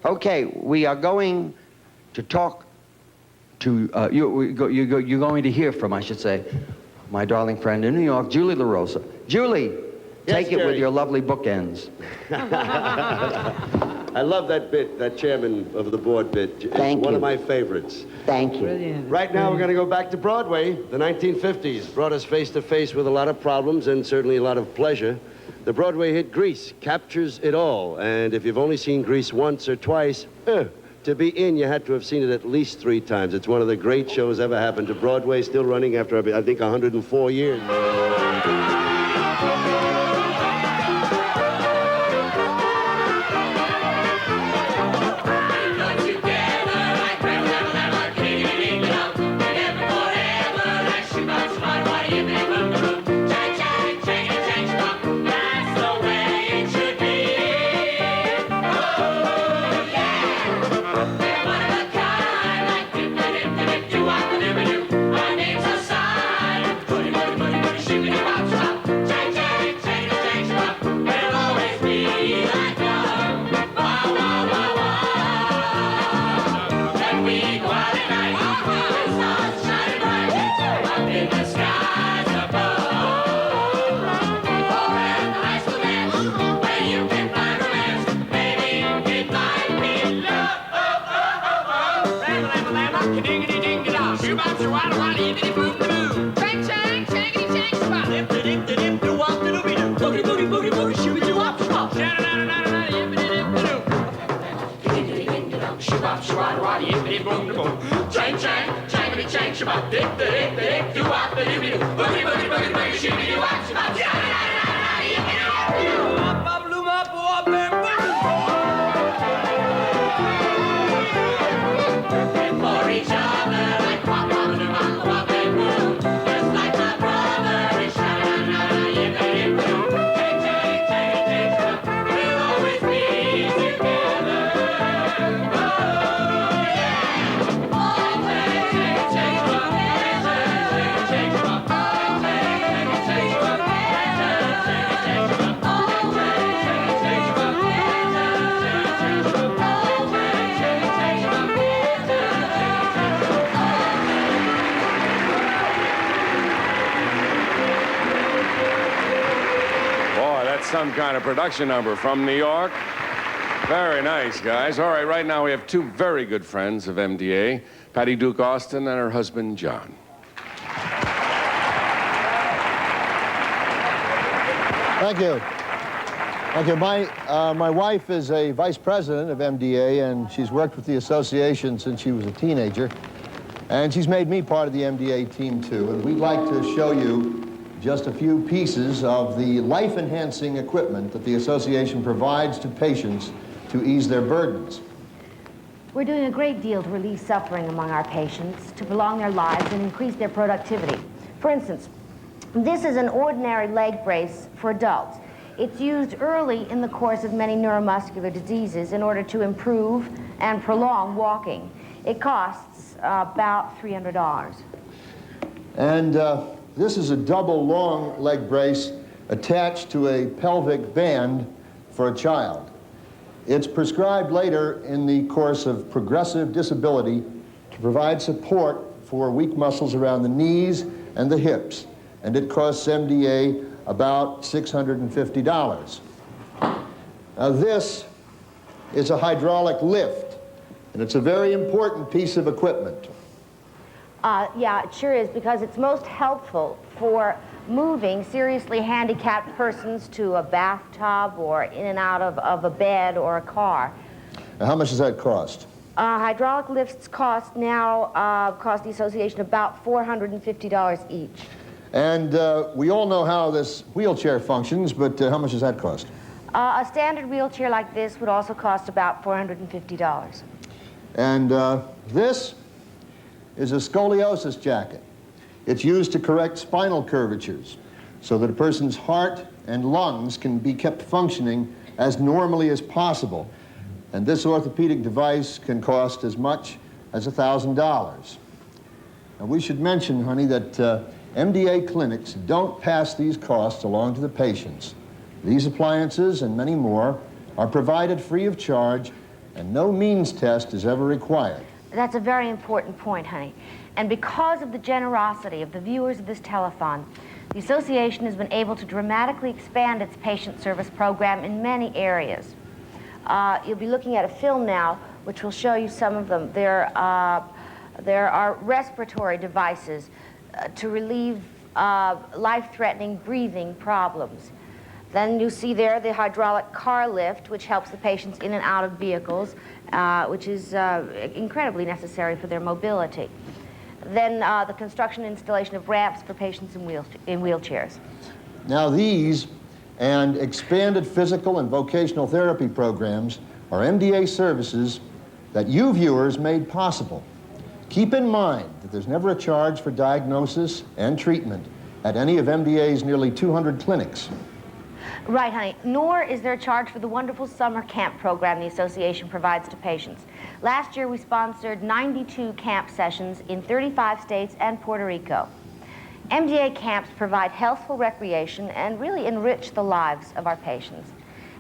Okay, we are going to talk to, you're going to hear from, I should say, my darling friend in New York, Julie LaRosa. Julie, take it with your lovely bookends. I love that bit, that chairman of the board bit. It's one of my favorites. Thank you. Brilliant. Right now, we're going to go back to Broadway. The 1950s brought us face to face with a lot of problems and certainly a lot of pleasure. The Broadway hit Grease captures it all. And if you've only seen Grease once or twice, to be in, you had to have seen it at least 3 times. It's one of the great shows ever happened to Broadway, still running after, I think, 104 years. Some kind of production number from New York. Very nice, guys. All right, right now we have 2 very good friends of MDA, Patty Duke Austin and her husband, John. Thank you. Thank you. My wife is a vice president of MDA, and she's worked with the association since she was a teenager. And she's made me part of the MDA team, too. And we'd like to show you just a few pieces of the life-enhancing equipment that the association provides to patients to ease their burdens. We're doing a great deal to relieve suffering among our patients, to prolong their lives and increase their productivity. For instance, this is an ordinary leg brace for adults. It's used early in the course of many neuromuscular diseases in order to improve and prolong walking. It costs about $300. And this is a double long leg brace attached to a pelvic band for a child. It's prescribed later in the course of progressive disability to provide support for weak muscles around the knees and the hips. And it costs MDA about $650. Now this is a hydraulic lift, and it's a very important piece of equipment. Yeah, it sure is, because it's most helpful for moving seriously handicapped persons to a bathtub or in and out of a bed or a car. Now, how much does that cost? Hydraulic lifts cost the association about $450 each. And we all know how this wheelchair functions, but how much does that cost? A standard wheelchair like this would also cost about $450. And this is a scoliosis jacket. It's used to correct spinal curvatures so that a person's heart and lungs can be kept functioning as normally as possible. And this orthopedic device can cost as much as $1,000. And we should mention, honey, that MDA clinics don't pass these costs along to the patients. These appliances and many more are provided free of charge and no means test is ever required. That's a very important point, honey. And because of the generosity of the viewers of this telethon, the association has been able to dramatically expand its patient service program in many areas. You'll be looking at a film now which will show you some of them. There are respiratory devices to relieve life-threatening breathing problems. Then you see there the hydraulic car lift, which helps the patients in and out of vehicles, which is incredibly necessary for their mobility. Then the construction and installation of ramps for patients in wheelchairs. Now these and expanded physical and vocational therapy programs are MDA services that you viewers made possible. Keep in mind that there's never a charge for diagnosis and treatment at any of MDA's nearly 200 clinics. Right, honey. Nor is there a charge for the wonderful summer camp program the association provides to patients. Last year, we sponsored 92 camp sessions in 35 states and Puerto Rico. MDA camps provide healthful recreation and really enrich the lives of our patients.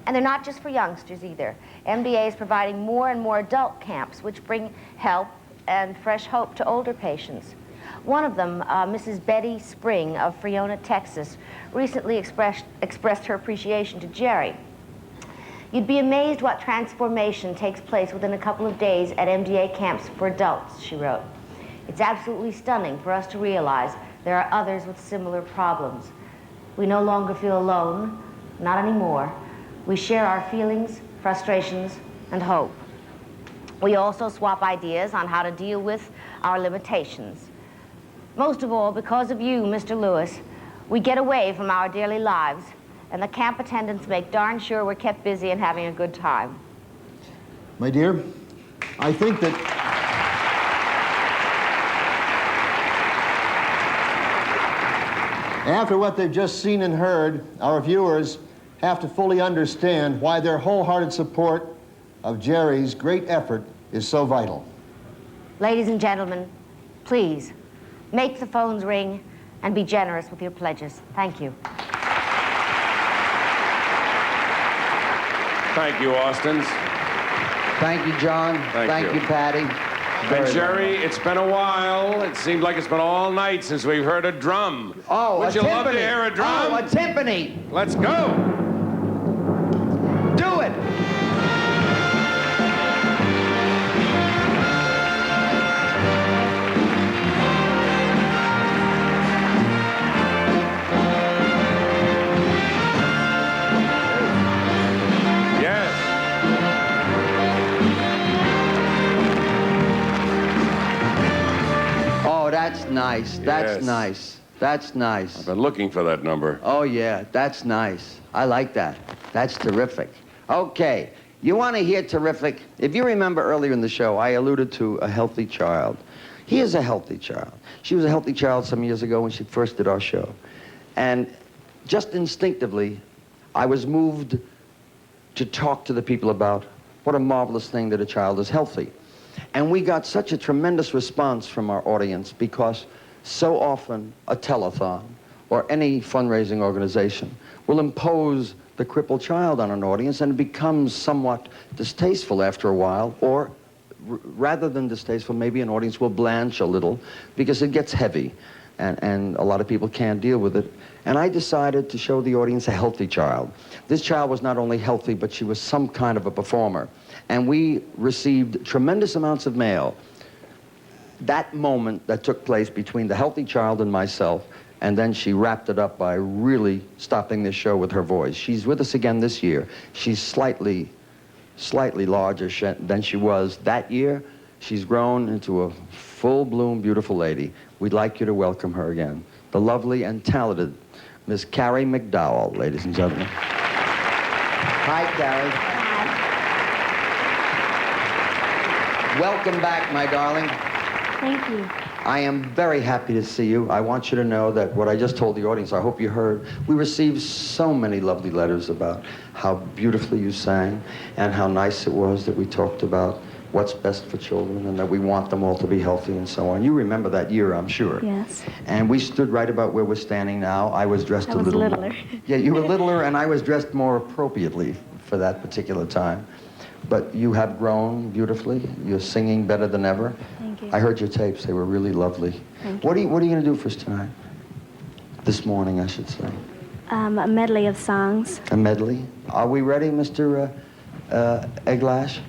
And they're not just for youngsters either. MDA is providing more and more adult camps which bring help and fresh hope to older patients. One of them, Mrs. Betty Spring of Friona, Texas, recently expressed her appreciation to Jerry. You'd be amazed what transformation takes place within a couple of days at MDA camps for adults, she wrote. It's absolutely stunning for us to realize there are others with similar problems. We no longer feel alone, not anymore. We share our feelings, frustrations, and hope. We also swap ideas on how to deal with our limitations. Most of all, because of you, Mr. Lewis, we get away from our daily lives, and the camp attendants make darn sure we're kept busy and having a good time. My dear, I think that after what they've just seen and heard, our viewers have to fully understand why their wholehearted support of Jerry's great effort is so vital. Ladies and gentlemen, please, make the phones ring and be generous with your pledges. Thank you. Thank you, Austins. Thank you, John. Thank you, you. Patty. And Jerry, it's been a while. It seemed like it's been all night since we've heard a drum. Oh, Would a you love to timpani. hear a drum? Oh, a timpani. Let's go. Do it. That's nice. That's Yes. nice. That's nice. I've been looking for that number. Oh, yeah. That's nice. I like that. That's terrific. Okay. You want to hear terrific? If you remember earlier in the show, I alluded to a healthy child. He is a healthy child. She was a healthy child some years ago when she first did our show. And just instinctively, I was moved to talk to the people about what a marvelous thing that a child is healthy. And we got such a tremendous response from our audience because so often a telethon or any fundraising organization will impose the crippled child on an audience, and it becomes somewhat distasteful after a while, or rather than distasteful, maybe an audience will blanch a little because it gets heavy and a lot of people can't deal with it. And I decided to show the audience a healthy child. This child was not only healthy, but she was some kind of a performer. And we received tremendous amounts of mail. That moment that took place between the healthy child and myself, and then she wrapped it up by really stopping this show with her voice. She's with us again this year. She's slightly larger than she was that year. She's grown into a full-bloom, beautiful lady. We'd like you to welcome her again. The lovely and talented Miss Carrie McDowell, ladies and gentlemen. Hi, Carrie. Hi. Welcome back, my darling. Thank you. I am very happy to see you. I want you to know that what I just told the audience, I hope you heard, we received so many lovely letters about how beautifully you sang and how nice it was that we talked about what's best for children and that we want them all to be healthy and so on. You remember that year, I'm sure. Yes. And we stood right about where we're standing now. I was dressed I was littler. Yeah, you were littler, and I was dressed more appropriately for that particular time. but you have grown beautifully. You're singing better than ever. Thank you. I heard your tapes. They were really lovely. Thank What are you going to do for us tonight? This morning, I should say. A medley of songs. A medley. Are we ready, Mr. Eglash?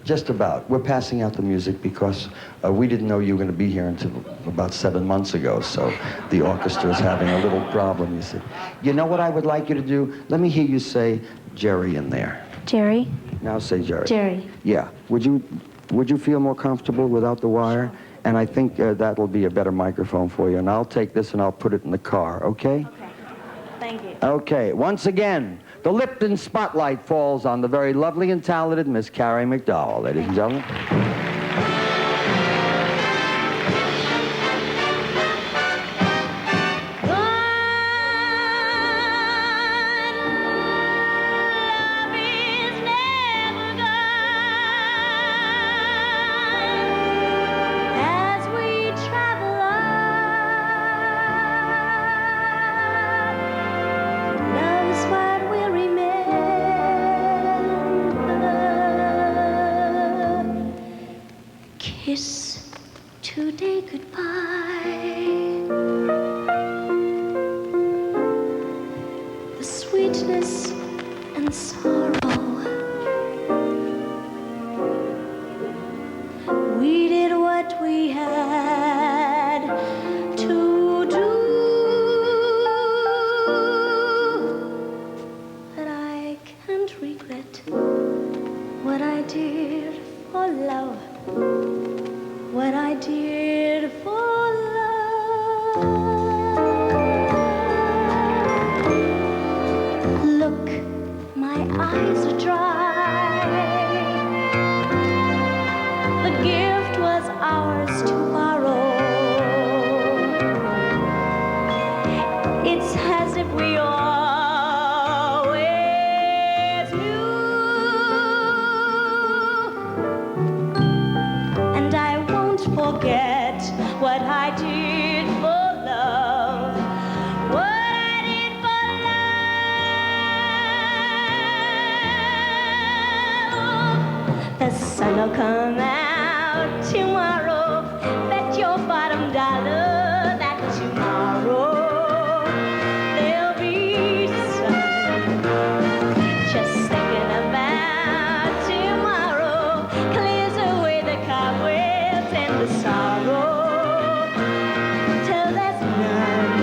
Just about. We're passing out the music because we didn't know you were going to be here until about 7 months ago, so the orchestra is having a little problem, you see. You know what I would like you to do? Let me hear you say Jerry in there. Jerry? Now say Jerry. Jerry. Yeah. Would you feel more comfortable without the wire? And I think that'll be a better microphone for you. And I'll take this and I'll put it in the car, okay? Okay. Thank you. Okay. Once again, the Lipton spotlight falls on the very lovely and talented Miss Carrie McDowell, ladies and gentlemen. Kiss today goodbye. The sweetness and sorrow. We did what we had to do. But I can't regret what I did for love. What I did for love. Look, my eyes are dry. The gift was ours to borrow. It's as if we always knew. And I won't forget what I did for love. What I did for love. The sun will come out tomorrow. Bet your bottom dollar that tomorrow there'll be sun. Just thinking about tomorrow clears away the cobwebs and the sorrow till there's none.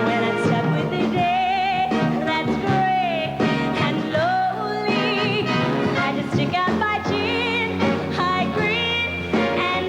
When I'm stuck with the day that's gray and lonely, I just stick out my chin, I grin and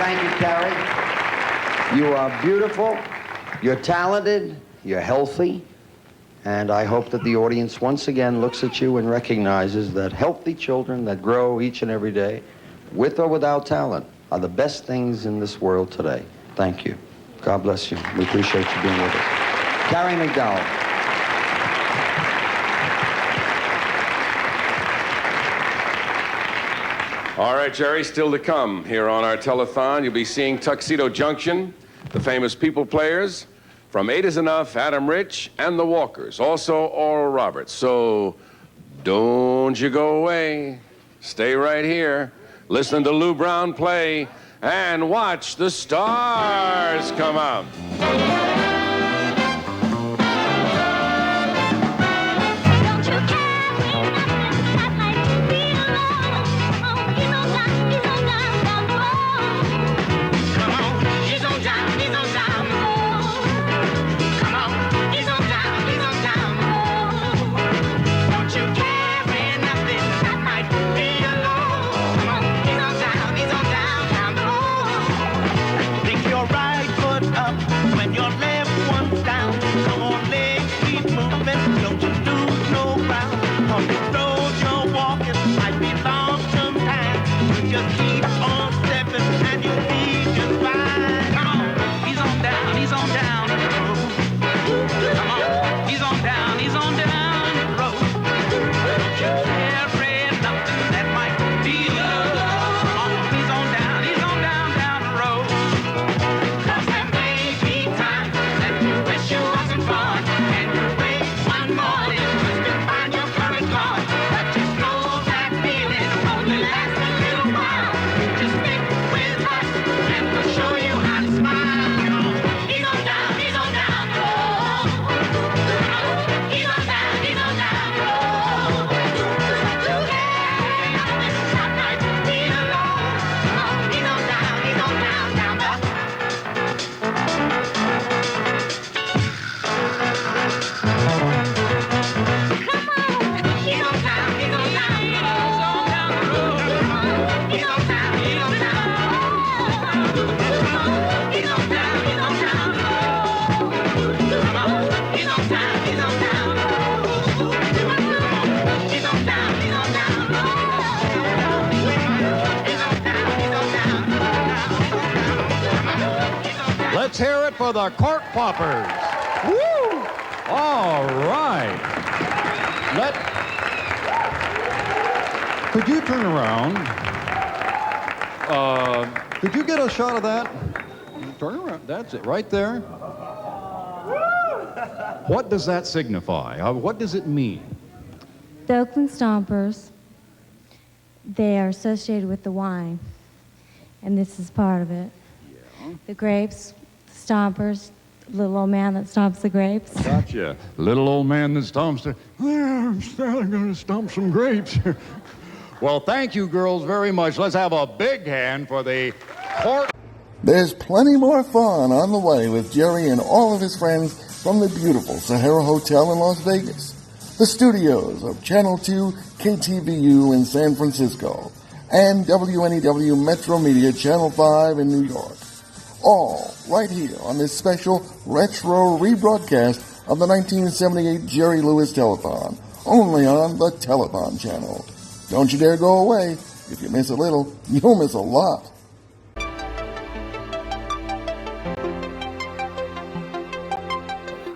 thank you, Carrie. You are beautiful, you're talented, you're healthy, and I hope that the audience once again looks at you and recognizes that healthy children that grow each and every day, with or without talent, are the best things in this world today. Thank you. God bless you. We appreciate you being with us. Carrie McDowell. All right, Jerry, still to come here on our telethon. You'll be seeing Tuxedo Junction, the famous People Players, from 8 is Enough, Adam Rich, and the Walkers, also Oral Roberts. So don't you go away. Stay right here. Listen to Lou Brown play and watch the stars come out. Let's hear it for the Cork Poppers. Woo! All right. Could you turn around? Could you get a shot of that? Turn around. That's it, right there. What does that signify? What does it mean? The Oakland Stompers, they are associated with the wine, and this is part of it. Yeah. The grapes, the Stompers, the little old man that stomps the grapes. Gotcha. Little old man that stomps the... Well, I'm still going to stomp some grapes. Well, thank you, girls, very much. Let's have a big hand for the Cork. There's plenty more fun on the way with Jerry and all of his friends from the beautiful Sahara Hotel in Las Vegas, the studios of Channel 2 KTVU in San Francisco, and WNEW Metro Media Channel 5 in New York. All right here on this special retro rebroadcast of the 1978 Jerry Lewis Telethon, only on the Telethon channel. Don't you dare go away. If you miss a little, you'll miss a lot.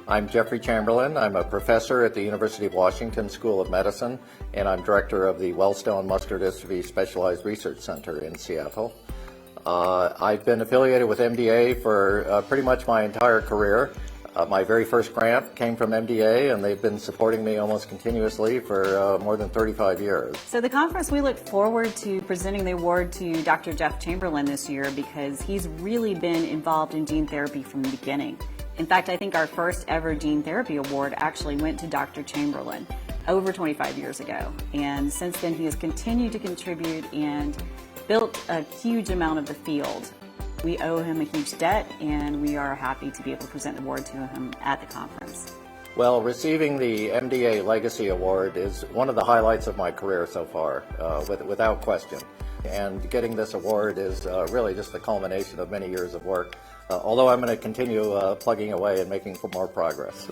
I'm Jeffrey Chamberlain. I'm a professor at the University of Washington School of Medicine, and I'm director of the Wellstone Muscular Dystrophy Specialized Research Center in Seattle. I've been affiliated with MDA for pretty much my entire career. My very first grant came from MDA, and they've been supporting me almost continuously for more than 35 years. So the conference, we look forward to presenting the award to Dr. Jeff Chamberlain this year because he's really been involved in gene therapy from the beginning. In fact, I think our first ever gene therapy award actually went to Dr. Chamberlain over 25 years ago. And since then, he has continued to contribute and built a huge amount of the field. We owe him a huge debt, and we are happy to be able to present the award to him at the conference. Well, receiving the MDA Legacy Award is one of the highlights of my career so far, without question. And getting this award is really just the culmination of many years of work, although I'm going to continue plugging away and making more progress.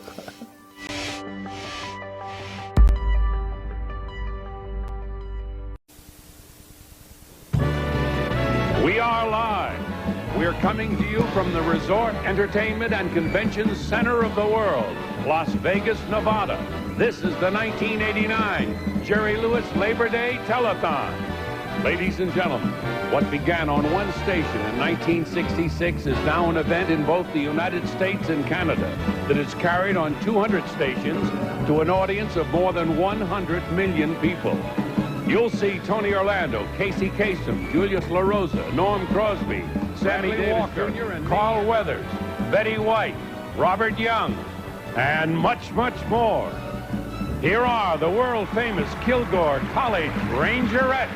We are live. We're coming to you from the Resort, Entertainment, and Convention Center of the world, Las Vegas, Nevada. This is the 1989 Jerry Lewis Labor Day Telethon. Ladies and gentlemen, what began on one station in 1966 is now an event in both the United States and Canada that is carried on 200 stations to an audience of more than 100 million people. You'll see Tony Orlando, Casey Kasem, Julius LaRosa, Norm Crosby, Sammy Walker, Carl Weathers, Betty White, Robert Young, and much, much more. Here are the world-famous Kilgore College Rangerettes.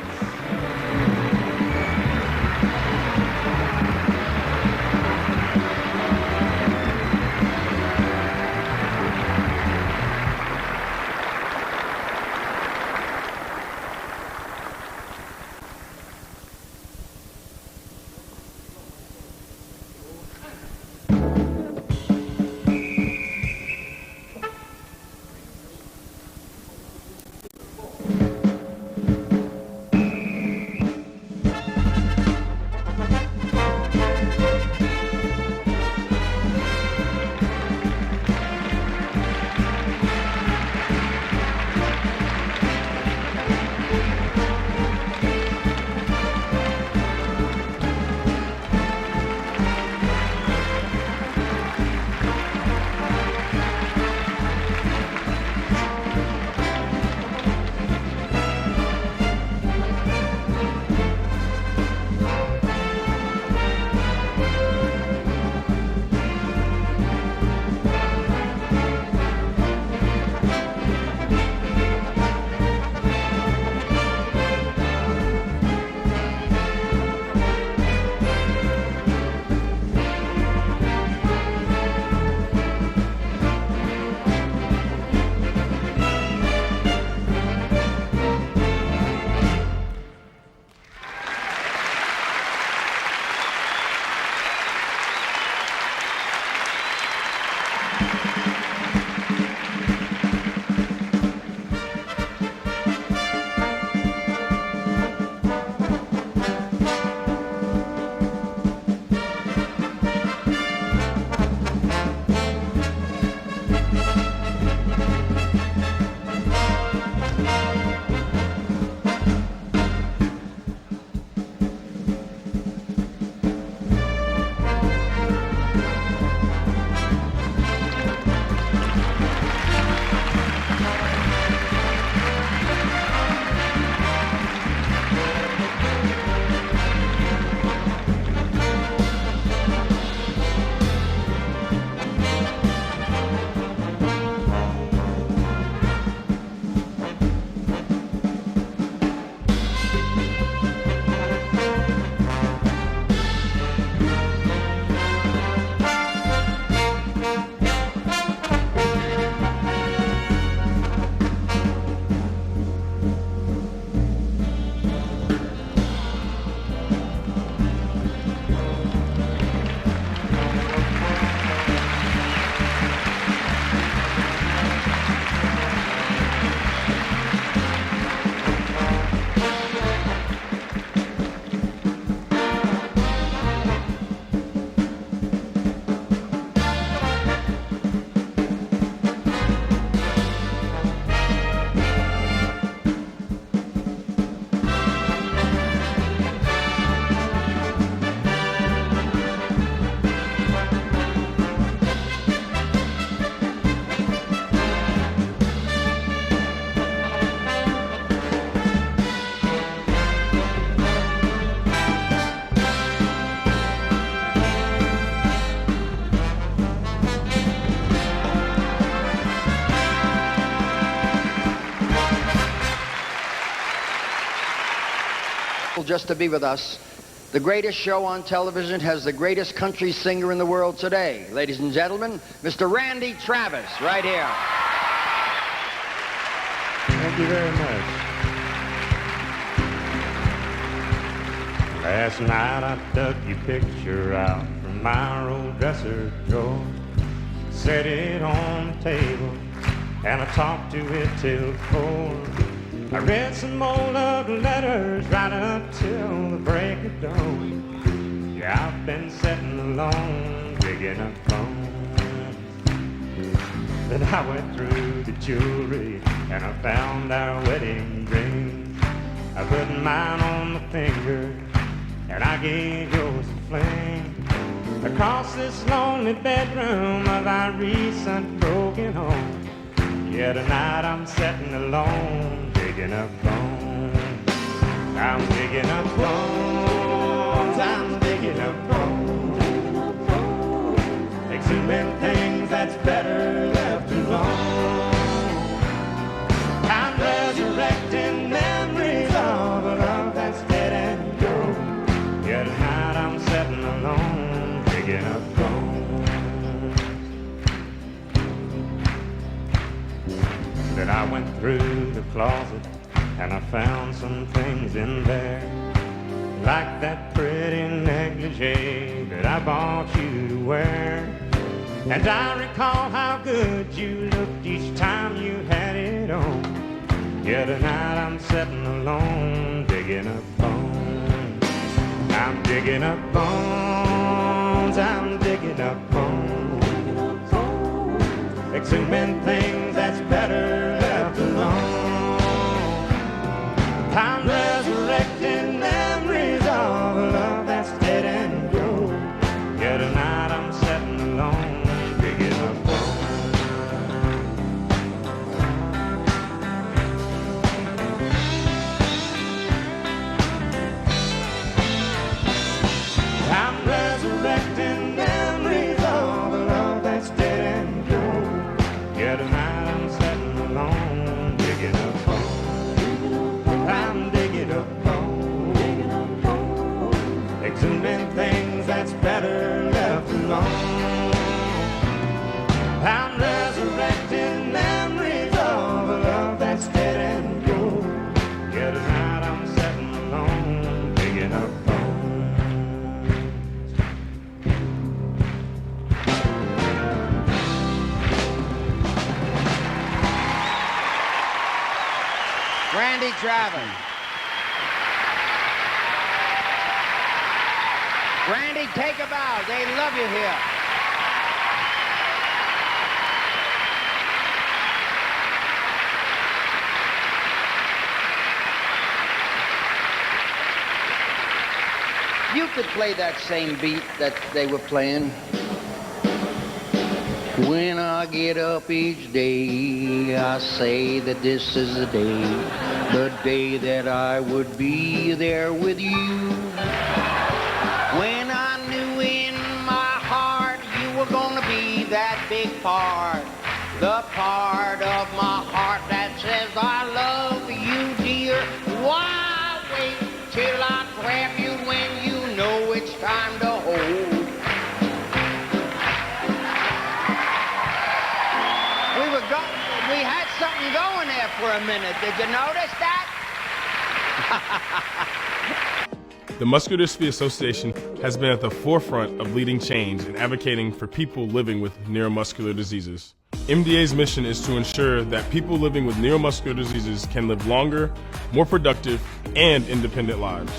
Just to be with us. The greatest show on television has the greatest country singer in the world today. Ladies and gentlemen, Mr. Randy Travis, right here. Thank you very much. Last night I dug your picture out from my old dresser drawer, set it on the table, and I talked to it till 4. I read some old love letters right up till the break of dawn. Yeah, I've been sitting alone, digging up bones. Then I went through the jewelry and I found our wedding ring. I put mine on the finger and I gave yours a fling. Across this lonely bedroom of our recent broken home. Yeah, tonight I'm sitting alone, digging up bones. I'm digging up bones. I'm digging up bones. Exhuming things that's better left alone. I'm resurrecting memories of a love that's dead and gone. Yeah, tonight I'm sitting alone, digging up bones. Then I went through the closet and I found some things in there, like that pretty negligee that I bought you to wear. And I recall how good you looked each time you had it on. Yeah, tonight I'm sitting alone, digging up bones. I'm digging up bones. I'm digging up bones. Exhuming things that's better left alone. I'm resurrecting memories of a love that's dead and gone. Yeah, tonight I'm sitting alone, digging up bones. I'm resurrecting memories of a love that's dead and gone. Yeah, tonight I'm sitting alone, digging up bones. I'm digging up bones. Exhuming things that's better left alone. I'm resurrecting memories of a love that's dead and gone. Yeah, tonight I'm sitting alone, digging up bones. Randy Travis. Randy, take a bow. They love you here. You could play that same beat that they were playing. When I get up each day, I say that this is the day that I would be there with you. When I knew in my heart you were gonna be that big part, the part of my heart that says I love you, dear. Why wait till I grab you when you know it's time to hold? We had something going there for a minute. Did you notice that? The Muscular Dystrophy Association has been at the forefront of leading change and advocating for people living with neuromuscular diseases. MDA's mission is to ensure that people living with neuromuscular diseases can live longer, more productive, and independent lives.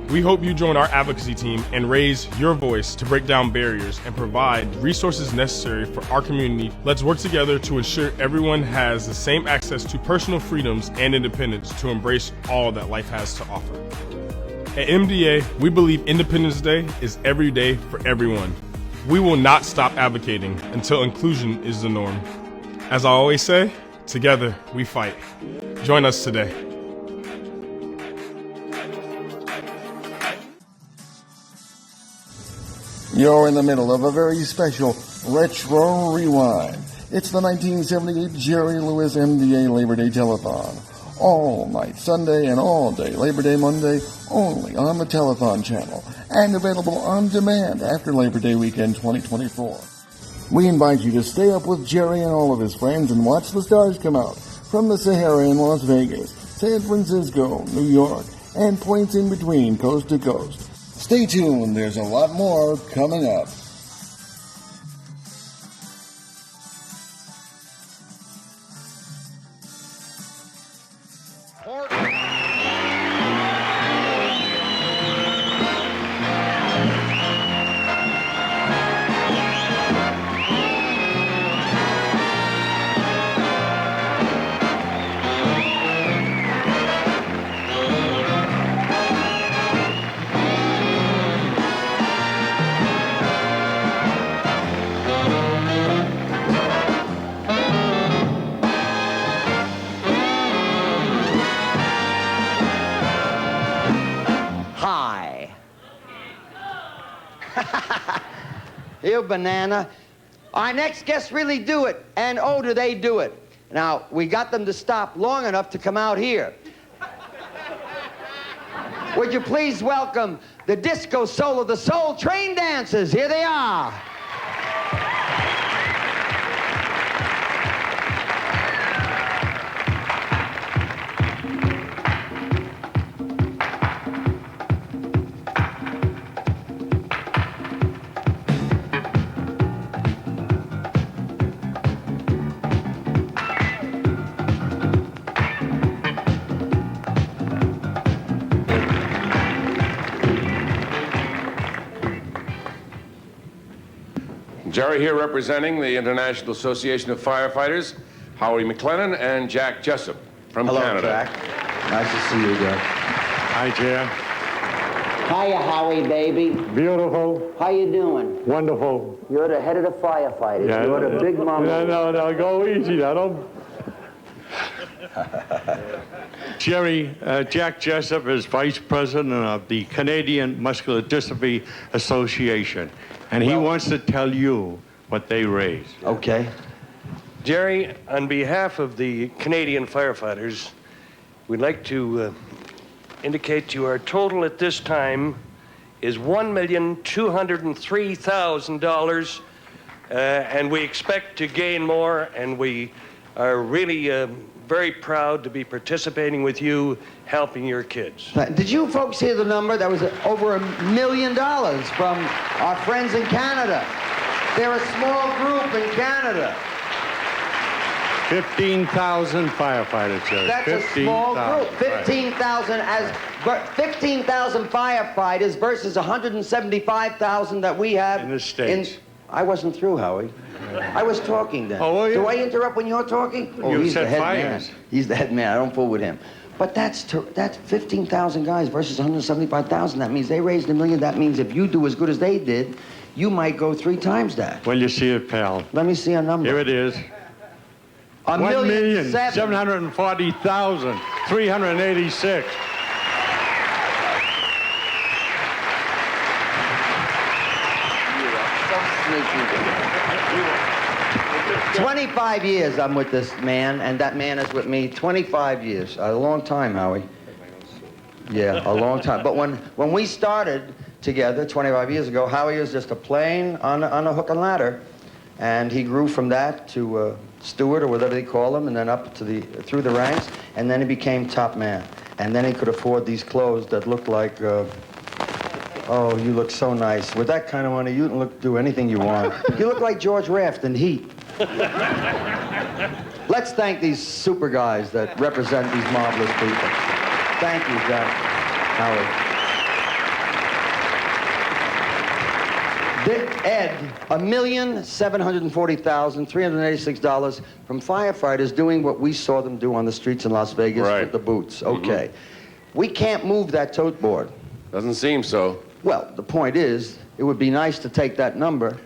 We hope you join our advocacy team and raise your voice to break down barriers and provide resources necessary for our community. Let's work together to ensure everyone has the same access to personal freedoms and independence to embrace all that life has to offer. At MDA, we believe Independence Day is every day for everyone. We will not stop advocating until inclusion is the norm. As I always say, together we fight. Join us today. You're in the middle of a very special Retro Rewind. It's the 1978 Jerry Lewis MDA Labor Day Telethon. all night Sunday and all day Labor Day Monday only on the Telethon channel and available on demand after Labor Day weekend 2024. We invite you to stay up with Jerry and all of his friends and watch the stars come out from the Sahara in Las Vegas, San Francisco, New York, and points in between coast to coast. Stay tuned, there's a lot more coming up. You banana. Our next guests really do it, and oh, do they do it. Now, we got them to stop long enough to come out here. Would you please welcome the disco soul of the soul train dancers? Here they are. Jerry here representing the International Association of Firefighters, Howie McLennan and Jack Jessup from Canada. Hello, Jack. Nice to see you again. Hi, Jim. Hiya, Howie, baby. Beautiful. How you doing? Wonderful. You're the head of the firefighters. Yeah, You're the big mama. No, go easy now. Don't. Jerry, Jack Jessup is Vice President of the Canadian Muscular Dystrophy Association, and he wants to tell you what they raise. Okay. Jerry, on behalf of the Canadian firefighters, we'd like to indicate to you our total at this time is $1,203,000, and we expect to gain more, and we are really very proud to be participating with you, helping your kids. Did you folks hear the number? That was over $1 million from our friends in Canada. They're a small group in Canada. 15,000 firefighters, Jerry. That's a small group. 15,000 15,000 firefighters versus 175,000 that we have in the States. I wasn't through, Howie. I was talking then. Oh, were you? Do I interrupt when you're talking? Oh, You he's said the head fires. man. He's the head man. I don't fool with him. But that's 15,000 guys versus 175,000. That means they raised $1 million. That means if you do as good as they did, you might go 3 times that. Well, you see it, pal. Let me see a number. Here it is. 1,740,386. 25 years I'm with this man, and that man is with me 25 years. A long time, Howie. Yeah, a long time. But when we started together 25 years ago, Howie was just a plane on a hook and ladder, and he grew from that to steward or whatever they call him, and then up to through the ranks, and then he became top man. And then he could afford these clothes that looked like, oh, you look so nice. With that kind of money, you can do anything you want. You look like George Raft in Heat. Let's thank these super guys that represent these marvelous people. Thank you, Jack. Howard. Ed, $1,740,386 from firefighters doing what we saw them do on the streets in Las Vegas with the boots. Okay. We can't move that tote board. Doesn't seem so. Well, the point is, it would be nice to take that number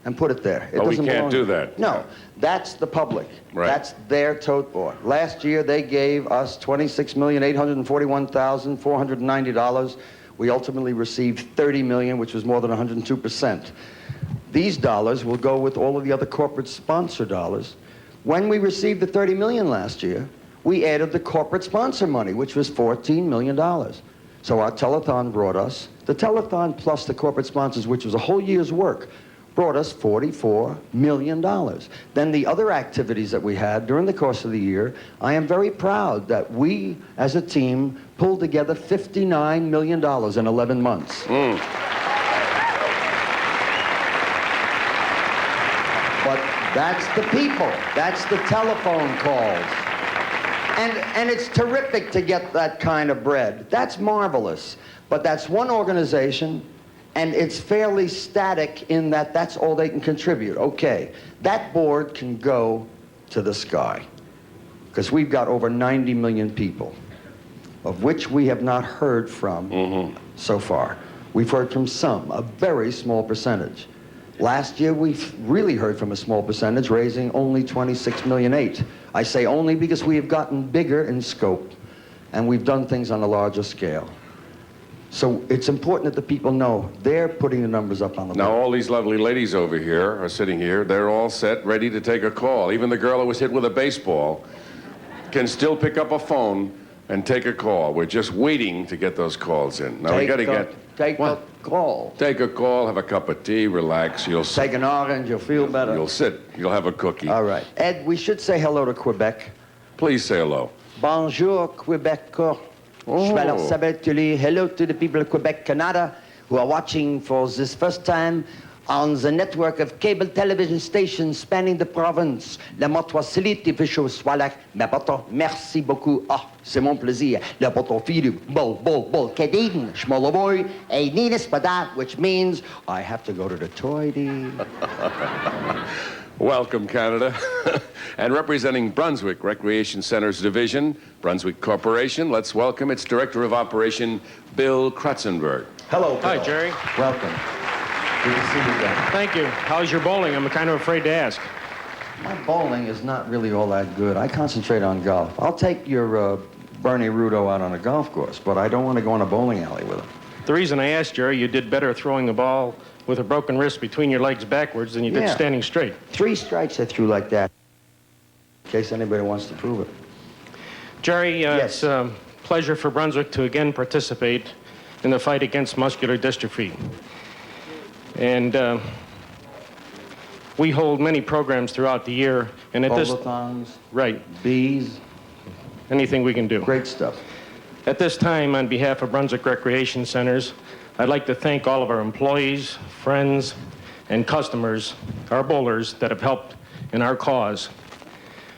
and put it there. But we can't do that. No, that's the public. Right. That's their tote board. Last year, they gave us $26,841,490. We ultimately received $30 million, which was more than 102%. These dollars will go with all of the other corporate sponsor dollars. When we received the $30 million last year, we added the corporate sponsor money, which was $14 million. So our telethon brought us, the telethon plus the corporate sponsors, which was a whole year's work, brought us $44 million. Then the other activities that we had during the course of the year, I am very proud that we, as a team, pulled together $59 million in 11 months. But that's the people. That's the telephone calls. And it's terrific to get that kind of bread. That's marvelous. But that's one organization, and it's fairly static in that that's all they can contribute. Okay, that board can go to the sky, because we've got over 90 million people, of which we have not heard from so far. We've heard from some, a very small percentage. Last year, we really heard from a small percentage, raising only $26.8 million. I say only because we have gotten bigger in scope, and we've done things on a larger scale. So it's important that the people know they're putting the numbers up on the board. Now, all these lovely ladies over here are sitting here. They're all set, ready to take a call. Even the girl who was hit with a baseball can still pick up a phone and take a call. We're just waiting to get those calls in. Now, we got to get... Take a call. Take a call, have a cup of tea, relax. You'll sit. Take an orange, you'll feel better. You'll sit. You'll have a cookie. All right. Ed, we should say hello to Quebec. Please say hello. Bonjour, Quebec. Je vais alors saluer hello to the people of Quebec, Canada, who are watching for this first time on the network of cable television stations spanning the province. La moto facilité fait chaud swalak, mais poto, merci beaucoup. Ah, c'est mon plaisir. Le poto filu, bol, kedin, schmoloboy, a ninis pada, which means I have to go to the toilet. Welcome, Canada. And representing Brunswick Recreation Center's division, Brunswick Corporation, let's welcome its Director of Operation, Bill Krutzenberg. Hello, Bill. Hi, Jerry. Welcome. Good to see you again. Thank you. How's your bowling? I'm kind of afraid to ask. My bowling is not really all that good. I concentrate on golf. I'll take your Bernie Rudo out on a golf course, but I don't want to go in a bowling alley with him. The reason I asked, Jerry, you did better throwing the ball with a broken wrist between your legs backwards than you did standing straight. 3 strikes I threw like that, in case anybody wants to prove it. Jerry, it's a pleasure for Brunswick to again participate in the fight against muscular dystrophy. And we hold many programs throughout the year. And at Telethons, right, bees, anything we can do. Great stuff. At this time, on behalf of Brunswick Recreation Centers, I'd like to thank all of our employees, friends, and customers, our bowlers, that have helped in our cause.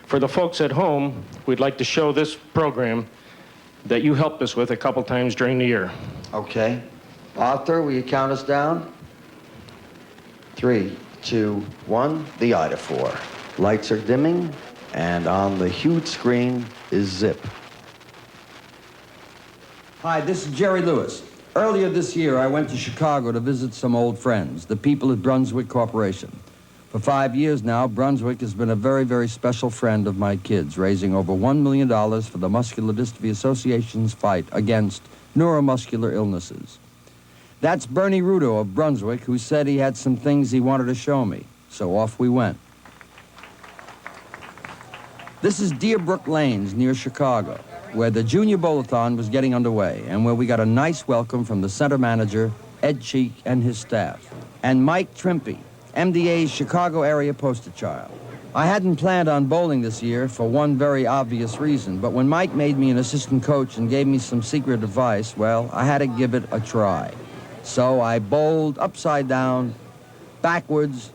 For the folks at home, we'd like to show this program that you helped us with a couple times during the year. Okay. Arthur, will you count us down? 3, 2, 1, the Ida 4. Lights are dimming, and on the huge screen is Zip. Hi, this is Jerry Lewis. Earlier this year, I went to Chicago to visit some old friends, the people at Brunswick Corporation. For 5 years now, Brunswick has been a very, very special friend of my kids, raising over $1 million for the Muscular Dystrophy Association's fight against neuromuscular illnesses. That's Bernie Rudo of Brunswick, who said he had some things he wanted to show me. So off we went. This is Deerbrook Lanes near Chicago, where the Junior Bowlathon was getting underway, and where we got a nice welcome from the center manager, Ed Cheek, and his staff, and Mike Trimpey, MDA's Chicago area poster child. I hadn't planned on bowling this year for one very obvious reason, but when Mike made me an assistant coach and gave me some secret advice, well, I had to give it a try. So I bowled upside down, backwards,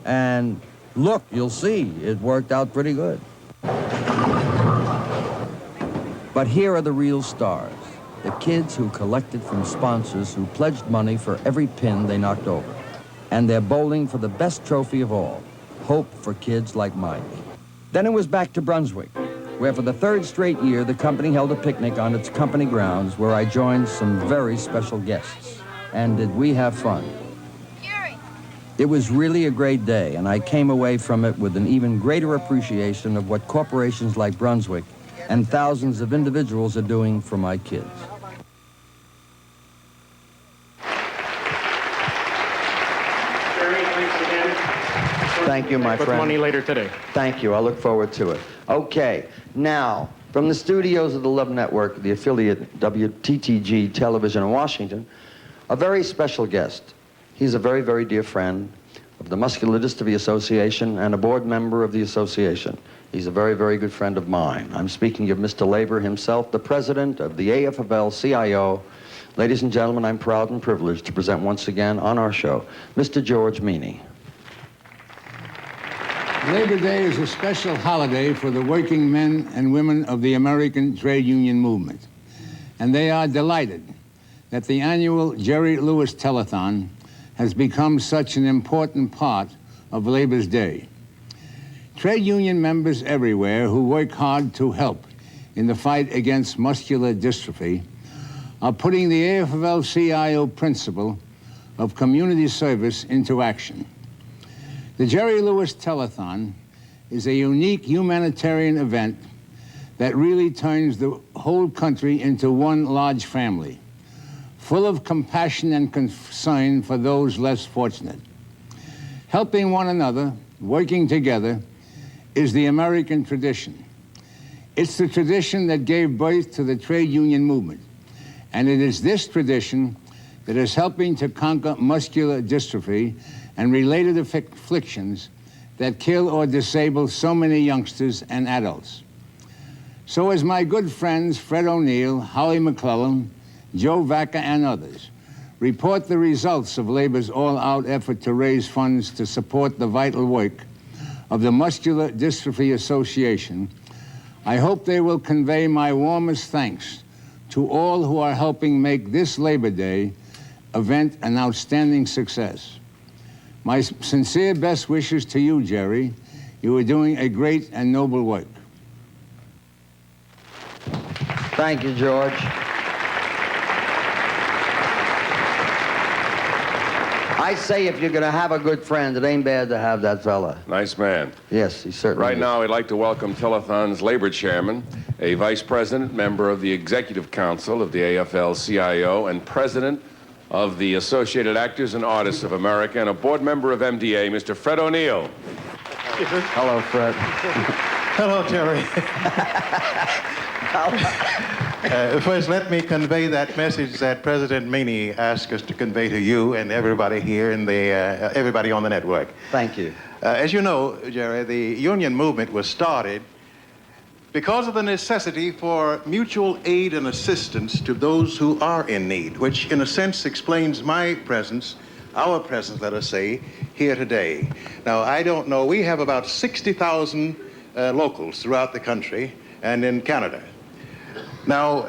and look, you'll see, it worked out pretty good. But here are the real stars, the kids who collected from sponsors who pledged money for every pin they knocked over. And they're bowling for the best trophy of all, hope for kids like Mike. Then it was back to Brunswick, where for the 3rd straight year, the company held a picnic on its company grounds where I joined some very special guests. And did we have fun? It was really a great day, and I came away from it with an even greater appreciation of what corporations like Brunswick and thousands of individuals are doing for my kids. Jerry, thanks again. Thank you, my friend. With money later today. Thank you. I look forward to it. Okay, now, From the studios of the Love Network, the affiliate WTTG Television in Washington, a very special guest. He's a very, very dear friend of the Muscular Dystrophy Association and a board member of the association. He's a very, very good friend of mine. I'm speaking of Mr. Labor himself, the president of the AFL-CIO. Ladies and gentlemen, I'm proud and privileged to present once again on our show, Mr. George Meany. Labor Day is a special holiday for the working men and women of the American trade union movement. And they are delighted that the annual Jerry Lewis Telethon has become such an important part of Labor's Day. Trade union members everywhere who work hard to help in the fight against muscular dystrophy are putting the AFL-CIO principle of community service into action. The Jerry Lewis Telethon is a unique humanitarian event that really turns the whole country into one large family, full of compassion and concern for those less fortunate. Helping one another, working together, is the American tradition. It's the tradition that gave birth to the trade union movement, and it is this tradition that is helping to conquer muscular dystrophy and related afflictions that kill or disable so many youngsters and adults. So as my good friends Fred O'Neill, Holly McClellan, Joe Vaca, and others report the results of Labor's all-out effort to raise funds to support the vital work of the Muscular Dystrophy Association, I hope they will convey my warmest thanks to all who are helping make this Labor Day event an outstanding success. My sincere best wishes to you, Jerry. You are doing a great and noble work. Thank you, George. I say if you're going to have a good friend, it ain't bad to have that fella. Nice man. Yes, he certainly Right is. now, I'd like to welcome Telethon's labor chairman, a vice president, member of the executive council of the AFL-CIO, and president of the Associated Actors and Artists of America, and a board member of MDA, Mr. Fred O'Neill. Hello, Fred. Hello, Jerry. First, let me convey that message that President Meany asked us to convey to you and everybody here and everybody on the network. Thank you. As you know, Jerry, the union movement was started because of the necessity for mutual aid and assistance to those who are in need, which in a sense explains my presence, our presence, let us say, here today. Now, I don't know, we have about 60,000 locals throughout the country and in Canada. Now,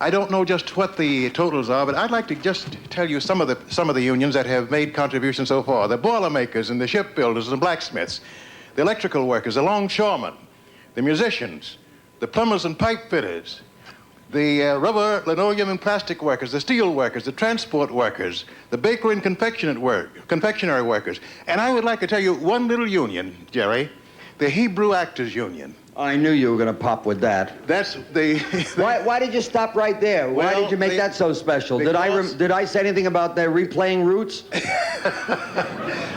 I don't know just what the totals are, but I'd like to just tell you some of the unions that have made contributions so far. The boilermakers and the shipbuilders and blacksmiths, the electrical workers, the longshoremen, the musicians, the plumbers and pipe fitters, the rubber, linoleum, and plastic workers, the steel workers, the transport workers, the bakery and confectionery workers. And I would like to tell you one little union, Jerry, the Hebrew Actors Union. I knew you were going to pop with that. That's the... Why did you stop right there? Why did you make that so special? Did I say anything about their replaying roots?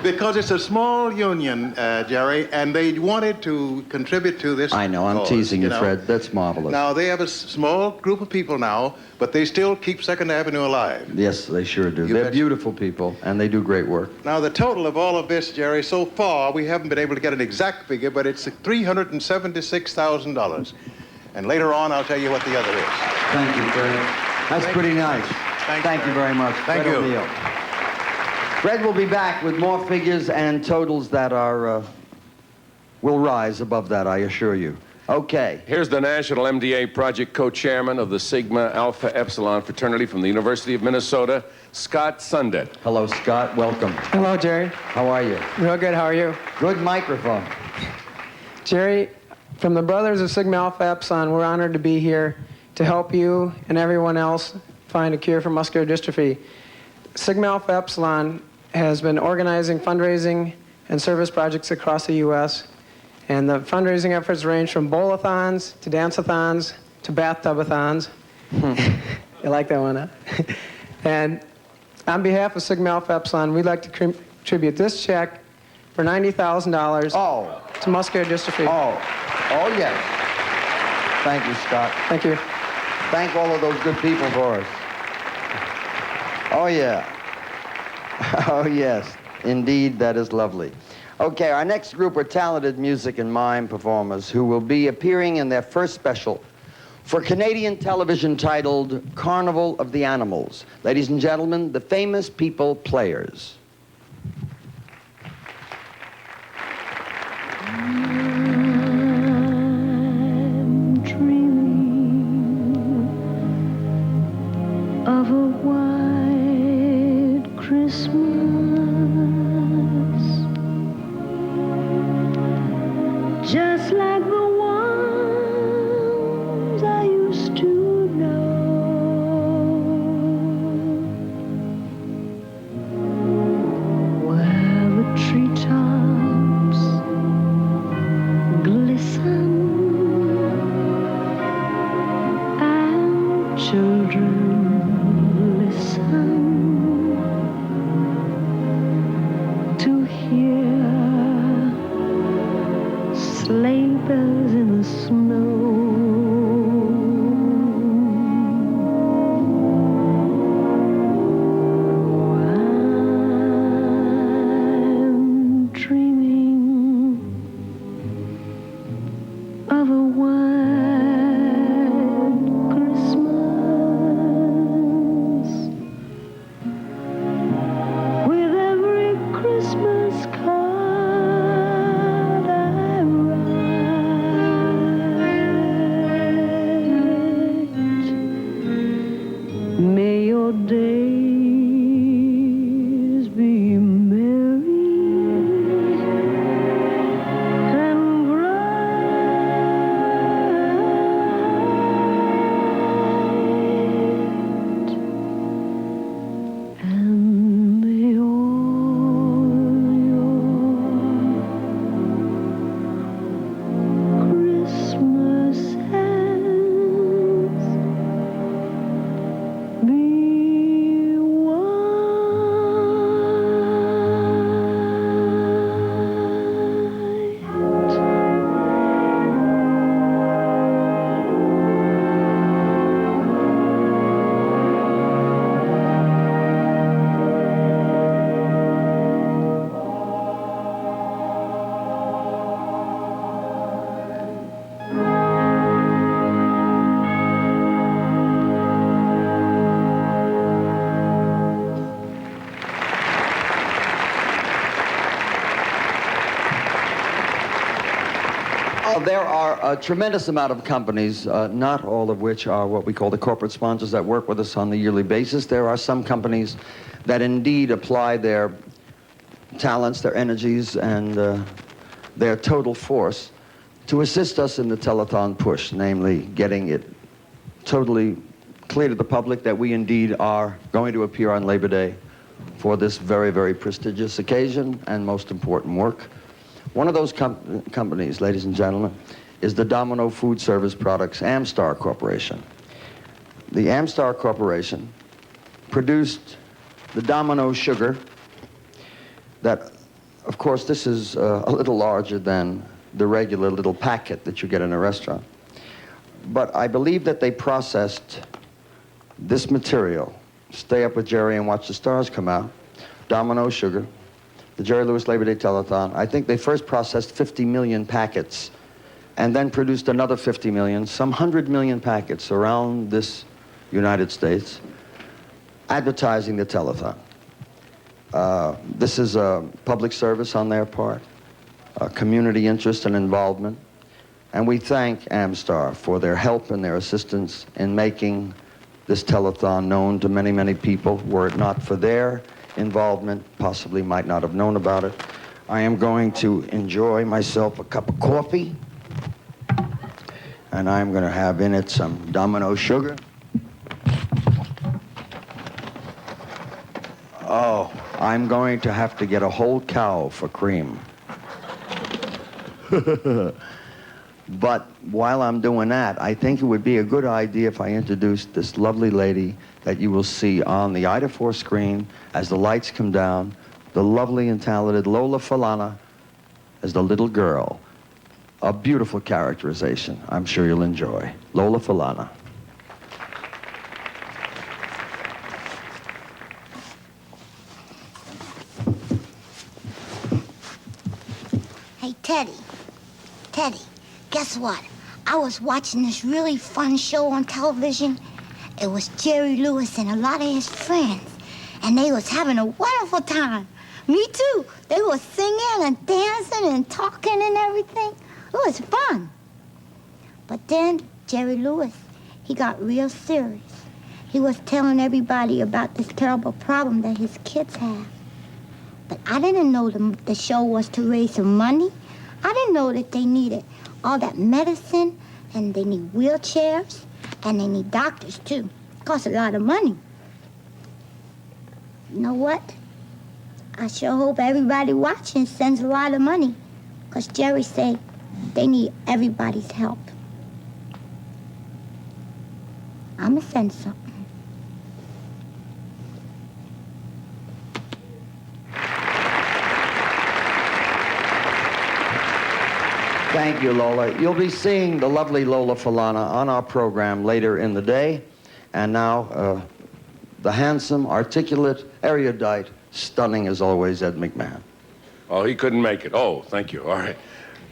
Because it's a small union, Jerry, and they wanted to contribute to this. I know, I'm teasing you, Fred. That's marvelous. Now, they have a small group of people now, but they still keep Second Avenue alive. Yes, they sure do. They're beautiful people, and they do great work. Now, the total of all of this, Jerry, so far, we haven't been able to get an exact figure, but it's $376,000. And later on, I'll tell you what the other is. Thank you, Fred. That's pretty nice. Thank you very much. Thank Fred you. O'Neill. Fred will be back with more figures and totals that are will rise above that, I assure you. Okay. Here's the National MDA Project co-chairman of the Sigma Alpha Epsilon fraternity from the University of Minnesota, Scott Sunday. Hello, Scott. Welcome. Hello, Jerry. How are you? Real good. How are you? Good microphone. Jerry, from the Brothers of Sigma Alpha Epsilon, we're honored to be here to help you and everyone else find a cure for muscular dystrophy. Sigma Alpha Epsilon has been organizing fundraising and service projects across the U.S., and the fundraising efforts range from bowl-a-thons to dance-a-thons to bathtub-a-thons. You like that one, huh? And on behalf of Sigma Alpha Epsilon, we'd like to contribute this check for $90,000 to muscular dystrophy. Oh, yes. Thank you, Scott. Thank you. Thank all of those good people for us. Oh, yeah. Oh, yes. Indeed, that is lovely. Okay, our next group are talented music and mime performers who will be appearing in their first special for Canadian television titled Carnival of the Animals. Ladies and gentlemen, the Famous People Players. I'm dreaming of a white Christmas, just like the ones I used to know, where the treetops glisten and children listen to hear sleigh bells in the snow. I'm dreaming of a white Christmas, with every Christmas card I write. May your days be merry and bright, and may all your Christmases be There are a tremendous amount of companies, not all of which are what we call the corporate sponsors that work with us on the yearly basis. There are some companies that indeed apply their talents, their energies, and their total force to assist us in the telethon push, namely getting it totally clear to the public that we indeed are going to appear on Labor Day for this very, very prestigious occasion and most important work. One of those companies, ladies and gentlemen, is the Domino Food Service Products Amstar Corporation. The Amstar Corporation produced the Domino sugar that, of course, this is a little larger than the regular little packet that you get in a restaurant. But I believe that they processed this material. Stay up with Jerry and watch the stars come out. Domino sugar. The Jerry Lewis Labor Day Telethon. I think they first processed 50 million packets and then produced another 50 million, some 100 million packets around this United States, advertising the telethon. This is a public service on their part, a community interest and involvement, and we thank Amstar for their help and their assistance in making this telethon known to many, many people. Were it not for their involvement, possibly might not have known about it. I am going to enjoy myself a cup of coffee, and I'm going to have in it some Domino sugar. Oh, I'm going to have to get a whole cow for cream. But while I'm doing that, I think it would be a good idea if I introduced this lovely lady that you will see on the Ida 4 screen as the lights come down, the lovely and talented Lola Falana as the little girl. a beautiful characterization I'm sure you'll enjoy. Lola Falana. Hey, Teddy. Teddy, guess what? I was watching this really fun show on television. It was Jerry Lewis and a lot of his friends, and they was having a wonderful time. Me too. They were singing and dancing and talking and everything. It was fun. But then Jerry Lewis, he got real serious. He was telling everybody about this terrible problem that his kids have. But I didn't know the show was to raise some money. I didn't know that they needed all that medicine, and they need wheelchairs, and they need doctors too. It costs a lot of money. You know what? I sure hope everybody watching sends a lot of money, because Jerry said they need everybody's help. I'ma send something. Thank you, Lola. You'll be seeing the lovely Lola Falana on our program later in the day. And now, the handsome, articulate, erudite, stunning as always, Ed McMahon. Oh, he couldn't make it. Oh, thank you. All right.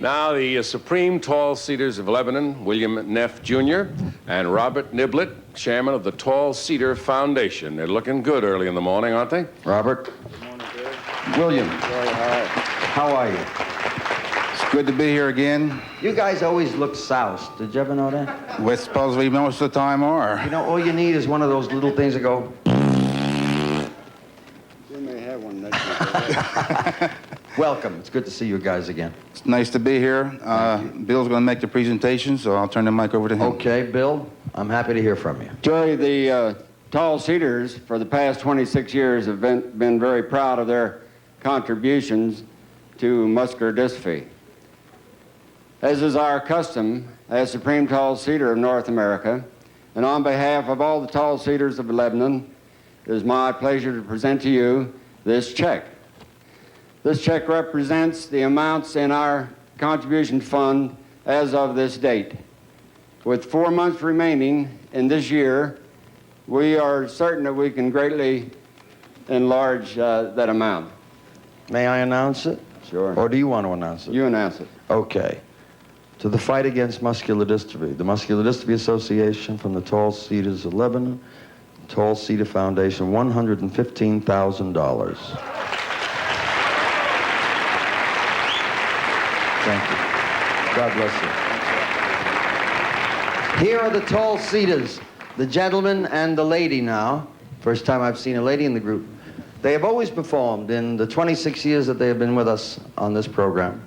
Now, the Supreme Tall Cedars of Lebanon, William Neff Jr. and Robert Niblett, chairman of the Tall Cedar Foundation. They're looking good early in the morning, aren't they? Robert. Good morning, Jerry. William. Jerry, hi. How are you? It's good to be here again. You guys always look soused. Did you ever know that? We're supposed to be most of the time are. You know, all you need is one of those little things that go... You may have one next week. Welcome. It's good to see you guys again. It's nice to be here. Bill's going to make the presentation, so I'll turn the mic over to him. Okay, Bill, I'm happy to hear from you. Jerry, the Tall Cedars for the past 26 years have been very proud of their contributions to muscular dystrophy. As is our custom as Supreme Tall Cedar of North America, and on behalf of all the Tall Cedars of Lebanon, it is my pleasure to present to you this check. This check represents the amounts in our contribution fund as of this date. With 4 months remaining in this year, we are certain that we can greatly enlarge that amount. May I announce it? Sure. Or do you want to announce it? You announce it. Okay. To the fight against muscular dystrophy, the Muscular Dystrophy Association from the Tall Cedars of Lebanon, Tall Cedar Foundation, $115,000. Thank you. God bless you. Here are the Tall Cedars, the gentleman and the lady now. First time I've seen a lady in the group. They have always performed in the 26 years that they have been with us on this program.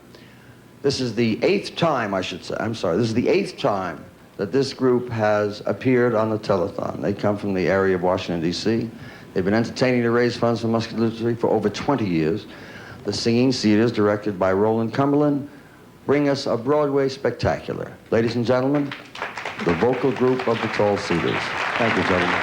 This is the 8th time, I should say. I'm sorry. This is the 8th time that this group has appeared on the Telethon. They come from the area of Washington, D.C. They've been entertaining to raise funds for muscular dystrophy for over 20 years. The Singing Cedars, directed by Roland Cumberland, bring us a Broadway spectacular. Ladies and gentlemen, the vocal group of the Tall Cedars. Thank you, gentlemen.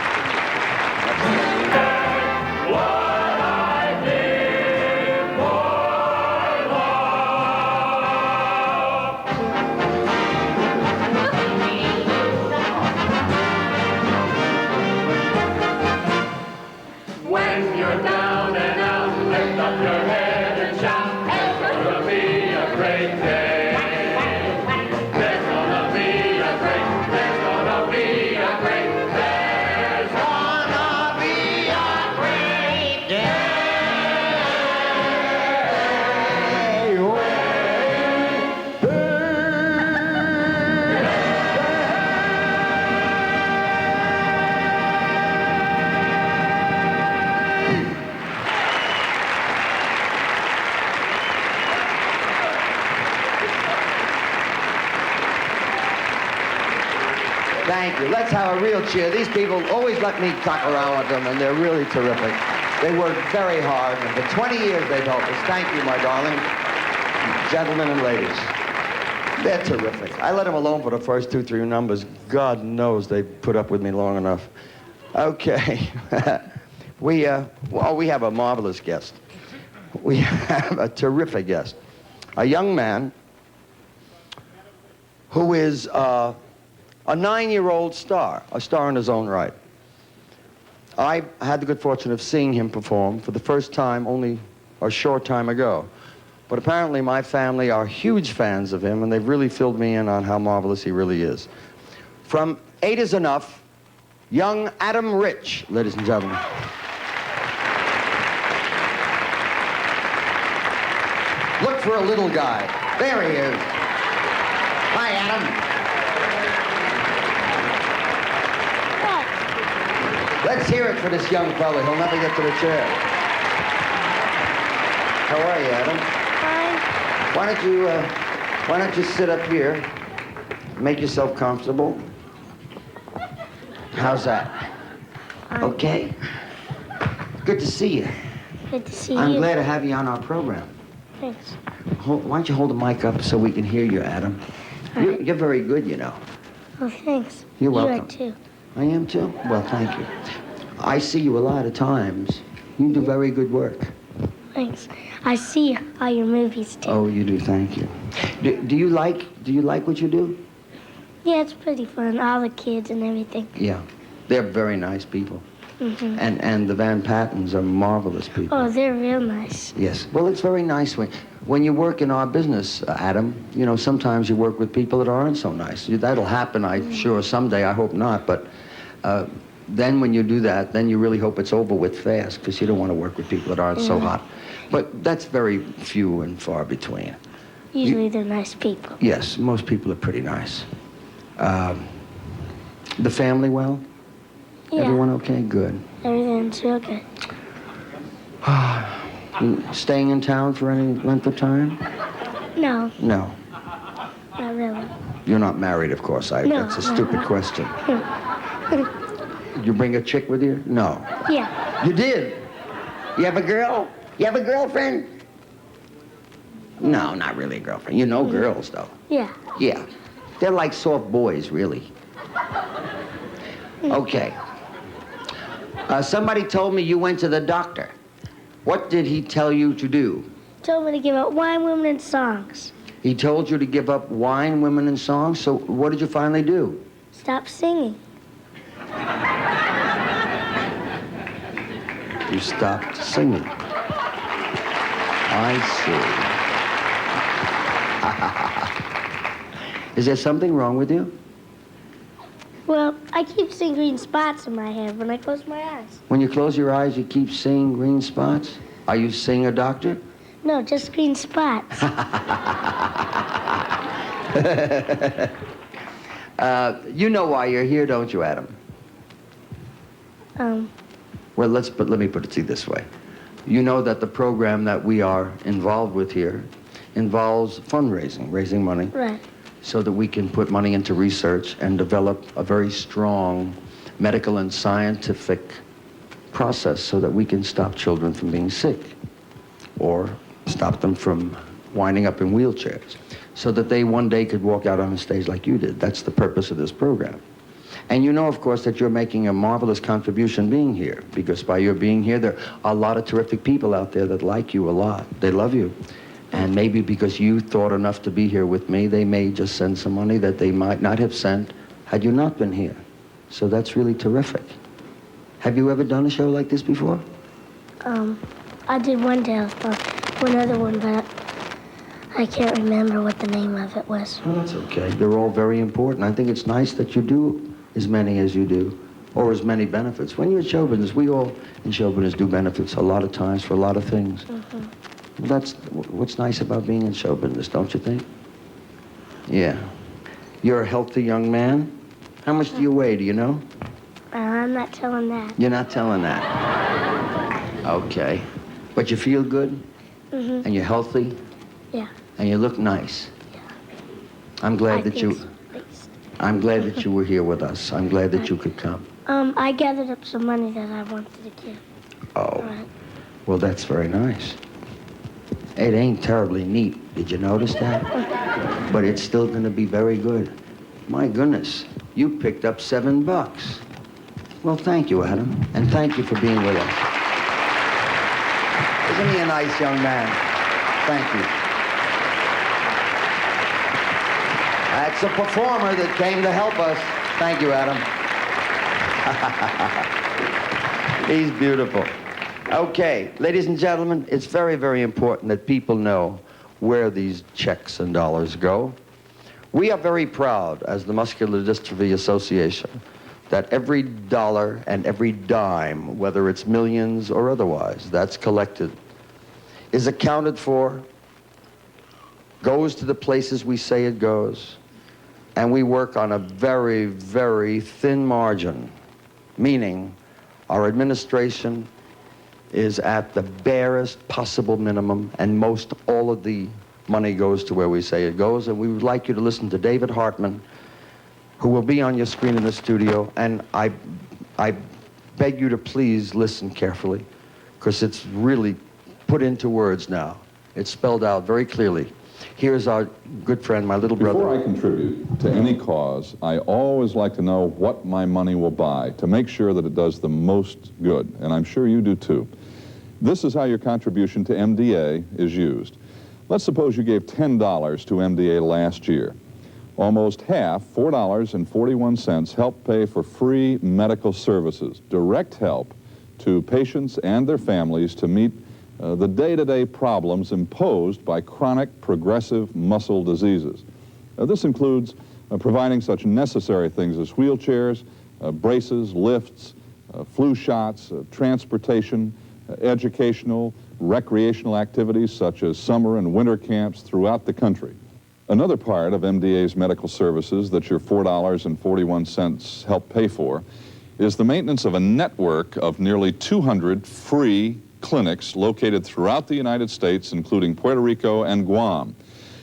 Thank you. Let's have a real cheer. These people always let me talk around with them, and they're really terrific. They work very hard, and for 20 years they've helped us. Thank you, my darling. Gentlemen and ladies. They're terrific. I let them alone for the first 2-3 numbers. God knows they put up with me long enough. Okay. We have a marvelous guest. We have a terrific guest. A young man who is a 9-year-old star, a star in his own right. I had the good fortune of seeing him perform for the first time only a short time ago. But apparently my family are huge fans of him, and they've really filled me in on how marvelous he really is. From 8 is Enough, young Adam Rich, ladies and gentlemen. Look for a little guy. There he is. Hi, Adam. Let's hear it for this young fella. He'll never get to the chair. How are you, Adam? Fine. Why don't you sit up here, make yourself comfortable. How's that? Okay. Good to see you. Good to see you. I'm glad to have you on our program. Thanks. Why don't you hold the mic up so we can hear you, Adam? You're very good, you know. Oh, thanks. You're welcome. You are too. I am too? Well, thank you. I see you a lot of times. You do very good work. Thanks. I see all your movies too. Oh, you do, thank you. Do you like what you do? Yeah, it's pretty fun. All the kids and everything. Yeah. They're very nice people. Mm-hmm. And the Van Pattens are marvelous people. Oh, they're real nice. Yes. Well, it's very nice when you work in our business, Adam, you know, sometimes you work with people that aren't so nice. That'll happen, I'm sure, someday. I hope not. But then when you do that, then you really hope it's over with fast, because you don't want to work with people that aren't so hot. But that's very few and far between. Usually they're nice people. Yes, most people are pretty nice. The family well? Yeah. Everyone okay? Good. Everything's real good. Staying in town for any length of time? No, No. not really. You're not married, of course. No, That's a stupid question. You bring a chick with you? No. Yeah. You did? You have a girl? You have a girlfriend? No, not really a girlfriend. You know girls, though. Yeah. Yeah. They're like soft boys, really. Okay. Somebody told me you went to the doctor. What did he tell you to do? Told me to give up wine, women, and songs. He told you to give up wine, women, and songs? So what did you finally do? Stop singing. You stopped singing. I see. Is there something wrong with you? Well, I keep seeing green spots in my head when I close my eyes. When you close your eyes, you keep seeing green spots? Are you seeing a doctor? No, just green spots. You know why you're here, don't you, Adam? Well, let me put it to you this way. You know that the program that we are involved with here involves fundraising, raising money. Right. So that we can put money into research and develop a very strong medical and scientific process so that we can stop children from being sick or stop them from winding up in wheelchairs so that they one day could walk out on a stage like you did. That's the purpose of this program. And you know, of course, that you're making a marvelous contribution being here, because by your being here, there are a lot of terrific people out there that like you a lot. They love you. And maybe because you thought enough to be here with me, they may just send some money that they might not have sent had you not been here. So that's really terrific. Have you ever done a show like this before? I did one telethon, one other one, but I can't remember what the name of it was. Well, that's okay. They're all very important. I think it's nice that you do as many as you do, or as many benefits. When you're in show business, we all in show business do benefits a lot of times for a lot of things. That's what's nice about being in show business, don't you think? Yeah. You're a healthy young man. How much do you weigh, do you know? I'm not telling that. You're not telling that. Okay. But you feel good? And you're healthy? Yeah. And you look nice? Yeah. I'm glad that you were here with us. I'm glad that you could come. I gathered up some money that I wanted to give. Oh. Well, that's very nice. It ain't terribly neat. Did you notice that? But it's still going to be very good. My goodness, you picked up $7. Well, thank you, Adam, and thank you for being with us. Isn't he a nice young man? Thank you. That's a performer that came to help us. Thank you, Adam. He's beautiful. Okay, ladies and gentlemen, it's very, very important that people know where these checks and dollars go. We are very proud, as the Muscular Dystrophy Association, that every dollar and every dime, whether it's millions or otherwise, that's collected, is accounted for, goes to the places we say it goes, and we work on a very, very thin margin, meaning our administration is at the barest possible minimum, and most all of the money goes to where we say it goes. And we would like you to listen to David Hartman, who will be on your screen in the studio, and I beg you to please listen carefully, because it's really put into words now. It's spelled out very clearly. Here's our good friend, my little brother. Before I contribute to any cause, I always like to know what my money will buy to make sure that it does the most good, and I'm sure you do too. This is how your contribution to MDA is used. Let's suppose you gave $10 to MDA last year. Almost half, $4.41, helped pay for free medical services, direct help to patients and their families to meet the day-to-day problems imposed by chronic progressive muscle diseases. This includes providing such necessary things as wheelchairs, braces, lifts, flu shots, transportation, educational, recreational activities such as summer and winter camps throughout the country. Another part of MDA's medical services that your $4.41 help pay for is the maintenance of a network of nearly 200 free clinics located throughout the United States, including Puerto Rico and Guam.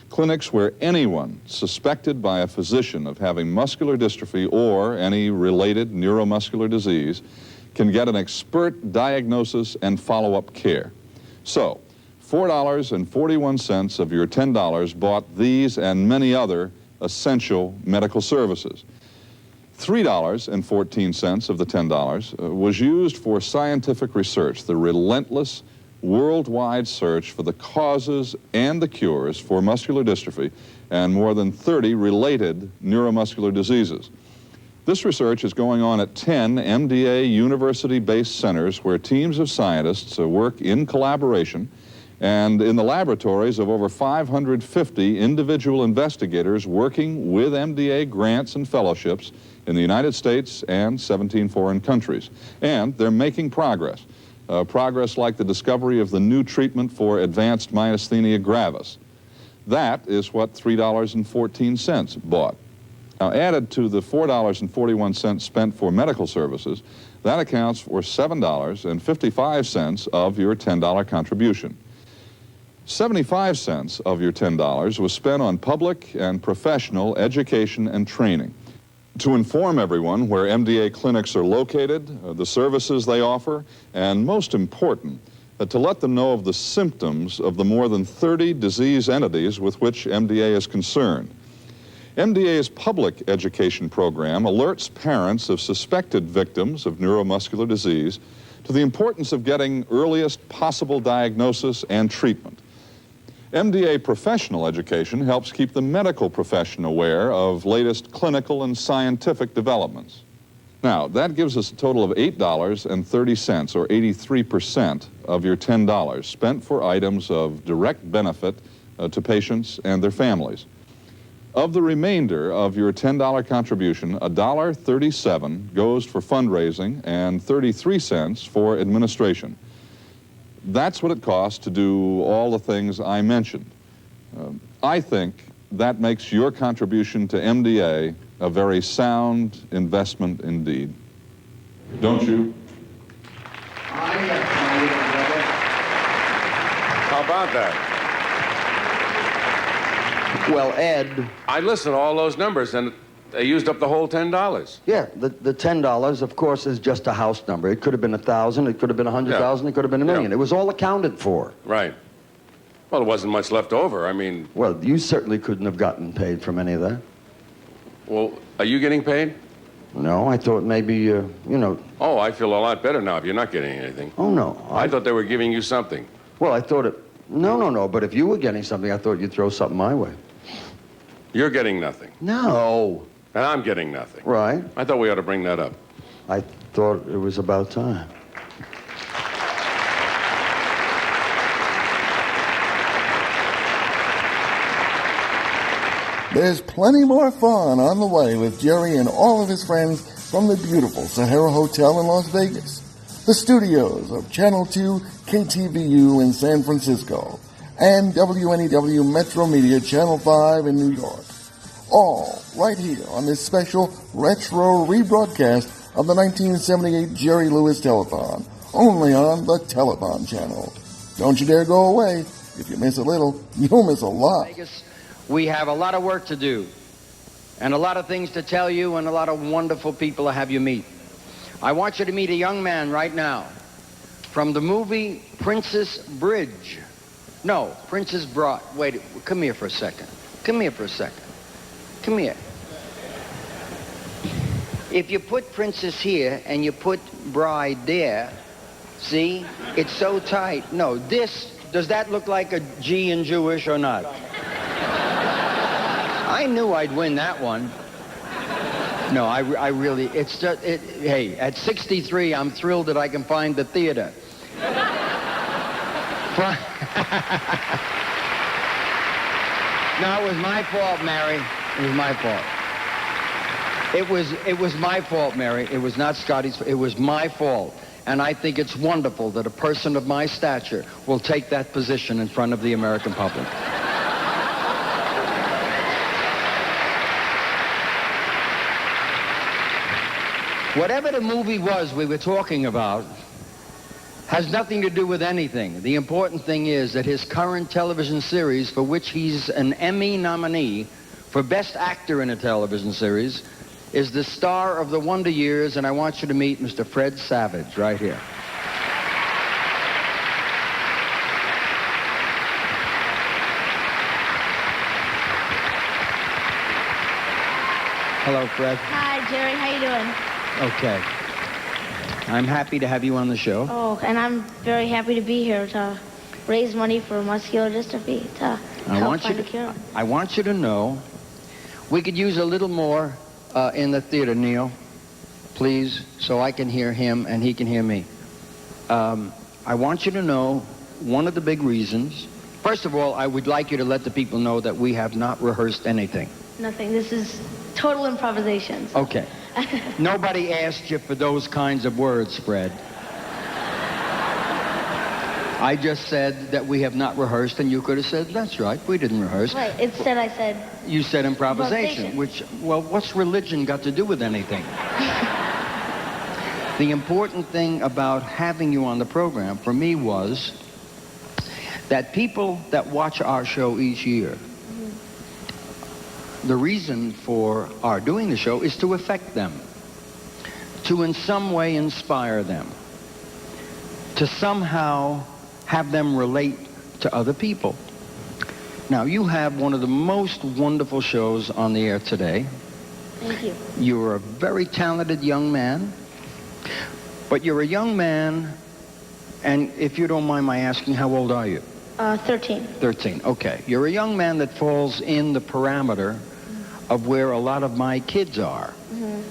Clinics where anyone suspected by a physician of having muscular dystrophy or any related neuromuscular disease can get an expert diagnosis and follow-up care. So, $4.41 of your $10 bought these and many other essential medical services. $3.14 of the $10 was used for scientific research, the relentless worldwide search for the causes and the cures for muscular dystrophy and more than 30 related neuromuscular diseases. This research is going on at 10 MDA university-based centers where teams of scientists work in collaboration and in the laboratories of over 550 individual investigators working with MDA grants and fellowships in the United States and 17 foreign countries. And they're making progress. Progress like the discovery of the new treatment for advanced myasthenia gravis. That is what $3.14 bought. Now, added to the $4.41 spent for medical services, that accounts for $7.55 of your $10 contribution. 75 cents of your $10 was spent on public and professional education and training. To inform everyone where MDA clinics are located, the services they offer, and most important, to let them know of the symptoms of the more than 30 disease entities with which MDA is concerned. MDA's public education program alerts parents of suspected victims of neuromuscular disease to the importance of getting earliest possible diagnosis and treatment. MDA professional education helps keep the medical profession aware of latest clinical and scientific developments. Now, that gives us a total of $8.30, or 83% of your $10, spent for items of direct benefit to patients and their families. Of the remainder of your $10 contribution, $1.37 goes for fundraising and 33 cents for administration. That's what it costs to do all the things I mentioned. I think that makes your contribution to MDA a very sound investment indeed. Don't you? How about that? Well, Ed... I listened to all those numbers, and they used up the whole $10. Yeah, the $10, of course, is just a house number. It could have been 1,000, it could have been 100,000, it could have been a million. It was all accounted for. Right. Well, there wasn't much left over. I mean... Well, you certainly couldn't have gotten paid from any of that. Well, are you getting paid? No, I thought maybe, you know... Oh, I feel a lot better now if you're not getting anything. Oh, no. I thought they were giving you something. Well, I thought it... No, but if you were getting something, I thought you'd throw something my way. You're getting nothing. No. And I'm getting nothing. Right. I thought we ought to bring that up. I thought it was about time. There's plenty more fun on the way with Jerry and all of his friends from the beautiful Sahara Hotel in Las Vegas, the studios of Channel 2 KTVU in San Francisco, and WNEW Metro Media Channel 5 in New York. All right here on this special retro rebroadcast of the 1978 Jerry Lewis Telethon, only on the Telethon channel. Don't you dare go away. If you miss a little, you'll miss a lot. We have a lot of work to do, and a lot of things to tell you, and a lot of wonderful people to have you meet. I want you to meet a young man right now from the movie Princess Bridge. No, Princess Bride. Wait, come here for a second. Come here for a second. Come here. If you put Princess here and you put Bride there, see, it's so tight. No, does that look like a G in Jewish or not? I knew I'd win that one. No, I really, it's just, hey, at 63, I'm thrilled that I can find the theater. No, it was my fault, Mary. It was my fault. It was my fault, Mary. It was not Scotty's fault. It was my fault. And I think it's wonderful that a person of my stature will take that position in front of the American public. Whatever the movie was we were talking about has nothing to do with anything. The important thing is that his current television series, for which he's an Emmy nominee for Best Actor in a Television Series, is the star of The Wonder Years, and I want you to meet Mr. Fred Savage right here. Hello, Fred. Hi, Jerry. How you doing? Okay. I'm happy to have you on the show. Oh, and I'm very happy to be here to raise money for muscular dystrophy to help find a cure. I want you to know, we could use a little more in the theater, Neil, please, so I can hear him and he can hear me. I want you to know one of the big reasons. First of all, I would like you to let the people know that we have not rehearsed anything. Nothing. This is total improvisation. Okay. Nobody asked you for those kinds of words, Fred. I just said that we have not rehearsed, and you could have said, that's right, we didn't rehearse. Right. Instead, I said... You said improvisation, which, well, what's religion got to do with anything? The important thing about having you on the program, for me, was that people that watch our show each year, the reason for our doing the show is to affect them, to in some way inspire them, to somehow have them relate to other people. Now, you have one of the most wonderful shows on the air today. Thank you. You're a very talented young man, but you're a young man, and if you don't mind my asking, how old are you? 13. 13, okay. You're a young man that falls in the parameter of where a lot of my kids are,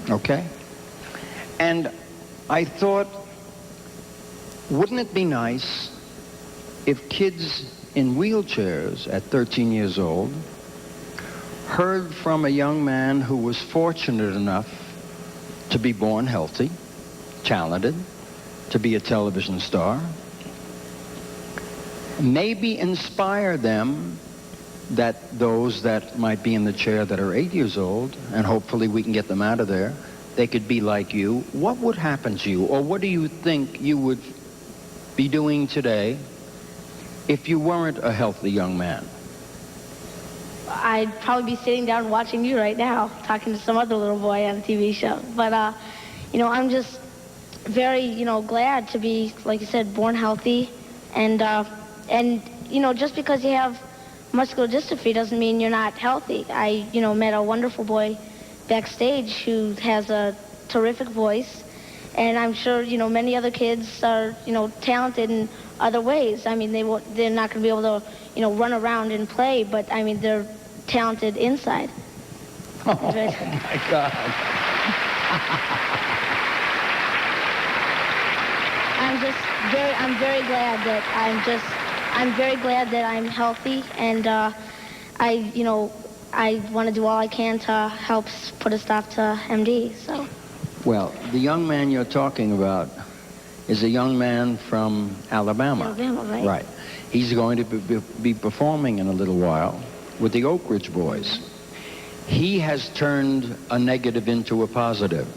okay? And I thought, wouldn't it be nice if kids in wheelchairs at 13 years old heard from a young man who was fortunate enough to be born healthy, talented, to be a television star, maybe inspire them, that those that might be in the chair that are 8 years old, and hopefully we can get them out of there, they could be like you. What would happen to you, or what do you think you would be doing today if you weren't a healthy young man? I'd probably be sitting down watching you right now, talking to some other little boy on a TV show. But, you know, I'm just very, you know, glad to be, like you said, born healthy. And you know, just because you have muscular dystrophy doesn't mean you're not healthy. I, you know, met a wonderful boy backstage who has a terrific voice. And I'm sure, you know, many other kids are, you know, talented in other ways. I mean, they're not going to be able to, you know, run around and play, but I mean, they're talented inside. Oh, my God. I'm very glad that I'm healthy, and I want to do all I can to help put a stop to MD. So. Well, the young man you're talking about is a young man from Alabama. Alabama, right? Right. He's going to be performing in a little while with the Oak Ridge Boys. He has turned a negative into a positive.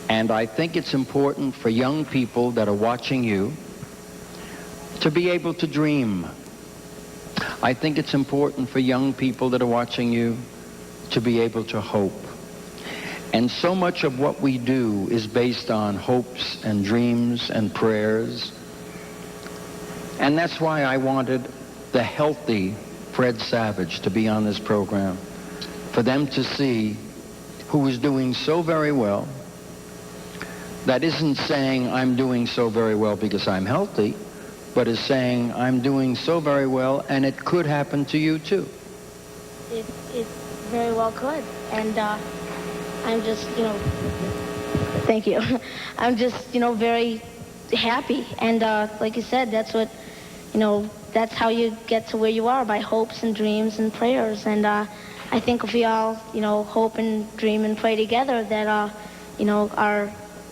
And I think it's important for young people that are watching you to be able to dream. I think it's important for young people that are watching you to be able to hope. And so much of what we do is based on hopes and dreams and prayers. And that's why I wanted the healthy Fred Savage to be on this program, for them to see who is doing so very well. That isn't saying I'm doing so very well because I'm healthy, but is saying I'm doing so very well and it could happen to you too. It very well could. And I'm just, thank you. I'm just, very happy. And like you said, that's what, that's how you get to where you are, by hopes and dreams and prayers. And I think if we all, hope and dream and pray together, that, our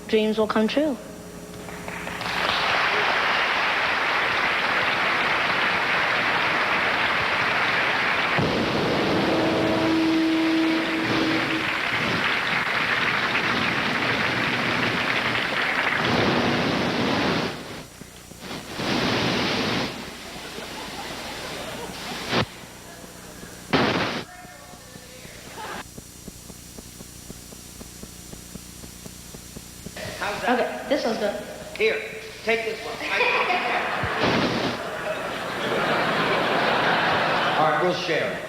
dreams will come true. Okay, this one's good. Here, take this one. All right, we'll share it.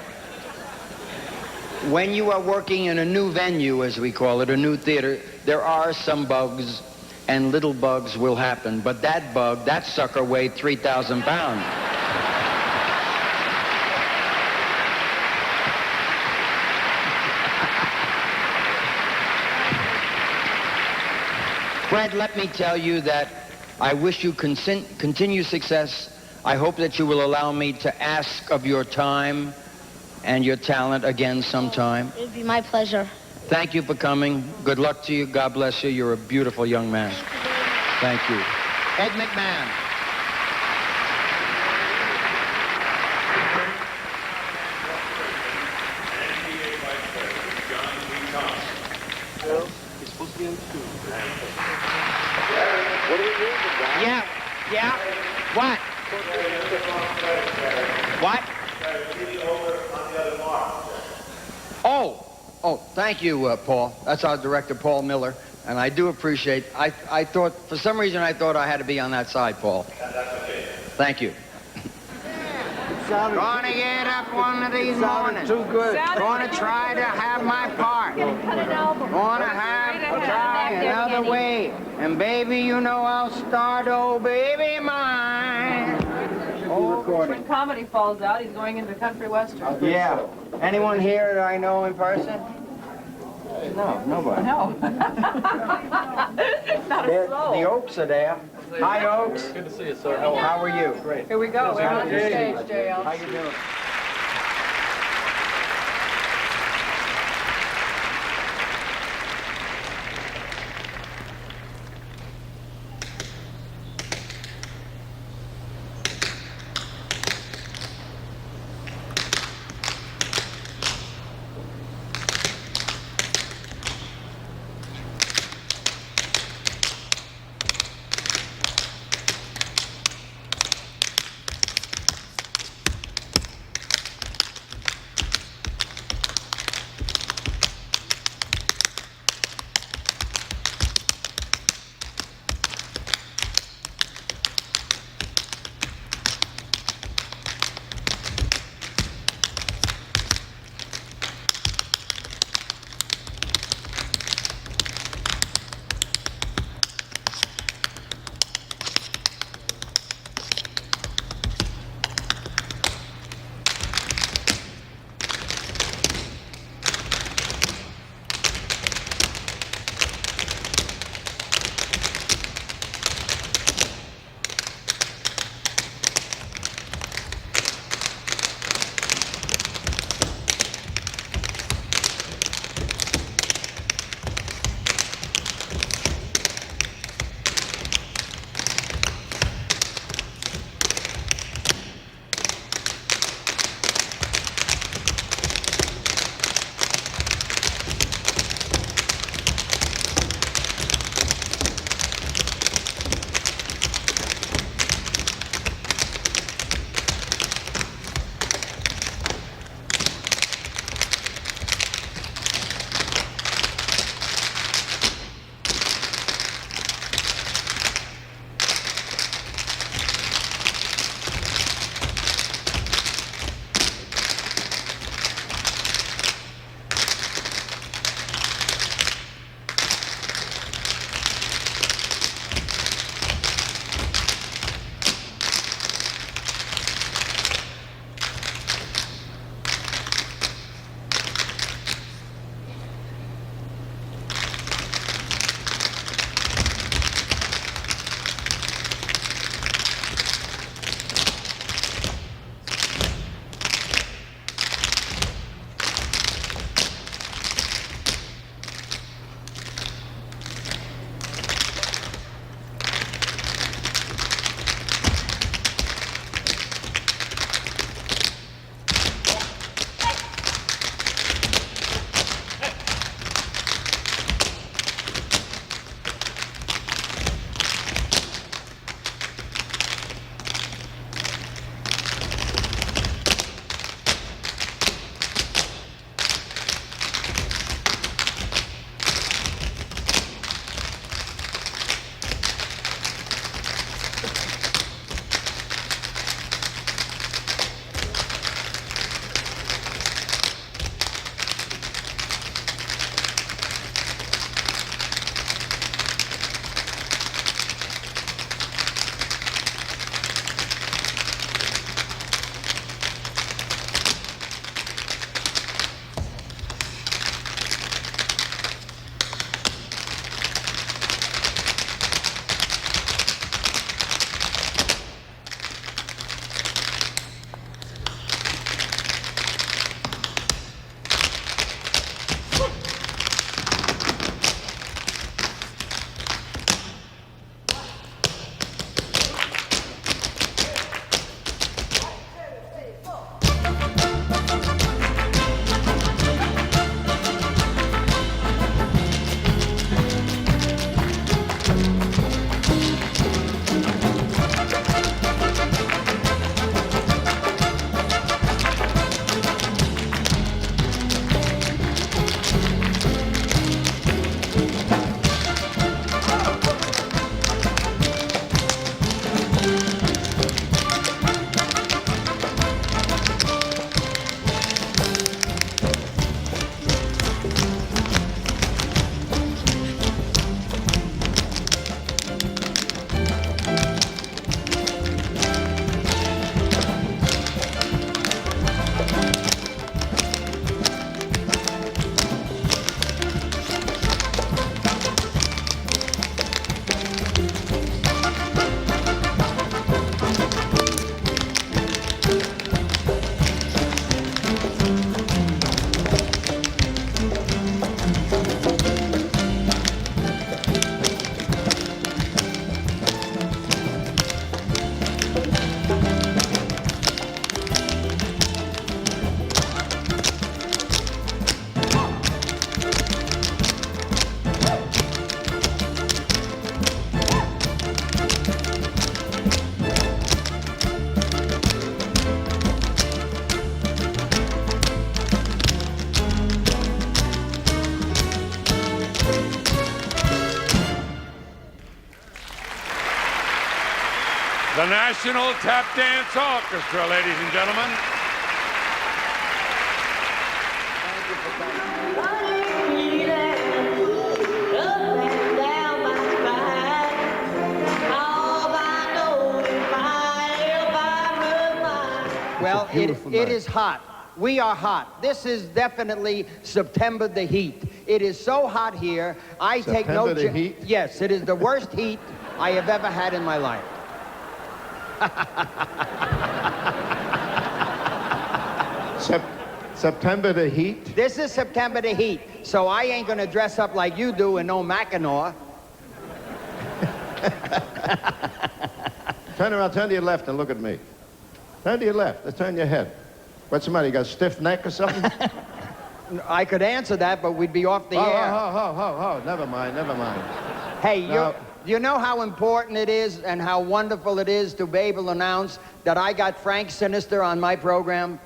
When you are working in a new venue, as we call it, a new theater, there are some bugs, and little bugs will happen. But that sucker weighed 3,000 pounds. Fred, let me tell you that I wish you continued success. I hope that you will allow me to ask of your time and your talent again sometime. It would be my pleasure. Thank you for coming. Good luck to you. God bless you. You're a beautiful young man. Thank you. Ed McMahon. Yeah. What? What? Oh, thank you, Paul. That's our director, Paul Miller, and I do appreciate. I thought, for some reason, I thought I had to be on that side, Paul. Thank you. Gonna get up one of these mornings. Too good. Gonna try to have my part. Gonna have to try another way. And baby, you know I'll start, oh baby mine. When comedy falls out, he's going into country western. Yeah. Anyone here that I know in person? No, nobody. No. Not a soul. The Oaks are there. Hi, Oaks. Good to see you, sir. How are you? Great. Here we go. We're on the stage, JL. How you doing? The National Tap Dance Orchestra, ladies and gentlemen. Well, it is hot. We are hot. This is definitely September the heat. It is so hot here. I take no September the heat? Yes, it is the worst heat I have ever had in my life. September the heat? This is September the heat, so I ain't gonna dress up like you do in no Mackinac. Turn around, turn to your left and look at me. Turn to your left, let's turn your head. What's the matter, you got a stiff neck or something? I could answer that, but we'd be off the air. Never mind, never mind. Hey, No. you know how important it is and how wonderful it is to be able to announce that I got Frank Sinister on my program?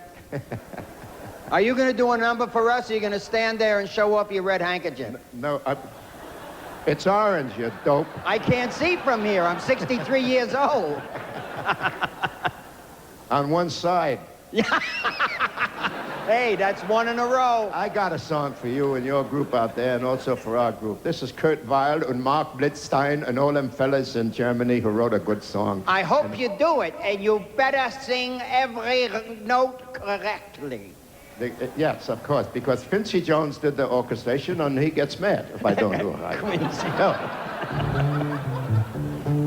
Are you going to do a number for us, or are you going to stand there and show off your red handkerchief? No, it's orange, you dope. I can't see from here. I'm 63 years old. On one side. Hey, that's one in a row. I got a song for you and your group out there, and also for our group. This is Kurt Weill and Mark Blitzstein and all them fellas in Germany who wrote a good song. I hope you do it, and you better sing every note correctly. Yes, of course, because Quincy Jones did the orchestration, and he gets mad if I don't do it right. Quincy. No.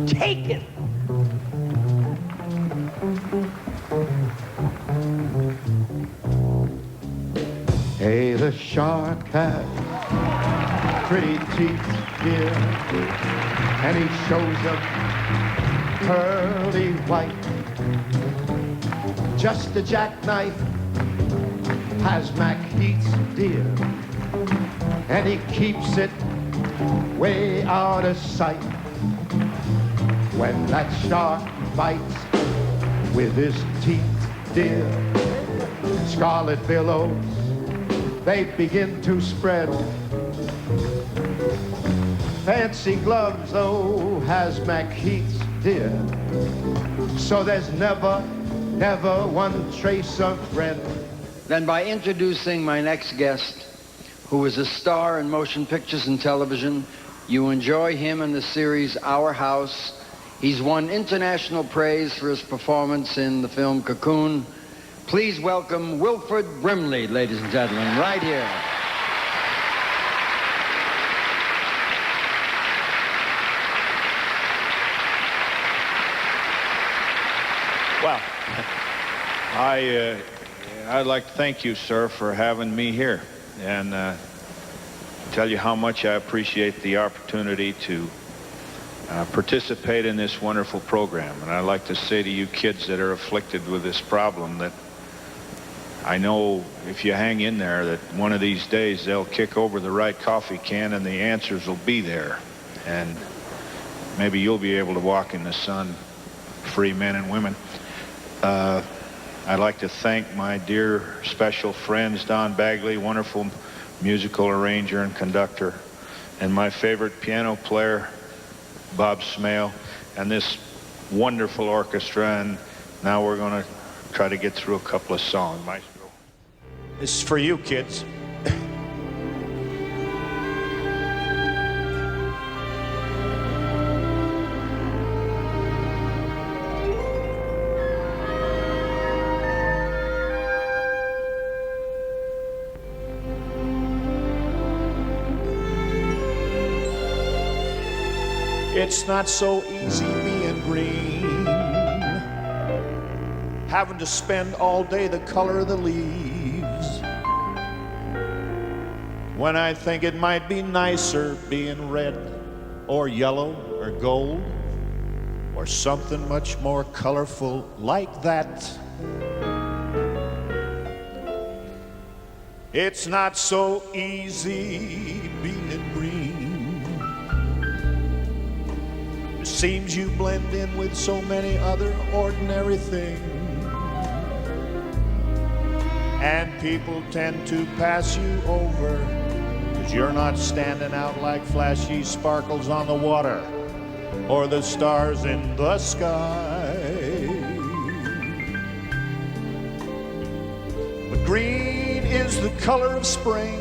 Take it. Hey, the shark has pretty teeth, dear, and he shows them pearly white. Just a jackknife has Mac Heath's deer, and he keeps it way out of sight. When that shark bites with his teeth, dear, scarlet billows, they begin to spread. Fancy gloves, though, has Mac Heath's dear, so there's never, never one trace of red. Then by introducing my next guest, who is a star in motion pictures and television, you enjoy him in the series Our House. He's won international praise for his performance in the film Cocoon. Please welcome Wilford Brimley, ladies and gentlemen, right here. Well, I'd like to thank you, sir, for having me here, and tell you how much I appreciate the opportunity to participate in this wonderful program. And I'd like to say to you kids that are afflicted with this problem that I know if you hang in there that one of these days they'll kick over the right coffee can and the answers will be there. And maybe you'll be able to walk in the sun, free men and women. I'd like to thank my dear special friends, Don Bagley, wonderful musical arranger and conductor, and my favorite piano player, Bob Smale, and this wonderful orchestra. And now we're going to try to get through a couple of songs. Maestro. This is for you, kids. It's not so easy being green, having to spend all day the color of the leaves, when I think it might be nicer being red or yellow or gold or something much more colorful like that. It's not so easy being green. It seems you blend in with so many other ordinary things, and people tend to pass you over, 'cause you're not standing out like flashy sparkles on the water or the stars in the sky. the color of spring.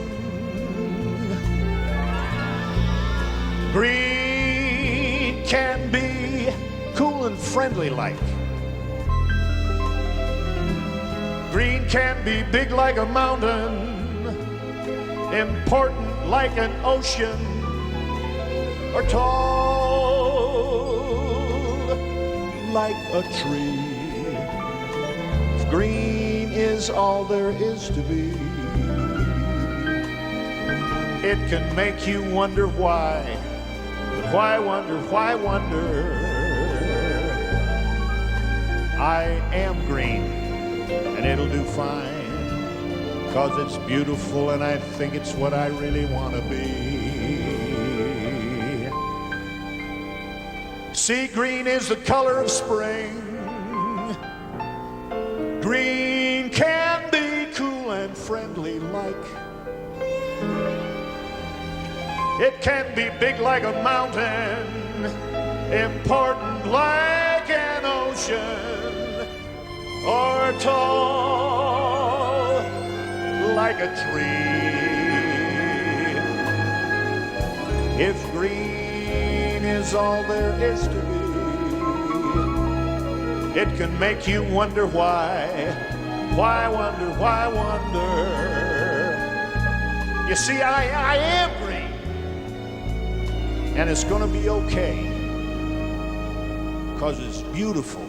Green can be cool and friendly like. Green can be big like a mountain, important like an ocean, or tall like a tree. Green is all there is to be. It can make you wonder why. But why wonder, why wonder? I am green, and it'll do fine, 'cause it's beautiful and I think it's what I really want to be. See, green is the color of spring. Green can be cool and friendly like. It can be big like a mountain, important like an ocean, or tall like a tree. If green is all there is to be, it can make you wonder why. Why wonder, why wonder? You see, I am green, and it's gonna be okay, 'cause it's beautiful.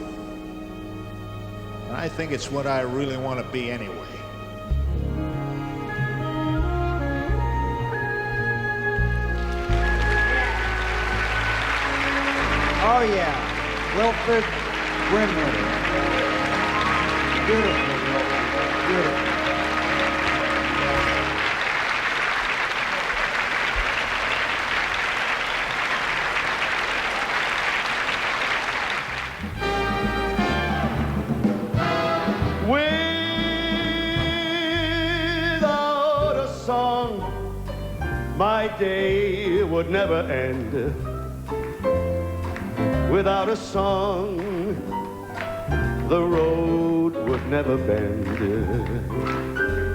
And I think it's what I really want to be anyway. Oh, yeah. Wilford Brimley. Beautiful, Wilford. Beautiful. Without a song, my day would never end. Without a song, the road would never bend.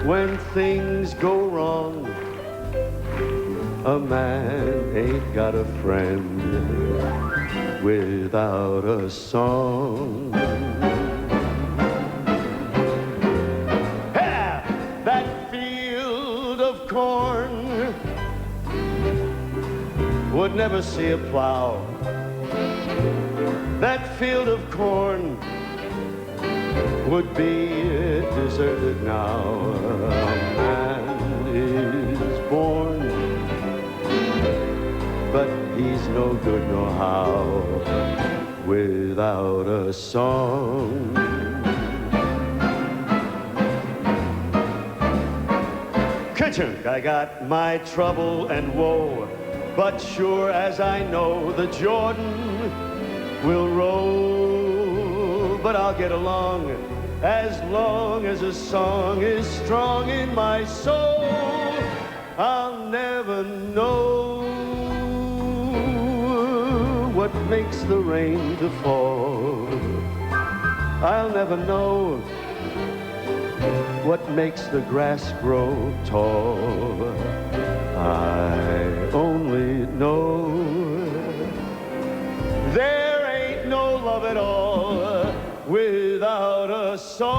When things go wrong, a man ain't got a friend without a song. Hey, that field of corn would never see a plow. That field of corn would be deserted now. A man is born, but he's no good no how without a song. Ka-chunk, I got my trouble and woe, but sure as I know the Jordan will roll, but I'll get along as long as a song is strong in my soul. I'll never know what makes the rain to fall. I'll never know what makes the grass grow tall. I only know there ain't no love at all without a song.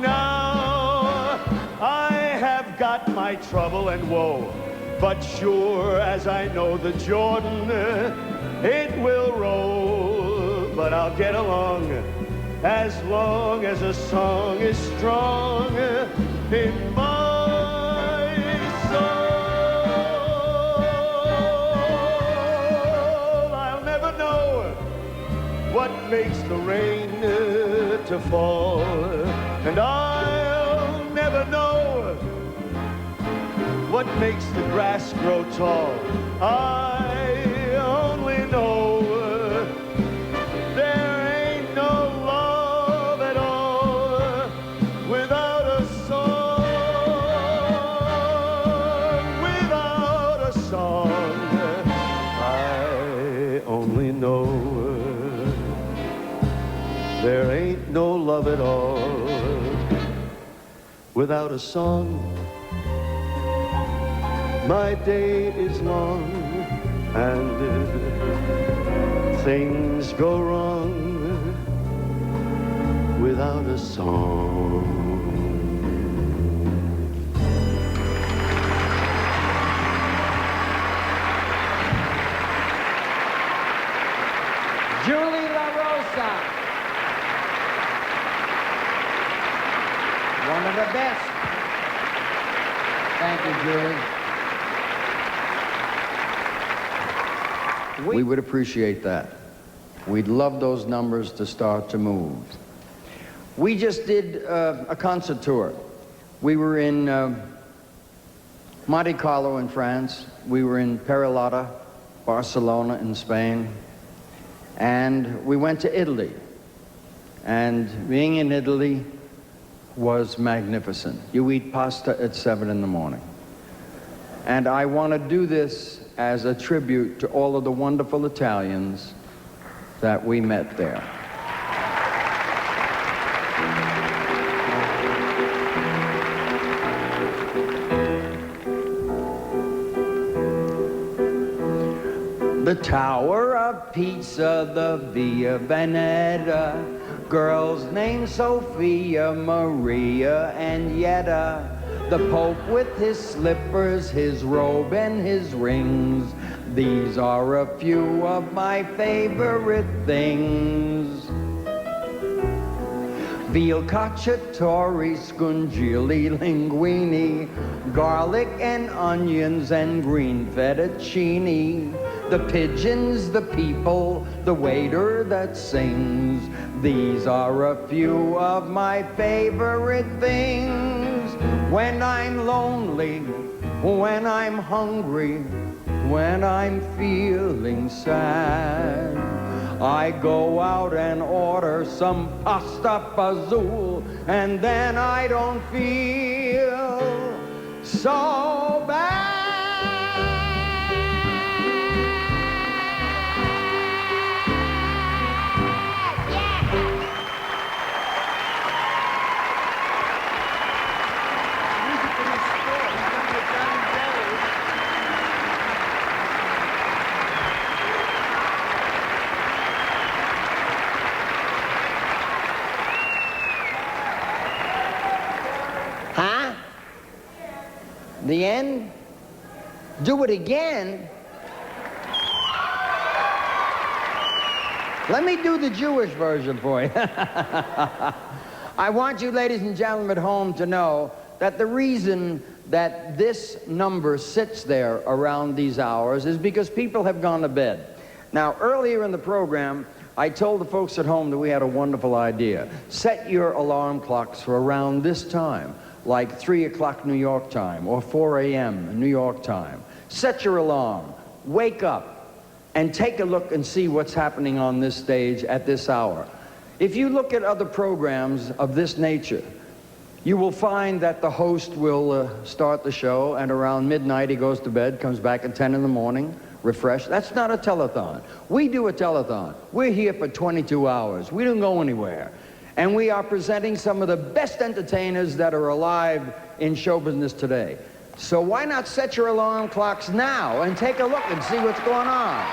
Now I have got my trouble and woe, but sure as I know the Jordan, it will roll, but I'll get along as long as a song is strong in my soul. I'll never know what makes the rain to fall, and I'll never know what makes the grass grow tall. I only know there ain't no love at all without a song. Without a song, I only know there ain't no love at all without a song. My day is long, and things go wrong without a song. Julie La Rosa. One of the best. Thank you, Julie. We would appreciate that. We'd love those numbers to start to move. We just did a concert tour. We were in Monte Carlo in France. We were in Perillotta, Barcelona in Spain. And we went to Italy. And being in Italy was magnificent. You eat pasta at 7 in the morning. And I want to do this as a tribute to all of the wonderful Italians that we met there. The Tower of Pisa, the Via Veneta, girls named Sophia, Maria, and Yetta. The Pope with his slippers, his robe, and his rings. These are a few of my favorite things. Veal cacciatore, scungili, linguine, garlic and onions and green fettuccine. The pigeons, the people, the waiter that sings. These are a few of my favorite things. When I'm lonely, when I'm hungry, when I'm feeling sad, I go out and order some pasta fazool, and then I don't feel so bad. Huh? The end? Do it again? Let me do the Jewish version for you. I want you, ladies and gentlemen at home, to know that the reason that this number sits there around these hours is because people have gone to bed. Now, earlier in the program, I told the folks at home that we had a wonderful idea. Set your alarm clocks for around this time, like 3 o'clock New York time or 4 a.m. New York time. Set your alarm, wake up, and take a look and see what's happening on this stage at this hour. If you look at other programs of this nature, you will find that the host will start the show, and around midnight he goes to bed, comes back at 10 in the morning, refreshed. That's not a telethon. We do a telethon. We're here for 22 hours. We don't go anywhere. And we are presenting some of the best entertainers that are alive in show business today. So why not set your alarm clocks now and take a look and see what's going on?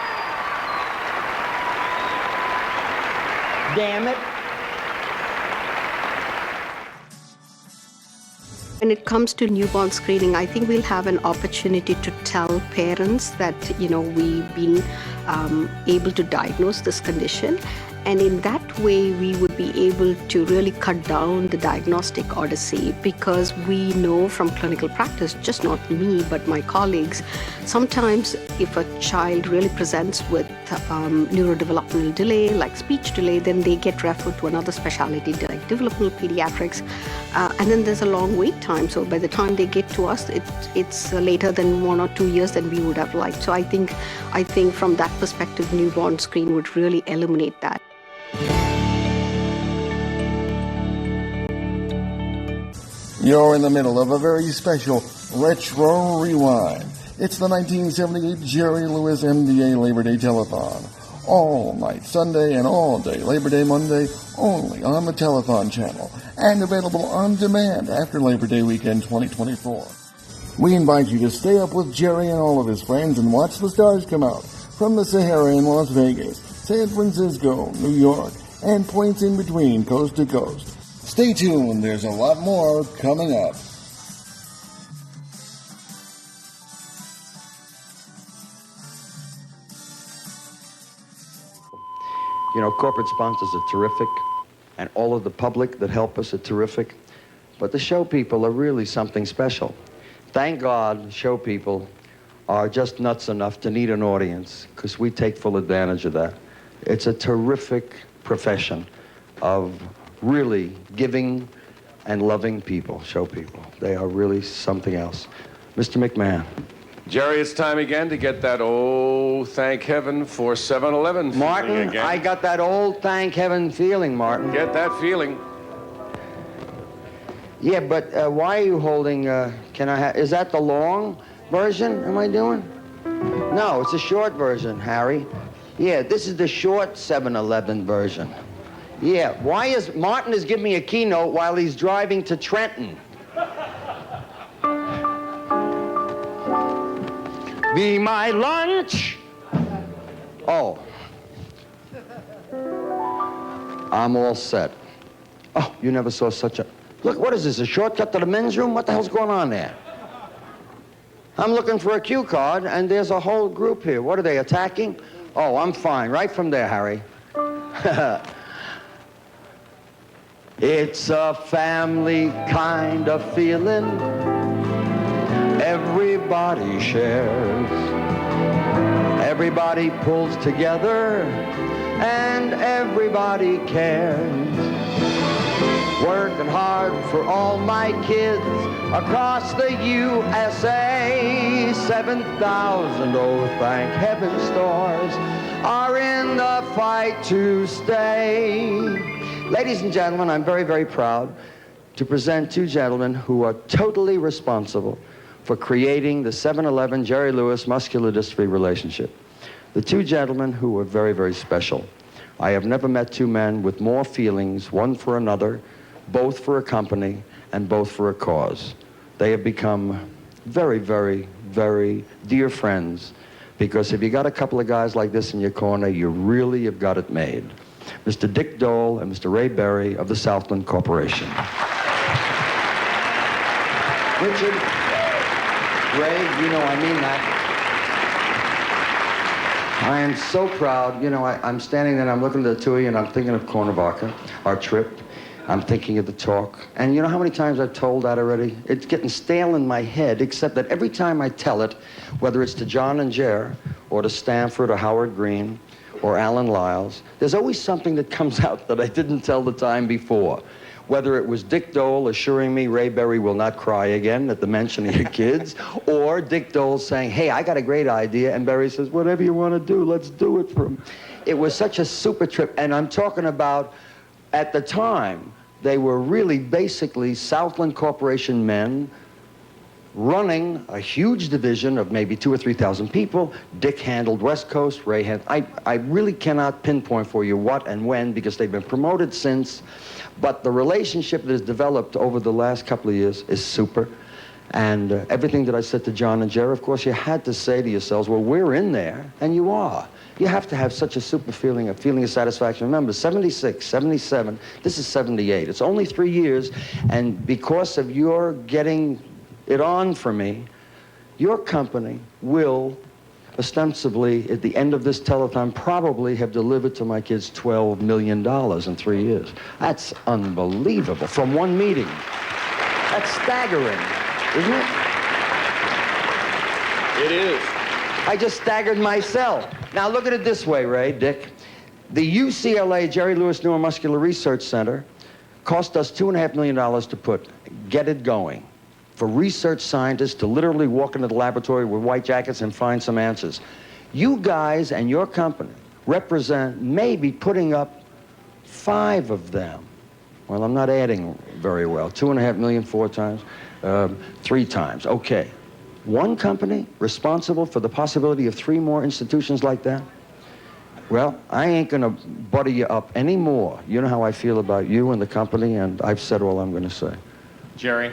Damn it. When it comes to newborn screening, I think we'll have an opportunity to tell parents that, we've been able to diagnose this condition. And in that way, we would be able to really cut down the diagnostic odyssey, because we know from clinical practice, just not me, but my colleagues, sometimes if a child really presents with neurodevelopmental delay, like speech delay, then they get referred to another specialty like developmental pediatrics. And then there's a long wait time. So by the time they get to us, it's later than 1 or 2 years than we would have liked. So I think from that perspective, newborn screen would really eliminate that. You're in the middle of a very special Retro Rewind. It's the 1978 Jerry Lewis MDA Labor Day Telethon. all night Sunday and all day Labor Day Monday, only on the Telethon channel, and available on demand after Labor Day weekend 2024. We invite you to stay up with Jerry and all of his friends and watch the stars come out from the Sahara in Las Vegas, San Francisco, New York, and points in between coast to coast. Stay tuned, there's a lot more coming up. You know, corporate sponsors are terrific, and all of the public that help us are terrific, but the show people are really something special. Thank God show people are just nuts enough to need an audience, because we take full advantage of that. It's a terrific profession of really giving and loving people, show people. They are really something else. Mr. McMahon. Jerry, it's time again to get that old thank heaven for 7-Eleven feeling Martin, again. I got that old thank heaven feeling, Martin. Get that feeling. Yeah, but why are you holding, is that the long version am I doing? No, it's a short version, Harry. Yeah, this is the short 7-Eleven version. Yeah, why is, Martin is giving me a keynote while he's driving to Trenton. Be my lunch. Oh. I'm all set. Oh, you never saw such a... Look, what is this, a shortcut to the men's room? What the hell's going on there? I'm looking for a cue card, and there's a whole group here. What are they, attacking? Oh, I'm fine. Right from there, Harry. It's a family kind of feeling everybody shares. Everybody pulls together, and everybody cares. Working hard for all my kids across the USA. 7,000, oh thank heaven, stars are in the fight to stay. Ladies and gentlemen, I'm very, very proud to present two gentlemen who are totally responsible for creating the 7-Eleven Jerry Lewis Muscular Dystrophy relationship. The two gentlemen who are very, very special. I have never met two men with more feelings, one for another, both for a company, and both for a cause. They have become very, very, very dear friends, because if you got a couple of guys like this in your corner, you really have got it made. Mr. Dick Dole and Mr. Ray Berry of the Southland Corporation. Richard, Ray, you know I mean that. I am so proud. You know, I'm standing there and I'm looking at the two of you and I'm thinking of Cuernavaca, our trip. I'm thinking of the talk. And you know how many times I've told that already? It's getting stale in my head, except that every time I tell it, whether it's to John and Jer, or to Stanford or Howard Green, or Alan Lyles, there's always something that comes out that I didn't tell the time before. Whether it was Dick Dole assuring me Ray Berry will not cry again at the mention of your kids, or Dick Dole saying, hey, I got a great idea, and Berry says, whatever you want to do, let's do it for him. It was such a super trip, and I'm talking about, at the time, they were really basically Southland Corporation men running a huge division of maybe 2,000 or 3,000 people. Dick handled West Coast, Ray had... I really cannot pinpoint for you what and when, because they've been promoted since, but the relationship that has developed over the last couple of years is super. And everything that I said to John and Jerry, of course, you had to say to yourselves, well, we're in there, and you are. You have to have such a super feeling, a feeling of satisfaction. Remember, 76, 77, this is 78. It's only 3 years, and because of your getting it on for me, your company will ostensibly, at the end of this telethon, probably have delivered to my kids $12 million in 3 years. That's unbelievable from one meeting. That's staggering, isn't it? It is. I just staggered myself. Now look at it this way, Ray, Dick. The UCLA Jerry Lewis Neuromuscular Research Center cost us $2.5 million to get it going, for research scientists to literally walk into the laboratory with white jackets and find some answers. You guys and your company represent maybe putting up 5 of them. Well, I'm not adding very well. 2.5 million 4 times, 3 times. Okay. One company responsible for the possibility of 3 more institutions like that? Well, I ain't going to butter you up anymore. You know how I feel about you and the company, and I've said all I'm going to say. Jerry,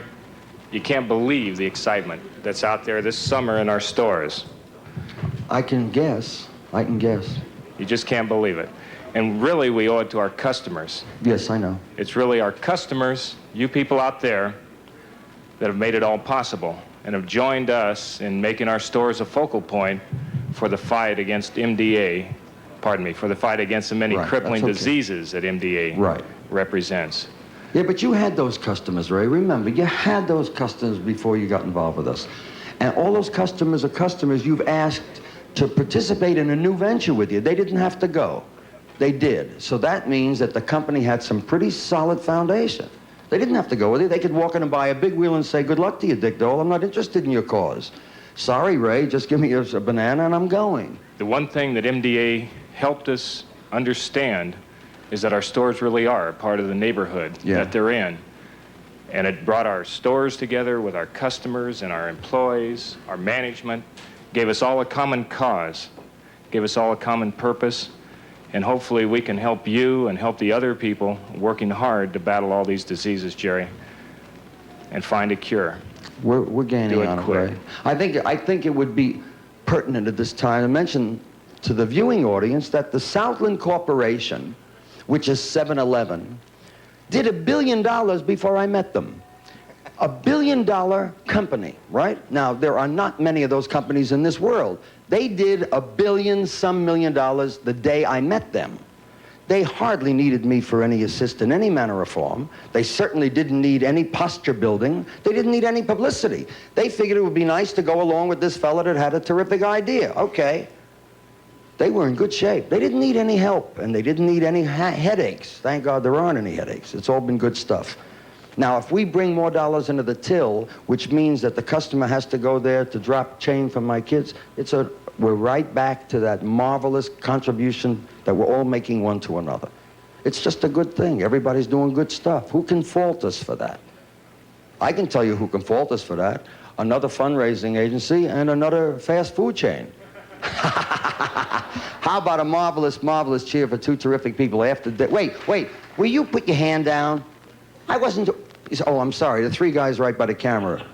you can't believe the excitement that's out there this summer in our stores. I can guess. I can guess. You just can't believe it. And really, we owe it to our customers. Yes, I know. It's really our customers, you people out there, that have made it all possible and have joined us in making our stores a focal point for the fight against MDA, for the fight against the many crippling diseases that MDA represents. Yeah, but you had those customers, Ray. Remember, you had those customers before you got involved with us. And all those customers are customers you've asked to participate in a new venture with you. They didn't have to go. They did. So that means that the company had some pretty solid foundation. They didn't have to go with you. They could walk in and buy a big wheel and say, good luck to you, Dick Dole. I'm not interested in your cause. Sorry, Ray, just give me a banana and I'm going. The one thing that MDA helped us understand is that our stores really are a part of the neighborhood that they're in. And it brought our stores together with our customers and our employees, our management, gave us all a common cause, gave us all a common purpose, and hopefully we can help you and help the other people working hard to battle all these diseases, Jerry, and find a cure. We're gaining on it, Ray. I think it would be pertinent at this time to mention to the viewing audience that the Southland Corporation, which is 7-Eleven, did $1 billion before I met them. $1 billion company, right? Now, there are not many of those companies in this world. They did $1 billion, some million dollars the day I met them. They hardly needed me for any assist in any manner or form. They certainly didn't need any posture building. They didn't need any publicity. They figured it would be nice to go along with this fella that had a terrific idea. Okay. They were in good shape. They didn't need any help, and they didn't need any headaches. Thank God there aren't any headaches. It's all been good stuff. Now, if we bring more dollars into the till, which means that the customer has to go there to drop chain for my kids, we're right back to that marvelous contribution that we're all making one to another. It's just a good thing. Everybody's doing good stuff. Who can fault us for that? I can tell you who can fault us for that. Another fundraising agency and another fast food chain. How about a marvelous, marvelous cheer for two terrific people after that? Wait, will you put your hand down? I wasn't... Oh, I'm sorry. The three guys right by the camera.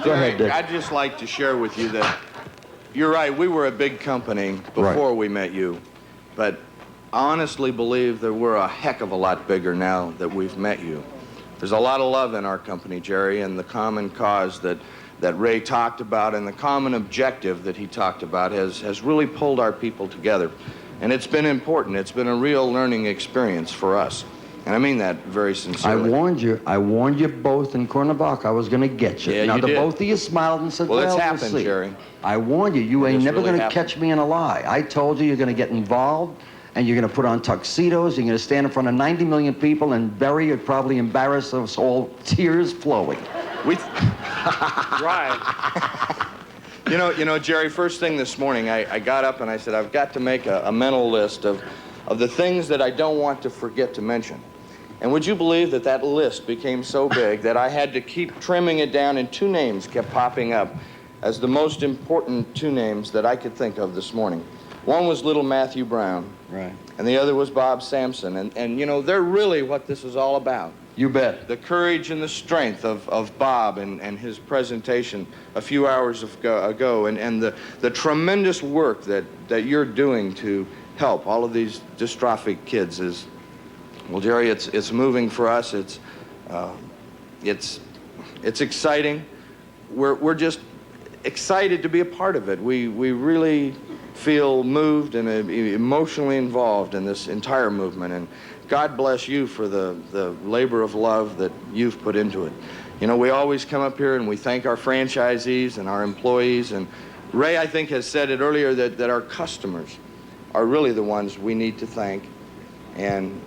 Go ahead, Dick. I'd just like to share with you that you're right. We were a big company before we met you. But I honestly believe that we're a heck of a lot bigger now that we've met you. There's a lot of love in our company, Jerry, and the common cause that Ray talked about and the common objective that he talked about has really pulled our people together. And it's been important. It's been a real learning experience for us. And I mean that very sincerely. I warned you both in Cuernavaca I was going to get you. Yeah, now, you did. Both of you smiled and said, well, it's we'll happened, see. Jerry. I warned you. You ain't never really going to happened. catch me in a lie. I told you you're going to get involved, and you're going to put on tuxedos, you're going to stand in front of 90 million people and bury or probably embarrass us all, tears flowing. Right. You know, Jerry, first thing this morning, I got up and I said, I've got to make a mental list of the things that I don't want to forget to mention. And would you believe that list became so big that I had to keep trimming it down, and two names kept popping up as the most important two names that I could think of this morning. One was little Matthew Brown. Right. And the other was Bob Sampson. And you know, they're really what this is all about. You bet. The courage and the strength of Bob and his presentation a few hours ago and the tremendous work that you're doing to help all of these dystrophic kids is, well, Jerry, it's moving for us. It's exciting. We're just excited to be a part of it. We really feel moved and emotionally involved in this entire movement, and God bless you for the labor of love that you've put into it. You know, we always come up here and we thank our franchisees and our employees, and Ray, I think, has said it earlier that our customers are really the ones we need to thank. And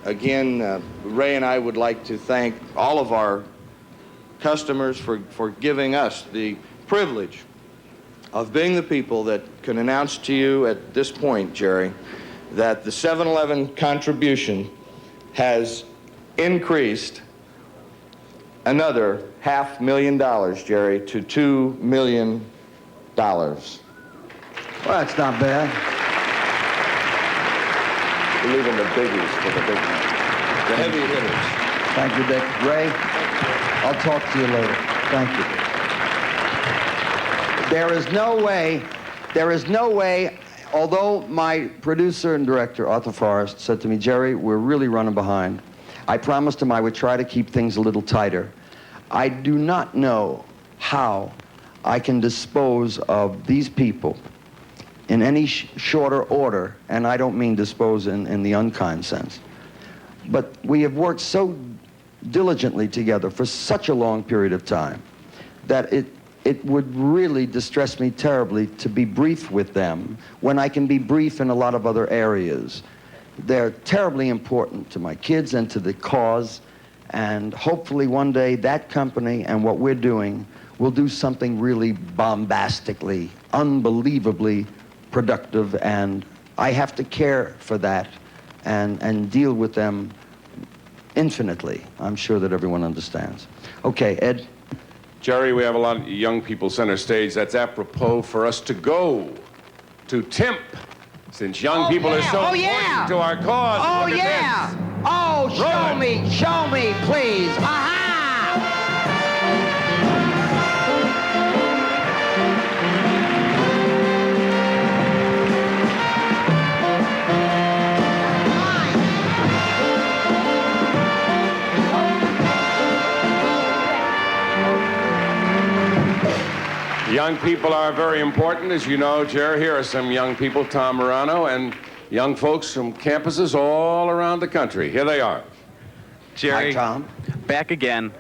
again, Ray and I would like to thank all of our customers for giving us the privilege of being the people that can announce to you at this point, Jerry, that the 7-Eleven contribution has increased another $500,000, Jerry, to $2 million. Well, that's not bad. We're leaving the biggies for the big men, the heavy hitters. Thank you, Dick. Ray, I'll talk to you later. Thank you. There is no way, although my producer and director, Arthur Forrest, said to me, Jerry, we're really running behind. I promised him I would try to keep things a little tighter. I do not know how I can dispose of these people in any shorter order, and I don't mean dispose in the unkind sense. But we have worked so diligently together for such a long period of time that it would really distress me terribly to be brief with them when I can be brief in a lot of other areas. They're terribly important to my kids and to the cause, and hopefully one day that company and what we're doing will do something really bombastically, unbelievably productive, and I have to care for that and deal with them infinitely. I'm sure that everyone understands. Okay, Ed? Jerry, we have a lot of young people center stage. That's apropos for us to go to Temp, since young people are so important to our cause. Oh, Look yeah. at this. Oh, show me, please. Aha! Young people are very important, as you know, Jerry. Here are some young people, Tom Morano, and young folks from campuses all around the country. Here they are. Jerry, Hi, Tom. Back again.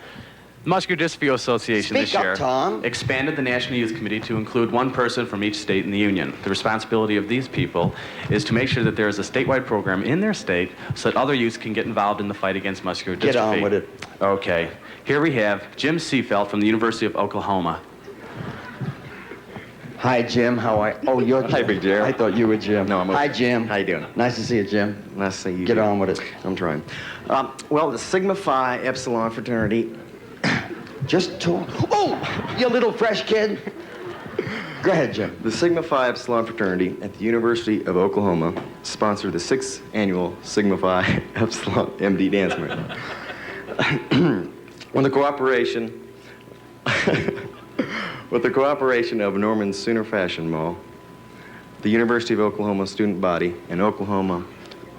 Muscular Dystrophy Association Speak this year up, Tom. expanded the National Youth Committee to include one person from each state in the union. The responsibility of these people is to make sure that there is a statewide program in their state so that other youths can get involved in the fight against muscular dystrophy. Get on with it. Okay. Here we have Jim Seafeld from the University of Oklahoma. Hi, Jim. How are you? Oh, you're Jim. Hi, Big Jerry. I thought you were Jim. No, I'm okay. Hi, Jim. How you doing? Nice to see you, Jim. Nice to see you. Get too. on with it. I'm trying. Well, the Sigma Phi Epsilon fraternity. Just talk. Oh, you little fresh kid. Go ahead, Jim. The Sigma Phi Epsilon fraternity at the University of Oklahoma sponsored the 6th annual Sigma Phi Epsilon MD Dance Marathon. With the cooperation of Norman's Sooner Fashion Mall, the University of Oklahoma student body, and Oklahoma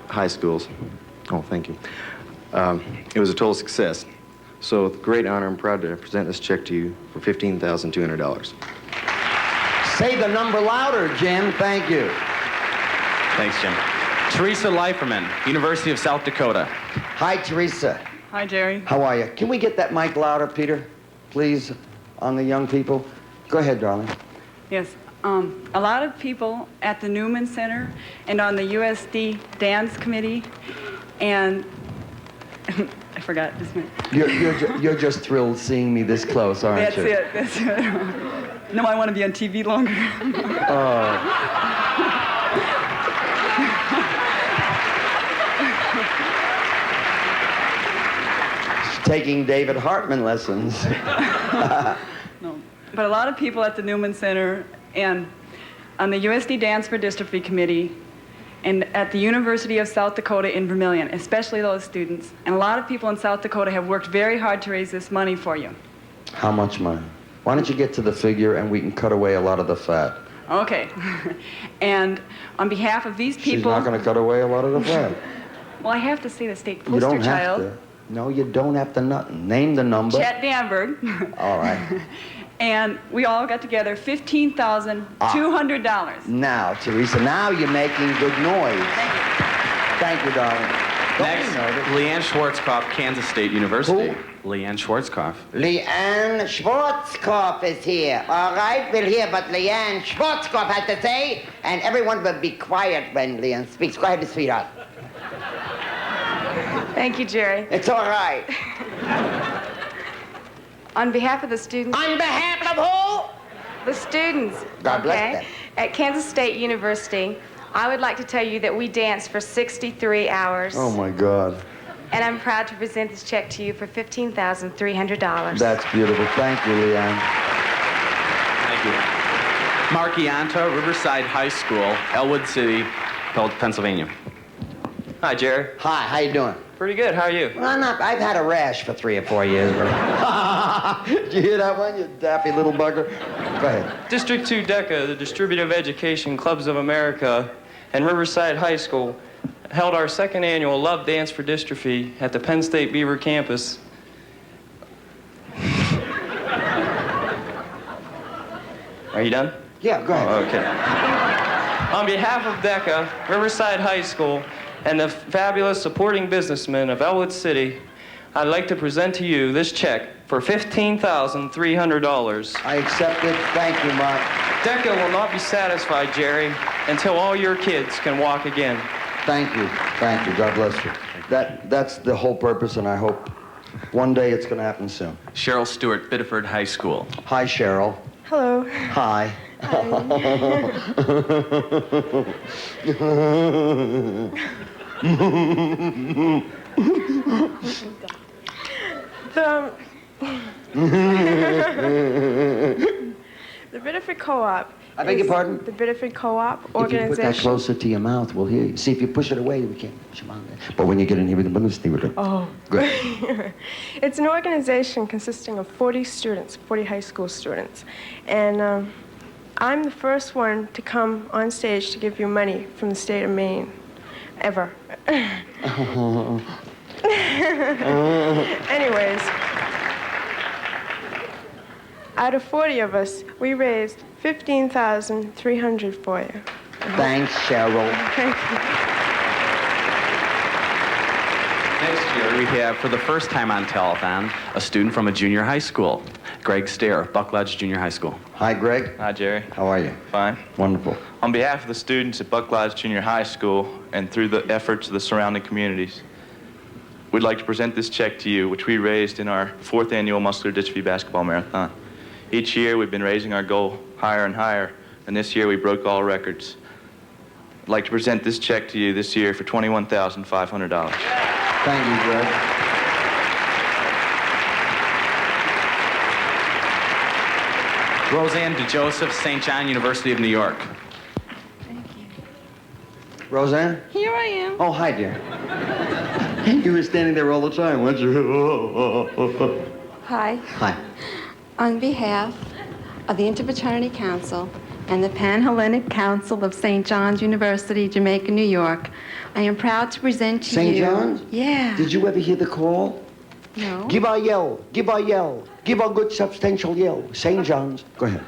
high schools. Oh, thank you. It was a total success. So with great honor, I'm proud to present this check to you for $15,200. Say the number louder, Jim. Thank you. Thanks, Jim. Teresa Leiferman, University of South Dakota. Hi, Teresa. Hi, Jerry. How are you? Can we get that mic louder, Peter? Please, on the young people. Go ahead, darling. Yes. A lot of people at the Newman Center and on the USD Dance Committee, and I forgot this minute. You're just thrilled seeing me this close, aren't you? That's it. No, I want to be on TV longer. Taking David Hartman lessons. No, but a lot of people at the Newman Center and on the USD Dance for Dystrophy Committee and at the University of South Dakota in Vermillion, especially those students. And a lot of people in South Dakota have worked very hard to raise this money for you. How much money? Why don't you get to the figure and we can cut away a lot of the fat? Okay. And on behalf of these people... She's not going to cut away a lot of the fat. Well, I have to say the state You poster don't child. have to. No, you don't have to name the number. Chet Danberg. All right. And we all got together $15,200. Now, Teresa, now you're making good noise. Thank you, darling. Next, Leanne Schwarzkopf, Kansas State University. Leanne Schwarzkopf. Leanne Schwarzkopf is here. All right, we'll hear what Leanne Schwarzkopf has to say, and everyone will be quiet when Leanne speaks. Go ahead, sweetheart. Thank you, Jerry. It's all right. On behalf of the students... On behalf of who? The students. God bless them. At Kansas State University, I would like to tell you that we danced for 63 hours. Oh, my God. And I'm proud to present this check to you for $15,300. That's beautiful. Thank you, Leanne. Thank you. Mark Ianta, Riverside High School, Elwood City, Pennsylvania. Hi, Jerry. Hi, how you doing? Pretty good. How are you? Well, I've had a rash for 3 or 4 years. Did you hear that one, you daffy little bugger? Go ahead. District 2 DECA, the Distributive Education Clubs of America, and Riverside High School held our 2nd annual Love Dance for Dystrophy at the Penn State Beaver campus. Are you done? Yeah, go ahead. Oh, okay. On behalf of DECA, Riverside High School, and the fabulous supporting businessmen of Elwood City, I'd like to present to you this check for $15,300. I accept it. Thank you, Mark. DECA will not be satisfied, Jerry, until all your kids can walk again. Thank you. Thank you. God bless you. That's the whole purpose, and I hope one day it's going to happen soon. Cheryl Stewart, Biddeford High School. Hi, Cheryl. Hello. Hi. The Biddeford Co-op. I beg your pardon? The Biddeford Co-op If you put organization. that closer to your mouth, we'll hear you. See, if you push it away, we can't push your mouth. But when you get in here with the balloons, they would. Oh. Good. It's an organization consisting of 40 students, 40 high school students. And I'm the first one to come on stage to give you money from the state of Maine, ever. Anyways, out of 40 of us, we raised $15,300 for you. Thanks, Cheryl. Thank you. Next year, we have, for the first time on Telethon, a student from a junior high school, Greg Stair, Buck Lodge Junior High School. Hi, Greg. Hi, Jerry. How are you? Fine. Wonderful. On behalf of the students at Buck Lodge Junior High School and through the efforts of the surrounding communities, we'd like to present this check to you, which we raised in our 4th annual Muscular Dystrophy Basketball Marathon. Each year, we've been raising our goal higher and higher, and this year we broke all records. I'd like to present this check to you this year for $21,500. Thank you, Greg. Roseanne DeJoseph, St. John University of New York. Roseanne? Here I am. Oh, hi, dear. You were standing there all the time, weren't you? Hi. Hi. On behalf of the Interfraternity Council and the Pan-Hellenic Council of St. John's University, Jamaica, New York, I am proud to present to St. you... John's? Yeah. Did you ever hear the call? No. Give a yell. Give a yell. Give a good substantial yell. St. John's. Go ahead.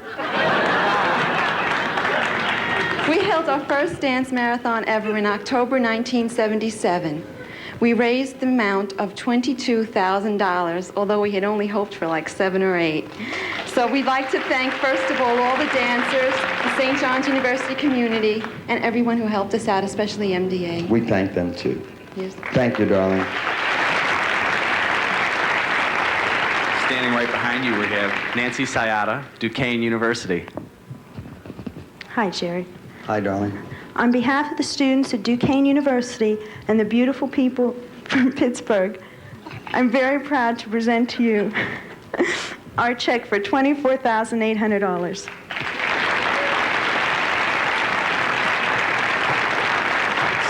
We held our first dance marathon ever in October 1977. We raised the amount of $22,000, although we had only hoped for like 7 or 8. So we'd like to thank, first of all the dancers, the St. John's University community, and everyone who helped us out, especially MDA. We thank them, too. Yes. Thank you, darling. Standing right behind you, we have Nancy Sayada, Duquesne University. Hi, Jerry. Hi, darling. On behalf of the students at Duquesne University and the beautiful people from Pittsburgh, I'm very proud to present to you our check for $24,800.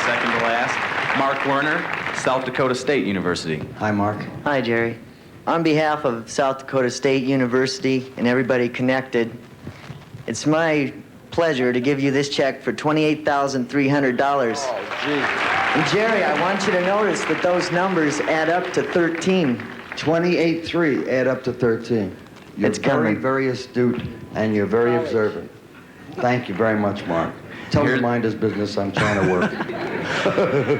Second to last, Mark Werner, South Dakota State University. Hi, Mark. Hi, Jerry. On behalf of South Dakota State University and everybody connected, it's my pleasure to give you this check for $28,300. Oh, gee. And Jerry, I want you to notice that those numbers add up to 13. 28.3 add up to 13. You're It's very, coming. very astute, and you're very observant. Thank you very much, Mark. Tell him to mind his business. I'm trying to work.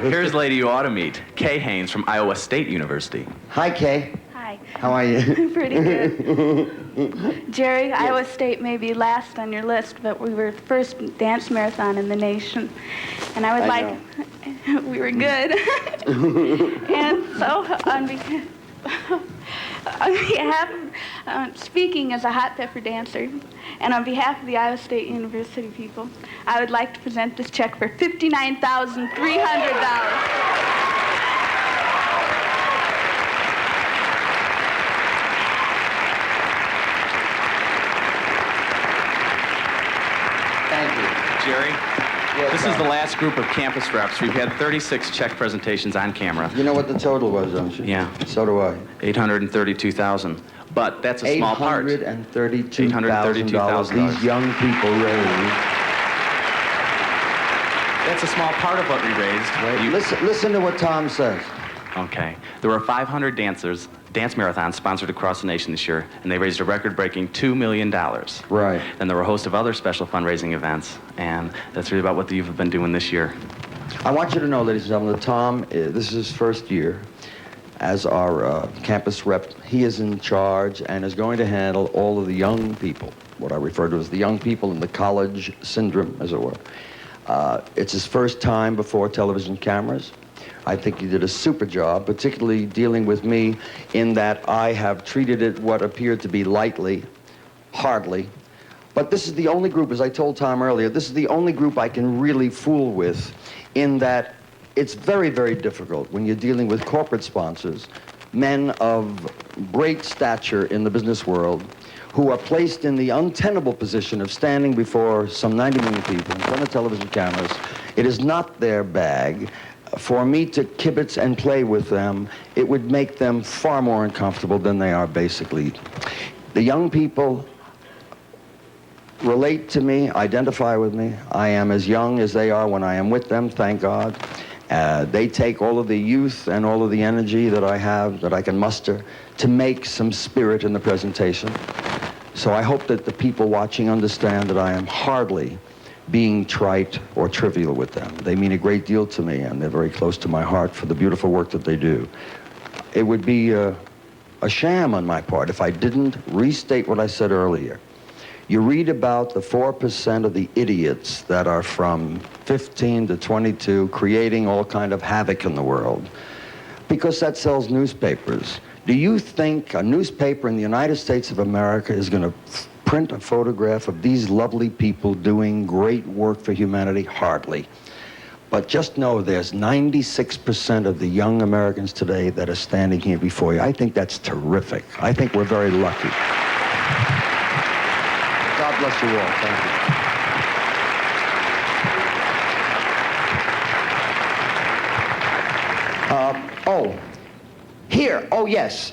Here's a lady you ought to meet, Kay Haynes from Iowa State University. Hi, Kay. Hi. How are you? Pretty good. Jerry, Iowa State may be last on your list, but we were the first dance marathon in the nation. And I would we were good. And so on behalf of, speaking as a hot pepper dancer, and on behalf of the Iowa State University people, I would like to present this check for $59,300. Jerry, This is the last group of campus reps. We've had 36 check presentations on camera. You know what the total was, don't you? Yeah. So do I. 832,000. But that's a small part. $832,000 these young people raised. That's a small part of what we raised. Listen to what Tom says. Okay. There were 500 dance marathons sponsored across the nation this year, and they raised a record-breaking $2 million. Right. And there were a host of other special fundraising events, and that's really about what the youth have been doing this year. I want you to know, ladies and gentlemen, that Tom, this is his first year as our campus rep. He is in charge and is going to handle all of the young people, what I refer to as the young people in the college syndrome, as it were. It's his first time before television cameras. I think he did a super job, particularly dealing with me in that I have treated it what appeared to be lightly, hardly. But this is the only group, as I told Tom earlier, this is the only group I can really fool with in that it's very, very difficult when you're dealing with corporate sponsors, men of great stature in the business world, who are placed in the untenable position of standing before some 90 million people in front of television cameras. It is not their bag. For me to kibitz and play with them, it would make them far more uncomfortable than they are basically. The young people relate to me, identify with me. I am as young as they are when I am with them, thank God. They take all of the youth and all of the energy that I have, that I can muster, to make some spirit in the presentation. So I hope that the people watching understand that I am hardly being trite or trivial with them. They mean a great deal to me, and they're very close to my heart for the beautiful work that they do. It would be a sham on my part if I didn't restate what I said earlier. You read about the 4% of the idiots that are from 15 to 22 creating all kind of havoc in the world because that sells newspapers. Do you think a newspaper in the United States of America is going to print a photograph of these lovely people doing great work for humanity? Hardly. But just know there's 96% of the young Americans today that are standing here before you. I think that's terrific. I think we're very lucky. God bless you all. Thank you. Here. Oh, yes.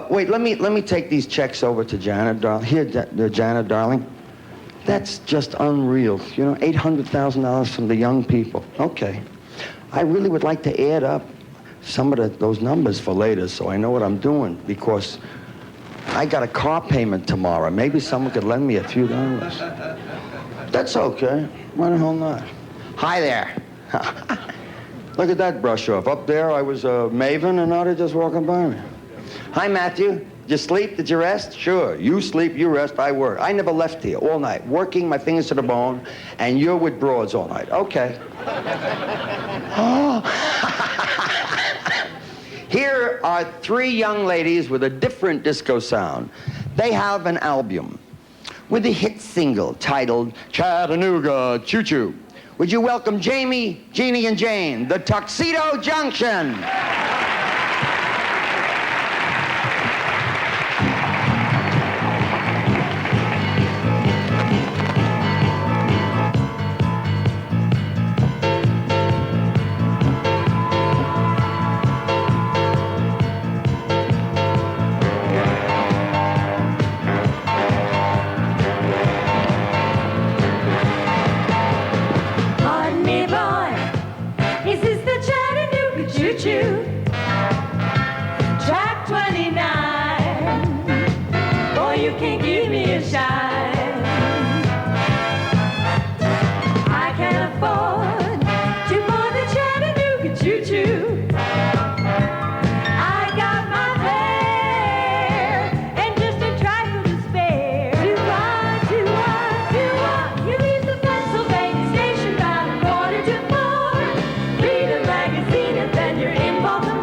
Wait, let me take these checks over to Janet, darling. Here, Janet, darling. That's just unreal. You know, $800,000 from the young people. Okay. I really would like to add up some of those numbers for later so I know what I'm doing, because I got a car payment tomorrow. Maybe someone could lend me a few dollars. That's okay. Why the hell not? Hi there. Look at that brush off. Up there, I was a maven, and now they're just walking by me. Hi, Matthew. Did you sleep? Did you rest? Sure. You sleep, you rest, I work. I never left here all night, working my fingers to the bone, and you're with broads all night. Okay. Here are 3 young ladies with a different disco sound. They have an album with a hit single titled Chattanooga Choo Choo. Would you welcome Jamie, Jeannie, and Jane, the Tuxedo Junction? Pardon me, boy, is this the Chattanooga choo-choo? Track 29, boy, you can't give me a shine. I can't afford to board the Chattanooga choo-choo. I got my fare and just a trifle to spare. You leave the Pennsylvania station about 3:45. Read a magazine and then you're in Baltimore.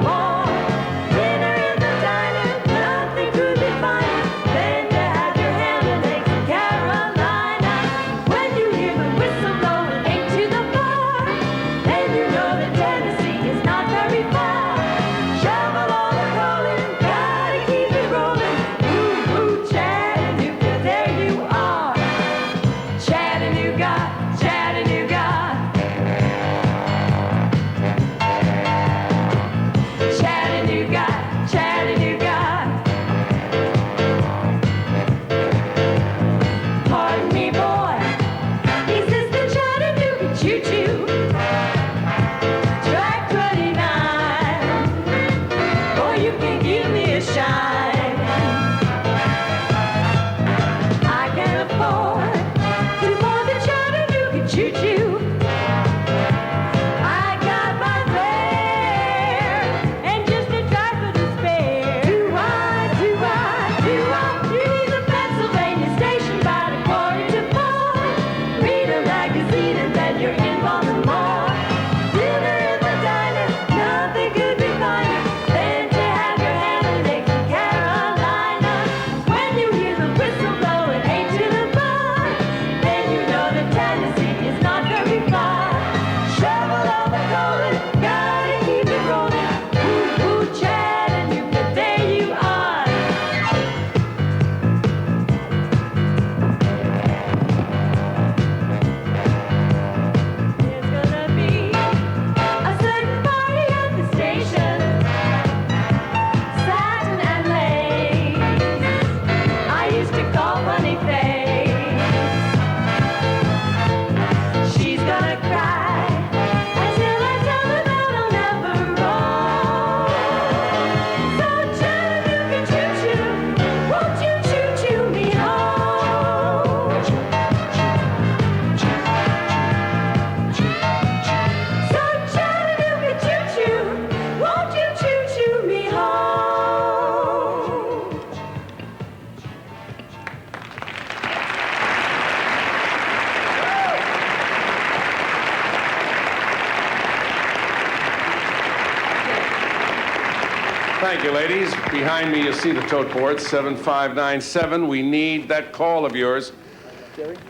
Thank you, ladies. Behind me, you see the tote board, 7597. We need that call of yours.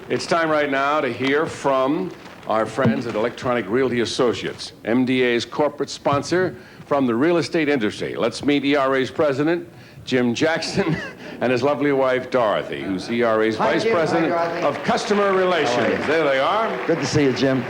It's time right now to hear from our friends at Electronic Realty Associates, MDA's corporate sponsor from the real estate industry. Let's meet ERA's president, Jim Jackson, and his lovely wife, Dorothy, who's ERA's Hi, vice Jim. president Hi, Dorothy. of customer relations. There they are. Good to see you, Jim.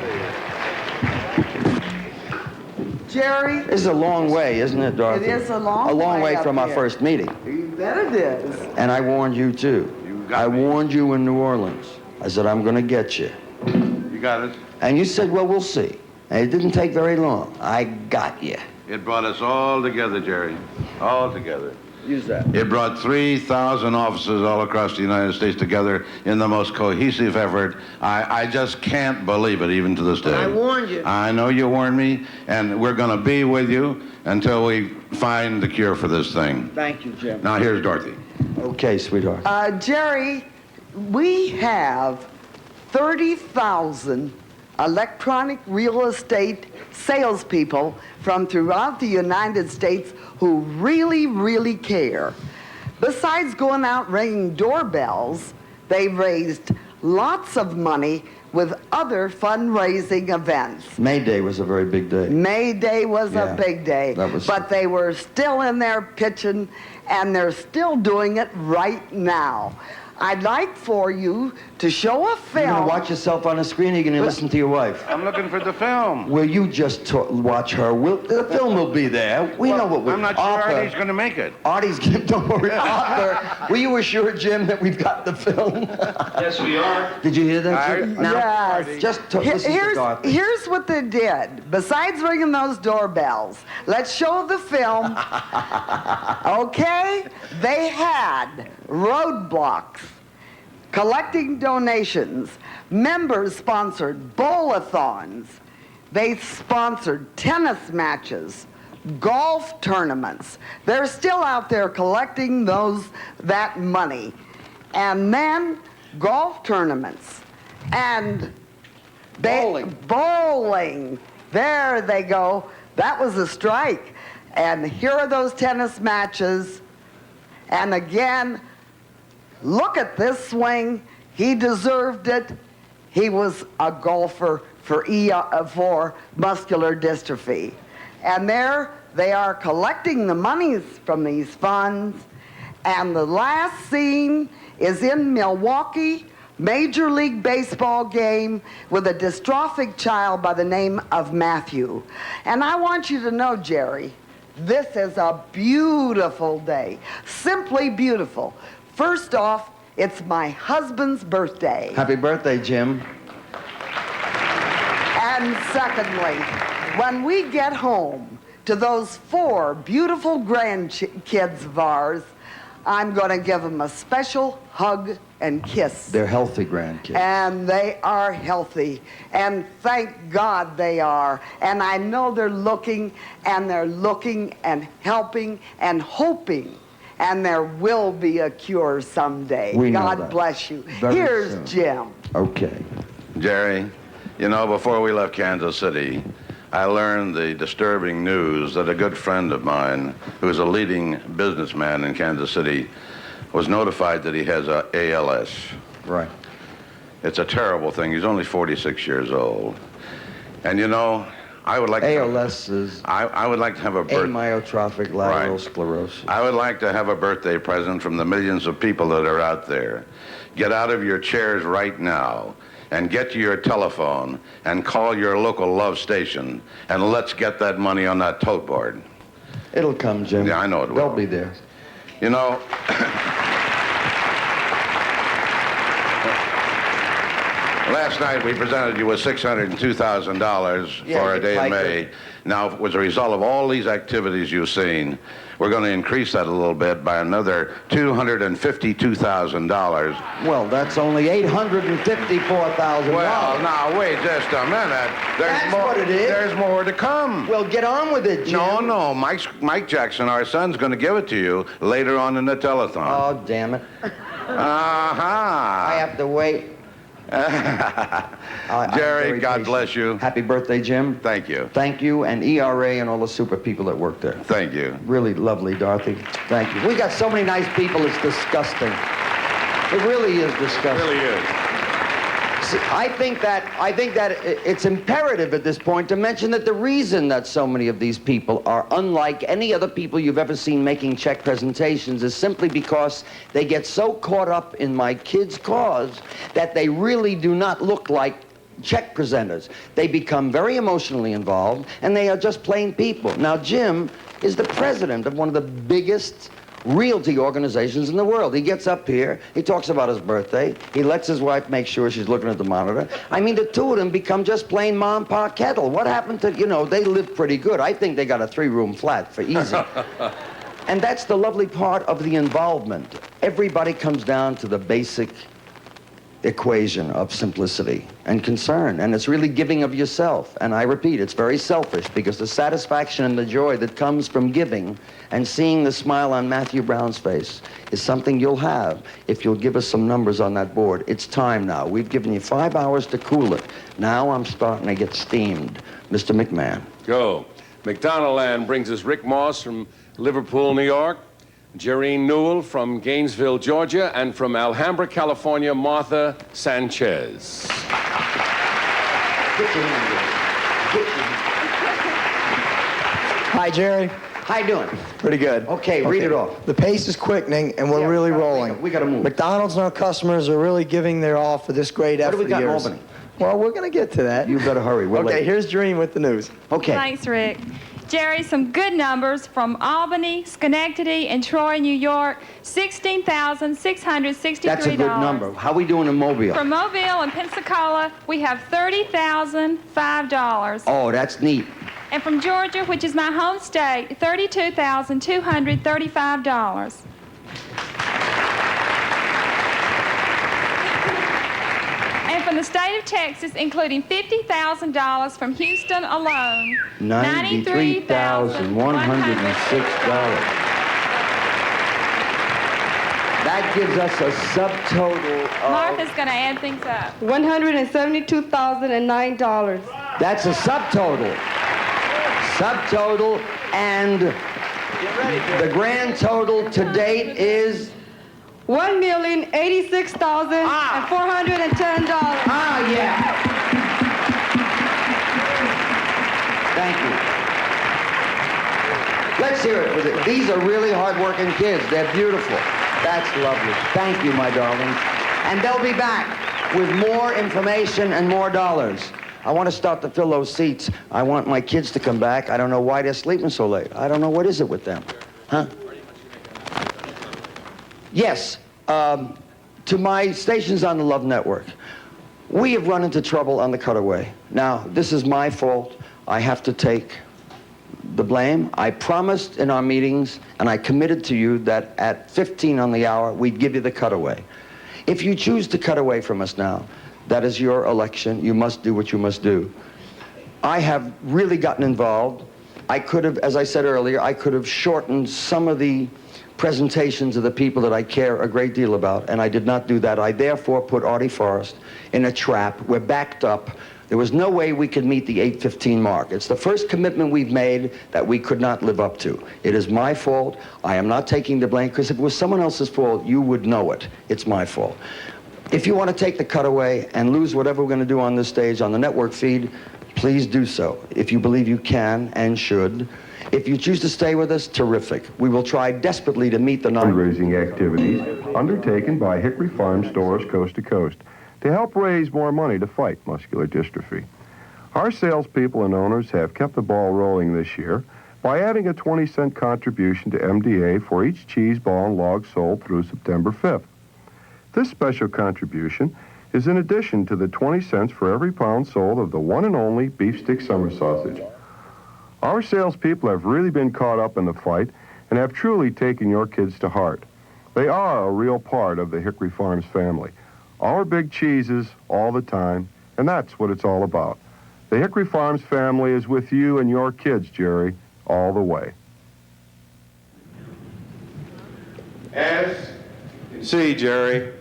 Jerry? This is a long way, isn't it, Dorothy? It is a long way. A long way up from our here. first meeting. You bet it is. And I warned you, too. I warned you in New Orleans. I said, I'm going to get you. You got it. And you said, well, we'll see. And it didn't take very long. I got you. It brought us all together, Jerry. All together. Use that. It brought 3,000 offices all across the United States together in the most cohesive effort. I just can't believe it, even to this day. I warned you. I know you warned me, and we're going to be with you until we find the cure for this thing. Thank you, Jim. Now, here's Dorothy. Okay, sweetheart. Jerry, we have 30,000 electronic real estate salespeople from throughout the United States who really, really care. Besides going out ringing doorbells, they've raised lots of money with other fundraising events. May Day was a very big day. May Day was Yeah, a big day, that was- but they were still in there pitching, and they're still doing it right now. I'd like for you to show a film. You're going to watch yourself on the screen, or you're going to listen to your wife? I'm looking for the film. Will you just watch her? The film will be there. We know what we're... I'm not sure Arthur, Artie's going to make it. Artie's going to... Don't worry. Arthur, will you assure Jim that we've got the film? Yes, we are. Did you hear that? Jim? Now, Yes. just listen to Dorothy. Here's what they did. Besides ringing those doorbells, let's show the film. Okay? They had roadblocks, collecting donations, members-sponsored bowl-a-thons. They sponsored tennis matches, golf tournaments. They're still out there collecting that money. And then golf tournaments. And bowling. There they go. That was a strike. And here are those tennis matches. And again, look at this swing. He deserved it. He was a golfer for muscular dystrophy. And there they are collecting the monies from these funds. And the last scene is in Milwaukee, Major League Baseball game with a dystrophic child by the name of Matthew. And I want you to know, Jerry, this is a beautiful day. Simply beautiful. First off, it's my husband's birthday. Happy birthday, Jim. And secondly, when we get home to those 4 beautiful grandkids of ours, I'm going to give them a special hug and kiss. They're healthy grandkids. And they are healthy. And thank God they are. And I know they're looking and helping and hoping. And there will be a cure someday. We know God that. bless you. Very Here's soon. Jim. Okay. Jerry, you know, before we left Kansas City, I learned the disturbing news that a good friend of mine, who is a leading businessman in Kansas City, was notified that he has ALS. Right. It's a terrible thing. He's only 46 years old. And you know, I would like ALS is... I would like to have a amyotrophic lateral sclerosis. I would like to have a birthday present from the millions of people that are out there. Get out of your chairs right now and get to your telephone and call your local love station, and let's get that money on that tote board. It'll come, Jim. Yeah, I know it will. They'll be there. You know, last night we presented you with $602,000 Yeah, for a you day in like May. it. Now, as a result of all these activities you've seen, we're going to increase that a little bit by another $252,000. Well, that's only $854,000. Well, now, wait just a minute. That's what it is. There's more to come. Well, get on with it, Jim. No. Mike Jackson, our son's going to give it to you later on in the telethon. Oh, damn it. Uh-huh. I have to wait. Jerry, God bless you. Happy birthday, Jim. Thank you. Thank you, and ERA and all the super people that work there. Thank you. Really lovely, Dorothy. Thank you. We got so many nice people, it's disgusting. It really is disgusting. It really is. See, I think that it's imperative at this point to mention that the reason that so many of these people are unlike any other people you've ever seen making check presentations is simply because they get so caught up in my kids' cause that they really do not look like check presenters. They become very emotionally involved, and they are just plain people. Now, Jim is the president of one of the biggest realty organizations in the world. He gets up here, he talks about his birthday, he lets his wife make sure she's looking at the monitor. I mean, the two of them become just plain mom and pa kettle. What happened to, you know, they live pretty good. I think they got a 3-room flat for easy. And that's the lovely part of the involvement. Everybody comes down to the basic equation of simplicity and concern, and it's really giving of yourself. And I repeat, it's very selfish, because the satisfaction and the joy that comes from giving and seeing the smile on Matthew Brown's face is something you'll have if you'll give us some numbers on that board. It's time now. We've given you 5 hours to cool it. Now I'm starting to get steamed. Mr. McMahon. Go. McDonaldland brings us Rick Moss from Liverpool, New York, Jerrine Newell from Gainesville, Georgia, and from Alhambra, California, Martha Sanchez. Hi, Jerry. How you doing? Pretty good. Okay, read it off. The pace is quickening, and we're really rolling. We got to move. McDonald's and our customers are really giving their all for this great effort What do we got of in yours. Albany? Well, we're going to get to that. You better hurry. We're okay, late. here's Dream with the news. Okay. Thanks, Rick. Jerry, some good numbers from Albany, Schenectady, and Troy, New York. $16,663. That's a good number. How we doing in Mobile? From Mobile and Pensacola, we have $30,005. Oh, that's neat. And from Georgia, which is my home state, $32,235. And from the state of Texas, including $50,000 from Houston alone, $93,106. That gives us a subtotal of... Martha's going to add things up. $172,009. That's a subtotal. Subtotal, and the grand total to date is... $1,086,410. Ah, yeah. Thank you. Let's hear it with it. These are really hard-working kids. They're beautiful. That's lovely. Thank you, my darlings. And they'll be back with more information and more dollars. I want to start to fill those seats. I want my kids to come back. I don't know why they're sleeping so late. I don't know what is it with them. Huh? Yes, to my stations on the Love Network. We have run into trouble on the cutaway. Now, this is my fault. I have to take the blame. I promised in our meetings, and I committed to you that at 15 on the hour, we'd give you the cutaway. If you choose to cut away from us now, that is your election. You must do what you must do. I have really gotten involved. I could have, as I said earlier, I could have shortened some of the presentations of the people that I care a great deal about, and I did not do that. I therefore put Artie Forrest in a trap. We're backed up. There was no way we could meet the 8:15 mark. It's the first commitment we've made that we could not live up to. It is my fault. I am not taking the blame, because if it was someone else's fault, you would know it. It's my fault. If you want to take the cutaway and lose whatever we're going to do on this stage on the network feed, please do so, if you believe you can and should. If you choose to stay with us, terrific. We will try desperately to meet the fundraising activities undertaken by Hickory Farm stores coast to coast to help raise more money to fight muscular dystrophy. Our salespeople and owners have kept the ball rolling this year by adding a 20-cent contribution to MDA for each cheese ball and log sold through September 5th. This special contribution is in addition to the 20 cents for every pound sold of the one and only beef stick summer sausage. Our salespeople have really been caught up in the fight and have truly taken your kids to heart. They are a real part of the Hickory Farms family. Our big cheeses all the time, and that's what it's all about. The Hickory Farms family is with you and your kids, Jerry, all the way. As you can see, Jerry,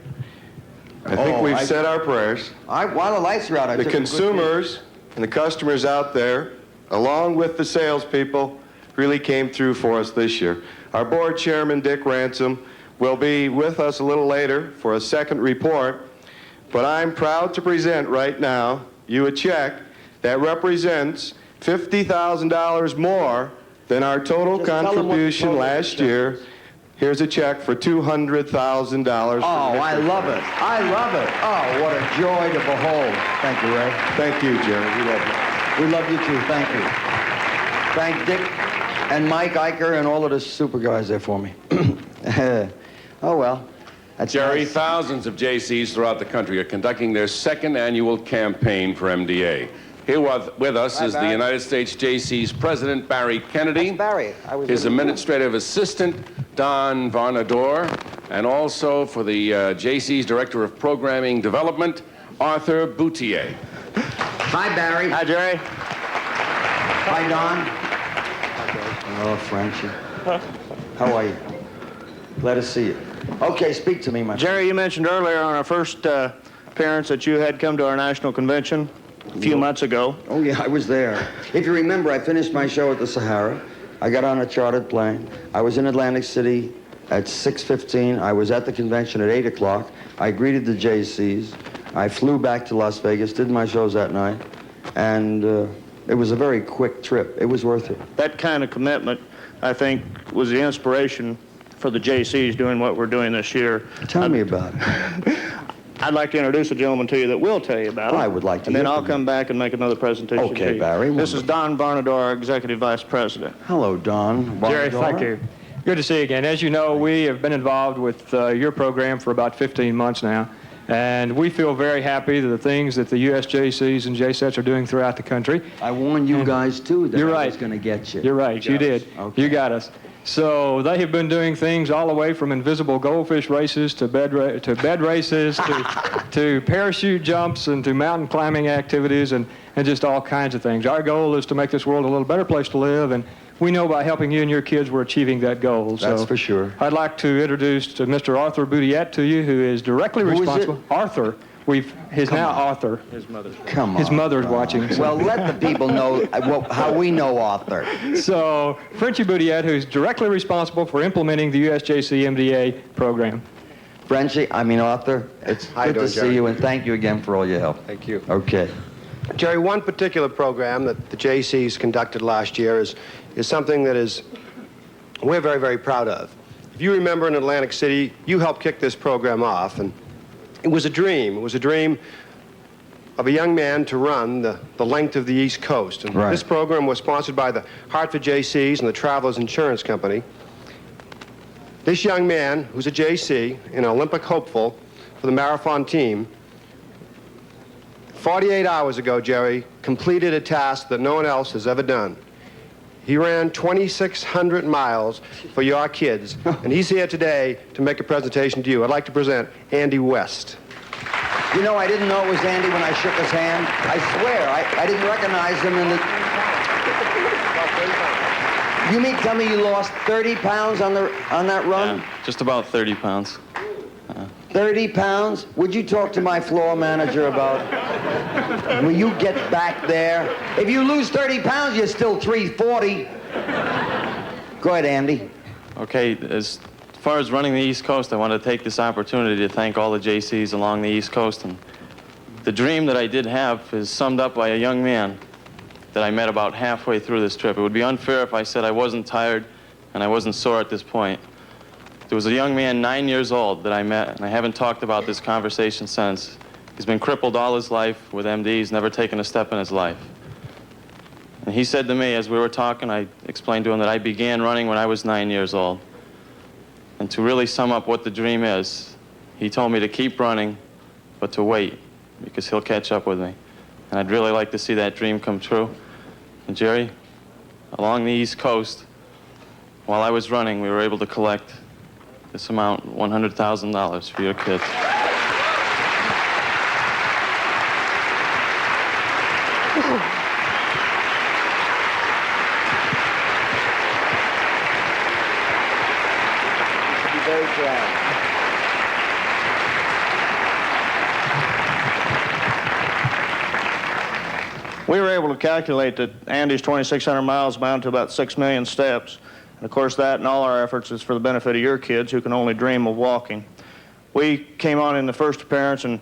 I think we've said our prayers. While the lights are out, I The took a good consumers and the customers out there, along with the salespeople, really came through for us this year. Our board chairman, Dick Ransom, will be with us a little later for a second report, but I'm proud to present right now you a check that represents $50,000 more than our total contribution last year. Here's a check for $200,000. Oh, I love it. I love it. Oh, what a joy to behold. Thank you, Ray. Thank you, Jerry. We love you. We love you too. Thank you. Thank Dick and Mike Eicher and all of the super guys there for me. Oh, well. That's Jerry, nice. thousands of JCs throughout the country are conducting their second annual campaign for MDA. Here with us is the United States JC's President, Barry Kennedy. Barry. His administrative assistant, Don Varnador, and also for the JC's Director of Programming Development, Arthur Boutier. Hi, Barry. Hi, Jerry. Hi, Don. Oh, Frenchie. How are you? Glad to see you. Okay, speak to me, my Jerry, you mentioned earlier on our first appearance that you had come to our national convention a few months ago. Oh, yeah, I was there. If you remember, I finished my show at the Sahara. I got on a chartered plane. I was in Atlantic City at 6:15. I was at the convention at 8 o'clock. I greeted the JCs. I flew back to Las Vegas, did my shows that night, and it was a very quick trip. It was worth it. That kind of commitment, I think, was the inspiration for the JCs doing what we're doing this year. Tell me about it. I'd like to introduce a gentleman to you that will tell you about it. I would like to. And then I'll come back and make another presentation to you. Okay, Barry. This is Don Varnador, our Executive Vice President. Hello, Don. Jerry, Varnador. thank you. Good to see you again. As you know, we have been involved with your program for about 15 months now, and we feel very happy that the things that the USJCs and JSETs are doing throughout the country. I warned you guys, too, that You're I right. was going to get you. You're right. You did. Okay. You got us. So they have been doing things all the way from invisible goldfish races to bed races to parachute jumps and to mountain climbing activities and just all kinds of things. Our goal is to make this world a little better place to live, and we know by helping you and your kids we're achieving that goal. That's for sure. I'd like to introduce Mr. Arthur Boutier to you, who is directly responsible. Arthur. His mother's Come on. His mother's watching. So. Well, let the people know how we know Arthur. So, Frenchie Boutier, who's directly responsible for implementing the USJC MDA program. Arthur, it's good to see you, and thank you again for all your help. Thank you. Okay. Jerry, one particular program that the JCs conducted last year is something that we're very, very proud of. If you remember in Atlantic City, you helped kick this program off, and it was a dream. It was a dream of a young man to run the length of the East Coast. And this program was sponsored by the Hartford JCs and the Travelers Insurance Company. This young man, who's a JC, an Olympic hopeful for the marathon team, 48 hours ago, Jerry, completed a task that no one else has ever done. He ran 2,600 miles for your kids, and he's here today to make a presentation to you. I'd like to present Andy West. You know, I didn't know it was Andy when I shook his hand. I swear, I didn't recognize him in the... You mean tell me you lost 30 pounds on that run? Yeah, just about 30 pounds. 30 pounds? Would you talk to my floor manager about... Will you get back there? If you lose 30 pounds, you're still 340. Go ahead, Andy. Okay, as far as running the East Coast, I want to take this opportunity to thank all the JCs along the East Coast. And the dream that I did have is summed up by a young man that I met about halfway through this trip. It would be unfair if I said I wasn't tired and I wasn't sore at this point. There was a young man, 9 years old, that I met, and I haven't talked about this conversation since. He's been crippled all his life with MD. He's never taken a step in his life. And he said to me, as we were talking, I explained to him that I began running when I was 9 years old. And to really sum up what the dream is, he told me to keep running, but to wait, because he'll catch up with me. And I'd really like to see that dream come true. And Jerry, along the East Coast, while I was running, we were able to collect this amount, $100,000 for your kids. we were able to calculate that Andy's 2,600 miles amount to about 6 million steps. And of course, that and all our efforts is for the benefit of your kids who can only dream of walking. We came on in the first appearance and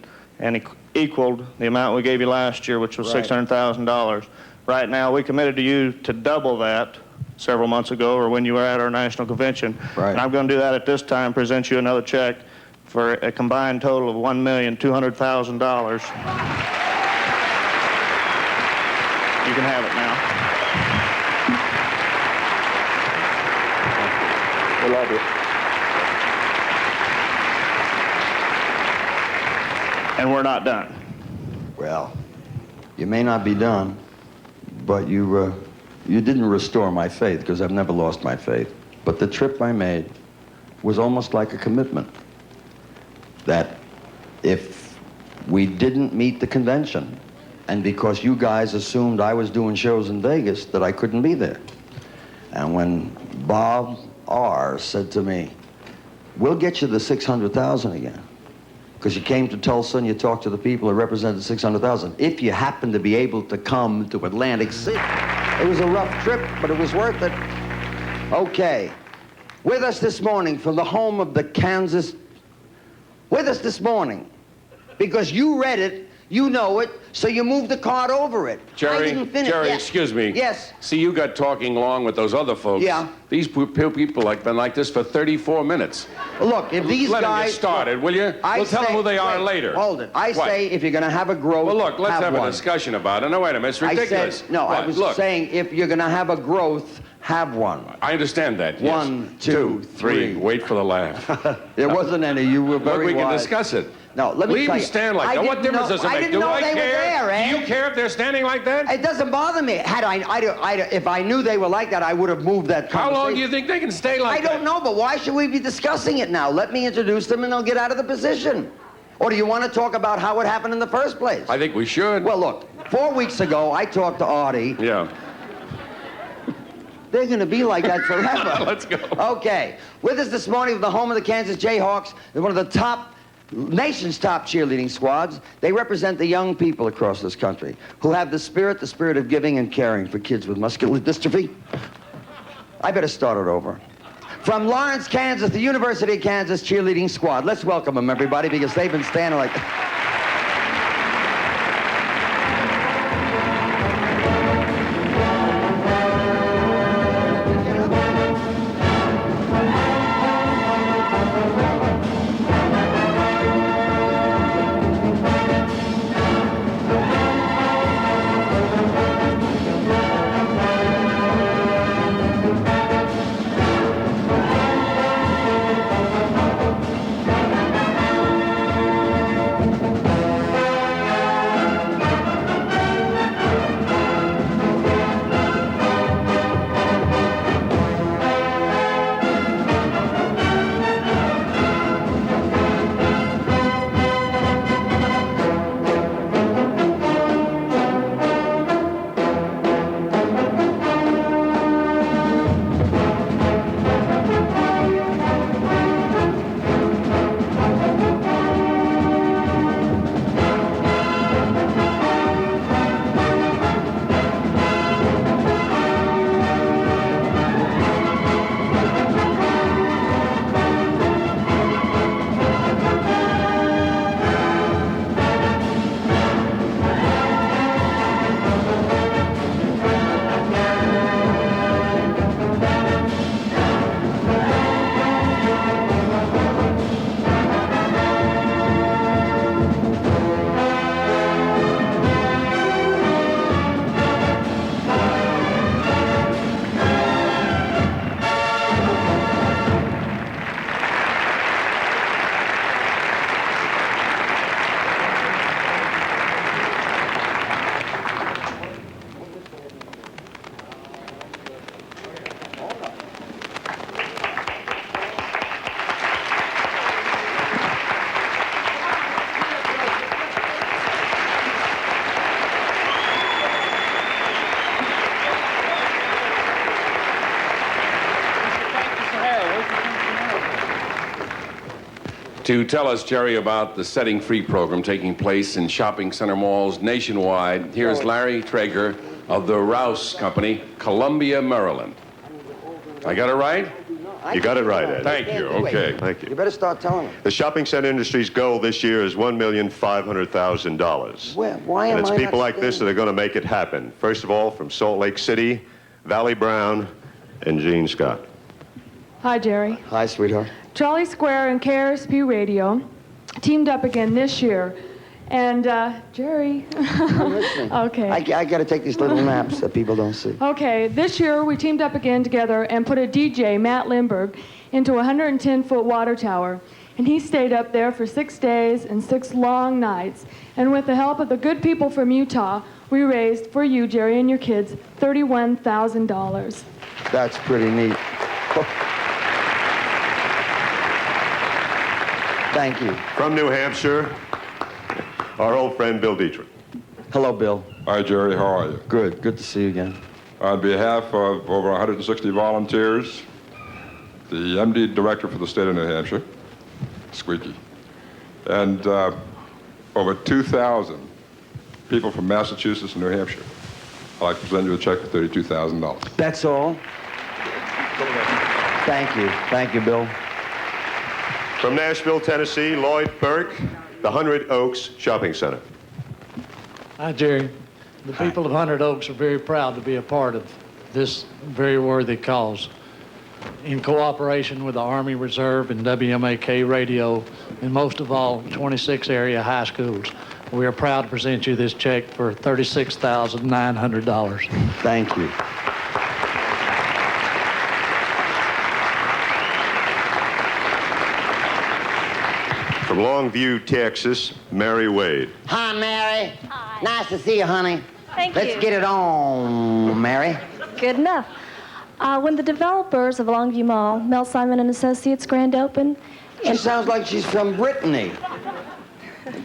equaled the amount we gave you last year, which was $600,000. Right now, we committed to you to double that several months ago, or when you were at our national convention. Right. And I'm going to do that at this time, present you another check for a combined total of $1,200,000. You can have it now. We love you. And we're not done. Well, you may not be done, but you didn't restore my faith, because I've never lost my faith. But the trip I made was almost like a commitment that if we didn't meet the convention, and because you guys assumed I was doing shows in Vegas, that I couldn't be there. And when Bob R. said to me, we'll get you the 600,000 again, because you came to Tulsa and you talked to the people who represented 600,000. If you happen to be able to come to Atlantic City. It was a rough trip, but it was worth it. Okay. With us this morning from the home of the Kansas. With us this morning, because you read it, you know it, so you moved the card over it. I didn't finish. Jerry, Yeah. excuse me. Yes. See, you got talking long with those other folks. Yeah. These people have been like this for 34 minutes. Look, if these Let guys... them get started, will you? We'll tell them who they are later. Hold it. I What? say if you're going to have a growth, Well, look, let's have one. a discussion about it. No, wait a minute. It's ridiculous. I said, no, I What? was Look, saying if you're going to have a growth, have one. I understand that. Yes. 1, 2, 3. Wait for the laugh. There wasn't any. You were very Look, we can wise. discuss it. No, let me Leave tell them you. stand like I that. What didn't difference know- does it I make? didn't Do know I they were care? there, Ed. Do you care if they're standing like that? It doesn't bother me. If I knew they were like that, I would have moved that How conversation. long do you think they can stay like that? I don't know, but why should we be discussing it now? Let me introduce them and they'll get out of the position. Or do you want to talk about how it happened in the first place? I think we should. Well, look, 4 weeks ago, I talked to Artie. Yeah. They're going to be like that forever. Let's go. Okay. With us this morning from the home of the Kansas Jayhawks, they're one of the nation's top cheerleading squads. They represent the young people across this country who have the spirit of giving and caring for kids with muscular dystrophy. I better start it over. From Lawrence, Kansas, the University of Kansas cheerleading squad. Let's welcome them, everybody, because they've been standing like... To tell us, Jerry, about the Setting Free program taking place in shopping center malls nationwide, here's Larry Traeger of the Rouse Company, Columbia, Maryland. I got it right? You got it right, Ed. Thank you. Okay. Thank you. You better start telling them. The shopping center industry's goal this year is $1,500,000. Why am And it's I people not like this that are going to make it happen. First of all, from Salt Lake City, Valley Brown, and Gene Scott. Hi, Jerry. Hi, sweetheart. Trolley Square and KRSP Radio teamed up again this year. And, Jerry. I'm listening. Okay. I got to take these little naps that people don't see. Okay, this year we teamed up again together and put a DJ, Matt Lindberg, into a 110-foot water tower. And he stayed up there for 6 days and 6 long nights. And with the help of the good people from Utah, we raised, for you, Jerry, and your kids, $31,000. That's pretty neat. Thank you. From New Hampshire, our old friend Bill Dietrich. Hello, Bill. Hi, Jerry. How are you? Good. Good to see you again. On behalf of over 160 volunteers, the MD director for the state of New Hampshire, Squeaky, and over 2,000 people from Massachusetts and New Hampshire, I'd like to present you a check for $32,000. That's all? Thank you. Thank you, Bill. From Nashville, Tennessee, Lloyd Burke, the 100 Oaks Shopping Center. Hi, Jerry. The people of 100 Oaks are very proud to be a part of this very worthy cause. In cooperation with the Army Reserve and WMAK Radio, and most of all, 26 area high schools, we are proud to present you this check for $36,900. Thank you. From Longview, Texas, Mary Wade. Hi, Mary. Hi. Nice to see you, honey. Thank Let's you. get it on, Mary. Good enough. When the developers of Longview Mall, Mel Simon and Associates grand open... She sounds like she's from Brittany.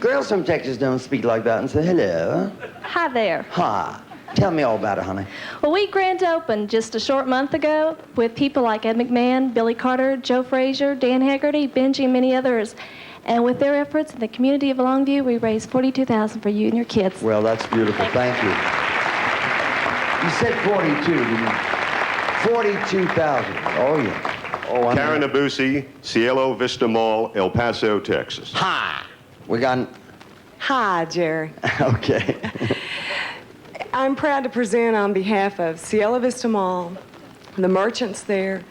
Girls from Texas don't speak like that and say hello. Hi there. Hi. Tell me all about it, honey. Well, we grand opened just a short month ago with people like Ed McMahon, Billy Carter, Joe Frazier, Dan Haggerty, Benji, and many others. And with their efforts in the community of Longview, we raised $42,000 for you and your kids. Well, that's beautiful. Thank you. You said 42, didn't you? 42,000. Oh, yeah. Oh, Karen Abusi, Cielo Vista Mall, El Paso, Texas. Hi. We got... Hi, Jerry. Okay. I'm proud to present on behalf of Cielo Vista Mall, the merchants there,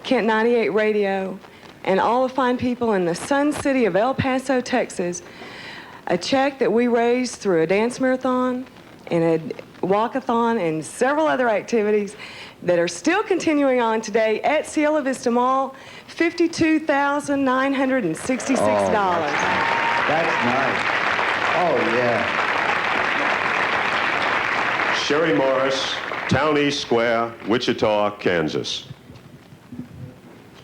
Kent 98 Radio, and all the fine people in the Sun City of El Paso, Texas, a check that we raised through a dance marathon and a walkathon and several other activities that are still continuing on today at Cielo Vista Mall, $52,966. That's nice. Oh, yeah. Sherry Morris, Town East Square, Wichita, Kansas.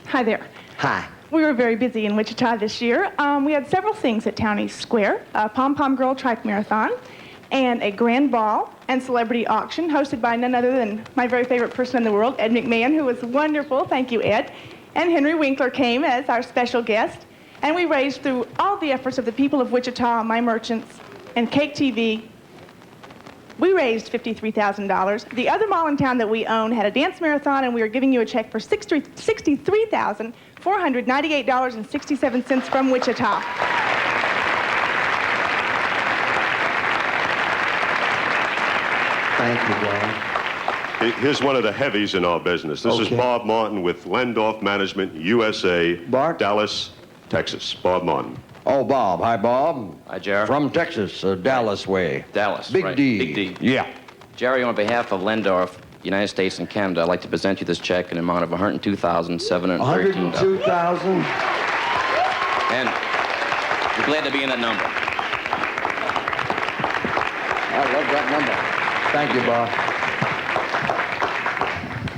Hi there. Hi. We were very busy in Wichita this year. We had several things at Town East Square, a Pom Pom Girl Trike Marathon, and a grand ball and celebrity auction hosted by none other than my very favorite person in the world, Ed McMahon, who was wonderful. Thank you, Ed. And Henry Winkler came as our special guest. And we raised, through all the efforts of the people of Wichita, my merchants, and Cake TV, we raised $53,000. The other mall in town that we own had a dance marathon, and we are giving you a check for $63,498.67 from Wichita. Thank you, John. Here's one of the heavies in our business. This is Bob Martin with Lendorf Management USA, Dallas, Texas. Bob Martin. Oh, Bob. Hi, Bob. Hi, Jerry. From Texas, Dallas way. Dallas, Big right. D. Big D. Yeah. Jerry, on behalf of Lendorf, United States and Canada, I'd like to present you this check in an amount of $102,713. $102,000? And we're glad to be in that number. I love that number. Thank you, Bob.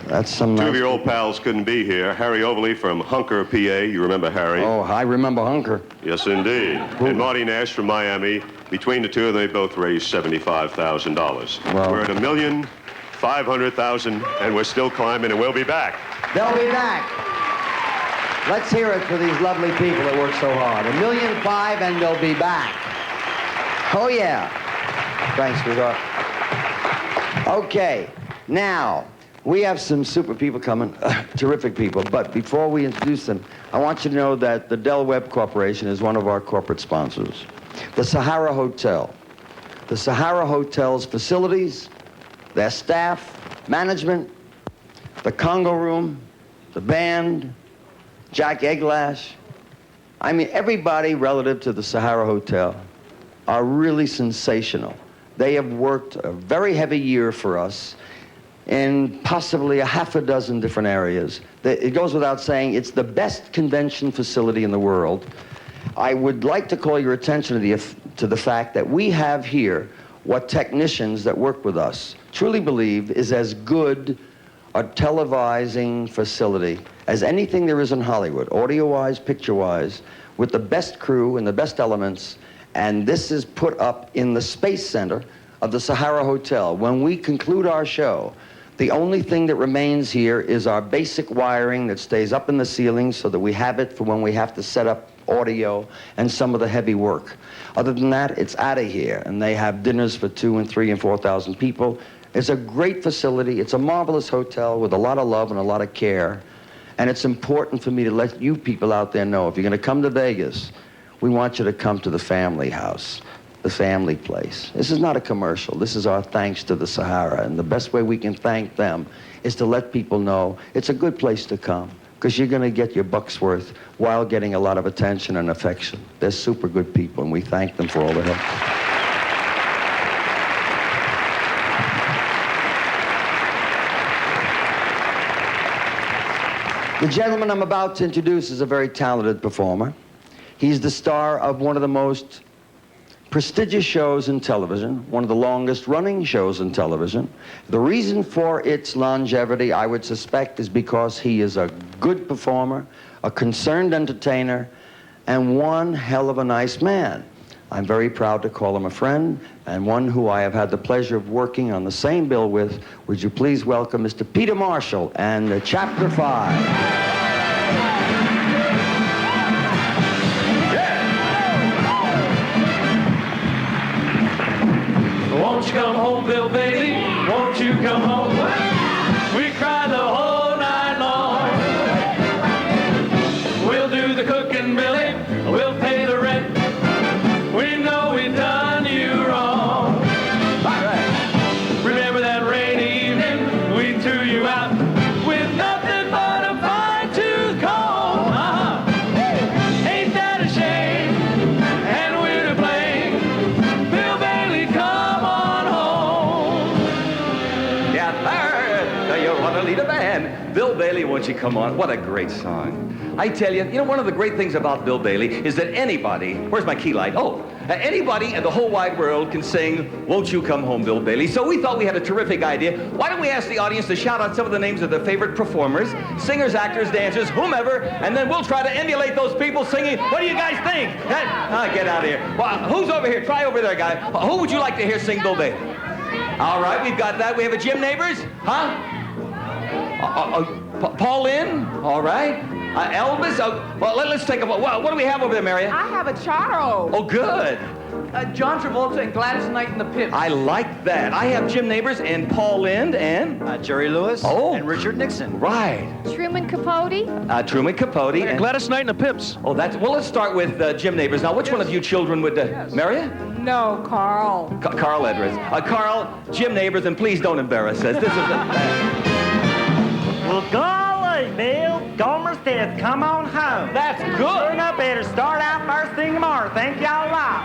That's some Two nice... of your old pals couldn't be here. Harry Overly from Hunker, PA. You remember Harry? Oh, I remember Hunker. Yes, indeed. And Marty Nash from Miami. Between the two of them, they both raised $75,000. Wow. We're at $1,500,000, and we're still climbing, and we'll be back. They'll be back. Let's hear it for these lovely people that work so hard. $1.5 million and they'll be back. Oh, yeah. Thanks, sweetheart. Okay, now, we have some super people coming, terrific people, but before we introduce them, I want you to know that the Del Webb Corporation is one of our corporate sponsors. The Sahara Hotel. The Sahara Hotel's facilities, their staff, management, the Congo Room, the band, Jack Eglash. I mean, everybody relative to the Sahara Hotel are really sensational. They have worked a very heavy year for us in possibly a half a dozen different areas. It goes without saying, it's the best convention facility in the world. I would like to call your attention to the fact that we have here what technicians that work with us truly believe is as good a televising facility as anything there is in Hollywood, audio-wise, picture-wise, with the best crew and the best elements, and this is put up in the Space Center of the Sahara Hotel. When we conclude our show, the only thing that remains here is our basic wiring that stays up in the ceiling so that we have it for when we have to set up audio and some of the heavy work. Other than that, it's out of here, and they have dinners for 2,000 and 3,000 and 4,000 people. It's a great facility. It's a marvelous hotel with a lot of love and a lot of care, and it's important for me to let you people out there know, if you're going to come to Vegas, we want you to come to the family house, the family place. This is not a commercial. This is our thanks to the Sahara, and the best way we can thank them is to let people know it's a good place to come, because you're going to get your buck's worth while getting a lot of attention and affection. They're super good people, and we thank them for all the help. The gentleman I'm about to introduce is a very talented performer. He's the star of one of the most prestigious shows in television, one of the longest running shows in television. The reason for its longevity, I would suspect, is because he is a good performer, a concerned entertainer, and one hell of a nice man. I'm very proud to call him a friend, and one who I have had the pleasure of working on the same bill with. Would you please welcome Mr. Peter Marshall and Chapter 5. Won't you come home, Bill Bailey? Won't you come home? We cried the whole night long. We'll do the cooking, Billy. We'll pay the rent. We know we done you wrong. Remember that rainy evening? We threw you out with nothing but a fine-tooth comb. Ain't that a shame? And we're to blame. Bill Bailey, come on home. Yeah, there you want to lead a band. Bill Bailey, won't you come on? What a great song. I tell you, one of the great things about Bill Bailey is that anybody, where's my key light? Oh, anybody in the whole wide world can sing, Won't You Come Home, Bill Bailey. So we thought we had a terrific idea. Why don't we ask the audience to shout out some of the names of their favorite performers, singers, actors, dancers, whomever, and then we'll try to emulate those people singing. What do you guys think? Get out of here. Well, who's over here? Try over there, guy. Who would you like to hear sing Bill Bailey? All right, we've got that. We have a Jim Neighbors? Huh? Paul Lynn? All right. Elvis? Well, let's take a... What do we have over there, Marion? I have a Charles. Oh, good. John Travolta and Gladys Knight and the Pips. I like that. I have Jim Neighbors and Paul Lynde and... Jerry Lewis and Richard Nixon. Right. Truman Capote. Truman Capote. And Gladys Knight and the Pips. Oh, that's... Well, let's start with Jim Neighbors. Now, which one of you children would... Marion? No, Carl. Carl Edwards. Carl, Jim Neighbors, and please don't embarrass us. This is... Well, golly, Bill, Gomer says, come on home. That's good. Sure enough, better start out first thing tomorrow. Thank y'all a lot.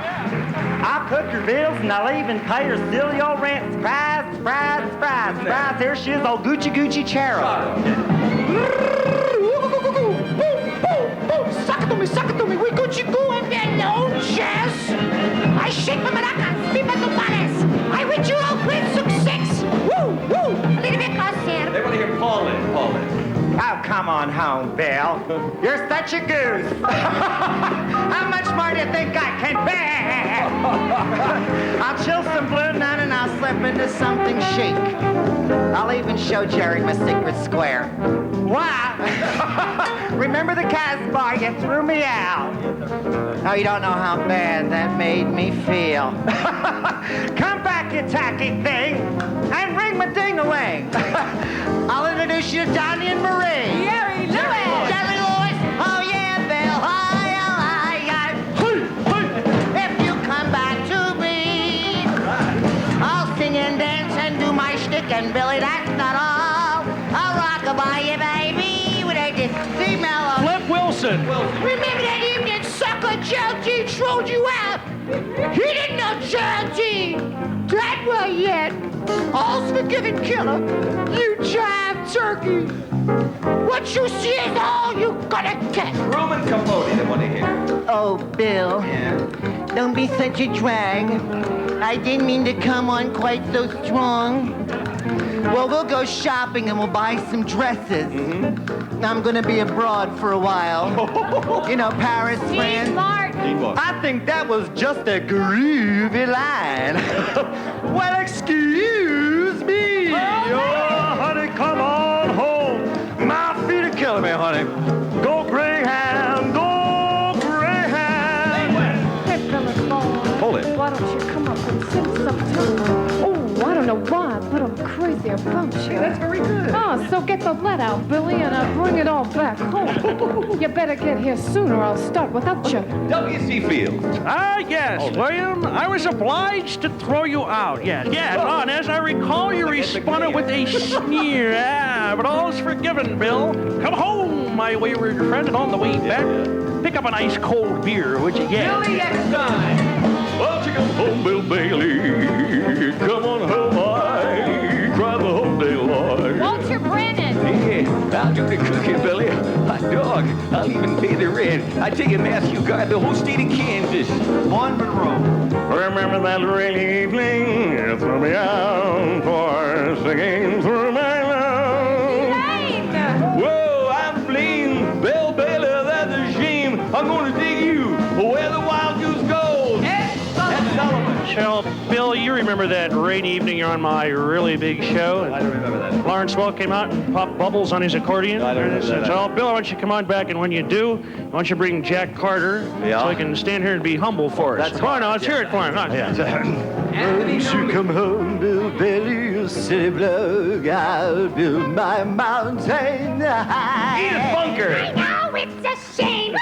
I'll cook your bills and I'll even pay your still your rent. Surprise, surprise, surprise, surprise. There she is, old Gucci Gucci Charo. Suck it to me, we Gucci Goo and no chess. I shake my maracas, viva tu pares. I wish you all great success. Woo, woo, a little bit closer. They want to hear Paul Lynde. Oh, come on home, Bill. You're such a goose. How much more do you think I can bear? I'll chill some Blue Nun and I'll slip into something chic. I'll even show Jerry my secret square. Why? Remember Remember the Casbah? You threw me out. Oh, you don't know how bad that made me feel. Come back, you tacky thing, and ring my ding-a-ling. I'll introduce you to Donnie and Marie. Jerry Lewis. Jerry Lewis. Oh, yeah, Bill. Hi, hi, hi. If you come back to me, I'll sing and dance and do my shtick, and Billy, that's not all. I'll rock-a-bye you, baby, with a dizzy mellow. Flip Wilson. Remember that evening sucker Gerald G throwed you out? He didn't know Gerald G. That way yet. All's forgiven, killer. You jive turkey. What you see is all you gonna get. Truman Capote, they want to hear. Oh, Bill. Yeah. Don't be such a drag. I didn't mean to come on quite so strong. Well, we'll go shopping and we'll buy some dresses. I'm gonna be abroad for a while. You know, Paris, France. I think that was just a groovy line. Well, excuse me. Oh, honey, come on home. My feet are killing me, honey. Go Greyhound, go Greyhound. Hey, Philip, Hold it. why don't you come up and sing some too? Oh, I don't know why, but I'm crazy about you. That's very good. Oh, so get the lead out, Billy, and bring it all back home. You better get here sooner or I'll start without you. W.C. Fields. Ah, yes, William. I was obliged to throw you out. Yes, yes. Oh, and as I recall, you responded with a sneer. Ah, but all's forgiven, Bill. Come home, my wayward friend, and on the way back, pick up an ice cold beer, would you? Yeah. Billy Eckstein. Won't you come home, Bill Bailey? Come on home, I cry the whole day long. Walter Brennan. Yeah, I'll do the cooking, Billy. Hot dog. I'll even pay the rent. I take a Matthew guard the whole state of Kansas. Vaughn Monroe. Remember that rainy evening? You threw me out for singing through my lungs. Whoa, I'm bleeding. Bill Bailey, that's a shame. I'm going to take you where the wild goose goes. Ed Sullivan. Well, Bill, you remember that rainy evening you're on my really big show? I don't remember that. Lawrence Welk came out and popped bubbles on his accordion. I don't remember that. So, Bill, why don't you come on back, and when you do, why don't you bring Jack Carter so he can stand here and be humble for us. That's Come on now, let's hear it for him. Come on. Won't you come home, Bill Bailey, you city bloke? I'll build my mountain high. Edith Bunker. I know it's a shame.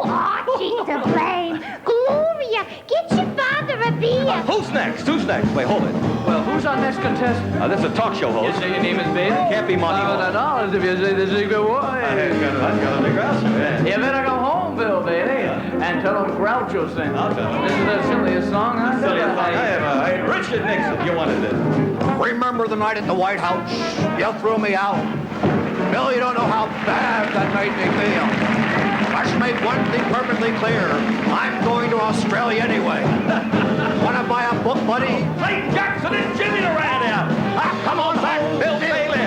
Oh, Archie's to blame. Gloria, get your father a beer. Who's next? Who's next? Wait, hold it. Well, who's our next contestant? That's a talk show host. You say your name is Bailey? Can't be Monty Hall. $500 if you say the secret word. That's got a big house. You better go home, Bill Bailey, and tell them Groucho sing. I'll tell him. This is the silliest song I've ever Hey, Richard Nixon, you wanted it. Remember the night at the White House? You threw me out. Bill, you don't know how bad that made me feel. Let's make one thing perfectly clear. I'm going to Australia anyway. Want to buy a book, buddy? Clayton Jackson and Jimmy Durant out. Come on back, Bill Bailey.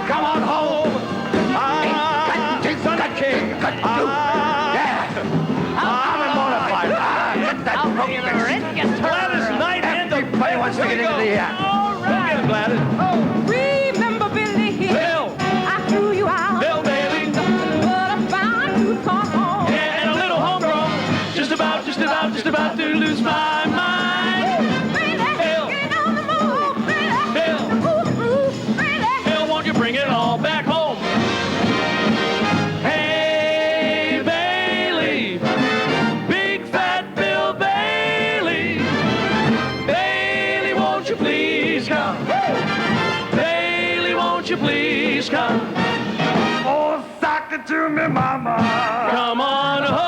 Come on home. Son of King. Yeah. I'm a modified. Get that book. Gladys Knight and the Everybody wants to get into the act. All right. Gladys. Remember Billy? Bill. I threw you out. Bill Bailey. But I found you come home. Yeah, and a little homegrown. Just about to lose my mind. Bill. Bill, won't you bring it all back home? Hey, Bailey. Big fat Bill Bailey. Bailey, won't you please come? Bailey, won't you please come? Oh, sock it to me, mama. Come on home.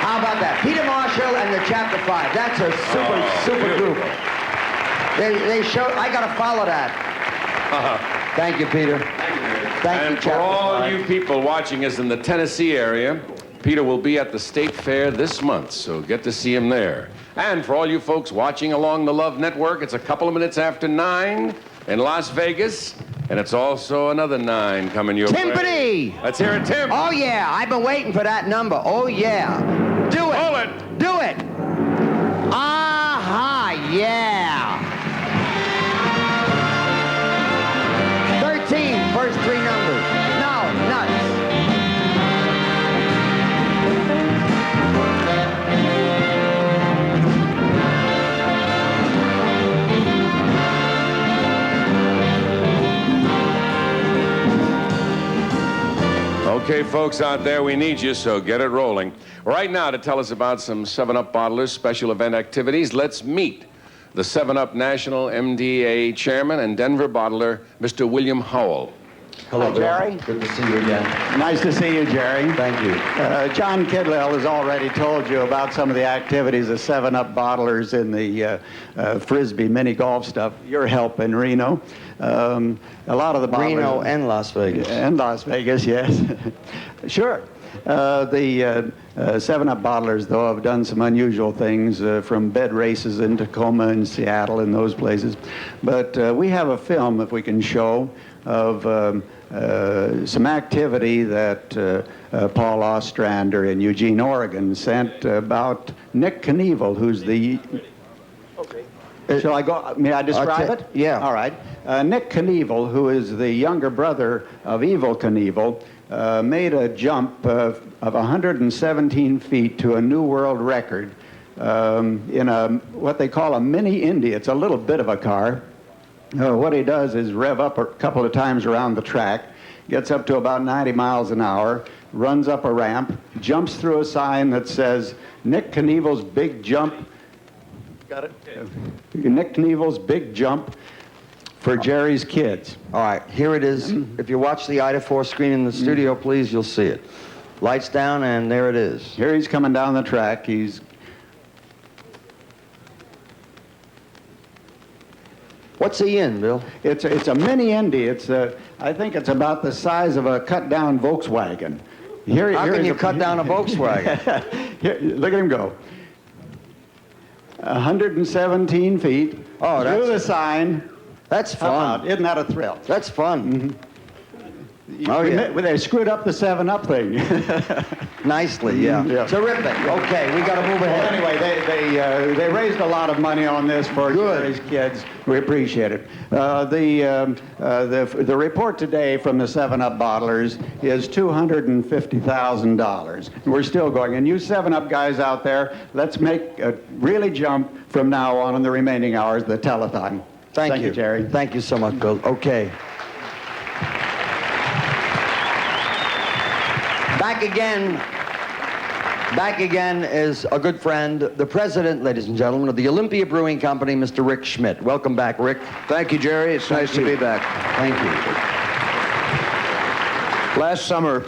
How about that? Peter Marshall and the Chapter 5. That's a super group. They show. I got to follow that. Thank you, Peter. Thank you, And for Chapter all 5. you people watching us in the Tennessee area, Peter will be at the State Fair this month, so get to see him there. And for all you folks watching along the Love Network, it's a couple of minutes after 9 in Las Vegas, and it's also another 9 coming your way. Timpani! Let's hear it, Tim. Oh, yeah. I've been waiting for that number. Oh, yeah. Do it. Hold it. Do it. Okay, folks out there, we need you, so get it rolling. Right now, to tell us about some 7-Up bottlers' special event activities, let's meet the 7-Up National MDA Chairman and Denver bottler, Mr. William Howell. Hello, Hi, Jerry. Good to see you again. Nice to see you, Jerry. Thank you. John Kidwell has already told you about some of the activities of 7-Up bottlers in the Frisbee mini golf stuff. Your help in Reno. A lot of the bottlers... Reno and Las Vegas. And Las Vegas, yes. Sure. The 7-Up bottlers, though, have done some unusual things, from bed races in Tacoma and Seattle and those places. But we have a film, if we can show, of some activity that Paul Ostrander in Eugene, Oregon sent about Nick Knievel, who's the... Shall I go? May I describe it? Yeah. All right. Nick Knievel, who is the younger brother of Evel Knievel, made a jump of 117 feet to a new world record in what they call a mini Indy. It's a little bit of a car. What he does is rev up a couple of times around the track, gets up to about 90 miles an hour, runs up a ramp, jumps through a sign that says, Nick Knievel's Big Jump. Got it? Nick Knievel's Big Jump for Jerry's Kids. All right, here it is. If you watch the Ida 4 screen in the studio, please, you'll see it. Lights down, and there it is. Here he's coming down the track. What's he in, Bill? It's a mini Indy. I think it's about the size of a cut-down Volkswagen. How can you cut down a Volkswagen? Here, look at him go. 117 feet. Oh, through the sign. That's fun. Isn't that a thrill? That's fun. Oh, yeah. They screwed up the 7-Up thing. Nicely, yeah. Terrific. Okay, we got to move ahead. Well, anyway, they raised a lot of money on this for Jerry's Kids. We appreciate it. The report today from the 7-Up bottlers is $250,000. We're still going. And you 7-Up guys out there, let's make a really jump from now on in the remaining hours of the telethon. Thank you, Jerry. Thank you so much, Bill. Okay. Back again is a good friend, the president, ladies and gentlemen, of the Olympia Brewing Company, Mr. Rick Schmidt. Welcome back, Rick. Thank you, Jerry. It's nice to be back. Thank you. Last summer,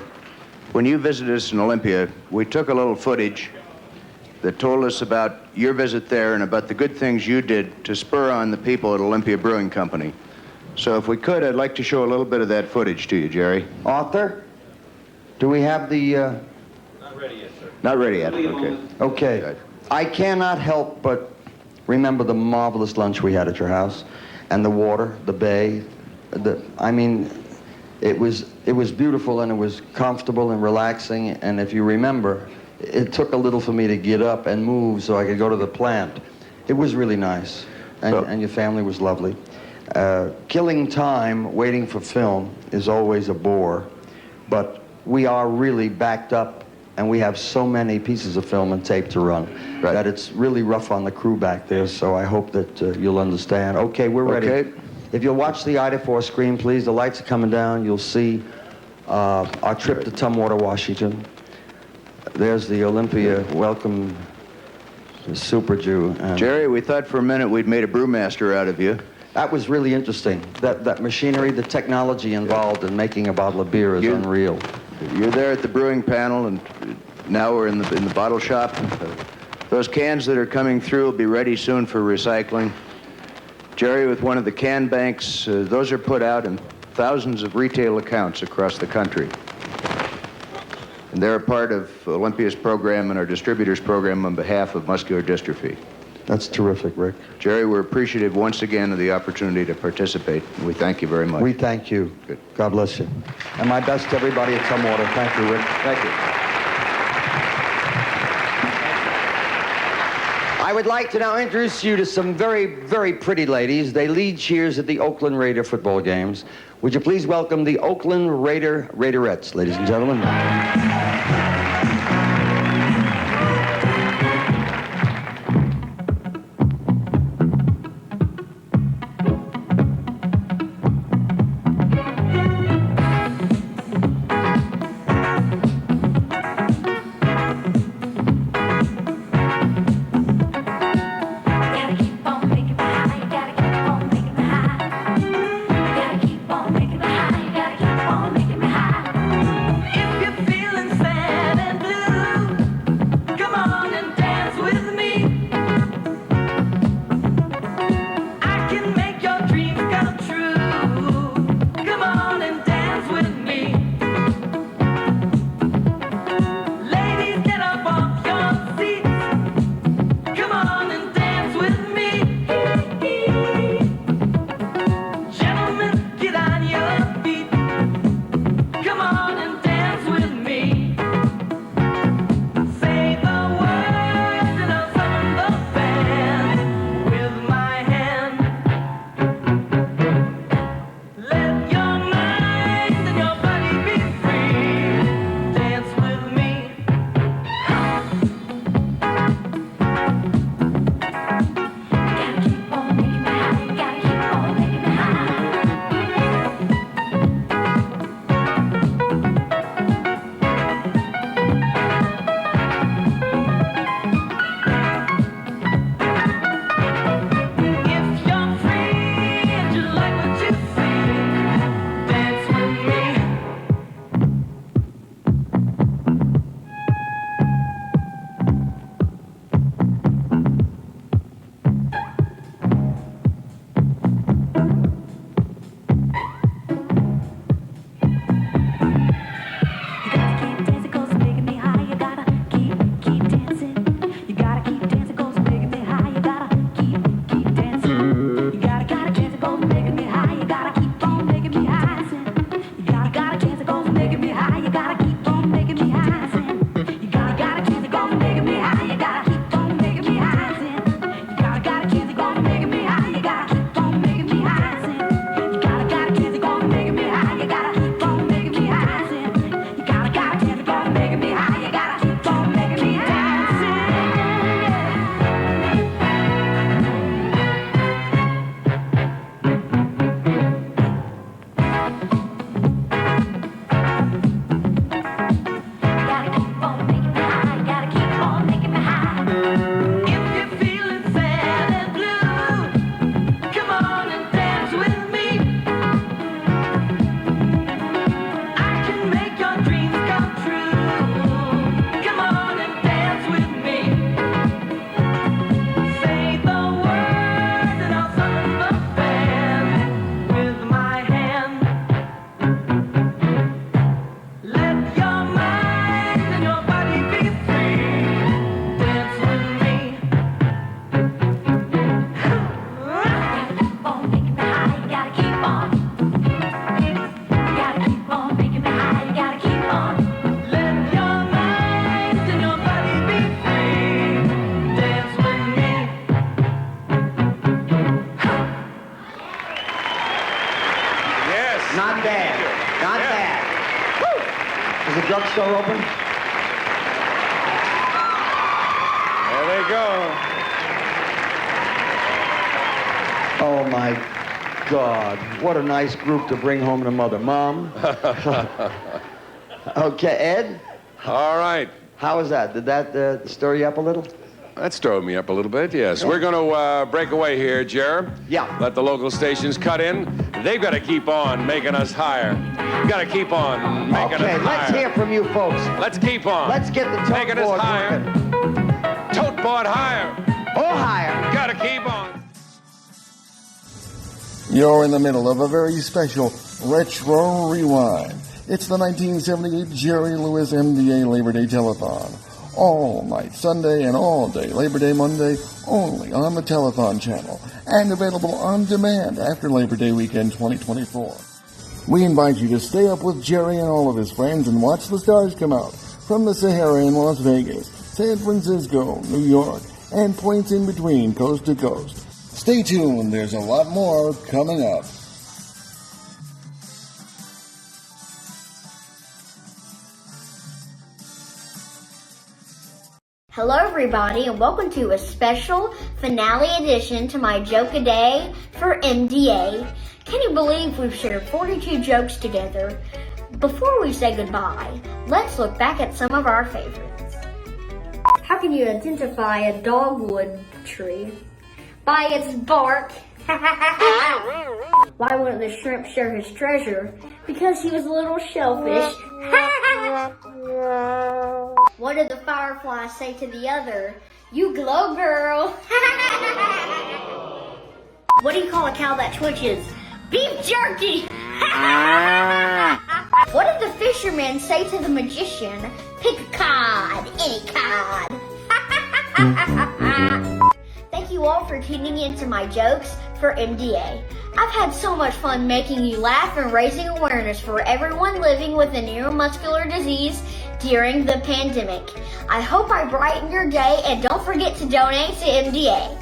when you visited us in Olympia, we took a little footage that told us about your visit there and about the good things you did to spur on the people at Olympia Brewing Company. So if we could, I'd like to show a little bit of that footage to you, Jerry. Arthur, do we have the... Not ready yet, sir. Not ready yet, okay. Okay. I cannot help but remember the marvelous lunch we had at your house, and the water, the bay. It was beautiful, and it was comfortable and relaxing, and if you remember, it took a little for me to get up and move so I could go to the plant. It was really nice, and your family was lovely. Killing time waiting for film is always a bore, but we are really backed up, and we have so many pieces of film and tape to run that it's really rough on the crew back there, so I hope that you'll understand. Okay, we're ready. Okay. If you'll watch the Ida 4 screen, please, the lights are coming down. You'll see our trip to Tumwater, Washington. There's the Olympia welcome Super Jew. Jerry, we thought for a minute we'd made a brewmaster out of you. That was really interesting. That machinery, the technology involved in making a bottle of beer is unreal. You're there at the brewing panel, and now we're in the bottle shop. Those cans that are coming through will be ready soon for recycling. Jerry, with one of the can banks, those are put out in thousands of retail accounts across the country. And they're a part of Olympia's program and our distributors program on behalf of Muscular Dystrophy. That's terrific, Rick. Jerry, we're appreciative once again of the opportunity to participate. We thank you very much. We thank you. Good. God bless you. And my best to everybody at Tumwater. Thank you, Rick. Thank you. I would like to now introduce you to some very, very pretty ladies. They lead cheers at the Oakland Raider football games. Would you please welcome the Oakland Raiderettes, ladies and gentlemen. open. There they go. Oh, my God. What a nice group to bring home to Mother. Mom? Okay, Ed? All right. How was that? Did that stir you up a little? That stirred me up a little bit, yes. We're going to break away here, Jer. Yeah. Let the local stations cut in. They've got to keep on making us higher. We've got to keep on making us higher. Okay, let's hear from you folks. Let's keep on. Let's get the tote making board us higher. working. Tote board higher. Oh, higher. Got to keep on. You're in the middle of a very special Retro Rewind. It's the 1978 Jerry Lewis MDA Labor Day Telethon. All night Sunday and all day Labor Day Monday, only on the Telethon channel, and available on demand after Labor Day weekend 2024. We invite you to stay up with Jerry and all of his friends and watch the stars come out from the Sahara in Las Vegas, San Francisco, New York, and points in between coast to coast. Stay tuned, there's a lot more coming up. Hello, everybody, and welcome to a special finale edition to my Joke a Day for MDA. Can you believe we've shared 42 jokes together? Before we say goodbye, let's look back at some of our favorites. How can you identify a dogwood tree? By its bark. Why wouldn't the shrimp share his treasure? Because he was a little shellfish. What did the firefly say to the other? You glow, girl. What do you call a cow that twitches? Beef jerky. What did the fisherman say to the magician? Pick a cod, any cod. Thank you all for tuning in to my jokes for MDA. I've had so much fun making you laugh and raising awareness for everyone living with a neuromuscular disease during the pandemic. I hope I brightened your day, and don't forget to donate to MDA.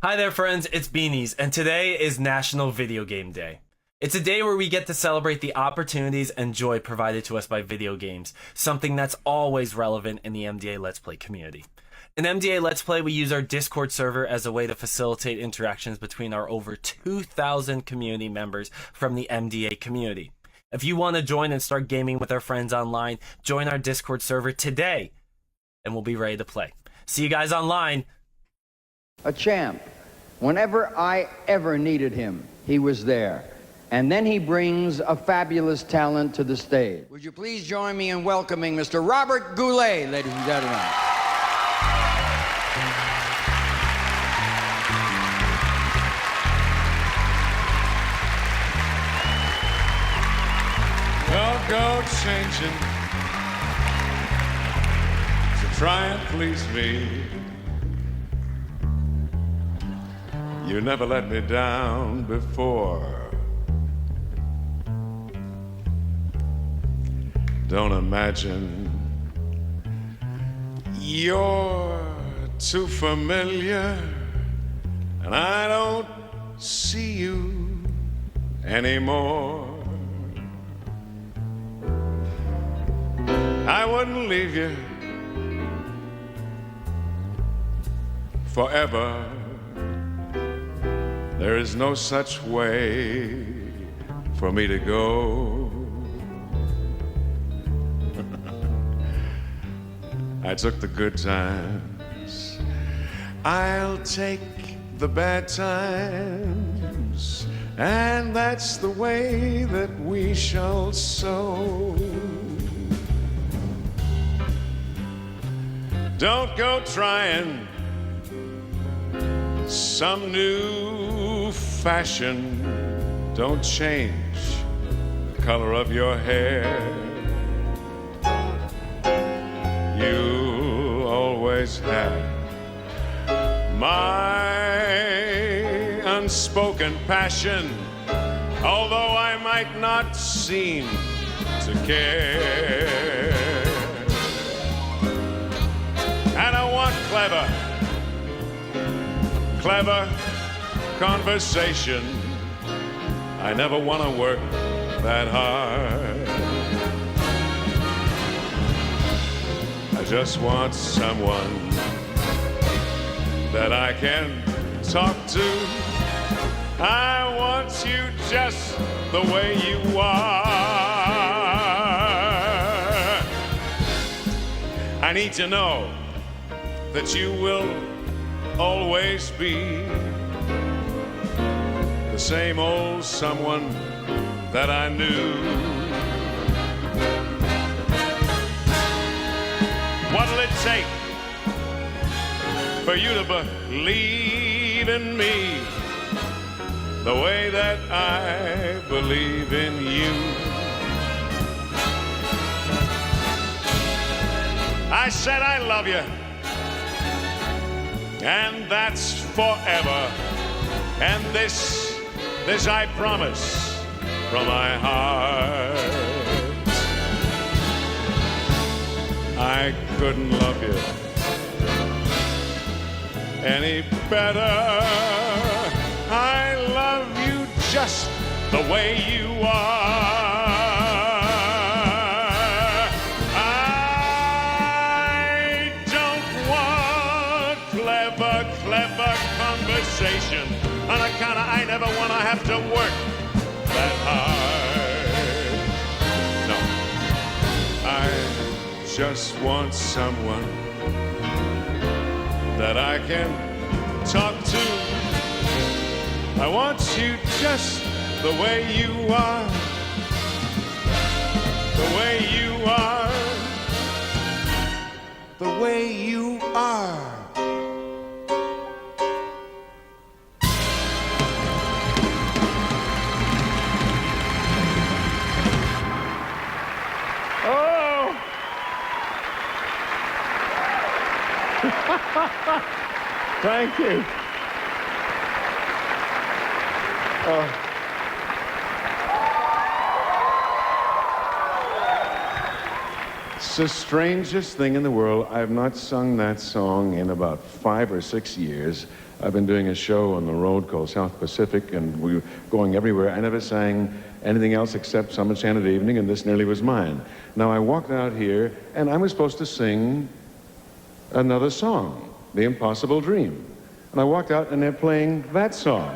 Hi there, friends, it's Beanies, and today is National Video Game Day. It's a day where we get to celebrate the opportunities and joy provided to us by video games, something that's always relevant in the MDA Let's Play community. In MDA Let's Play, we use our Discord server as a way to facilitate interactions between our over 2,000 community members from the MDA community. If you want to join and start gaming with our friends online, join our Discord server today, and we'll be ready to play. See you guys online. A champ. Whenever I ever needed him, he was there. And then he brings a fabulous talent to the stage. Would you please join me in welcoming Mr. Robert Goulet, ladies and gentlemen. Don't go changing to try and please me. You never let me down before. Don't imagine you're too familiar, and I don't see you anymore. I wouldn't leave you forever. There is no such way for me to go. I took the good times, I'll take the bad times, and that's the way that we shall sow. Don't go trying some new fashion. Don't change the color of your hair. You'll always have my unspoken passion, although I might not seem to care. And I want clever conversation. I never want to work that hard. I just want someone that I can talk to. I want you just the way you are. I need to know that you will always be the same old someone that I knew. What'll it take for you to believe in me the way that I believe in you? I said I love you, and that's forever. And this I promise from my heart. I couldn't love you any better. I love you just the way you are. I don't want clever conversation on account of I never want to have to work that hard. No, I just want someone that I can talk to. I want you just the way you are, the way you are, the way you are. Oh! Thank you. It's the strangest thing in the world. I have not sung that song in about 5 or 6 years. I've been doing a show on the road called South Pacific, and we were going everywhere. I never sang anything else except Some Enchanted Evening, and this nearly was mine. Now, I walked out here, and I was supposed to sing another song, The Impossible Dream. And I walked out, and they're playing that song.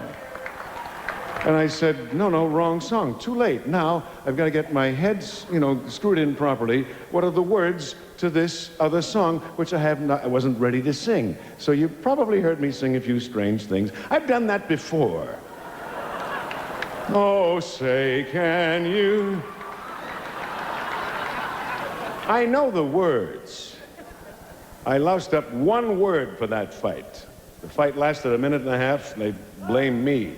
And I said, no, wrong song, too late. Now, I've got to get my head, screwed in properly. What are the words to this other song, which I wasn't ready to sing? So you probably heard me sing a few strange things. I've done that before. Oh, say, can you? I know the words. I loused up one word for that fight. The fight lasted a minute and a half, and they blamed me.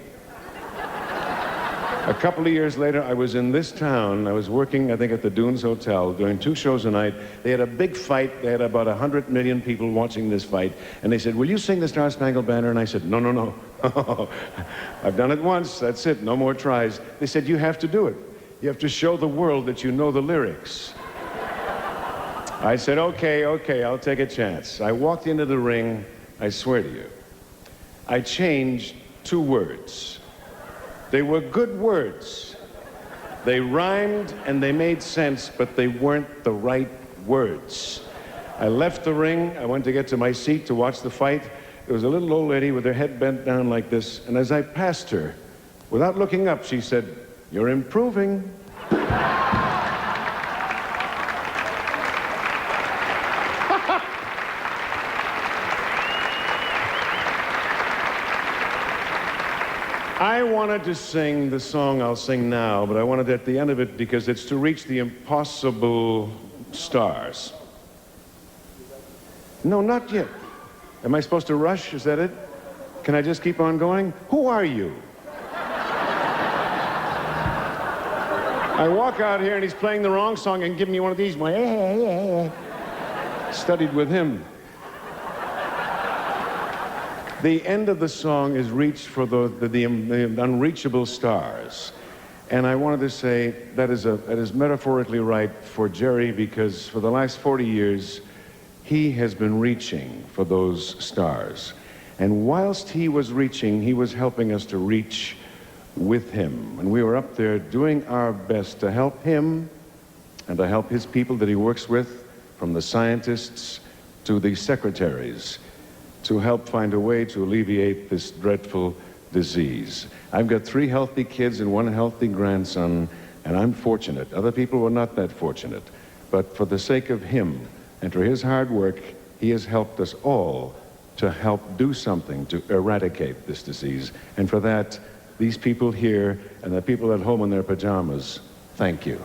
A couple of years later, I was in this town. I was working, I think, at the Dunes Hotel, doing 2 shows a night. They had a big fight. They had about 100 million people watching this fight. And they said, will you sing the Star Spangled Banner? And I said, no. I've done it once. That's it. No more tries. They said, you have to do it. You have to show the world that you know the lyrics. I said, okay, I'll take a chance. I walked into the ring. I swear to you, I changed 2 words. They were good words. They rhymed and they made sense, but they weren't the right words. I left the ring. I went to get to my seat to watch the fight. There was a little old lady with her head bent down like this, and as I passed her, without looking up, she said, "You're improving." I wanted to sing the song I'll sing now, but I wanted at the end of it because it's to reach the impossible stars. No, not yet. Am I supposed to rush? Is that it? Can I just keep on going? Who are you? I walk out here and he's playing the wrong song and giving me one of these. Studied with him. The end of the song is reach for the unreachable stars. And I wanted to say that is metaphorically right for Jerry, because for the last 40 years, he has been reaching for those stars. And whilst he was reaching, he was helping us to reach with him. And we were up there doing our best to help him and to help his people that he works with, from the scientists to the secretaries, to help find a way to alleviate this dreadful disease. I've got 3 healthy kids and 1 healthy grandson, and I'm fortunate. Other people were not that fortunate. But for the sake of him and for his hard work, he has helped us all to help do something to eradicate this disease. And for that, these people here and the people at home in their pajamas, thank you.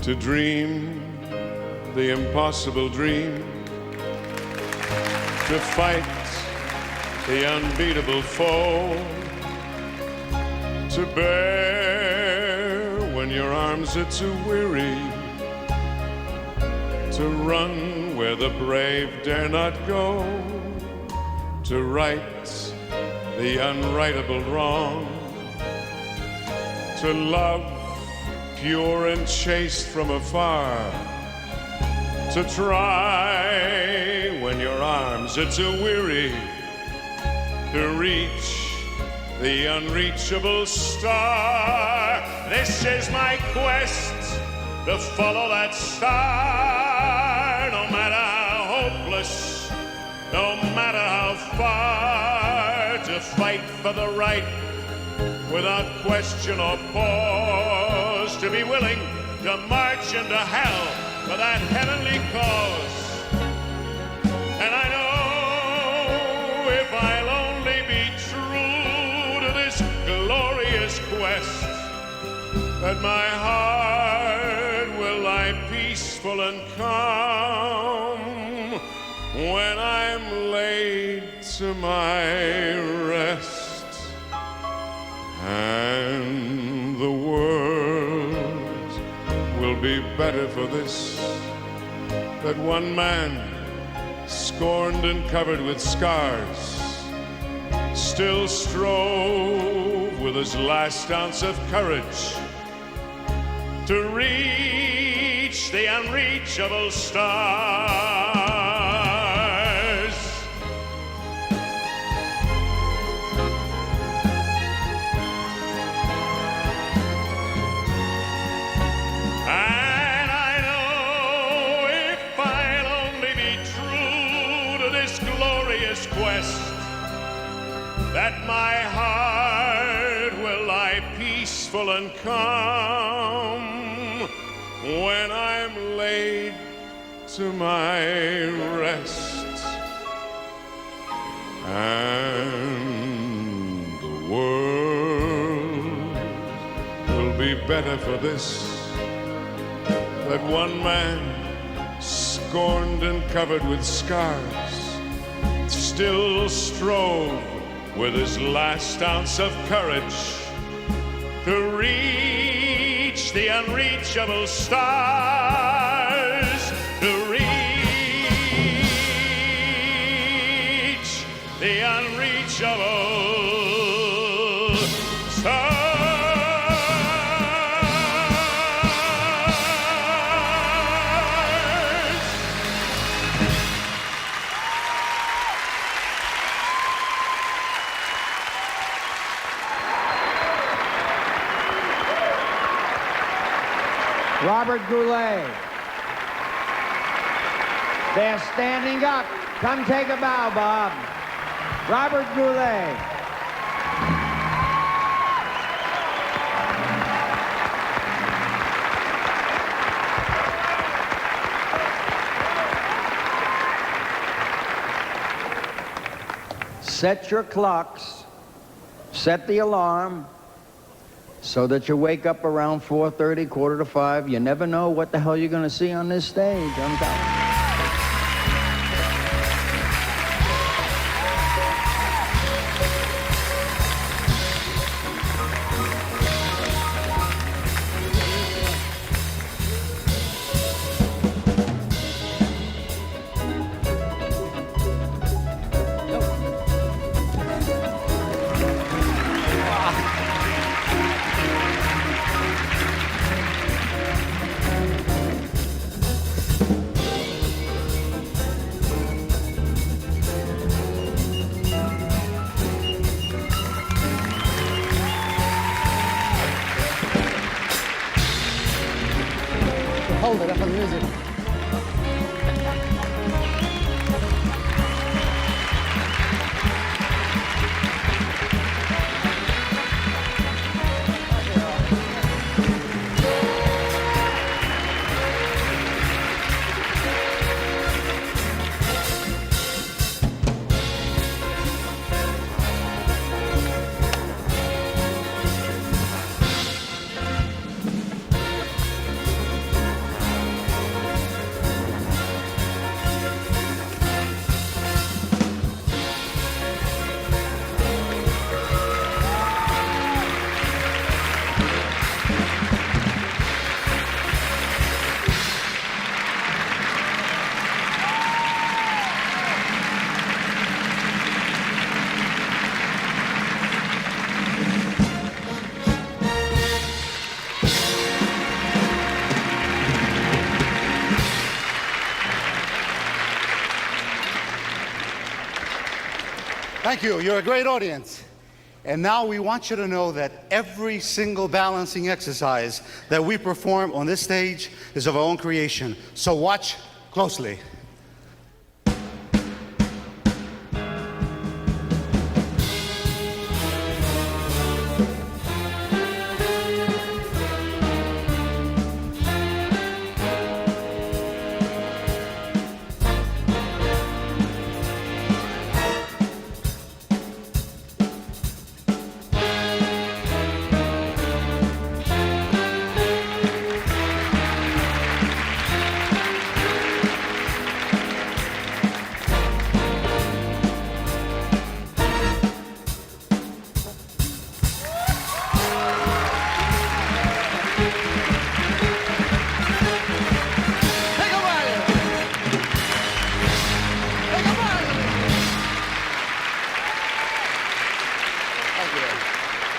To dream the impossible dream, to fight the unbeatable foe, to bear when your arms are too weary, to run where the brave dare not go, to right the unrightable wrong, to love pure and chaste from afar, to try when your arms are too weary, to reach the unreachable star. This is my quest, to follow that star, no matter how hopeless, no matter how far, to fight for the right without question or pause, to be willing to march into hell for that heavenly cause. And I know if I'll only be true to this glorious quest, that my heart will lie peaceful and calm when I'm laid to my rest. And the world will be better for this, that one man, scorned and covered with scars, still strove with his last ounce of courage to reach the unreachable stars. Quest, that my heart will lie peaceful and calm when I'm laid to my rest. And the world will be better for this, that one man, scorned and covered with scars, still strove with his last ounce of courage to reach the unreachable stars, to reach the unreachable stars. Robert Goulet. They're standing up. Come take a bow, Bob. Robert Goulet. Set your clocks. Set the alarm so that you wake up around 4:30, 4:45. You never know what the hell you're going to see on this stage. I'm telling you. hold it up on the music. Thank you. You're a great audience. And now we want you to know that every single balancing exercise that we perform on this stage is of our own creation. So watch closely.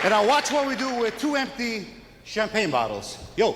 And now watch what we do with 2 empty champagne bottles. Yo.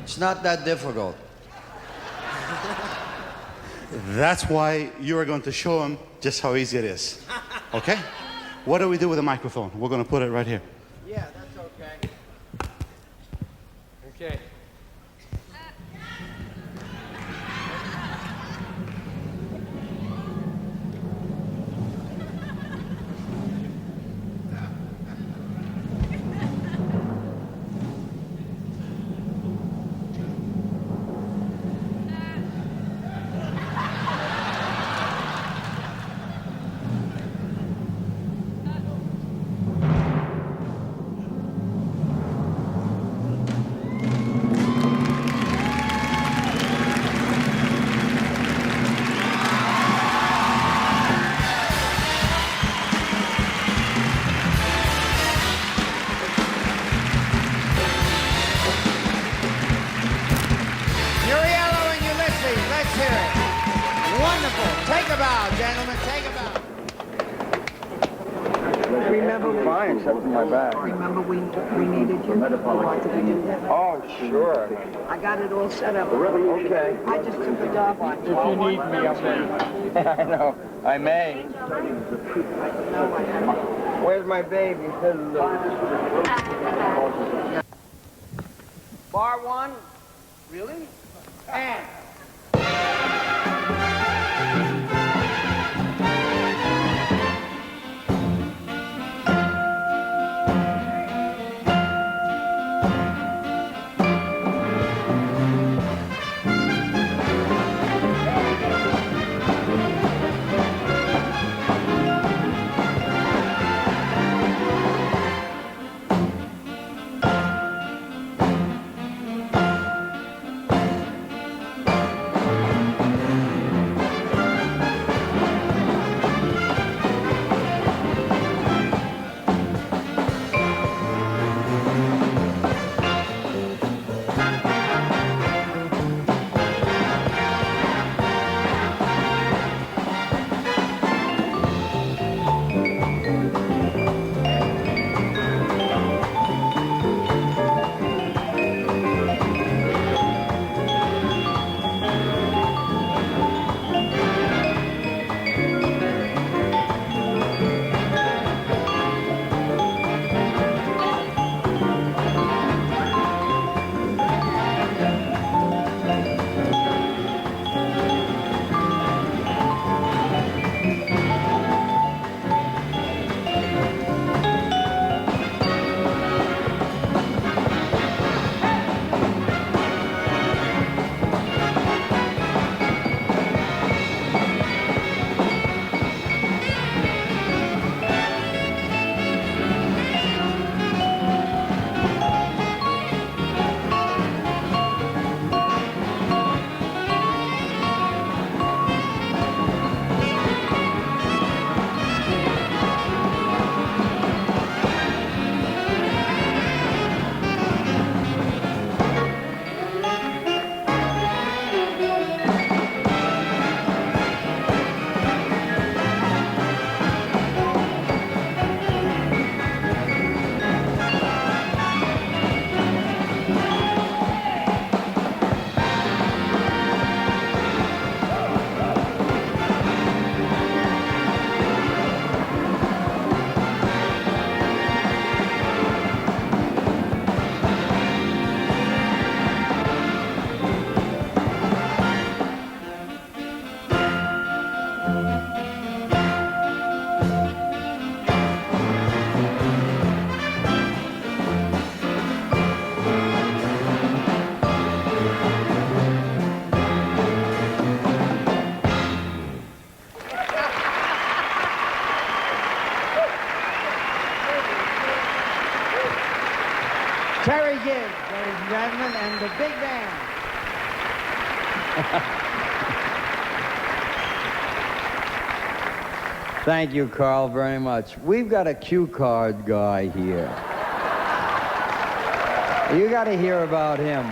It's not that difficult. That's why you are going to show them just how easy it is. Okay? What do we do with a microphone? We're going to put it right here. Yeah, that's okay. Okay. Take a bow, gentlemen. Take a bow. Remember, fine, except for my back. remember we needed you? Wanted to do that? Oh, sure. I got it all set up. Okay. I just took a job on you. If you need me, I'm there. I know. I may. Where's my baby? Bar one? Really? And. Terry Gibbs, ladies and gentlemen, and the big band. Thank you, Carl, very much. We've got a cue card guy here. You got to hear about him.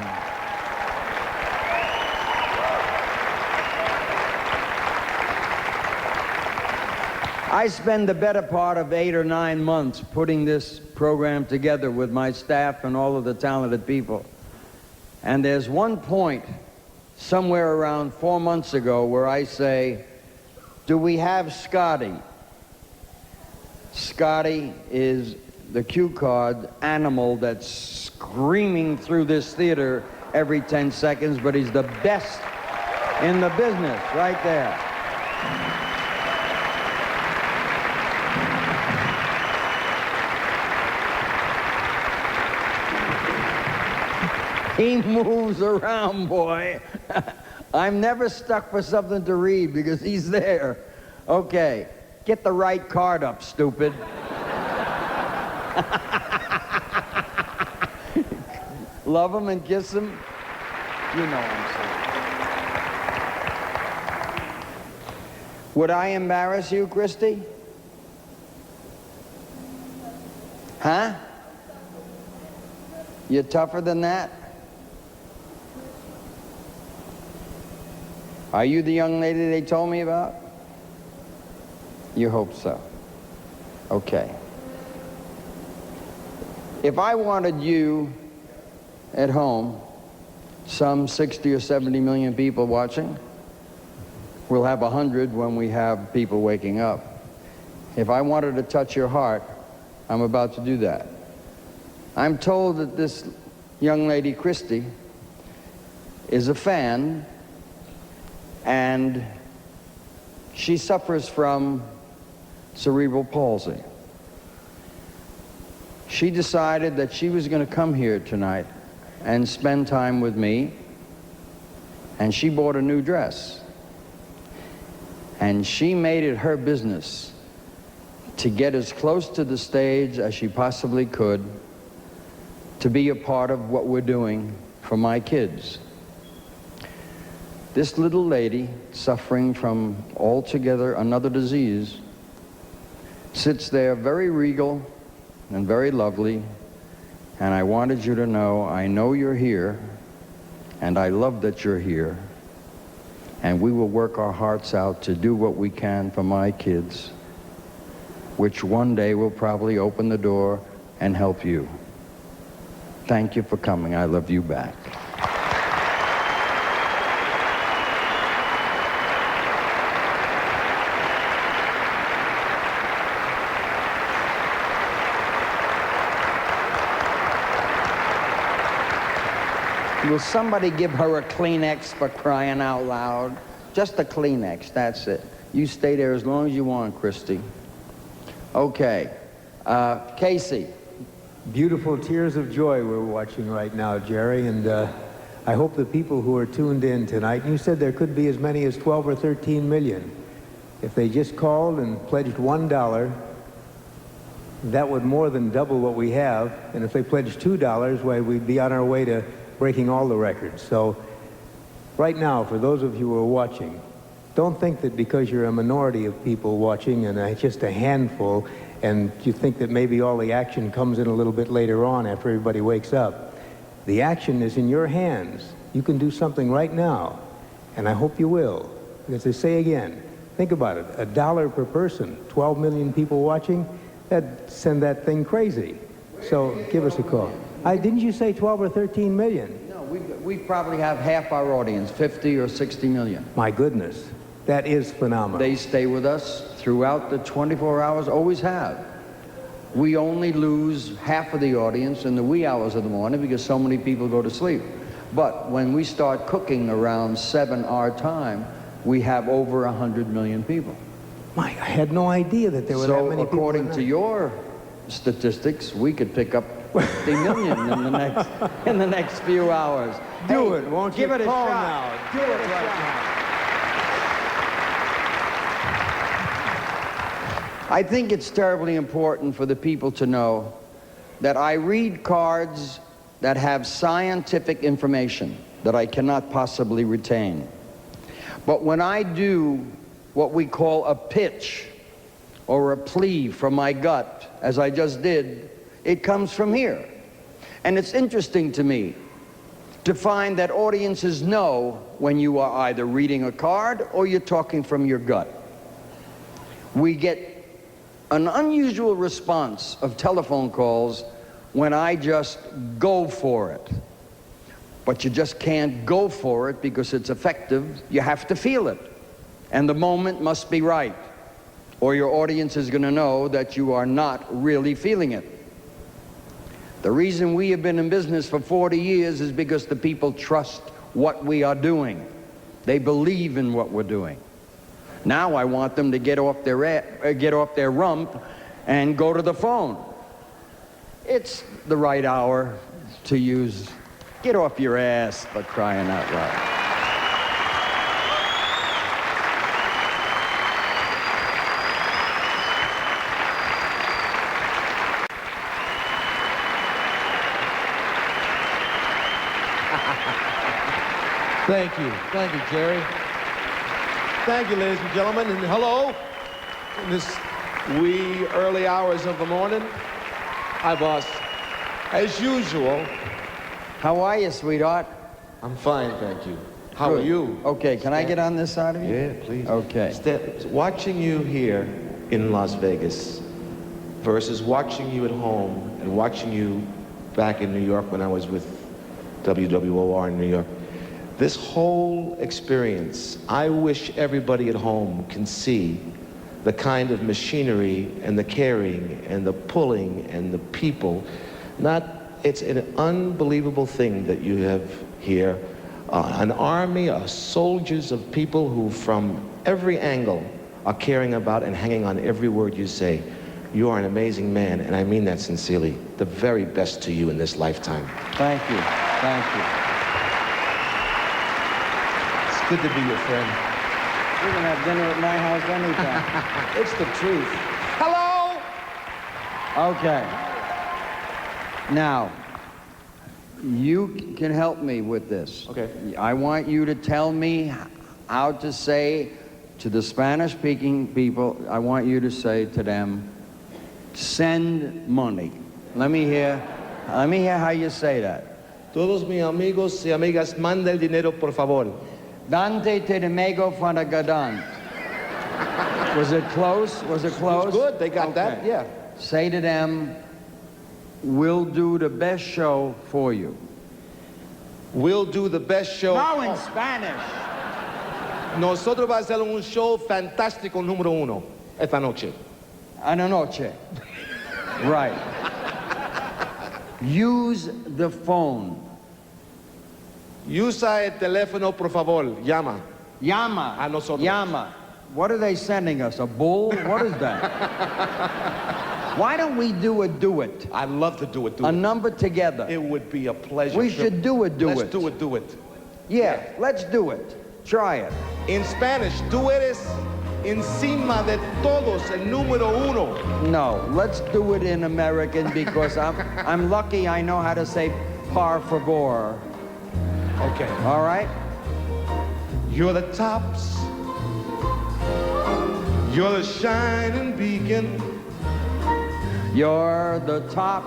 I spend the better part of 8 or 9 months putting this program together with my staff and all of the talented people. And there's one point somewhere around 4 months ago where I say, do we have Scotty? Scotty is the cue card animal that's screaming through this theater every 10 seconds, but he's the best in the business right there. He moves around, boy. I'm never stuck for something to read because he's there. Okay, get the right card up, stupid. Love him and kiss him. You know what I'm saying. Would I embarrass you, Christy? Huh? You're tougher than that? Are you the young lady they told me about? You hope so. Okay. If I wanted you at home, some 60 or 70 million people watching, we'll have 100 when we have people waking up. If I wanted to touch your heart, I'm about to do that. I'm told that this young lady, Christy, is a fan, and she suffers from cerebral palsy. She decided that she was going to come here tonight and spend time with me, and she bought a new dress. And she made it her business to get as close to the stage as she possibly could to be a part of what we're doing for my kids. This little lady, suffering from altogether another disease, sits there very regal and very lovely, and I wanted you to know, I know you're here, and I love that you're here, and we will work our hearts out to do what we can for my kids, which one day will probably open the door and help you. Thank you for coming. I love you back. Will somebody give her a Kleenex for crying out loud? Just a Kleenex, that's it. You stay there as long as you want, Christy. Okay. Casey. Beautiful tears of joy we're watching right now, Jerry, and I hope the people who are tuned in tonight, you said there could be as many as 12 or 13 million. If they just called and pledged $1, that would more than double what we have, and if they pledged $2, why, we'd be on our way to breaking all the records. So right now, for those of you who are watching, don't think that because you're a minority of people watching and just a handful, and you think that maybe all the action comes in a little bit later on after everybody wakes up. The action is in your hands. You can do something right now, and I hope you will. As I say again, think about it, $1 per person, 12 million people watching, that'd send that thing crazy. So give us a call. Didn't you say 12 or 13 million? No, we probably have half our audience, 50 or 60 million. My goodness, that is phenomenal. They stay with us throughout the 24 hours, always have. We only lose half of the audience in the wee hours of the morning because so many people go to sleep. But when we start cooking around 7 our time, we have over 100 million people. I had no idea that there were that many people. So according to your statistics, we could pick up 50 million in the next few hours. Do it, won't you? Give it a Call shot. now. Do it right now. I think it's terribly important for the people to know that I read cards that have scientific information that I cannot possibly retain. But when I do what we call a pitch or a plea from my gut, as I just did, it comes from here. And it's interesting to me to find that audiences know when you are either reading a card or you're talking from your gut. We get an unusual response of telephone calls when I just go for it. But you just can't go for it because it's effective. You have to feel it. And the moment must be right, or your audience is going to know that you are not really feeling it. The reason we have been in business for 40 years is because the people trust what we are doing. They believe in what we're doing. Now I want them to get off their rump and go to the phone. It's the right hour to use get off your ass, for crying out loud. Thank you, Jerry. Thank you, ladies and gentlemen, and hello. In this wee early hours of the morning, hi, boss. As usual. How are you, sweetheart? I'm fine, thank you. How are you? Okay, can I get on this side of you? Yeah, please. Okay. Watching you here in Las Vegas versus watching you at home and watching you back in New York when I was with WWOR in New York. This whole experience, I wish everybody at home can see the kind of machinery and the carrying and the pulling and the people. It's an unbelievable thing that you have here. An army of soldiers of people who from every angle are caring about and hanging on every word you say. You are an amazing man, and I mean that sincerely. The very best to you in this lifetime. Thank you. Thank you. It's good to be your friend. We're going to have dinner at my house anytime. It's the truth. Hello? Okay. Now, you can help me with this. Okay. I want you to tell me how to say to the Spanish-speaking people, I want you to say to them, send money. Let me hear how you say that. Todos mis amigos y amigas, manda el dinero, por favor. Dante te demego fanagadan. Was it close? Was it close? It was good. They got that, yeah. Say to them, we'll do the best show for you. We'll do the best show. No, in Spanish. Nosotros vamos a hacer un show fantástico número uno esta noche. Ana noche. Right. Use the phone. Usa el teléfono, por favor. Llama. Llama. A nosotros. Llama. What are they sending us? A bull? What is that? Why don't we do a do-it? I'd love to do it. A number together. It would be a pleasure. We should do a do-it. Let's do a do-it. Yeah, let's do it. Try it. In Spanish, tú eres encima de todos el número uno. No, let's do it in American because I'm lucky I know how to say par favor. Okay. All right? You're the tops. You're the shining beacon. You're the top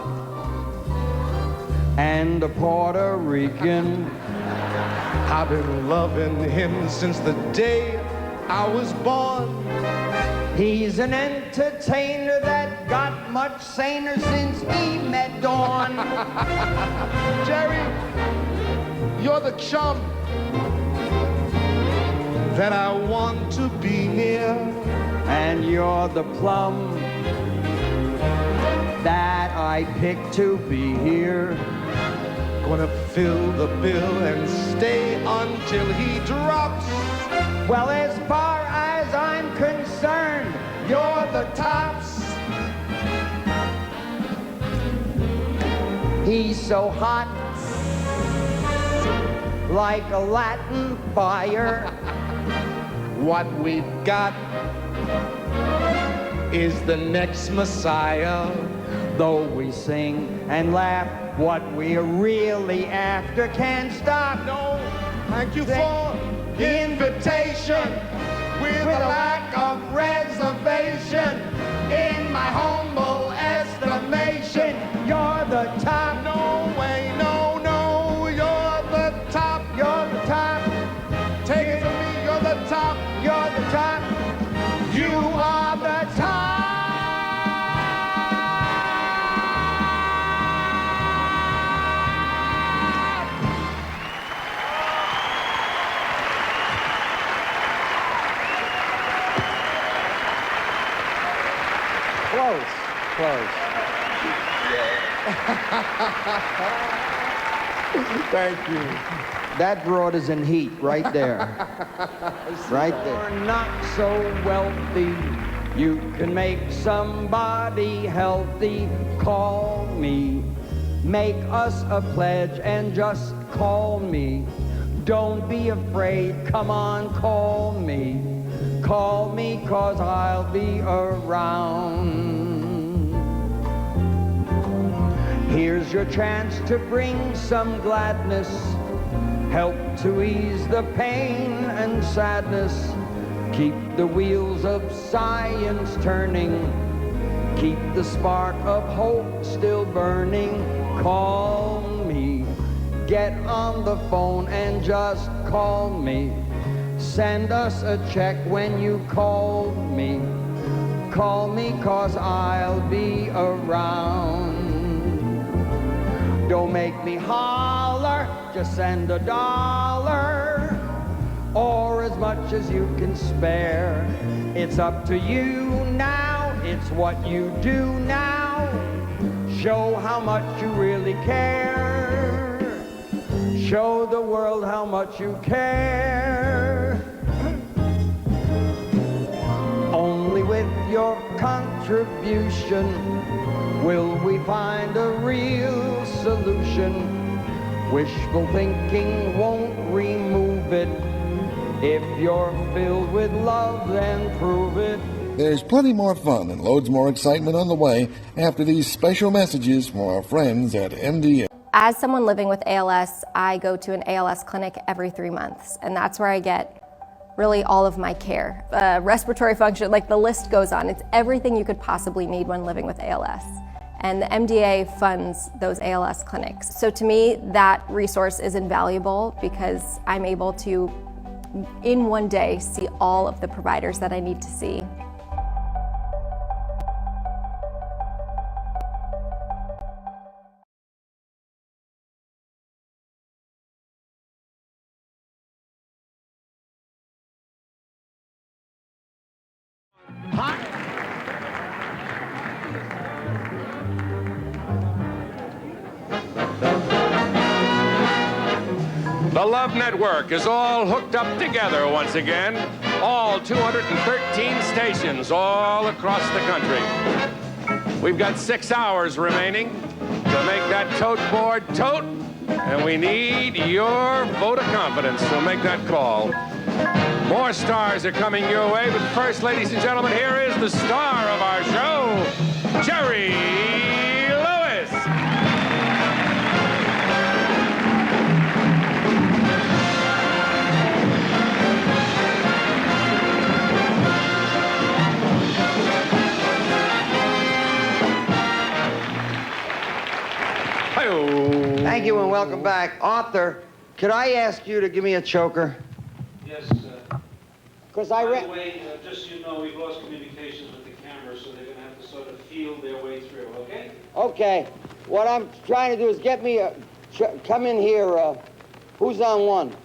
and the Puerto Rican. I've been loving him since the day I was born. He's an entertainer that got much saner since he met Dawn. Jerry, you're the chum that I want to be near. And you're the plum that I picked to be here. Gonna fill the bill and stay until he drops. Well, as far as I'm concerned, you're the tops. He's so hot, like a Latin fire. What we've got is the next Messiah. Though we sing and laugh, what we're really after can't stop. No, thank you for the invitation. With a lack of reservation, in my humble estimation, you're the top. No way, no, no, you're the top. You're the top. Take it from me, you're the top. You're the top. You are the top. Close, close. Thank you. That broad is in heat right there. Right there. You're not so wealthy. You can make somebody healthy. Call me. Make us a pledge and just call me. Don't be afraid. Come on, call me. Call me 'cause I'll be around. Here's your chance to bring some gladness. Help to ease the pain and sadness. Keep the wheels of science turning. Keep the spark of hope still burning. Call me. Get on the phone and just call me. Send us a check when you call me. Call me 'cause I'll be around. Don't make me holler, just send $1 or as much as you can spare. It's up to you now, it's what you do now. Show how much you really care. Show the world how much you care. Only with your contribution will we find a real solution. Wishful thinking won't remove it. If you're filled with love, then prove it. There's plenty more fun and loads more excitement on the way after these special messages from our friends at MDA. As someone living with ALS, I go to an ALS clinic every 3 months, and that's where I get really all of my care. Respiratory function, like the list goes on. It's everything you could possibly need when living with ALS. And the MDA funds those ALS clinics. So to me, that resource is invaluable because I'm able to, in one day, see all of the providers that I need to see. The Love Network is all hooked up together once again. All 213 stations all across the country. We've got 6 hours remaining to make that tote board tote, and we need your vote of confidence, so make that call. More stars are coming your way, but first, ladies and gentlemen, here is the star of our show, Jerry Lewis. Thank you and welcome back. Arthur, could I ask you to give me a choker? Yes, Because by the way, just so you know, we've lost communications with the camera, so they're going to have to sort of feel their way through, okay? Okay. What I'm trying to do is get me a... come in here. Who's on one?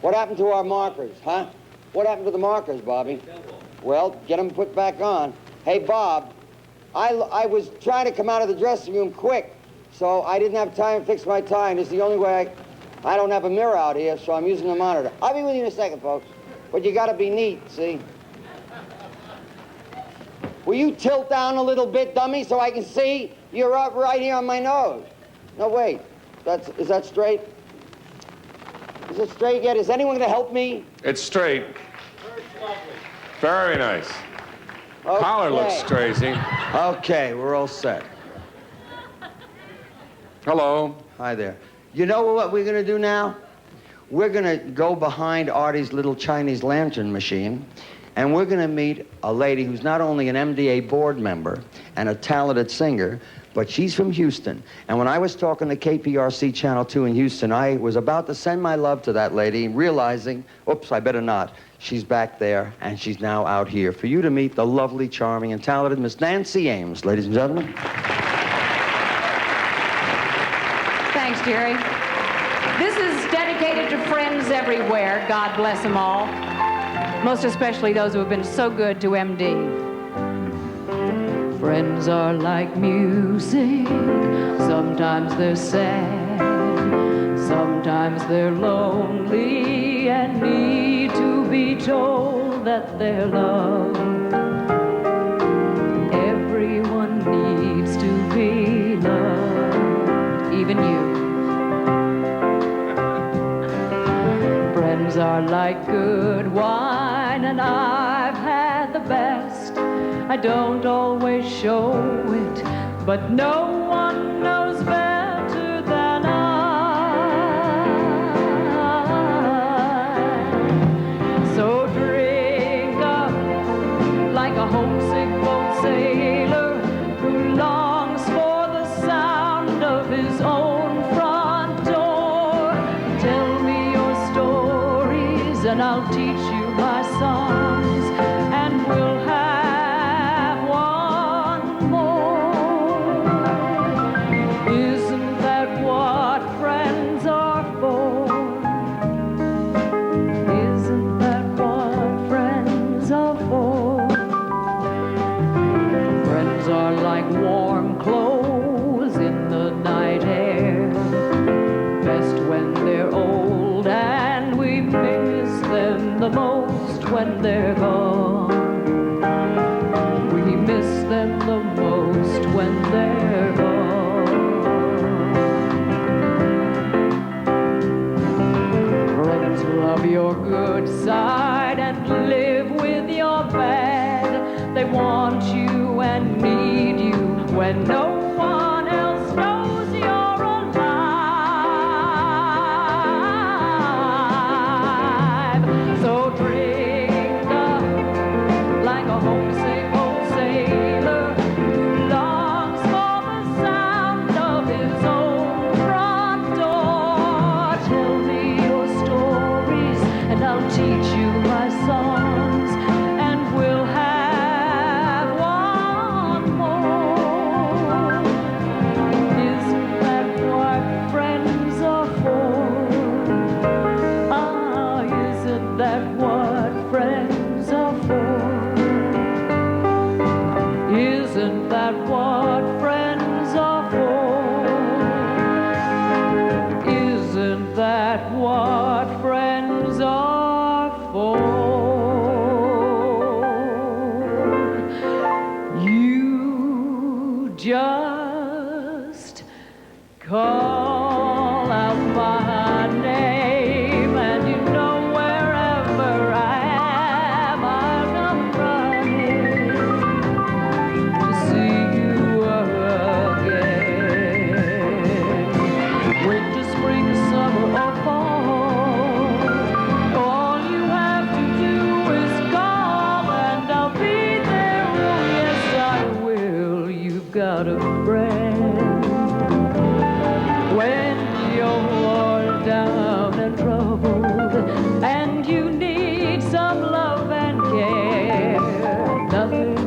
What happened to our markers, huh? What happened to the markers, Bobby? Well, get them put back on. Hey, Bob, I was trying to come out of the dressing room quick, so I didn't have time to fix my tie, and it's the only way I don't have a mirror out here, so I'm using the monitor. I'll be with you in a second, folks. But you gotta be neat, see? Will you tilt down a little bit, dummy, so I can see? You're up right here on my nose. No, wait. Is that straight? Is it straight yet? Is anyone gonna help me? It's straight. Very nice. Collar looks crazy. Okay, we're all set. Hello. Hi there. You know what we're going to do now? We're going to go behind Artie's little Chinese lantern machine, and we're going to meet a lady who's not only an MDA board member and a talented singer, but she's from Houston. And when I was talking to KPRC Channel 2 in Houston, I was about to send my love to that lady, realizing, oops, I better not. She's back there, and she's now out here. For you to meet the lovely, charming, and talented Miss Nancy Ames, ladies and gentlemen. Thanks, Jerry. This is dedicated to friends everywhere. God bless them all. Most especially those who have been so good to MD. Friends are like music. Sometimes they're sad. Sometimes they're lonely and need to be told that they're loved. Everyone needs to be loved, even you. Friends are like good wine, and I've had the best. I don't always show it, but no one knows better than I. So drink up like a homesick boat sailor who longs for the sound of his own front door. Tell me your stories and I'll teach you my songs, and we'll have one more. Isn't that them the most when they're gone. We miss them the most when they're gone. Friends rub your good side and live with your bad. They want you and need you when no one else knows you're alive. So drink up like a homesick old sailor who longs for the sound of his own front door. Tell me your stories and I'll teach you my songs, and we'll have one more. Isn't that what friends are for? Ah, isn't that what friends are for? Isn't that what friends are for? Isn't that what friends are for? You just call out my name, and you know wherever I am, I'll come running to see you again. Winter, spring, summer, or fall, all you have to do is call, and I'll be there. Oh, yes, I will. You've got a friend. When you're down and troubled and you need some love and care, nothing,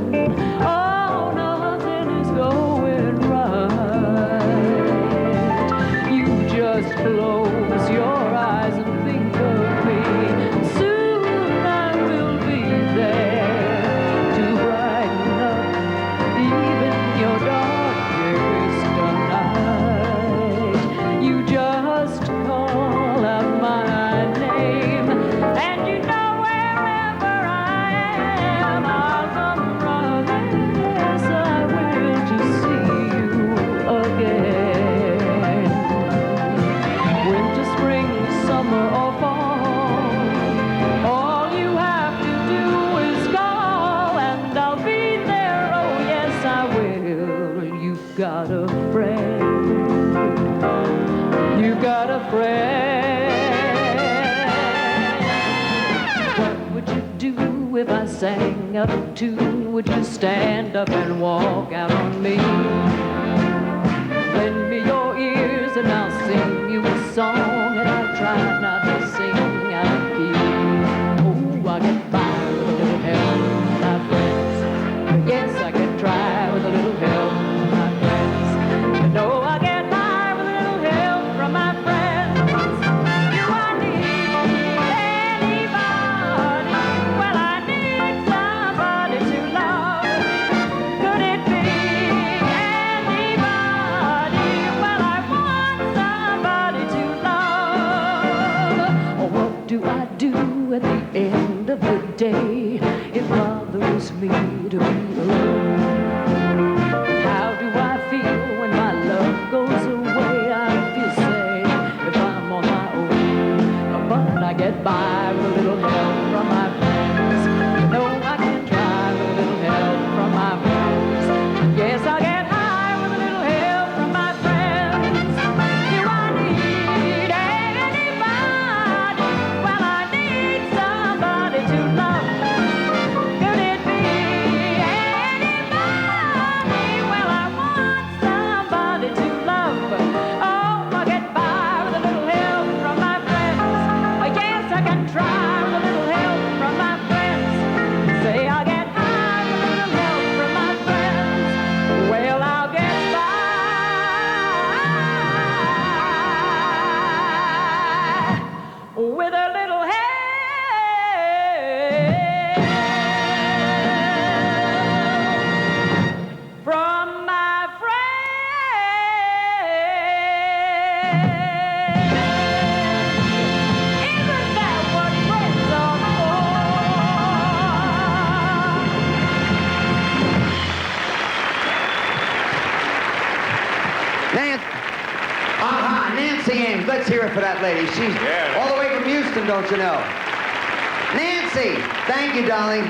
oh, nothing is going right. You just close your eyes and think of me. Soon I will be there to brighten up even your darkest night. You just call out my name, and you know wherever I am, I'll come running. Yes, I will, to see you again. Winter, spring, summer, or fall, all you have to do is call, and I'll be there. Oh, yes, I will. You've got a friend. You got a friend. What would you do if I sang out of tune? Would you stand up and walk out on me? Lend me your ears and I'll sing you a song, and I'll try not to sing out of key. Oh, I get by with a little help from my friends. Yes, I can try with a little help from my friends. You know I get by with a little help from my friends. Do I need anybody? Well, I need somebody to love. Could it be anybody? Well, I want somebody to love. Oh, what do I do at the end of the day? It bothers me to be alone. How do I feel when my love goes away? I feel sad if I'm on my own, but I get by with a little help from my friends. You know I can try with a little help from my friends. Yes, I get high with a little help from my friends. Do I need anybody? Well, I need somebody to love. Could it be anybody? Well, I want somebody to love. Oh, I get by with a little help from my friends. Yes, I can try with a little help that lady. She's all the way from Houston, don't you know? Nancy, thank you, darling.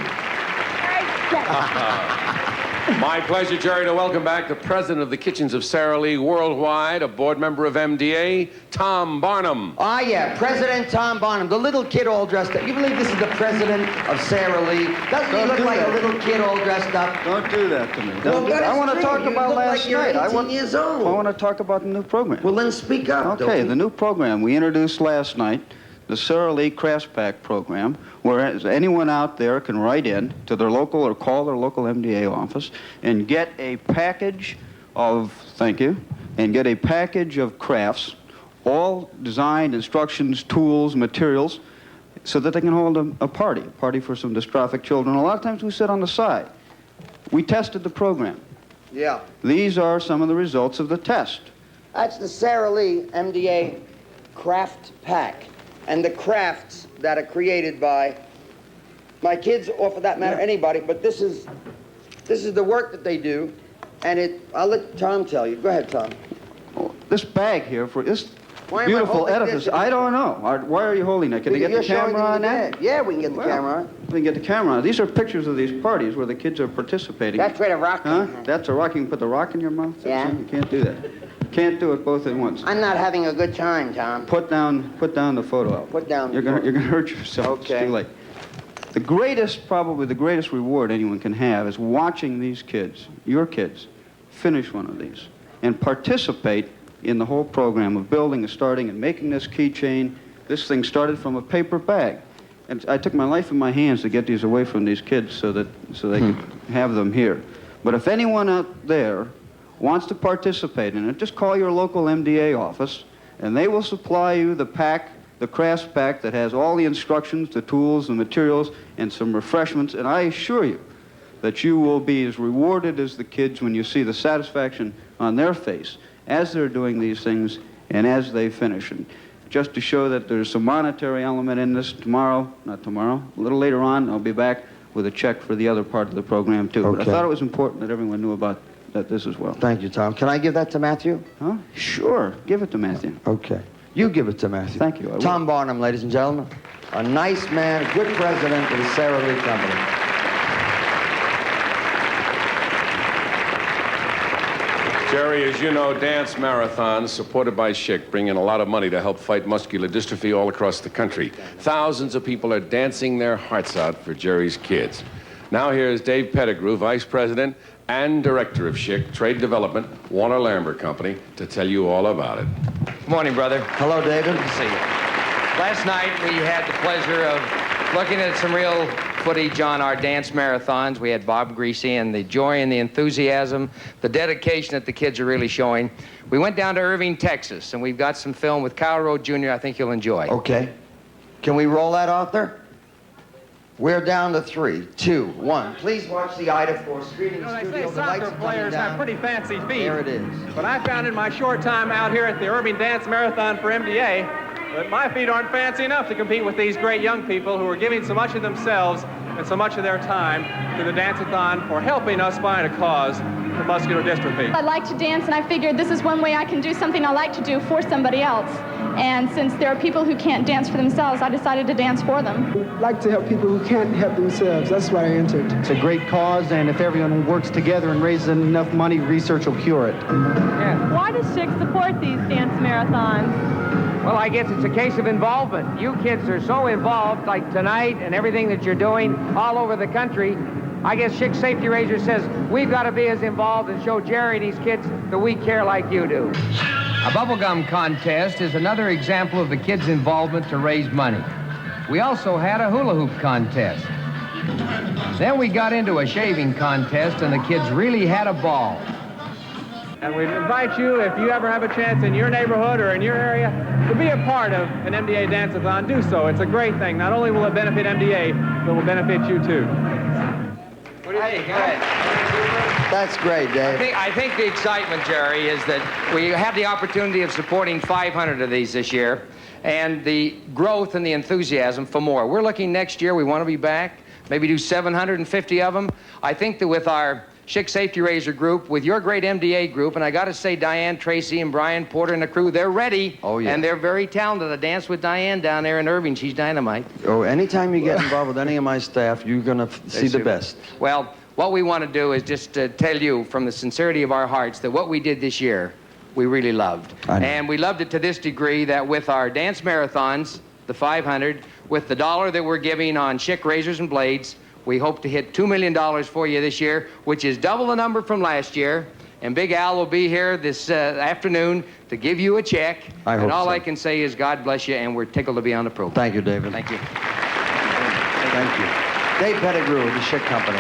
My pleasure, Jerry, to welcome back the president of the Kitchens of Sara Lee Worldwide, a board member of MDA, Tom Barnum. Ah, yeah, President Tom Barnum, the little kid all dressed up. You believe this is the president of Sara Lee? Doesn't he look like a little kid all dressed up? Don't do that to me. Well, I want to talk you about look last like you're night. 18 years old. I want to talk about the new program. Well, then speak up. Okay, the new program we introduced last night, the Sara Lee Crafts Pack program, where anyone out there can write in to their local or call their local MDA office and get a package of, thank you, and get a package of crafts, all designed, instructions, tools, materials, so that they can hold a party for some dystrophic children. A lot of times we sit on the side. We tested the program. Yeah. These are some of the results of the test. That's the Sara Lee MDA Craft Pack. And the crafts that are created by my kids, or for that matter, anybody, but this is the work that they do, and I'll let Tom tell you. Go ahead, Tom. This bag here for this Why am I beautiful holding edifice, this? I don't know. Why are you holding it? Can you get the camera on that? Yeah, we can get the camera on. We can get the camera on. These are pictures of these parties where the kids are participating. That's where the rock Huh? That's a rock. You can put the rock in your mouth? Yeah. You can't do that. Can't do it both at once. I'm not having a good time, Tom. Put down the photo out. Put down You're gonna hurt yourself. Okay. It's too late. Probably the greatest reward anyone can have is watching these kids, your kids, finish one of these and participate in the whole program of building and starting and making this keychain. This thing started from a paper bag. And I took my life in my hands to get these away from these kids so they could have them here. But if anyone out there wants to participate in it, just call your local MDA office, and they will supply you the pack, the crafts pack that has all the instructions, the tools, the materials, and some refreshments. And I assure you that you will be as rewarded as the kids when you see the satisfaction on their face as they're doing these things and as they finish. And just to show that there's some monetary element in this, a little later on, I'll be back with a check for the other part of the program, too. But I Okay. thought it was important that everyone knew about this as well. Thank you, Tom. Can I give that to Matthew? Huh? Sure. Give it to Matthew. Okay. You give it to Matthew. Thank you. I will. Tom Barnum, ladies and gentlemen. A nice man, a good president of the Sara Lee Company. Jerry, as you know, dance marathons supported by Schick bring in a lot of money to help fight muscular dystrophy all across the country. Thousands of people are dancing their hearts out for Jerry's kids. Now here's Dave Pettigrew, Vice President and Director of Schick Trade Development, Warner Lambert Company, to tell you all about it. Good morning, brother. Hello, David. Good to see you. Last night, we had the pleasure of looking at some real footage on our dance marathons. We had Bob Greasy, and the joy and the enthusiasm, the dedication that the kids are really showing. We went down to Irving, Texas, and we've got some film with Kyle Rowe Jr. I think you'll enjoy. Okay. Can we roll that, Arthur? We're down to 3, 2, 1. Please watch the Ida 4 screening They studio. say The lights soccer are players coming have down. pretty fancy feet. There it is. But I found in my short time out here at the Irving Dance Marathon for MDA that my feet aren't fancy enough to compete with these great young people who are giving so much of themselves and so much of their time to the Dance-a-thon for helping us find a cause for muscular dystrophy. I like to dance, and I figured this is one way I can do something I like to do for somebody else. And since there are people who can't dance for themselves, I decided to dance for them. I'd like to help people who can't help themselves. That's why I entered. It's a great cause, and if everyone works together and raises enough money, research will cure it. Why does Schick support these dance marathons? Well, I guess it's a case of involvement. You kids are so involved, like tonight and everything that you're doing all over the country. I guess Schick Safety Razor says we've got to be as involved and show Jerry and these kids that we care like you do. A bubblegum contest is another example of the kids' involvement to raise money. We also had a hula hoop contest. Then we got into a shaving contest, and the kids really had a ball. And we invite you, if you ever have a chance in your neighborhood or in your area, to be a part of an MDA Dance-a-thon. Do so. It's a great thing. Not only will it benefit MDA, but it will benefit you too. What do you think? Go ahead. That's great, Dave. I think the excitement, Jerry, is that we have the opportunity of supporting 500 of these this year, and the growth and the enthusiasm for more. We're looking next year, we want to be back, maybe do 750 of them. I think that with our Schick Safety Razor group with your great MDA group, and I got to say, Diane Tracy and Brian Porter and the crew, they're ready. Oh, yeah. And they're very talented. I danced with Diane down there in Irving. She's dynamite. Oh, anytime you get involved with any of my staff, you're going to see the best. Well, what we want to do is just tell you from the sincerity of our hearts that what we did this year, we really loved. And we loved it to this degree that with our dance marathons, the 500, with the $1 that we're giving on Schick razors and blades, we hope to hit $2 million for you this year, which is double the number from last year. And Big Al will be here this afternoon to give you a check. And all I can say is God bless you, and we're tickled to be on the program. Thank you, David. Thank you. Thank you. Dave Pettigrew, the Schick Company.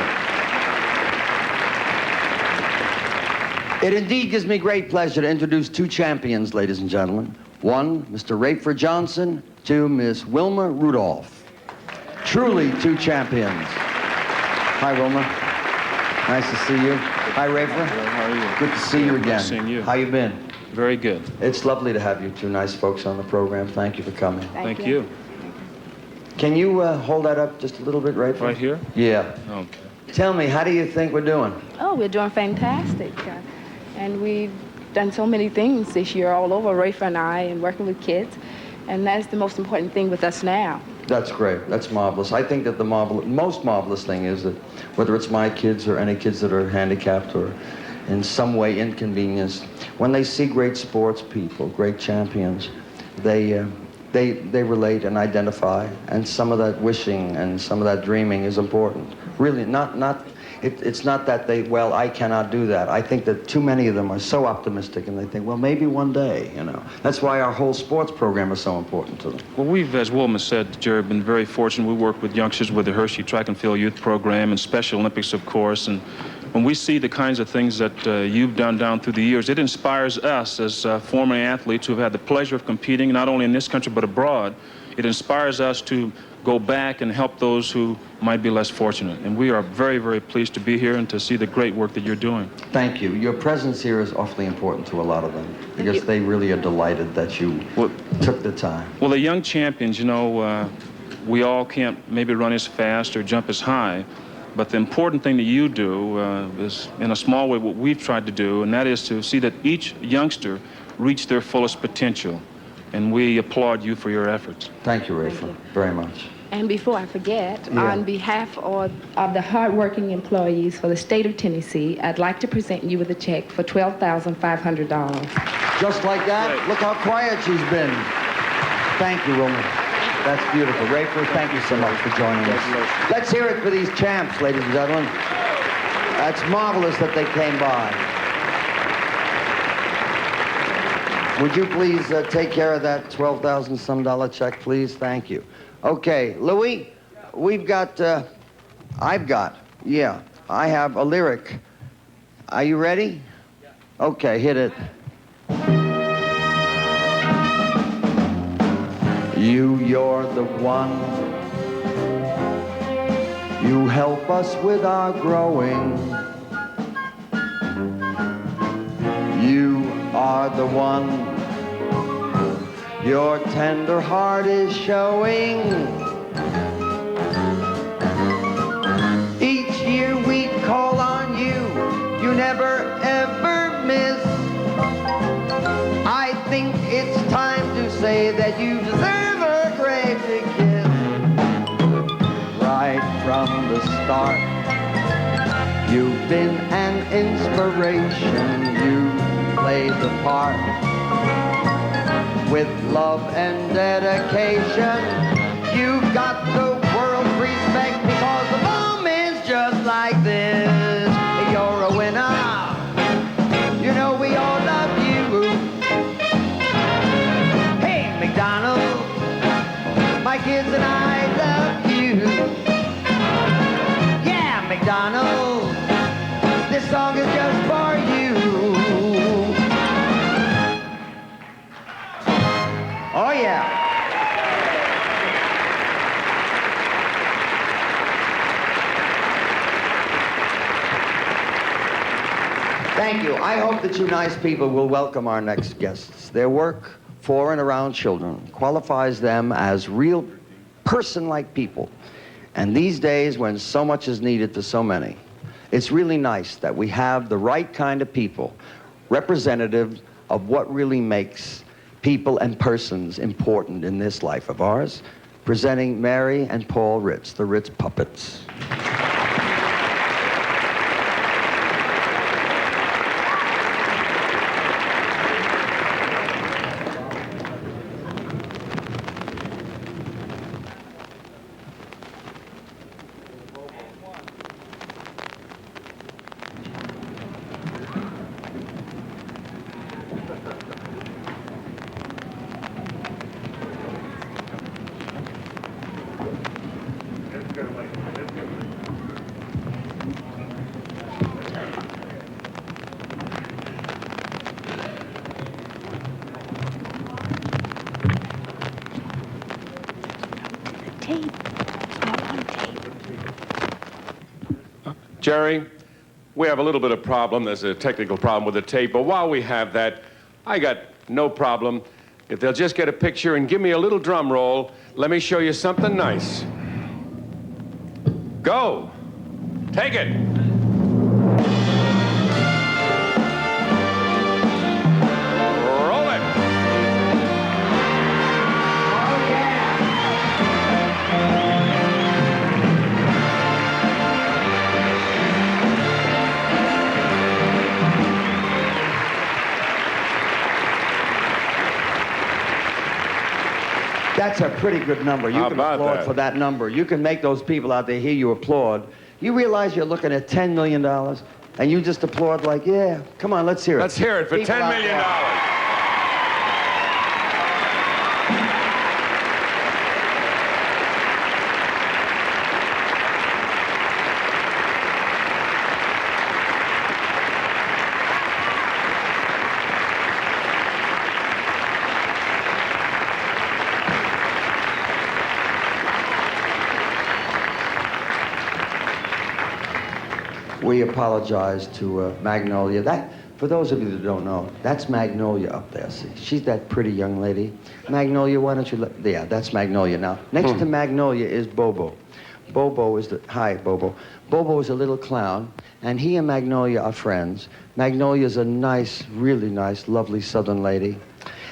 It indeed gives me great pleasure to introduce two champions, ladies and gentlemen. One, Mr. Rayford Johnson. Two, Miss Wilma Rudolph. Truly two champions. Hi, Wilma. Nice to see you. Hi, Rayford. Hello, how are you? Good to see you again. Good seeing you. How you been? Very good. It's lovely to have you two nice folks on the program. Thank you for coming. Thank you. Can you hold that up just a little bit, Rayford? Right here? Yeah. Okay. Tell me, how do you think we're doing? Oh, we're doing fantastic. And we've done so many things this year all over, Rafer and I, and working with kids. And that's the most important thing with us now. That's great. That's marvelous. I think that the most marvelous thing is that whether it's my kids or any kids that are handicapped or in some way inconvenienced, when they see great sports people, great champions, they relate and identify, and some of that wishing and some of that dreaming is important. Really, it's not that well, I cannot do that. I think that too many of them are so optimistic and they think, well, maybe one day, you know. That's why our whole sports program is so important to them. Well, we've, as Wilma said, Jerry, been very fortunate. We work with youngsters with the Hershey Track and Field Youth Program and Special Olympics, of course. And when we see the kinds of things that you've done down through the years, it inspires us as former athletes who have had the pleasure of competing not only in this country but abroad. It inspires us to go back and help those who might be less fortunate. And we are very, very pleased to be here and to see the great work that you're doing. Thank you. Your presence here is awfully important to a lot of them because they really are delighted that you took the time. Well, the young champions, you know, we all can't maybe run as fast or jump as high, but the important thing that you do is, in a small way, what we've tried to do, and that is to see that each youngster reach their fullest potential. And we applaud you for your efforts. Thank you, Rafa, very much. And before I forget, on behalf of the hardworking employees for the state of Tennessee, I'd like to present you with a check for $12,500. Just like that? Right. Look how quiet she's been. Thank you, Wilma. That's beautiful. Rafer, thank you so much for joining us. Let's hear it for these champs, ladies and gentlemen. That's marvelous that they came by. Would you please take care of that $12,000 some check, please? Thank you. Okay, Louis, we've got, I have a lyric. Are you ready? Okay, hit it. You're the one. You help us with our growing. You are the one. Your tender heart is showing. Each year we call on you. You never ever miss. I think it's time to say that you deserve a great big kiss. Right from the start, you've been an inspiration. You played the part with love and dedication. You got the world's respect because of moments just like this. You're a winner. You know we all love you. Hey, McDonald, my kids and I love you. Yeah, McDonald, this song is just for you. Oh, yeah. Thank you. I hope that you nice people will welcome our next guests. Their work for and around children qualifies them as real person-like people. And these days, when so much is needed to so many, It's really nice that we have the right kind of people, representatives of what really makes people and persons important in this life of ours, presenting Mary and Paul Ritz, the Ritz Puppets. Jerry, we have a little bit of problem. There's a technical problem with the tape, but while we have that, I got no problem. If they'll just get a picture and give me a little drum roll, let me show you something nice. Go. Take it. Roll it. That's a pretty good number. You can applaud for that number. You can make those people out there hear you applaud. You realize you're looking at $10 million, and you just applaud like, yeah, come on, let's hear it. Let's hear it for $10 million. We apologize to Magnolia. That, for those of you that don't know, that's Magnolia up there. See, she's that pretty young lady. Magnolia, why don't you yeah, that's Magnolia. Now, next to Magnolia is Bobo. Bobo is hi, Bobo. Bobo is a little clown, and he and Magnolia are friends. Magnolia's a nice, really nice, lovely Southern lady.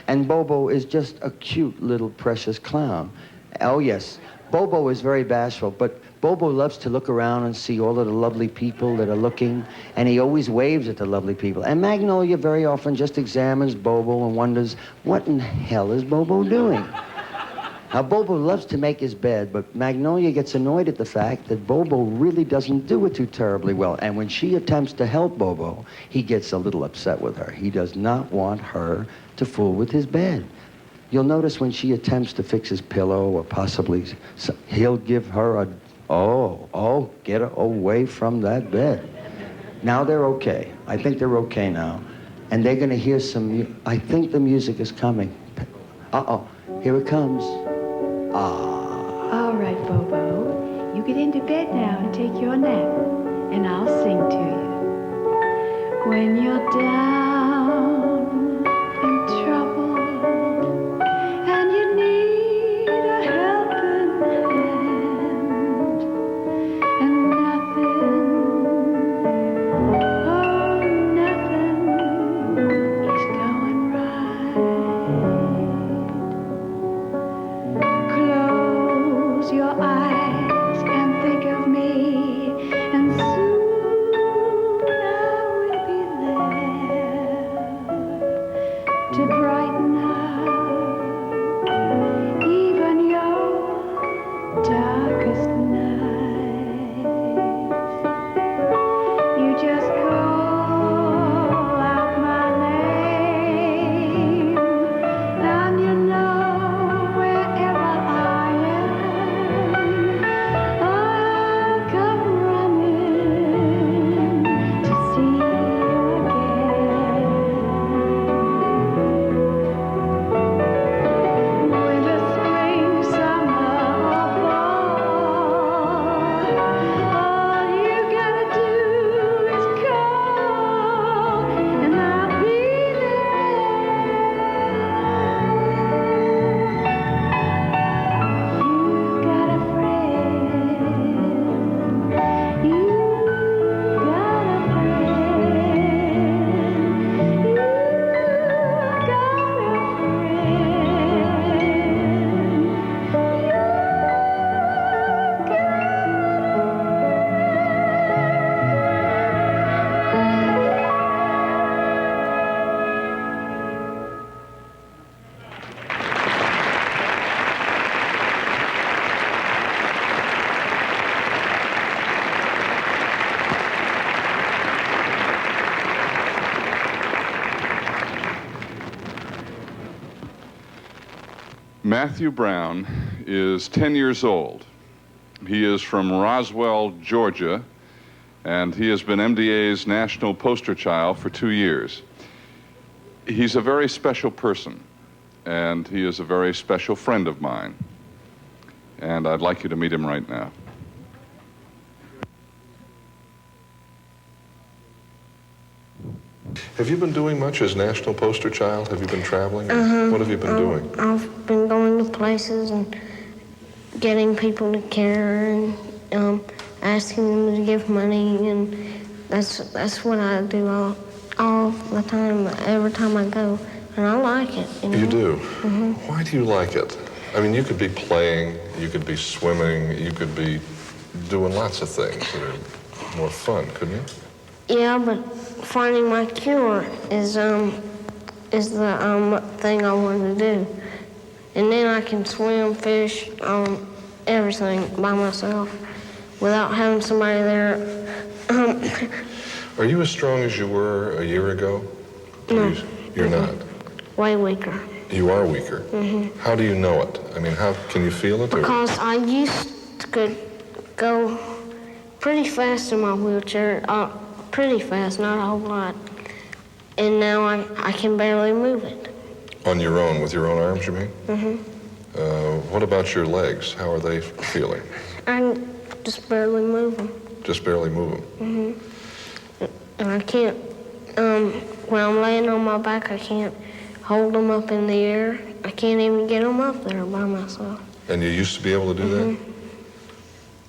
And Bobo is just a cute little precious clown. Oh, yes. Bobo is very bashful, but Bobo loves to look around and see all of the lovely people that are looking, and he always waves at the lovely people. And Magnolia very often just examines Bobo and wonders, what in hell is Bobo doing? Now, Bobo loves to make his bed, but Magnolia gets annoyed at the fact that Bobo really doesn't do it too terribly well. And when she attempts to help Bobo, he gets a little upset with her. He does not want her to fool with his bed. You'll notice when she attempts to fix his pillow, or possibly he'll give her a, get her away from that bed. Now they're okay. I think they're okay now. And they're going to hear some, I think the music is coming. Uh-oh, here it comes. All right, Bobo. You get into bed now and take your nap, and I'll sing to you. When you're down in trouble and you need a helping hand, and nothing, oh, nothing is going right. Close your eyes and think of me, and soon I will be there to brighten up even your darkest nights. You just call out my name, and you know wherever I am, I'll come running to see you again. Winter, spring, summer, or fall, Matthew Brown is 10 years old. He is from Roswell, Georgia, and he has been MDA's national poster child for 2 years. He's a very special person, and he is a very special friend of mine. And I'd like you to meet him right now. Have you been doing much as national poster child? Have you been traveling? What have you been doing? I've been going to places and getting people to care and asking them to give money, and that's what I do all the time, every time I go, and I like it. You know? You do? Why do you like it? I mean, you could be playing, you could be swimming, you could be doing lots of things that are more fun, couldn't you? Yeah, but finding my cure is the thing I want to do. And then I can swim, fish, everything by myself without having somebody there. Are you as strong as you were a year ago? No. You're not? Way weaker. You are weaker? How do you know it? I mean, how can you feel it? Because I used to go pretty fast in my wheelchair. Pretty fast, not a whole lot. And now I can barely move it. On your own, with your own arms, you mean? Mm-hmm. What about your legs? How are they feeling? I just barely move them. Just barely move them? Mm-hmm. And I can't, when I'm laying on my back, I can't hold them up in the air. I can't even get them up there by myself. And you used to be able to do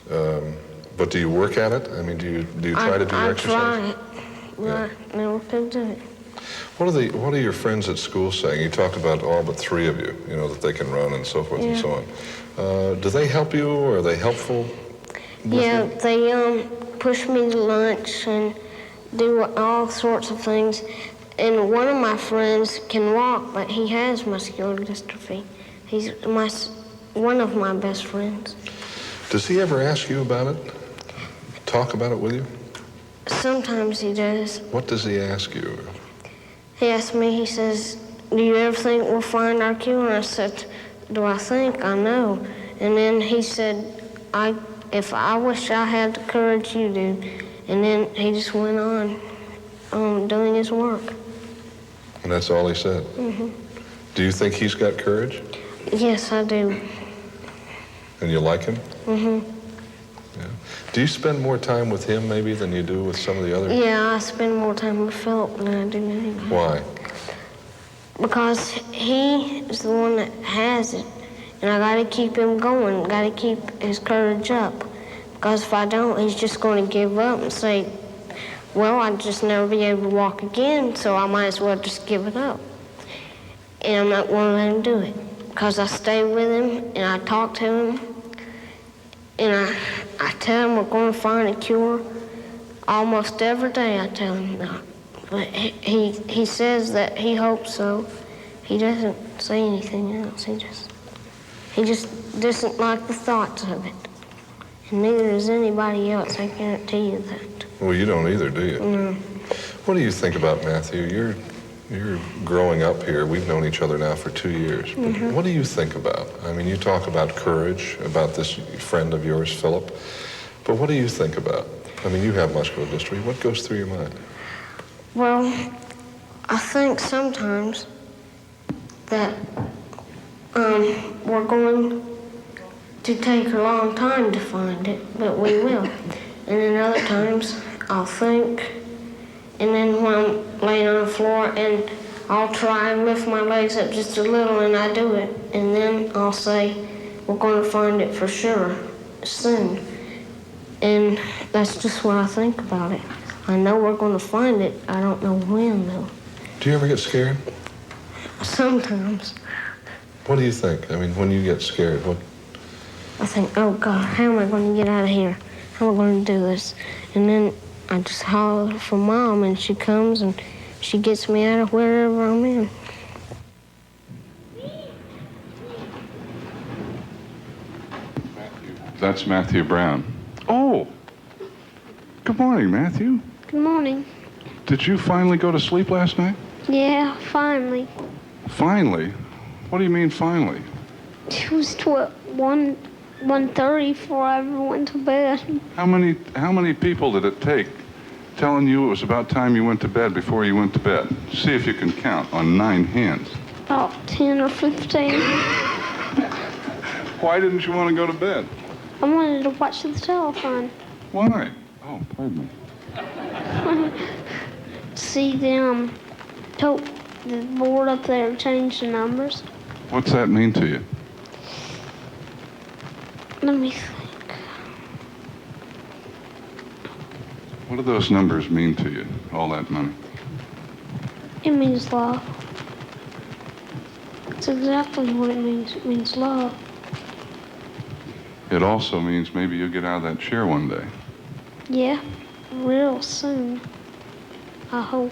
that? But do you work at it? I mean, do you try to do exercise? I try it, but I never could do it. What are your friends at school saying? You talked about all but 3 of you, you know, that they can run and so forth and so on. Do they help you, or are they helpful? Yeah, they push me to lunch and do all sorts of things. And one of my friends can walk, but he has muscular dystrophy. He's one of my best friends. Does he ever ask you about it? Talk about it with you? Sometimes he does. What does he ask you? He asked me, he says, do you ever think we'll find our cure? And I said, do I think? I know. And then he said, if I wish I had the courage you do. And then he just went on doing his work. And that's all he said? Mm-hmm. Do you think he's got courage? Yes, I do. And you like him? Mm-hmm. Yeah. Do you spend more time with him maybe than you do with some of the others? Yeah, I spend more time with Philip than I do anybody. Why? Because he is the one that has it, and I got to keep him going, got to keep his courage up. Because if I don't, he's just going to give up and say, well, I'd just never be able to walk again, so I might as well just give it up. And I'm not going to let him do it, because I stay with him, and I talk to him, and I tell him we're going to find a cure. Almost every day I tell him that. But he says that he hopes so. He doesn't say anything else. He just doesn't like the thoughts of it. And neither does anybody else, I guarantee you that. Well, you don't either, do you? No. What do you think about Matthew? You're growing up here. We've known each other now for 2 years. But what do you think about? I mean, you talk about courage, about this friend of yours, Philip. But what do you think about? I mean, you have muscular dystrophy. What goes through your mind? Well, I think sometimes that we're going to take a long time to find it, but we will. And then other times I'll think, and then when I'm laying on the floor, and I'll try and lift my legs up just a little, and I do it. And then I'll say, we're going to find it for sure, soon. And that's just what I think about it. I know we're going to find it. I don't know when, though. Do you ever get scared? Sometimes. What do you think? I mean, when you get scared, what? I think, oh, God, how am I going to get out of here? How am I going to do this? And then I just holler for Mom, and she comes, and she gets me out of wherever I'm in. That's Matthew Brown. Oh, good morning, Matthew. Good morning. Did you finally go to sleep last night? Yeah, finally. Finally? What do you mean finally? It was 1:30 before I ever went to bed. How many people did it take telling you it was about time you went to bed before you went to bed? See if you can count on 9 hands. About 10 or 15. Why didn't you want to go to bed? I wanted to watch the telethon. Why? Oh, pardon me. See them the board up there change the numbers. What's that mean to you? Let me think. What do those numbers mean to you, all that money? It means love. It's exactly what it means. It means love. It also means maybe you'll get out of that chair one day. Yeah, real soon. I hope.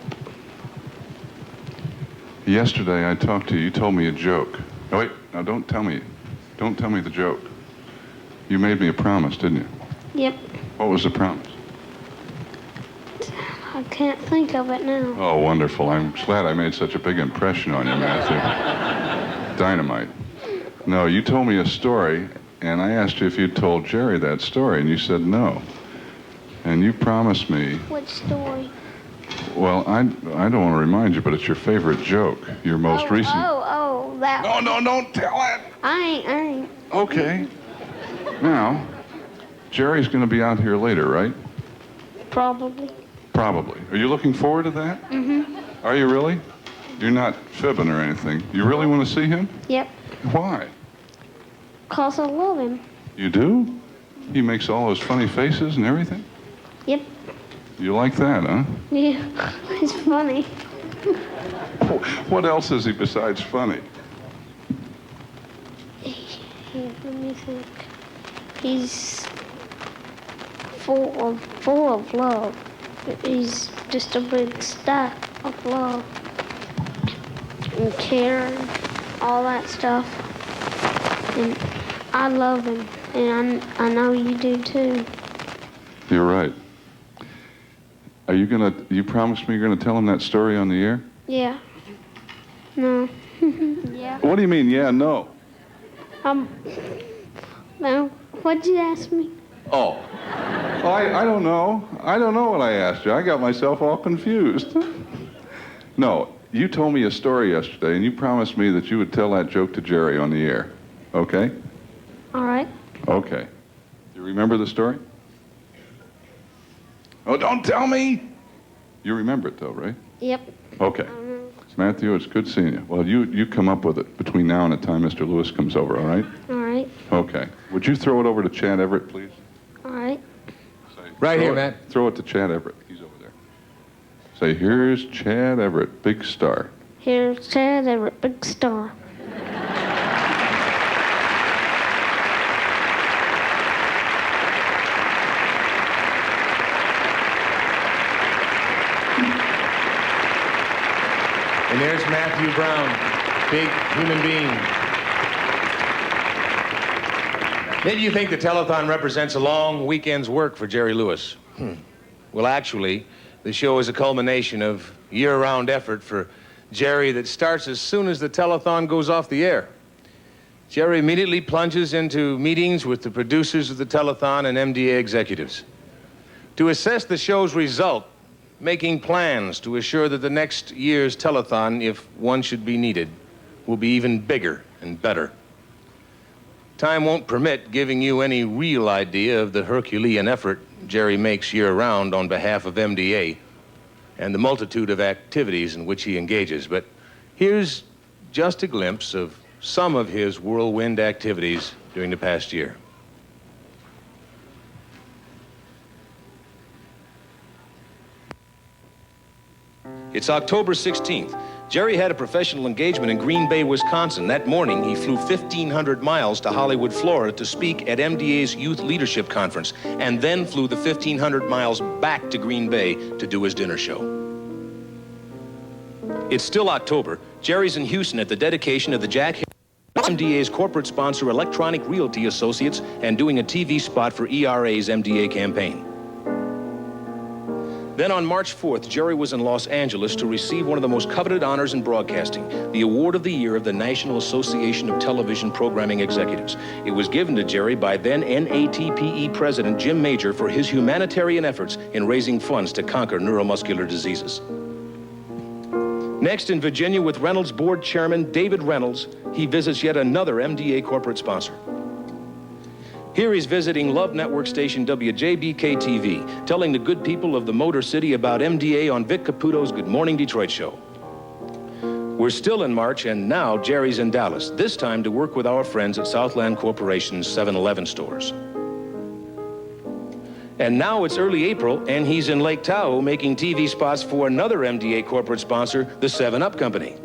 Yesterday I talked to you. You told me a joke. Oh, wait. Now don't tell me. Don't tell me the joke. You made me a promise, didn't you? Yep. What was the promise? I can't think of it now. Oh, wonderful. I'm glad I made such a big impression on you, Matthew. Dynamite. No, you told me a story, and I asked you if you'd told Jerry that story, and you said no. And you promised me... Which story? Well, I don't want to remind you, but it's your favorite joke. Your most recent... Oh, that one. No, don't tell it! I ain't. Okay. Now, Jerry's going to be out here later, right? Probably. Probably. Are you looking forward to that? Mm-hmm. Are you really? You're not fibbing or anything. You really want to see him? Yep. Why? 'Cause I love him. You do? He makes all those funny faces and everything? Yep. You like that, huh? Yeah. He's funny. What else is he besides funny? Let me think. He's full of love. He's just a big stack of love and care and all that stuff. And I love him, and I know you do too. You're right. Are you you promised me you're gonna tell him that story on the air? Yeah. No. Yeah. What do you mean, yeah, no? No. What'd you ask me? Oh. I don't know. I don't know what I asked you. I got myself all confused. No, you told me a story yesterday, and you promised me that you would tell that joke to Jerry on the air. Okay? All right. Okay. You remember the story? Oh, don't tell me! You remember it, though, right? Yep. Okay. Matthew, it's good seeing you. Well, you come up with it between now and the time Mr. Lewis comes over, all right? All right. Okay. Would you throw it over to Chad Everett, please? All right. Right here, Matt. Throw it to Chad Everett. He's over there. Say, here's Chad Everett, big star. Here's Chad Everett, big star. And there's Matthew Brown, big human being. Maybe you think the telethon represents a long weekend's work for Jerry Lewis. Well, actually, the show is a culmination of year-round effort for Jerry that starts as soon as the telethon goes off the air. Jerry immediately plunges into meetings with the producers of the telethon and MDA executives to assess the show's result, making plans to assure that the next year's telethon, if one should be needed, will be even bigger and better. Time won't permit giving you any real idea of the Herculean effort Jerry makes year-round on behalf of MDA and the multitude of activities in which he engages, but here's just a glimpse of some of his whirlwind activities during the past year. It's October 16th. Jerry had a professional engagement in Green Bay, Wisconsin. That morning, he flew 1,500 miles to Hollywood, Florida to speak at MDA's Youth Leadership Conference, and then flew the 1,500 miles back to Green Bay to do his dinner show. It's still October. Jerry's in Houston at the dedication of the Jack MDA's corporate sponsor, Electronic Realty Associates, and doing a TV spot for ERA's MDA campaign. Then on March 4th, Jerry was in Los Angeles to receive one of the most coveted honors in broadcasting, the Award of the Year of the National Association of Television Programming Executives. It was given to Jerry by then NATPE President Jim Major for his humanitarian efforts in raising funds to conquer neuromuscular diseases. Next, in Virginia, with Reynolds Board Chairman David Reynolds, he visits yet another MDA corporate sponsor. Here he's visiting Love Network station WJBK-TV, telling the good people of the Motor City about MDA on Vic Caputo's Good Morning Detroit show. We're still in March, and now Jerry's in Dallas, this time to work with our friends at Southland Corporation's 7-Eleven stores. And now it's early April, and he's in Lake Tahoe making TV spots for another MDA corporate sponsor, the 7-Up Company.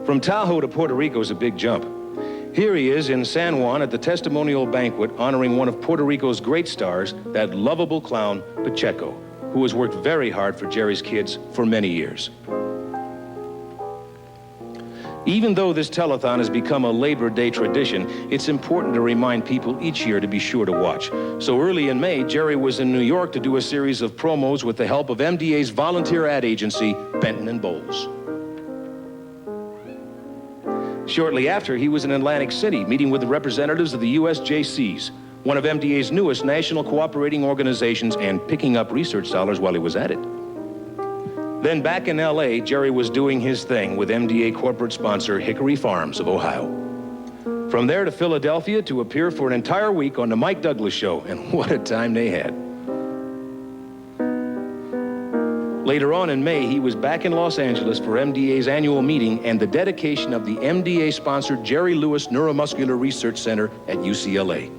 From Tahoe to Puerto Rico is a big jump. Here he is in San Juan at the testimonial banquet honoring one of Puerto Rico's great stars, that lovable clown, Pacheco, who has worked very hard for Jerry's kids for many years. Even though this telethon has become a Labor Day tradition, it's important to remind people each year to be sure to watch. So early in May, Jerry was in New York to do a series of promos with the help of MDA's volunteer ad agency, Benton and Bowles. Shortly after, he was in Atlantic City meeting with the representatives of the USJCs, one of MDA's newest national cooperating organizations, and picking up research dollars while he was at it. Then back in LA, Jerry was doing his thing with MDA corporate sponsor Hickory Farms of Ohio. From there to Philadelphia to appear for an entire week on the Mike Douglas Show, and what a time they had. Later on in May, he was back in Los Angeles for MDA's annual meeting and the dedication of the MDA-sponsored Jerry Lewis Neuromuscular Research Center at UCLA.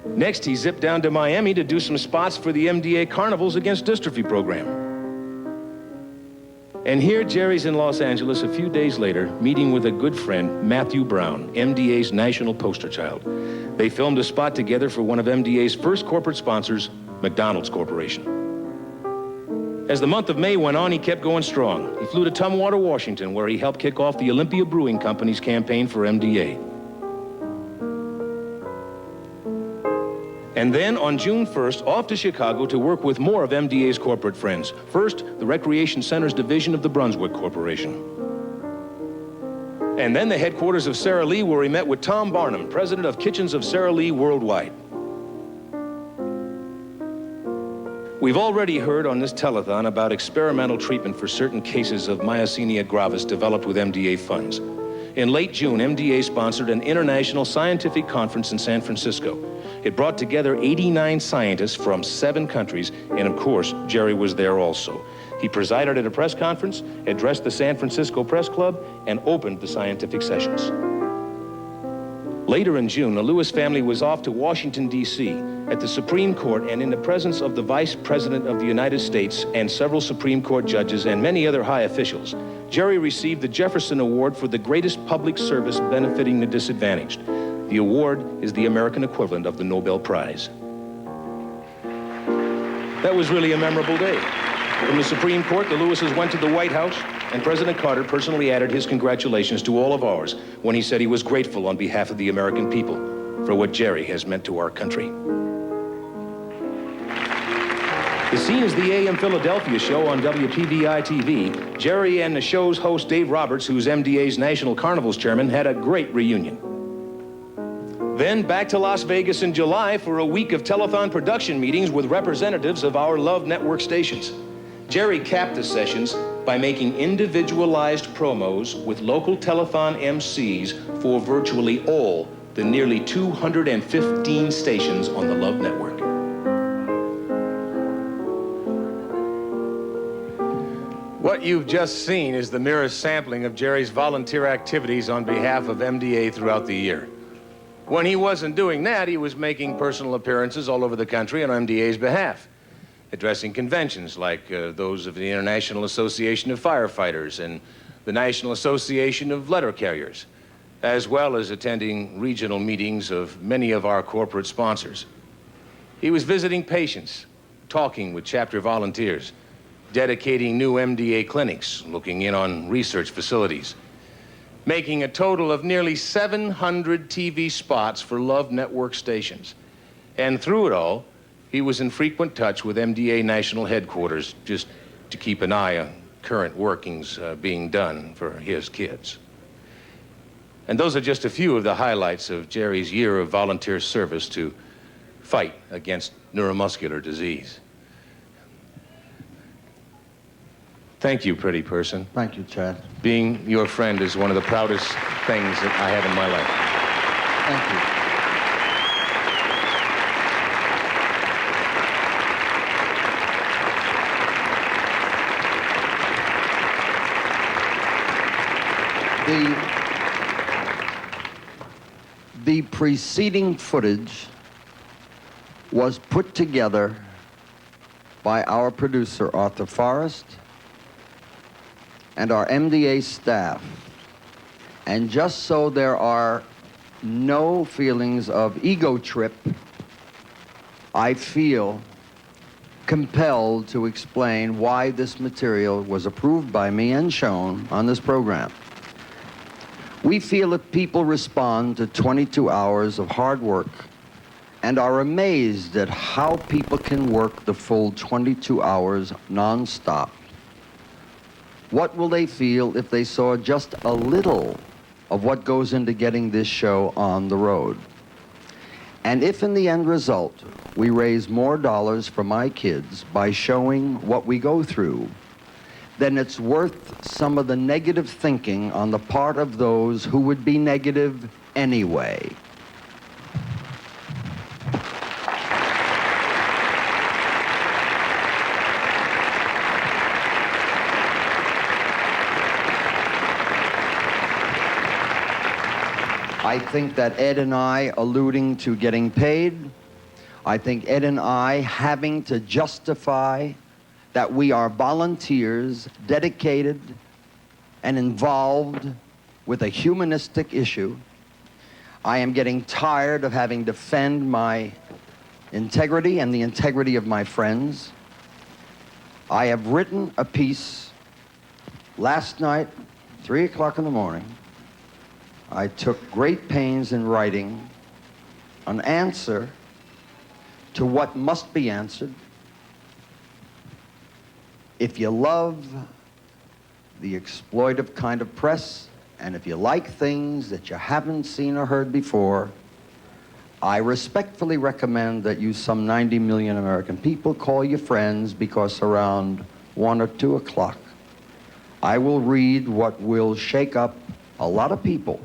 Next, he zipped down to Miami to do some spots for the MDA Carnivals Against Dystrophy program. And here, Jerry's in Los Angeles a few days later, meeting with a good friend, Matthew Brown, MDA's national poster child. They filmed a spot together for one of MDA's first corporate sponsors, McDonald's Corporation. As the month of May went on, he kept going strong. He flew to Tumwater, Washington, where he helped kick off the Olympia Brewing Company's campaign for MDA. And then, on June 1st, off to Chicago to work with more of MDA's corporate friends. First, the Recreation Centers Division of the Brunswick Corporation. And then the headquarters of Sara Lee, where he met with Tom Barnum, president of Kitchens of Sara Lee Worldwide. We've already heard on this telethon about experimental treatment for certain cases of myasthenia gravis developed with MDA funds. In late June, MDA sponsored an international scientific conference in San Francisco. It brought together 89 scientists from 7 countries, and of course, Jerry was there also. He presided at a press conference, addressed the San Francisco Press Club, and opened the scientific sessions. Later in June, the Lewis family was off to Washington, D.C. At the Supreme Court, and in the presence of the Vice President of the United States and several Supreme Court judges and many other high officials, Jerry received the Jefferson Award for the greatest public service benefiting the disadvantaged. The award is the American equivalent of the Nobel Prize. That was really a memorable day. From the Supreme Court, the Lewises went to the White House, and President Carter personally added his congratulations to all of ours when he said he was grateful on behalf of the American people for what Jerry has meant to our country. The scene is the AM Philadelphia show on WPVI-TV. Jerry and the show's host, Dave Roberts, who's MDA's National Carnivals chairman, had a great reunion. Then back to Las Vegas in July for a week of telethon production meetings with representatives of our Love Network stations. Jerry capped the sessions by making individualized promos with local telethon MCs for virtually all the nearly 215 stations on the Love Network. What you've just seen is the merest sampling of Jerry's volunteer activities on behalf of MDA throughout the year. When he wasn't doing that, he was making personal appearances all over the country on MDA's behalf, addressing conventions like those of the International Association of Firefighters and the National Association of Letter Carriers, as well as attending regional meetings of many of our corporate sponsors. He was visiting patients, talking with chapter volunteers, dedicating new MDA clinics, looking in on research facilities, making a total of nearly 700 TV spots for Love Network stations. And through it all, he was in frequent touch with MDA National Headquarters just to keep an eye on current workings being done for his kids. And those are just a few of the highlights of Jerry's year of volunteer service to fight against neuromuscular disease. Thank you, pretty person. Thank you, Chad. Being your friend is one of the proudest things that I have in my life. Thank you. The preceding footage was put together by our producer, Arthur Forrest, and our MDA staff. And just so there are no feelings of ego trip, I feel compelled to explain why this material was approved by me and shown on this program. We feel that people respond to 22 hours of hard work and are amazed at how people can work the full 22 hours non-stop. What will they feel if they saw just a little of what goes into getting this show on the road? And if in the end result, we raise more dollars for my kids by showing what we go through, then it's worth some of the negative thinking on the part of those who would be negative anyway. I think that Ed and I alluding to getting paid, I think Ed and I having to justify that we are volunteers, dedicated and involved with a humanistic issue. I am getting tired of having to defend my integrity and the integrity of my friends. I have written a piece last night, 3 o'clock in the morning. I took great pains in writing an answer to what must be answered. If you love the exploitive kind of press, and if you like things that you haven't seen or heard before, I respectfully recommend that you, some 90 million American people, call your friends, because around 1 or 2 o'clock, I will read what will shake up a lot of people,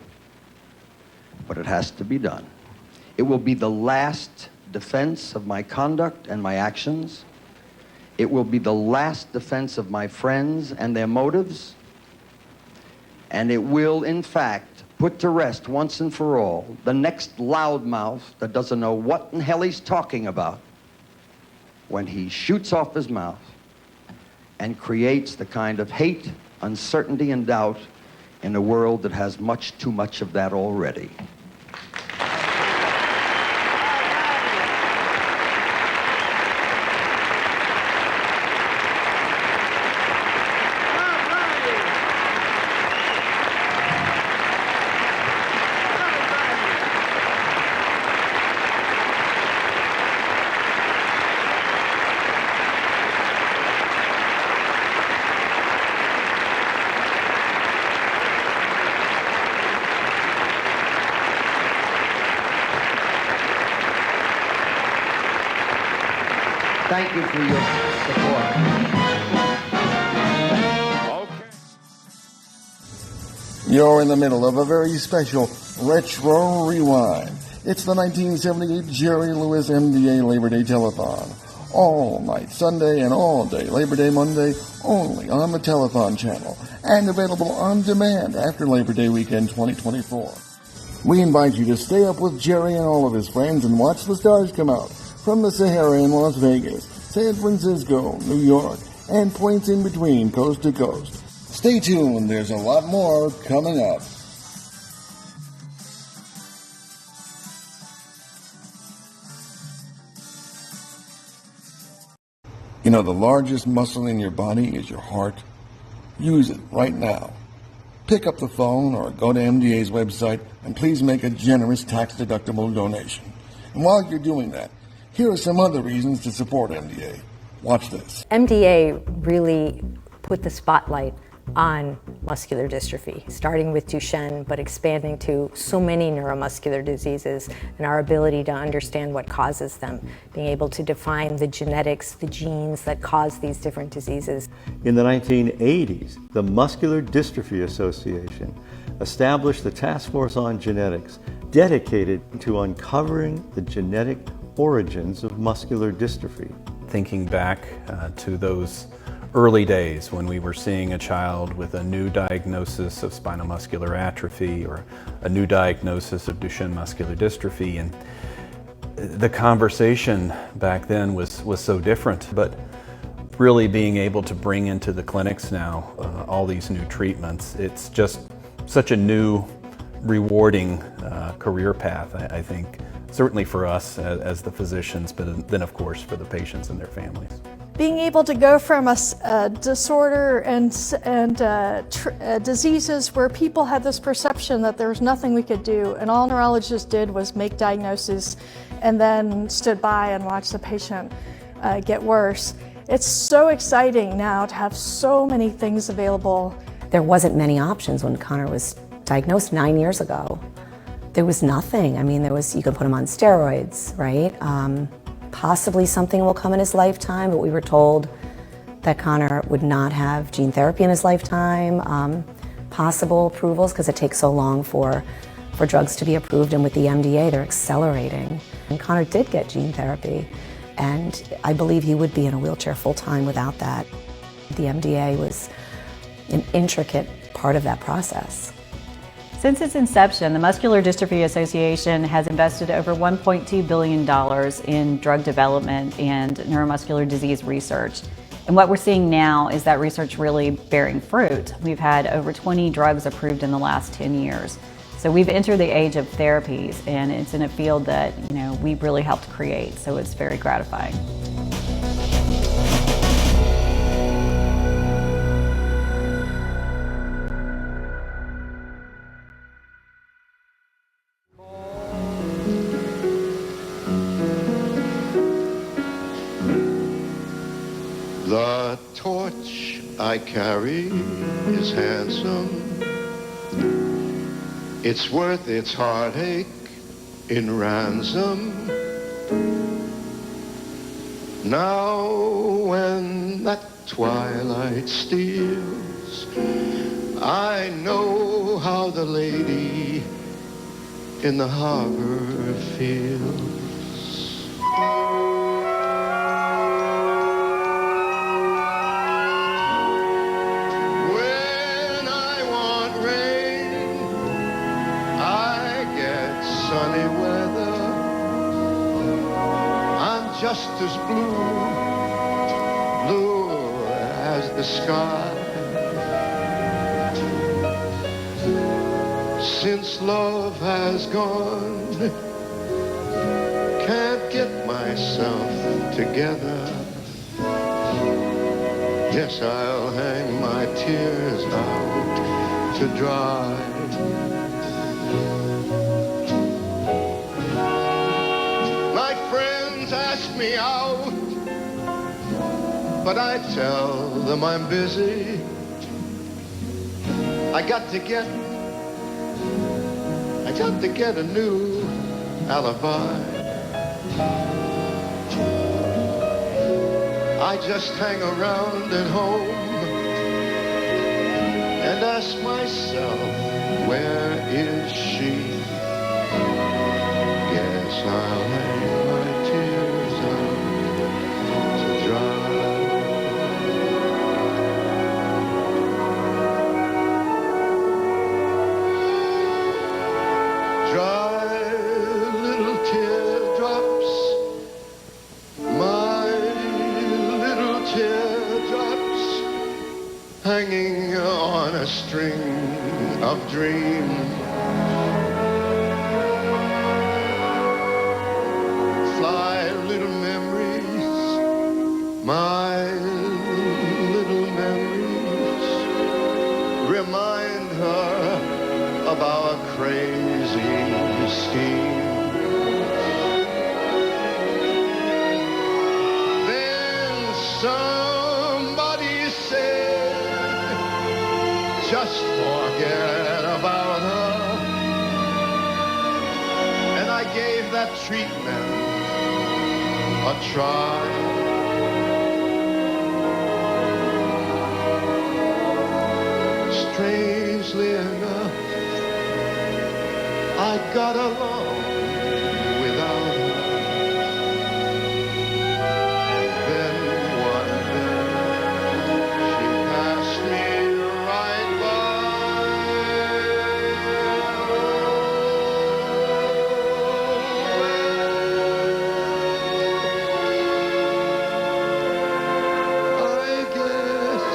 but it has to be done. It will be the last defense of my conduct and my actions. It will be the last defense of my friends and their motives. And it will, in fact, put to rest once and for all the next loudmouth that doesn't know what in hell he's talking about when he shoots off his mouth and creates the kind of hate, uncertainty, and doubt in a world that has much too much of that already. Thank you for your support. You're in the middle of a very special Retro Rewind. It's the 1978 Jerry Lewis MDA Labor Day Telethon. All night Sunday and all day Labor Day Monday, only on the Telethon channel, and available on demand after Labor Day weekend 2024. We invite you to stay up with Jerry and all of his friends and watch the stars come out from the Sahara in Las Vegas, San Francisco, New York, and points in between coast to coast. Stay tuned, there's a lot more coming up. You know, the largest muscle in your body is your heart. Use it right now. Pick up the phone or go to MDA's website and please make a generous tax-deductible donation. And while you're doing that, Here are some other reasons to support MDA. Watch this. MDA really put the spotlight on muscular dystrophy, starting with Duchenne, but expanding to so many neuromuscular diseases and our ability to understand what causes them, being able to define the genetics, the genes that cause these different diseases. In the 1980s, the Muscular Dystrophy Association established the Task Force on Genetics, dedicated to uncovering the genetic origins of muscular dystrophy. Thinking back to those early days when we were seeing a child with a new diagnosis of spinal muscular atrophy or a new diagnosis of Duchenne muscular dystrophy, and the conversation back then was so different, but really being able to bring into the clinics now all these new treatments, it's just such a new, rewarding career path, I think, certainly for us as the physicians, but then of course for the patients and their families. Being able to go from a disorder and diseases where people had this perception that there was nothing we could do, and all neurologists did was make diagnoses and then stood by and watched the patient get worse. It's so exciting now to have so many things available. There wasn't many options when Connor was diagnosed 9 years ago. There was nothing. I mean, you could put him on steroids, right? Possibly something will come in his lifetime, but we were told that Connor would not have gene therapy in his lifetime. Possible approvals, because it takes so long for drugs to be approved, and with the MDA, they're accelerating. And Connor did get gene therapy, and I believe he would be in a wheelchair full-time without that. The MDA was an intricate part of that process. Since its inception, the Muscular Dystrophy Association has invested over $1.2 billion in drug development and neuromuscular disease research. And what we're seeing now is that research really bearing fruit. We've had over 20 drugs approved in the last 10 years. So we've entered the age of therapies, and it's in a field that, we've really helped create, so it's very gratifying. The torch I carry is handsome. It's worth its heartache in ransom. Now when that twilight steals, I know how the lady in the harbor feels. Sunny weather, I'm just as blue as the sky. Since love has gone, can't get myself together. Yes, I'll hang my tears out to dry. Ask me out, but I tell them I'm busy. I got to get a new alibi. I just hang around at home and ask myself, where is she? Guess I'll hang my tears out to dry. Dry little teardrops, my little teardrops, hanging on a string of dreams. Fly little memories, my little memories, remind her of our crazy scheme. just forget about her. And I gave that treatment a try. Strangely enough, I got along without her. Then one day, she passed me right by. I guess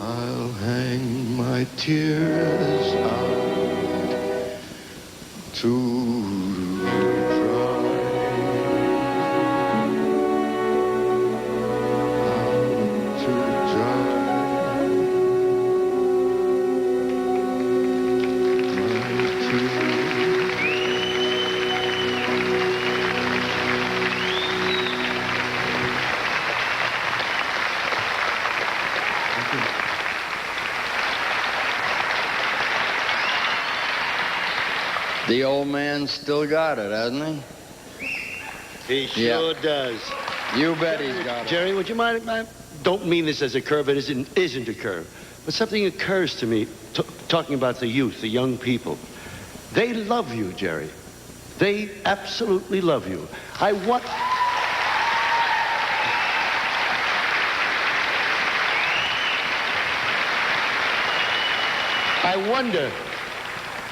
I'll hang my tears out to The old man still got it, hasn't he? He sure does. You bet he's got it. Jerry, would you mind? I don't mean this as a curve. It isn't a curve. But something occurs to me, talking about the youth, the young people. They love you, Jerry. They absolutely love you. I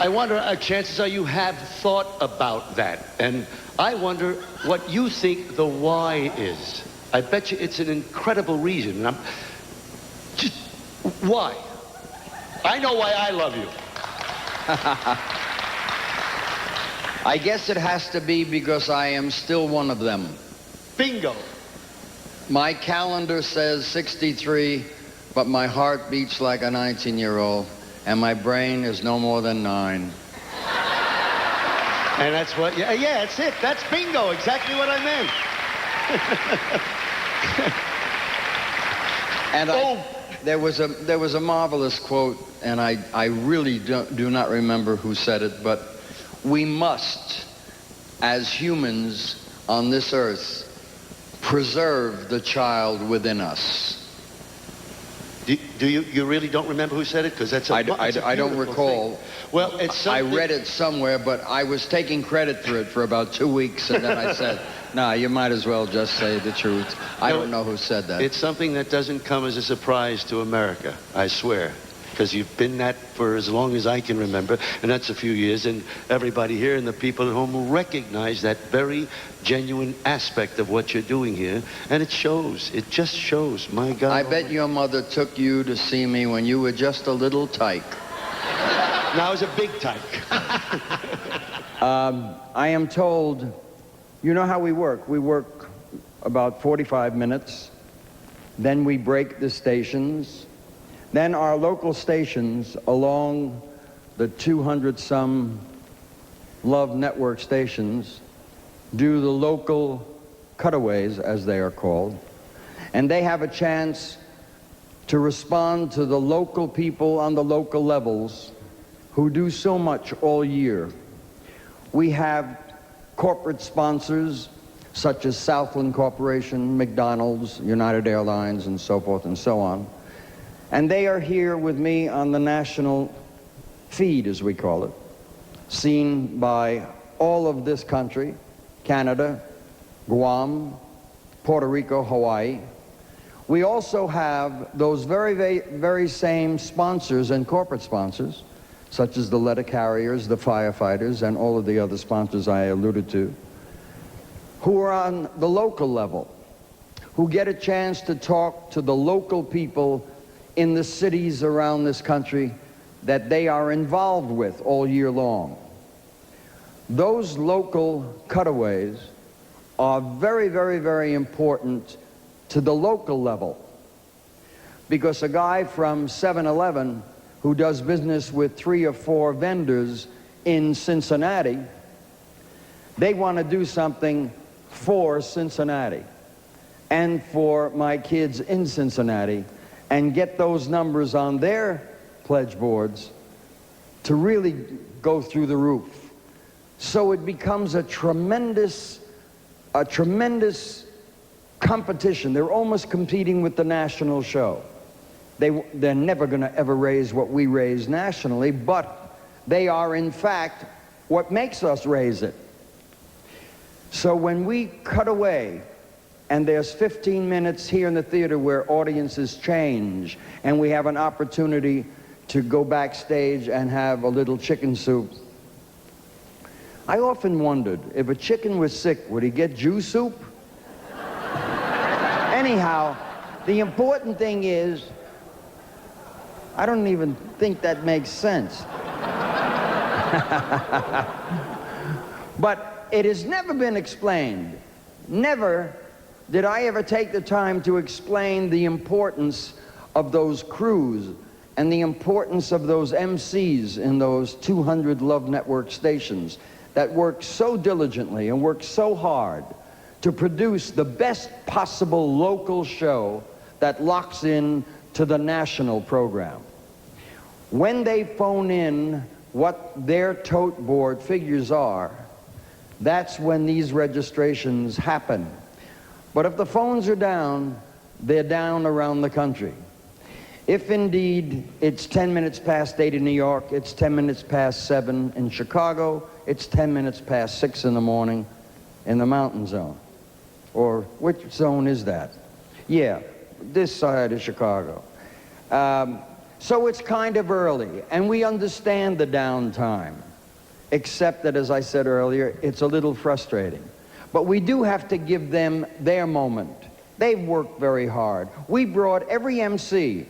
wonder, chances are you have thought about that. And I wonder what you think the why is. I bet you it's an incredible reason. And why? I know why I love you. I guess it has to be because I am still one of them. Bingo. My calendar says 63, but my heart beats like a 19-year-old. And my brain is no more than 9. And that's what, yeah, that's it. That's bingo, exactly what I meant. And there was a marvelous quote, and I really do not remember who said it, but we must, as humans on this earth, preserve the child within us. Do you really don't remember who said it? Because that's I don't recall. Thing. Well, it's something... I read it somewhere, but I was taking credit for it for about 2 weeks, and then I said, "No, you might as well just say the truth." I don't know who said that. It's something that doesn't come as a surprise to America, I swear. Because you've been that for as long as I can remember, and that's a few years, and everybody here and the people at home will recognize that very genuine aspect of what you're doing here, and it shows. It just shows, my God. I bet your mother took you to see me when you were just a little tyke. Now I was a big tyke. I am told, you know how we work. We work about 45 minutes, then we break the stations. Then our local stations along the 200-some Love Network stations do the local cutaways, as they are called, and they have a chance to respond to the local people on the local levels who do so much all year. We have corporate sponsors such as Southland Corporation, McDonald's, United Airlines, and so forth and so on. And they are here with me on the national feed, as we call it, seen by all of this country, Canada, Guam, Puerto Rico, Hawaii. We also have those very same sponsors and corporate sponsors, such as the letter carriers, the firefighters, and all of the other sponsors I alluded to, who are on the local level, who get a chance to talk to the local people in the cities around this country that they are involved with all year long. Those local cutaways are very important to the local level, because a guy from 7-Eleven who does business with 3 or 4 vendors in Cincinnati, they want to do something for Cincinnati and for my kids in Cincinnati and get those numbers on their pledge boards to really go through the roof. So it becomes a tremendous competition. They're almost competing with the national show. They're never going to ever raise what we raise nationally, but they are in fact what makes us raise it. So when we cut away, and there's 15 minutes here in the theater where audiences change, and we have an opportunity to go backstage and have a little chicken soup. I often wondered, if a chicken was sick, would he get Jew soup? Anyhow, the important thing is, I don't even think that makes sense. But it has never been explained. Never did I ever take the time to explain the importance of those crews and the importance of those MCs in those 200 Love Network stations that work so diligently and work so hard to produce the best possible local show that locks in to the national program. When they phone in what their tote board figures are, that's when these registrations happen. But if the phones are down, they're down around the country. If indeed it's 10 minutes past 8 in New York, it's 10 minutes past 7 in Chicago, it's 10 minutes past 6 in the morning in the mountain zone. Or which zone is that? Yeah, this side of Chicago. So it's kind of early, and we understand the downtime, except that, as I said earlier, it's a little frustrating. But we do have to give them their moment. They've worked very hard. We brought every MC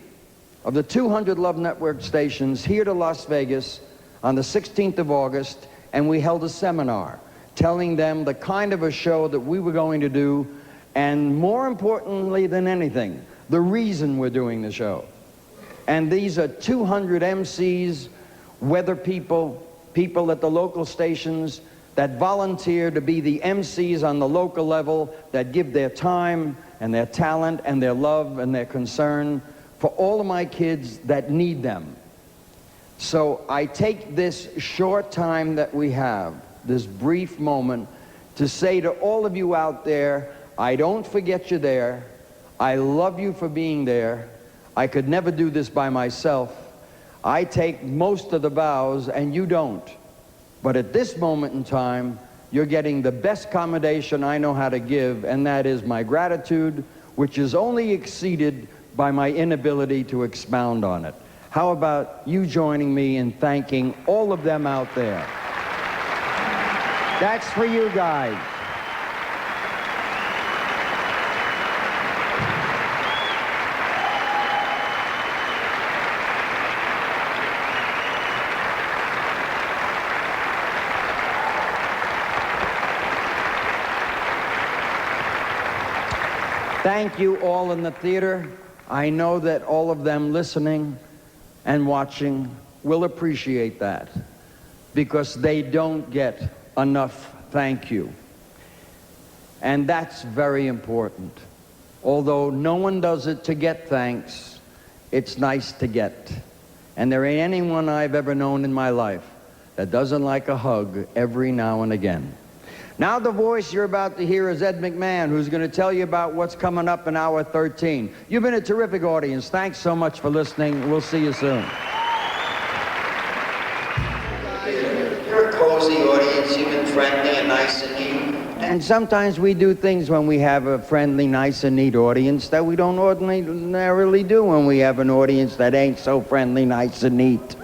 of the 200 Love Network stations here to Las Vegas on the 16th of August, and we held a seminar telling them the kind of a show that we were going to do, and more importantly than anything, the reason we're doing the show. And these are 200 MCs, weather people, people at the local stations that volunteer to be the MCs on the local level, that give their time and their talent and their love and their concern for all of my kids that need them. So I take this short time that we have, this brief moment, to say to all of you out there, I don't forget you there. I love you for being there. I could never do this by myself. I take most of the vows and you don't. But at this moment in time, you're getting the best commendation I know how to give, and that is my gratitude, which is only exceeded by my inability to expound on it. How about you joining me in thanking all of them out there? That's for you guys. Thank you all in the theater. I know that all of them listening and watching will appreciate that, because they don't get enough thank you. And that's very important. Although no one does it to get thanks, it's nice to get. And there ain't anyone I've ever known in my life that doesn't like a hug every now and again. Now the voice you're about to hear is Ed McMahon, who's going to tell you about what's coming up in hour 13. You've been a terrific audience. Thanks so much for listening. We'll see you soon. You're a cozy audience. You've been friendly and nice and neat. And sometimes we do things when we have a friendly, nice and neat audience that we don't ordinarily do when we have an audience that ain't so friendly, nice and neat.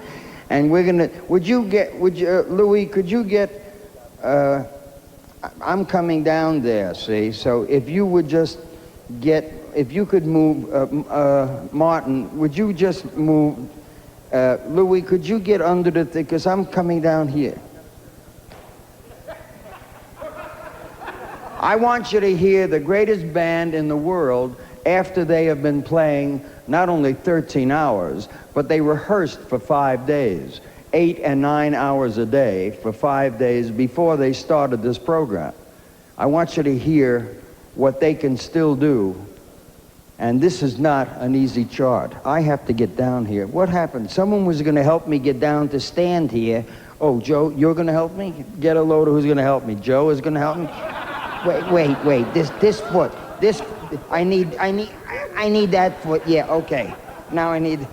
And we're going to, Louis, could you get, I'm coming down there, see? So if you would just get, if you could move, Martin, would you just move, Louis, could you get under the thing, because I'm coming down here. I want you to hear the greatest band in the world after they have been playing not only 13 hours, but they rehearsed for 5 days. 8 and 9 hours a day for 5 days before they started this program. I want you to hear what they can still do And this is not an easy chart. I have to get down here. What happened? Someone was going to help me get down to stand here. Oh, Joe, you're going to help me? Get a load of who's going to help me. Joe is going to help me? Wait. This foot. I need that foot. Yeah, okay. Now I need...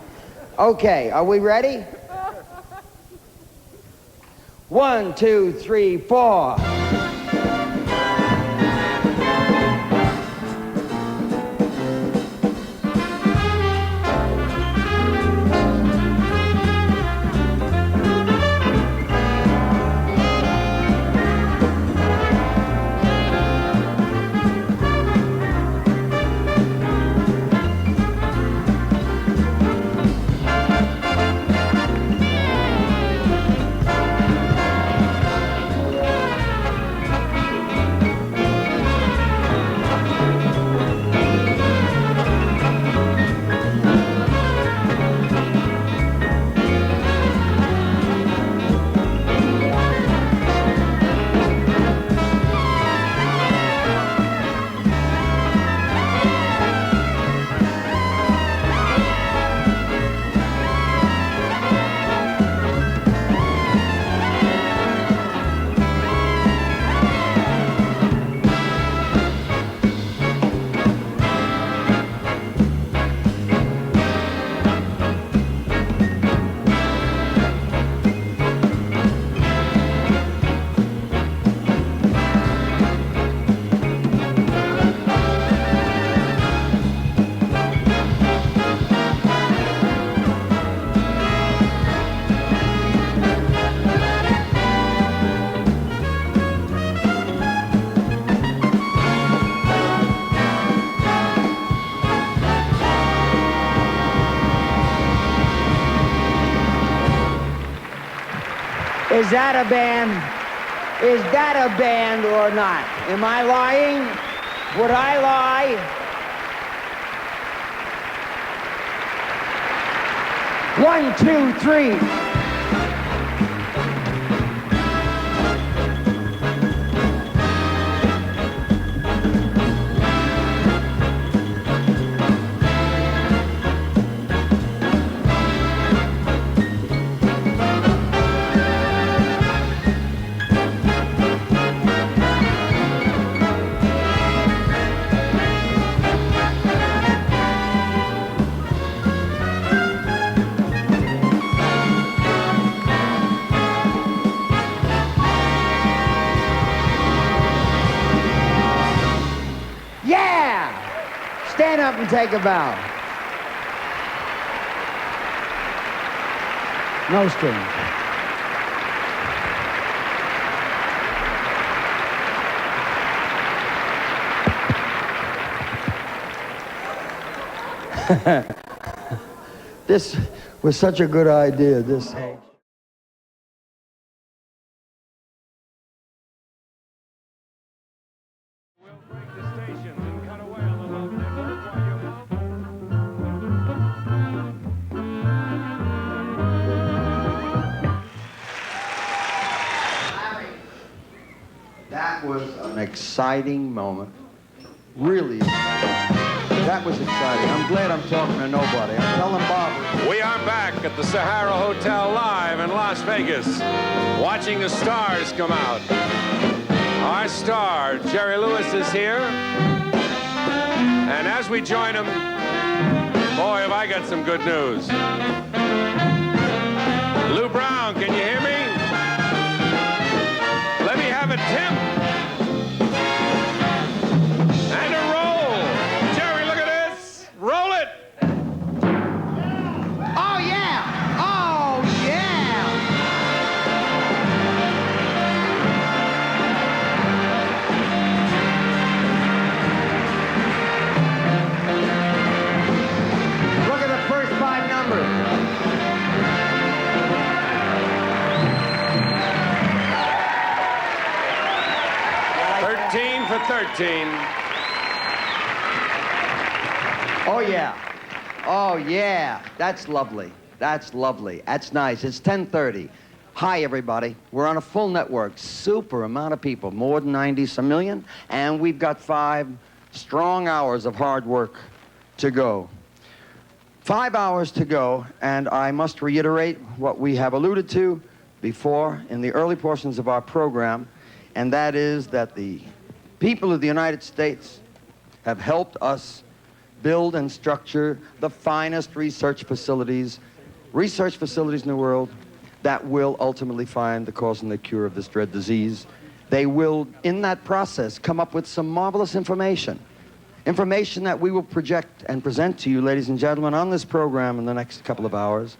Okay, are we ready? 1, 2, 3, 4. Is that a band? Is that a band or not? Am I lying? Would I lie? 1, 2, 3. Stand up and take a bow. No strings. This was such a good idea, this. That was an exciting moment. Really exciting. That was exciting. I'm glad I'm talking to nobody. I'm telling Bob. We are back at the Sahara Hotel live in Las Vegas, watching the stars come out. Our star, Jerry Lewis, is here. And as we join him, boy, have I got some good news. Lou Brown, can you hear me? Let me have it, Tim. And a roll. Jerry, look at this. Roll it. Oh, yeah. Oh, yeah. Look at the first 5 numbers. For 13. Oh, yeah. Oh, yeah. That's lovely. That's lovely. That's nice. It's 10:30. Hi, everybody. We're on a full network. Super amount of people. More than 90 some million. And we've got 5 strong hours of hard work to go. 5 hours to go, and I must reiterate what we have alluded to before in the early portions of our program, and that is that the people of the United States have helped us build and structure the finest research facilities in the world that will ultimately find the cause and the cure of this dread disease. They will, in that process, come up with some marvelous information that we will project and present to you, ladies and gentlemen, on this program in the next couple of hours,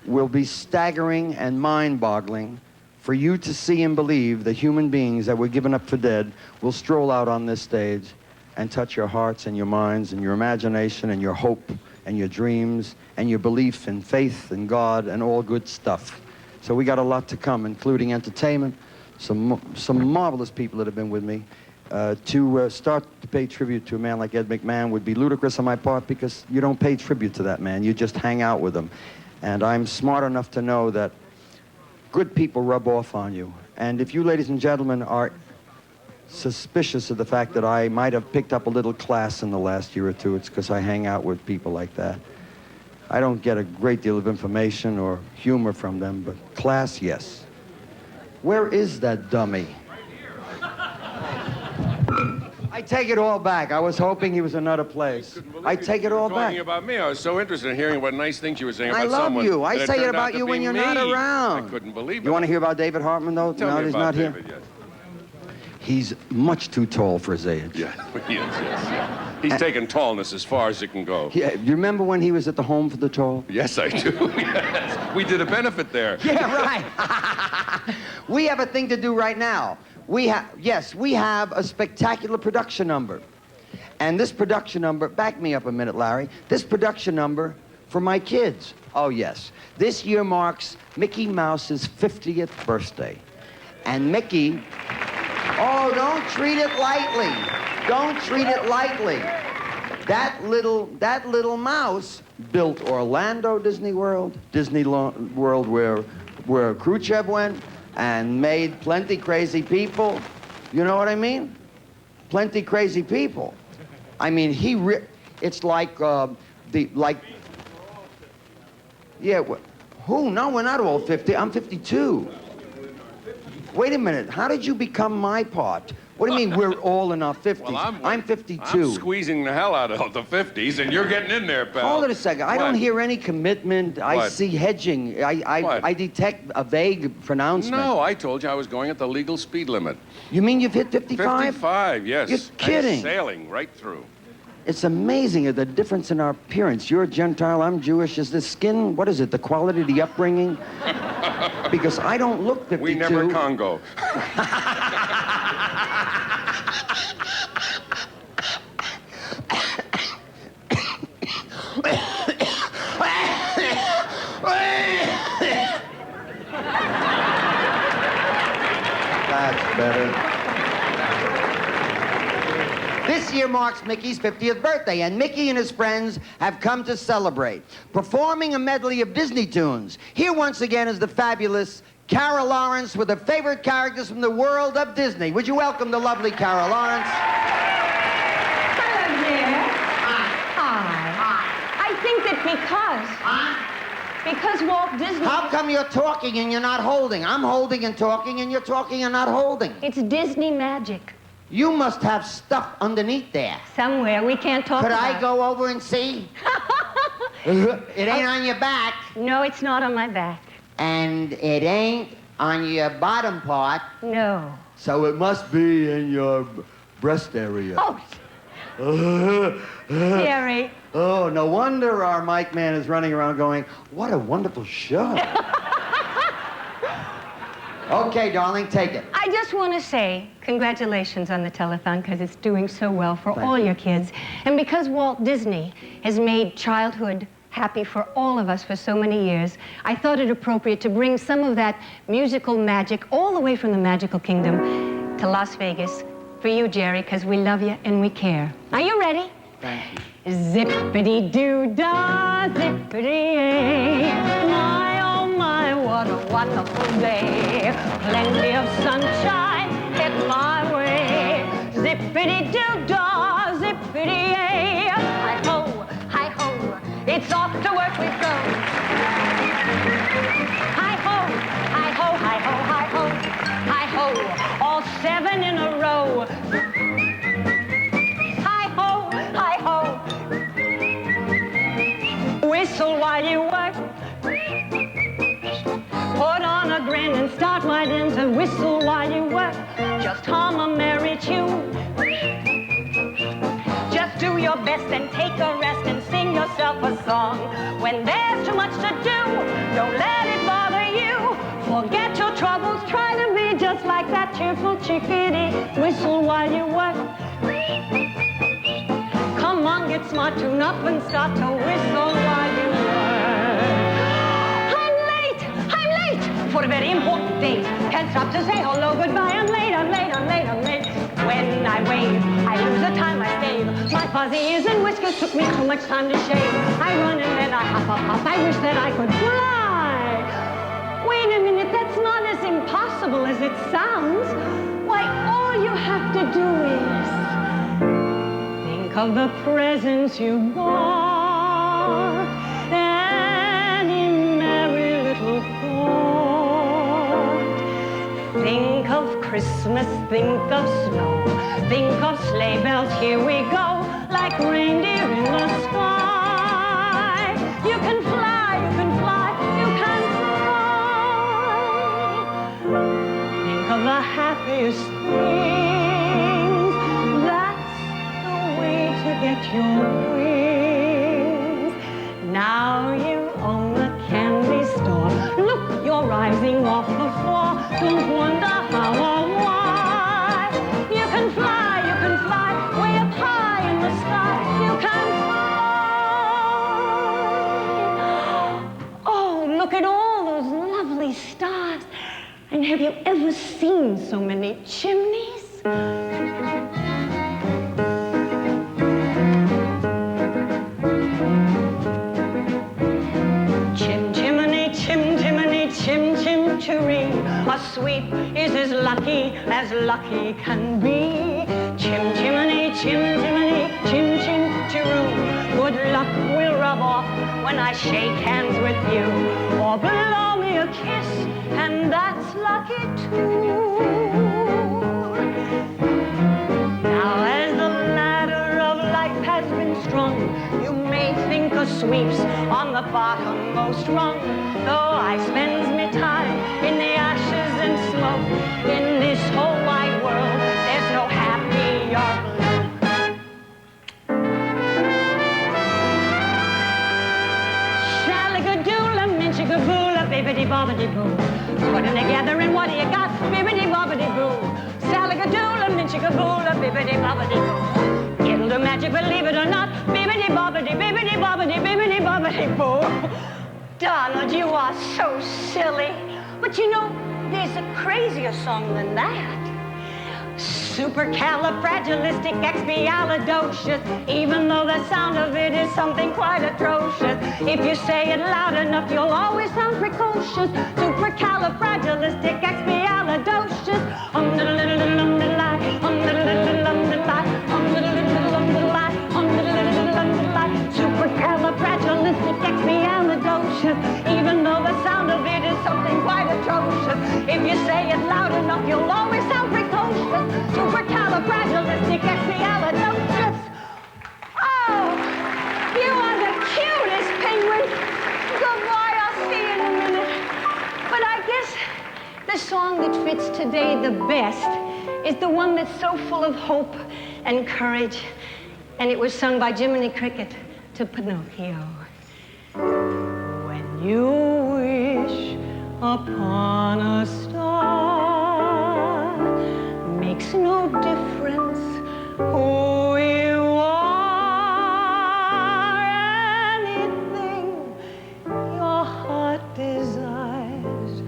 will be staggering and mind-boggling for you to see and believe that human beings that were given up for dead will stroll out on this stage and touch your hearts and your minds and your imagination and your hope and your dreams and your belief and faith in God and all good stuff. So we got a lot to come, including entertainment, some marvelous people that have been with me. To start to pay tribute to a man like Ed McMahon would be ludicrous on my part, because you don't pay tribute to that man, you just hang out with him. And I'm smart enough to know that good people rub off on you. And if you, ladies and gentlemen, are suspicious of the fact that I might have picked up a little class in the last year or two, it's because I hang out with people like that. I don't get a great deal of information or humor from them, but class, yes. Where is that dummy? I take it all back. I was hoping he was another place. I take it all back. Talking about me, I was so interested in hearing what nice things you were saying I about love someone. you. I that say it turned about out to you be when you're me. not around. I couldn't believe it. You want to hear about David Hartman, though? Tell now me he's about not David, here. yes. He's much too tall for his age. Yeah, he is, yes. He's taken tallness as far as it can go. Yeah, you remember when he was at the Home for the Tall? Yes, I do. Yes. We did a benefit there. Yeah, right. We have a thing to do right now. We have a spectacular production number. And this production number, back me up a minute, Larry. This production number for my kids. Oh, yes. This year marks Mickey Mouse's 50th birthday. And Mickey, oh, don't treat it lightly. Don't treat it lightly. That little mouse built Orlando Disney World where Khrushchev went, and made plenty crazy people. You know what I mean? Plenty crazy people. I mean, it's like, yeah, who? No, we're not all 50. I'm 52. Wait a minute, how did you become my part? What do you mean we're all in our 50s? Well, I'm 52. I'm squeezing the hell out of the 50s, and you're getting in there, pal. Hold it a second. I don't hear any commitment. I What? see hedging. I detect a vague pronouncement. No, I told you I was going at the legal speed limit. You mean you've hit 55? 55, yes. You're kidding. I'm sailing right through. It's amazing the difference in our appearance. You're a Gentile, I'm Jewish. Is the skin, what is it, the quality of the upbringing? Because I don't look 52. We never Congo. That's better. This year marks Mickey's 50th birthday, and Mickey and his friends have come to celebrate, performing a medley of Disney tunes. Here once again is the fabulous Carol Lawrence with her favorite characters from the world of Disney. Would you welcome the lovely Carol Lawrence? Hello there. Hi. I think that because Walt Disney... How come you're talking and you're not holding? I'm holding and talking, and you're talking and not holding. It's Disney magic. You must have stuff underneath there. Somewhere. We can't talk Could about I go over and see? It ain't on your back. No, it's not on my back. And it ain't on your bottom part. No. So it must be in your breast area. Oh. Jerry. Oh, no wonder our mic man is running around going, what a wonderful show. Okay, darling, take it. I just want to say congratulations on the telethon, because it's doing so well for all your kids. And because Walt Disney has made childhood happy for all of us for so many years, I thought it appropriate to bring some of that musical magic all the way from the magical kingdom to Las Vegas for you, Jerry, because we love you and we care. Are you ready? Thank you. Zippity-doo-dah, zippity-yay. My, oh my, what a wonderful day. Plenty of sunshine hit my way. Zippity-doo-dah, zippity-yay. Hi-ho, right into whistle while you work. Just hum a merry tune. Just do your best and take a rest and sing yourself a song. When there's too much to do, don't let it bother you. Forget your troubles, try to be just like that cheerful chickadee. Whistle while you work. Come on, get smart, tune up and start to whistle while you work. I'm late for a very important date. Can't stop to say hello, goodbye, I'm late. When I wave, I lose the time I save. My fuzzy ears and whiskers took me too much time to shave. I run and then I hop, I wish that I could fly. Wait a minute, that's not as impossible as it sounds. Why, all you have to do is think of the presents you bought, any merry little thought. Think of Christmas, think of snow, think of sleigh bells, here we go, like reindeer in the sky. You can fly, you can fly, you can fly. Think of the happiest things, that's the way to get your wings. Now you own the candy store, look, you're rising off the floor, don't wonder how or why. You can fly, way up high in the sky, you can fly. Oh, look at all those lovely stars. And have you ever seen so many chimneys? Chim, chimney, chim, chim, chiree. A sweep is as lucky can be. Chim, chimney, chim, chim, chiroo. Good luck will rub off when I shake hands with you. Or blow me a kiss, and that's lucky too. Now as the ladder of life has been strung, you may think of sweeps on the bottommost rung. Though I spends me time in the ashes and smoke, in this whole wide world, there's no happier bloke. Shalagadoola, minchigaboola, bibbidi-bobbidi-boo. Put them together and what do you got? Bibbidi-bobbidi-boo. Shalagadoola, minchigaboola, bibbidi-bobbidi-boo. It'll do magic, believe it or not. Bibbidi-bobbidi, bibbidi-bobbidi, bibbidi-bobbidi-boo. Donald, you are so silly. But you know, there's a crazier song than that. Supercalifragilisticexpialidocious, even though the sound of it is something quite atrocious. If you say it loud enough, you'll always sound precocious. Supercalifragilisticexpialidocious. Supercalifragilisticexpialidocious, even though the sound of it is something quite atrocious. If you say it loud enough, you'll always sound precocious. Supercalifragilisticexpialidocious. Oh, you are the cutest penguin. Goodbye, I'll see you in a minute. But I guess the song that fits today the best is the one that's so full of hope and courage. And it was sung by Jiminy Cricket to Pinocchio. When you wish upon a star, makes no difference who you are. Anything your heart desires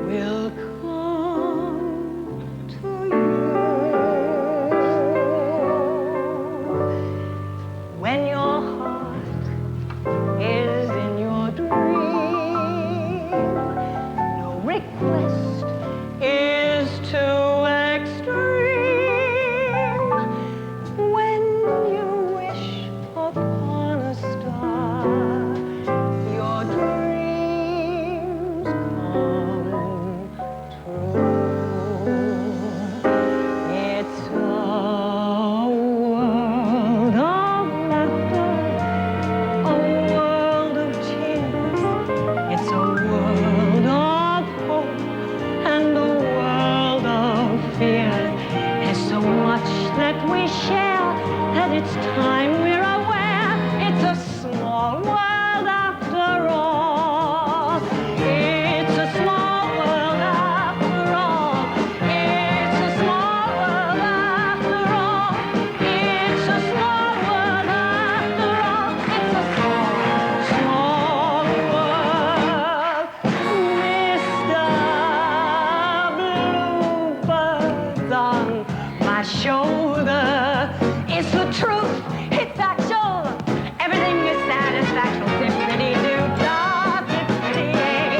will come to you. When your heart is in your dream, no request is too extreme. that we share, that it's time we're aware it's a small world after all. It's a small world after all. It's a small world after all. It's a small world after all. It's a small world. Mr. Bluebird on my shoulder. It's the truth. It's factual. Everything is satisfactual. Dippity-doo, da, dippity-yay.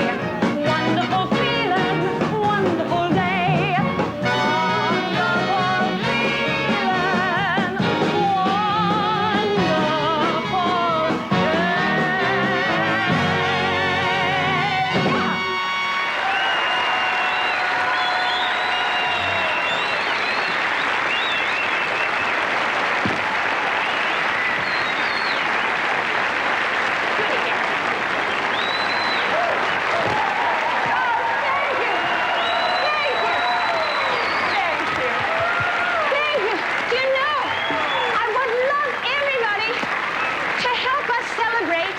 Wonderful feeling, wonderful day. Wonderful feeling, wonderful Thank you. Do you know, I would love everybody to help us celebrate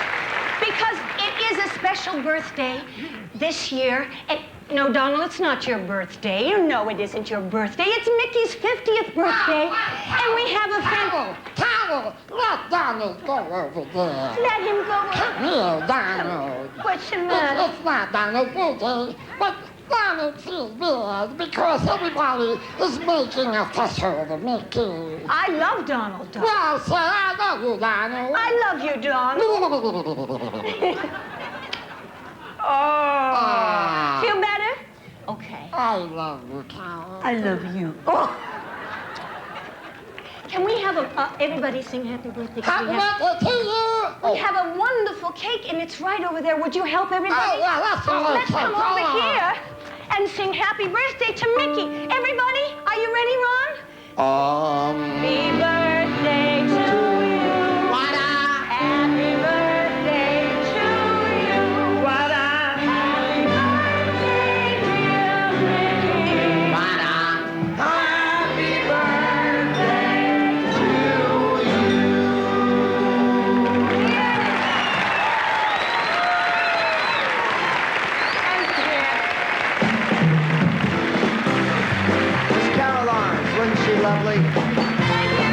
because it is a special birthday this year. And no, Donald, it's not your birthday. You know it isn't your birthday. It's Mickey's 50th birthday. And we have a friend. Carol, let Donald go over there. Let him go. Come here, Donald. What's the matter? It's not Donald's birthday, but Donald feels bad because everybody is making a fuss over Mickey. I love Donald, Donald. Well, say I love you, Donald. I love you, Donald. Oh. Feel better? Okay. I love you, Carol. I love you. Oh. Can we have everybody sing happy birthday? Happy birthday to you. We have a wonderful cake, and it's right over there. Would you help everybody? Oh, yeah, let's do it. Let's come Come over on. here and sing happy birthday to Mickey. Everybody, are you ready, Ron? Happy birthday to you. Happy birthday to you. Happy birthday, dear Mickey. Happy birthday to you. Miss Caroline, wasn't she lovely?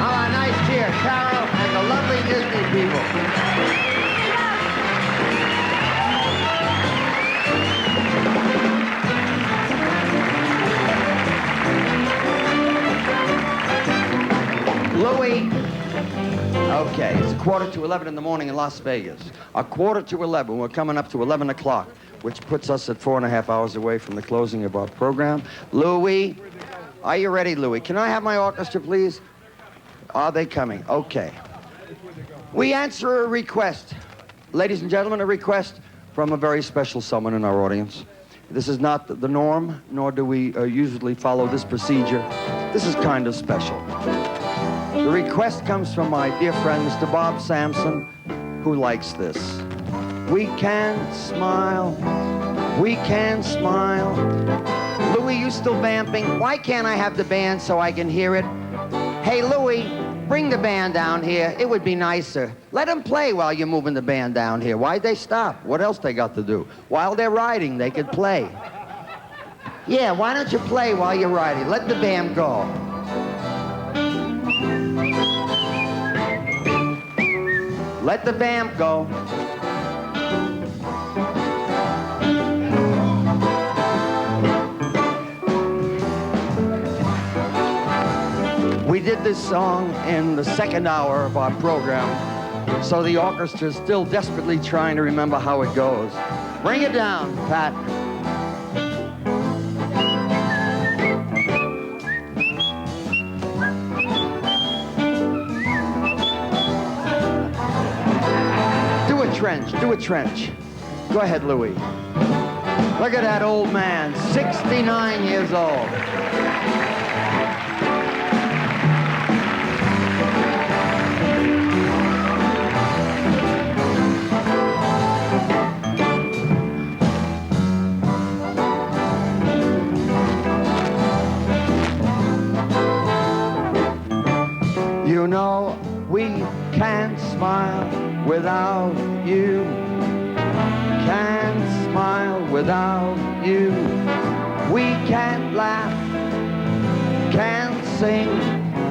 Oh, a nice cheer, Carol and the lovely Disney people. Louis. Okay, it's 11:15 in the morning in Las Vegas. 11:15, we're coming up to 11 o'clock, which puts us at 4.5 hours away from the closing of our program. Louis, are you ready, Louis? Can I have my orchestra, please? Are they coming? Okay. We answer a request. Ladies and gentlemen, a request from a very special someone in our audience. This is not the norm, nor do we usually follow this procedure. This is kind of special. The request comes from my dear friend, Mr. Bob Sampson, who likes this. We can smile, we can smile. Louis, you still vamping? Why can't I have the band so I can hear it? Hey, Louis, bring the band down here. It would be nicer. Let them play while you're moving the band down here. Why'd they stop? What else they got to do? While they're riding, they could play. Yeah, why don't you play while you're riding? Let the band go. Let the vamp go. We did this song in the second hour of our program, so the orchestra is still desperately trying to remember how it goes. Bring it down, Pat. Do a trench. Go ahead, Louis. Look at that old man, 69 years old. You know we can't smile without you. Can't smile without you. We can't laugh, can't sing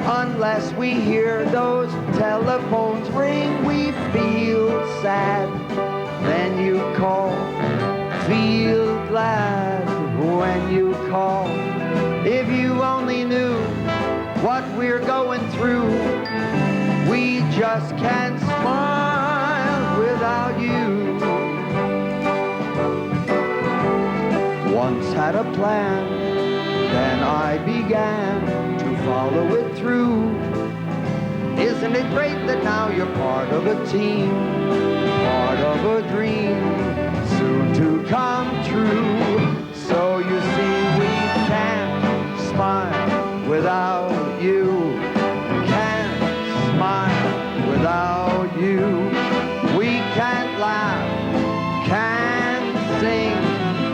unless we hear those telephones ring. We feel sad, then you call. Feel glad when you call. If you only knew what we're going through, we just can't smile without you. Once had a plan, then I began to follow it through. Isn't it great that now you're part of a team, part of a dream, soon to come true? So you see, we can't smile without you. Can't smile without you. We can't laugh, can't sing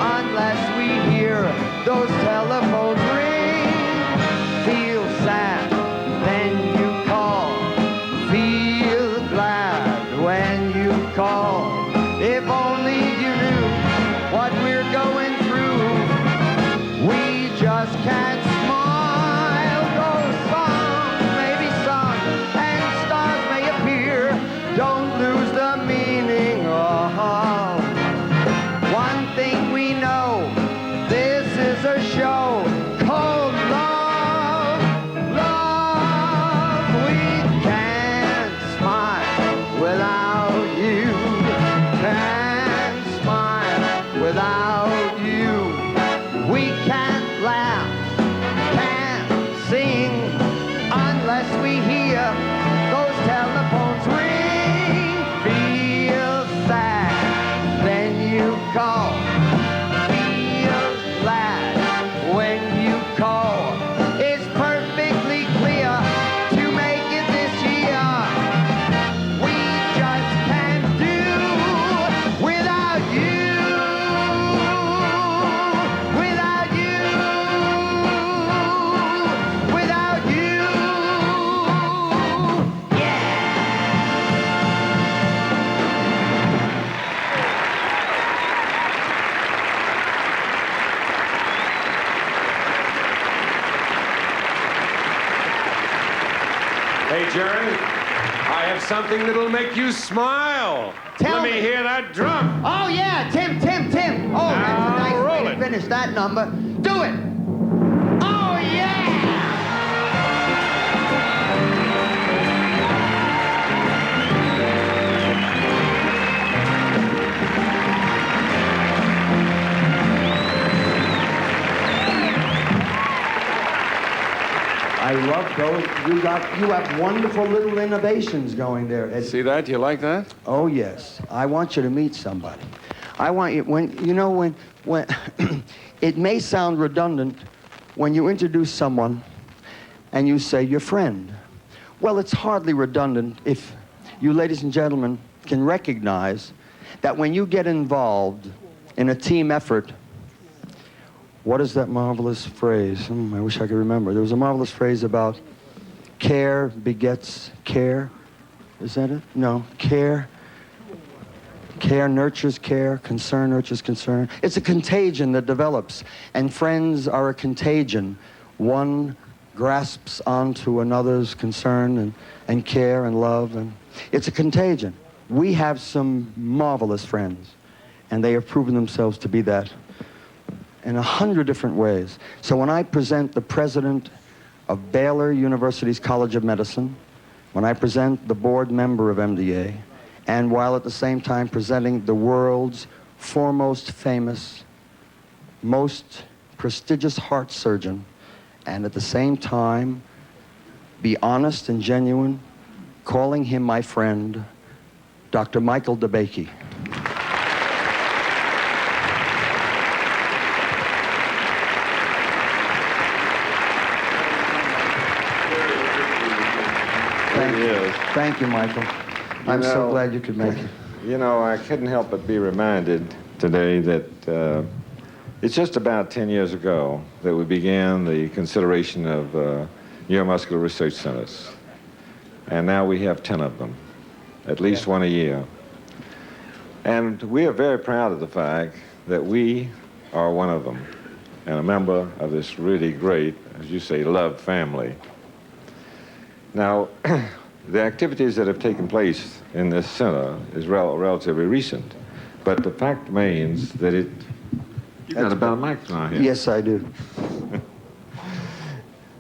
unless we hear those telephones ring. Feel sad, then you call. Feel glad when you call. If only you knew what we're going through, we just can't smile. Those songs may be sung and stars may appear. Don't lose the meaning. One thing we know, this is a show called love. Love, we can't smile without you. Can't smile without you. We can't laugh, can't sing unless we hear those telephones ring. Feel sad, then you call. Feel glad when you call. It's perfectly clear to make it this year. We just can't do without you. Without you. Without you. Hey, Jerry, I have something that'll make you smile. Let me hear that drum. Oh, yeah, Tim. Oh, that's a nice way to finish that number. Do it. Oh, yeah. I love those. You have wonderful little innovations going there, Ed. See that? You like that? Oh yes. I want you to meet somebody. I want you when it may sound redundant when you introduce someone and you say your friend. Well, it's hardly redundant if you ladies and gentlemen can recognize that when you get involved in a team effort. What is that marvelous phrase? I wish I could remember. There was a marvelous phrase about care begets care. Is that it? No. Care nurtures care. Concern nurtures concern. It's a contagion that develops. And friends are a contagion. One grasps onto another's concern and care and love. And it's a contagion. We have some marvelous friends. And they have proven themselves to be that in 100 different ways. So when I present the president of Baylor University's College of Medicine, when I present the board member of MDA, and while at the same time presenting the world's foremost famous, most prestigious heart surgeon, and at the same time be honest and genuine, calling him my friend, Dr. Michael DeBakey. Thank you, Michael. I'm so glad you could make it. You know, I couldn't help but be reminded today that it's just about 10 years ago that we began the consideration of neuromuscular research centers. and now we have 10 of them, at least one a year. And we are very proud of the fact that we are one of them and a member of this really great, as you say, loved family. Now, the activities that have taken place in this center is relatively recent, but the fact remains that it... You've got a better microphone here. Yes, I do.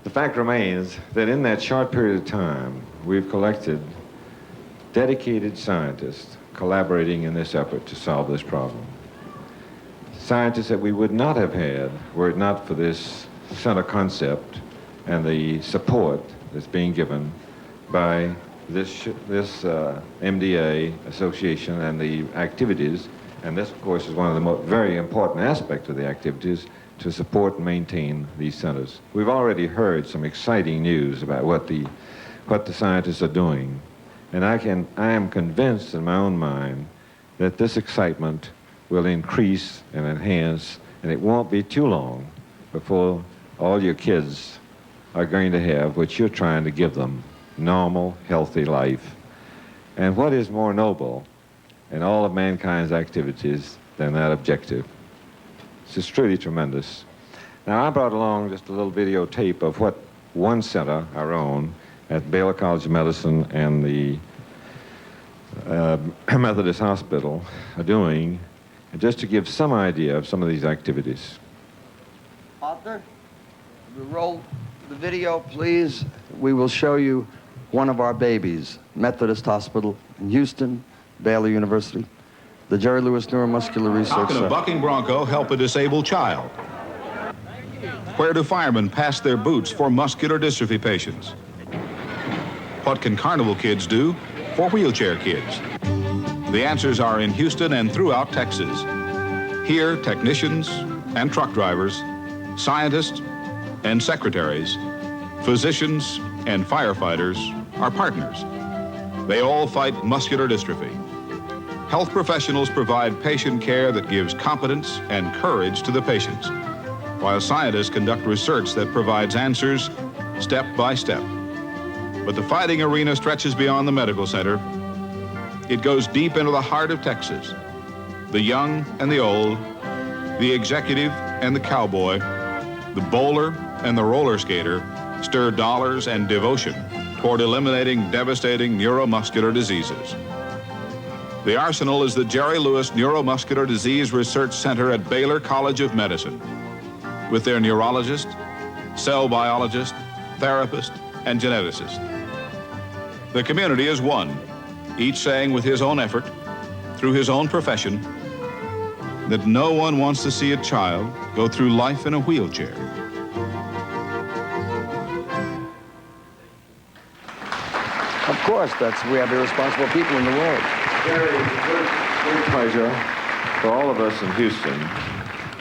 The fact remains that in that short period of time, we've collected dedicated scientists collaborating in this effort to solve this problem. Scientists that we would not have had were it not for this center concept and the support that's being given by this MDA association and the activities. And this, of course, is one of the very important aspects of the activities to support and maintain these centers. We've already heard some exciting news about what the scientists are doing. And I am convinced in my own mind that this excitement will increase and enhance, and it won't be too long before all your kids are going to have what you're trying to give them, normal, healthy life. And what is more noble in all of mankind's activities than that objective? It's just truly tremendous. Now, I brought along just a little videotape of what one center, our own, at Baylor College of Medicine and the Methodist Hospital are doing, just to give some idea of some of these activities. Arthur, we roll the video, please. We will show you one of our babies, Methodist Hospital in Houston, Baylor University, the Jerry Lewis Neuromuscular Research How can Center. a bucking bronco help a disabled child? Where do firemen pass their boots for muscular dystrophy patients? What can carnival kids do for wheelchair kids? The answers are in Houston and throughout Texas. Here, technicians and truck drivers, scientists and secretaries, physicians and firefighters are partners. They all fight muscular dystrophy. Health professionals provide patient care that gives competence and courage to the patients, while scientists conduct research that provides answers step by step. But the fighting arena stretches beyond the medical center. It goes deep into the heart of Texas. The young and the old, the executive and the cowboy, the bowler and the roller skater stir dollars and devotion toward eliminating devastating neuromuscular diseases. The arsenal is the Jerry Lewis Neuromuscular Disease Research Center at Baylor College of Medicine, with their neurologist, cell biologist, therapist, and geneticist. The community is one, each saying with his own effort, through his own profession, that no one wants to see a child go through life in a wheelchair. Of course, we have irresponsible people in the world. Very great pleasure for all of us in Houston,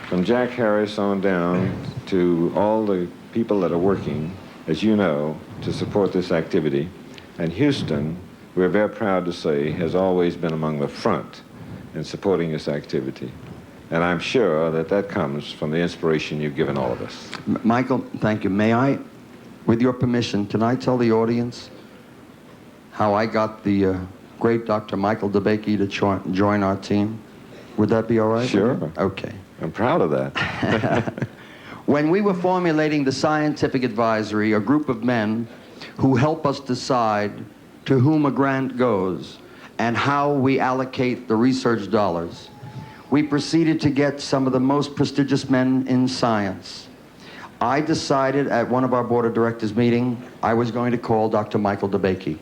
from Jack Harris on down to all the people that are working, as you know, to support this activity. And Houston, we're very proud to say, has always been among the front in supporting this activity. And I'm sure that that comes from the inspiration you've given all of us. Michael, thank you. May I, with your permission, can I tell the audience how I got the great Dr. Michael DeBakey to join our team? Would that be all right? Sure. Okay. I'm proud of that. When we were formulating the scientific advisory, a group of men who help us decide to whom a grant goes and how we allocate the research dollars, we proceeded to get some of the most prestigious men in science. I decided at one of our board of directors meeting, I was going to call Dr. Michael DeBakey,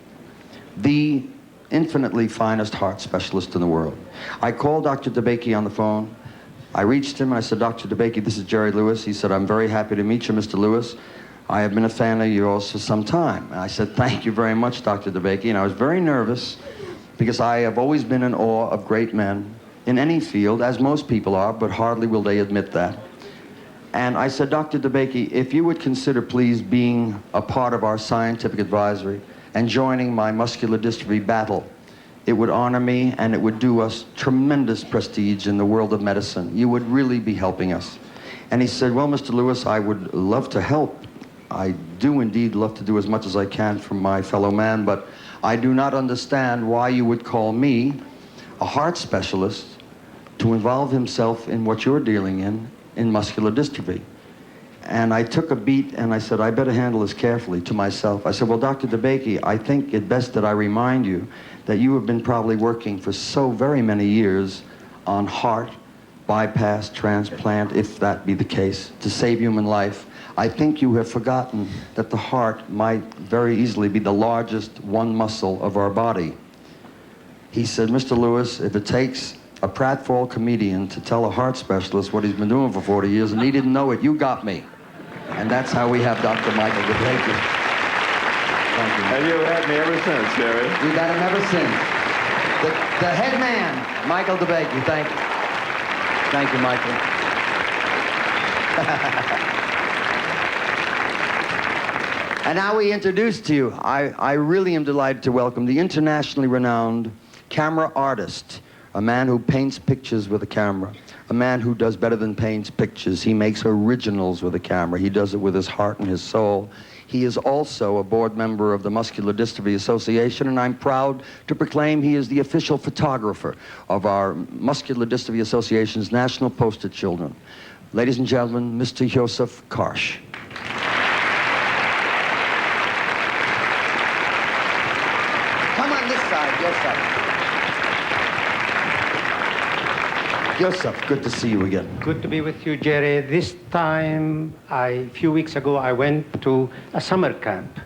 the infinitely finest heart specialist in the world. I called Dr. DeBakey on the phone. I reached him and I said, Dr. DeBakey, this is Jerry Lewis. He said, I'm very happy to meet you, Mr. Lewis. I have been a fan of yours for some time. And I said, thank you very much, Dr. DeBakey. And I was very nervous because I have always been in awe of great men in any field, as most people are, but hardly will they admit that. And I said, Dr. DeBakey, if you would consider, please, being a part of our scientific advisory and joining my muscular dystrophy battle, it would honor me and it would do us tremendous prestige in the world of medicine. You would really be helping us. And he said, well, Mr. Lewis, I would love to help, I do indeed love to do as much as I can for my fellow man, but I do not understand why you would call me, a heart specialist, to involve himself in what you're dealing in muscular dystrophy. And I took a beat and I said, I better handle this carefully to myself. I said, well, Dr. DeBakey, I think it best that I remind you that you have been probably working for so very many years on heart bypass, transplant, if that be the case, to save human life. I think you have forgotten that the heart might very easily be the largest one muscle of our body. He said, Mr. Lewis, if it takes a pratfall comedian to tell a heart specialist what he's been doing for 40 years and he didn't know it, you got me. And that's how we have Dr. Michael DeBakey. Thank you. And you've had me ever since, Jerry. We've had him ever since. The head man, Michael DeBakey. Thank you. Thank you, Michael. And now we introduce to you, I really am delighted to welcome the internationally renowned camera artist, a man who paints pictures with a camera, a man who does better than paints pictures. He makes originals with a camera. He does it with his heart and his soul. He is also a board member of the Muscular Dystrophy Association, and I'm proud to proclaim he is the official photographer of our Muscular Dystrophy Association's national poster children. Ladies and gentlemen, Mr. Josef Karsh. Come on this side, Josef. Josef, good to see you again. Good to be with you, Jerry. This time, a few weeks ago, I went to a summer camp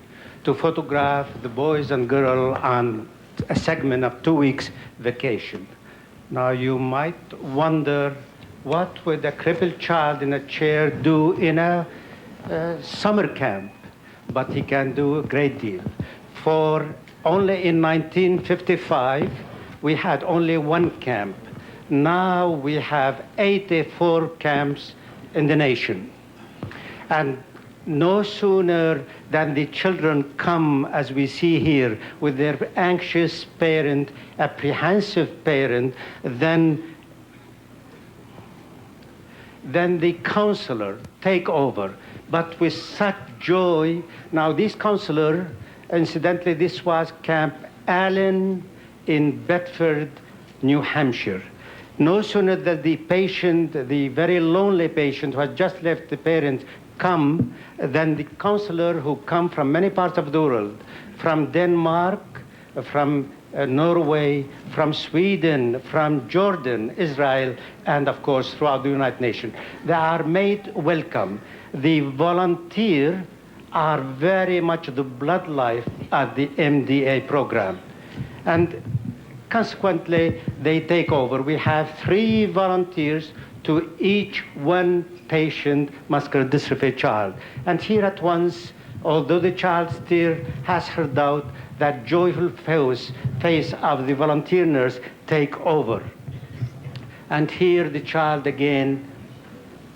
to photograph the boys and girls on a segment of 2 weeks vacation. Now, you might wonder, what would a crippled child in a chair do in a summer camp? But he can do a great deal. For only in 1955, we had only one camp. Now we have 84 camps in the nation. And no sooner than the children come, as we see here, with their anxious parent, apprehensive parent, then the counselor take over. But with such joy. Now this counselor, incidentally, this was Camp Allen in Bedford, New Hampshire. No sooner that the patient, the very lonely patient who has just left the parents, come, than the counselor who come from many parts of the world, from Denmark, from Norway, from Sweden, from Jordan, Israel, and of course throughout the United Nations. They are made welcome. The volunteers are very much the blood life at the MDA program. And consequently, they take over. We have 3 volunteers to each one patient muscular dystrophy child. And here at once, although the child still has her doubt, that joyful face of the volunteer nurse take over. And here the child again,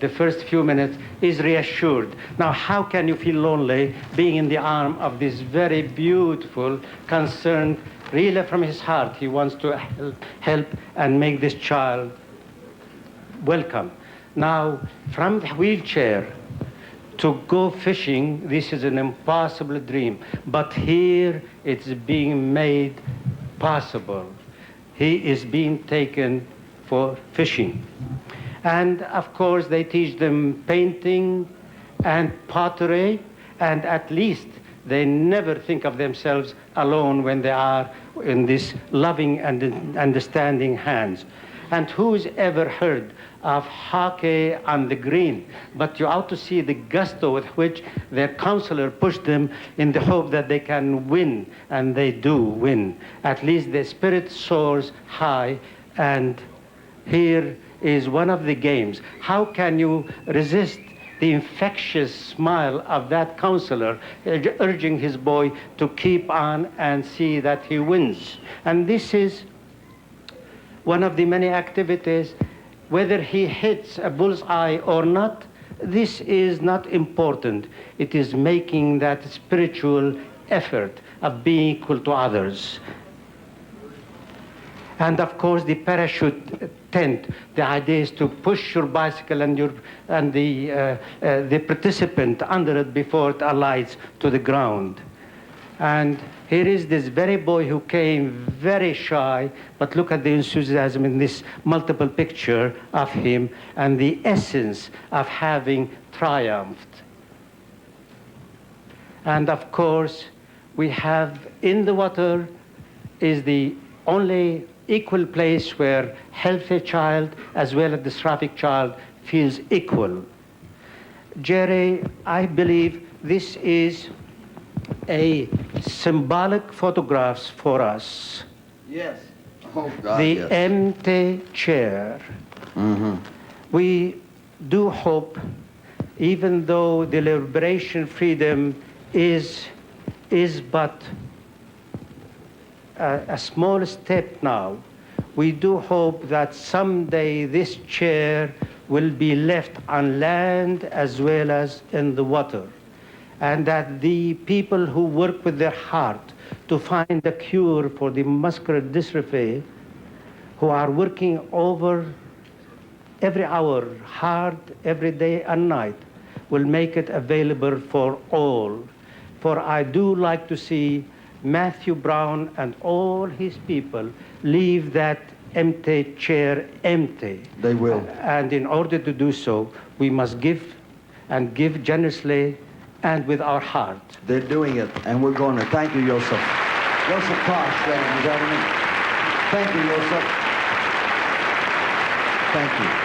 the first few minutes, is reassured. Now, how can you feel lonely being in the arm of this very beautiful, concerned, really from his heart, he wants to help and make this child welcome. Now, from the wheelchair to go fishing, this is an impossible dream. But here it's being made possible. He is being taken for fishing. And of course, they teach them painting and pottery, and at least they never think of themselves alone when they are in this loving and understanding hands. And who's ever heard of hockey on the green? But you ought to see the gusto with which their counselor pushed them in the hope that they can win, and they do win. At least the spirit soars high, and here is one of the games. How can you resist the infectious smile of that counselor urging his boy to keep on and see that he wins? And this is one of the many activities. Whether he hits a bullseye or not, this is not important. It is making that spiritual effort of being equal to others. And of course, the parachute tent. The idea is to push your bicycle and the participant under it before it alights to the ground. And here is this very boy who came very shy, but look at the enthusiasm in this multiple picture of him and the essence of having triumphed. And of course, we have in the water is the only equal place where healthy child as well as dystrophic child feels equal. Jerry, I believe this is a symbolic photographs for us. Yes. Oh, God, the yes. empty chair. Mm-hmm. We do hope, even though the liberation freedom is but a small step now, we do hope that someday this chair will be left on land as well as in the water, and that the people who work with their heart to find a cure for the muscular dystrophy, who are working over every hour, hard, every day and night, will make it available for all. For I do like to see Matthew Brown and all his people leave that empty chair empty. They will. And in order to do so, we must give, and give generously and with our heart. They're doing it, and we're going to. Thank you, Yosef. Yosef Kosh, ladies and gentlemen. Thank you, Yosef. Thank you.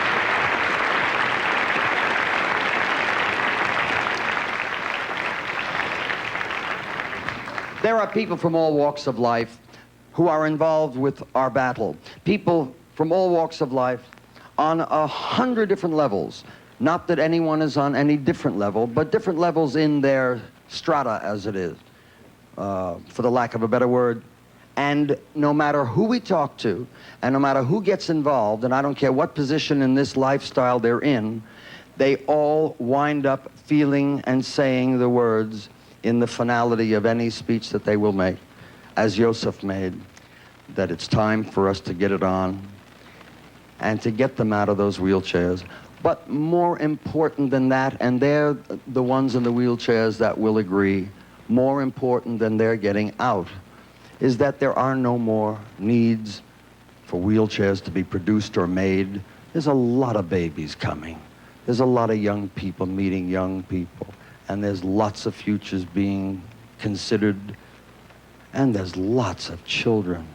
There are people from all walks of life who are involved with our battle. People from all walks of life on 100 different levels. Not that anyone is on any different level, but different levels in their strata, as it is, for the lack of a better word. And no matter who we talk to, and no matter who gets involved, and I don't care what position in this lifestyle they're in, they all wind up feeling and saying the words in the finality of any speech that they will make, as Yosef made, that it's time for us to get it on and to get them out of those wheelchairs. But more important than that, and they're the ones in the wheelchairs that will agree, more important than their getting out, is that there are no more needs for wheelchairs to be produced or made. There's a lot of babies coming. There's a lot of young people meeting young people. And there's lots of futures being considered. And there's lots of children.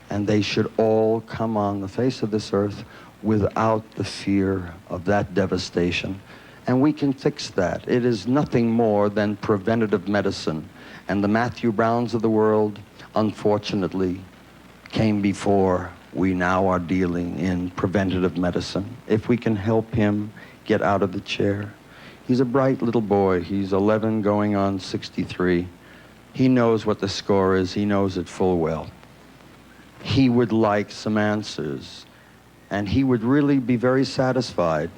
And they should all come on the face of this earth without the fear of that devastation. And we can fix that. It is nothing more than preventative medicine. And the Matthew Browns of the world, unfortunately, came before we now are dealing in preventative medicine. If we can help him get out of the chair. He's a bright little boy. He's 11 going on 63. He knows what the score is. He knows it full well. He would like some answers. And he would really be very satisfied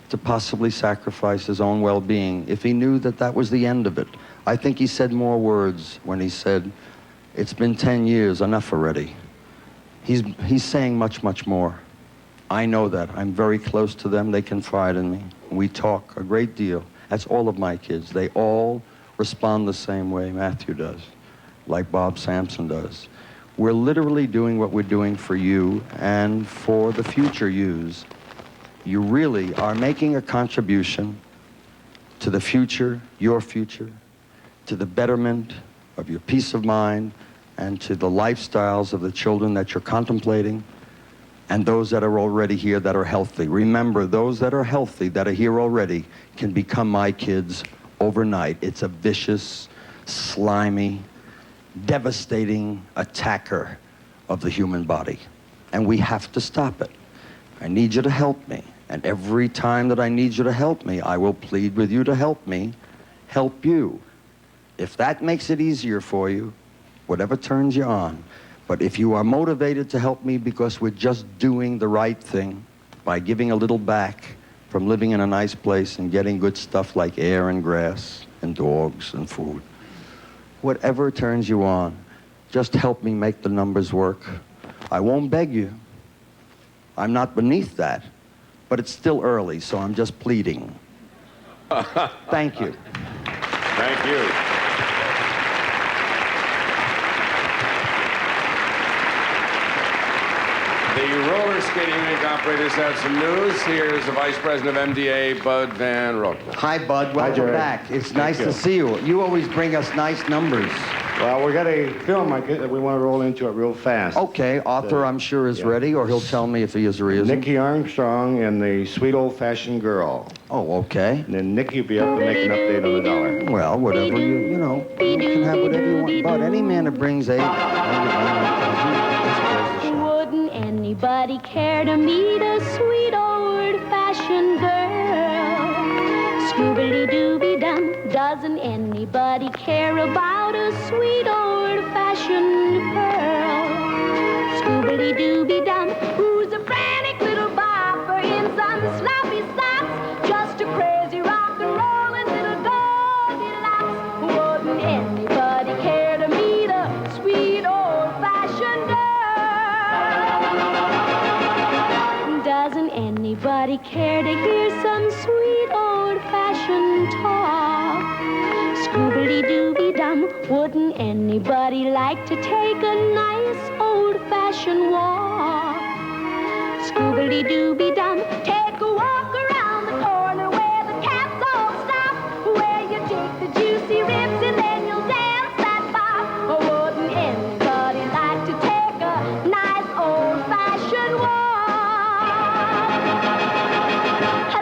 to possibly sacrifice his own well-being if he knew that that was the end of it. I think he said more words when he said, it's been 10 years, enough already. He's saying much, much more. I know that. I'm very close to them. They confide in me. We talk a great deal. That's all of my kids. They all respond the same way Matthew does, like Bob Sampson does. We're literally doing what we're doing for you and for the future yous. You really are making a contribution to the future, your future, to the betterment of your peace of mind, and to the lifestyles of the children that you're contemplating, and those that are already here that are healthy. Remember, those that are healthy, that are here already, can become my kids overnight. It's a vicious, slimy, devastating attacker of the human body. And we have to stop it. I need you to help me. And every time that I need you to help me, I will plead with you to help me, help you. If that makes it easier for you, whatever turns you on. But if you are motivated to help me because we're just doing the right thing by giving a little back from living in a nice place and getting good stuff like air and grass and dogs and food, whatever turns you on, just help me make the numbers work. I won't beg you. I'm not beneath that. But it's still early, so I'm just pleading. Thank you. Thank you. The roller skating rink operators have some news. Here's the Vice President of MDA, Bud Van Rockville. Hi, Bud. Welcome back. It's nice to see you. You always bring us nice numbers. Well, we got a film that we want to roll into it real fast. Okay, Arthur, I'm sure, is ready, or he'll tell me if he is or he isn't. Nicky Armstrong and the Sweet Old-Fashioned Girl. Oh, okay. And then Nicky will be up to make an update on the dollar. Well, whatever you know, you can have whatever you want. But any man that brings a... Wouldn't anybody care to meet a sweet old-fashioned girl? Scooby-Dooby-Dum, doesn't anybody care about a sweet old-fashioned pearl? Scooby-Dooby-Dum, who's a frantic little bopper in some sloppy socks, just a crazy rock and rollin' little Goldilocks. Wouldn't anybody care to meet a sweet old-fashioned girl? Doesn't anybody care to hear some sweet old-fashioned talk? Scooby-Dooby-Dum, wouldn't anybody like to take a nice old-fashioned walk? Scooby-Dooby-Dum, take a walk around the corner where the cats all stop, where you take the juicy ribs and then you'll dance that bop. Or wouldn't anybody like to take a nice old-fashioned walk?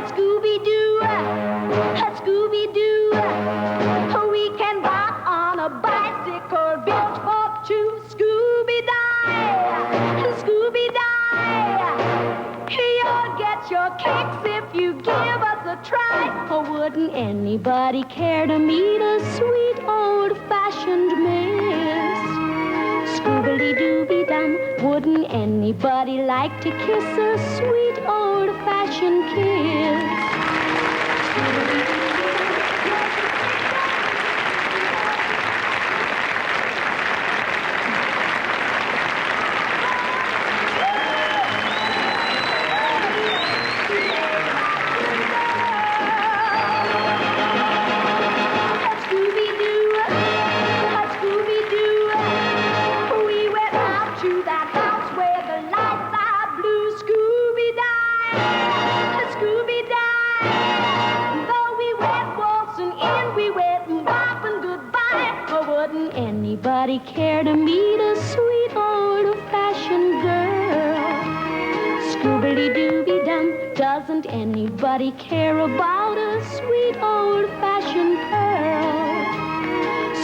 Scooby-Doo, Scooby-Doo, we can rock on a bicycle built for two. Scooby-Doo, Scooby-Doo, you'll get your kicks if you give us a try. Or wouldn't anybody care to meet a sweet old-fashioned miss? Scooby-Dooby-Dum, wouldn't anybody like to kiss a sweet old-fashioned kiss? Anybody care to meet a sweet old-fashioned girl? Scooby-Dooby-Dum, doesn't anybody care about a sweet old-fashioned pearl?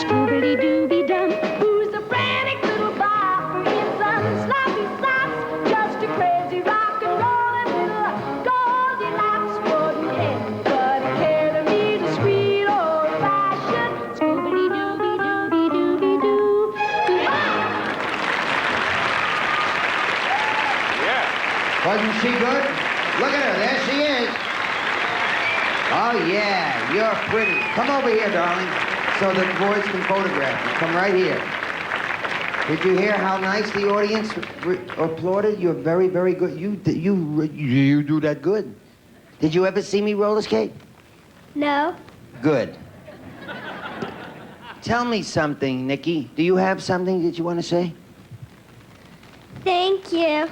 Scooby-Dooby-Dum, who's a frantic little bopper in some sloppy socks, just a crazy rock and rollin' little Goldilocks. Wouldn't anybody care to meet a sweet old-fashioned Scooby-Dooby-Dooby-Dooby-Doo? Wasn't she good? Look at her, there she is. Oh yeah, you're pretty. Come over here, darling, so the boys can photograph you. Come right here. Did you hear how nice the audience applauded? You're very, very good. You do that good. Did you ever see me roller skate? No. Good. Tell me something, Nikki. Do you have something that you want to say? Thank you.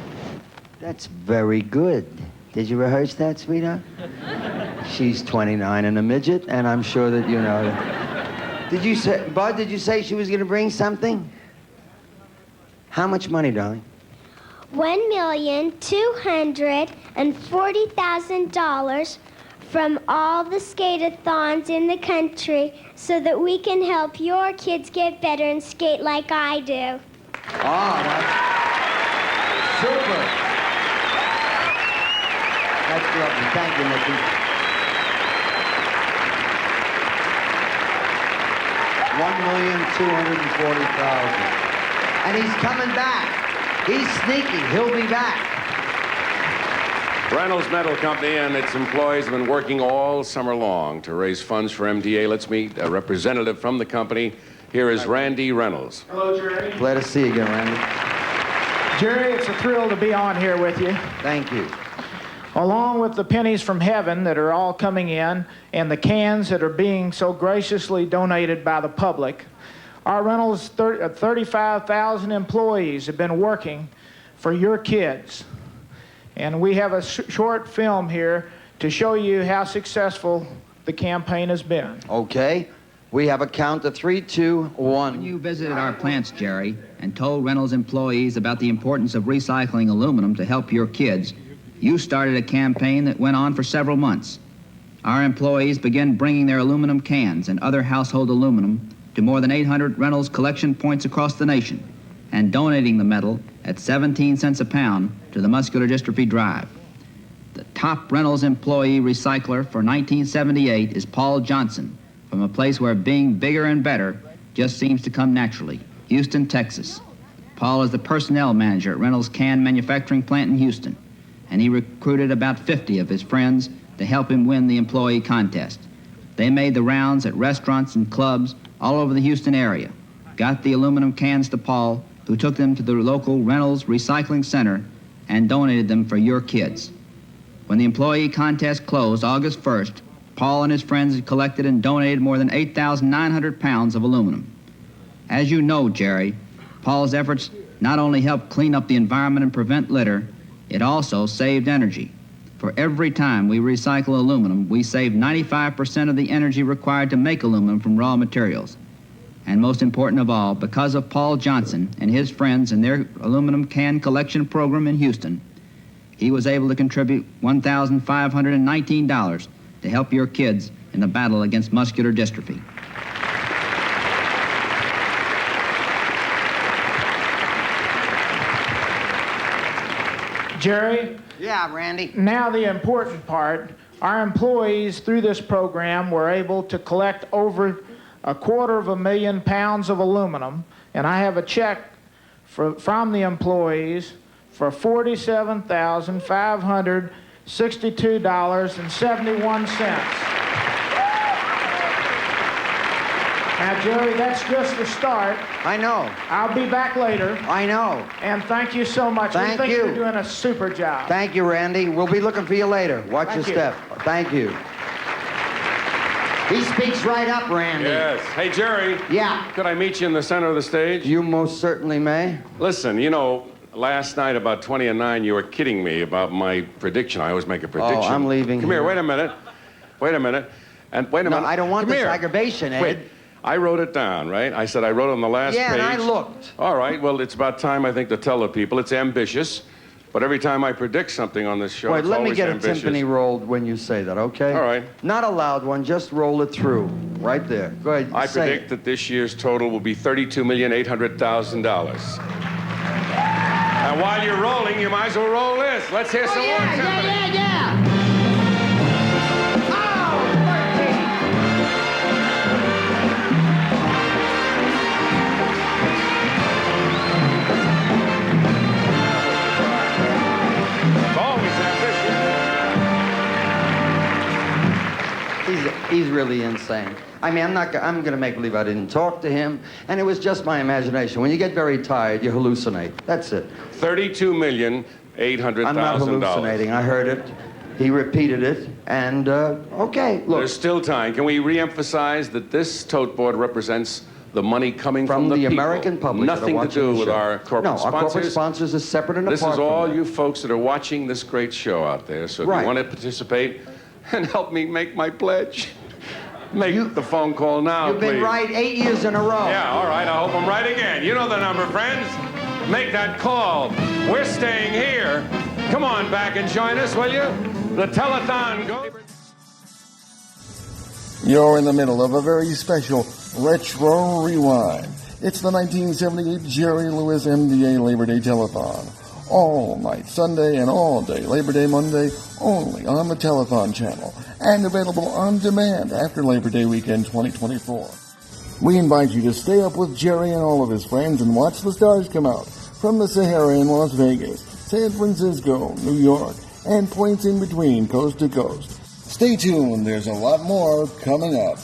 That's very good. Did you rehearse that, sweetheart? She's 29 and a midget, and I'm sure that you know that. Did you say, Bud, did you say she was going to bring something? How much money, darling? $1,240,000 from all the skate-a-thons in the country so that we can help your kids get better and skate like I do. Oh, that's super. That's lovely. Thank you, Nikki. $1,240,000. And he's coming back. He's sneaky. He'll be back. Reynolds Metal Company and its employees have been working all summer long to raise funds for MDA. Let's meet a representative from the company. Here is Randy Reynolds. Hello, Jerry. Glad to see you again, Randy. Jerry, it's a thrill to be on here with you. Thank you. Along with the pennies from heaven that are all coming in and the cans that are being so graciously donated by the public, our Reynolds 35,000 employees have been working for your kids. And we have a short film here to show you how successful the campaign has been. Okay. We have a count of 3, 2, 1. When you visited our plants, Jerry, and told Reynolds employees about the importance of recycling aluminum to help your kids, you started a campaign that went on for several months. Our employees began bringing their aluminum cans and other household aluminum to more than 800 Reynolds collection points across the nation and donating the metal at 17 cents a pound to the Muscular Dystrophy Drive. The top Reynolds employee recycler for 1978 is Paul Johnson, from a place where being bigger and better just seems to come naturally, Houston, Texas. Paul is the personnel manager at Reynolds Can Manufacturing Plant in Houston, and he recruited about 50 of his friends to help him win the employee contest. They made the rounds at restaurants and clubs all over the Houston area, got the aluminum cans to Paul, who took them to the local Reynolds Recycling Center and donated them for your kids. When the employee contest closed August 1st, Paul and his friends had collected and donated more than 8,900 pounds of aluminum. As you know, Jerry, Paul's efforts not only helped clean up the environment and prevent litter, it also saved energy. For every time we recycle aluminum, we save 95% of the energy required to make aluminum from raw materials. And most important of all, because of Paul Johnson and his friends and their aluminum can collection program in Houston, he was able to contribute $1,519 to help your kids in the battle against muscular dystrophy. Jerry? Yeah, Randy. Now the important part. Our employees through this program were able to collect over 250,000 pounds of aluminum, and I have a check from the employees for $47,562.71. Now, Jerry, that's just the start. I know. I'll be back later. I know. And thank you so much. Thank we think you. you're doing a super job. Thank you, Randy. We'll be looking for you later. Watch your step. Thank you. He speaks right up, Randy. Yes. Hey, Jerry. Yeah. Could I meet you in the center of the stage? You most certainly may. Listen, you know, last night about 20 and 9, you were kidding me about my prediction. I always make a prediction. Oh, I'm leaving. Come here, wait a minute. Wait a minute. And wait a minute. No, I don't want Come this here. aggravation, Ed. Wait. I wrote it down, right? I said I wrote on the last page. Yeah, and I looked. All right, well, it's about time, I think, to tell the people. It's ambitious, but every time I predict something on this show, Wait, it's let me always get ambitious. a timpani rolled when you say that, okay? All right. Not a loud one, just roll it through. Right there. Go ahead. I say predict that this year's total will be $32,800,000. And while you're rolling, you might as well roll this. Let's hear some more timpani. Yeah. He's really insane. I mean, I'm going to make believe I didn't talk to him, and it was just my imagination. When you get very tired, you hallucinate. That's it. $32,800,000. I'm not hallucinating. I heard it. He repeated it, and okay, look. There's still time. Can we re-emphasize that this tote board represents the money coming from the people? American public. Nothing to do with our corporate sponsors. No, our corporate sponsors is separate and apart. This is all from you folks that are watching this great show out there. So if you want to participate and help me make my pledge, make the phone call now, You've been please. right 8 years in a row. Yeah, all right. I hope I'm right again. You know the number, friends. Make that call. We're staying here. Come on back and join us, will you? The Telethon goes. You're in the middle of a very special Retro Rewind. It's the 1978 Jerry Lewis MDA Labor Day Telethon. All night Sunday and all day Labor Day Monday, only on the Telethon channel, and available on demand after Labor Day weekend 2024. We invite you to stay up with Jerry and all of his friends and watch the stars come out from the Sahara in Las Vegas, San Francisco, New York, and points in between coast to coast. Stay tuned, there's a lot more coming up.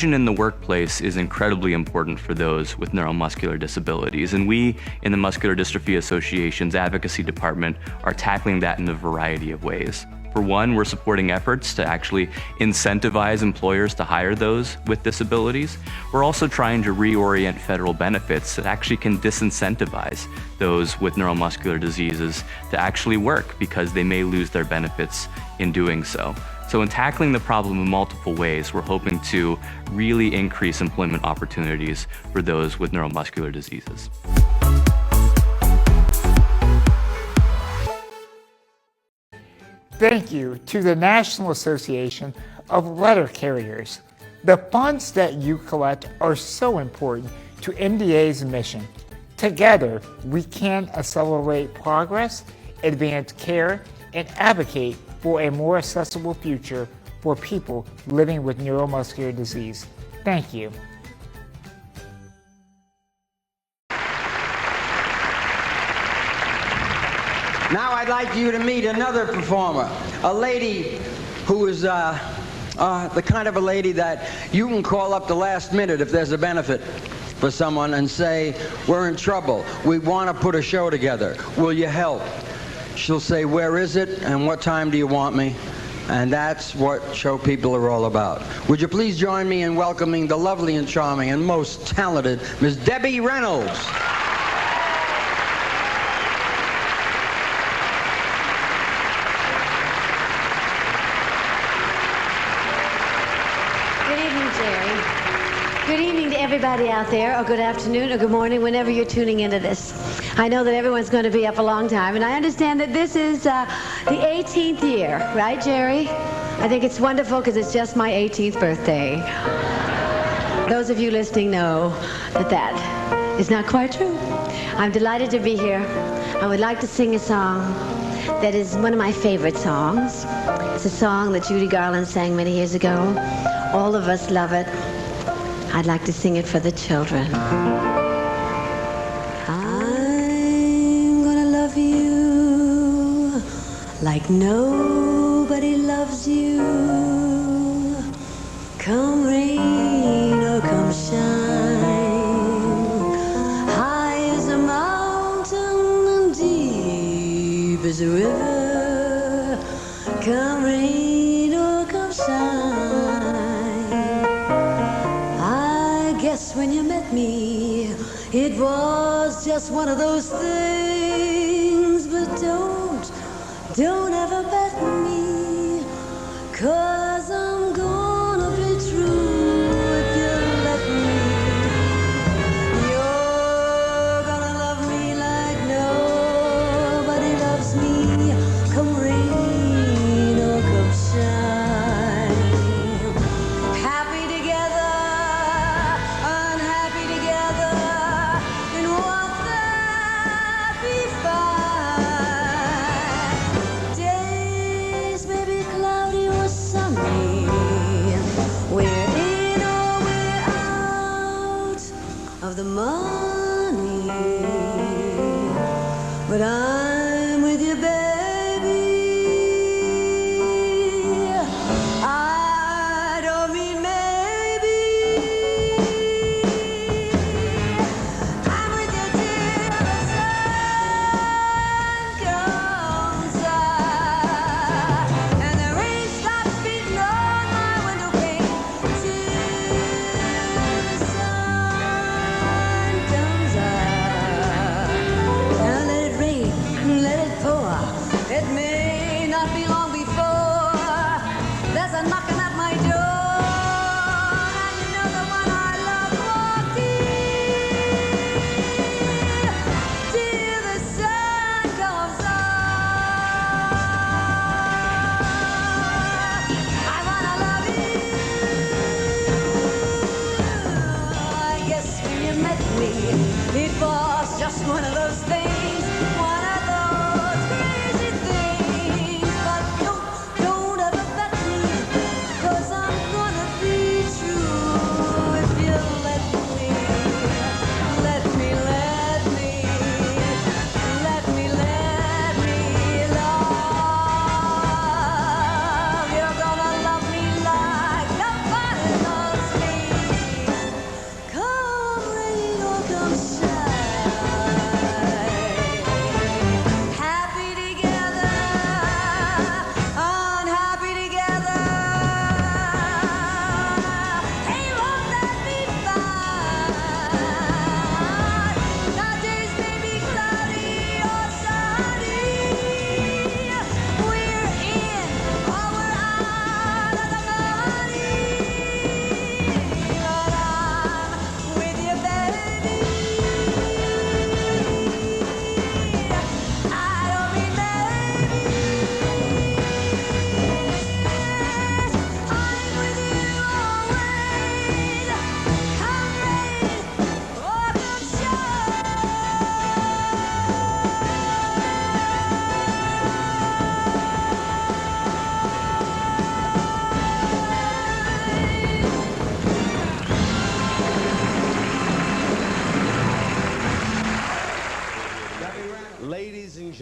Inclusion in the workplace is incredibly important for those with neuromuscular disabilities, and we in the Muscular Dystrophy Association's advocacy department are tackling that in a variety of ways. For one, we're supporting efforts to actually incentivize employers to hire those with disabilities. We're also trying to reorient federal benefits that actually can disincentivize those with neuromuscular diseases to actually work because they may lose their benefits in doing so. So in tackling the problem in multiple ways, we're hoping to really increase employment opportunities for those with neuromuscular diseases. Thank you to the National Association of Letter Carriers. The funds that you collect are so important to NDA's mission. Together, we can accelerate progress, advance care, and advocate for a more accessible future for people living with neuromuscular disease. Thank you. Now I'd like you to meet another performer, a lady who is the kind of a lady that you can call up the last minute if there's a benefit for someone and say, we're in trouble, we want to put a show together, will you help? She'll say, where is it and what time do you want me? And that's what show people are all about. Would you please join me in welcoming the lovely and charming and most talented Miss Debbie Reynolds. Good evening to everybody out there, or good afternoon, or good morning, whenever you're tuning into this. I know that everyone's going to be up a long time, and I understand that this is the 18th year, right, Jerry? I think it's wonderful because it's just my 18th birthday. Those of you listening know that that is not quite true. I'm delighted to be here. I would like to sing a song that is one of my favorite songs. It's a song that Judy Garland sang many years ago. All of us love it. I'd like to sing it for the children. I'm gonna love you like nobody loves you. Come rain or come shine. High as a mountain and deep as a river. Come rain or come shine. When you met me, it was just one of those things. But don't ever bet me, 'cause I'm gonna be true if you let me. You're gonna love me like nobody loves me. Come rain or come shine. Happy together. The money, but I'm with you, baby. I don't mean maybe. I'm with you till the sun comes up and the rain stops beating on my window pane till the sun. It may not be long before there's a knocking at my door, and you know the one I love walked in till the sun comes up. I wanna love you. I guess when you met me, it was just one of those things.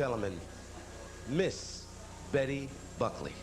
gentlemen, Miss Betty Buckley.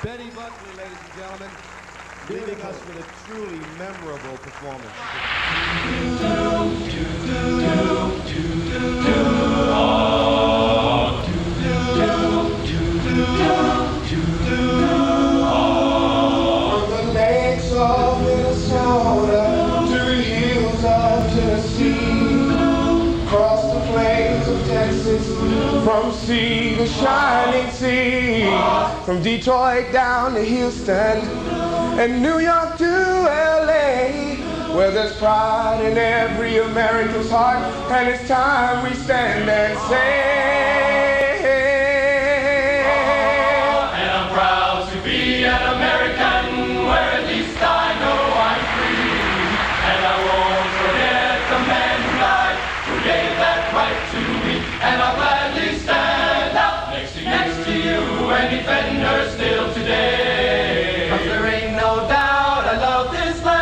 Betty Buckley, ladies and gentlemen, leaving us with a truly memorable performance. From the lakes of Minnesota to the hills of Tennessee, across the plains of Texas, from sea to shining sea, from Detroit down to Houston, and New York to LA, where there's pride in every American's heart, and it's time we stand and say, and I'm proud to be an American, where at least I know I'm free, and I won't forget the man who died, who gave that right to me, and I'll gladly stand up next to you and defend her still today. 'Cause there ain't no doubt I love this land,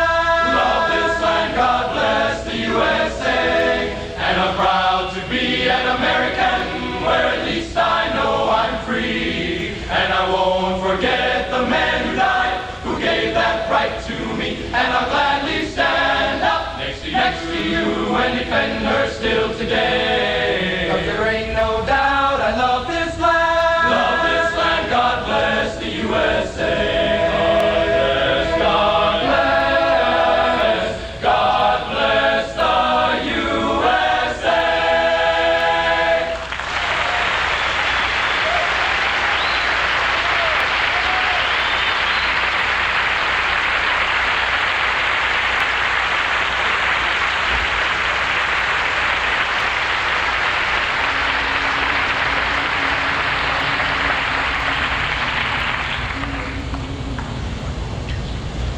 God bless the USA, and I'm proud to be an American, where at least I know I'm free, and I won't forget the man who died, who gave that right to me, and I'll gladly stand up next to you and defend her still today. 'Cause there ain't no doubt I love this land, God bless the USA.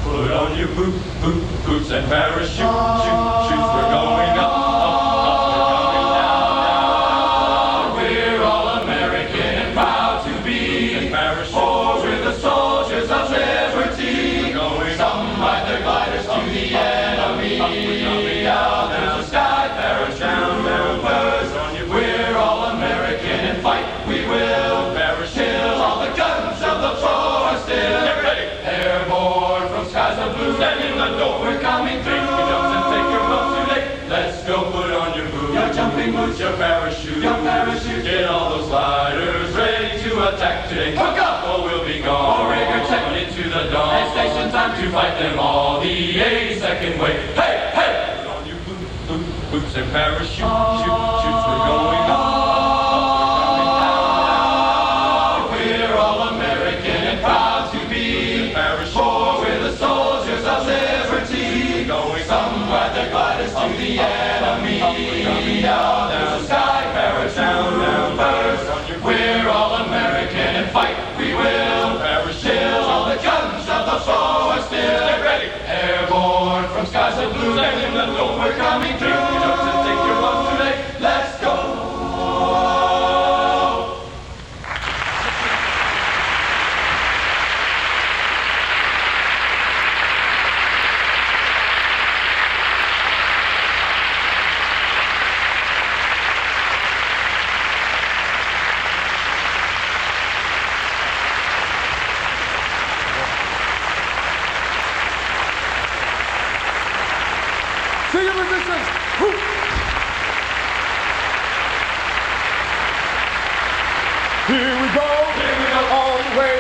Put on your boots and parachute, shoots, we're going up, we're coming down. We're all American and proud to be, for we're the soldiers of liberty. Some ride their gliders to the enemy, down there's a sky parachuters. We're all American and fight we will, kill all the guns of the foe are still airborne from skies of blue. Stand in the door, we're coming through. Take your jumps and take your bumps today. Let's go, put on your boots, your jumping boots, your parachute, Get all those gliders ready to attack today. Hook up or we'll be gone. Rigger check into the dawn. And station time to fight them all the 82nd way. Hey, hey! Put on your boots and parachute, shoots, we're going up. We're all American and proud to be, for we're the soldiers of liberty. Some ride their gliders to the enemy, down there's a sky parachuters. We're all American and fight we will, kill all the guns of the foe are still airborne from skies of blue. Stand in the door, we're coming through. Just take your bumps today. Let's go. Senior musicians, whoop. Here we go, all the way,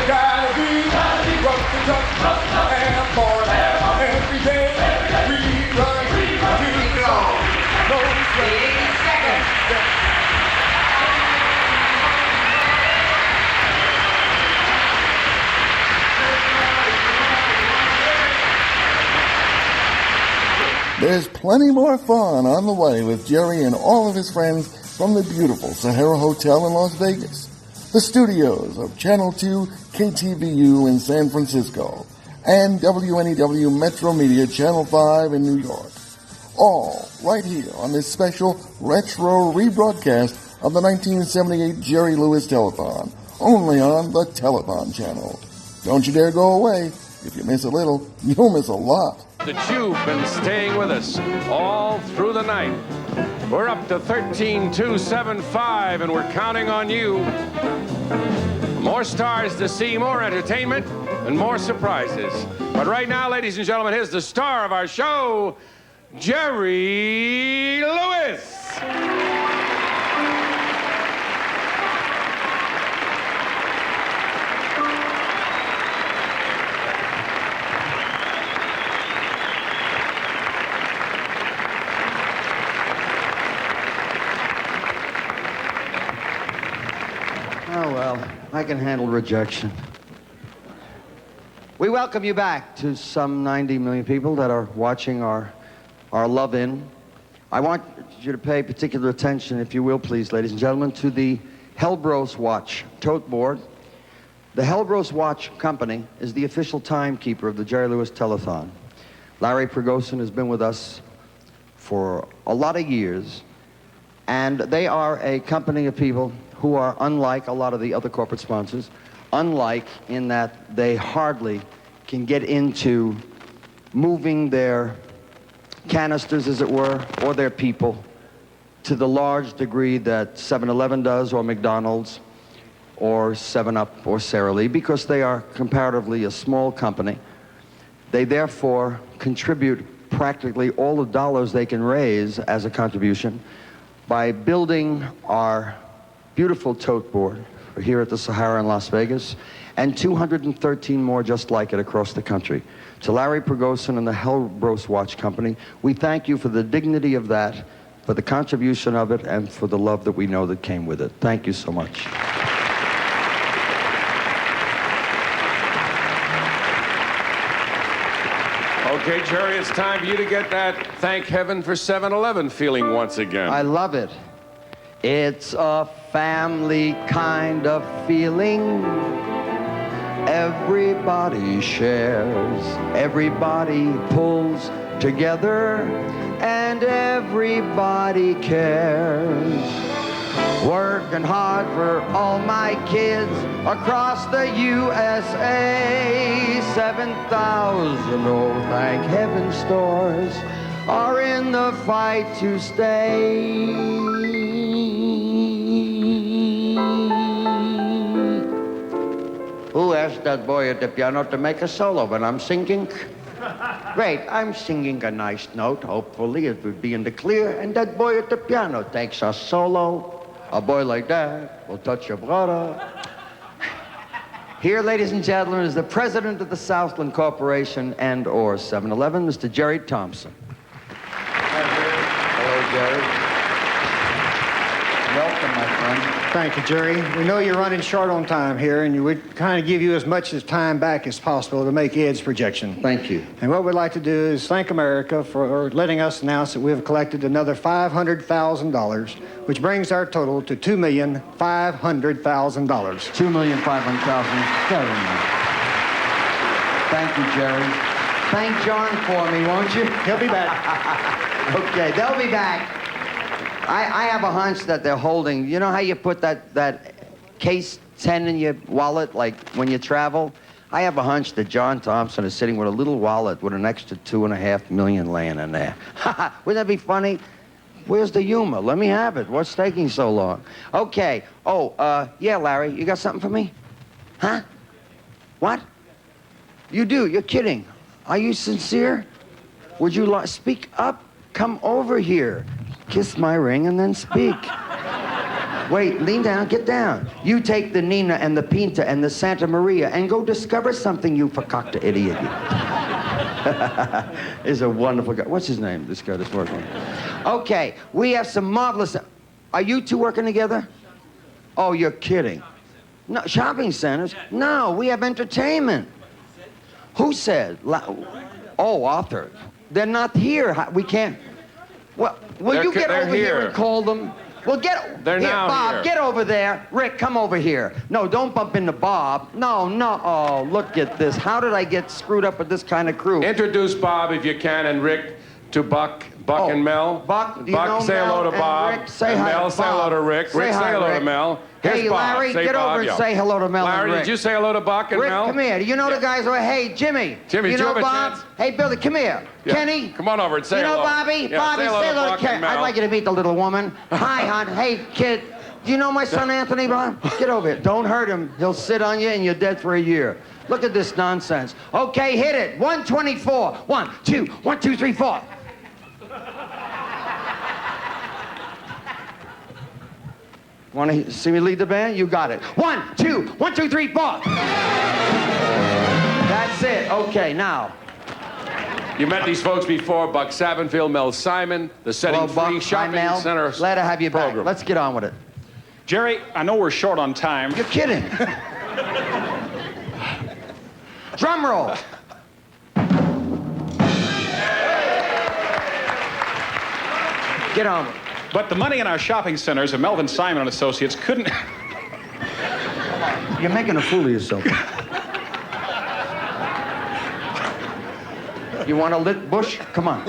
gotta be, rough to touch, and born, every day, we run to the song, no sweat. There's plenty more fun on the way with Jerry and all of his friends from the beautiful Sahara Hotel in Las Vegas, the studios of Channel 2 KTVU in San Francisco, and WNEW Metro Media Channel 5 in New York. All right here on this special retro rebroadcast of the 1978 Jerry Lewis Telethon, only on the Telethon channel. Don't you dare go away. If you miss a little, you'll miss a lot. That you've been staying with us all through the night. We're up to 13,275 and we're counting on you. More stars to see, more entertainment, and more surprises. But right now, ladies and gentlemen, here's the star of our show, Jerry Lewis. Oh, well, I can handle rejection. We welcome you back to some 90 million people that are watching our love-in. I want you to pay particular attention, if you will, please, ladies and gentlemen, to the Hellbros Watch tote board. The Hellbros Watch Company is the official timekeeper of the Jerry Lewis Telethon. Larry Pregosin has been with us for a lot of years, and they are a company of people who are unlike a lot of the other corporate sponsors, unlike in that they hardly can get into moving their canisters, as it were, or their people to the large degree that 7-Eleven does, or McDonald's, or 7-Up, or Sara Lee, because they are comparatively a small company. They therefore contribute practically all the dollars they can raise as a contribution by building our beautiful tote board here at the Sahara in Las Vegas, and 213 more just like it across the country. To Larry Pregosin and the Hellbros Watch Company, we thank you for the dignity of that, for the contribution of it, and for the love that we know that came with it. Thank you so much. Okay, Jerry, it's time for you to get that thank heaven for 7-Eleven feeling once again. I love it. It's a family kind of feeling. Everybody shares, everybody pulls together, and everybody cares. Working hard for all my kids across the USA. 7,000 old thank heaven stores are in the fight to stay. Who asked that boy at the piano to make a solo when I'm singing? Great, I'm singing a nice note. Hopefully it will be in the clear, and that boy at the piano takes a solo. A boy like that will touch your brother. Here, ladies and gentlemen, is the president of the Southland Corporation and or 7-Eleven, Mr. Jerry Thompson. Hello, Jerry. Welcome, my friend. Thank you, Jerry. We know you're running short on time here, and you would kind of give you as much as time back as possible to make Ed's projection. Thank you. And what we'd like to do is thank America for letting us announce that we have collected another $500,000, which brings our total to $2,500,000. $2,500,000. Very nice. Thank you, Jerry. Thank John for me, won't you? He'll be back. Okay, they'll be back. I have a hunch that they're holding, you know how you put that case 10 in your wallet, like when you travel? I have a hunch that John Thompson is sitting with a little wallet with an extra $2.5 million laying in there. Wouldn't that be funny? Where's the humor? Let me have it. What's taking so long? Okay. Oh, yeah, Larry, you got something for me? Huh? What? You do? You're kidding. Are you sincere? Would you speak up? Come over here. Kiss my ring and then speak. Wait, lean down, get down. You take the Nina and the Pinta and the Santa Maria and go discover something, you fakakta idiot. He's a wonderful guy. What's his name, this guy that's working? Okay, we have some marvelous... Are you two working together? Oh, you're kidding. No, shopping centers? No, we have entertainment. Who said? Oh, Arthur. They're not here. We can't... Well, will you get over here and call them? Well, They're here, now Bob, here. get over there. Rick, come over here. No, don't bump into Bob. No. Oh, look at this. How did I get screwed up with this kind of crew? Introduce Bob, if you can, and Rick to Buck and Mel. Buck, do you know say Mel hello to and Bob. Rick? Say and hi Mel, to say Bob. hello to Rick. Say Rick, hi, say hello Rick. to Mel. Here's Hey, Bob. Larry, Say get Bob, over and yo. say hello to Mel Larry, and Rick. did you say hello to Buck and Rick, Mel? come here. Do you know the guys over? Hey, Jimmy. Jimmy, you do you know have a Bob? chance? Hey, Billy, come here. Yeah. Kenny. Come on over and say you know hello. Bobby? Yeah, Bobby, say hello to Buck Ken. and Mel. I'd like you to meet the little woman. Hi, hon. Hey, kid. Do you know my son Anthony, Bob? Get over here. Don't hurt him. He'll sit on you and you're dead for a year. Look at this nonsense. Okay, hit it. 124. 1, 2, 1, 2, 3, 4. Want to see me lead the band? You got it. 1, 2, 1, 2, 3, 4. That's it. Okay, now. You met these folks before, Buck Savinfield, Mel Simon, the Setting Free Shopping Center Glad to have you back. Let's get on with it. Jerry, I know we're short on time. You're kidding. Drum roll. Get on. But the money in our shopping centers of Melvin Simon and Associates couldn't... You're making a fool of yourself. You want a lit bush? Come on.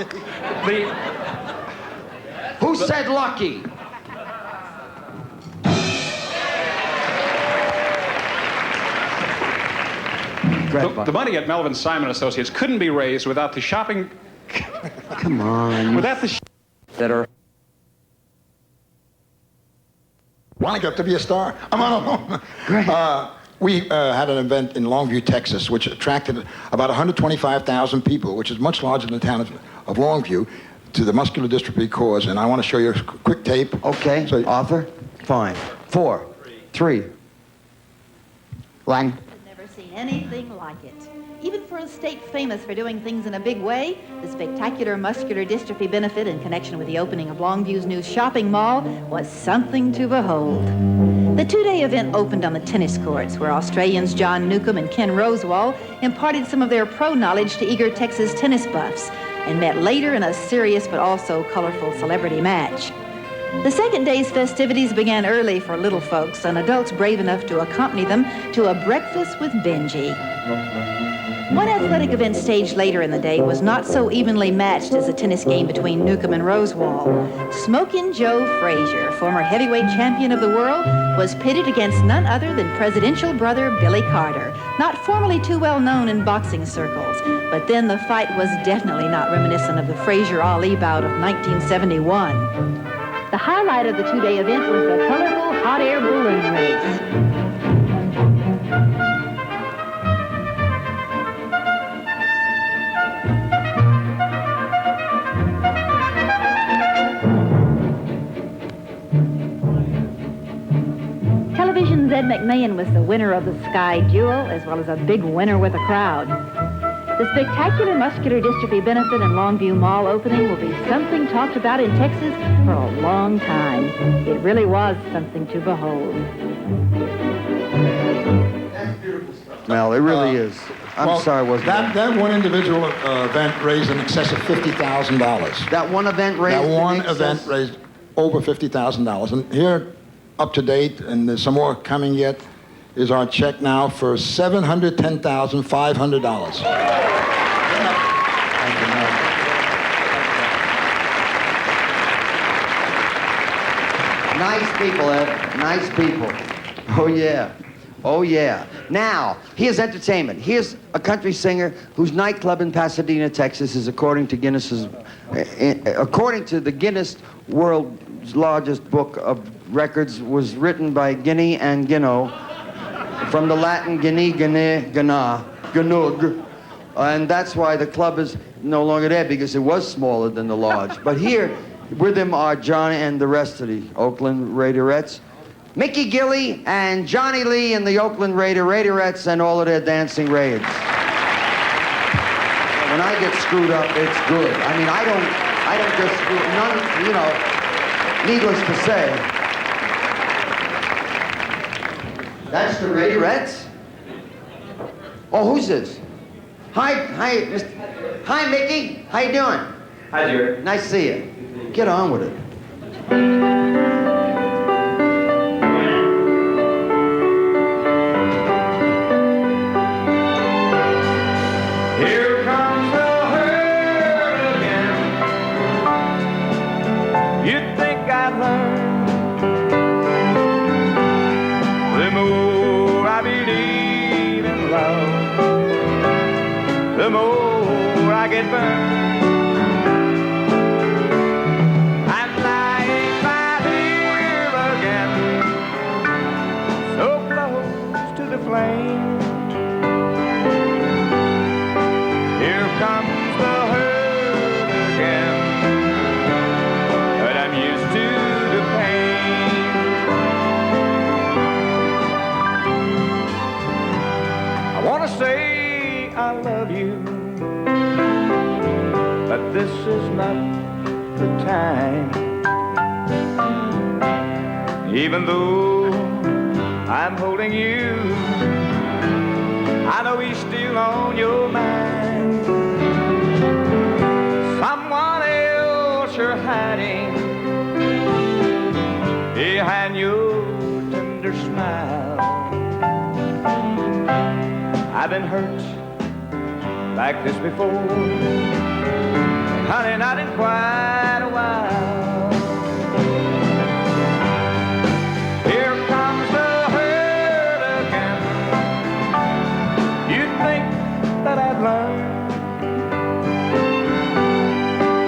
Who said lucky? The money at Melvin Simon and Associates couldn't be raised without the shopping... Come on. Without the... That are... Want to get to be a star? I'm on. We had an event in Longview, Texas, which attracted about 125,000 people, which is much larger than the town of Longview, to the muscular dystrophy cause. And I want to show you a quick tape. Okay, so, Arthur? Fine. 4, 3, 1. I've never seen anything like it. Even for a state famous for doing things in a big way, the spectacular muscular dystrophy benefit in connection with the opening of Longview's new shopping mall was something to behold. The two-day event opened on the tennis courts, where Australians John Newcomb and Ken Rosewall imparted some of their pro knowledge to eager Texas tennis buffs, and met later in a serious but also colorful celebrity match. The second day's festivities began early for little folks and adults brave enough to accompany them to a breakfast with Benji. One athletic event staged later in the day was not so evenly matched as the tennis game between Newcomb and Rosewall. Smokin' Joe Frazier, former heavyweight champion of the world, was pitted against none other than presidential brother Billy Carter, not formally too well known in boxing circles. But then the fight was definitely not reminiscent of the Frazier-Ali bout of 1971. The highlight of the two-day event was the colorful hot air balloon race. Television's Ed McMahon was the winner of the Sky Duel, as well as a big winner with a crowd. The spectacular muscular dystrophy benefit and Longview Mall opening will be something talked about in Texas for a long time. It really was something to behold. Mel, it really is. I'm sorry, wasn't it? That one individual event raised in excess of $50,000. That one event raised That one event raised over $50,000. And here, up to date, and there's some more coming yet, is our check now for $710,500. Nice people, Ed. Nice people. Oh, yeah. Oh, yeah. Now, here's entertainment. Here's a country singer whose nightclub in Pasadena, Texas is according to the Guinness World's largest book of records, was written by Guinea and Guineau, from the Latin Guinea, Guinea, Gana, Ganug. And that's why the club is no longer there, because it was smaller than the lodge. But here, with him are Johnny and the rest of the Oakland Raiderettes. Mickey Gilley and Johnny Lee and the Oakland Raiderettes and all of their dancing raids. When I get screwed up, it's good. I mean, I don't just screw none, you know, needless to say. That's the Raiderettes? Oh, who's this? Hi, Mickey. How you doing? Hi, Jerry. Nice to see you. Get on with it. Here comes the herd again. You'd think I'd learn. The more I believe in love, the more I get burned. I'm lying by here again, so close to the flame. Here comes the hurt again, but I'm used to the pain. I want to say I love you, but this is not the time. Even though I'm holding you, I know he's still on your mind. Someone else you're hiding behind your tender smile. I've been hurt like this before, honey, not in quite a while. Here comes the hurt again. You'd think that I'd learn.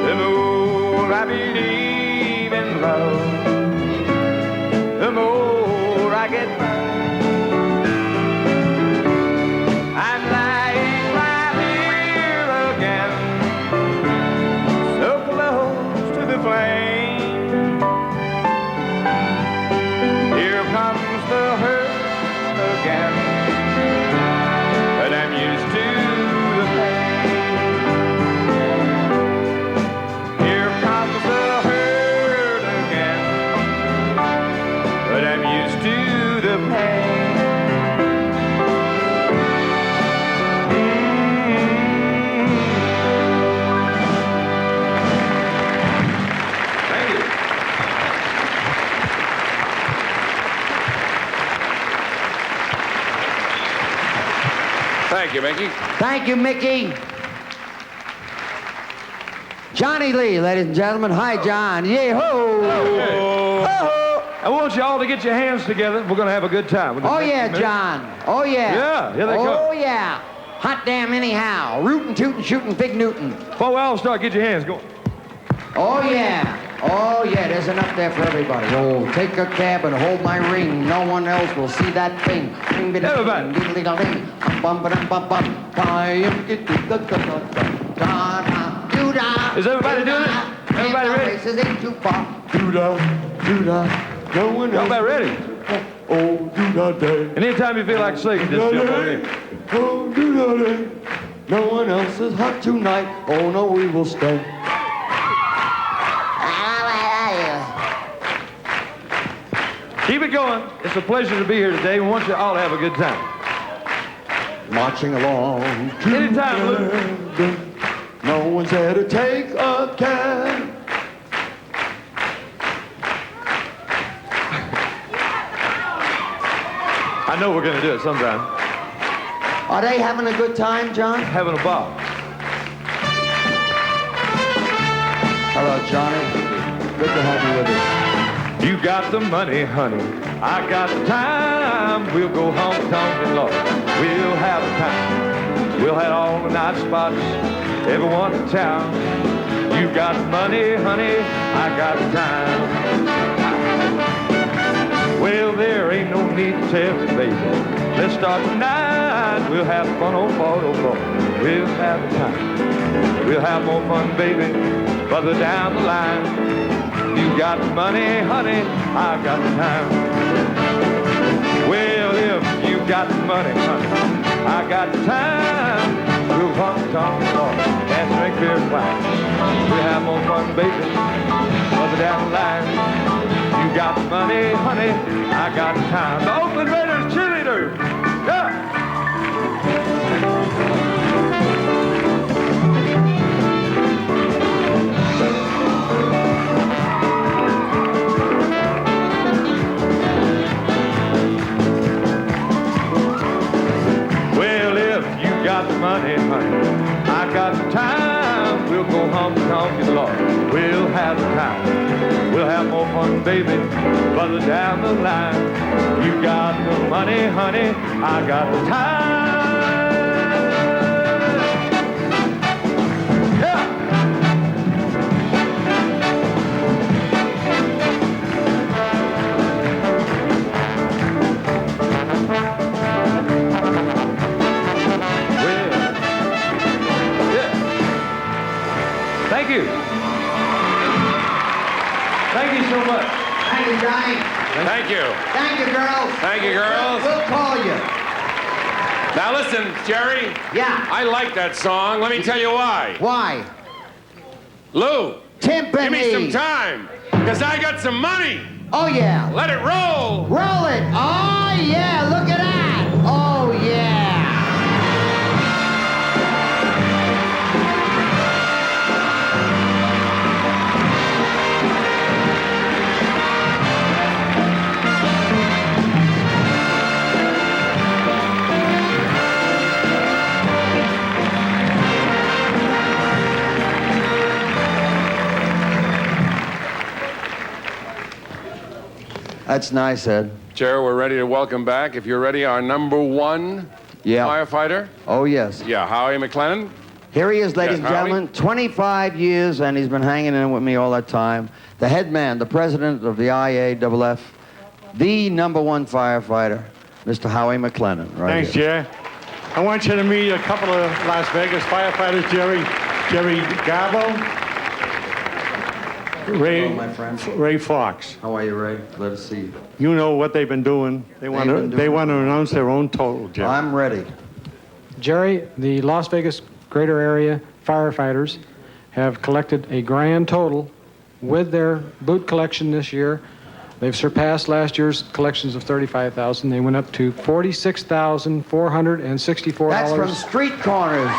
The more I believe in love, the more I get burned. I'm lying right here again, so close to the flame. Here comes the hurt again, but I'm used to the pain. Here comes the hurt again, but I'm used to the pain. Thank you, Mickey. Thank you, Mickey. Johnny Lee, ladies and gentlemen. Hi, John. Yee-ho! I want you all to get your hands together. We're going to have a good time. Oh, yeah, John. Oh, yeah. Yeah, here they come. Oh, yeah. Hot damn anyhow. Rootin', tootin', shootin', Big Newton. Before we all start, get your hands going. Oh, yeah. Oh, yeah, there's enough there for everybody. Oh, take a cab and hold my ring. No one else will see that thing. Everybody. Is everybody doing it? Everybody ready? No one else. Everybody ready? Oh, do not day. And anytime you feel like singing, just jump on in. Oh, do not day. No one else is hot tonight. Oh, no, we will stay. Keep it going. It's a pleasure to be here today. We want you all to have a good time. Marching along. Anytime, Luke. No one's there to take a cab. I know we're going to do it sometime. Are they having a good time, John? Having a ball. Hello, Johnny. Good to have you with us. You got the money, honey. I got the time. We'll go honky-tonk Lord. We'll have a time. We'll have all the night spots, everyone in town. You got the money, honey. I got the time. Well, there ain't no need to tell me, baby. Let's start tonight. We'll have fun, oh boy, oh boy. We'll have a time. We'll have more fun, baby, further down the line. You got the money, honey, I got the time. Well, if you got the money, honey, I got the time. We'll honky-tonk Lord and drink beer and wine. We'll have more fun, baby, further down the line. You got the money, honey, I got the time. The Oakland Raiders cheerleaders, yeah. Well, if you got the money, honey, I got the time. We'll go honky-tonk Lord. We'll have the time. We'll have more fun, baby, further down the line. You got the money, honey, I got the time. Yeah. Well, yeah. Thank you. Thank you so much. Thank you, Johnny. Thank you. Thank you, girls. Thank you, girls. We'll call you. Now listen, Jerry. Yeah. I like that song. Let me tell you why. Why? Lou. Timpani. Give me some time, because I got some money. Oh, yeah. Let it roll. Roll it. Oh, yeah. Look at that. Oh, yeah. That's nice, Ed. Jerry, we're ready to welcome back, if you're ready, our number one firefighter. Oh, yes. Yeah, Howie McLennan. Here he is, ladies Yes, and gentlemen. 25 years, and he's been hanging in with me all that time. The head man, the president of the IAFF, the number one firefighter, Mr. Howie McLennan. Right Thanks, here. Jerry. I want you to meet a couple of Las Vegas firefighters, Jerry Garbo, Hello, my friend. Ray Fox. How are you, Ray? Let us see you. You know what they've been doing. They want to announce their own total, Jerry. I'm ready. Jerry, the Las Vegas greater area firefighters have collected a grand total with their boot collection this year. They've surpassed last year's collections of $35,000. They went up to $46,464. That's from street corners.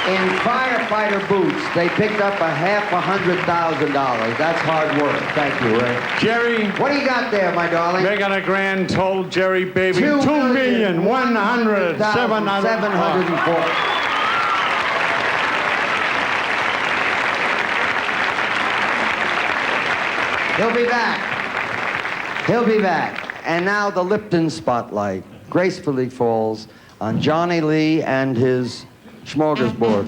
In firefighter boots, they picked up $500,000. That's hard work. Thank you, Ray. Jerry. What do you got there, my darling? They got a grand total, Jerry, baby. $2,100,704. He'll be back. He'll be back. And now the Lipton spotlight gracefully falls on Johnny Lee and his smorgasbord.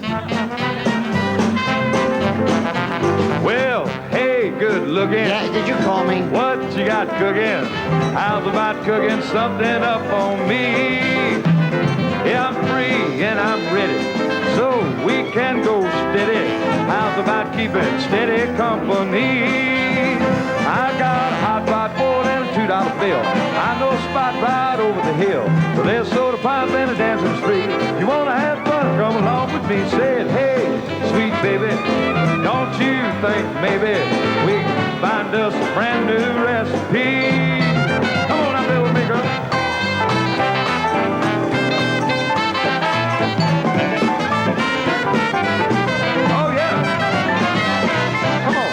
Well, hey, good looking. Yeah, did you call me? What you got cooking? How's about cooking something up on me? Yeah, I'm free and I'm ready, so we can go steady. How's about keeping steady company? I got a hot rod board and a $2 bill. I know a spot right over the hill. So there's soda pop and a dancing street. You wanna have fun? Come along with me. Said, hey, sweet baby, don't you think maybe we can find us a brand new recipe? Come on out there with me, girl. Oh yeah. Come on.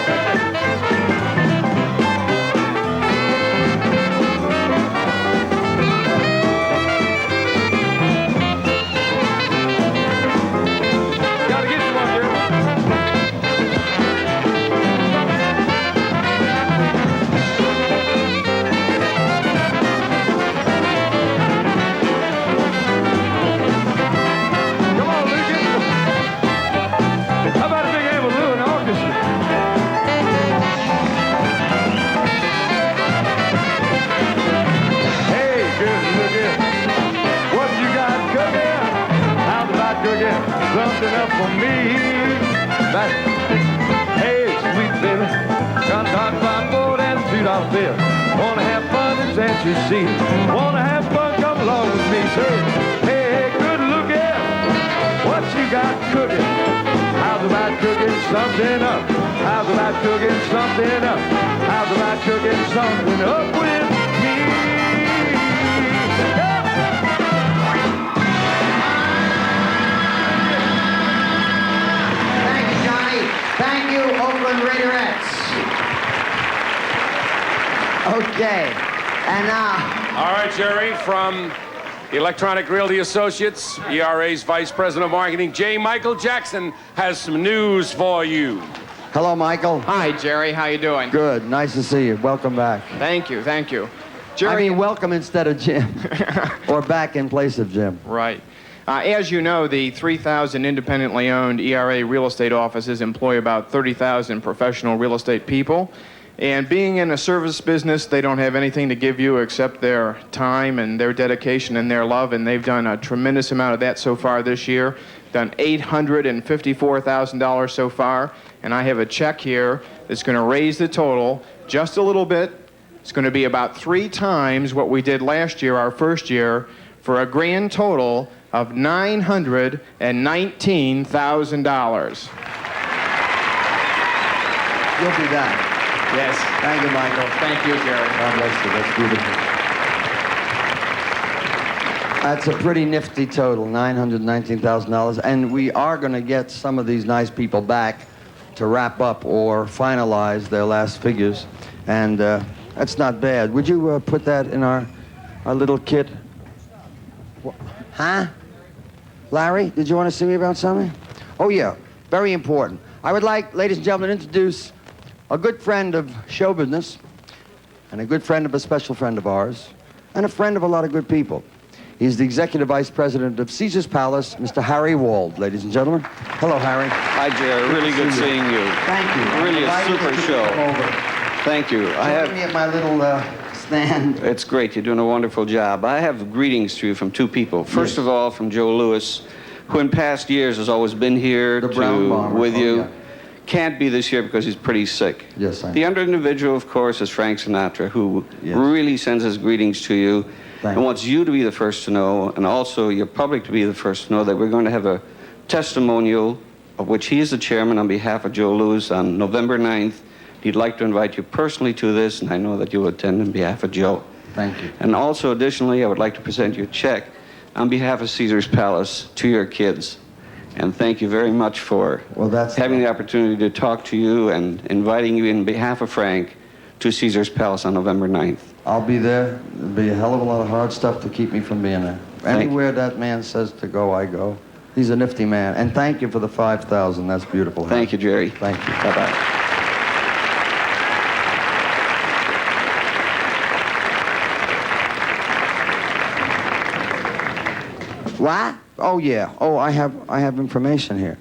Something up for me. But, hey, sweet baby, got a hot rod board and a $2 bill. Wanna have fun, it's that you see. Wanna have fun, come along with me. Say, hey, good looking, what you got cooking? How's about cooking something up? How's about cooking something up? How's about cooking something up with me? Thank you, Oakland Raiderettes. Okay, and now. All right, Jerry, from Electronic Realty Associates, ERA's Vice President of Marketing, J. Michael Jackson, has some news for you. Hello, Michael. Hi, Jerry. How you doing? Good. Nice to see you. Welcome back. Thank you. Thank you. Jerry, I mean, welcome instead of Jim. Or back in place of Jim. Right. As you know, the 3,000 independently owned ERA real estate offices employ about 30,000 professional real estate people. And being in a service business, they don't have anything to give you except their time and their dedication and their love. And they've done a tremendous amount of that so far this year. Done $854,000 so far. And I have a check here that's going to raise the total just a little bit. It's going to be about 3 times what we did last year, our first year, for a grand total of $919,000. You'll be back. Yes. Thank you, Michael. Thank you, Jerry. God bless you. That's beautiful. That's a pretty nifty total, $919,000. And we are going to get some of these nice people back to wrap up or finalize their last figures. And that's not bad. Would you put that in our little kit? Huh? Larry, did you want to see me about something? Oh, yeah. Very important. I would like, ladies and gentlemen, to introduce a good friend of show business. and a good friend of a special friend of ours, and a friend of a lot of good people. He's the Executive Vice President of Caesar's Palace, Mr. Harry Wald, ladies and gentlemen. Hello, Harry. Hi, Jerry. Really good seeing you. Thank you. Really a super show. Thank you. I have me at my little stand. It's great. You're doing a wonderful job. I have greetings to you from two people. First of all, from Joe Louis, who in past years has always been here with you. Yeah. Can't be this year because he's pretty sick. Yes, I know. The other individual, of course, is Frank Sinatra, who really sends his greetings to you and wants you to be the first to know, and also your public to be the first to know that we're going to have a testimonial of which he is the chairman on behalf of Joe Louis on November 9th. He'd like to invite you personally to this, and I know that you'll attend on behalf of Joe. Thank you. And also, additionally, I would like to present you a check on behalf of Caesar's Palace to your kids. And thank you very much for having the opportunity to talk to you and inviting you in behalf of Frank to Caesar's Palace on November 9th. I'll be there. There'll be a hell of a lot of hard stuff to keep me from being there. Anywhere that man says to go, I go. He's a nifty man. And thank you for the 5,000. That's beautiful. Thank you, Jerry. Thank you. Bye-bye. What? Oh, yeah. Oh, I have information here.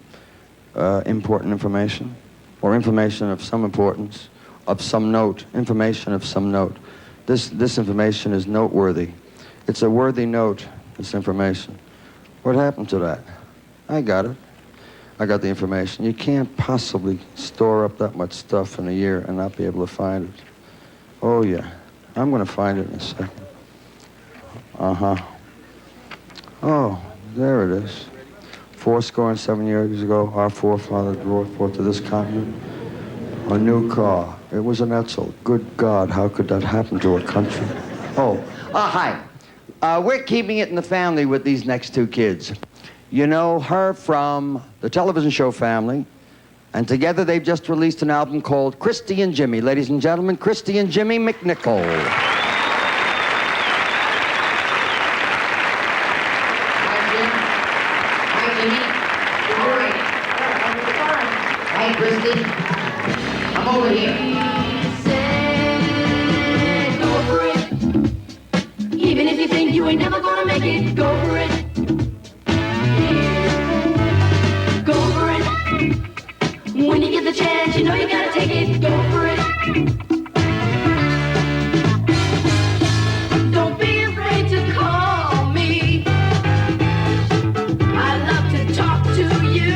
Important information. Or information of some importance. Of some note. Information of some note. This information is noteworthy. It's a worthy note, this information. What happened to that? I got it. I got the information. You can't possibly store up that much stuff in a year and not be able to find it. Oh, yeah. I'm going to find it in a second. Uh-huh. Oh, there it is. 7 years ago, our forefathers brought forth to this continent a new car. It was an Etzel. Good God, how could that happen to a country? Oh, hi. We're keeping it in the family with these next two kids. You know her from the television show Family, and together they've just released an album called Christy and Jimmy. Ladies and gentlemen, Christy and Jimmy McNichol. Hey, Christy. I'm over here. Go for it. Even if you think you ain't never gonna make it, go for it. Go for it. When you get the chance, you know you gotta take it. Go for it. Don't be afraid to call me. I love to talk to you.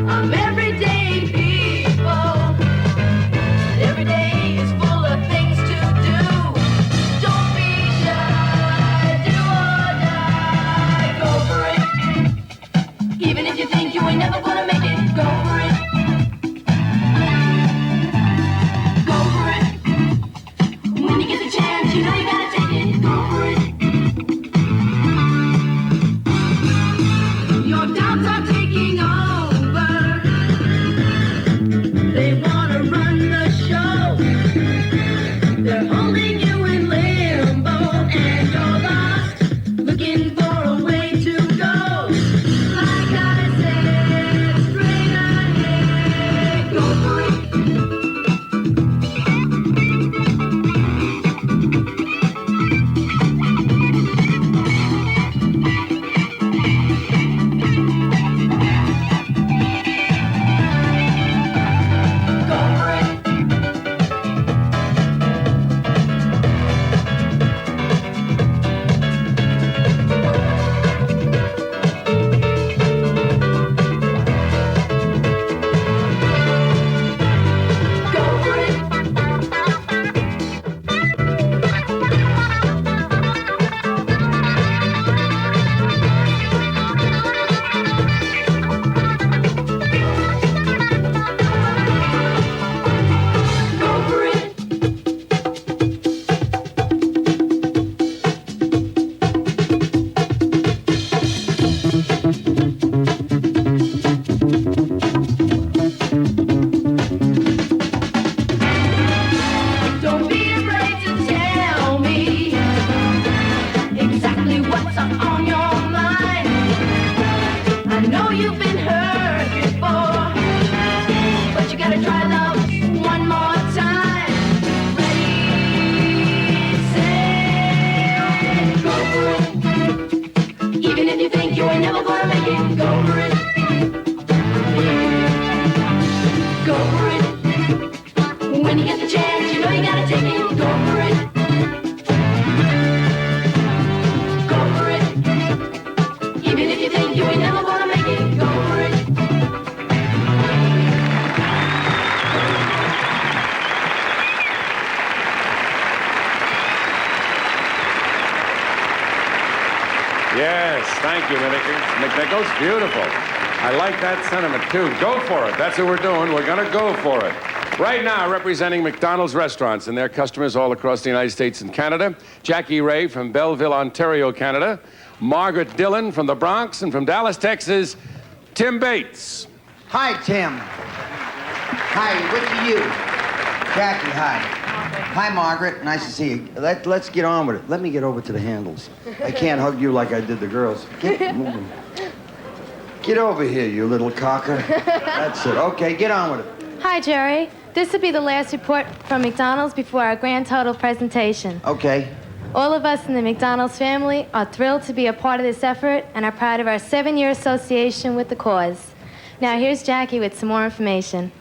I'm everyday people. Every day is full of things to do. Don't be shy, do or die. Go for it. Even if you think you ain't never gonna make it, go for it. Go for it. When you get the chance, you know you gotta take it. Go for it. Your doubts are taking over. They wanna run the show. They're holding you in limbo, and you're lost, looking for a way to go. Like I said, straight ahead, go for it. Go for it. Go for it. When you get the chance, you know you gotta take it. Go for it. Go for it. Even if you think you ain't never gonna make it, go for it. Yes, thank you, McNichols. Beautiful. I like that sentiment, too. Go for it. That's what we're doing. We're going to go for it. Right now, representing McDonald's restaurants and their customers all across the United States and Canada, Jackie Ray from Belleville, Ontario, Canada, Margaret Dillon from the Bronx, and from Dallas, Texas, Tim Bates. Hi, Tim. Hi, which are you? Jackie, hi. Hi, Margaret. Nice to see you. Let's get on with it. Let me get over to the handles. I can't hug you like I did the girls. Get moving. Get over here, you little cocker. That's it. Okay, get on with it. Hi, Jerry. This will be the last report from McDonald's before our grand total presentation. Okay. All of us in the McDonald's family are thrilled to be a part of this effort and are proud of our 7-year association with the cause. Now, here's Jackie with some more information.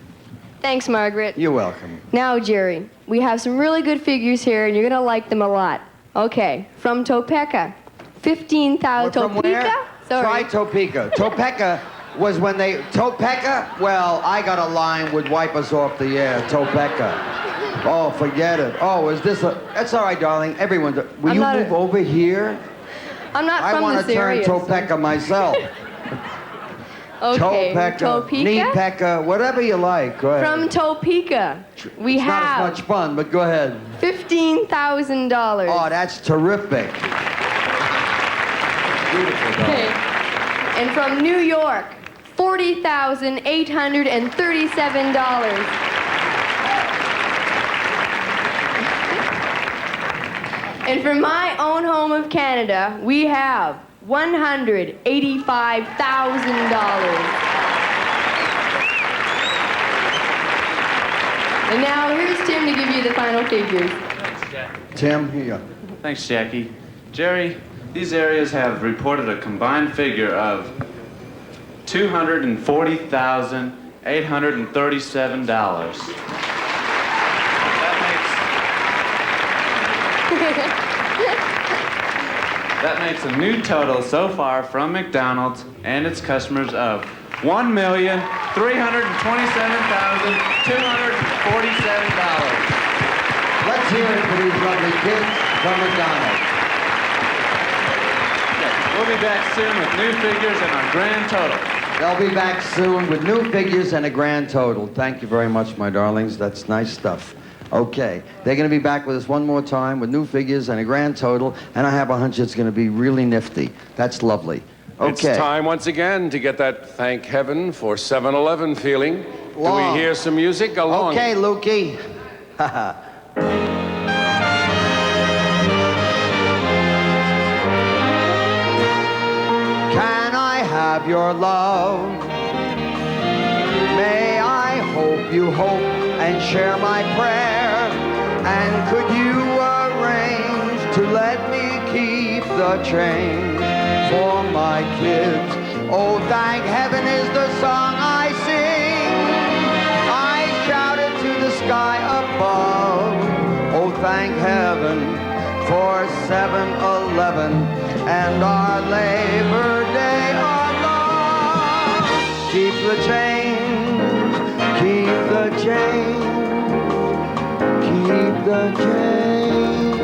Thanks, Margaret. You're welcome. Now, Jerry, we have some really good figures here, and you're going to like them a lot. Okay, from Topeka, 15,000. From where? Sorry. Try Topeka. Topeka was when they... Topeka? Well, I got a line would wipe us off the air. Topeka. Oh, forget it. Oh, is this a... That's all right, darling. Everyone... Will you move over here? I'm not from this area. I want to turn Topeka myself. Okay, Topeka, Knee-peka, whatever you like. Go ahead. From Topeka, we it's have... not as much fun, but go ahead. $15,000. Oh, that's terrific. Beautiful, darling. Okay. And from New York, $40,837. And from my own home of Canada, we have $185,000. And now here's Tim to give you the final figures. Tim, here you go. Thanks, Jackie. Jerry, these areas have reported a combined figure of $240,837. That makes a new total so far from McDonald's and its customers of $1,327,247. Let's hear it for these lovely kids from McDonald's. We'll be back soon with new figures and our grand total. They'll be back soon with new figures and a grand total. Thank you very much, my darlings. That's nice stuff. Okay, they're going to be back with us one more time with new figures and a grand total, and I have a hunch it's going to be really nifty. That's lovely. Okay. It's time once again to get that thank heaven for 7-Eleven feeling. Do we hear some music along? Okay, Lukey. Can I have your love? May I hope you hope and share my prayer? And could you arrange to let me keep the change for my kids? Oh, thank heaven is the song I sing. I shout it to the sky above. Oh, thank heaven for 7-Eleven and our Labor Day love. Keep the change, keep the change, keep the change,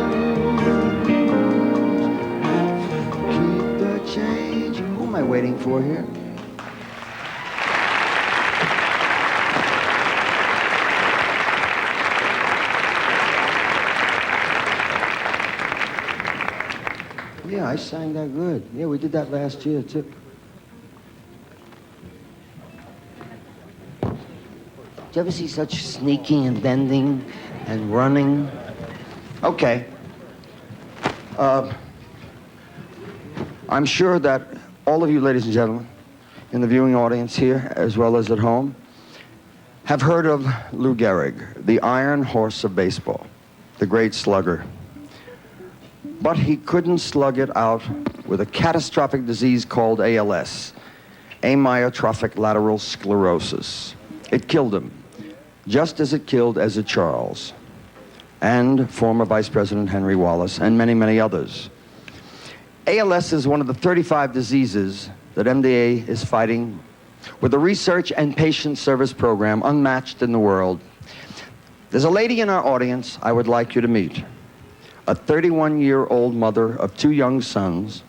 keep the change. Who am I waiting for here? Yeah, I sang that good. Yeah, we did that last year, too. Did you ever see such sneaking and bending and running? Okay. I'm sure that all of you, ladies and gentlemen, in the viewing audience here, as well as at home, have heard of Lou Gehrig, the Iron Horse of baseball, the great slugger. But he couldn't slug it out with a catastrophic disease called ALS. amyotrophic lateral sclerosis. It killed him, just as it killed Ezra Charles and former Vice President Henry Wallace and many, many others. ALS is one of the 35 diseases that MDA is fighting with a research and patient service program unmatched in the world. There's a lady in our audience I would like you to meet, a 31-year-old mother of 2 young sons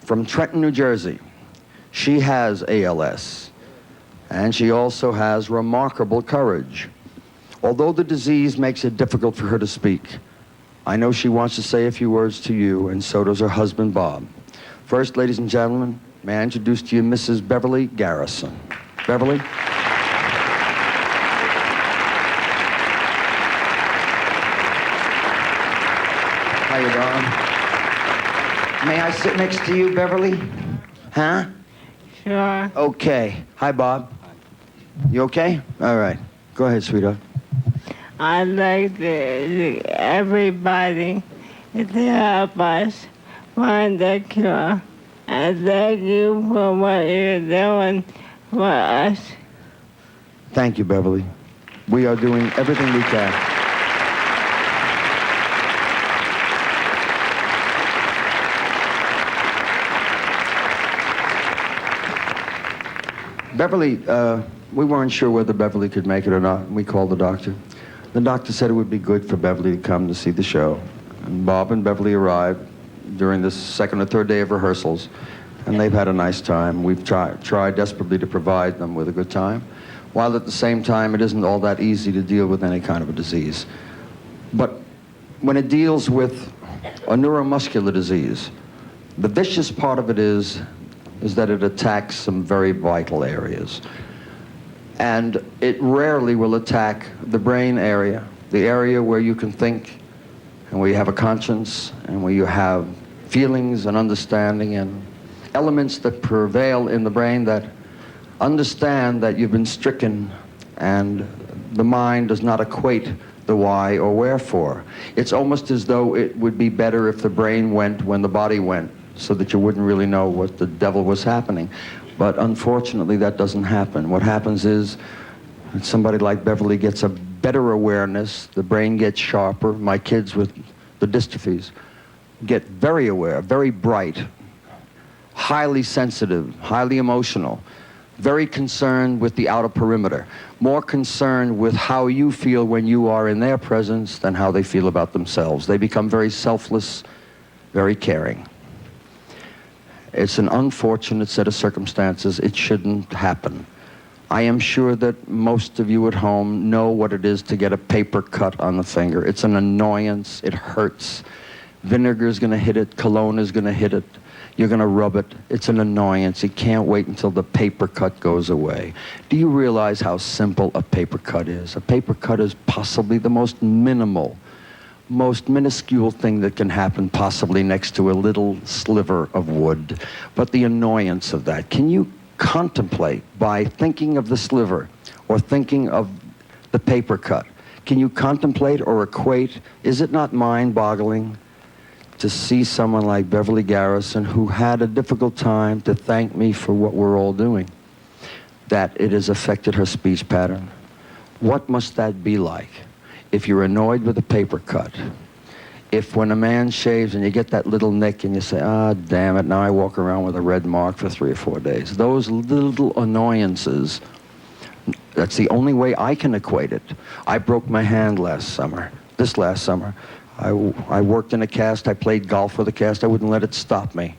from Trenton, New Jersey. She has ALS, and she also has remarkable courage. Although the disease makes it difficult for her to speak, I know she wants to say a few words to you, and so does her husband, Bob. First, ladies and gentlemen, may I introduce to you Mrs. Beverly Garrison. Beverly? How you doing? May I sit next to you, Beverly? Huh? Sure. Okay. Hi, Bob. You okay? All right. Go ahead, sweetheart. I'd like everybody to help us find the cure. And thank you for what you're doing for us. Thank you, Beverly. We are doing everything we can. Beverly, we weren't sure whether Beverly could make it or not. We called the doctor. The doctor said it would be good for Beverly to come to see the show. And Bob and Beverly arrived during the second or third day of rehearsals, and they've had a nice time. We've tried desperately to provide them with a good time, while at the same time it isn't all that easy to deal with any kind of a disease. But when it deals with a neuromuscular disease, the vicious part of it is that it attacks some very vital areas. And it rarely will attack the brain area, the area where you can think and where you have a conscience and where you have feelings and understanding and elements that prevail in the brain that understand that you've been stricken and the mind does not equate the why or wherefore. It's almost as though it would be better if the brain went when the body went, so that you wouldn't really know what the devil was happening. But unfortunately, that doesn't happen. What happens is that somebody like Beverly gets a better awareness, the brain gets sharper. My kids with the dystrophies get very aware, very bright, highly sensitive, highly emotional, very concerned with the outer perimeter, more concerned with how you feel when you are in their presence than how they feel about themselves. They become very selfless, very caring. It's an unfortunate set of circumstances. It shouldn't happen. I am sure that most of you at home know what it is to get a paper cut on the finger. It's an annoyance. It hurts. Vinegar is going to hit it. Cologne is going to hit it. You're going to rub it. It's an annoyance. You can't wait until the paper cut goes away. Do you realize how simple a paper cut is? A paper cut is possibly the most minimal, most minuscule thing that can happen possibly next to a little sliver of wood. But the annoyance of that, can you contemplate by thinking of the sliver or thinking of the paper cut? Can you contemplate or equate? Is it not mind-boggling to see someone like Beverly Garrison, who had a difficult time, to thank me for what we're all doing, that it has affected her speech pattern? What must that be like? If you're annoyed with a paper cut, if when a man shaves and you get that little nick and you say, ah, damn it, now I walk around with a red mark for 3 or 4 days. Those little annoyances, that's the only way I can equate it. I broke my hand this last summer. I worked in a cast, I played golf with a cast, I wouldn't let it stop me.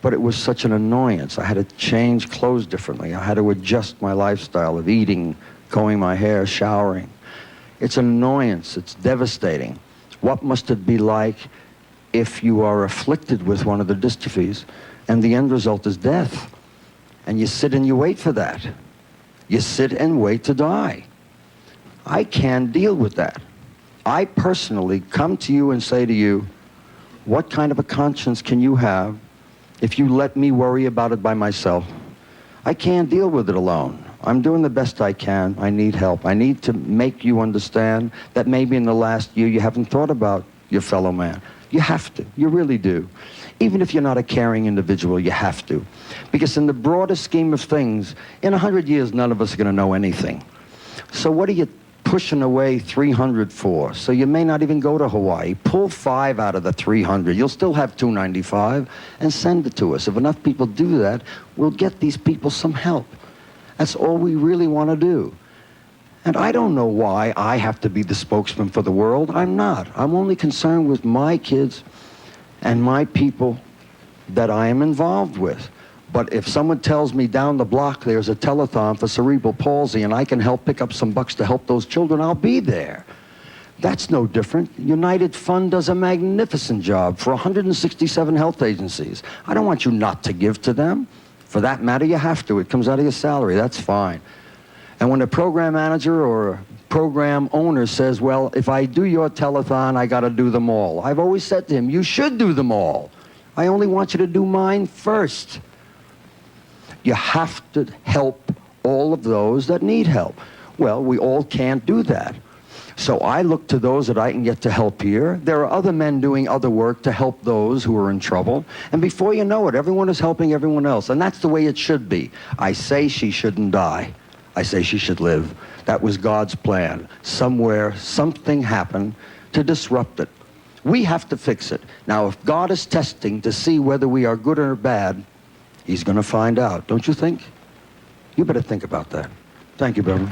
But it was such an annoyance. I had to change clothes differently. I had to adjust my lifestyle of eating, combing my hair, showering. It's an annoyance. It's devastating. What must it be like if you are afflicted with one of the dystrophies and the end result is death? And you sit and you wait for that. You sit and wait to die. I can't deal with that. I personally come to you and say to you, what kind of a conscience can you have if you let me worry about it by myself? I can't deal with it alone. I'm doing the best I can. I need help. I need to make you understand that maybe in the last year you haven't thought about your fellow man. You have to. You really do. Even if you're not a caring individual, you have to. Because in the broader scheme of things, in 100 years, none of us are going to know anything. So what are you pushing away 300 for? So you may not even go to Hawaii. Pull 5 out of the 300. You'll still have 295 and send it to us. If enough people do that, we'll get these people some help. That's all we really want to do. And I don't know why I have to be the spokesman for the world. I'm not. I'm only concerned with my kids and my people that I am involved with. But if someone tells me down the block there's a telethon for cerebral palsy and I can help pick up some bucks to help those children, I'll be there. That's no different. United Fund does a magnificent job for 167 health agencies. I don't want you not to give to them. For that matter, you have to. It comes out of your salary. That's fine. And when a program manager or a program owner says, well, if I do your telethon, I got to do them all, I've always said to him, you should do them all. I only want you to do mine first. You have to help all of those that need help. Well, we all can't do that. So I look to those that I can get to help here. There are other men doing other work to help those who are in trouble. And before you know it, everyone is helping everyone else. And that's the way it should be. I say she shouldn't die. I say she should live. That was God's plan. Somewhere, something happened to disrupt it. We have to fix it. Now, if God is testing to see whether we are good or bad, he's going to find out, don't you think? You better think about that. Thank you, brother.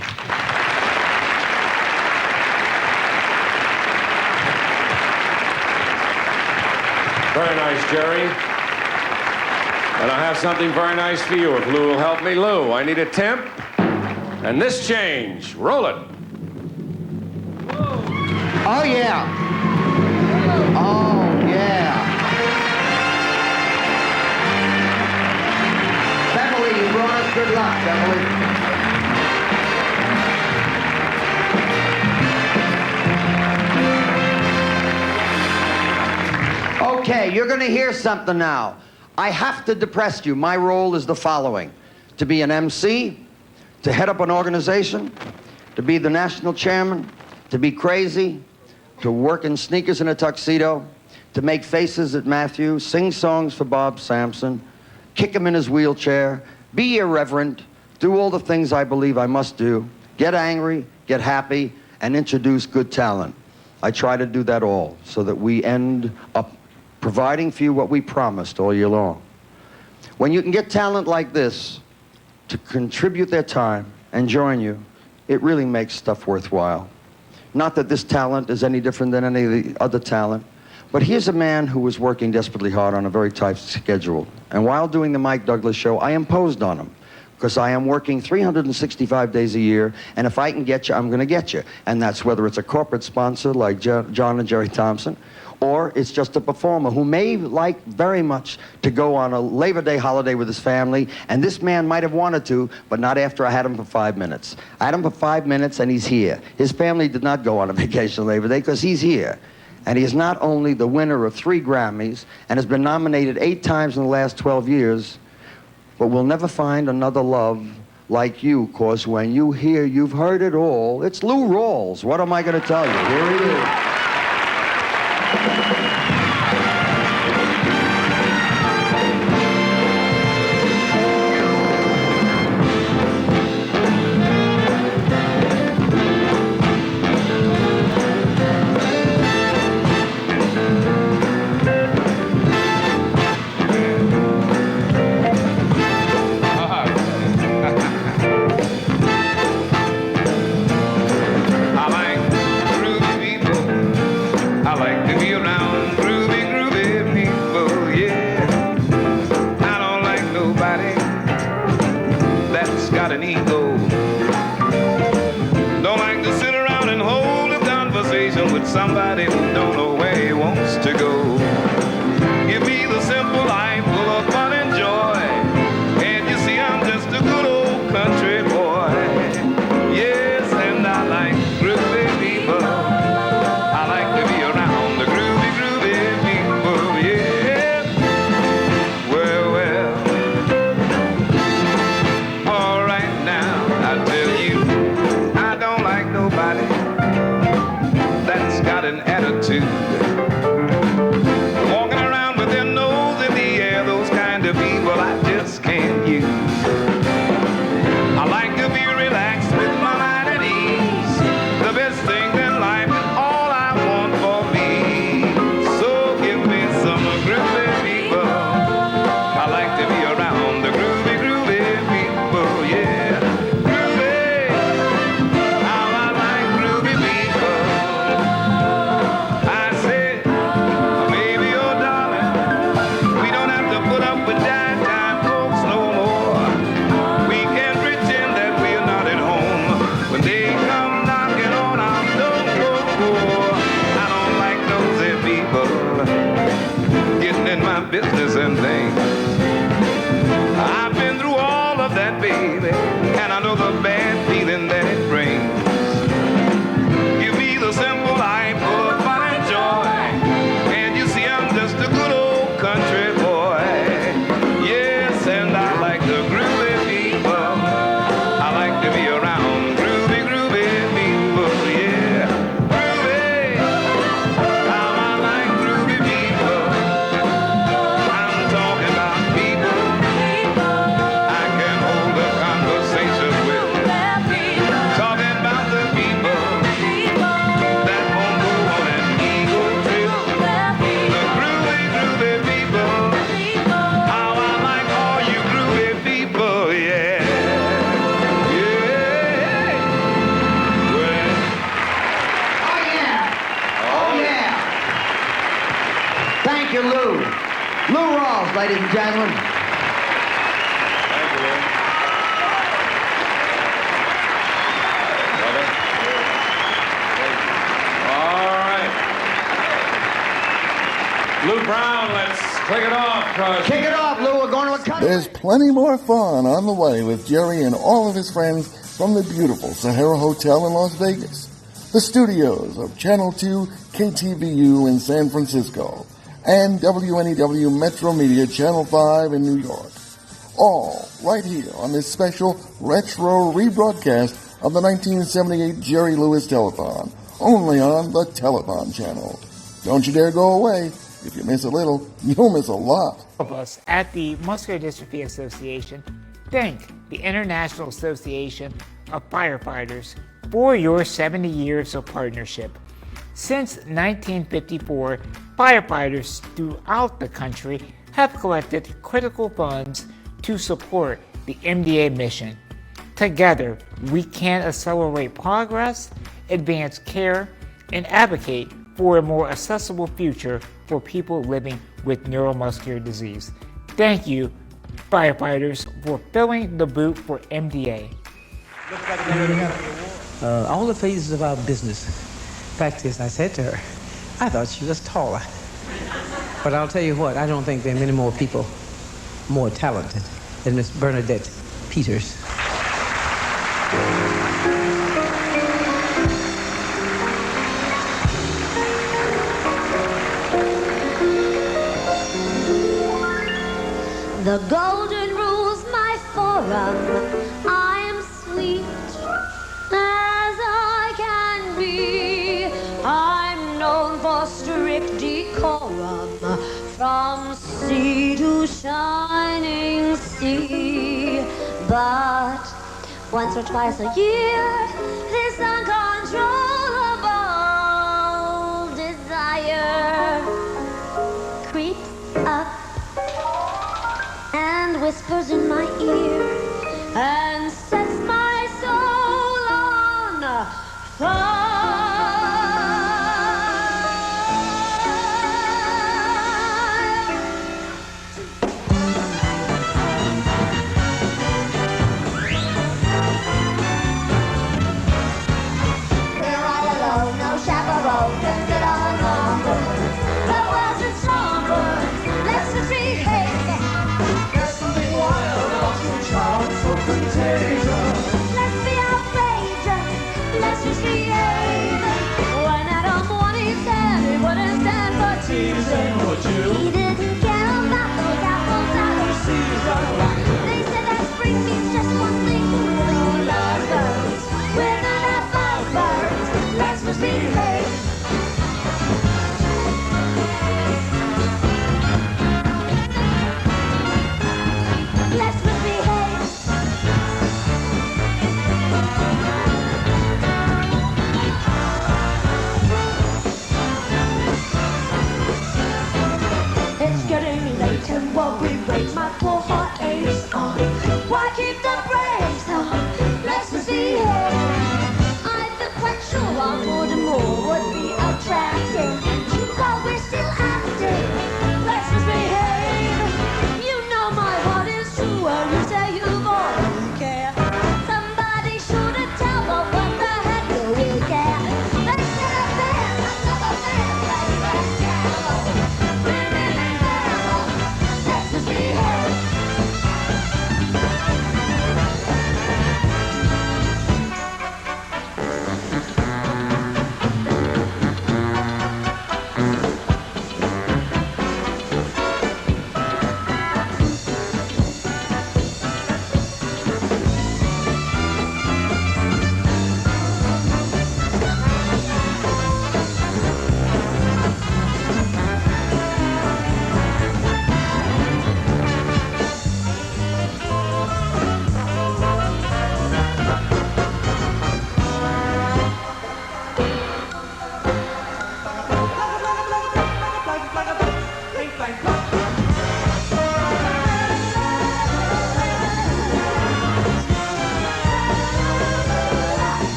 Very nice, Jerry. And I have something very nice for you, if Lou will help me. Lou, I need a temp and this change. Roll it. Oh, yeah. Oh, yeah. Beverly, you brought us good luck, Beverly. Okay, you're going to hear something now. I have to depress you. My role is the following: to be an MC, to head up an organization, to be the national chairman, to be crazy, to work in sneakers and a tuxedo, to make faces at Matthew, sing songs for Bob Sampson, kick him in his wheelchair, be irreverent, do all the things I believe I must do, get angry, get happy, and introduce good talent. I try to do that all so that we end up providing for you what we promised all year long. When you can get talent like this to contribute their time and join you, it really makes stuff worthwhile. Not that this talent is any different than any of the other talent, but here's a man who was working desperately hard on a very tight schedule. And while doing the Mike Douglas show, I imposed on him, because I am working 365 days a year, and if I can get you, I'm going to get you. And that's whether it's a corporate sponsor like John and Jerry Thompson, or it's just a performer who may like very much to go on a Labor Day holiday with his family, and this man might have wanted to, but not after I had him for 5 minutes. I had him for 5 minutes, and he's here. His family did not go on a vacation on Labor Day because he's here. And he is not only the winner of 3 Grammys and has been nominated 8 times in the last 12 years, but we'll never find another love like you, cause when you hear you've heard it all, it's Lou Rawls. What am I going to tell you? Here he is. Somebody who don't know where he wants to go. Give me the simple life full of fun and joy. And you see, I'm just a good old country boy. Yes, and I like groovy people. I like to be around the groovy, groovy people. Yeah. Well. All right now, I tell you, I don't like nobody that's got an attitude. girl getting in my business and things. I've been through all of that, baby, and I know the bad feeling that it brings. Give me the simple life full of fun and joy, and you see I'm just a good old country boy. Yes, and I like the groovy people. I like to be around groovy, groovy people, yeah. Groovy, how I like groovy people. I'm talking about people I can hold a conversation with. Talking about the people that won't go on an ego trip. The groovy, groovy people. How I like all you groovy people, yeah. Yeah. Well. Oh, yeah. Thank you, Lou. Lou Rawls, ladies and gentlemen. Thank you, Lou. All right. Lou Brown, let's click it off. Kick it off, Lou. We're going to a cut. There's plenty more fun on the way with Jerry and all of his friends from the beautiful Sahara Hotel in Las Vegas, the studios of Channel 2 KTVU in San Francisco, and WNEW Metro Media Channel 5 in New York. All right here on this special retro rebroadcast of the 1978 Jerry Lewis Telethon, only on the Telethon channel. Don't you dare go away. If you miss a little, you'll miss a lot. Of us at the Muscular Dystrophy Association thank the International Association of Firefighters for your 70 years of partnership. Since 1954, firefighters throughout the country have collected critical funds to support the MDA mission. Together, we can accelerate progress, advance care, and advocate for a more accessible future for people living with neuromuscular disease. Thank you, firefighters, for filling the boot for MDA. All the phases of our business practice, I said to her, I thought she was taller. But I'll tell you what, I don't think there are many more people more talented than Miss Bernadette Peters. The golden rules my forum. I am sweet as I can be. I'm known for strict decorum from sea to shining sea. But once or twice a year, this uncontrollable desire creeps up and whispers in my ear and sets my soul on fire. We're all alone, no chaperone, can get along. The world's in songbirds, let's just behave. Let's be outrageous, let's just behave. When Adam wanted said he wouldn't stand for teasing, he didn't care about those apples out of season. They said that spring means just one thing, no lovebirds. We're not about birds, let's just behave. Let's just behave.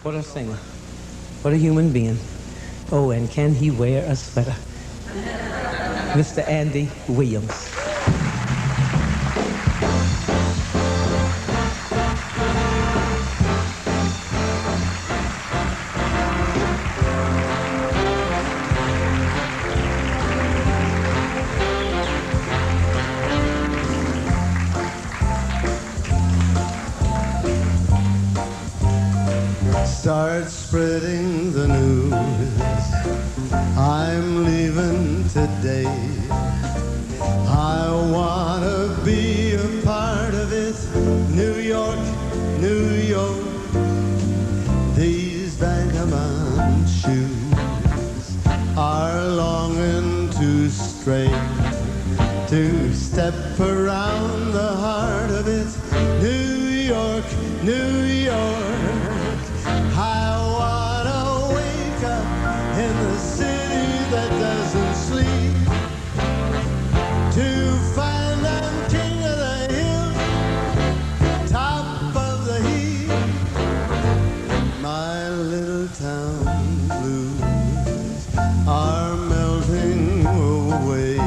What a singer. What a human being. Oh, and can he wear a sweater? Mr. Andy Williams. Start spreading the news. I'm leaving today. I wanna be a part of it. New York, New York. These vagabond shoes are longing to stray, to step around the heart of it. New York, New York. I wanna wake up in the city that doesn't sleep, to find I'm king of the hill, top of the heap. My little town blues are melting away.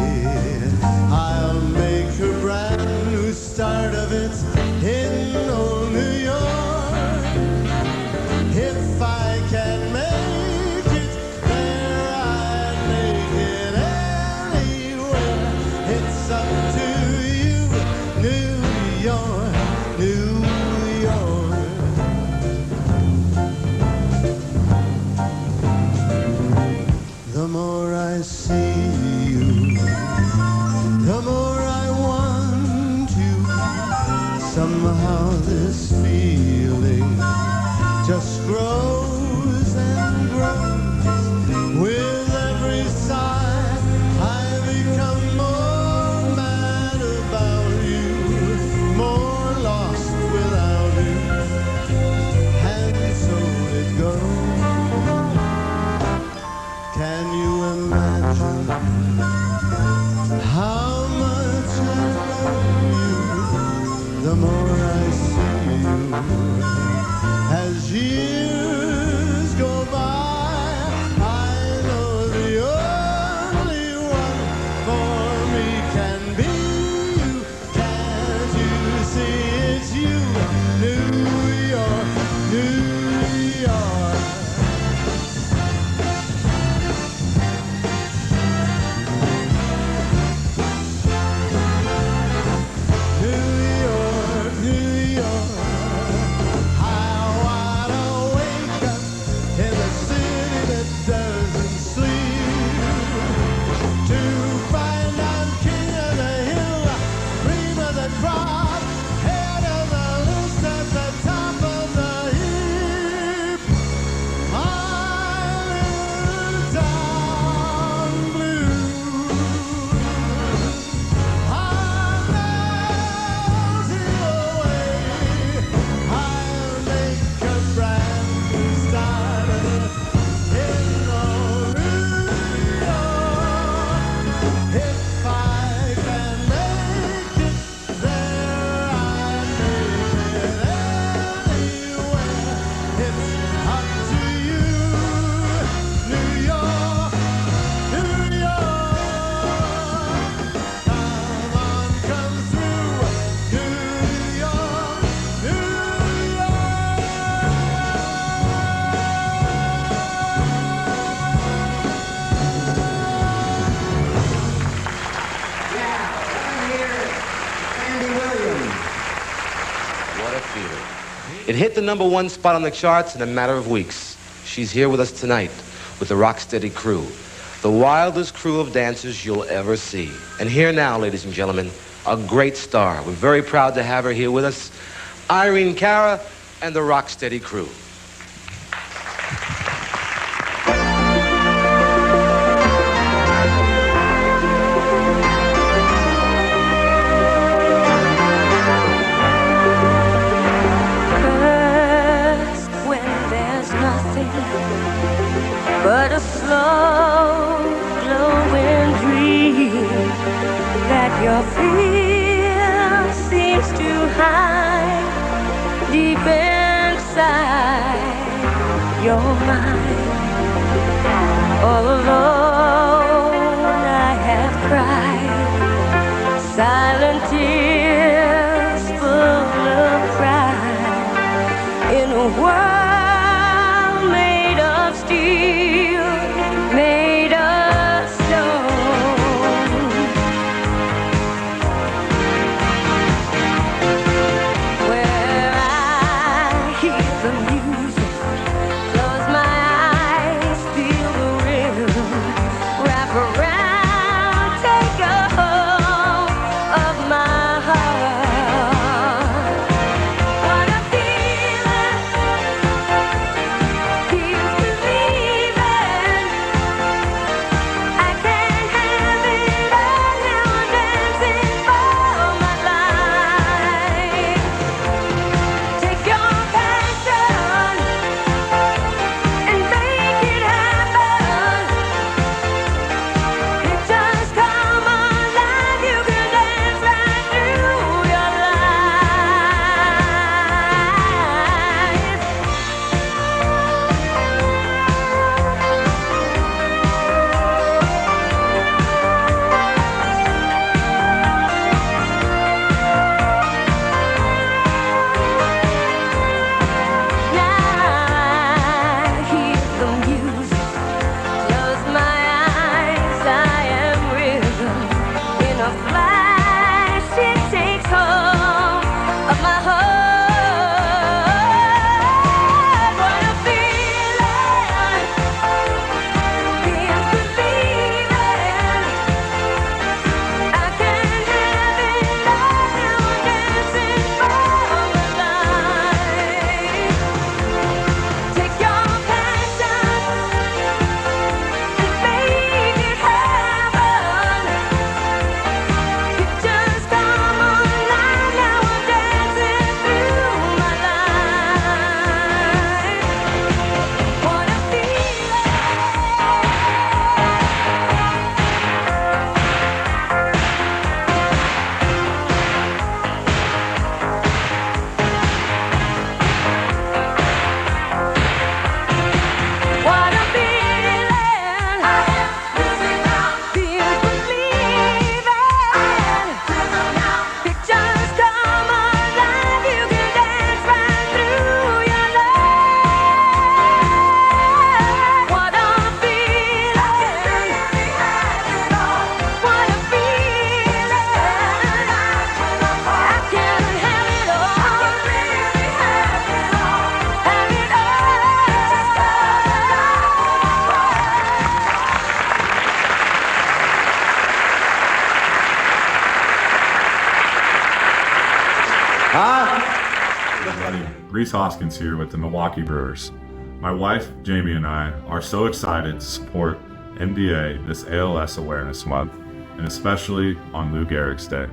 I'll make a brand new start of it in old New York. If I can make it there, I'd make it anywhere. It's up to you, New York, New York. The more I see you, the more I want you. Somehow this feeling just grows and grows. With every sigh, I become more mad about you, more lost without you, and so it goes. Can you imagine how much I love you? The more I see you, as years go by, I know the only one for me can be you. Can't you see it's you? New York, New York. New York, New York. In the city that doesn't sleep, to find I'm king of the hill, cream of the crop, head of the list at the top of the heap. My little town blues are melting away. I'll make a brand new start of it in old New York. If I can make it there, I'll make it anywhere. It's up to you, New York, New York. Come on, come through, New York, New York. What a feeling. It hit the #1 spot on the charts in a matter of weeks. She's here with us tonight with the Rocksteady crew, the wildest crew of dancers you'll ever see. And here now, ladies and gentlemen, a great star. We're very proud to have her here with us, Irene Cara and the Rocksteady crew. First, when there's nothing but a slow glowing dream that your fear seems to hide deep inside. Reese Hoskins here with the Milwaukee Brewers. My wife, Jamie, and I are so excited to support MDA this ALS Awareness Month, and especially on Lou Gehrig's Day,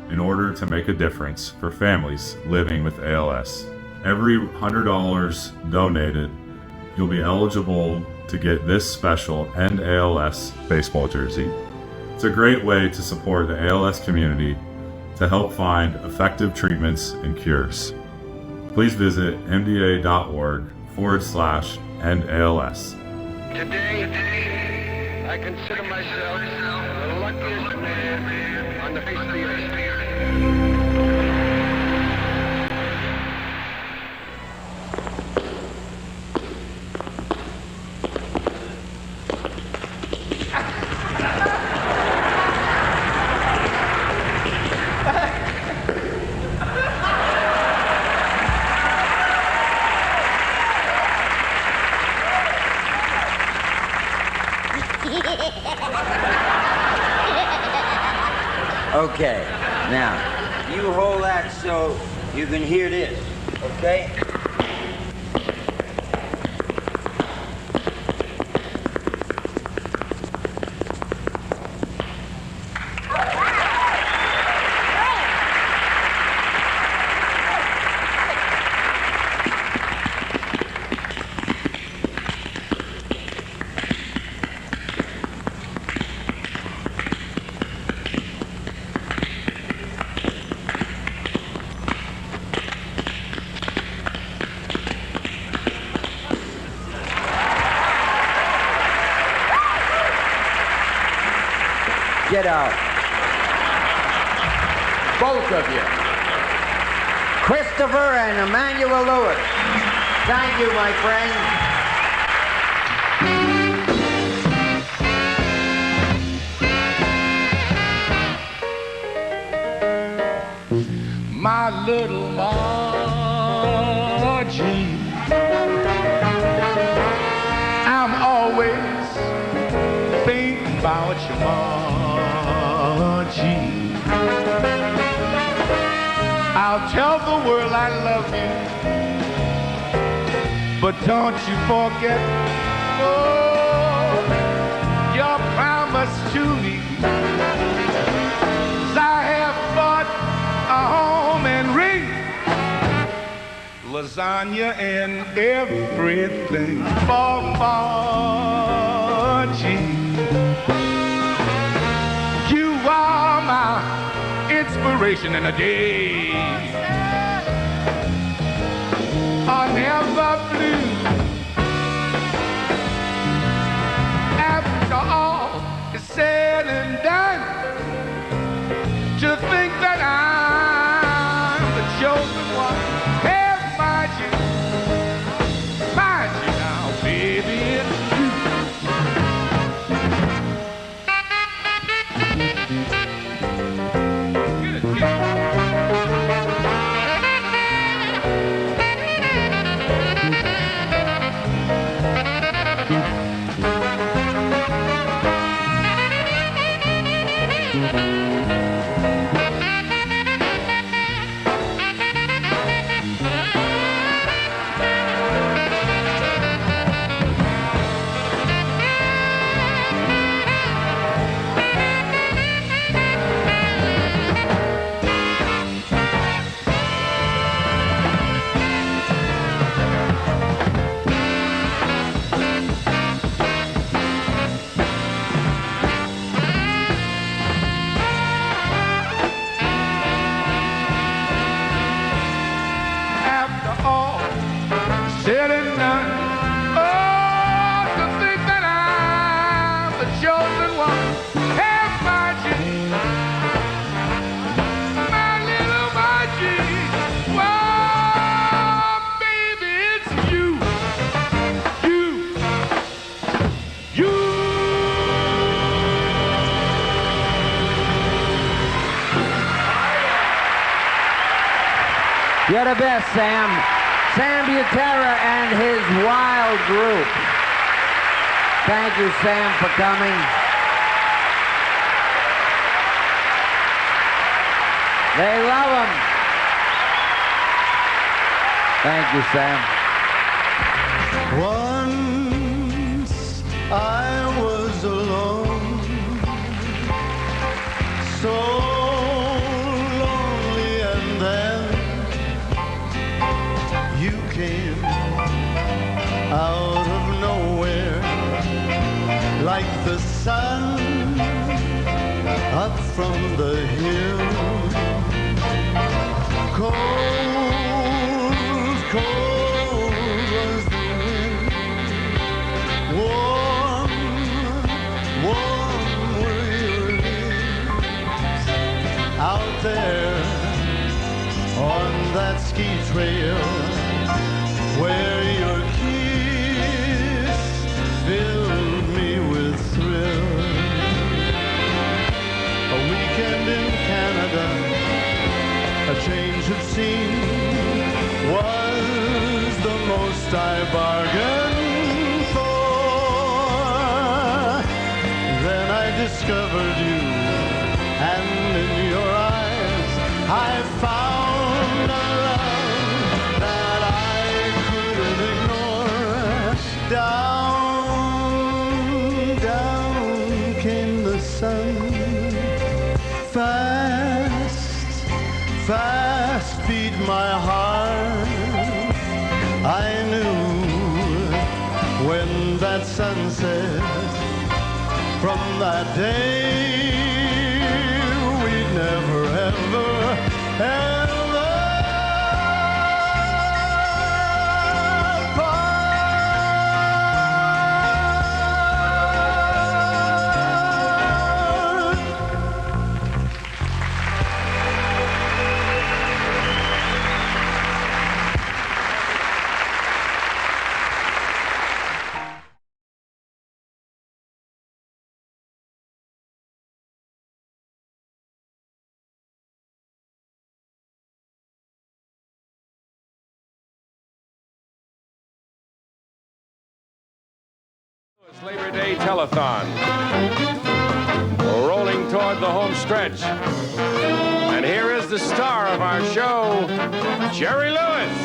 in order to make a difference for families living with ALS. Every $100 donated, you'll be eligible to get this special End ALS baseball jersey. It's a great way to support the ALS community to help find effective treatments and cures. Please visit mda.org/endals. Today, I consider myself the luckiest man on the face of the earth. Okay, now, you hold that so you can hear this, okay? Get out. Both of you. Christopher and Emmanuel Lewis. Thank you, my friend. My little Margie, I'm always thinking about your Margie. I'll tell the world I love you, but don't you forget, oh, your promise to me. 'Cause I have bought a home and ring, lasagna and everything for Margie. You are my inspiration in the day. Are never blue. After all is said and done, to think that I'm the chosen one. Hey, Margie now, baby, it's you. Said and done. Oh, to think that I'm the chosen one. Hey, Margie, my little Margie. Whoa, baby, it's you. You're the best, Sam. Sam Butera and his wild group. Thank you, Sam, for coming. They love him. Thank you, Sam. Once I was alone, so lonely, and then you came out of nowhere like the sun up from the hill. Cold, cold was the wind. Warm, warm were your lips. Out there on that ski trail where your kiss filled me with thrill. A weekend in Canada, a change of scene was the most I bargained for. Then I discovered you, and in your eyes I found a love that I couldn't ignore. Down, down came the sun. Fast, fast beat my heart. I knew when that sunset from that day we'd never ever, ever Labor Day Telethon. We're rolling toward the home stretch. And here is the star of our show, Jerry Lewis.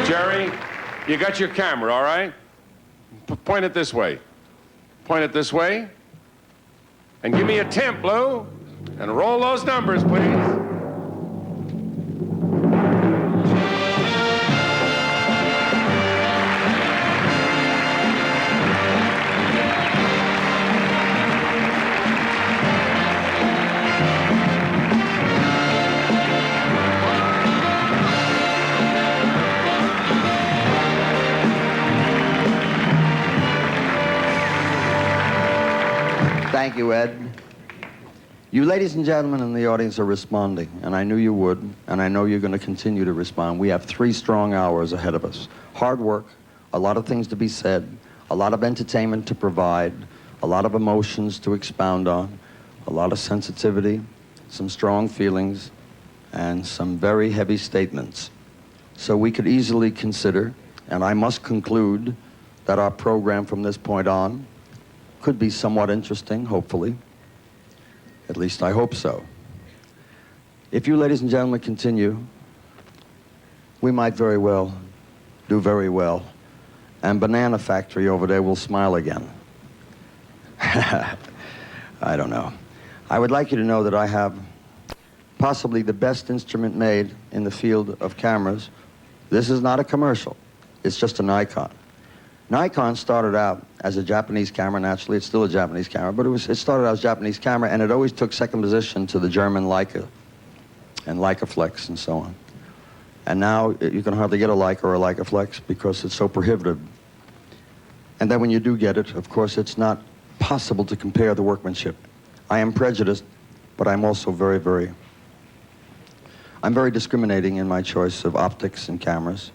Jerry, you got your camera, all right? Point it this way. Point it this way. And give me a temp, Lou. And roll those numbers, please. Thank you, Ed. You ladies and gentlemen in the audience are responding, and I knew you would, and I know you're going to continue to respond. We have 3 strong hours ahead of us. Hard work, a lot of things to be said, a lot of entertainment to provide, a lot of emotions to expound on, a lot of sensitivity, some strong feelings, and some very heavy statements. So we could easily consider, and I must conclude, that our program from this point on could be somewhat interesting, hopefully. At least I hope so. If you ladies and gentlemen continue, we might very well do very well, and Banana Factory over there will smile again. I don't know. I would like you to know that I have possibly the best instrument made in the field of cameras. This is not a commercial. It's just a Nikon. Nikon started out as a Japanese camera. Naturally, it's still a Japanese camera, but it started out as a Japanese camera, and it always took second position to the German Leica and Leica Flex and so on. And now you can hardly get a Leica or a Leica Flex because it's so prohibitive. And then when you do get it, of course, it's not possible to compare the workmanship. I am prejudiced, but I'm also I'm very discriminating in my choice of optics and cameras.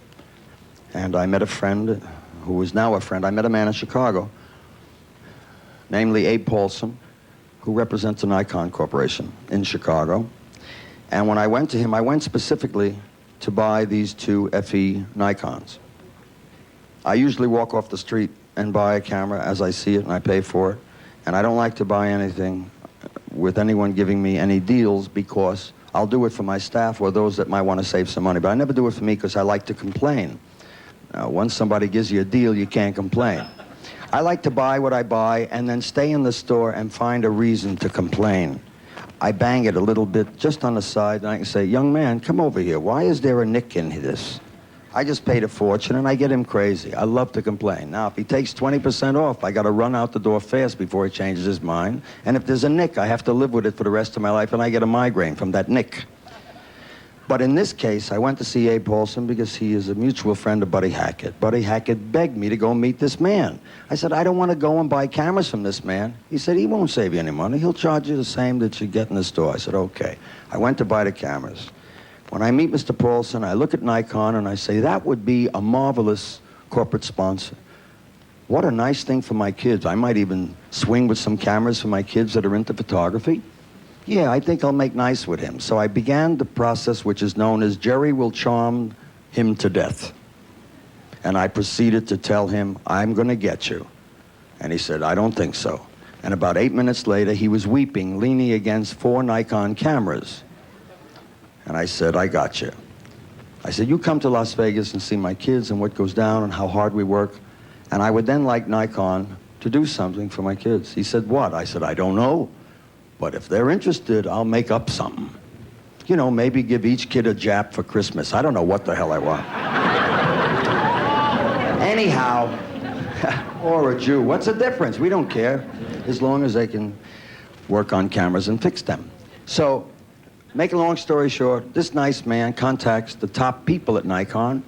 And I met a friend who is now a friend. I met a man in Chicago, namely Abe Paulson, who represents the Nikon Corporation in Chicago. And when I went to him, I went specifically to buy these two FE Nikons. I usually walk off the street and buy a camera as I see it, and I pay for it. And I don't like to buy anything with anyone giving me any deals, because I'll do it for my staff or those that might want to save some money. But I never do it for me because I like to complain. Once somebody gives you a deal, you can't complain. I like to buy what I buy and then stay in the store and find a reason to complain. I bang it a little bit just on the side, and I can say, young man, come over here. Why is there a nick in this? I just paid a fortune, and I get him crazy. I love to complain. Now, if he takes 20% off, I got to run out the door fast before he changes his mind. And if there's a nick, I have to live with it for the rest of my life, and I get a migraine from that nick. But in this case, I went to see Abe Paulson because he is a mutual friend of Buddy Hackett. Buddy Hackett begged me to go meet this man. I said, I don't want to go and buy cameras from this man. He said, he won't save you any money. He'll charge you the same that you get in the store. I said, okay. I went to buy the cameras. When I meet Mr. Paulson, I look at Nikon and I say, that would be a marvelous corporate sponsor. What a nice thing for my kids. I might even swing with some cameras for my kids that are into photography. Yeah, I think I'll make nice with him. So I began the process which is known as Jerry will charm him to death. And I proceeded to tell him, I'm going to get you. And he said, I don't think so. And about 8 minutes later, he was weeping, leaning against 4 Nikon cameras. And I said, I got you. I said, you come to Las Vegas and see my kids and what goes down and how hard we work. And I would then like Nikon to do something for my kids. He said, what? I said, I don't know. But if they're interested, I'll make up something. You know, maybe give each kid a Jap for Christmas. I don't know what the hell I want. Anyhow, or a Jew. What's the difference? We don't care, as long as they can work on cameras and fix them. So, make a long story short, this nice man contacts the top people at Nikon,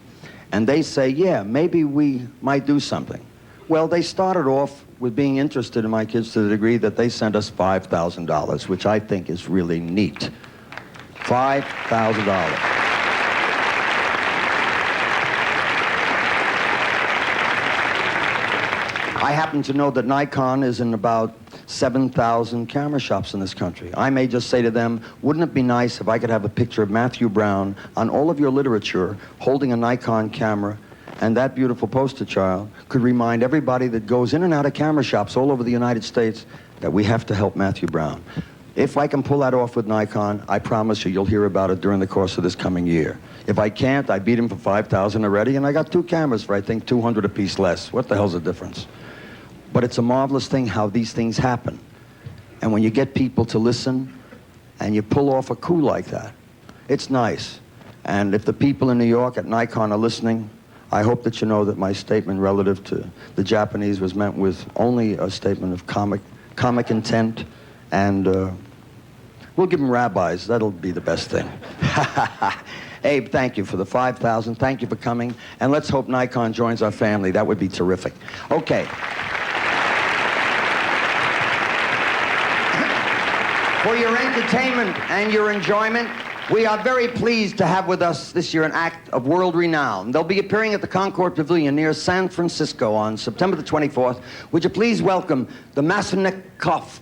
and they say, yeah, maybe we might do something. Well, they started off with being interested in my kids to the degree that they sent us $5,000, which I think is really neat. $5,000. I happen to know that Nikon is in about 7,000 camera shops in this country. I may just say to them, wouldn't it be nice if I could have a picture of Matthew Brown on all of your literature holding a Nikon camera, and that beautiful poster child could remind everybody that goes in and out of camera shops all over the United States that we have to help Matthew Brown. If I can pull that off with Nikon, I promise you, you'll hear about it during the course of this coming year. If I can't, I beat him for $5,000 already, and I got 2 cameras for, I think, $200 a piece less. What the hell's the difference? But it's a marvelous thing how these things happen. And when you get people to listen and you pull off a coup like that, it's nice. And if the people in New York at Nikon are listening, I hope that you know that my statement relative to the Japanese was meant with only a statement of comic intent, and we'll give them rabbis. That'll be the best thing. Abe, thank you for the $5,000. Thank you for coming. And let's hope Nikon joins our family. That would be terrific. Okay. For your entertainment and your enjoyment, we are very pleased to have with us this year an act of world renown. They'll be appearing at the Concord Pavilion near San Francisco on September the 24th. Would you please welcome the Maslenikov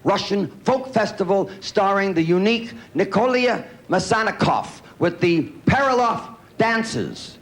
Russian Folk Festival starring the unique Nikolia Masanikov with the Paralov Dancers.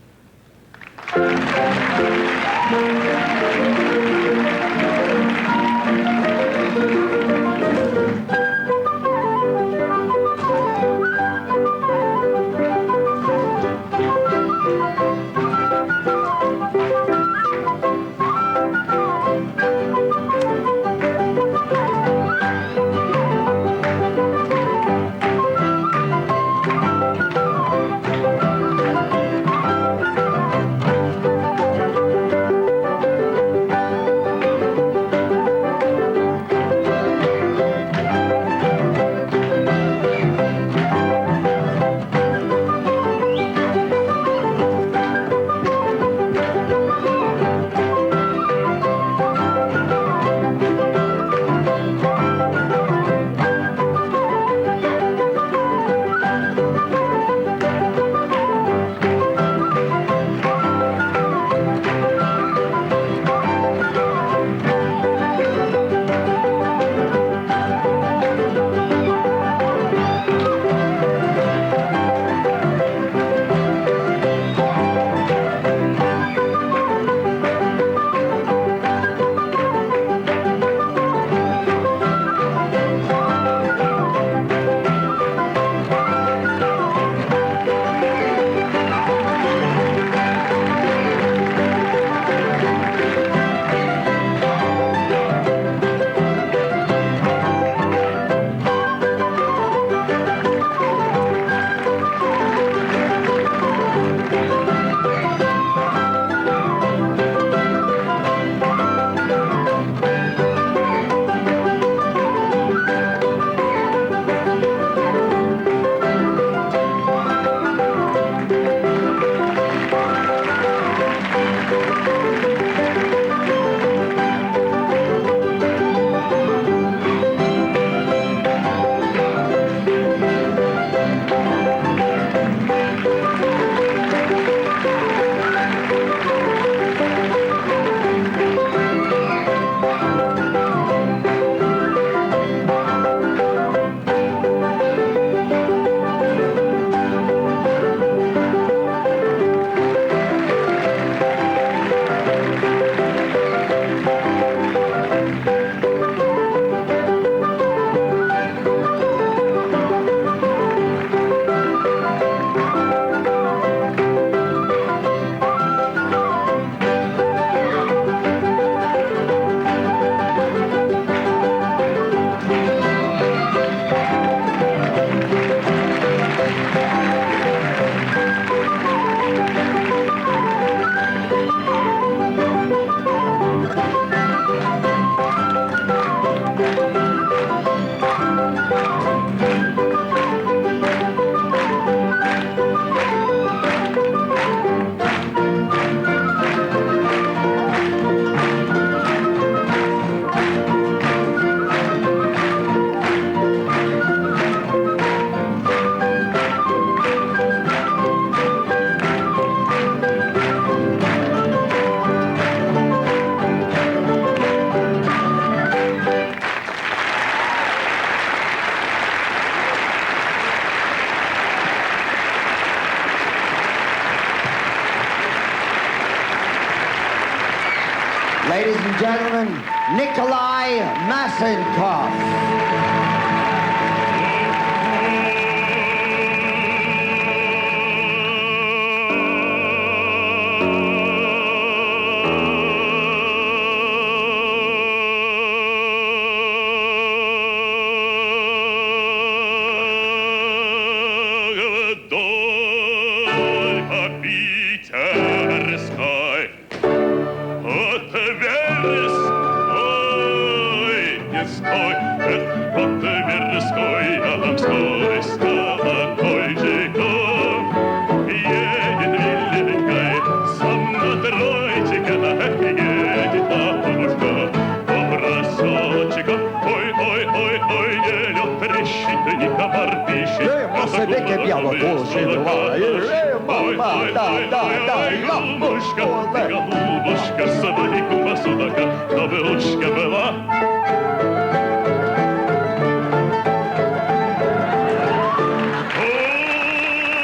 ladies and gentlemen, Nikolai Massenkoff.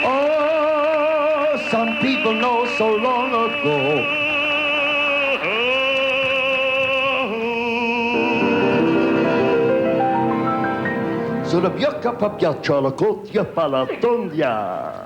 Oh, some people know so long ago. Sulla biocca papiaccia la cotia palatondia.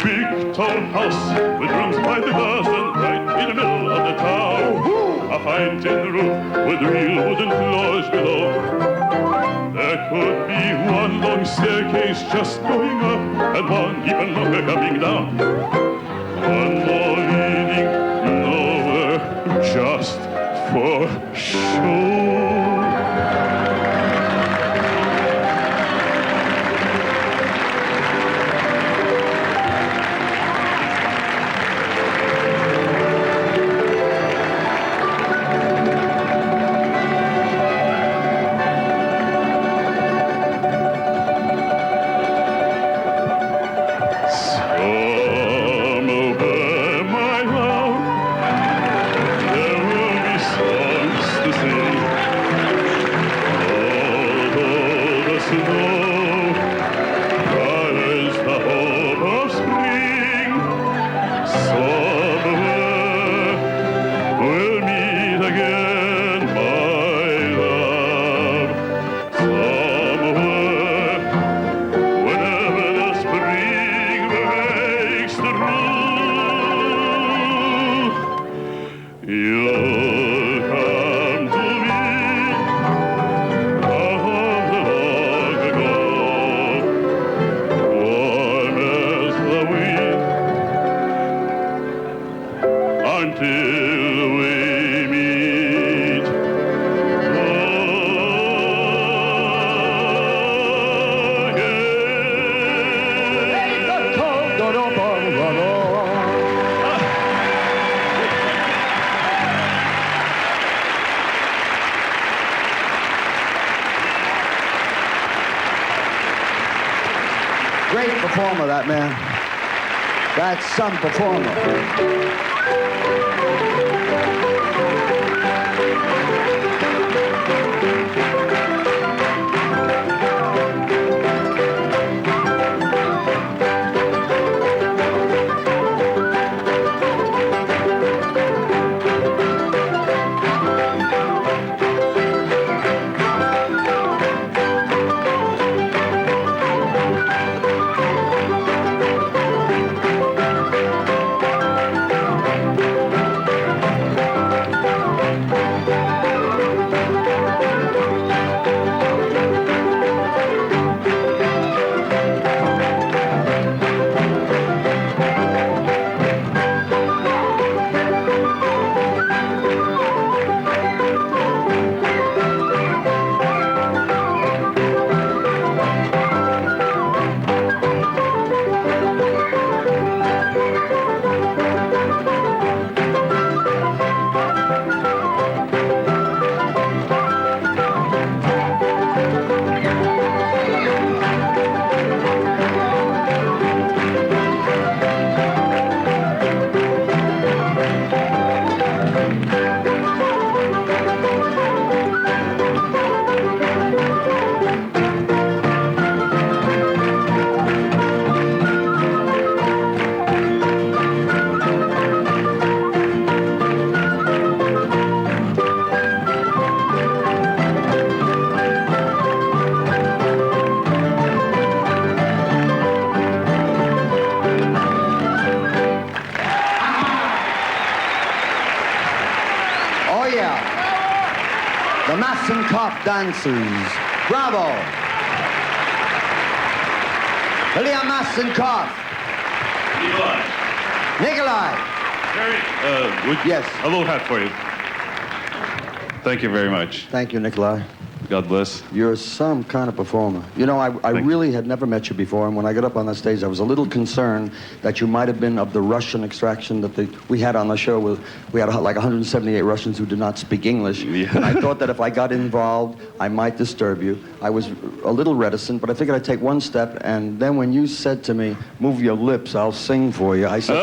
Big tall house with rooms by the dozen right in the middle of the town. A fine tin roof with real wooden floors below. There could be one long staircase just going up and one even longer coming down. One more leading nowhere just for show. Great performer, that man. That's some performer. The Massenkopf dancers. Bravo. Ilya Massenkopf. Nikolai. Yes. A little hat for you. Thank you very much. Thank you, Nikolai. God bless. You're some kind of performer. You know, I really had never met you before, and when I got up on that stage, I was a little concerned that you might have been of the Russian extraction that we had on the show. We had like 178 Russians who did not speak English. Yeah. And I thought that if I got involved, I might disturb you. I was a little reticent, but I figured I'd take one step, and then when you said to me, "Move your lips, I'll sing for you," I said,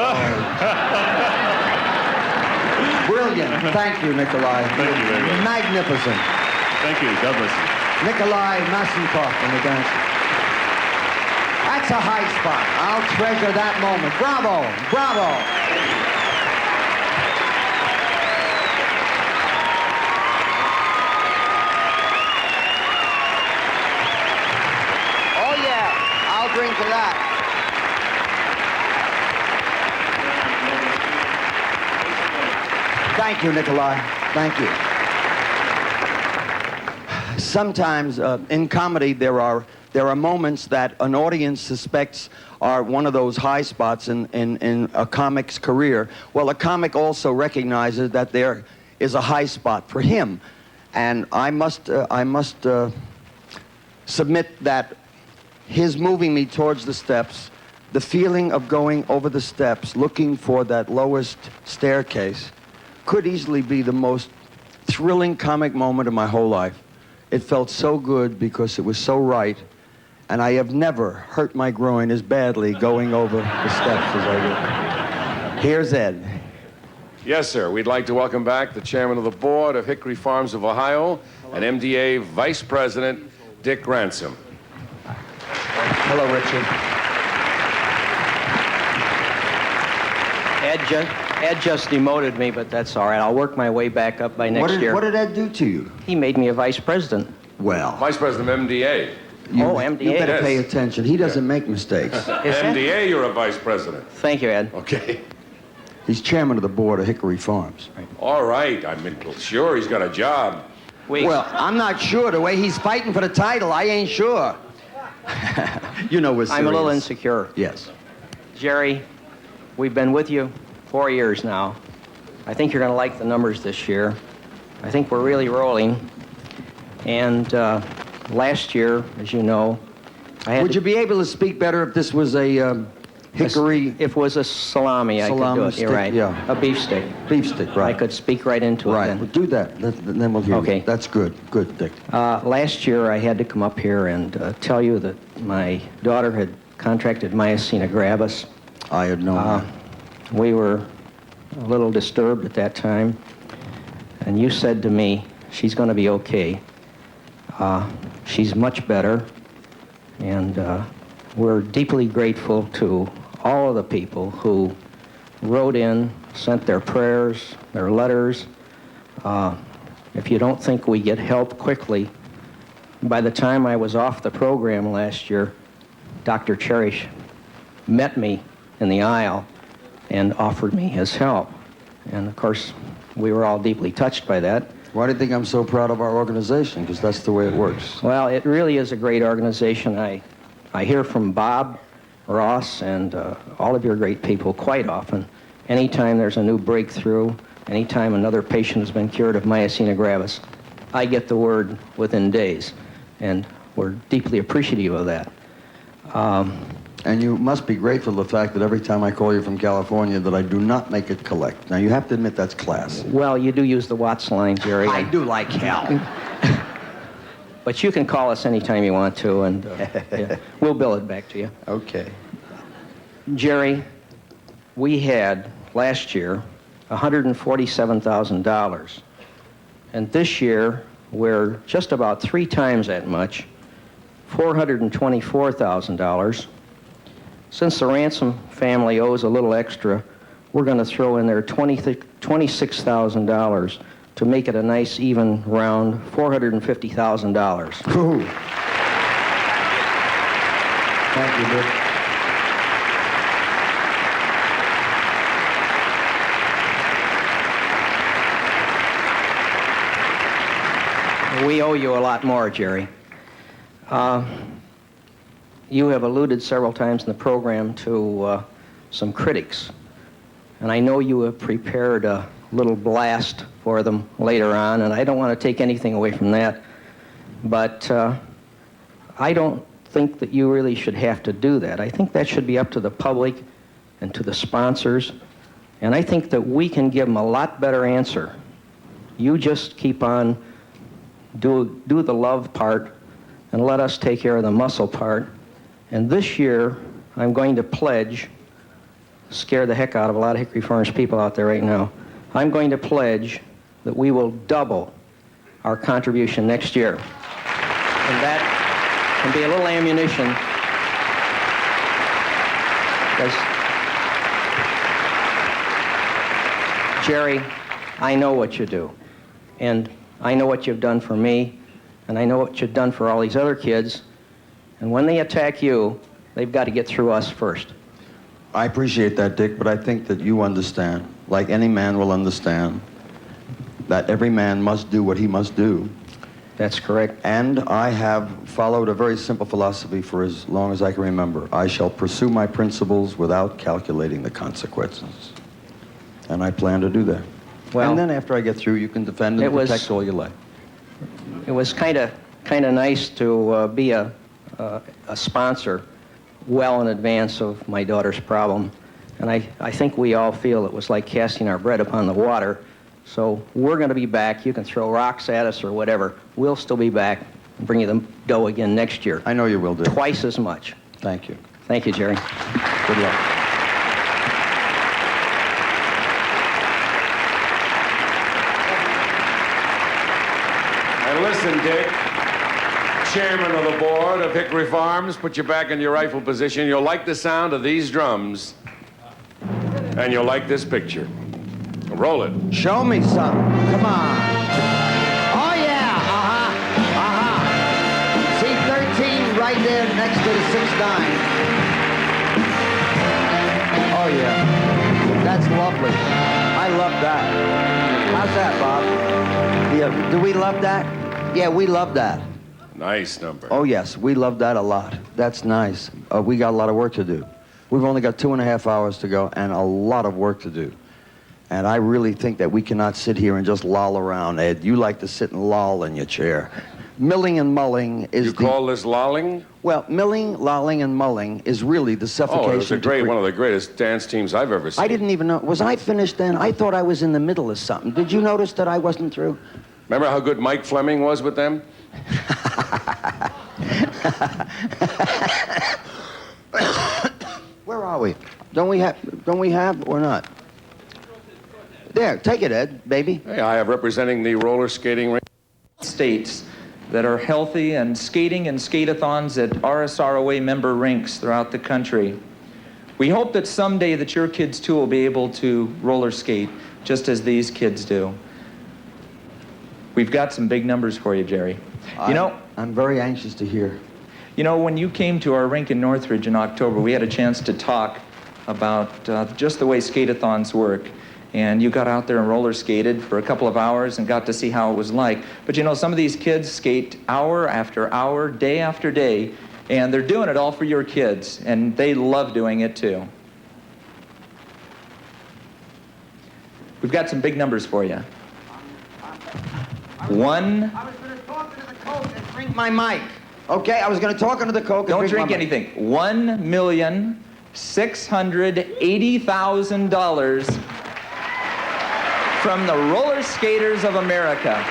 Brilliant. Thank you, Nikolai. Thank you very much. Magnificent. Thank you. God bless you. Nikolai Massenkopf and the dancer. That's a high spot. I'll treasure that moment. Bravo. Bravo. Oh, yeah. I'll drink to that. Thank you, Nikolai. Thank you. Sometimes in comedy there are moments that an audience suspects are one of those high spots in a comic's career. Well, a comic also recognizes that there is a high spot for him, and I must submit that his moving me towards the steps, the feeling of going over the steps, looking for that lowest staircase, could easily be the most thrilling comic moment of my whole life. It felt so good because it was so right, and I have never hurt my groin as badly going over the steps as I did. Here's Ed. Yes, sir. We'd like to welcome back the chairman of the board of Hickory Farms of Ohio and MDA Vice President Dick Ransom. Hello, Richard. Ed just demoted me, but that's all right. I'll work my way back up by next year. What did Ed do to you? He made me a vice president. Well. Vice President of MDA. MDA. You better Yes. pay attention. He doesn't make mistakes. MDA, you're a vice president. Thank you, Ed. Okay. He's chairman of the board of Hickory Farms. All right. I'm sure he's got a job. Well, I'm not sure. The way he's fighting for the title, I ain't sure. You know we're serious. I'm a little insecure. Yes. Jerry, we've been with you 4 years now. I think you're going to like the numbers this year. I think we're really rolling. And last year, as you know, Would you be able to speak better if this was a hickory? If it was a salami, I could do it. You're stick, right. Yeah. A beef stick. Beef stick, right. I could speak right into it Right. then. Well, do that. Then we'll hear Okay. you. That's good. Good, Dick. Last year, I had to come up here and tell you that my daughter had contracted myasthenia gravis. I had known that. We were a little disturbed at that time, and you said to me, she's going to be okay. She's much better, and we're deeply grateful to all of the people who wrote in, sent their prayers, their letters. If you don't think we get help quickly, by the time I was off the program last year, Dr. Cherish met me in the aisle and offered me his help. And of course, we were all deeply touched by that. Why do you think I'm so proud of our organization? Because that's the way it works. Well, it really is a great organization. I hear from Bob, Ross, and all of your great people quite often. Anytime there's a new breakthrough, anytime another patient has been cured of myasthenia gravis, I get the word within days, and we're deeply appreciative of that. And you must be grateful for the fact that every time I call you from California that I do not make it collect. Now, you have to admit that's class. Well, you do use the Watts line, Jerry. I do like hell. But you can call us anytime you want to, and yeah, we'll bill it back to you. Okay. Jerry, we had last year $147,000. And this year, we're just about 3 times that much, $424,000. Since the Ransom family owes a little extra, we're going to throw in there $26,000 to make it a nice, even round $450,000. Thank you, Dick. We owe you a lot more, Jerry. You have alluded several times in the program to some critics, and I know you have prepared a little blast for them later on, and I don't want to take anything away from that, but I don't think that you really should have to do that. I think that should be up to the public and to the sponsors, and I think that we can give them a lot better answer. You just keep on, do the love part, and let us take care of the muscle part. And this year, I'm going to pledge, scare the heck out of a lot of Hickory Farms people out there right now, I'm going to pledge that we will double our contribution next year. And that can be a little ammunition. Because, Jerry, I know what you do. And I know what you've done for me, and I know what you've done for all these other kids. And when they attack you, they've got to get through us first. I appreciate that, Dick, but I think that you understand, like any man will understand, that every man must do what he must do. That's correct. And I have followed a very simple philosophy for as long as I can remember. I shall pursue my principles without calculating the consequences. And I plan to do that. Well, and then after I get through, you can defend and protect all you like. It was kind of nice to be a sponsor well in advance of my daughter's problem. And I think we all feel it was like casting our bread upon the water. So we're going to be back. You can throw rocks at us or whatever. We'll still be back and bring you the dough again next year. I know you will do. Twice as much. Thank you. Thank you, Jerry. Good luck. And listen, Dick, chairman of the board of Hickory Farms, put you back in your rightful position. You'll like the sound of these drums, and you'll like this picture. Roll it. Show me something. Come on. Oh, yeah. See 13 right there next to the 6-9. Oh, yeah. That's lovely. I love that. How's that, Bob? Yeah, do we love that? Yeah, we love that. Nice number. Oh, yes, we love that a lot. That's nice. We got a lot of work to do. We've only got 2.5 hours to go and a lot of work to do. And I really think that we cannot sit here and just loll around, Ed. You like to sit and loll in your chair. Milling and mulling is You call this lolling? Well, milling, lolling, and mulling is really the suffocation. Oh, it was one of the greatest dance teams I've ever seen. I didn't even know. Was I finished then? I thought I was in the middle of something. Did you notice that I wasn't through? Remember how good Mike Fleming was with them? Where are we? Don't we have or not? There, take it, Ed, baby. Hey, I have representing the roller skating rink. States that are healthy and skating and skate-a-thons at RSROA member rinks throughout the country. We hope that someday that your kids too will be able to roller skate just as these kids do. We've got some big numbers for you, Jerry. I'm very anxious to hear. You know, when you came to our rink in Northridge in October, we had a chance to talk about just the way skate-a-thons work. And you got out there and roller skated for a couple of hours and got to see how it was like. But you know, some of these kids skate hour after hour, day after day, and they're doing it all for your kids, and they love doing it too. We've got some big numbers for you. I was going to talk into the Coke and drink my mic. Okay, I was going to talk into the Coke and Don't drink drink my mic. anything. $1,680,000 from the Roller Skaters of America.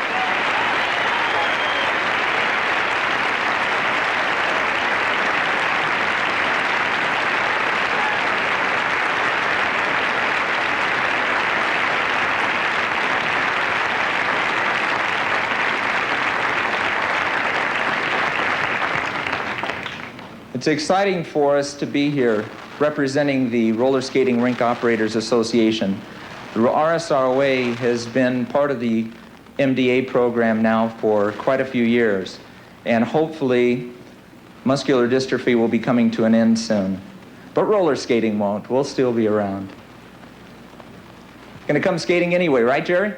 It's exciting for us to be here representing the Roller Skating Rink Operators Association. The RSROA has been part of the MDA program now for quite a few years, and hopefully muscular dystrophy will be coming to an end soon. But roller skating won't. We'll still be around. Gonna come skating anyway, right, Jerry?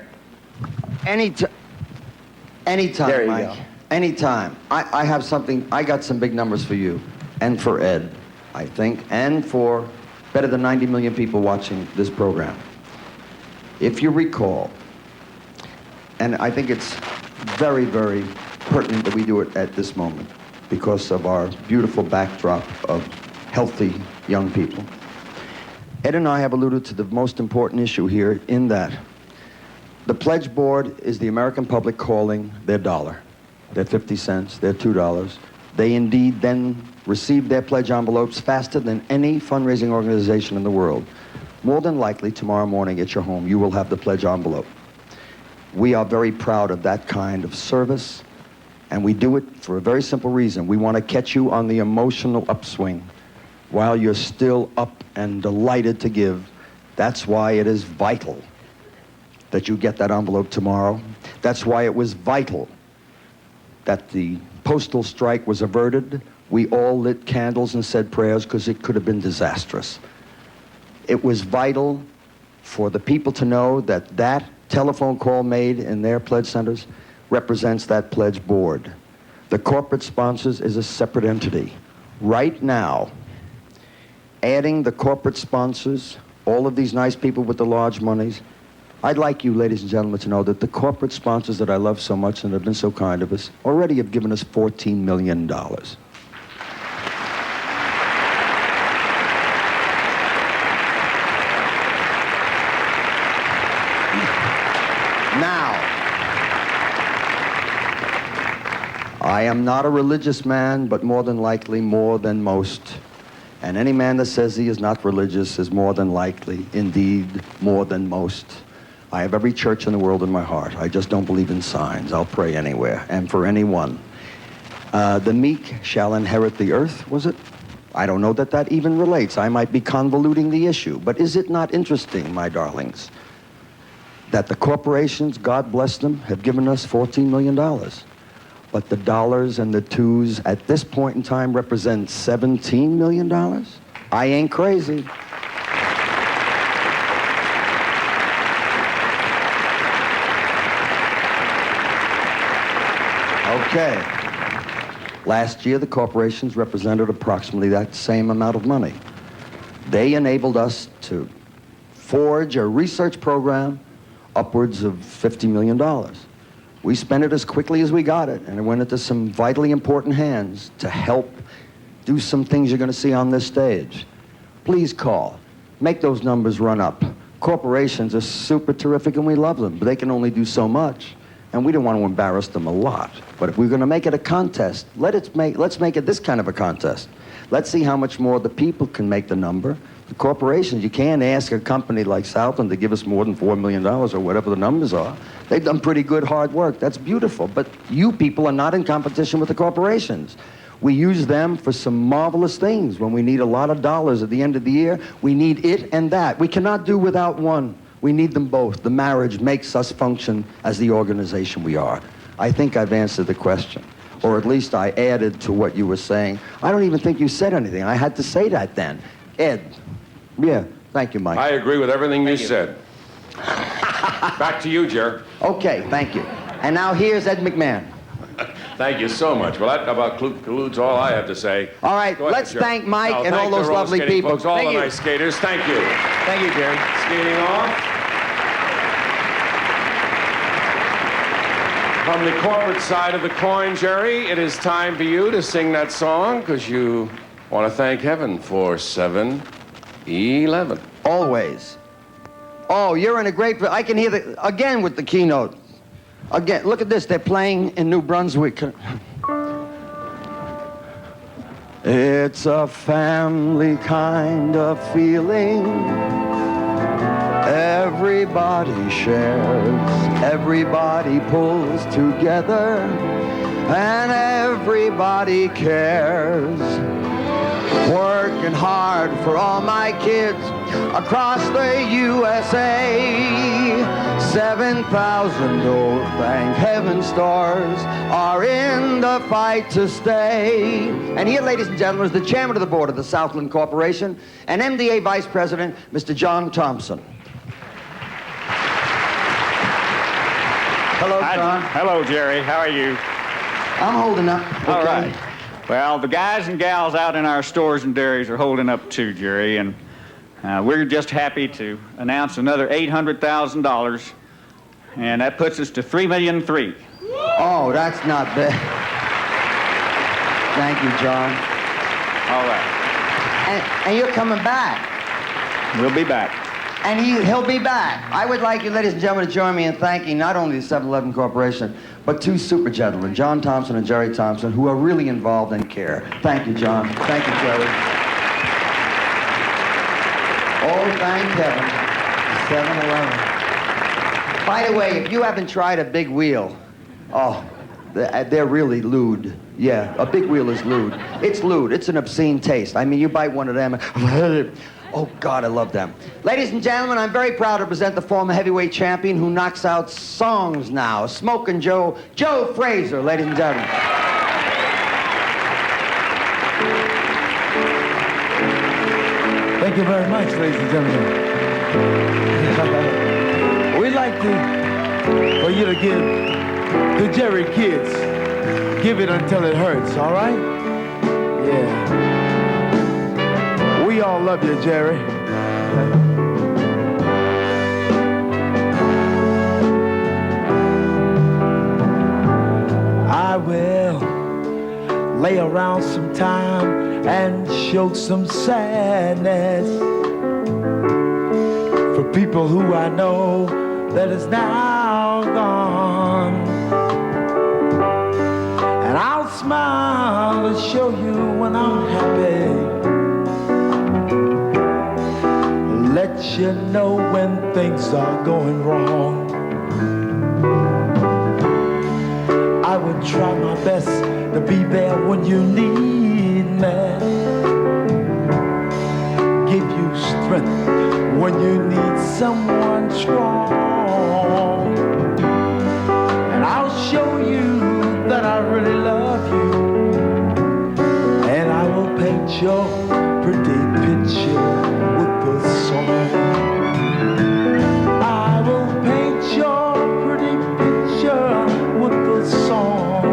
Anytime, There you Mike. go. Anytime. I have something, I got some big numbers for you and for Ed, I think, and for better than 90 million people watching this program. If you recall, and I think it's very, very pertinent that we do it at this moment because of our beautiful backdrop of healthy young people. Ed and I have alluded to the most important issue here in that the pledge board is the American public calling their dollar, their 50 cents, their $2. They indeed then receive their pledge envelopes faster than any fundraising organization in the world. More than likely, tomorrow morning at your home, you will have the pledge envelope. We are very proud of that kind of service, and we do it for a very simple reason. We want to catch you on the emotional upswing while you're still up and delighted to give. That's why it is vital that you get that envelope tomorrow. That's why it was vital that the postal strike was averted. We all lit candles and said prayers because it could have been disastrous. It was vital for the people to know that that telephone call made in their pledge centers represents that pledge board. The corporate sponsors is a separate entity. Right now, adding the corporate sponsors, all of these nice people with the large monies, I'd like you, ladies and gentlemen, to know that the corporate sponsors that I love so much and have been so kind of us already have given us $14 million. Now, I am not a religious man, but more than likely more than most. And any man that says he is not religious is more than likely, indeed, more than most. I have every church in the world in my heart. I just don't believe in signs. I'll pray anywhere and for anyone. The meek shall inherit the earth, was it? I don't know that that even relates. I might be convoluting the issue. But is it not interesting, my darlings, that the corporations, God bless them, have given us $14 million? But the dollars and the twos at this point in time represent $17 million? I ain't crazy. Okay. Last year, the corporations represented approximately that same amount of money. They enabled us to forge a research program upwards of $50 million. We spent it as quickly as we got it, and it went into some vitally important hands to help do some things you're going to see on this stage. Please call. Make those numbers run up. Corporations are super terrific, and we love them, but they can only do so much. And we don't want to embarrass them a lot. But if we're going to make it a contest, let's make it this kind of a contest. Let's see how much more the people can make the number. The corporations, you can't ask a company like Southland to give us more than $4 million or whatever the numbers are. They've done pretty good hard work. That's beautiful. But you people are not in competition with the corporations. We use them for some marvelous things. When we need a lot of dollars at the end of the year, we need it and that. We cannot do without one. We need them both. The marriage makes us function as the organization we are. I think I've answered the question, or at least I added to what you were saying. I don't even think you said anything. I had to say that then. Ed. Yeah, thank you, Mike. I agree with everything you said. Back to you, Jer. Okay, thank you. And now here's Ed McMahon. Thank you so much. Well, that about concludes all I have to say. All right, Go ahead, let's Jerry. thank Mike Now, and all thank the those roller lovely skating people. Folks, all Thank the you. nice skaters. Thank you. Thank you, Jerry. Skating off. From the corporate side of the coin, Jerry, it is time for you to sing that song because you want to thank heaven for 7-11. Always. Oh, you're in a great... I can hear the... Again with the keynote. Again, look at this. They're playing in New Brunswick. It's a family kind of feeling. Everybody shares. Everybody pulls together. And everybody cares. Working hard for all my kids across the USA. 7,000, oh, thank heaven, stars are in the fight to stay. And here, ladies and gentlemen, is the chairman of the board of the Southland Corporation and MDA Vice President, Mr. John Thompson. Hello, John. Hello, Jerry. How are you? I'm holding up. All Okay. right. Well, the guys and gals out in our stores and dairies are holding up too, Jerry, and we're just happy to announce another $800,000, and that puts us to $3,300,000. Oh, that's not bad. Thank you, John. All right. And you're coming back. We'll be back. And he'll be back. I would like you, ladies and gentlemen, to join me in thanking not only the 7-Eleven Corporation, but two super gentlemen, John Thompson and Jerry Thompson, who are really involved and care. Thank you, John. Thank you, Jerry. Oh, thank heaven. 7-Eleven. By the way, if you haven't tried a big wheel, oh, they're really lewd. Yeah, a big wheel is lewd. It's lewd. It's an obscene taste. I mean, you bite one of them, oh, God, I love them. Ladies and gentlemen, I'm very proud to present the former heavyweight champion who knocks out songs now, Smokin' Joe Frazier, ladies and gentlemen. Thank you very much, ladies and gentlemen. We'd like for you to give the Jerry kids, give it until it hurts, all right? Yeah. We all love you, Jerry. I will lay around some time and show some sadness for people who I know that is now gone. And I'll smile to show you when I'm happy, let you know when things are going wrong. I would try my best to be there when you need me, give you strength when you need someone strong. And I'll show you that I really love you, and I will paint your pretty picture with the song. I will paint your pretty picture with the song.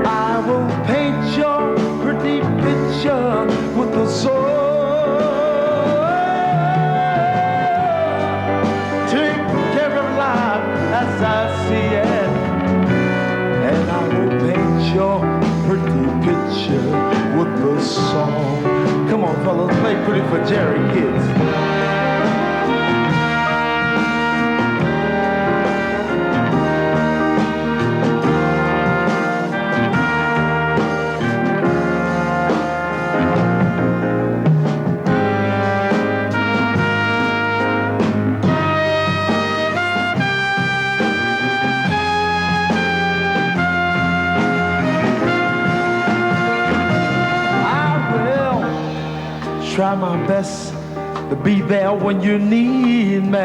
I will paint your pretty picture with the song. Take care of life as I see it, and I will paint your pretty picture with the song. Come on, fellas, play pretty for Jerry, kids. Try my best to be there when you need me,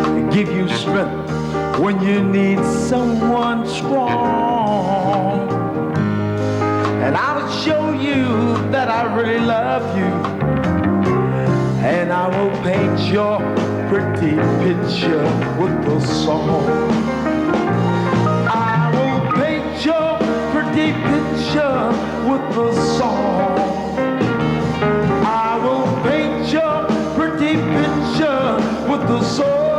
and give you strength when you need someone strong. And I'll show you that I really love you, and I will paint your pretty picture with the song. I will paint your pretty picture with the song. I will paint your pretty picture with the song.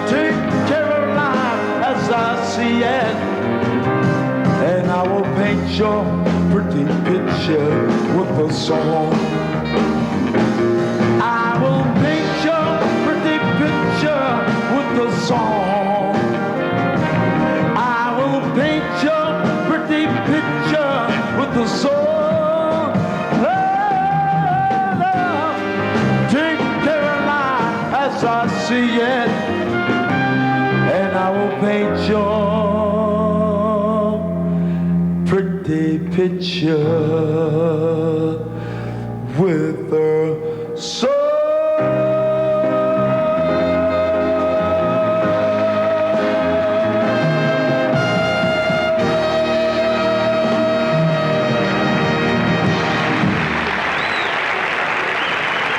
Take care of life as I see it, and I will paint your pretty picture with the song. I will paint your pretty picture with the song. I will paint your pretty picture with the song. Love, take care of life as I see it, and I will paint your pretty picture with the song.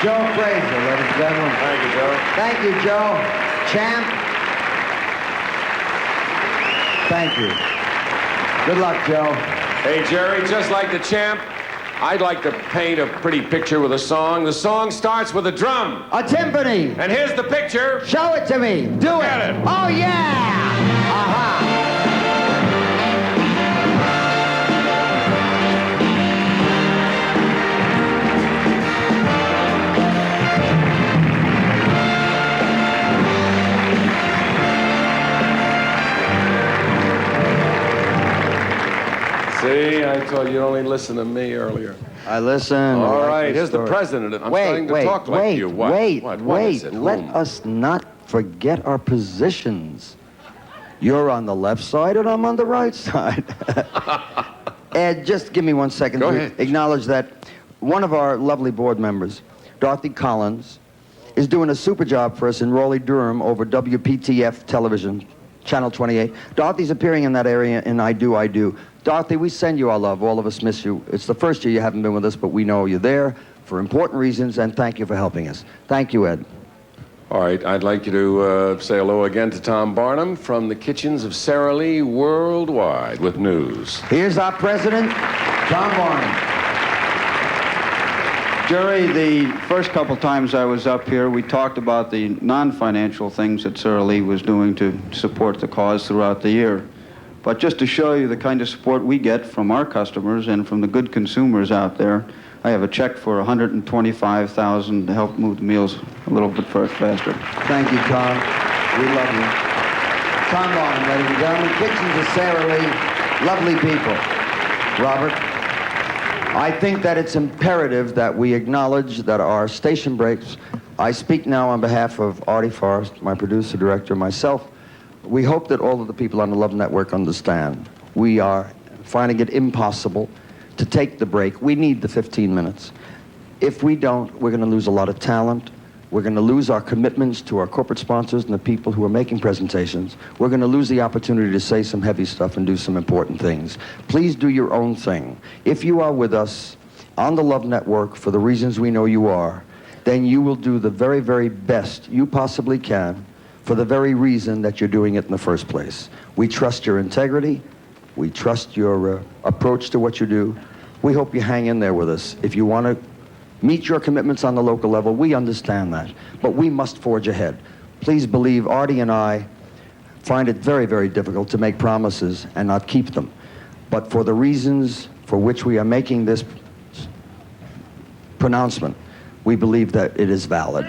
Joe, gentlemen. Thank you, Joe. Thank you, Joe. Champ. Thank you. Good luck, Joe. Hey, Jerry, just like the champ, I'd like to paint a pretty picture with a song. The song starts with a drum. A timpani. And here's the picture. Show it to me. Do it. Oh, yeah. See, I told you you'd only listen to me earlier. I listen. All I like right, your here's the story. president. I'm starting to talk like you. What? What is it? Let Whom? us not forget our positions. You're on the left side and I'm on the right side. Ed, just give me 1 second Go to ahead. acknowledge that one of our lovely board members, Dorothy Collins, is doing a super job for us in Raleigh-Durham over WPTF television, Channel 28. Dorothy's appearing in that area in I Do, I Do. Dorothy, we send you our love. All of us miss you. It's the first year you haven't been with us, but we know you're there for important reasons, and thank you for helping us. Thank you, Ed. All right, I'd like you to say hello again to Tom Barnum from the kitchens of Sara Lee Worldwide with news. Here's our president, Tom Barnum. Jerry, the first couple times I was up here, we talked about the non-financial things that Sara Lee was doing to support the cause throughout the year. But just to show you the kind of support we get from our customers and from the good consumers out there, I have a check for $125,000 to help move the meals a little bit faster. Thank you, Tom. We love you. Tom Barnum, ladies and gentlemen, kitchens of Sara Lee, lovely people. Robert, I think that it's imperative that we acknowledge that our station breaks, I speak now on behalf of Artie Forrest, my producer, director, myself. We hope that all of the people on the Love Network understand. We are finding it impossible to take the break. We need the 15 minutes. If we don't, we're going to lose a lot of talent. We're going to lose our commitments to our corporate sponsors and the people who are making presentations. We're going to lose the opportunity to say some heavy stuff and do some important things. Please do your own thing. If you are with us on the Love Network for the reasons we know you are, then you will do the very, very best you possibly can for the very reason that you're doing it in the first place. We trust your integrity. We trust your approach to what you do. We hope you hang in there with us. If you want to meet your commitments on the local level, we understand that. But we must forge ahead. Please believe Artie and I find it very, very difficult to make promises and not keep them. But for the reasons for which we are making this pronouncement, we believe that it is valid.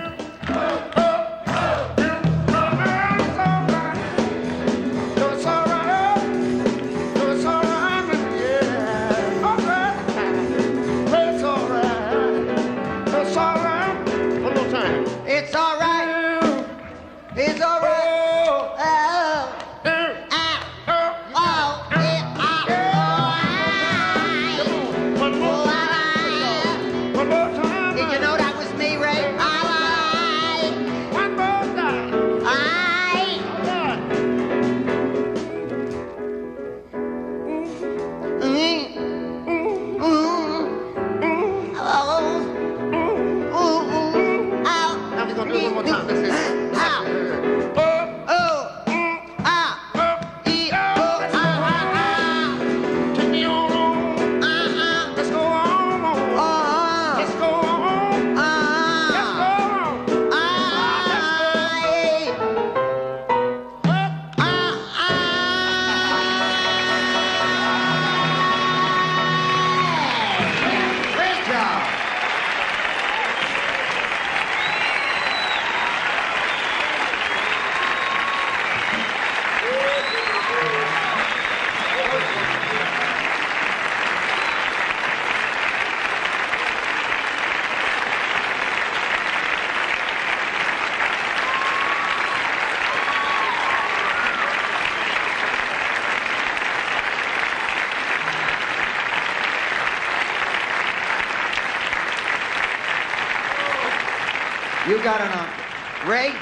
You got an Ray?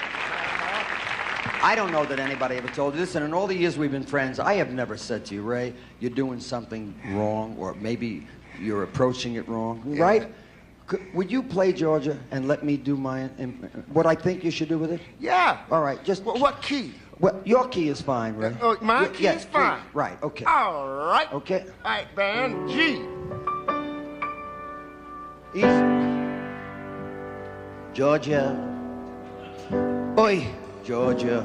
I don't know that anybody ever told you this, and in all the years we've been friends, I have never said to you, Ray, you're doing something wrong, or maybe you're approaching it wrong, right? Would you play Georgia and let me do mine? What I think you should do with it? Yeah. All right. Just what key? Well, your key is fine, Ray. My key is fine. Right. Okay. All right. Okay. All right, band. G. Easy. Georgia. Oi, Georgia.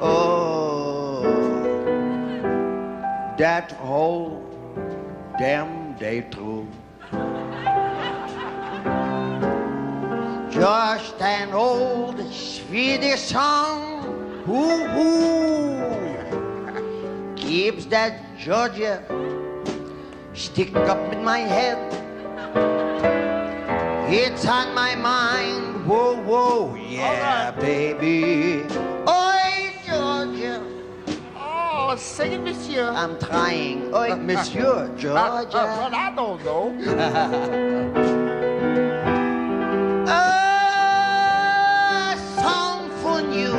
Oh, that whole damn day through. Just an old Swedish song, who keeps that Georgia stick up in my head. It's on my mind, whoa, whoa, yeah, baby. Oi, Georgia. Oh, sing it, monsieur. I'm trying. Oi, monsieur, Georgia. Well, I don't know. A song for you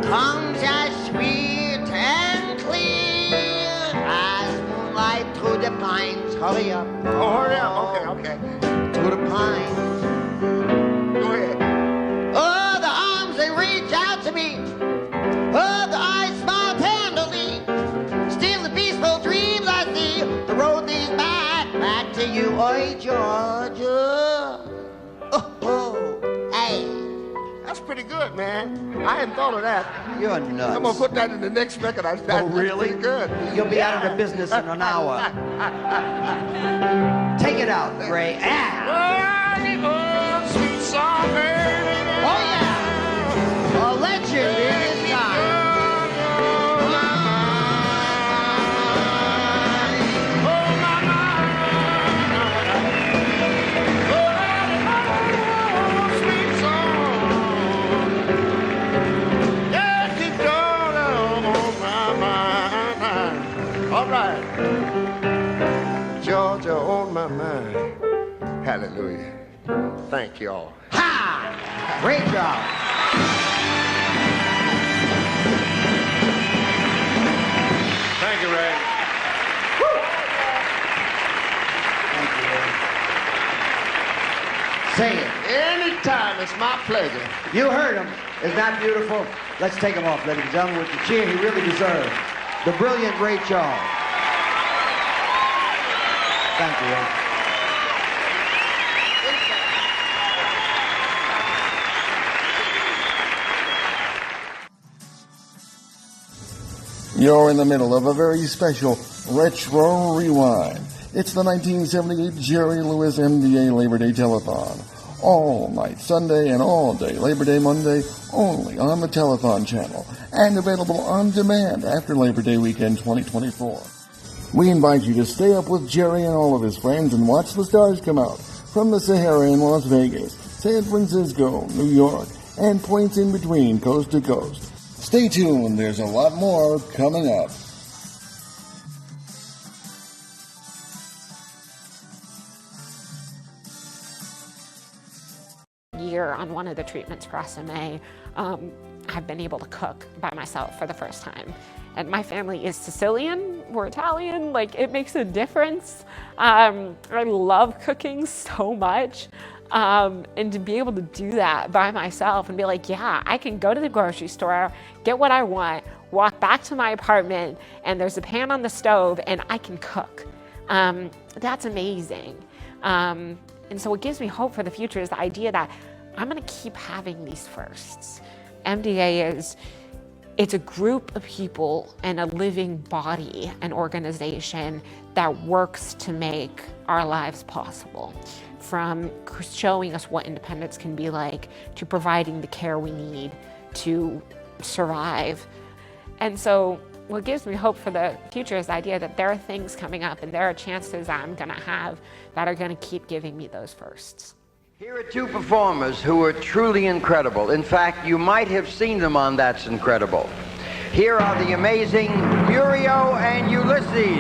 comes as sweet and clear as moonlight through the pines. Hurry up. Oh, hurry up. Okay. To the pines. Go ahead. Oh, the arms they reach out to me. Oh, the eyes smile tenderly. Still the peaceful dreams I see. The road leads back to you. Oi, Georgia. Oh, hey. That's pretty good, man. I hadn't thought of that. You're nuts. I'm gonna put that in the next record. That's really? pretty good. You'll be out of the business in an hour. Take it out, Ray. Sweet song, baby. Oh, yeah. A legend in his time. All right. Georgia on my mind. Hallelujah. Thank you all. Ha! Great job. Thank you, Ray. Sing it. Anytime, it's my pleasure. You heard him. Isn't that beautiful? Let's take him off, ladies and gentlemen, with the cheer he really deserves. The brilliant Ray Charles. Thank you, Ray. You're in the middle of a very special Retro Rewind. It's the 1978 Jerry Lewis MDA Labor Day Telethon. All night Sunday and all day Labor Day Monday, only on the Telethon channel, and available on demand after Labor Day weekend 2024. We invite you to stay up with Jerry and all of his friends and watch the stars come out from the Sahara in Las Vegas, San Francisco, New York, and points in between coast to coast. Stay tuned, there's a lot more coming up. Year on one of the treatments for SMA, I've been able to cook by myself for the first time. And my family is Sicilian, we're Italian, like it makes a difference. I love cooking so much. And to be able to do that by myself and be like, yeah, I can go to the grocery store, get what I want, walk back to my apartment, and there's a pan on the stove, and I can cook. That's amazing. And so what gives me hope for the future is the idea that I'm gonna keep having these firsts. MDA it's a group of people and a living body, an organization that works to make our lives possible. From showing us what independence can be like, to providing the care we need to survive. And so what gives me hope for the future is the idea that there are things coming up and there are chances I'm gonna have that are gonna keep giving me those firsts. Here are two performers who are truly incredible. In fact, you might have seen them on That's Incredible. Here are the amazing Muriel and Ulysses.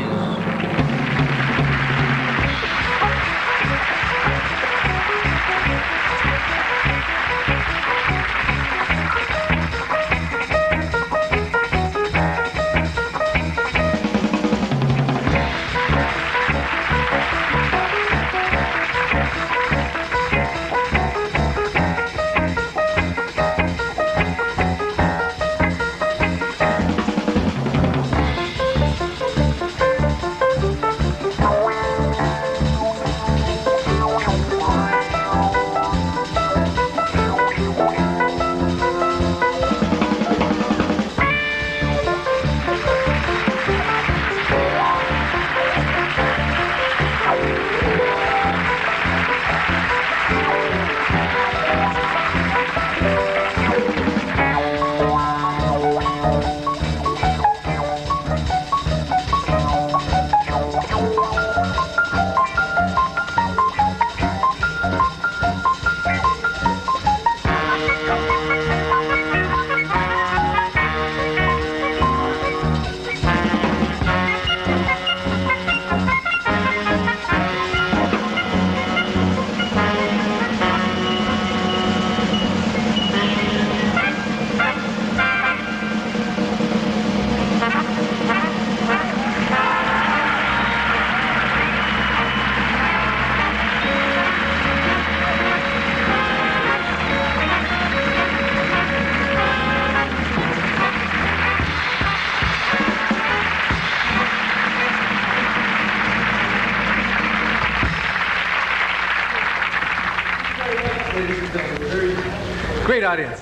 Great audience.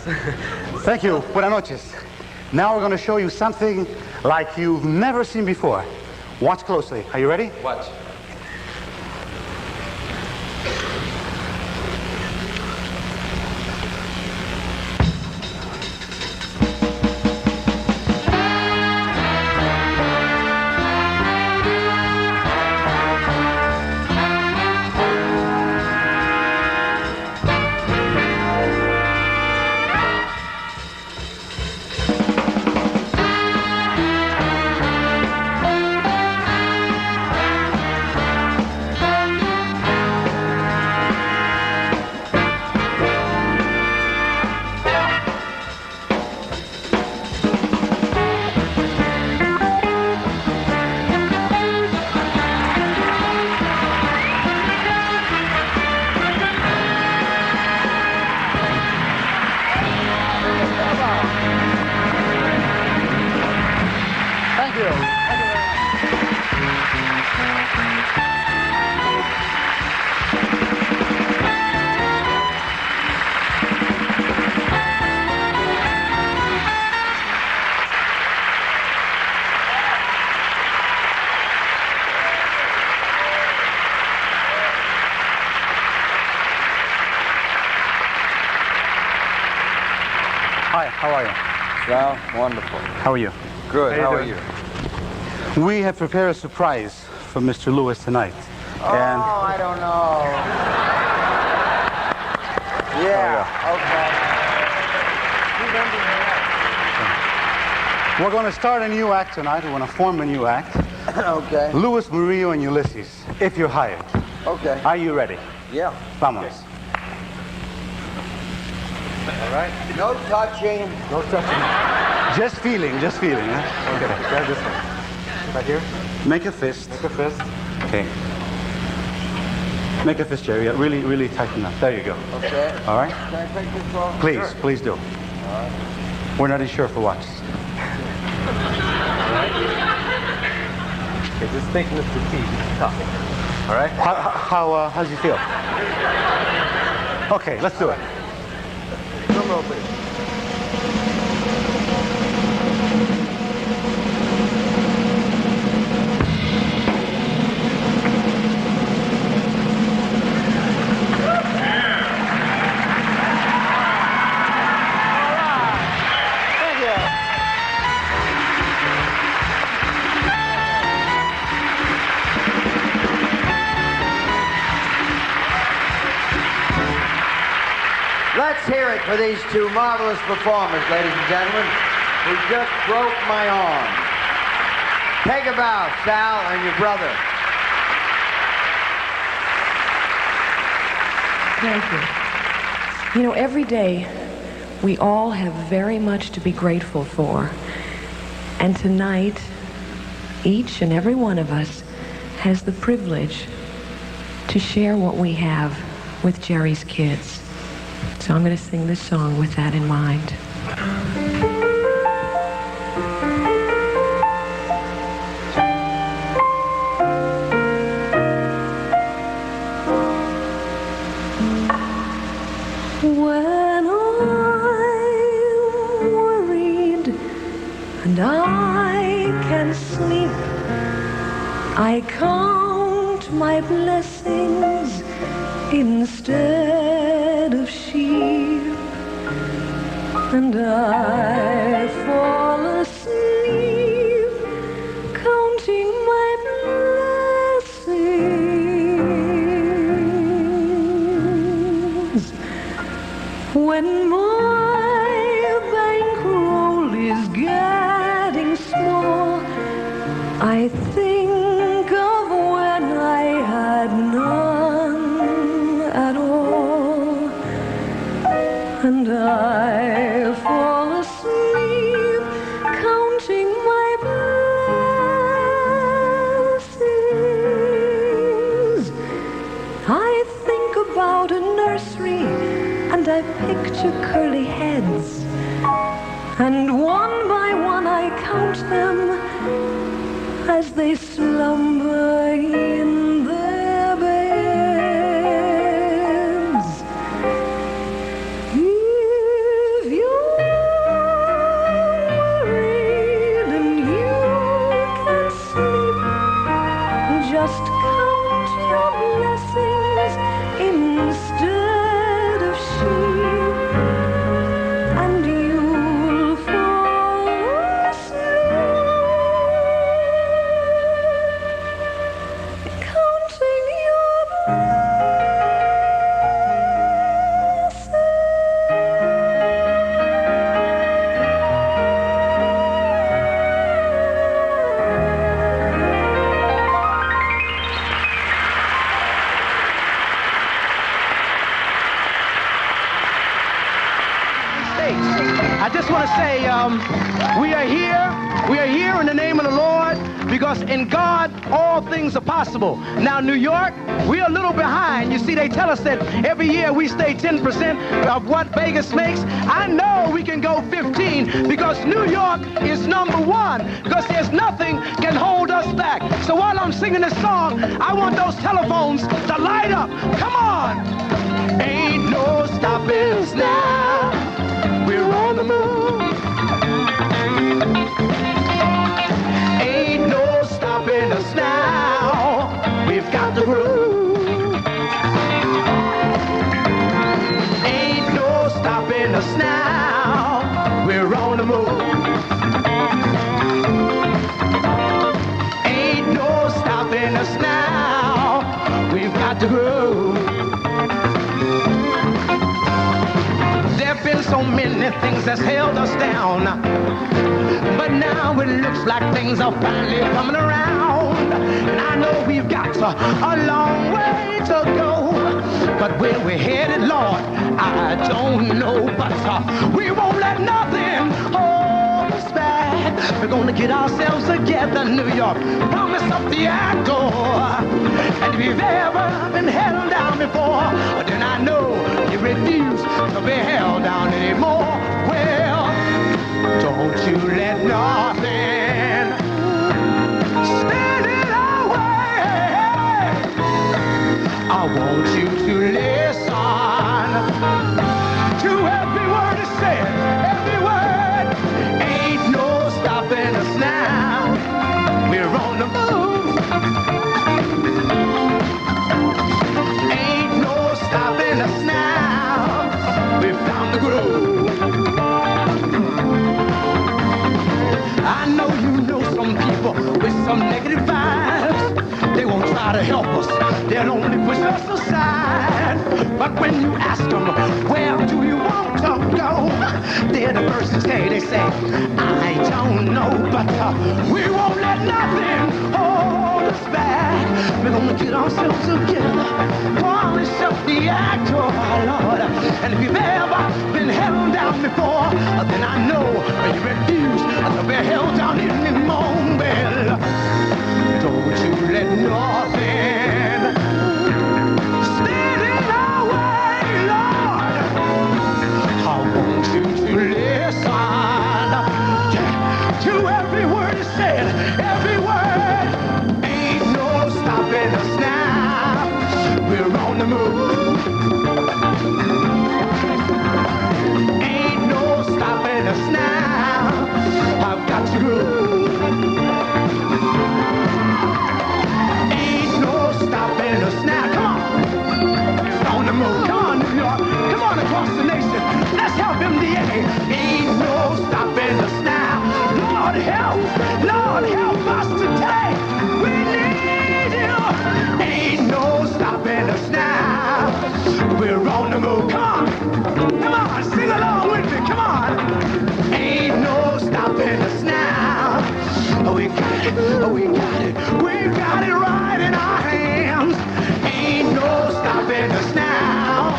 Thank you. Buenas noches. Now we're going to show you something like you've never seen before. Watch closely. Are you ready? Watch. Hi, how are you? Well, wonderful. How are you? Good. How are you? We have prepared a surprise for Mr. Lewis tonight. Oh, I don't know. Yeah, okay. We're going to start a new act tonight. We're going to form a new act. Okay. Louis, Murillo, and Ulysses, if you're hired. Okay. Are you ready? Yeah. Vamos. All right. No touching. No touching. Just feeling, huh? Okay. Grab this one. Right here. Make a fist. Make a fist. Okay. Make a fist, Jerry. Really, really tighten up. There you go. Okay. All right? Can I take this off? Please, Sure. please do. All right. We're not insured for watches. All right. Okay, just think Mr. T. Tough. All right? How does you feel? Okay, let's do it. Come over here. Let's hear it for these two marvelous performers, ladies and gentlemen, who just broke my arm. Take a bow, Sal and your brother. Thank you. You know, every day we all have very much to be grateful for. And tonight, each and every one of us has the privilege to share what we have with Jerry's kids. So I'm going to sing this song with that in mind. When I'm worried and I can't sleep, I count my blessings instead of sheep, and I fall asleep counting my blessings. When my bankroll is getting small, I think of when I had none at all, and I fall asleep counting my blessings. I think about a nursery and I picture curly heads, and one by one I count them as they slumber in their beds. I just want to say we are here in the name of the Lord, because in God all things are possible. Now New York, we're a little behind. You see, they tell us that every year we stay 10% of what Vegas makes. I know we can go 15 because New York is #1, because there's nothing can hold us back. So while I'm singing this song, I want those telephones to light up. Come on! Ain't no stopping us now. We're on the move. Ain't no stopping us now. We've got the groove. Ain't no stopping us now. We're on the move. Ain't no stopping us now. We've got the groove. There've been so many things that's held us down, but now it looks like things are finally coming around. And I know we've got a long way to go, but where we're headed, Lord, I don't know. But we won't let nothing hold us back. We're gonna get ourselves together, New York. Promise up the actor. And if you've ever been held down before, then I know you refuse to be held down anymore. Well, don't you let nothing stand in our way. I want you to listen to every word is said, every word. Ain't no stopping us now. We're on the move. Ain't no stopping us now. We've found the groove. I know you know some people with some negative vibes. They won't try to help us. They'll only push us aside. But when you ask them, where do you want to go? They're the first to say, they say, I don't know. But we won't let nothing hold us back. We're gonna get ourselves together. Promise up the actor, Lord. And if you've ever been held down before, then I know you refuse to be held down anymore. Well, don't you let nothing stand in our way, Lord. I want you to listen to every word is said, every word. Ain't no stopping us now. We're on the move. Ain't no stopping us now. I've got to go. Ain't no stopping us now. Come on. We're on the move. Come on, New York. Come on across the nation. Let's help MDA. Ain't no stopping us now. Lord help us today. We need you. Ain't no stopping us now. We're on the move. Come on, sing along with me. Come on. Ain't no stopping us now. We got it. We got it. We got it right in our hands. Ain't no stopping us now.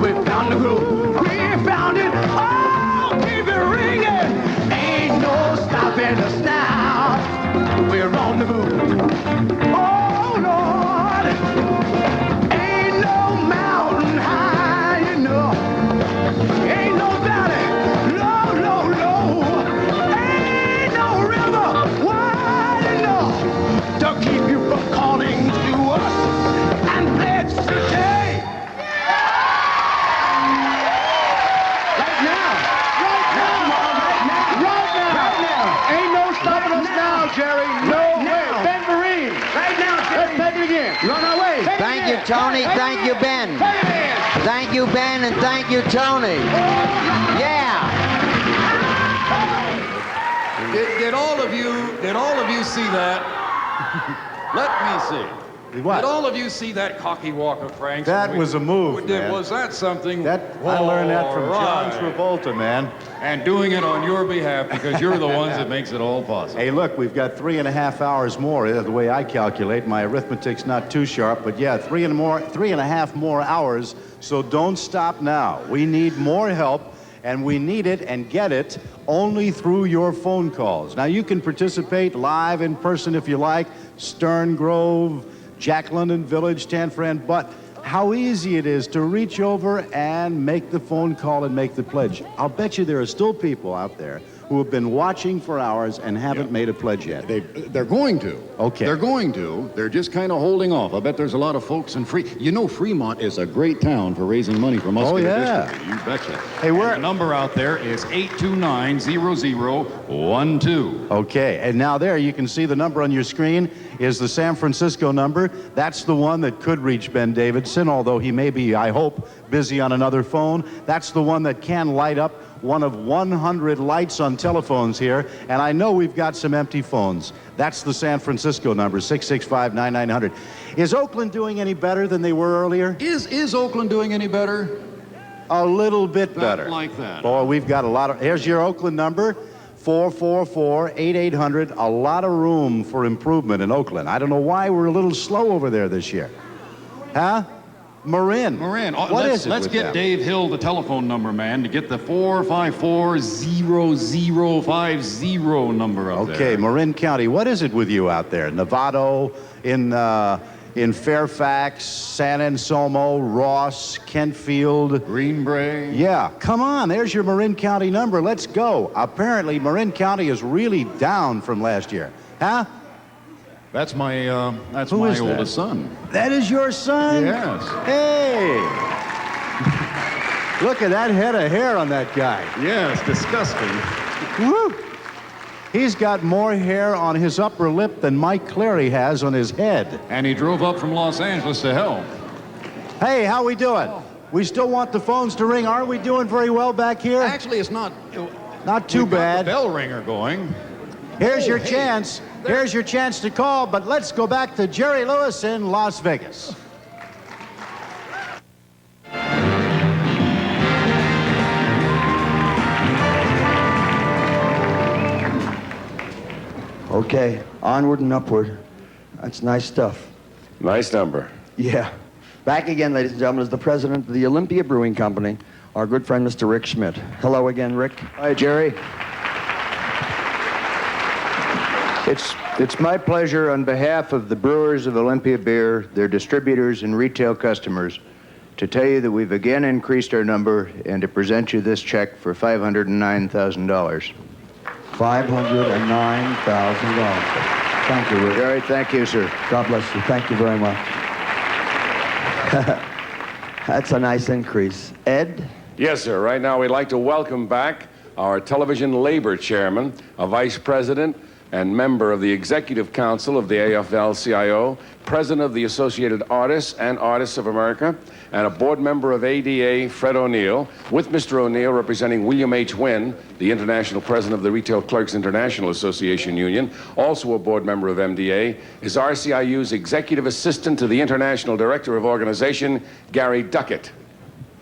We found the groove. We found it. Oh, keep it ringing. Ain't no stopping us now. We're on the move. Oh, Lord. Ain't no mountain high enough. Ain't no valley low, low, low. Ain't no river wide enough to keep you from calling to us and pledge today. Right now. Ain't no stopping us now, Jerry. No way. Ben Vereen. Right now, Jerry. Let's take it again. You're on our way. Thank you, Tony. Thank you, Ben. Thank you, Ben, and thank you, Tony. Yeah. Did all of you see that? Let me see. What? Did all of you see that cocky walk of Frank's? That was a move, man. Was that something? I learned that from John Right. Travolta, man. And doing it on your behalf because you're the ones that makes it all possible. Hey, look, we've got 3.5 hours more. The way I calculate, my arithmetic's not too sharp, but yeah, 3.5 more hours. So don't stop now. We need more help. and we need it and get it only through your phone calls. Now, you can participate live in person if you like, Stern Grove, Jack London Village, Tanforan, but how easy it is to reach over and make the phone call and make the pledge. I'll bet you there are still people out there who have been watching for hours and haven't made a pledge yet. They're going to. Okay. They're going to. They're just kind of holding off. I bet there's a lot of folks in Fremont is a great town for raising money for muscular dystrophy. You betcha. Hey, the number out there is 829-0012. Okay, and now there you can see the number on your screen is the San Francisco number. That's the one that could reach Ben Davidson, although he may be, I hope, busy on another phone. That's the one that can light up one of 100 lights on telephones here, and I know we've got some empty phones. That's the San Francisco number, 665-9900. Is Oakland doing any better than they were earlier? Is Oakland doing any better? A little bit better. Like that. Boy, we've got a lot of... Here's your Oakland number, 444-8800. A lot of room for improvement in Oakland. I don't know why we're a little slow over there this year. Huh? Marin. What is it? Let's get them? Dave Hill the telephone number, man, to get the 454-0050 number up there. Okay, Marin County. What is it with you out there? Novato, in Fairfax, San Anselmo, Ross, Kentfield, Greenbrae. Yeah, come on. There's your Marin County number. Let's go. Apparently, Marin County is really down from last year. Huh? That's my Who is that? oldest son. That is your son? Yes. Hey! Look at that head of hair on that guy. Yes, disgusting. Woo! He's got more hair on his upper lip than Mike Clary has on his head. And he drove up from Los Angeles to help. Hey, how we doing? We still want the phones to ring. Aren't we doing very well back here? Actually, it's not... Not too bad. The bell ringer going. Here's your chance. Here's your chance to call, but let's go back to Jerry Lewis in Las Vegas. Okay, onward and upward. That's nice stuff. Nice number. Yeah. Back again, ladies and gentlemen, is the president of the Olympia Brewing Company, our good friend, Mr. Rick Schmidt. Hello again, Rick. Hi, Jerry. It's my pleasure on behalf of the brewers of Olympia Beer, their distributors and retail customers, to tell you that we've again increased our number and to present you this check for $509,000. $509,000. Thank you, Rick. Jerry, thank you, sir. God bless you. Thank you very much. That's a nice increase. Ed? Yes, sir. Right now, we'd like to welcome back our television labor chairman, a vice president, and member of the Executive Council of the AFL-CIO, president of the Associated Artists and Artists of America, and a board member of ADA, Fred O'Neill, with Mr. O'Neill representing William H. Wynn, the international president of the Retail Clerks International Association Union, also a board member of MDA, is RCIU's executive assistant to the international director of organization, Gary Duckett.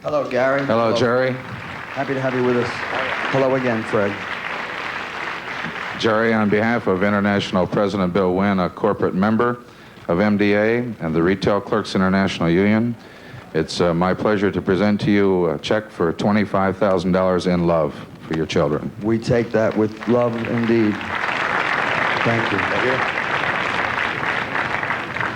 Hello, Gary. Hello, Jerry. Happy to have you with us. Hello again, Fred. Jerry, on behalf of International President Bill Wynn, a corporate member of MDA and the Retail Clerks International Union, it's my pleasure to present to you a check for $25,000 in love for your children. We take that with love indeed. Thank you.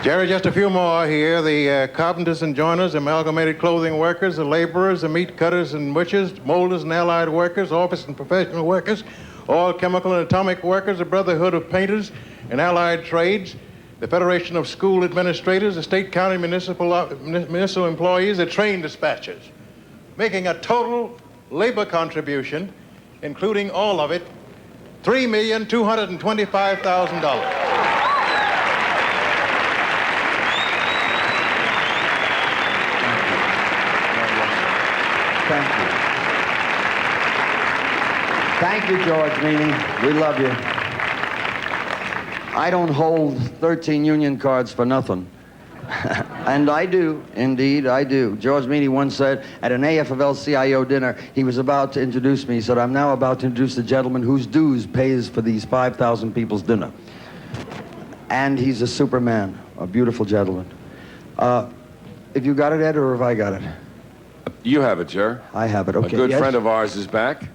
Jerry, just a few more here. The carpenters and joiners, amalgamated clothing workers, the laborers, the meat cutters and butchers, molders and allied workers, office and professional workers, all chemical and atomic workers, the Brotherhood of Painters and Allied Trades, the Federation of School Administrators, the state, county, municipal employees, the train dispatchers, making a total labor contribution, including all of it, $3,225,000. Thank you. Thank you, George Meany. We love you. I don't hold 13 union cards for nothing. And I do. Indeed, I do. George Meany once said at an AFL-CIO dinner, he was about to introduce me. He said, I'm now about to introduce the gentleman whose dues pays for these 5,000 people's dinner. And he's a superman, a beautiful gentleman. If you got it, Ed, or have I got it? You have it, Jerry. I have it, okay. A good Yes? friend of ours is back.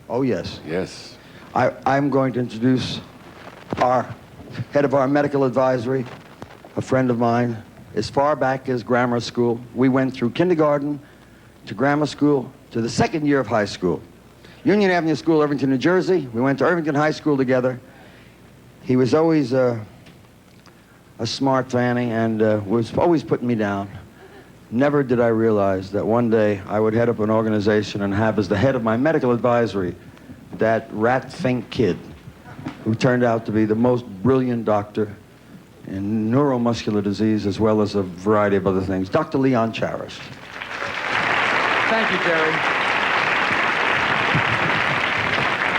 Oh, yes. Yes. I'm going to introduce our head of our medical advisory, a friend of mine, as far back as grammar school. We went through kindergarten to grammar school to the second year of high school. Union Avenue School, Irvington, New Jersey. We went to Irvington High School together. He was always a smart fanny and was always putting me down. Never did I realize that one day I would head up an organization and have as the head of my medical advisory that rat-think kid who turned out to be the most brilliant doctor in neuromuscular disease as well as a variety of other things, Dr. Leon Cherish. Thank you, Jerry.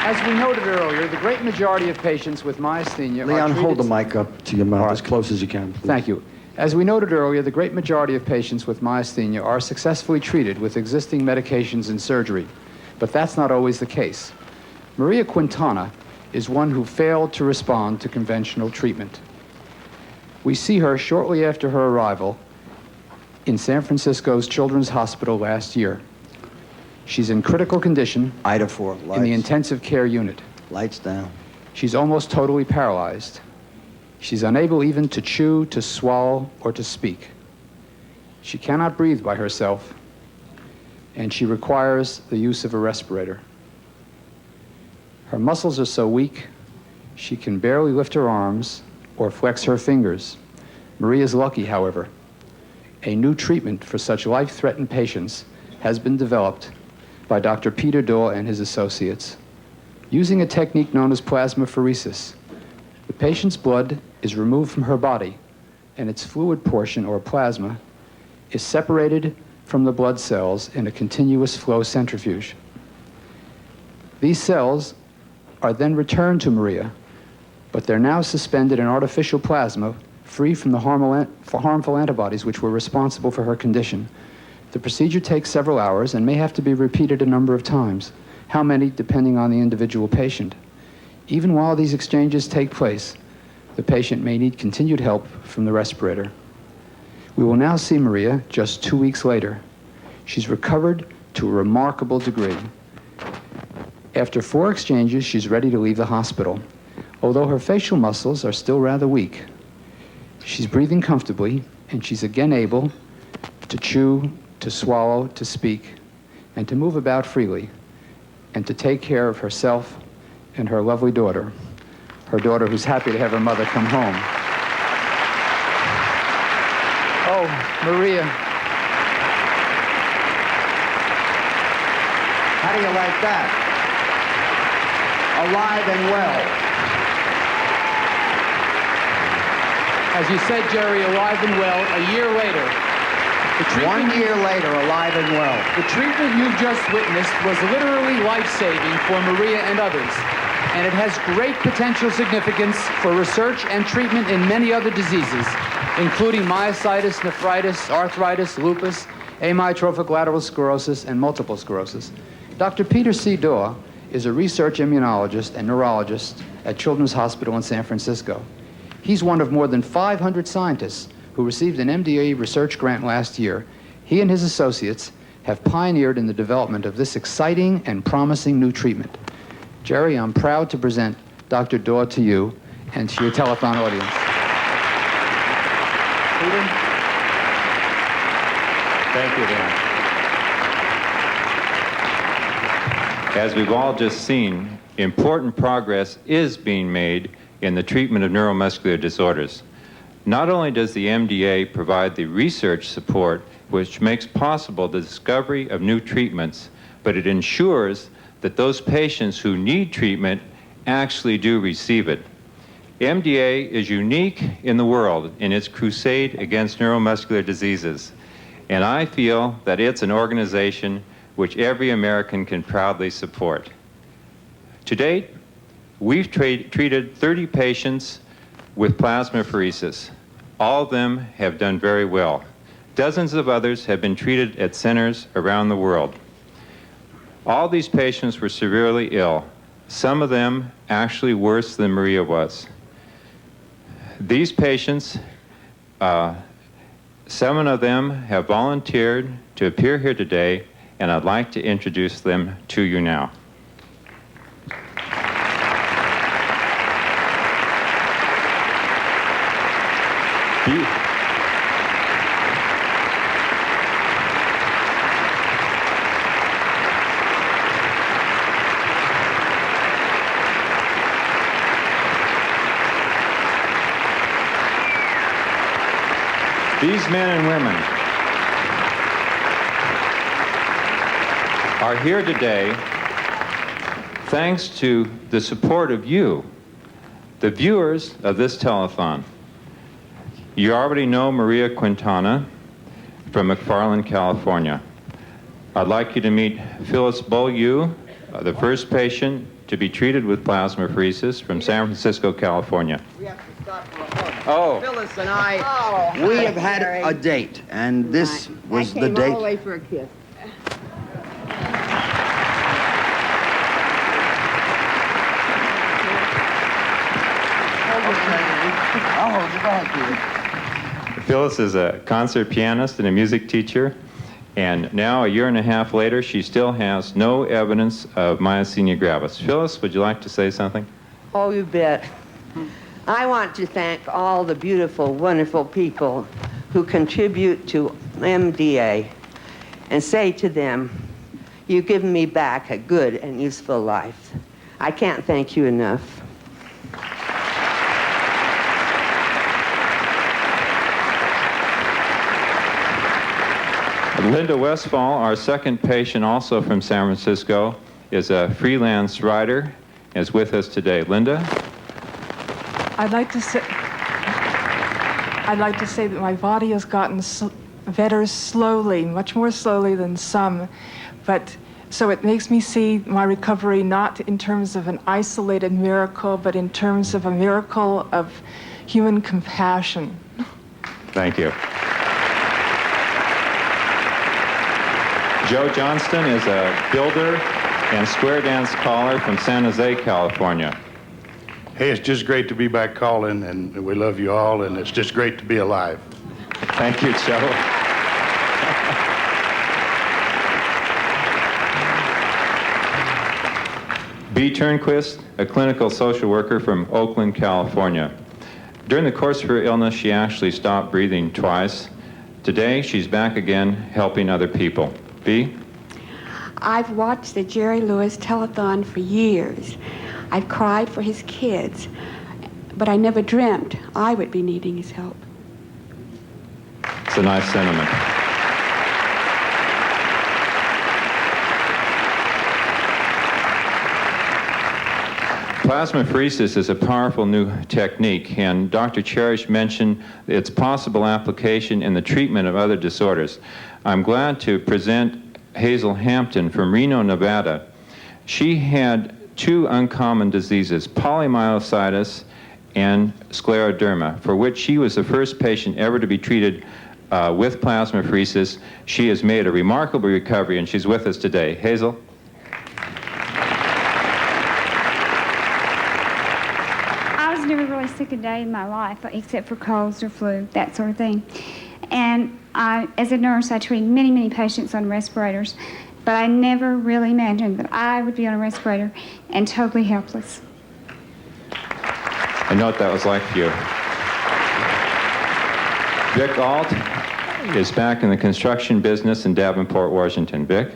As we noted earlier, the great majority of patients with myasthenia Leon, are treated... hold the mic up to your mouth as close as you can, please. Thank you. As we noted earlier, the great majority of patients with myasthenia are successfully treated with existing medications and surgery, but that's not always the case. Maria Quintana is one who failed to respond to conventional treatment. We see her shortly after her arrival in San Francisco's Children's Hospital last year. She's in critical condition Ida 4, in the intensive care unit. Lights down. She's almost totally paralyzed. She's unable even to chew, to swallow, or to speak. She cannot breathe by herself, and she requires the use of a respirator. Her muscles are so weak, she can barely lift her arms or flex her fingers. Maria's lucky, however. A new treatment for such life-threatened patients has been developed by Dr. Peter Daw and his associates. Using a technique known as plasmapheresis, the patient's blood is removed from her body, and its fluid portion, or plasma, is separated from the blood cells in a continuous flow centrifuge. These cells are then returned to Maria, but they're now suspended in artificial plasma free from the harmful antibodies which were responsible for her condition. The procedure takes several hours and may have to be repeated a number of times, how many depending on the individual patient. Even while these exchanges take place, the patient may need continued help from the respirator. We will now see Maria just 2 weeks later. She's recovered to a remarkable degree. After 4 exchanges, she's ready to leave the hospital. Although her facial muscles are still rather weak, she's breathing comfortably, and she's again able to chew, to swallow, to speak, and to move about freely, and to take care of herself and her lovely daughter, her daughter who's happy to have her mother come home. Oh, Maria. How do you like that? Alive and well. As you said, Jerry, alive and well, a year later. 1 year later, alive and well. The treatment you've just witnessed was literally life-saving for Maria and others, and it has great potential significance for research and treatment in many other diseases, including myositis, nephritis, arthritis, lupus, amyotrophic lateral sclerosis, and multiple sclerosis. Dr. Peter C. Daw is a research immunologist and neurologist at Children's Hospital in San Francisco. He's one of more than 500 scientists who received an MDA research grant last year. He and his associates have pioneered in the development of this exciting and promising new treatment. Jerry, I'm proud to present Dr. Daw to you and to your telethon audience. Peter? Thank you, Dan. As we've all just seen, important progress is being made in the treatment of neuromuscular disorders. Not only does the MDA provide the research support which makes possible the discovery of new treatments, but it ensures that those patients who need treatment actually do receive it. MDA is unique in the world in its crusade against neuromuscular diseases, and I feel that it's an organization which every American can proudly support. To date, we've treated 30 patients with plasmapheresis. All of them have done very well. Dozens of others have been treated at centers around the world. All these patients were severely ill, some of them actually worse than Maria was. These patients, 7 of them have volunteered to appear here today and I'd like to introduce them to you now. These men and women are here today thanks to the support of you, the viewers of this telethon. You already know Maria Quintana from McFarland, California. I'd like you to meet Phyllis Beaulieu, the first patient to be treated with plasmapheresis from San Francisco, California. We have to stop for a hug. Oh. Phyllis and I, We have had a date, and this was the I came all the date. way for a kiss. I'll hold you. Go ahead, Peter. Phyllis is a concert pianist and a music teacher, and now, a year and a half later, she still has no evidence of myasthenia gravis. Phyllis, would you like to say something? Oh, you bet. I want to thank all the beautiful, wonderful people who contribute to MDA and say to them, you've given me back a good and useful life. I can't thank you enough. Linda Westfall, our second patient, also from San Francisco, is a freelance writer, and is with us today. Linda? I'd like to say that my body has gotten better slowly, much more slowly than some, but so it makes me see my recovery not in terms of an isolated miracle, but in terms of a miracle of human compassion. Thank you. Joe Johnston is a builder and square dance caller from San Jose, California. Hey, it's just great to be back calling, and we love you all, and it's just great to be alive. Thank you, Joe. Bea Turnquist, a clinical social worker from Oakland, California. During the course of her illness, she actually stopped breathing twice. Today, she's back again helping other people. Bea? I've watched the Jerry Lewis telethon for years. I've cried for his kids, but I never dreamt I would be needing his help. It's a nice sentiment. Plasmapheresis is a powerful new technique, and Dr. Cherish mentioned its possible application in the treatment of other disorders. I'm glad to present Hazel Hampton from Reno, Nevada. She had two uncommon diseases, polymyositis and scleroderma, for which she was the first patient ever to be treated with plasmapheresis. She has made a remarkable recovery, and she's with us today. Hazel? I was never really sick a day in my life, except for colds or flu, that sort of thing. And as a nurse, I treated many, many patients on respirators, but I never really imagined that I would be on a respirator and totally helpless. I know what that was like for you. Vic Alt is back in the construction business in Davenport, Washington. Vic?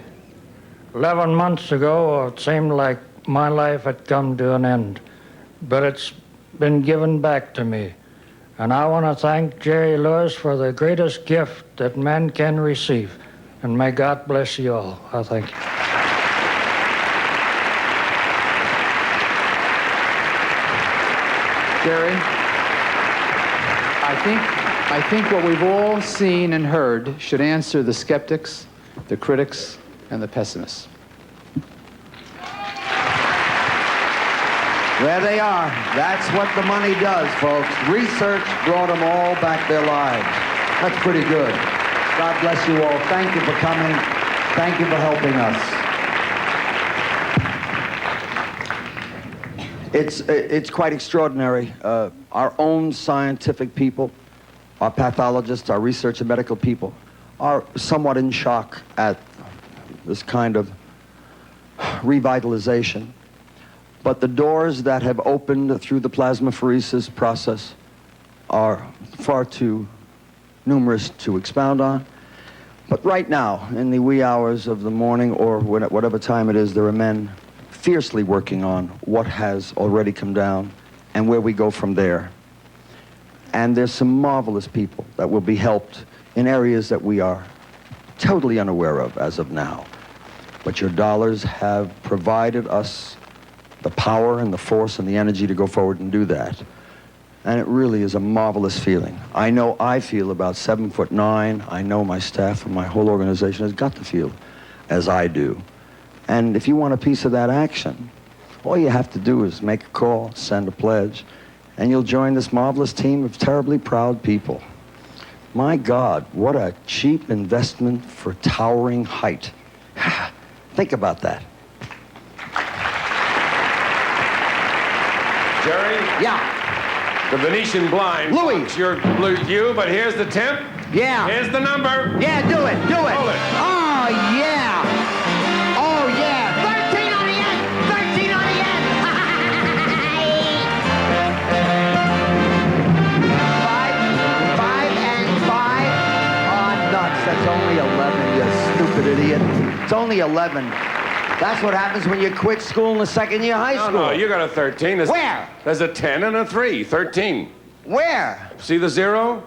11 months ago, it seemed like my life had come to an end, but it's been given back to me. And I want to thank Jerry Lewis for the greatest gift that man can receive. And may God bless you all. I thank you. Jerry, I think what we've all seen and heard should answer the skeptics, the critics, and the pessimists. There they are. That's what the money does, folks. Research brought them all back their lives. That's pretty good. God bless you all. Thank you for coming. Thank you for helping us. It's quite extraordinary. Our own scientific people, our pathologists, our research and medical people are somewhat in shock at this kind of revitalization. But the doors that have opened through the plasmapheresis process are far too numerous to expound on. But right now, in the wee hours of the morning or whatever time it is, there are men fiercely working on what has already come down and where we go from there. And there's some marvelous people that will be helped in areas that we are totally unaware of as of now. But your dollars have provided us the power and the force and the energy to go forward and do that. And it really is a marvelous feeling. I know I feel about 7'9". I know my staff and my whole organization has got to feel as I do. And if you want a piece of that action, all you have to do is make a call, send a pledge, and you'll join this marvelous team of terribly proud people. My God, what a cheap investment for towering height. Think about that. Jerry? Yeah. The Venetian blind. Louis. It's your blue view, but here's the temp. Yeah. Here's the number. Yeah, do it, do it. Hold it. Oh, yeah. Oh, yeah. 13 on the end. 13 on the end. 5 and 5. Oh, nuts. That's only 11, you stupid idiot. It's only 11. That's what happens when you quit school in the second year of high school. No, you got a 13. Where? There's a 10 and a 3. 13. Where? See the 0?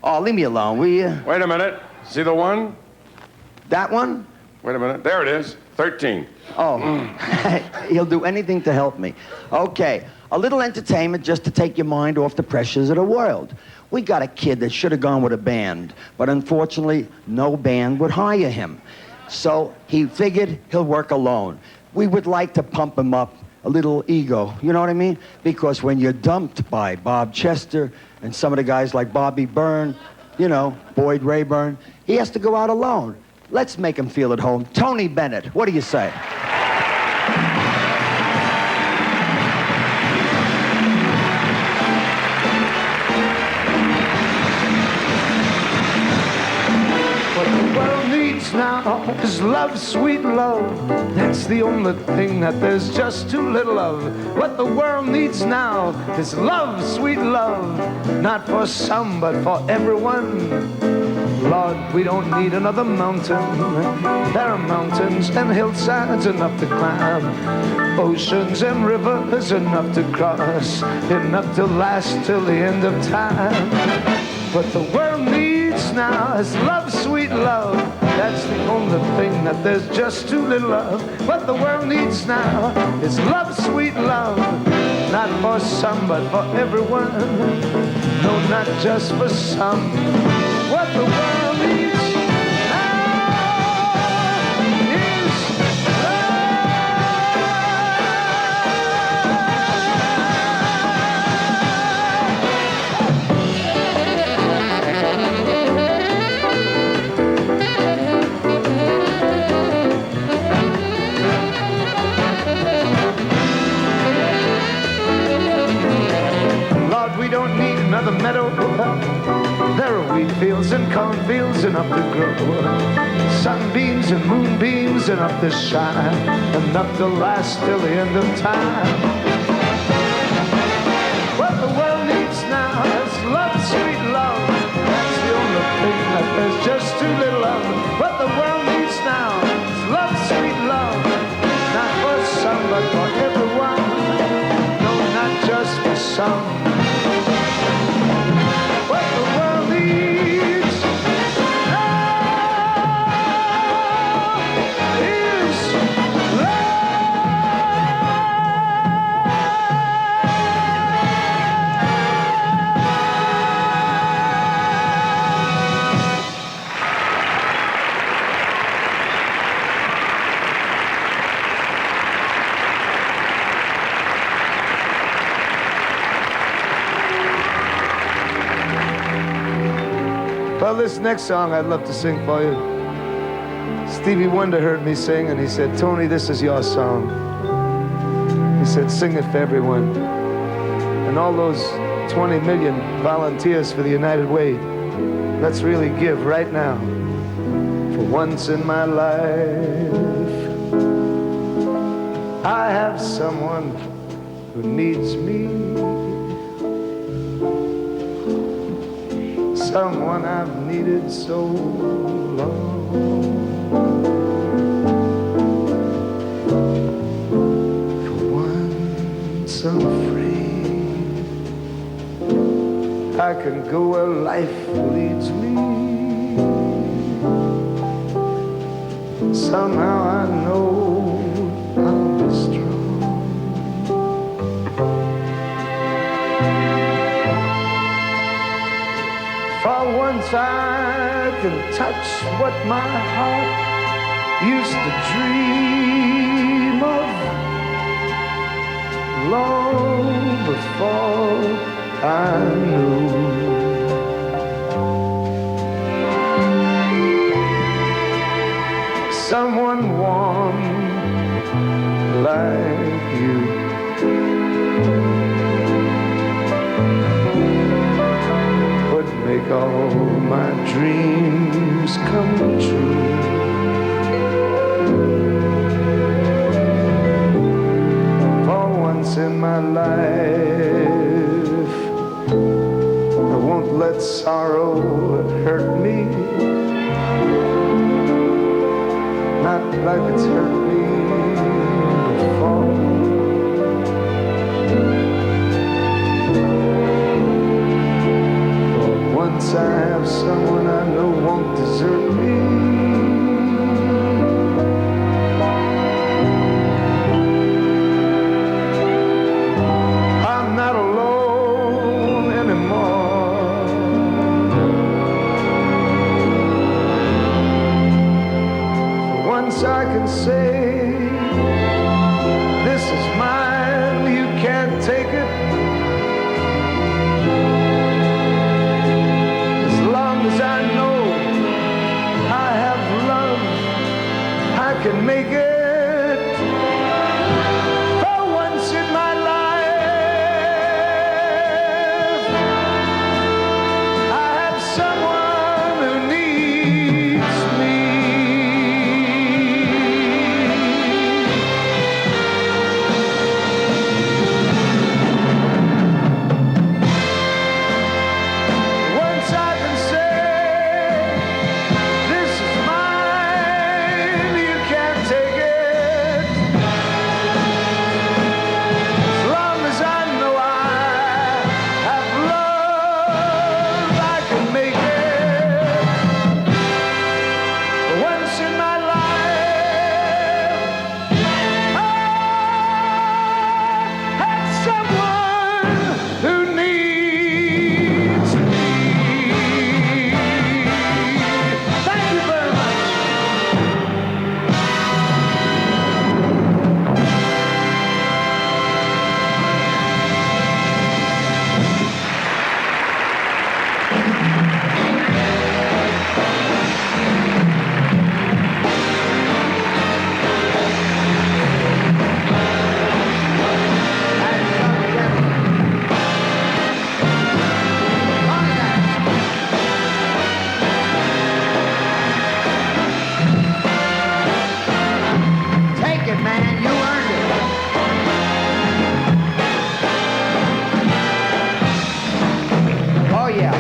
Oh, leave me alone, will you? Wait a minute. See the 1? That one? Wait a minute. There it is. 13. Oh, he'll do anything to help me. Okay, a little entertainment just to take your mind off the pressures of the world. We got a kid that should have gone with a band, but unfortunately, no band would hire him. So he figured he'll work alone. We would like to pump him up a little ego, you know what I mean? Because when you're dumped by Bob Chester and some of the guys like Bobby Byrne, you know, Boyd Rayburn, he has to go out alone. Let's make him feel at home. Tony Bennett, what do you say? Now is love, sweet love. That's the only thing that there's just too little of. What the world needs now is love, sweet love. Not for some, but for everyone. Lord, we don't need another mountain. There are mountains and hillsides enough to climb. Oceans and rivers enough to cross. Enough to last till the end of time. What the world needs now is love, sweet love. That's the only thing that there's just too little of. What the world needs now is love, sweet love. Not for some, but for everyone. No, not just for some. What the world needs another meadow. There are wheat fields and cornfields enough to grow. Sunbeams and moonbeams enough to shine. Enough to last till the end of time. What the world needs now is love, sweet love. That's the only thing that there's just too little of. What the world needs now is love, sweet love. Not for some, but for everyone. No, not just for some. Well, this next song I'd love to sing for you. Stevie Wonder heard me sing and he said, Tony, this is your song. He said, sing it for everyone. And all those 20 million volunteers for the United Way, let's really give right now for once in my life, I have someone who needs me, someone I've needed so long. For once I'm free, I can go where life leads me. Somehow I know I'll be strong. For once I can touch what my heart used to dream of long before I knew. Someone warm like you would make all my dreams come true. For once in my life, I won't let sorrow hurt me, not like it's hurt me before. For once I have someone I know won't desert me. I'm not alone anymore. For once I can say, this is mine, you can't take it. As long as I know I have love, I can make it. For once in my life, I have someone who needs me. Once I can say, this is mine, you can't take it. As long as I know I have love, I can make it. Once in my life, I have someone who needs me. Thank you very much. Take it, man. You earned it. Oh, yeah.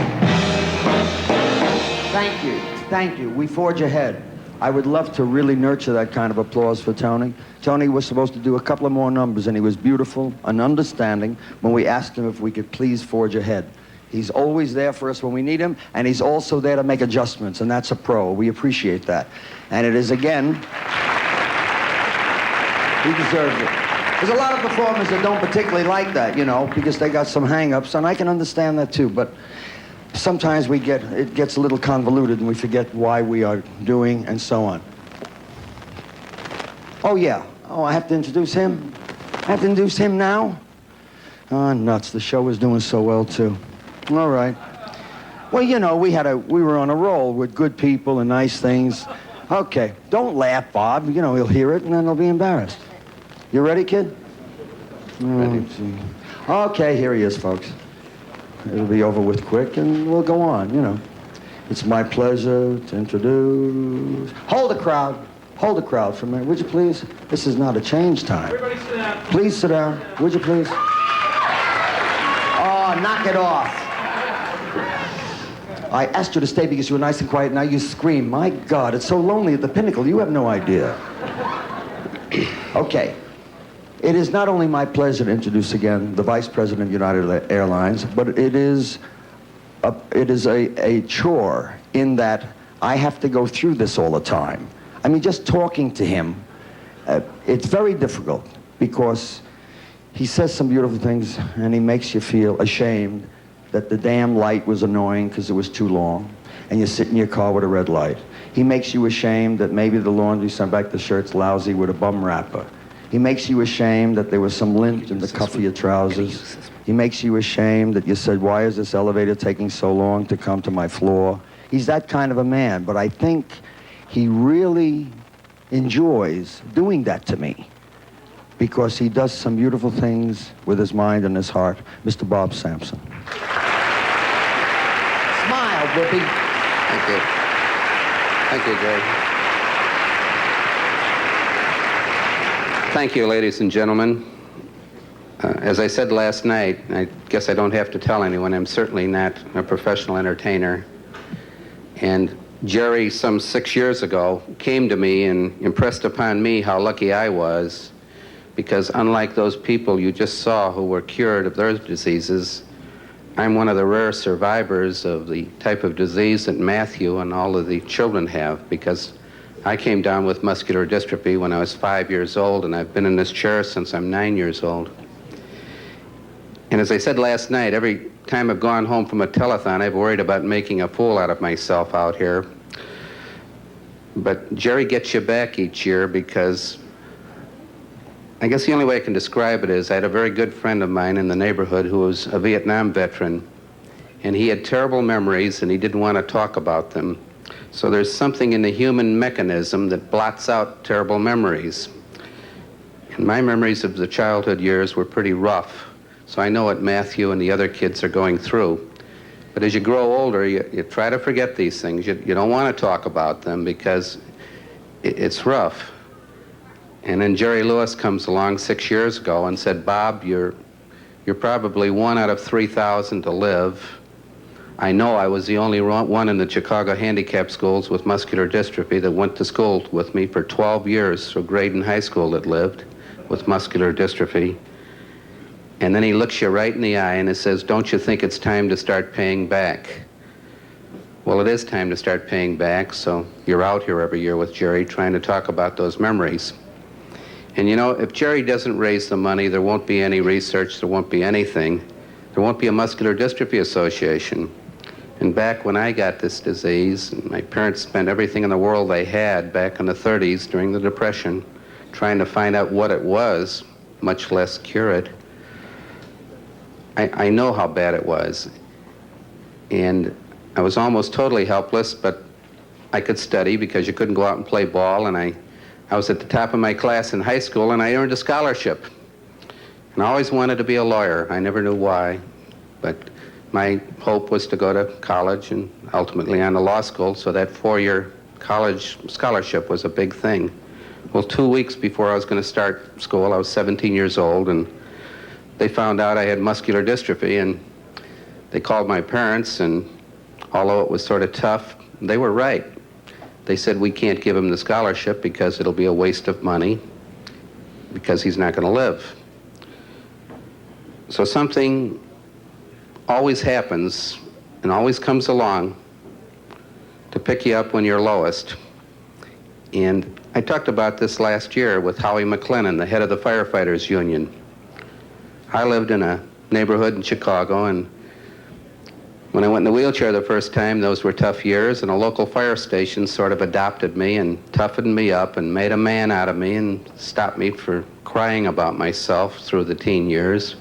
Thank you. Thank you. We forge ahead. I would love to really nurture that kind of applause for Tony. Tony was supposed to do a couple of more numbers, and he was beautiful and understanding when we asked him if we could please forge ahead. He's always there for us when we need him, and he's also there to make adjustments, and that's a pro. We appreciate that. And it is, again, he deserves it. There's a lot of performers that don't particularly like that, you know, because they got some hang-ups, and I can understand that too, but sometimes it gets a little convoluted and we forget why we are doing and so on. Oh, yeah. Oh, I have to introduce him? I have to introduce him now? Oh, nuts. The show was doing so well, too. All right. Well, you know, we were on a roll with good people and nice things. Okay. Don't laugh, Bob. You know, he'll hear it and then he'll be embarrassed. You ready, kid? Ready. Okay, here he is, folks. It'll be over with quick, and we'll go on, you know. It's my pleasure to introduce... Hold the crowd for a minute, would you please? This is not a change time. Everybody sit down. Please sit down, would you please? Oh, knock it off. I asked you to stay because you were nice and quiet, now you scream. My God, it's so lonely at the Pinnacle, you have no idea. Okay. It is not only my pleasure to introduce again the Vice President of United Airlines, but it is a chore in that I have to go through this all the time. I mean, just talking to him, it's very difficult because he says some beautiful things and he makes you feel ashamed that the damn light was annoying because it was too long and you sit in your car with a red light. He makes you ashamed that maybe the laundry sent back the shirt's lousy with a bum wrapper. He makes you ashamed that there was some lint in the cuff of your trousers. He makes you ashamed that you said, why is this elevator taking so long to come to my floor? He's that kind of a man, but I think he really enjoys doing that to me because he does some beautiful things with his mind and his heart. Mr. Bob Sampson. Smile, Whoopi. Thank you. Thank you, Jerry. Thank you, ladies and gentlemen. As I said last night, I guess I don't have to tell anyone, I'm certainly not a professional entertainer. And Jerry, some 6 years ago, came to me and impressed upon me how lucky I was, because unlike those people you just saw who were cured of their diseases, I'm one of the rare survivors of the type of disease that Matthew and all of the children have, because I came down with muscular dystrophy when I was 5 years old, and I've been in this chair since I'm 9 years old. And as I said last night, every time I've gone home from a telethon, I've worried about making a fool out of myself out here. But Jerry gets you back each year because I guess the only way I can describe it is I had a very good friend of mine in the neighborhood who was a Vietnam veteran, and he had terrible memories and he didn't want to talk about them. So there's something in the human mechanism that blots out terrible memories. And my memories of the childhood years were pretty rough. So I know what Matthew and the other kids are going through. But as you grow older, you try to forget these things. You don't want to talk about them because it's rough. And then Jerry Lewis comes along 6 years ago and said, Bob, you're probably 1 out of 3,000 to live. I know I was the only one in the Chicago handicap schools with muscular dystrophy that went to school with me for 12 years through Graydon High School that lived with muscular dystrophy. And then he looks you right in the eye and he says, don't you think it's time to start paying back? Well, it is time to start paying back, so you're out here every year with Jerry trying to talk about those memories. And you know, if Jerry doesn't raise the money, there won't be any research, there won't be anything. There won't be a Muscular Dystrophy Association. And back when I got this disease, my parents spent everything in the world they had back in the 30s during the Depression trying to find out what it was, much less cure it. I know how bad it was. And I was almost totally helpless, but I could study because you couldn't go out and play ball, and I was at the top of my class in high school, and I earned a scholarship. And I always wanted to be a lawyer. I never knew why, but my hope was to go to college and ultimately on to law school, so that 4-year college scholarship was a big thing. Well, 2 weeks before I was going to start school, I was 17 years old, and they found out I had muscular dystrophy, and they called my parents, and although it was sort of tough, they were right. They said, we can't give him the scholarship because it'll be a waste of money because he's not going to live. So something always happens and always comes along to pick you up when you're lowest. And I talked about this last year with Howie McLennan, the head of the Firefighters Union. I lived in a neighborhood in Chicago, and when I went in the wheelchair the first time, those were tough years, and a local fire station sort of adopted me and toughened me up and made a man out of me and stopped me for crying about myself through the teen years.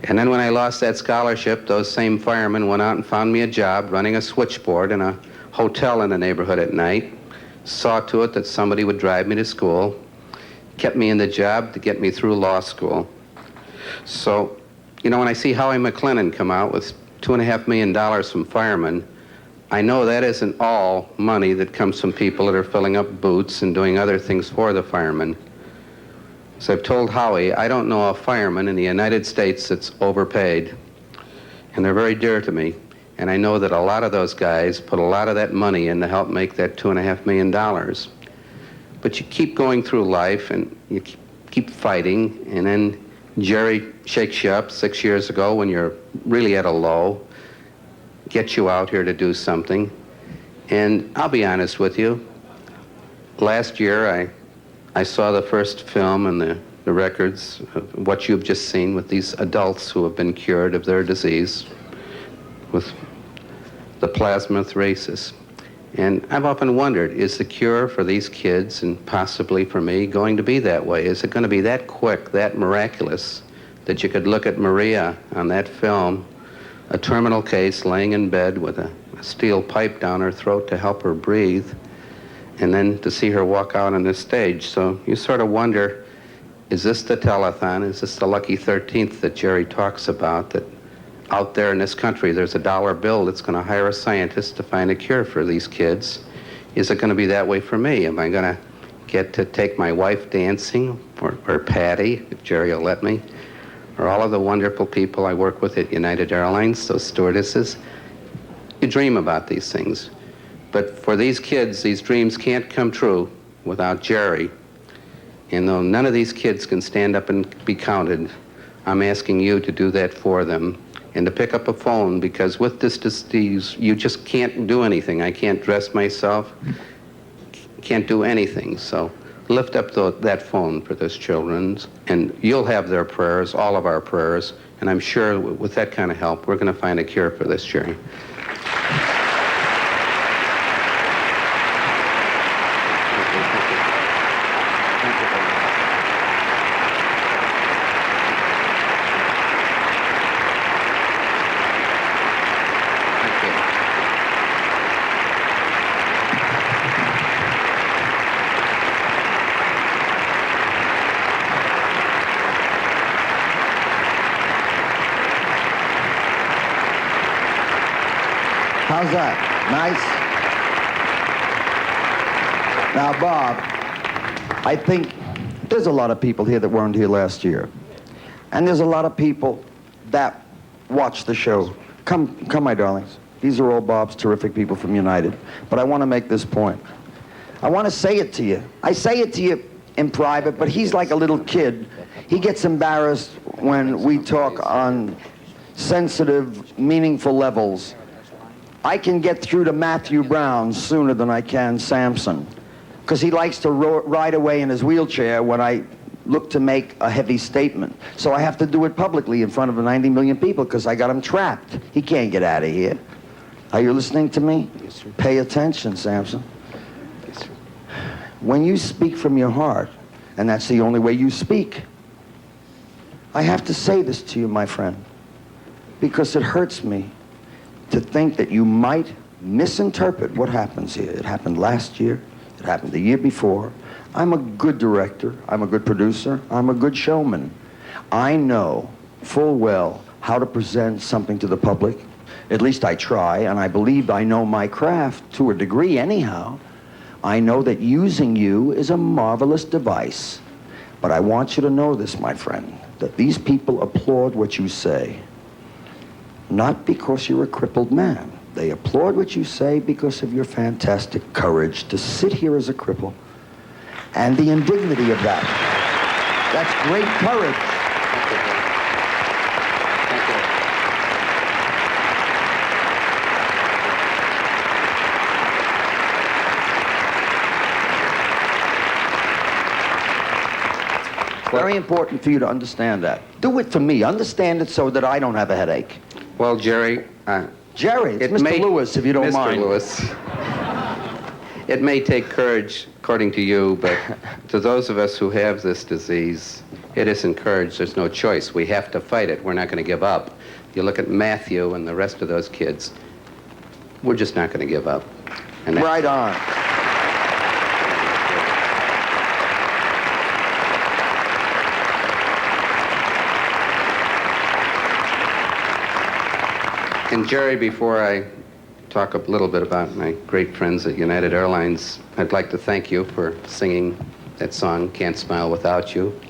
And then when I lost that scholarship, those same firemen went out and found me a job running a switchboard in a hotel in the neighborhood at night, saw to it that somebody would drive me to school, kept me in the job to get me through law school. So, you know, when I see Howie McLennan come out with $2.5 million from firemen, I know that isn't all money that comes from people that are filling up boots and doing other things for the firemen. As I've told Howie, I don't know a fireman in the United States that's overpaid. And they're very dear to me. And I know that a lot of those guys put a lot of that money in to help make that $2.5 million. But you keep going through life and you keep fighting, and then Jerry shakes you up 6 years ago when you're really at a low, gets you out here to do something. And I'll be honest with you, last year I saw the first film and the records of what you've just seen with these adults who have been cured of their disease with the plasmapheresis. And I've often wondered, is the cure for these kids, and possibly for me, going to be that way? Is it going to be that quick, that miraculous, that you could look at Maria on that film, a terminal case, laying in bed with a steel pipe down her throat to help her breathe, and then to see her walk out on the stage? So you sort of wonder, is this the telethon? Is this the lucky 13th that Jerry talks about, that out there in this country there's a dollar bill that's going to hire a scientist to find a cure for these kids? Is it going to be that way for me? Am I going to get to take my wife dancing, or Patty, if Jerry will let me, or all of the wonderful people I work with at United Airlines, those stewardesses? You dream about these things. But for these kids, these dreams can't come true without Jerry. And though none of these kids can stand up and be counted, I'm asking you to do that for them, and to pick up a phone, because with this disease, you just can't do anything. I can't dress myself, can't do anything. So lift up that phone for those children, and you'll have their prayers, all of our prayers, and I'm sure with that kind of help, we're going to find a cure for this, Jerry. How's that? Nice? Now, Bob, I think there's a lot of people here that weren't here last year. And there's a lot of people that watch the show. Come, my darlings. These are all Bob's terrific people from United. But I want to make this point. I want to say it to you. I say it to you in private, but he's like a little kid. He gets embarrassed when we talk on sensitive, meaningful levels. I can get through to Matthew Brown sooner than I can Samson, because he likes to ride away in his wheelchair when I look to make a heavy statement. So I have to do it publicly in front of 90 million people, because I got him trapped. He can't get out of here. Are you listening to me? Yes, sir. Pay attention, Samson. Yes, sir. When you speak from your heart, and that's the only way you speak, I have to say this to you, my friend, because it hurts me to think that you might misinterpret what happens here. It happened last year. It happened the year before. I'm a good director. I'm a good producer. I'm a good showman. I know full well how to present something to the public. At least I try, and I believe I know my craft to a degree anyhow. I know that using you is a marvelous device. But I want you to know this, my friend, that these people applaud what you say. Not because you're a crippled man. They applaud what you say because of your fantastic courage to sit here as a cripple, and the indignity of that. That's great courage. Very important for you to understand that. Do it for me. Understand it so that I don't have a headache. Well, Jerry... Jerry, it's Mr. Lewis, if you don't mind. Mr. Lewis. It may take courage, according to you, but to those of us who have this disease, it isn't courage. There's no choice. We have to fight it. We're not going to give up. You look at Matthew and the rest of those kids, we're just not going to give up. And right on. And Jerry, before I talk a little bit about my great friends at United Airlines. I'd like to thank you for singing that song, Can't Smile Without You,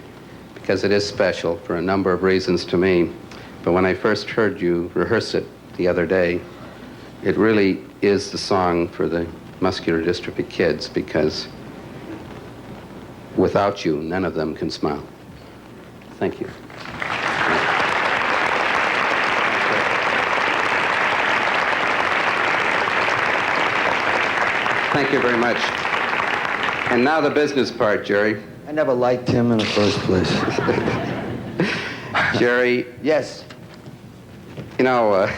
because it is special for a number of reasons to me. But when I first heard you rehearse it the other day, it really is the song for the muscular dystrophy kids, because without you, none of them can smile. Thank you. Thank you very much. And now the business part, Jerry. I never liked him in the first place. Jerry. Yes. You know,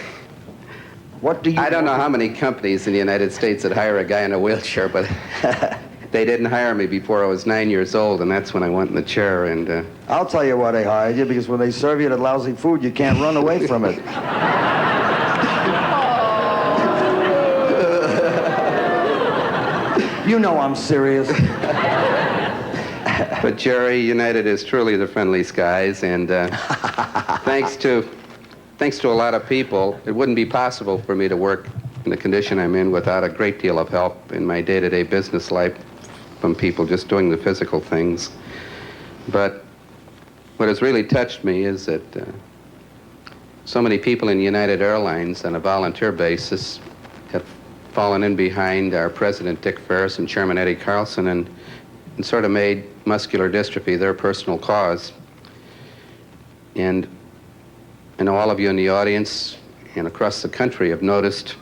what do you I don't know how many companies in the United States that hire a guy in a wheelchair, but they didn't hire me before I was 9 years old, and that's when I went in the chair. And I'll tell you why they hired you, because when they serve you that lousy food, you can't run away from it. You know I'm serious. But Jerry, United is truly the friendly skies, and thanks to a lot of people, it wouldn't be possible for me to work in the condition I'm in without a great deal of help in my day-to-day business life from people just doing the physical things. But what has really touched me is that so many people in United Airlines on a volunteer basis have fallen in behind our president, Dick Ferris, and chairman, Eddie Carlson, and sort of made muscular dystrophy their personal cause. And I know all of you in the audience and across the country have noticed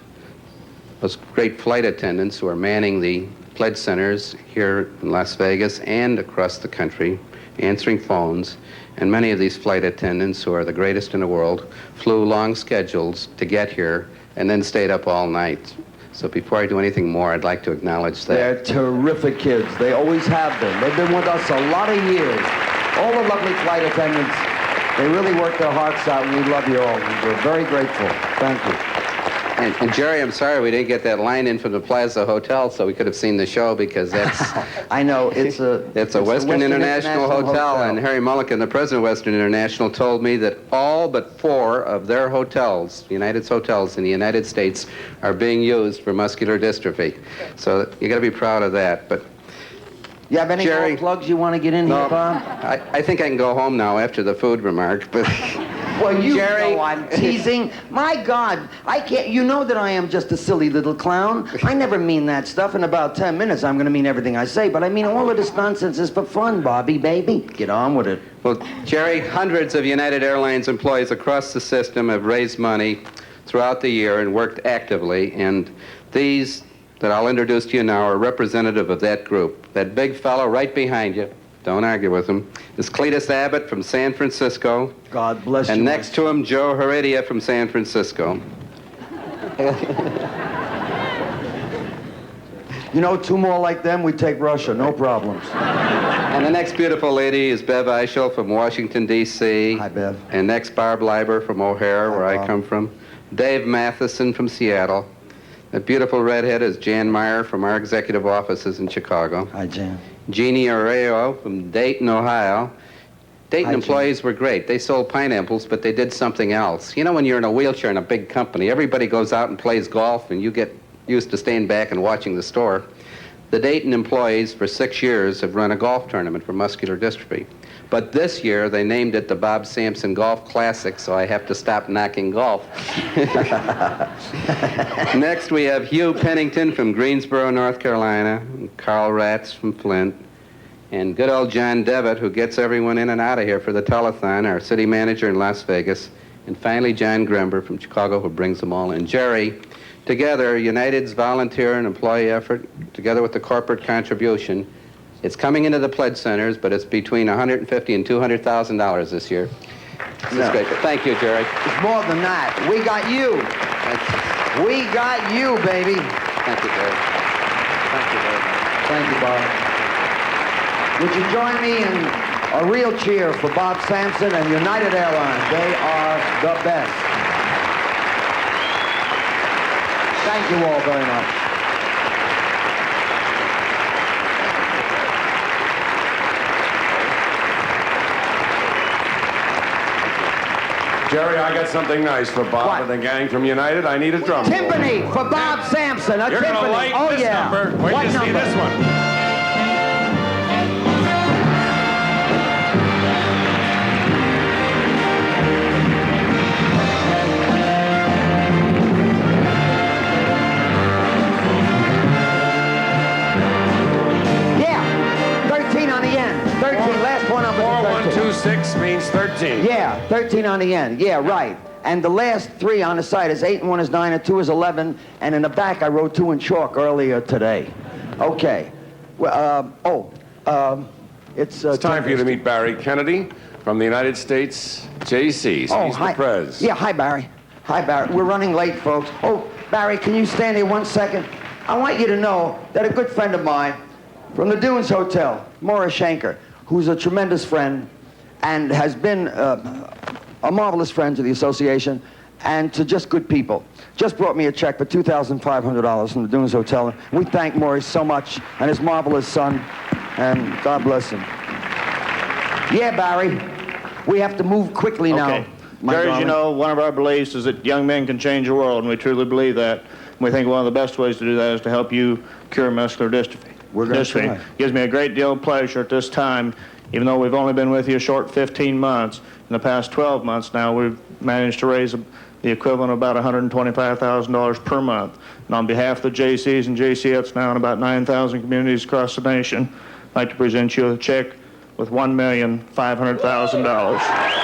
those great flight attendants who are manning the pledge centers here in Las Vegas and across the country, answering phones. And many of these flight attendants, who are the greatest in the world, flew long schedules to get here and then stayed up all night. So before I do anything more, I'd like to acknowledge that. They're terrific kids. They always have been. They've been with us a lot of years. All the lovely flight attendants, they really work their hearts out, and we love you all. We're very grateful. Thank you. And Jerry, I'm sorry we didn't get that line in from the Plaza Hotel so we could have seen the show, because that's... I know, it's a Western International Hotel, and Harry Mulligan, the president of Western International, told me that all but 4 of their hotels, United's hotels in the United States, are being used for muscular dystrophy. So you got to be proud of that. But you have any more plugs you want to get in here, Bob? I think I can go home now after the food remark, but... Well, you Jerry, know I'm teasing. My God, I can't. You know that I am just a silly little clown. I never mean that stuff. In about 10 minutes, I'm going to mean everything I say. But I mean, all of this nonsense is for fun, Bobby, baby. Get on with it. Well, Jerry, hundreds of United Airlines employees across the system have raised money throughout the year and worked actively. And these that I'll introduce to you now are representative of that group. That big fellow right behind you. Don't argue with him. Is Cletus Abbott from San Francisco. God bless you. And next to him, Joe Heredia from San Francisco. You know, 2 more like them, we take Russia, no problems. And the next beautiful lady is Bev Eichel from Washington, D.C. Hi, Bev. And next, Barb Leiber from O'Hare, where Bob. I come from. Dave Matheson from Seattle. That beautiful redhead is Jan Meyer from our executive offices in Chicago. Hi, Jan. Jeannie Areo from Dayton, Ohio. Dayton employees were great. They sold pineapples, but they did something else. You know, when you're in a wheelchair in a big company, everybody goes out and plays golf, and you get used to staying back and watching the store. The Dayton employees for 6 years have run a golf tournament for muscular dystrophy. But this year, they named it the Bob Sampson Golf Classic, so I have to stop knocking golf. Next, we have Hugh Pennington from Greensboro, North Carolina, and Carl Ratz from Flint, and good old John Devitt, who gets everyone in and out of here for the telethon, our city manager in Las Vegas, and finally John Grember from Chicago, who brings them all in. Jerry, together, United's volunteer and employee effort, together with the corporate contribution, it's coming into the pledge centers, but it's between $150,000 and $200,000 this year. This is great. Thank you, Jerry. It's more than that. We got you. We got you, baby. Thank you, Jerry. Thank you very much. Thank you, Bob. Would you join me in a real cheer for Bob Sampson and United Airlines? They are the best. Thank you all very much. Jerry, I got something nice for Bob and the gang from United. I need a drum roll. Timpani for Bob Sampson. A You're timpani. gonna like oh, this yeah. number. Wait What to see number? this one. Yeah, 13 on the end. 13, last one up. 4126 means 13. Yeah, 13 on the end. Yeah, right. And the last three on the side is 8 and 1 is 9 and 2 is 11. And in the back, I wrote 2 in chalk earlier today. Okay. Well, it's time for you to meet Barry Kennedy from the United States JCs. He's hi. the prez. Yeah, hi, Barry. Hi, Barry. We're running late, folks. Oh, Barry, can you stand here 1 second? I want you to know that a good friend of mine from the Dunes Hotel, Morris Schenker, who's a tremendous friend and has been a marvelous friend to the association and to just good people, just brought me a check for $2,500 from the Dunes Hotel. We thank Morris so much and his marvelous son, and God bless him. Yeah, Barry, we have to move quickly now. Okay. Jerry, as you know, one of our beliefs is that young men can change the world, and we truly believe that. And we think one of the best ways to do that is to help you cure muscular dystrophy. We're going to try. It gives me a great deal of pleasure at this time, even though we've only been with you a short 15 months. In the past 12 months now, we've managed to raise the equivalent of about $125,000 per month. And on behalf of the JCs and JCFs now in about 9,000 communities across the nation, I'd like to present you a check with $1,500,000.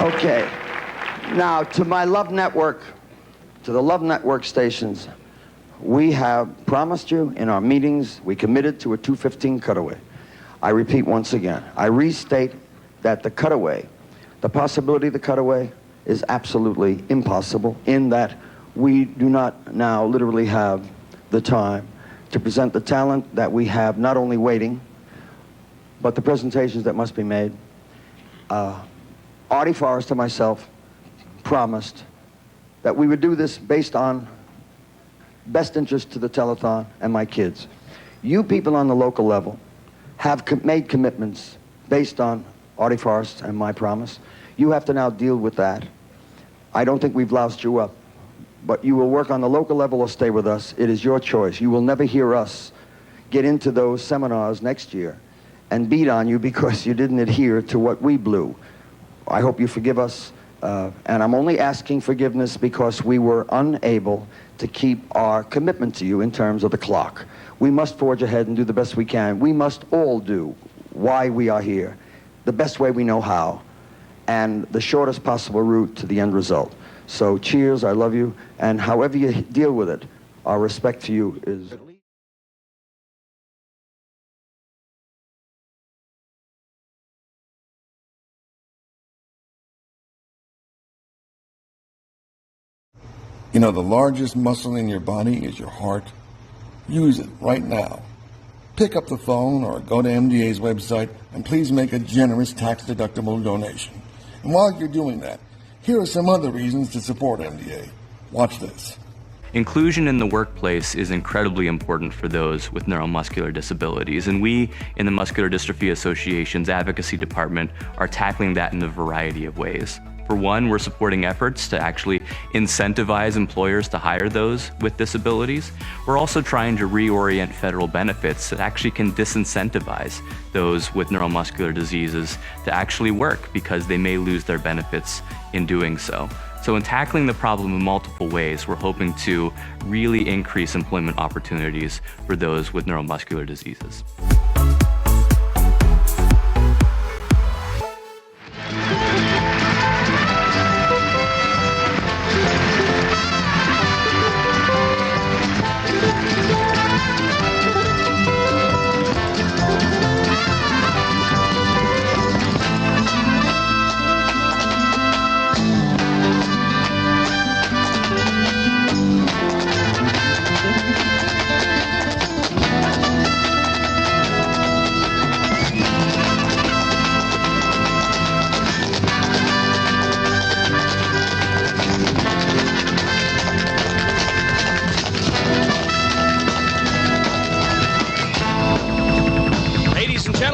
Okay. Now, to my Love Network, to the Love Network stations, we have promised you in our meetings, we committed to a 215 cutaway. I repeat once again, I restate that the cutaway, the possibility of the cutaway is absolutely impossible in that we do not now literally have the time to present the talent that we have not only waiting, but the presentations that must be made. Artie Forrest and myself promised that we would do this based on best interest to the telethon and my kids. You people on the local level have made commitments based on Artie Forrest and my promise. You have to now deal with that. I don't think we've loused you up, but you will work on the local level or stay with us. It is your choice. You will never hear us get into those seminars next year and beat on you because you didn't adhere to what we blew. I hope you forgive us, and I'm only asking forgiveness because we were unable to keep our commitment to you in terms of the clock. We must forge ahead and do the best we can. We must all do why we are here, the best way we know how, and the shortest possible route to the end result. So cheers, I love you, and however you deal with it, our respect for you is... You know, the largest muscle in your body is your heart. Use it right now. Pick up the phone or go to MDA's website and please make a generous tax-deductible donation. And while you're doing that, here are some other reasons to support MDA. Watch this. Inclusion in the workplace is incredibly important for those with neuromuscular disabilities, and we in the Muscular Dystrophy Association's advocacy department are tackling that in a variety of ways. For one, we're supporting efforts to actually incentivize employers to hire those with disabilities. We're also trying to reorient federal benefits that actually can disincentivize those with neuromuscular diseases to actually work because they may lose their benefits in doing so. So in tackling the problem in multiple ways, we're hoping to really increase employment opportunities for those with neuromuscular diseases.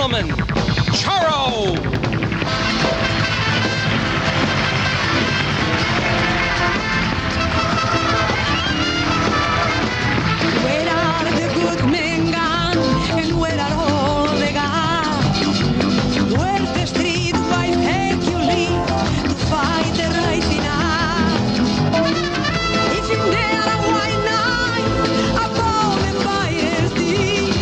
gentlemen, Charo! Where are the good men gone, and where are all the gods? Where's the street fight Hercules to fight the rising up? Isn't there a white knight above the fire's deep?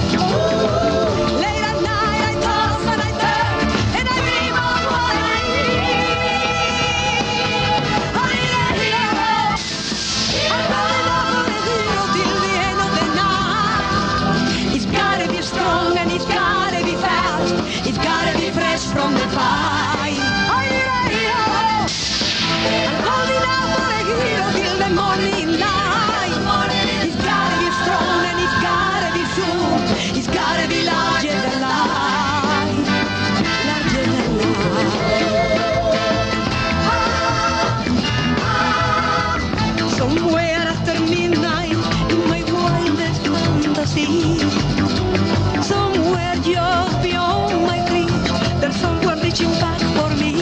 Late at night I toss and I turn, and I dream of what I need. I'm going over the hero till the end of the night. It's gotta be strong and it's gotta be fast. It's gotta be fresh from the fight. I'm holding out for a hero till the morning light. It's gotta be strong and it's gotta be soon. It's gotta be larger than life. Larger than life. Somewhere after midnight in my wildest fantasy, somewhere just beyond my reach, there's someone reaching back for me.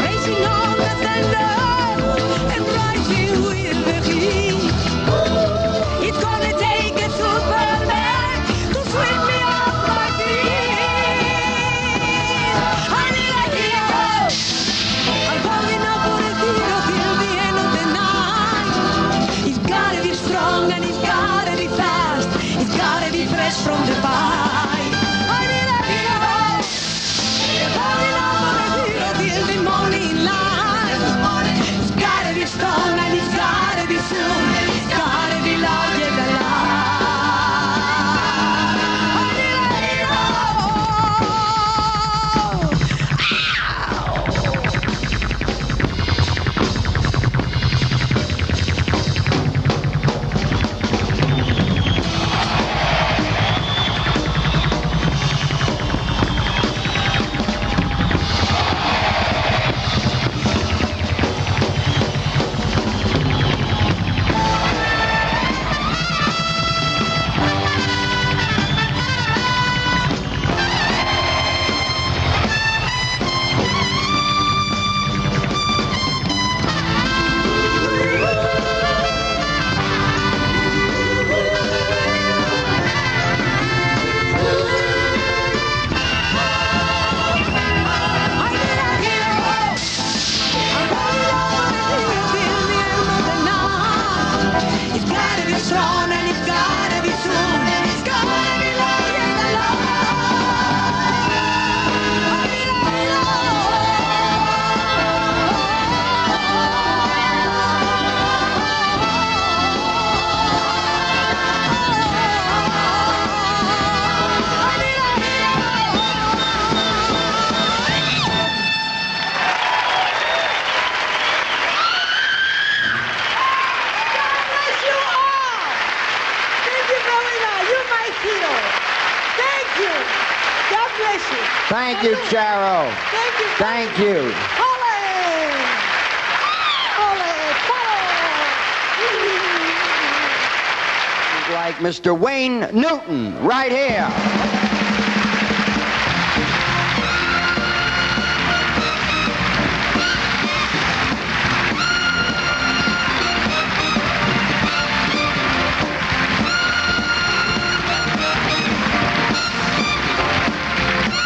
Racing on the thunder and rising with the heat. It's gonna take a Superman to sweep me off my feet. I need a hero. I'm calling out for a hero till the end of the night. It's gotta be strong and it's gotta be fast. It's gotta be fresh from the fight. I need a hero. I'm calling out for a hero till the morning light. It's gotta be strong and it's gotta be soon. It's gotta be larger than life. I need a hero. It's gotta be strong and it's gotta be soon. It's gotta be larger than Thank you, Charo. Thank you. Thank you. Like Mr. Wayne Newton, right here.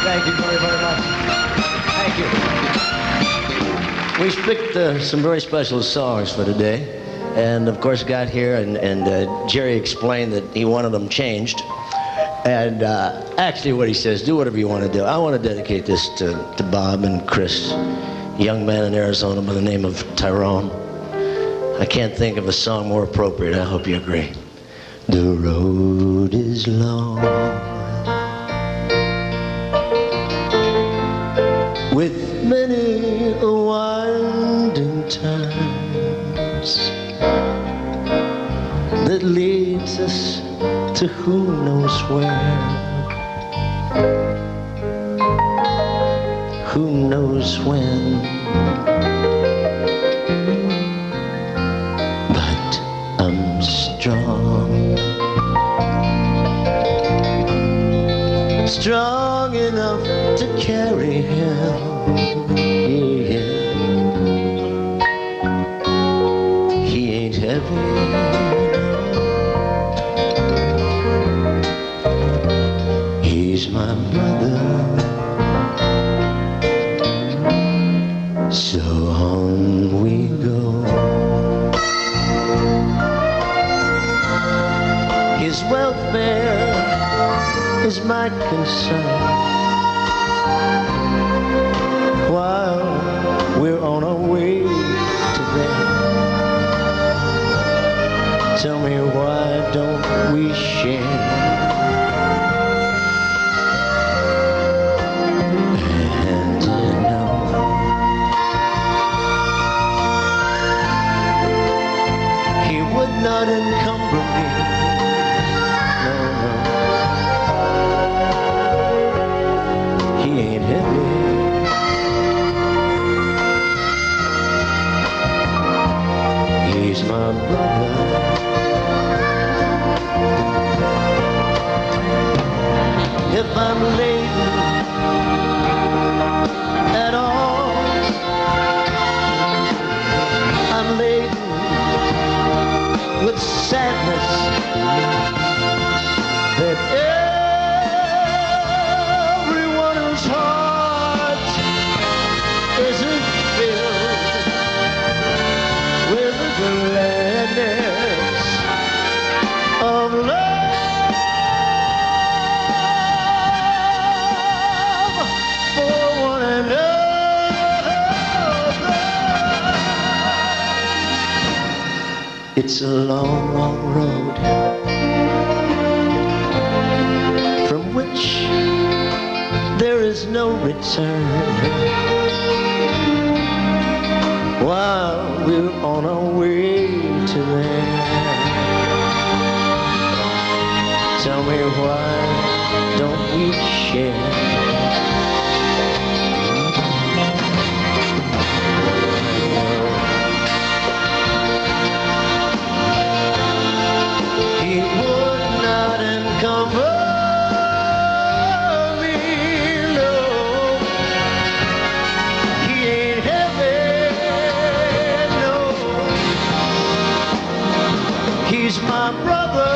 Thank you very, very much. Thank you. We've picked some very special songs for today. And of course got here and Jerry explained that he wanted them changed. And actually what he says, do whatever you want to do. I want to dedicate this to Bob and Chris, a young man in Arizona by the name of Tyrone. I can't think of a song more appropriate. I hope you agree. The road is long with many winding turns that leads us to who knows where, who knows when. But I'm strong, strong enough to carry him. Yeah. He ain't heavy. He's my brother. So on we go. His welfare is my concern. While we're on our way to there, tell me why don't we share? And you know, he would not encumber me. No, no. He ain't heavy. He's my brother. If I'm laden at all, I'm laden with sadness that everyone's heart isn't filled with the gladness of love for one another. It's a long, long road from which there is no return. While we're on our way to there, tell me why don't we share? He would not encumber me, no. He ain't heavy, no. He's my brother.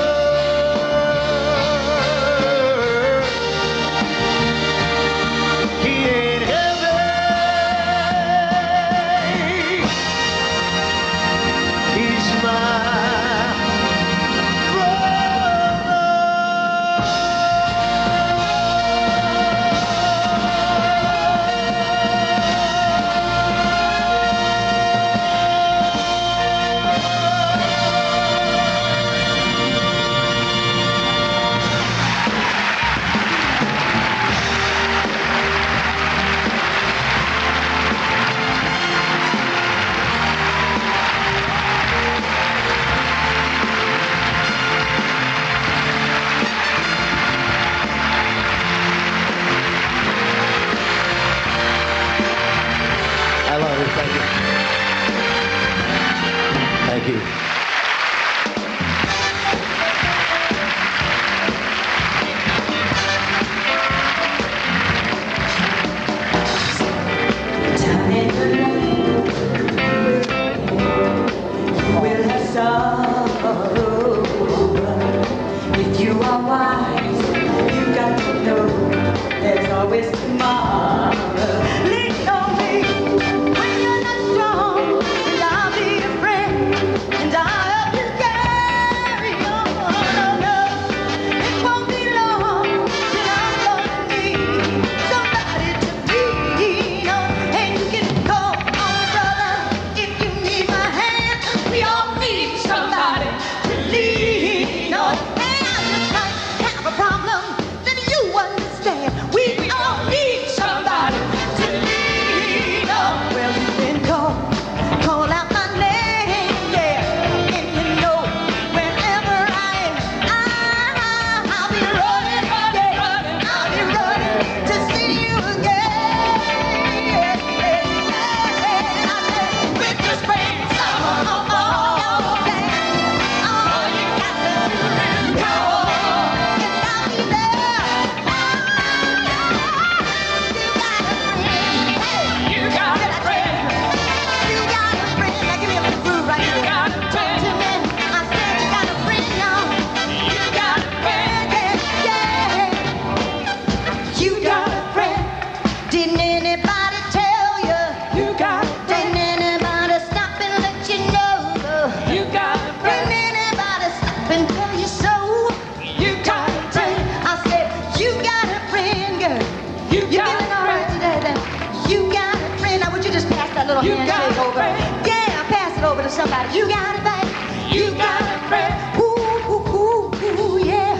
everybody. You got a friend. You got a friend. Ooh, ooh, ooh, ooh, yeah.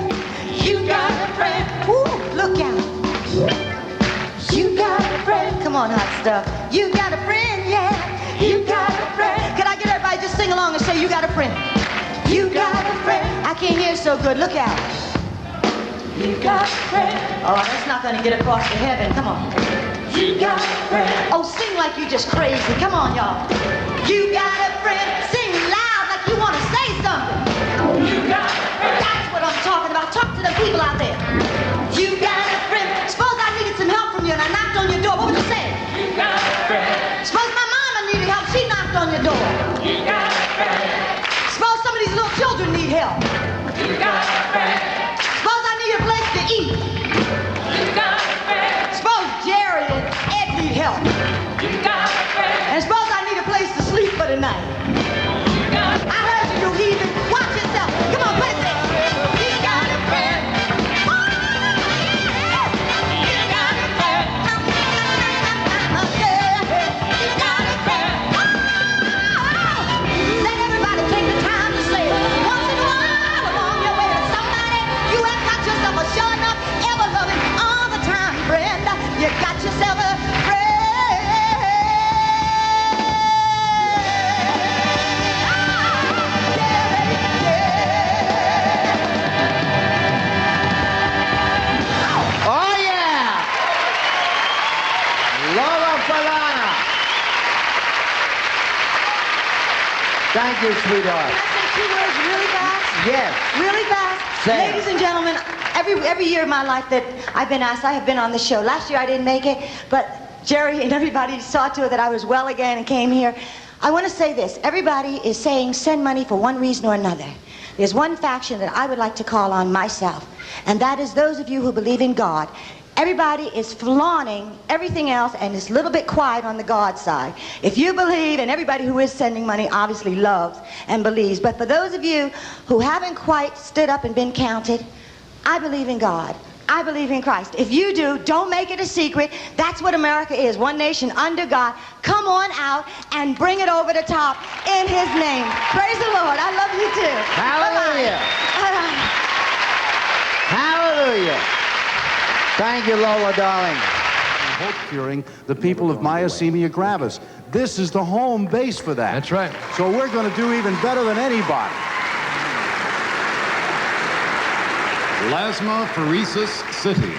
You got a friend. Ooh, look out. You got a friend. Come on, hot stuff. You got a friend, yeah. You got a friend. Can I get everybody just sing along and say, you got a friend? You got a friend. I can't hear so good. Look out. You got a friend. Oh, that's not going to get across to heaven. Come on. You got a friend. Oh, sing like you just crazy. Come on, y'all. You got a friend. Sing loud like you want to say something. You got a friend. That's what I'm talking about. Talk to the people out there. You got a friend. Suppose I needed some help from you and I knocked on your door. What would you say? You got a friend. Suppose my mama needed help. She knocked on your door. You got a friend. Suppose some of these little children need help. You got a friend. Suppose I need a place to eat. You got a friend. Suppose Jerry and Ed need help. You got a friend. And suppose I need a place to sleep for the night. You got a friend. I heard you, you heathen. Watch yourself. Come on, play this. You got a friend. Oh, yeah. You got a friend. You got a friend. Oh, let everybody take the time to say it. Once in a while, along your way to somebody, you have got yourself a sure enough, ever loving, all the time friend. You got yourself a friend. Oh, yeah! Lola Falana. Thank you, sweetheart. Can I say 2 words really fast? Yes. Really fast? Say it. Ladies and gentlemen, every year of my life that I've been asked, I have been on the show. Last year I didn't make it, but Jerry and everybody saw to it that I was well again and came here. I want to say this. Everybody is saying send money for one reason or another. There's one faction that I would like to call on myself, and that is those of you who believe in God. Everybody is flaunting everything else and is a little bit quiet on the God side. If you believe, and everybody who is sending money obviously loves and believes, but for those of you who haven't quite stood up and been counted, I believe in God. I believe in Christ. If you do, don't make it a secret. That's what America is, one nation under God. Come on out and bring it over the top in His name. Praise the Lord. I love you too. Hallelujah. Bye-bye. Hallelujah. Thank you, Lola, darling. Hope curing the people of myasthenia gravis. This is the home base for that. That's right. So we're going to do even better than anybody. Plasmapheresis City.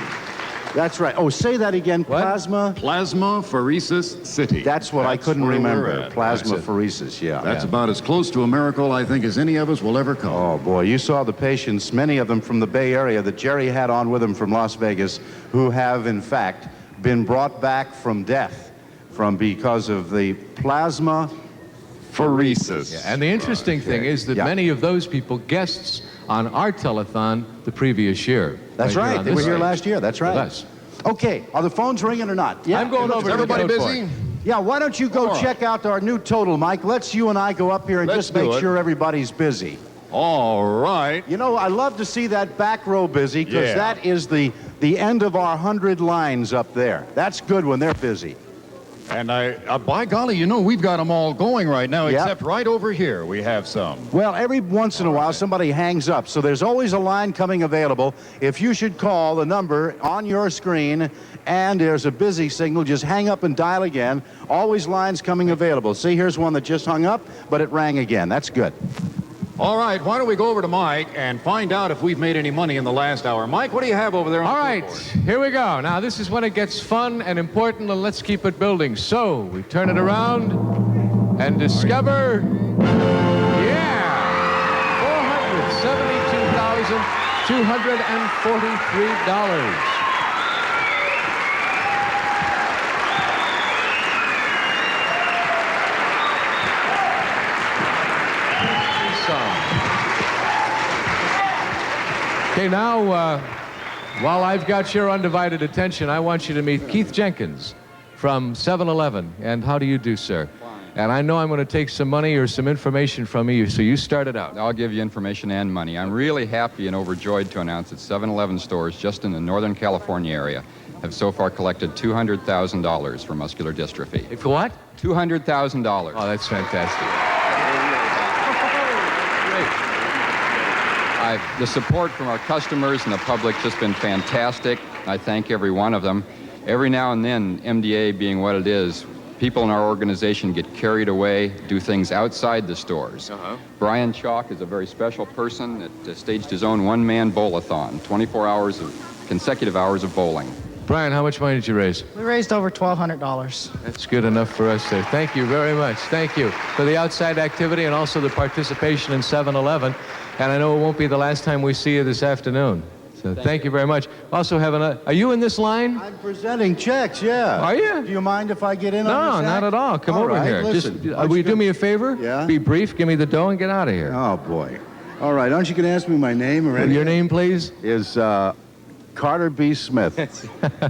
That's right. Oh, say that again. What? Plasmapheresis City. That's what I couldn't where we're remember. at. Plasmapheresis, yeah. That's about as close to a miracle, I think, as any of us will ever come. Oh, boy, you saw the patients, many of them from the Bay Area that Jerry had on with him from Las Vegas, who have, in fact, been brought back from death because of the plasmapheresis. Yeah, and the interesting thing is that many of those people, guests on our telethon the previous year. That's right. Here They on were this here stage last year. That's right. with us. Okay, are the phones ringing or not? I'm going over to the everybody code busy? point. Yeah, why don't you go check out our new total, Mike? Let's you and I go up here and Let's just make do it. sure everybody's busy. All right. You know, I love to see that back row busy because Yeah. that is the end of our 100 lines up there. That's good when they're busy. And by golly, you know, we've got them all going right now, Yep. except right over here we have some. Well, every once in a while, somebody hangs up, so there's always a line coming available. If you should call the number on your screen and there's a busy signal, just hang up and dial again. Always lines coming available. See, here's one that just hung up, but it rang again. That's good. All right, why don't we go over to Mike and find out if we've made any money in the last hour. Mike, what do you have over there on All the right, clipboard? here we go. Now, this is when it gets fun and important, and let's keep it building. So, we turn it around and discover, $472,243. Okay, now, while I've got your undivided attention, I want you to meet Keith Jenkins from 7-Eleven. And how do you do, sir? And I know I'm going to take some money or some information from you, so you start it out. I'll give you information and money. I'm really happy and overjoyed to announce that 7-Eleven stores just in the Northern California area have so far collected $200,000 for muscular dystrophy. For what? $200,000. Oh, that's fantastic. The support from our customers and the public just been fantastic. I thank every one of them. Every now and then, MDA being what it is, people in our organization get carried away, do things outside the stores. Brian Chalk is a very special person that staged his own one-man bowl-a-thon, 24 hours of consecutive hours of bowling. Brian, how much money did you raise? We raised over $1,200. That's good enough for us there. Thank you very much. Thank you for the outside activity and also the participation in 7-Eleven. And I know it won't be the last time we see you this afternoon. So thank you very much. Also have are you in this line? I'm presenting checks, yeah. Are you? Do you mind if I get in on No, this? not at all. Come All over right, here. listen, Just, will you do me a favor? Yeah? Be brief, give me the dough, and get out of here. Oh, boy. All right, aren't you going to ask me my name or anything? Your name, please? Is Carter B. Smith.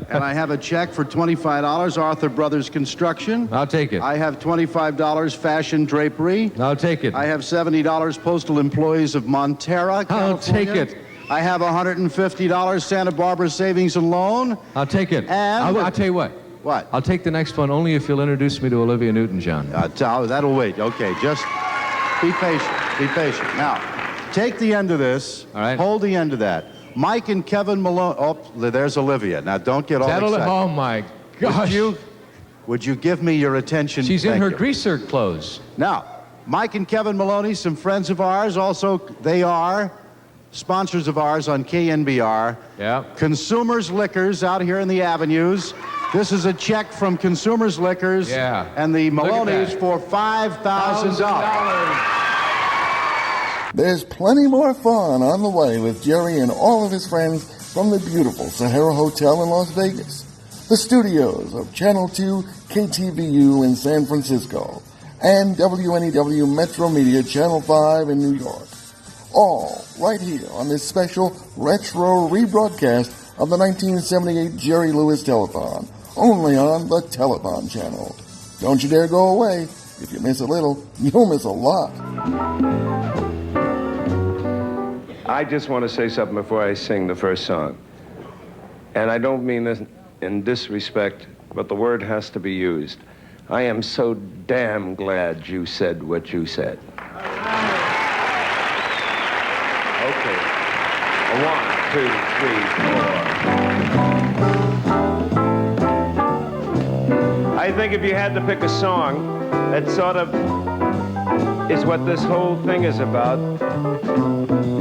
And I have a check for $25, Arthur Brothers Construction. I'll take it. I have $25, Fashion Drapery. I'll take it. I have $70, Postal Employees of Montera, California. I'll take it. I have $150, Santa Barbara Savings and Loan. I'll take it. And I'll tell you what. What? I'll take the next one only if you'll introduce me to Olivia Newton-John. That'll wait. Okay, just be patient. Be patient. Now, take the end of this. All right. Hold the end of that. Mike and Kevin Malone. Oh, there's Olivia. Now, don't get all excited. Oh, my gosh. Would you give me your attention? She's in Thank her you. greaser clothes. Now, Mike and Kevin Maloney, some friends of ours. Also, they are sponsors of ours on KNBR. Yeah. Consumers Liquors out here in the avenues. This is a check from Consumers Liquors. Yeah. And the Look at Maloneys that. for $5,000. There's plenty more fun on the way with Jerry and all of his friends from the beautiful Sahara Hotel in Las Vegas, the studios of Channel 2 KTVU in San Francisco, and WNEW Metro Media Channel 5 in New York. All right here on this special retro rebroadcast of the 1978 Jerry Lewis Telethon, only on the Telethon channel. Don't you dare go away. If you miss a little, you'll miss a lot. I just want to say something before I sing the first song. And I don't mean this in disrespect, but the word has to be used. I am so damn glad you said what you said. Okay. 1, 2, 3, 4. I think if you had to pick a song that sort of is what this whole thing is about,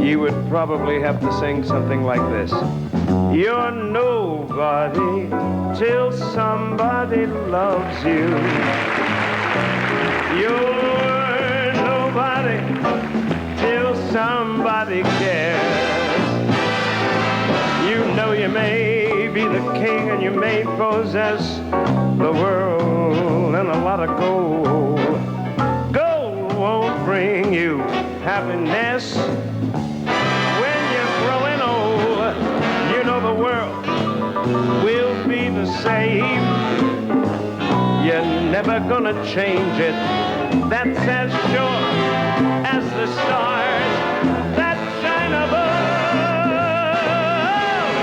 you would probably have to sing something like this. You're nobody till somebody loves you. You're nobody till somebody cares. You know you may be the king and you may possess the world and a lot of gold. Gold won't bring you happiness. When you're growing old, you know the world will be the same. You're never gonna change it. That's as sure as the stars that shine above.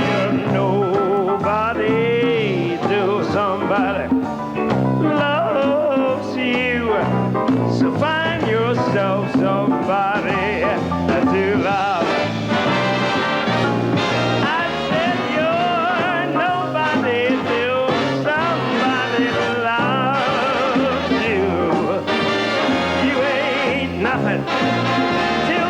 You're nobody till somebody loves you. So find yourself somebody to love. I said you're nobody till somebody loves you. You ain't nothing till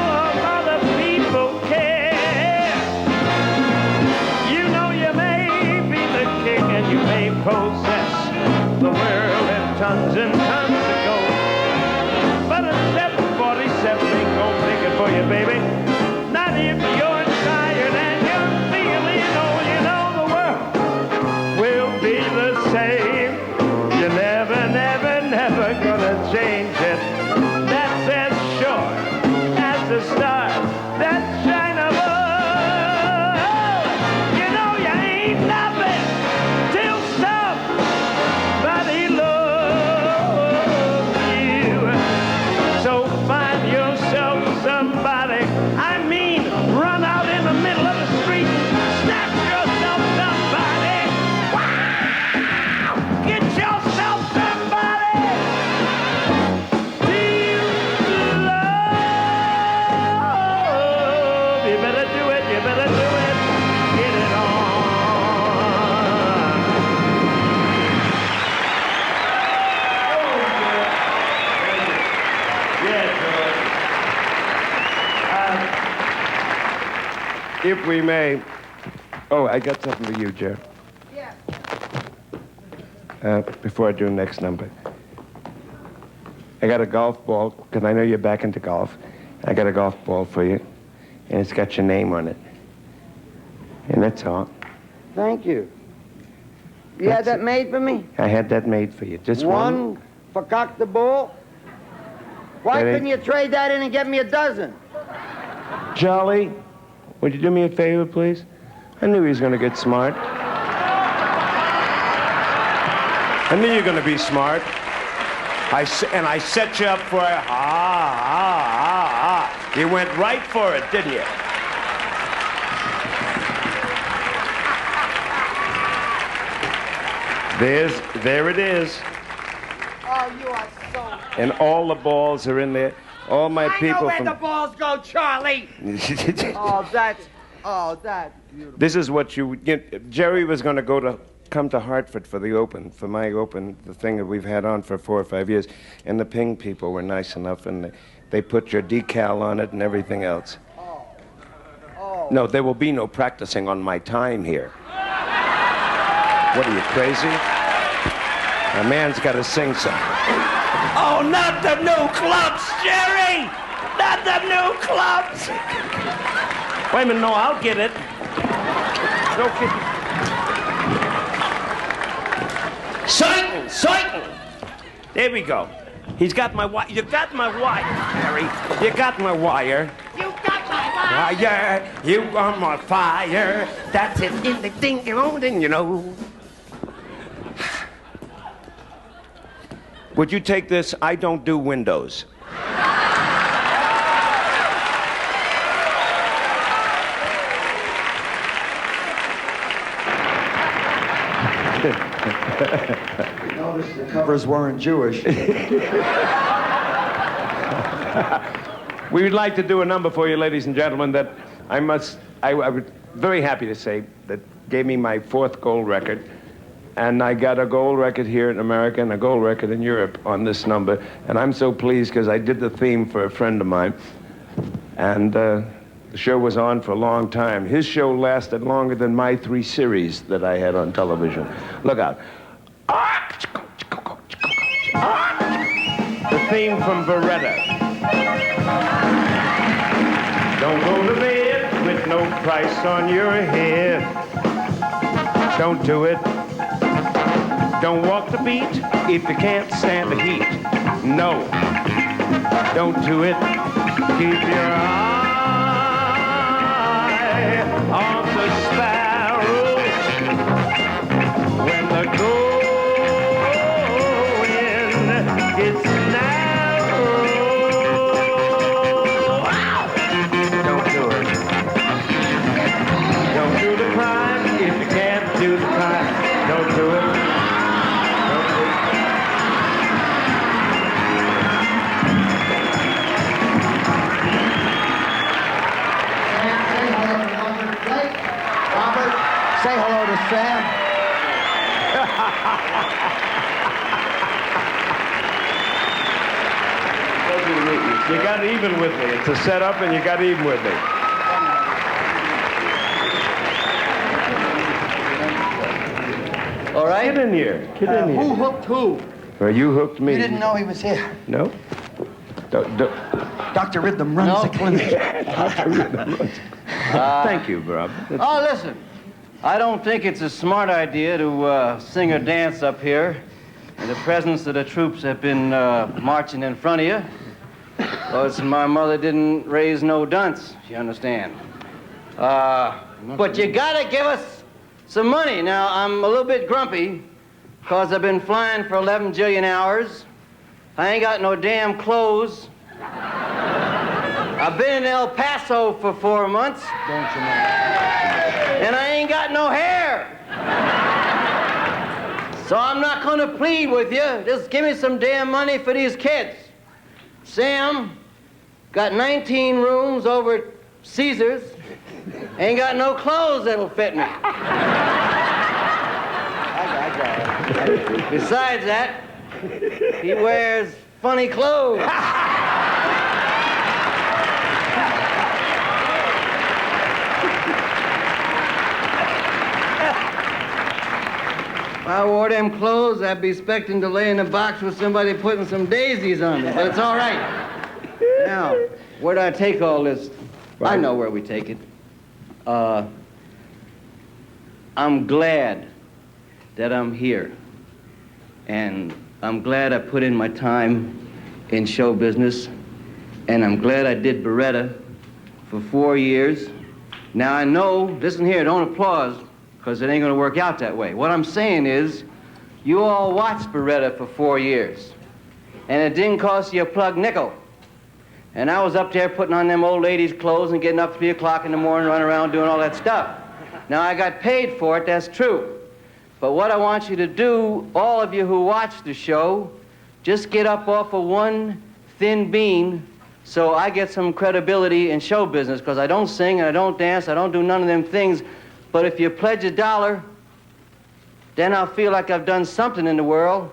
if we may. Oh, I got something for you, Jerry. Yeah. Before I do the next number. I got a golf ball, because I know you're back into golf. I got a golf ball for you, and it's got your name on it. And that's all. Thank you. You had that made for me? I had that made for you. Just One for cock the bull? Why That ain't- couldn't you trade that in and get me a dozen? Charlie, would you do me a favor, please? I knew he was going to get smart. I knew you were going to be smart. And I set you up for it. You went right for it, didn't you? There it is. Oh, you are so... And all the balls are in there. All my I people know where from... the balls go, Charlie. Oh, that's beautiful. This is what Jerry was going to come to Hartford for the Open, for my Open, the thing that we've had on for 4 or 5 years. And the Ping people were nice enough, and they put your decal on it and everything else. Oh. No, there will be no practicing on my time here. What are you, crazy? A man's got to sing something. Oh, not the new clubs, Jerry! Not the new clubs! Wait a minute, no, I'll get it. No kidding. Certain. There we go. He's got my wire. You got my wire, Harry. You got my wire. You got my wire. Fire, you are my fire. That's it in the ding ding, you know. Would you take this? I don't do windows. Notice the covers weren't Jewish. We would like to do a number for you, ladies and gentlemen, that I was very happy to say that gave me my 4th gold record. And I got a gold record here in America and a gold record in Europe on this number. And I'm so pleased because I did the theme for a friend of mine. And the show was on for a long time. His show lasted longer than my 3 series that I had on television. Look out. The theme from Beretta. Don't go to bed with no price on your head. Don't do it. Don't walk the beat if you can't stand the heat. No, don't do it. Keep your eye on the sparrow. When the going gets narrow. Don't do it. Don't do the crime if you can't do the crime. Don't do it. Say hello to Sam. You got even with me. It's a setup, and you got even with me. All right? Get in here. Get in here. Who hooked who? Well, you hooked me. You didn't know he was here. No? Dr. Rhythm runs the clinic. Dr. Rhythm runs. Thank you, Rob. Oh, listen. I don't think it's a smart idea to sing or dance up here in the presence of the troops that have been marching in front of you. Because my mother didn't raise no dunce, you understand. But you gotta give us some money. Now, I'm a little bit grumpy because I've been flying for 11 jillion hours. I ain't got no damn clothes. I've been in El Paso for 4 months. Don't you know? And I ain't got no hair. So I'm not gonna plead with you. Just give me some damn money for these kids. Sam got 19 rooms over at Caesars. Ain't got no clothes that'll fit me. Besides that, he wears funny clothes. If I wore them clothes, I'd be expecting to lay in a box with somebody putting some daisies on it, but it's all right. Now, where do I take all this? I know where we take it. I'm glad that I'm here. And I'm glad I put in my time in show business. And I'm glad I did Beretta for 4 years. Now I know, listen here, don't applaud, because it ain't gonna work out that way. What I'm saying is, you all watched Beretta for 4 years. And it didn't cost you a plug nickel. And I was up there putting on them old ladies' clothes and getting up at 3 o'clock in the morning, running around doing all that stuff. Now, I got paid for it, that's true. But what I want you to do, all of you who watch the show, just get up off of one thin bean so I get some credibility in show business, because I don't sing and I don't dance, I don't do none of them things. But if you pledge $1, then I'll feel like I've done something in the world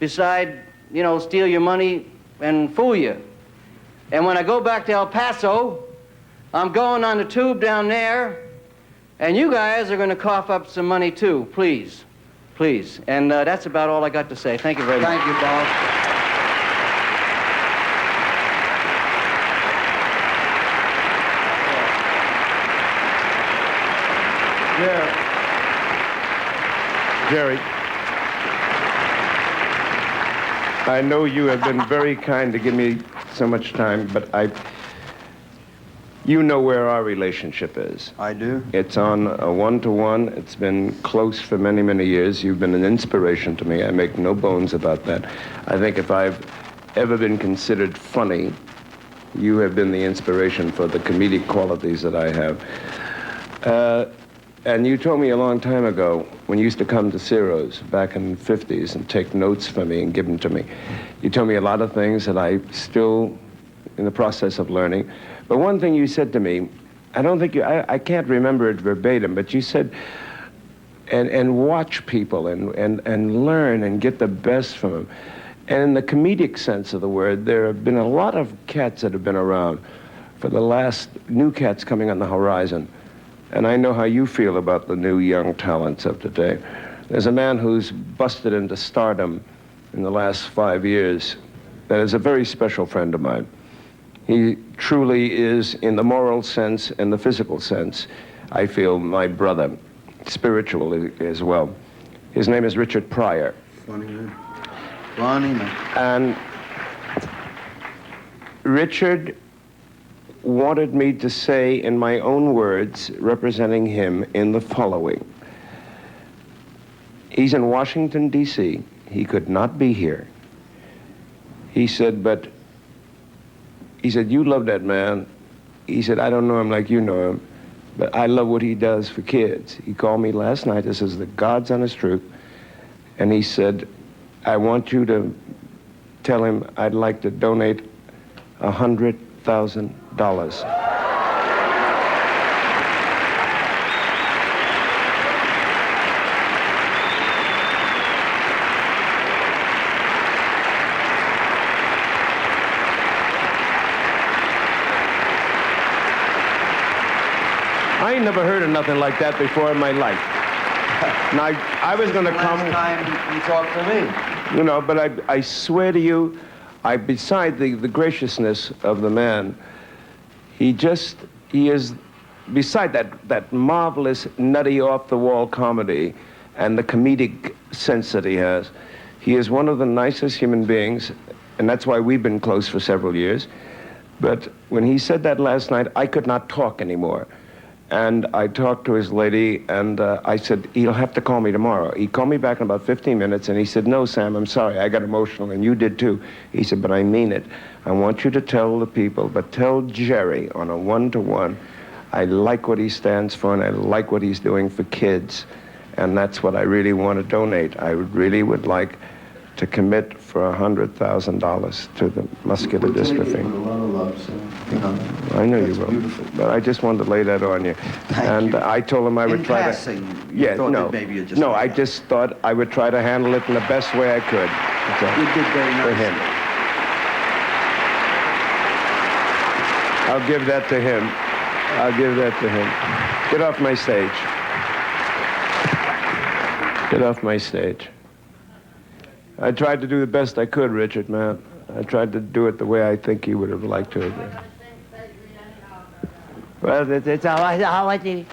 beside, you know, steal your money and fool you. And when I go back to El Paso, I'm going on the tube down there, and you guys are going to cough up some money too, please. Please. And that's about all I got to say. Thank you very much. Thank you, Bob. Yeah. Jerry, I know you have been very kind to give me so much time, but you know where our relationship is. I do. It's on a one-to-one. It's been close for many, many years. You've been an inspiration to me. I make no bones about that. I think if I've ever been considered funny, you have been the inspiration for the comedic qualities that I have. And you told me a long time ago, when you used to come to Ciro's back in the 50s and take notes for me and give them to me, you told me a lot of things that I'm still in the process of learning. But one thing you said to me, I don't think I can't remember it verbatim, but you said, and watch people and learn and get the best from them. And in the comedic sense of the word, there have been a lot of cats that have been around for the last new cats coming on the horizon. And I know how you feel about the new young talents of today. There's a man who's busted into stardom in the last 5 years that is a very special friend of mine. He truly is, in the moral sense and the physical sense, I feel my brother, spiritually as well. His name is Richard Pryor. Funny man. Funny man. And Richard wanted me to say in my own words, representing him, in the following. He's in Washington, D.C. He could not be here. He said, you love that man. He said, I don't know him like you know him, but I love what he does for kids. He called me last night. This is the God's honest truth. And he said, I want you to tell him I'd like to donate $100,000. I ain't never heard of nothing like that before in my life. Now, I was going to come... Last time you talked to me. You know, but I swear to you, beside the graciousness of the man, he is, beside that marvelous, nutty, off-the-wall comedy and the comedic sense that he has, he is one of the nicest human beings, and that's why we've been close for several years. But when he said that last night, I could not talk anymore. And I talked to his lady, and I said, he'll have to call me tomorrow. He called me back in about 15 minutes, and he said, no, Sam, I'm sorry. I got emotional, and you did too. He said, but I mean it. I want you to tell the people, but tell Jerry on a one-to-one, I like what he stands for, and I like what he's doing for kids. And that's what I really want to donate. I really would like to commit for $100,000 to the muscular dystrophy. I know you will, but I just wanted to lay that on you. Thank you. I told him I would try passing, to. you Yeah, thought no, that maybe you just no. I just thought I would try to handle it in the best way I could. You did very For nice. him. I'll give that to him. I'll give that to him. Get off my stage. Get off my stage. I tried to do the best I could, Richard, man. I tried to do it the way I think you would have liked to have done. Well, that's how I did it.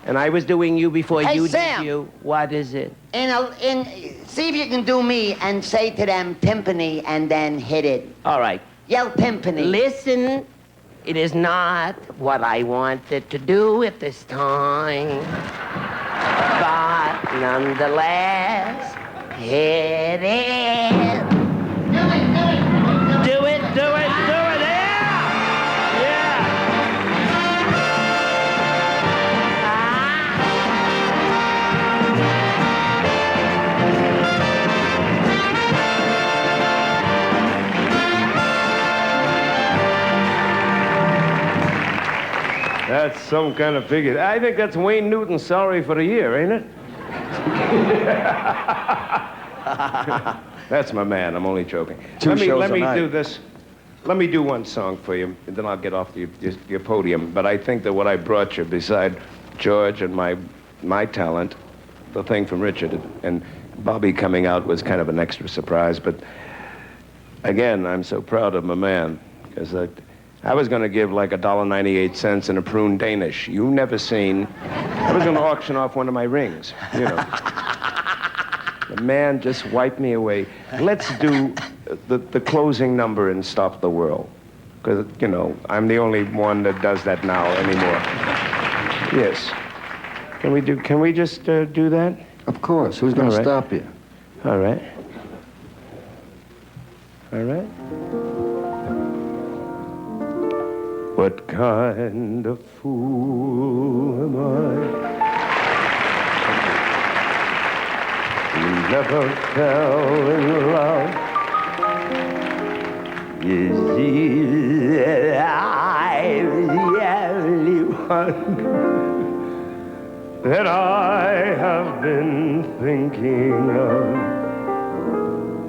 And I was doing you before Hey, you Sam. did you. What is it? See if you can do me and say to them pimpany and then hit it. All right. Yell pimpany. Listen, it is not what I wanted to do at this time. But nonetheless, hit it. Do it, do it, do it, yeah! That's some kind of figure. I think that's Wayne Newton's salary for the year, ain't it? That's my man. I'm only joking. Let me do this. Let me do one song for you, and then I'll get off your podium. But I think that what I brought you, beside George and my talent, the thing from Richard and Bobby coming out was kind of an extra surprise. But again, I'm so proud of my man, because I was going to give like $1.98 in a prune Danish. You never seen. I was going to auction off one of my rings, you know. The man just wiped me away. Let's do the closing number and Stop the World. Because, you know, I'm the only one that does that now anymore. Yes. Can we just do that? Of course. Who's going to stop you? All right. All right. What kind of fool am I? You never fell in love. You see that I'm the only one that I have been thinking of.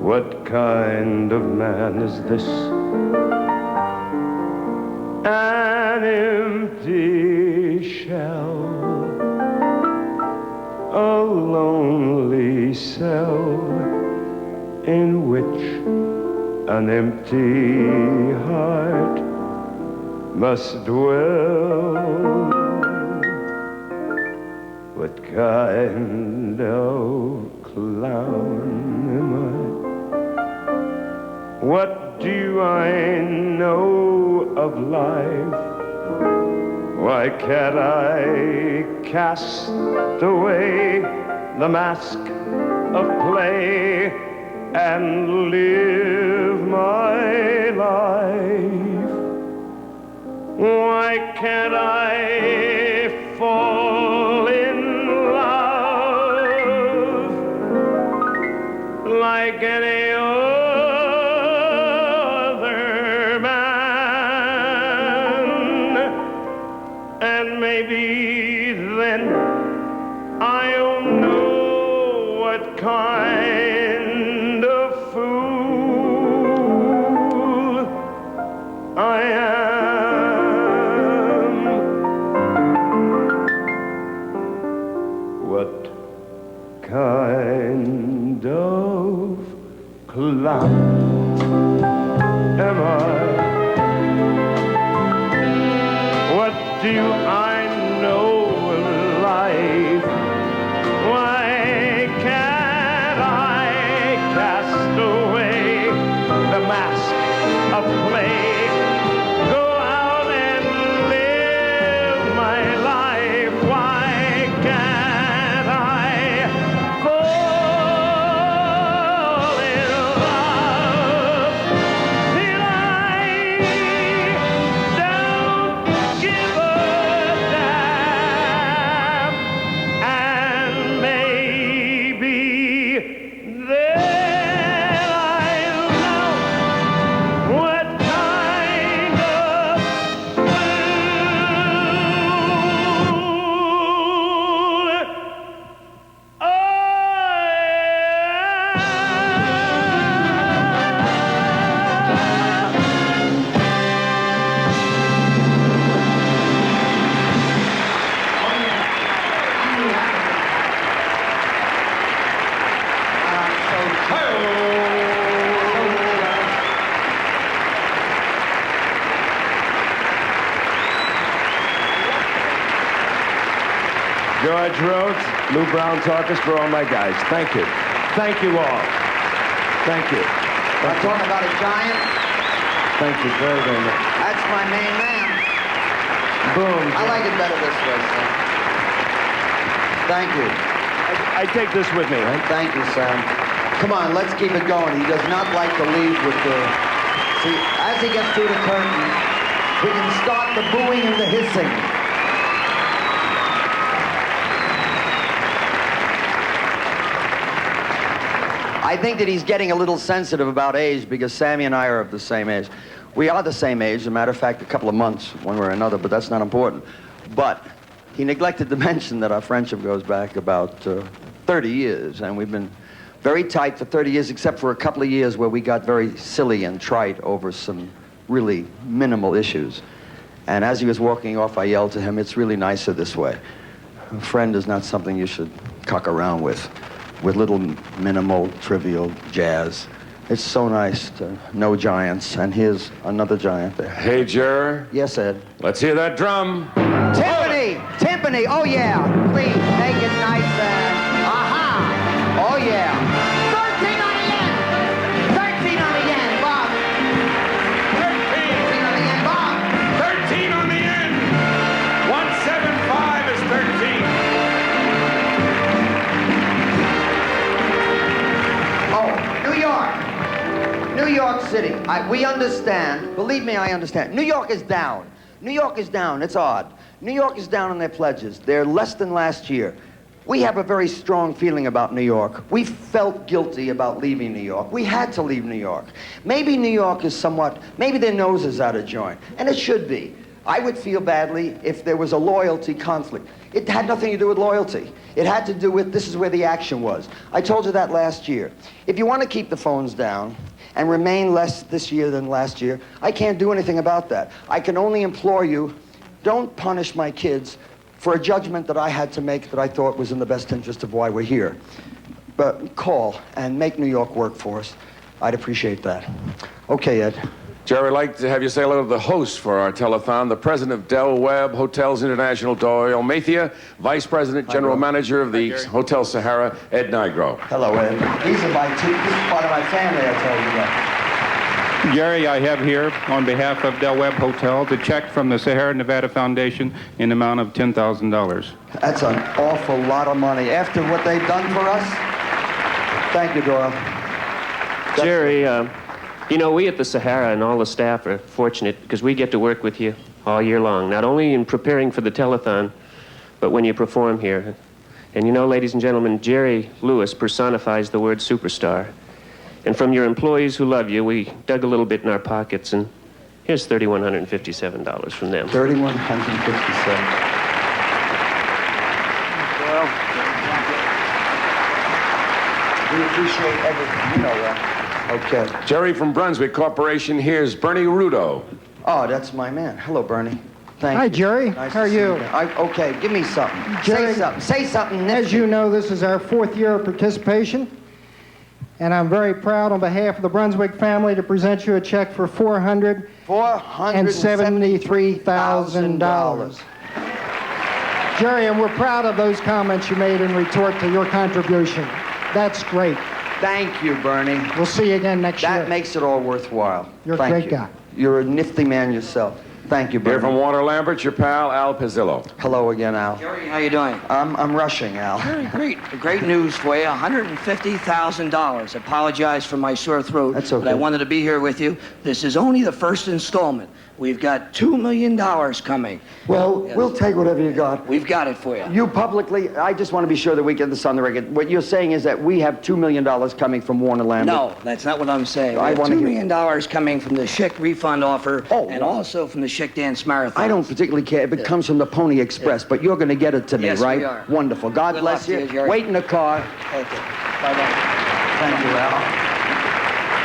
What kind of man is this? An empty shell, a lonely cell in which an empty heart must dwell. What kind of clown am I? What do I know of life? Why can't I cast away the mask of play and live my life? Why can't I fall in love like any other man? And maybe then I'll know what kind of fool I am. What kind of clown am I? What do I know of life? Why can't I cast away the mask of play? Go out and live my life. Why can't I fall in love till I don't give a George Rhodes, Lou Brown's orchestra, all my guys. Thank you. Thank you all. Thank you. I'm talking about a giant. Thank you very, very much. That's my main man. Boom. I like it better this way, Sam. Thank you. I take this with me, right? Thank you, Sam. Come on, let's keep it going. He does not like to leave with the... See, as he gets through the curtain, we can start the booing and the hissing. I think that he's getting a little sensitive about age because Sammy and I are of the same age. We are the same age, as a matter of fact, a couple of months, one way or another, but that's not important. But he neglected to mention that our friendship goes back about 30 years, and we've been very tight for 30 years, except for a couple of years where we got very silly and trite over some really minimal issues. And as he was walking off, I yelled to him, "It's really nicer this way. A friend is not something you should cuck around with little minimal, trivial jazz. It's so nice to know giants, and here's another giant there." Hey, Jer. Yes, Ed. Let's hear that drum. Timpani! Timpani! Oh, yeah. Please, make it nice and... Aha! Oh, yeah. 13 on the yen! 13 on the yen, Bob! 13 on the yen, Bob! 13 on the end. 175 is 13. Oh, New York. New York City. We understand. Believe me, I understand. New York is down. New York is down. It's odd. New York is down on their pledges. They're less than last year. We have a very strong feeling about New York. We felt guilty about leaving New York. We had to leave New York. Maybe New York is somewhat, maybe their nose is out of joint, and it should be. I would feel badly if there was a loyalty conflict. It had nothing to do with loyalty. It had to do with this is where the action was. I told you that last year. If you want to keep the phones down and remain less this year than last year, I can't do anything about that. I can only implore you, don't punish my kids for a judgment that I had to make that I thought was in the best interest of why we're here. But call and make New York work for us. I'd appreciate that. Okay, Ed. Jerry, I'd like to have you say hello to the host for our telethon, the president of Del Webb Hotels International, Doyle Mathia, vice president, general manager of the Hotel Sahara, Ed Nigro. Hello, Ed. These are my two, this is part of my family, I told you that. Jerry, I have here, on behalf of Del Webb Hotels, a check from the Sahara Nevada Foundation in the amount of $10,000. That's an awful lot of money. After what they've done for us, thank you, Doyle. Jerry, you know, we at the Sahara and all the staff are fortunate because we get to work with you all year long, not only in preparing for the telethon, but when you perform here. And you know, ladies and gentlemen, Jerry Lewis personifies the word superstar. And from your employees who love you, we dug a little bit in our pockets, and here's $3,157 from them. $3,157. Well, we appreciate everything. You know that. Okay. Jerry from Brunswick Corporation, here's Bernie Rudo. Oh, that's my man. Hello, Bernie. Thank Hi, you. Jerry. Nice How are to see you? Okay, give me something. Jerry, Say something. Say something. As you know, this is our 4th year of participation, and I'm very proud on behalf of the Brunswick family to present you a check for $473,000. Jerry, and we're proud of those comments you made in retort to your contribution. That's great. Thank you, Bernie. We'll see you again next year. That makes it all worthwhile. You're a Thank great you. guy. You're a nifty man yourself. Thank you, Bernie. Here from Warner Lambert, your pal, Al Pizzillo. Hello again, Al. Jerry, how you doing? I'm rushing, Al. Great. Great news for you. $150,000. Apologize for my sore throat. That's okay. But I wanted to be here with you. This is only the first installment. We've got $2 million coming. Well, we'll take whatever you got. We've got it for you. You publicly, I just want to be sure that we get this on the record. What you're saying is that we have $2 million coming from Warner Lambert. No, that's not what I'm saying. I We have want to $2 hear- million coming from the Schick refund offer and also from the Schick Dance Marathon. I don't particularly care if it comes from the Pony Express, but you're going to get it to me, Yes, right? we are. Wonderful. God Good bless luck to you. you, Jerry. Wait in the car. Thank you. Bye-bye. Thank you, Al.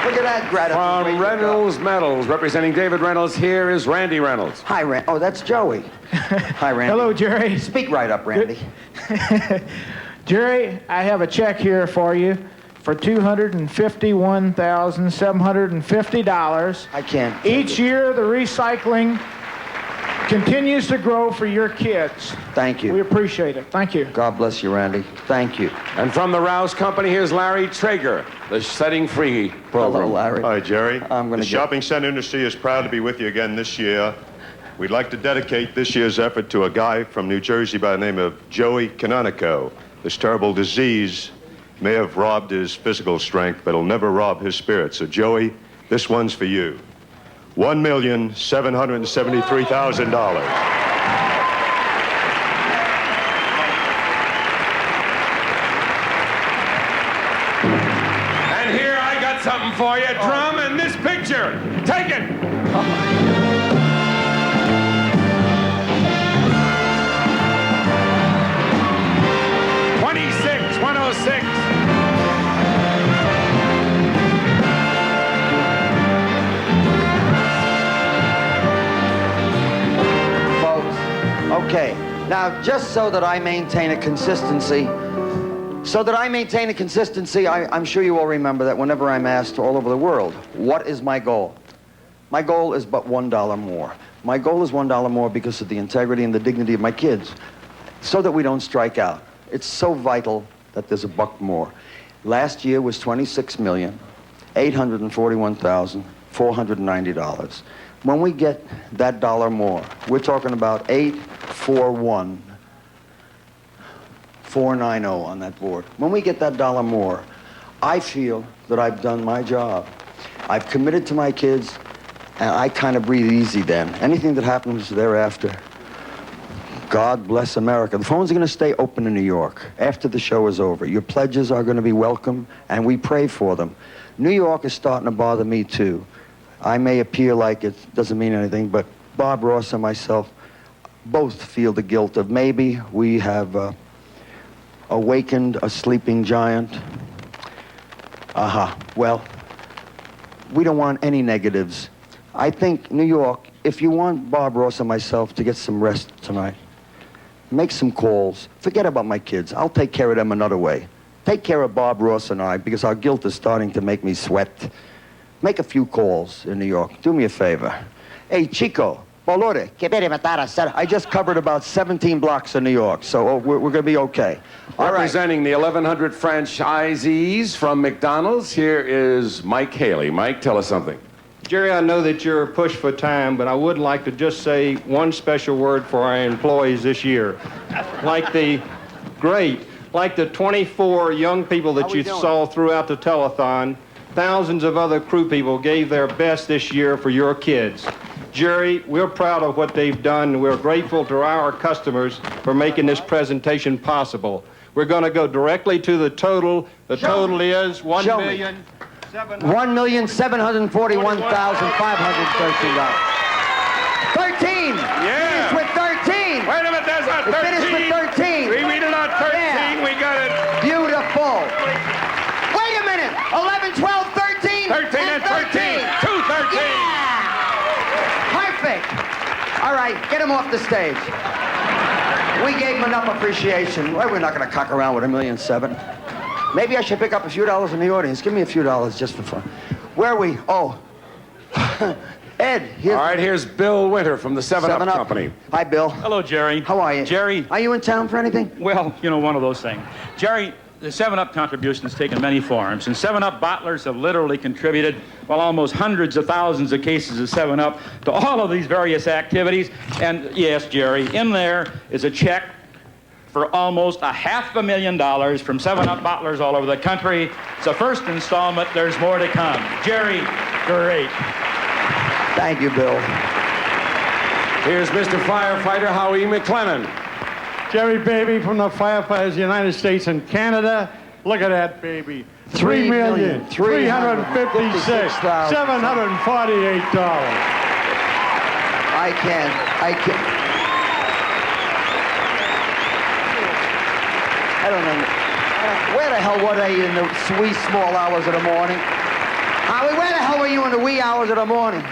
Look at that gratitude. From Reynolds Metals, representing David Reynolds, here is Randy Reynolds. Hi, Randy. Oh, that's Joey. Hi, Randy. Hello, Jerry. Speak right up, Randy. Jerry, I have a check here for you for $251,750. I can't. Each year, the recycling continues to grow for your kids. Thank you. We appreciate it. Thank you. God bless you, Randy. Thank you. And from the Rouse Company, here's Larry Traeger, the Setting Free program. Hello, Larry. Hi, Jerry. I'm gonna The get- shopping center industry is proud to be with you again this year. We'd like to dedicate this year's effort to a guy from New Jersey by the name of Joey Canonico. This terrible disease may have robbed his physical strength, but it'll never rob his spirit. So, Joey, this one's for you. $1,773,000. And here I got something for you. Drum and this picture. Take it. 26-106. Okay, now just so that I maintain a consistency, I'm sure you all remember that whenever I'm asked all over the world, what is my goal? My goal is but $1 more. My goal is $1 more because of the integrity and the dignity of my kids, so that we don't strike out. It's so vital that there's a buck more. Last year was $26,841,490. When we get that dollar more, we're talking about 841,490 on that board. When we get that dollar more, I feel that I've done my job. I've committed to my kids, and I kind of breathe easy then. Anything that happens thereafter, God bless America. The phones are going to stay open in New York after the show is over. Your pledges are going to be welcome, and we pray for them. New York is starting to bother me, too. I may appear like it doesn't mean anything, but Bob Ross and myself both feel the guilt of maybe we have awakened a sleeping giant. Well, we don't want any negatives. I think, New York, if you want Bob Ross and myself to get some rest tonight, make some calls. Forget about my kids. I'll take care of them another way. Take care of Bob Ross and I, because our guilt is starting to make me sweat. Make a few calls in New York. Do me a favor. Hey, Chico, Bolore, I just covered about 17 blocks in New York, so we're going to be okay. All right. Representing the 1,100 franchisees from McDonald's, here is Mike Haley. Mike, tell us something. Jerry, I know that you're pushed for time, but I would like to just say one special word for our employees this year. Like the 24 young people that you saw throughout the telethon, thousands of other crew people gave their best this year for your kids. Jerry, we're proud of what they've done, and we're grateful to our customers for making this presentation possible. We're going to go directly to the total. The total is $1,741,513. 13! Yeah! Finish with 13! Wait a minute, there's not 13! Finish with 13! We read it on 13, yeah. We got it! Beautiful! Wait a minute! 11, 12, 13! 13 and 13! 2 13! Yeah! Perfect! All right, get him off the stage. We gave him enough appreciation. Well, we're not going to cock around with $1.7 million. Maybe I should pick up a few dollars in the audience. Give me a few dollars just for fun. Where are we? Oh. Ed, all right, here's Bill Winter from the 7-Up Company. Hi, Bill. Hello, Jerry. How are you? Jerry. Are you in town for anything? Well, you know, one of those things. Jerry, the 7-Up contribution has taken many forms, and 7-Up bottlers have literally contributed, well, almost hundreds of thousands of cases of 7-Up to all of these various activities. And yes, Jerry, in there is a check for almost $500,000 from 7-Up bottlers all over the country. It's the first installment. There's more to come. Jerry, great. Thank you, Bill. Here's Mr. Firefighter Howie McLennan. Jerry, baby, from the firefighters of the United States and Canada. Look at that, baby. $3,356,748. I can't. I don't know. Where the hell were they in the wee small hours of the morning? Howie, where the hell were you in the wee hours of the morning?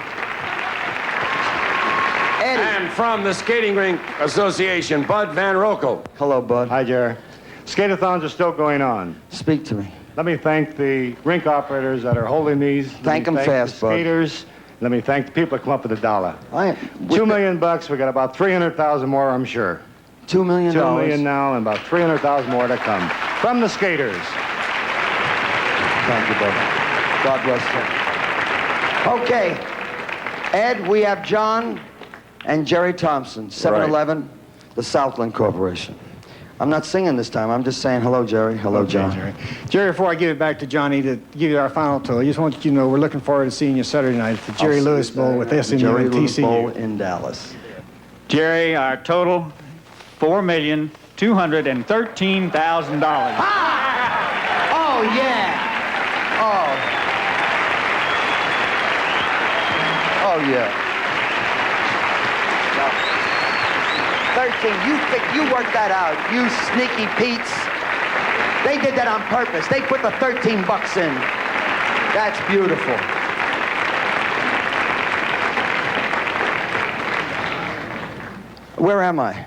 Eddie. And from the Skating Rink Association, Bud Van Rokel. Hello, Bud. Hi, Jerry. Skate-a-thons are still going on. Speak to me. Let me thank the rink operators that are holding these. Thank them fast, the skaters, Let me thank the people that come up with the dollar. $2 million bucks. We got about 300,000 more, I'm sure. $2 million. $2 million now, and about 300,000 more to come from the skaters. Thank you, brother. God bless you. Okay, Ed, we have John and Jerry Thompson, 7-Eleven, the Southland Corporation. I'm not singing this time. I'm just saying hello, Jerry. Hello, Okay, John. Jerry, before I give it back to Johnny to give you our final tour, I just want you to know we're looking forward to seeing you Saturday night at the Jerry Lewis Bowl with SMU Jerry and Lewis Bowl TCU. in Dallas. Jerry, our total, $4,213,000. Oh, yeah. Oh, yeah. 13, you worked that out, you sneaky Pete's. They did that on purpose. They put the 13 bucks in. That's beautiful. Where am I?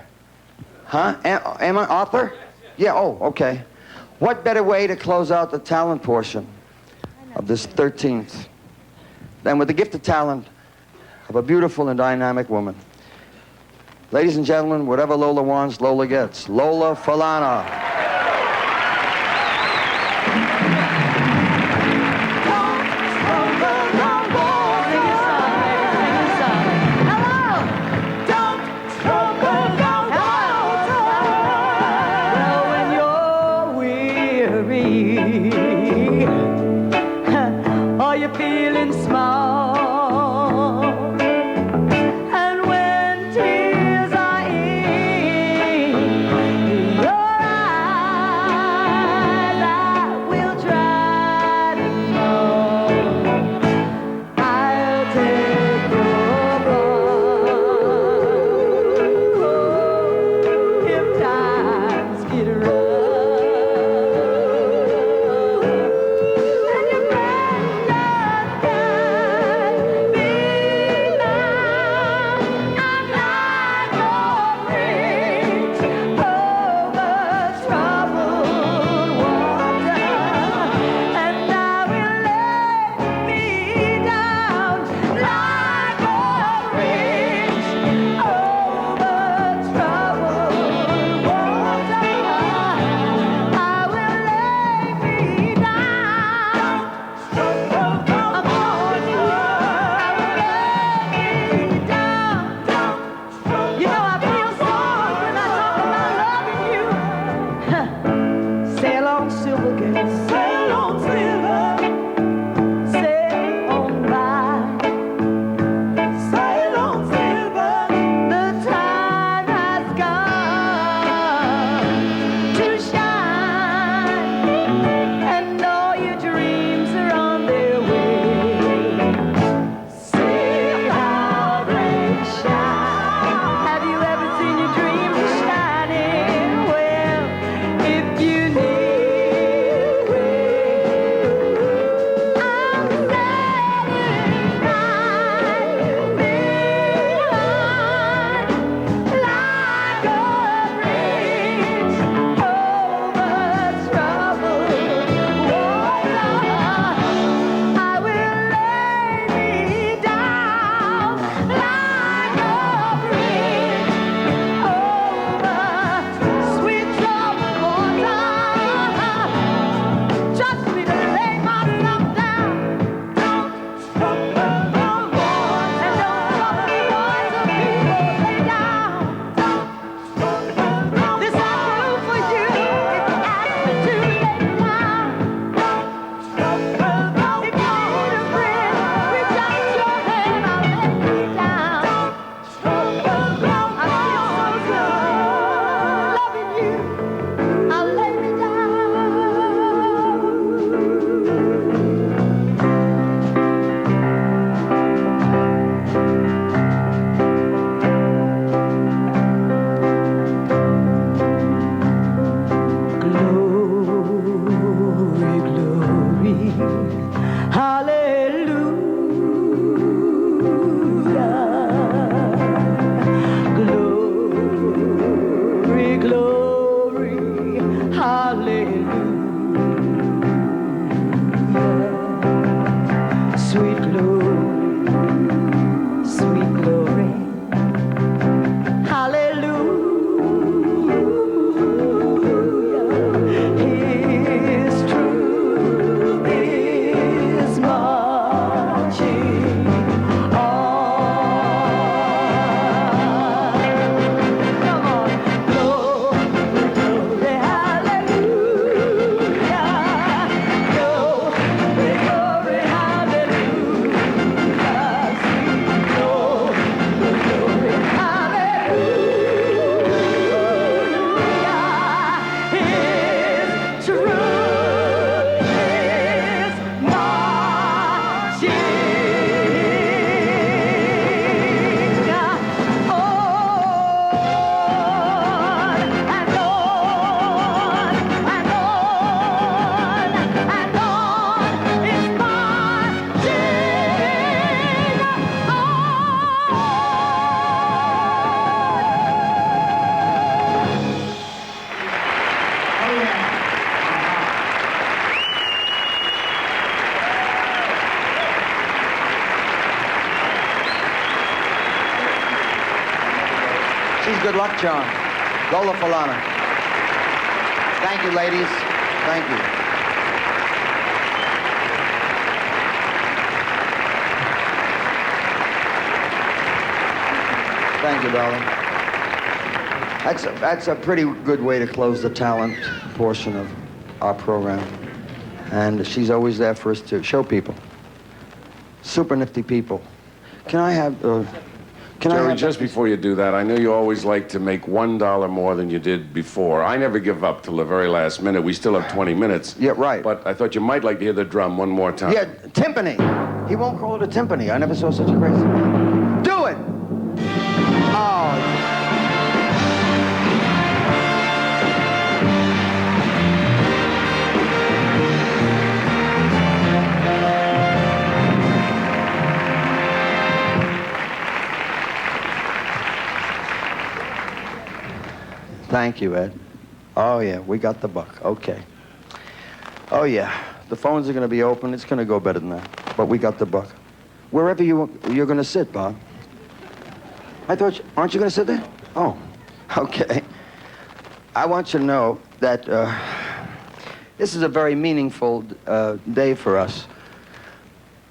Huh? Am I Arthur? Yeah, oh, okay. What better way to close out the talent portion of this 13th than with the gift of talent of a beautiful and dynamic woman. Ladies and gentlemen, whatever Lola wants, Lola gets. Lola Falana. Are you feeling small? And when tears are in your eyes, I will try to know. I'll take your blood if times get rough. Sail on, silver girl. Sail on, silver. Sail on by. Sail on, silver. The time has come to shine, and all your dreams are on their way. See how they shine. Have you ever seen your dreams shining? Well, if you need sweet glory. good luck, John. Lola Falana. Thank you, ladies. Thank you. Thank you, darling. That's a pretty good way to close the talent portion of our program. And she's always there for us to show people. Super nifty people. Can I have... Jerry, just before you do that, I know you always like to make $1 more than you did before. I never give up till the very last minute. We still have 20 minutes. Yeah, right. But I thought you might like to hear the drum one more time. Yeah, timpani. He won't call it a timpani. I never saw such a crazy thing. Do it! Oh. Thank you, Ed. Oh, yeah, we got the buck. Okay. Oh, yeah. The phones are going to be open. It's going to go better than that. But we got the buck. Wherever you're going to sit, Bob. I thought, aren't you going to sit there? Oh, okay. I want you to know that this is a very meaningful day for us.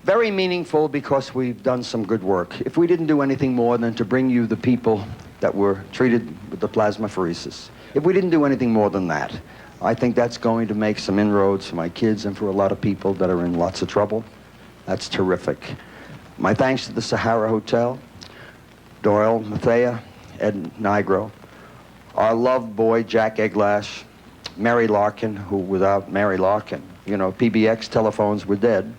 Very meaningful because we've done some good work. If we didn't do anything more than to bring you the people that were treated with the plasmapheresis, if we didn't do anything more than that, I think that's going to make some inroads for my kids and for a lot of people that are in lots of trouble. That's terrific. My thanks to the Sahara Hotel, Doyle, Mathea, Ed Nigro, our love boy, Jack Eglash, Mary Larkin, who without Mary Larkin, you know, PBX telephones were dead,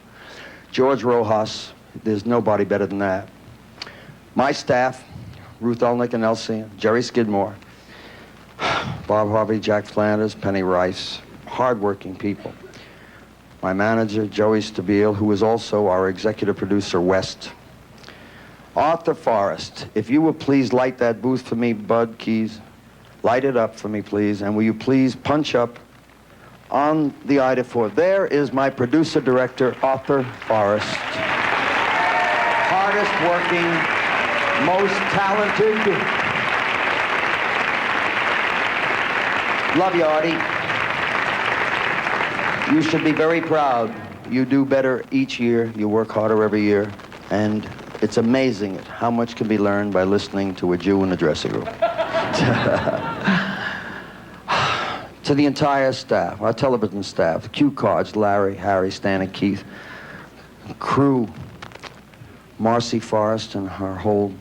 George Rojas, there's nobody better than that. My staff, Ruth Elnick and Elsie, Jerry Skidmore, Bob Harvey, Jack Flanders, Penny Rice, hardworking people. My manager, Joey Stabile, who is also our executive producer, West. Arthur Forrest, if you will please light that booth for me, Bud Keys. Light it up for me, please. And will you please punch up on the item for, there is my producer-director, Arthur Forrest. Hardest working, most talented. Love you, Artie. You should be very proud. You do better each year. You work harder every year. And it's amazing how much can be learned by listening to a Jew in the dressing room. To the entire staff, our television staff, cue cards, Larry, Harry, Stan, and Keith, crew, Marcy Forrest and her whole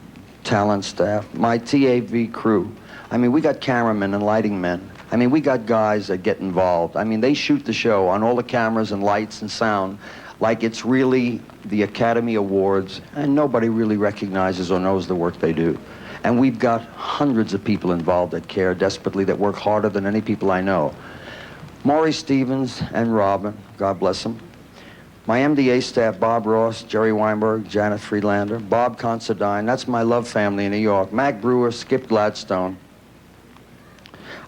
talent staff, my TAV crew. I mean, we got cameramen and lighting men. I mean, we got guys that get involved. I mean, they shoot the show on all the cameras and lights and sound like it's really the Academy Awards, and nobody really recognizes or knows the work they do. And we've got hundreds of people involved that care desperately, that work harder than any people I know. Maury Stevens and Robin, God bless them. My MDA staff, Bob Ross, Jerry Weinberg, Janet Friedlander, Bob Considine, that's my love family in New York, Mac Brewer, Skip Gladstone.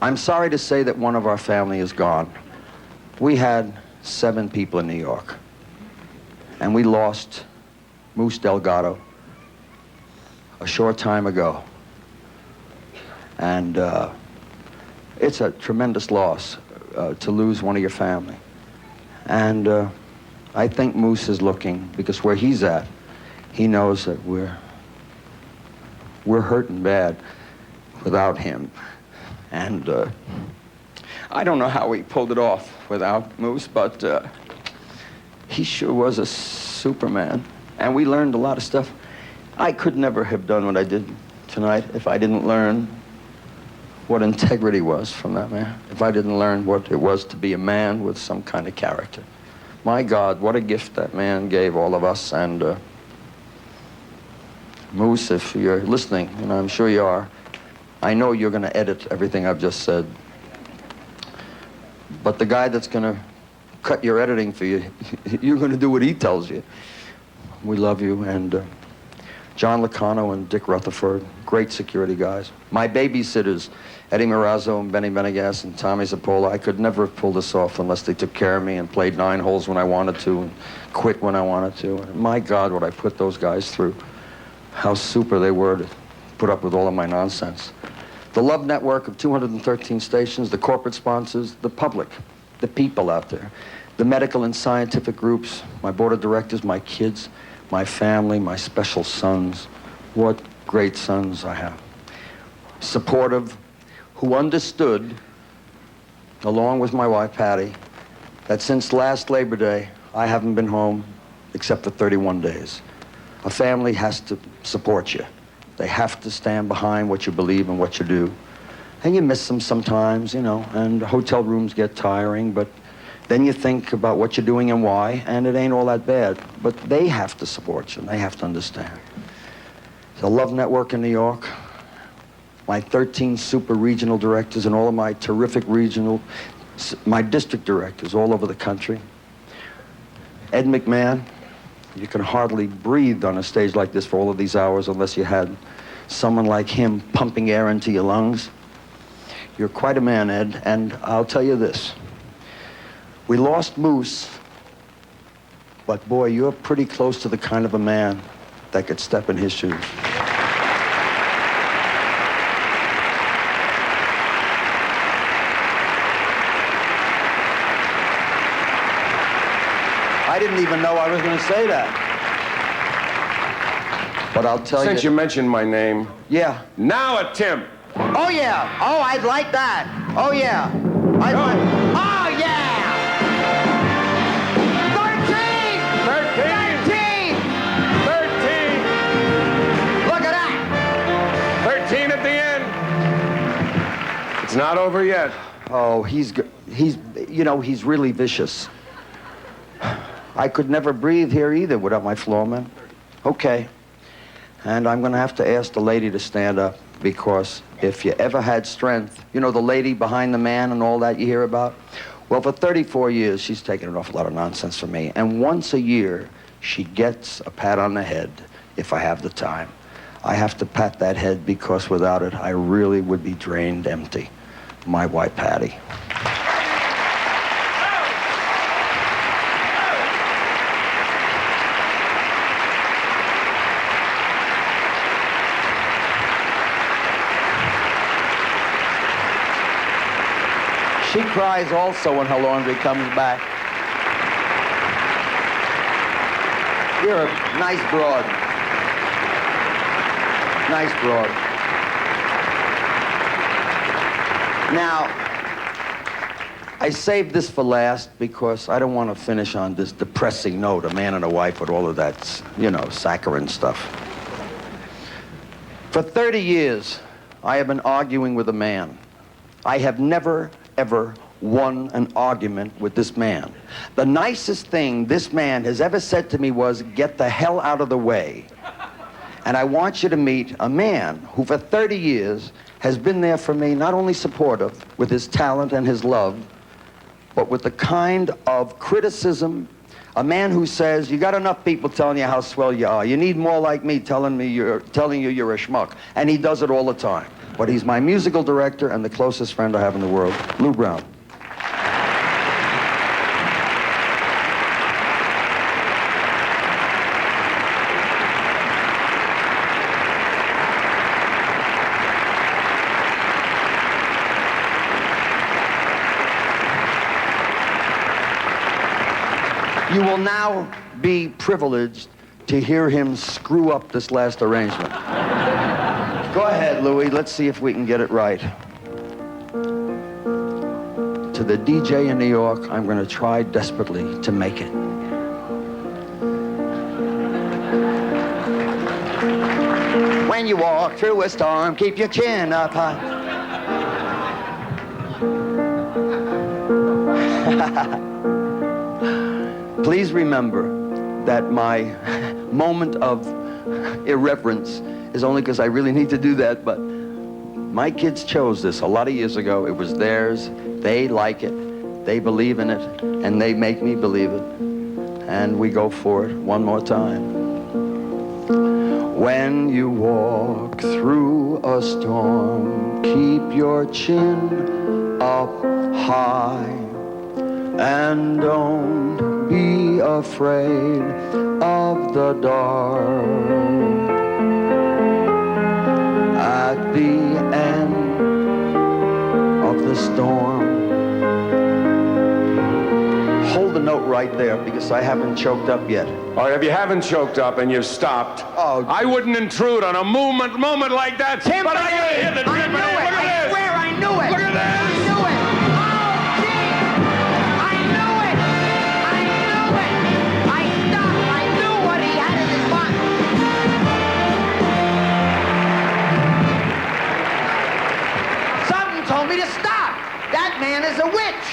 I'm sorry to say that one of our family is gone. We had 7 people in New York, and we lost Moose Delgado a short time ago. And it's a tremendous loss to lose one of your family. And I think Moose is looking, because where he's at, he knows that we're hurting bad without him. And I don't know how he pulled it off without Moose, but he sure was a Superman. And we learned a lot of stuff. I could never have done what I did tonight if I didn't learn what integrity was from that man, if I didn't learn what it was to be a man with some kind of character. My God, what a gift that man gave all of us. And Moose, if you're listening, and I'm sure you are, I know you're going to edit everything I've just said. But the guy that's going to cut your editing for you, you're going to do what he tells you. We love you. And John Licano and Dick Rutherford, great security guys. My babysitters, Eddie Marazzo and Benny Benegas and Tommy Zappola. I could never have pulled this off unless they took care of me and played 9 holes when I wanted to and quit when I wanted to. And my God, what I put those guys through. How super they were to put up with all of my nonsense. The Love Network of 213 stations, the corporate sponsors, the public, the people out there, the medical and scientific groups, my board of directors, my kids, my family, my special sons. What great sons I have. Supportive, who understood, along with my wife, Patty, that since last Labor Day, I haven't been home except for 31 days. A family has to support you. They have to stand behind what you believe and what you do. And you miss them sometimes, you know, and hotel rooms get tiring, but then you think about what you're doing and why, and it ain't all that bad. But they have to support you, and they have to understand. The Love Network in New York, my 13 super regional directors and all of my terrific my district directors all over the country. Ed McMahon, you can hardly breathe on a stage like this for all of these hours unless you had someone like him pumping air into your lungs. You're quite a man, Ed, and I'll tell you this. We lost Moose, but boy, you're pretty close to the kind of a man that could step in his shoes. I didn't even know I was going to say that. But I'll tell you. Since you mentioned my name. Yeah. Now a Tim. Oh, yeah. Oh, I'd like that. Oh, yeah. I'd like. Oh, yeah. 13! 13! 13! Look at that. 13 at the end. It's not over yet. Oh, he's really vicious. I could never breathe here either without my floorman. Okay. And I'm going to have to ask the lady to stand up, because if you ever had strength, you know, the lady behind the man and all that you hear about? Well, for 34 years, she's taken an awful lot of nonsense from me. And once a year, she gets a pat on the head if I have the time. I have to pat that head because without it, I really would be drained empty. My wife, Patty. She cries also when her laundry comes back. You're a nice broad. Nice broad. Now, I saved this for last because I don't want to finish on this depressing note, a man and a wife with all of that, you know, saccharine stuff. For 30 years, I have been arguing with a man. I have never ever won an argument with this man. The nicest thing this man has ever said to me was, "Get the hell out of the way." And I want you to meet a man who for 30 years has been there for me, not only supportive with his talent and his love, but with the kind of criticism, a man who says, "You got enough people telling you how swell you are. You need more like me telling you you're a schmuck." And he does it all the time. But he's my musical director and the closest friend I have in the world, Lou Brown. You will now be privileged to hear him screw up this last arrangement. Go ahead, Louie. Let's see if we can get it right. To the DJ in New York, I'm going to try desperately to make it. When you walk through a storm, keep your chin up high. Please remember that my moment of irreverence is only because I really need to do that, but my kids chose this a lot of years ago. It was theirs. They like it. They believe in it, and they make me believe it. And we go for it one more time. When you walk through a storm, keep your chin up high, and don't be afraid of the dark. At the end the storm. Hold the note right there because I haven't choked up yet. All right, if you haven't choked up and you've stopped, I wouldn't intrude on a moment like that. Tim, but I gotta hear the I knew it. Look at I this. swear I knew it. Look at this. I knew it. Oh, gee. I knew it. I knew it. I stopped. I knew what he had in his mind. Something told me to stop. That man is a witch.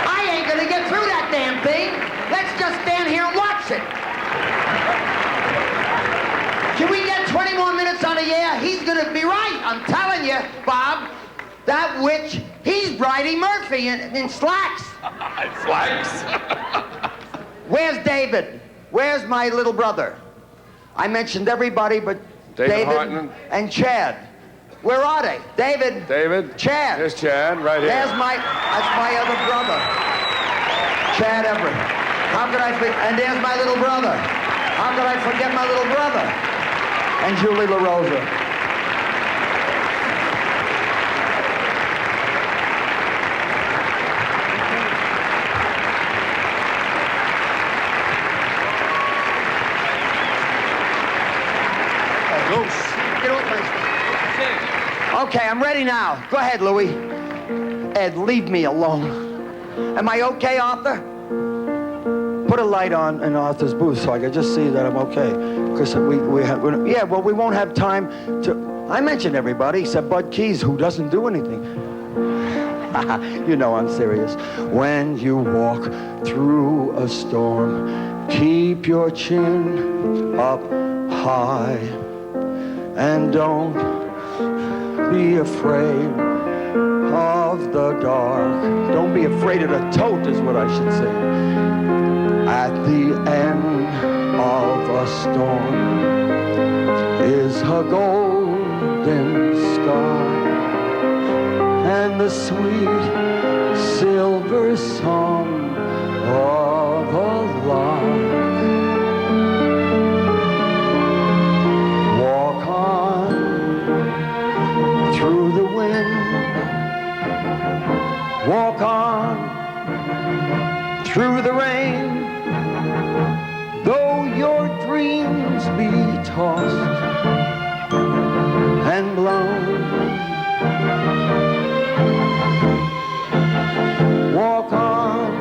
I ain't gonna get through that damn thing. Let's just stand here and watch it. Can we get 20 more minutes on the air? He's gonna be right. I'm telling you, Bob. That witch, he's Bridie Murphy in slacks. Slacks? Where's David? Where's my little brother? I mentioned everybody but David Hartman. and Chad. Where are they? David. Chad. There's Chad, right here. That's my other brother. Chad Everett. How could I forget? And there's my little brother. How could I forget my little brother? And Julie LaRosa. Get off my... Okay, I'm ready now. Go ahead, Louie. Ed, leave me alone. Am I okay, Arthur? Put a light on in Arthur's booth so I can just see that I'm okay. Because we won't have time to... I mentioned everybody except Bud Keys, who doesn't do anything. You know I'm serious. When you walk through a storm, keep your chin up high. And don't be afraid of the dark. Don't be afraid of the tote is what I should say. At the end of a storm is a golden sky and the sweet silver song of a lark. Walk on through the wind. Walk on through the rain. Though your dreams be tossed and blown, walk on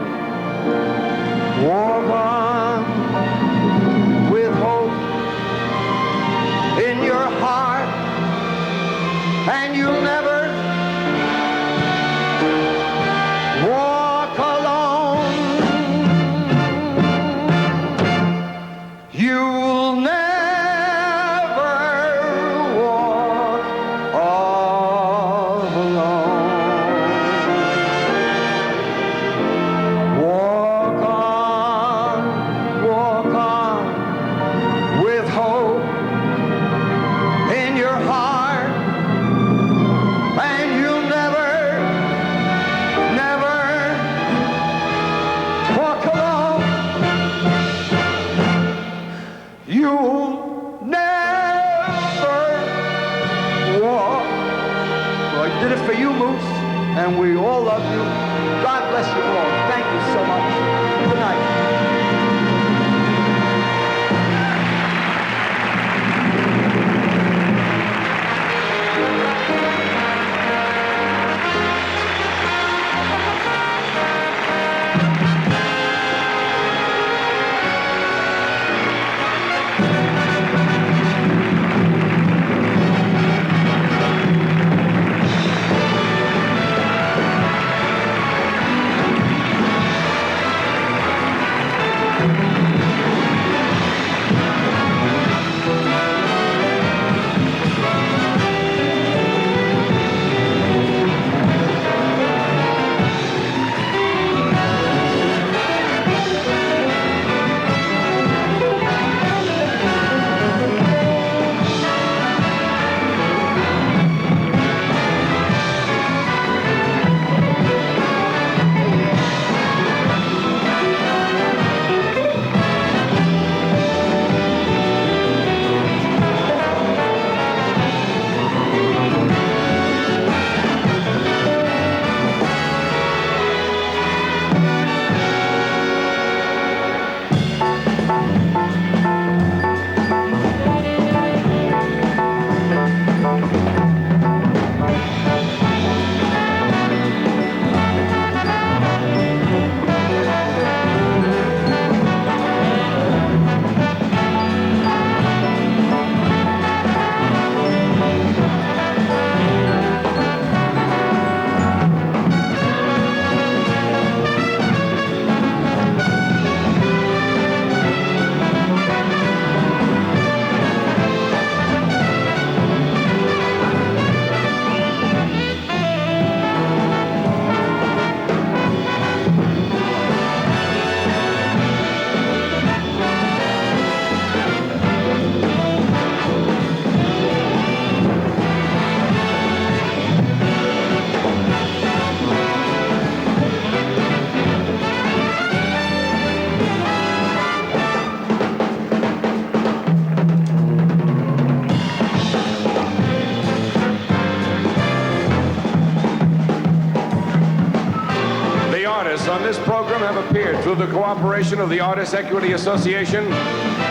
artists on this program have appeared through the cooperation of the Artists Equity Association,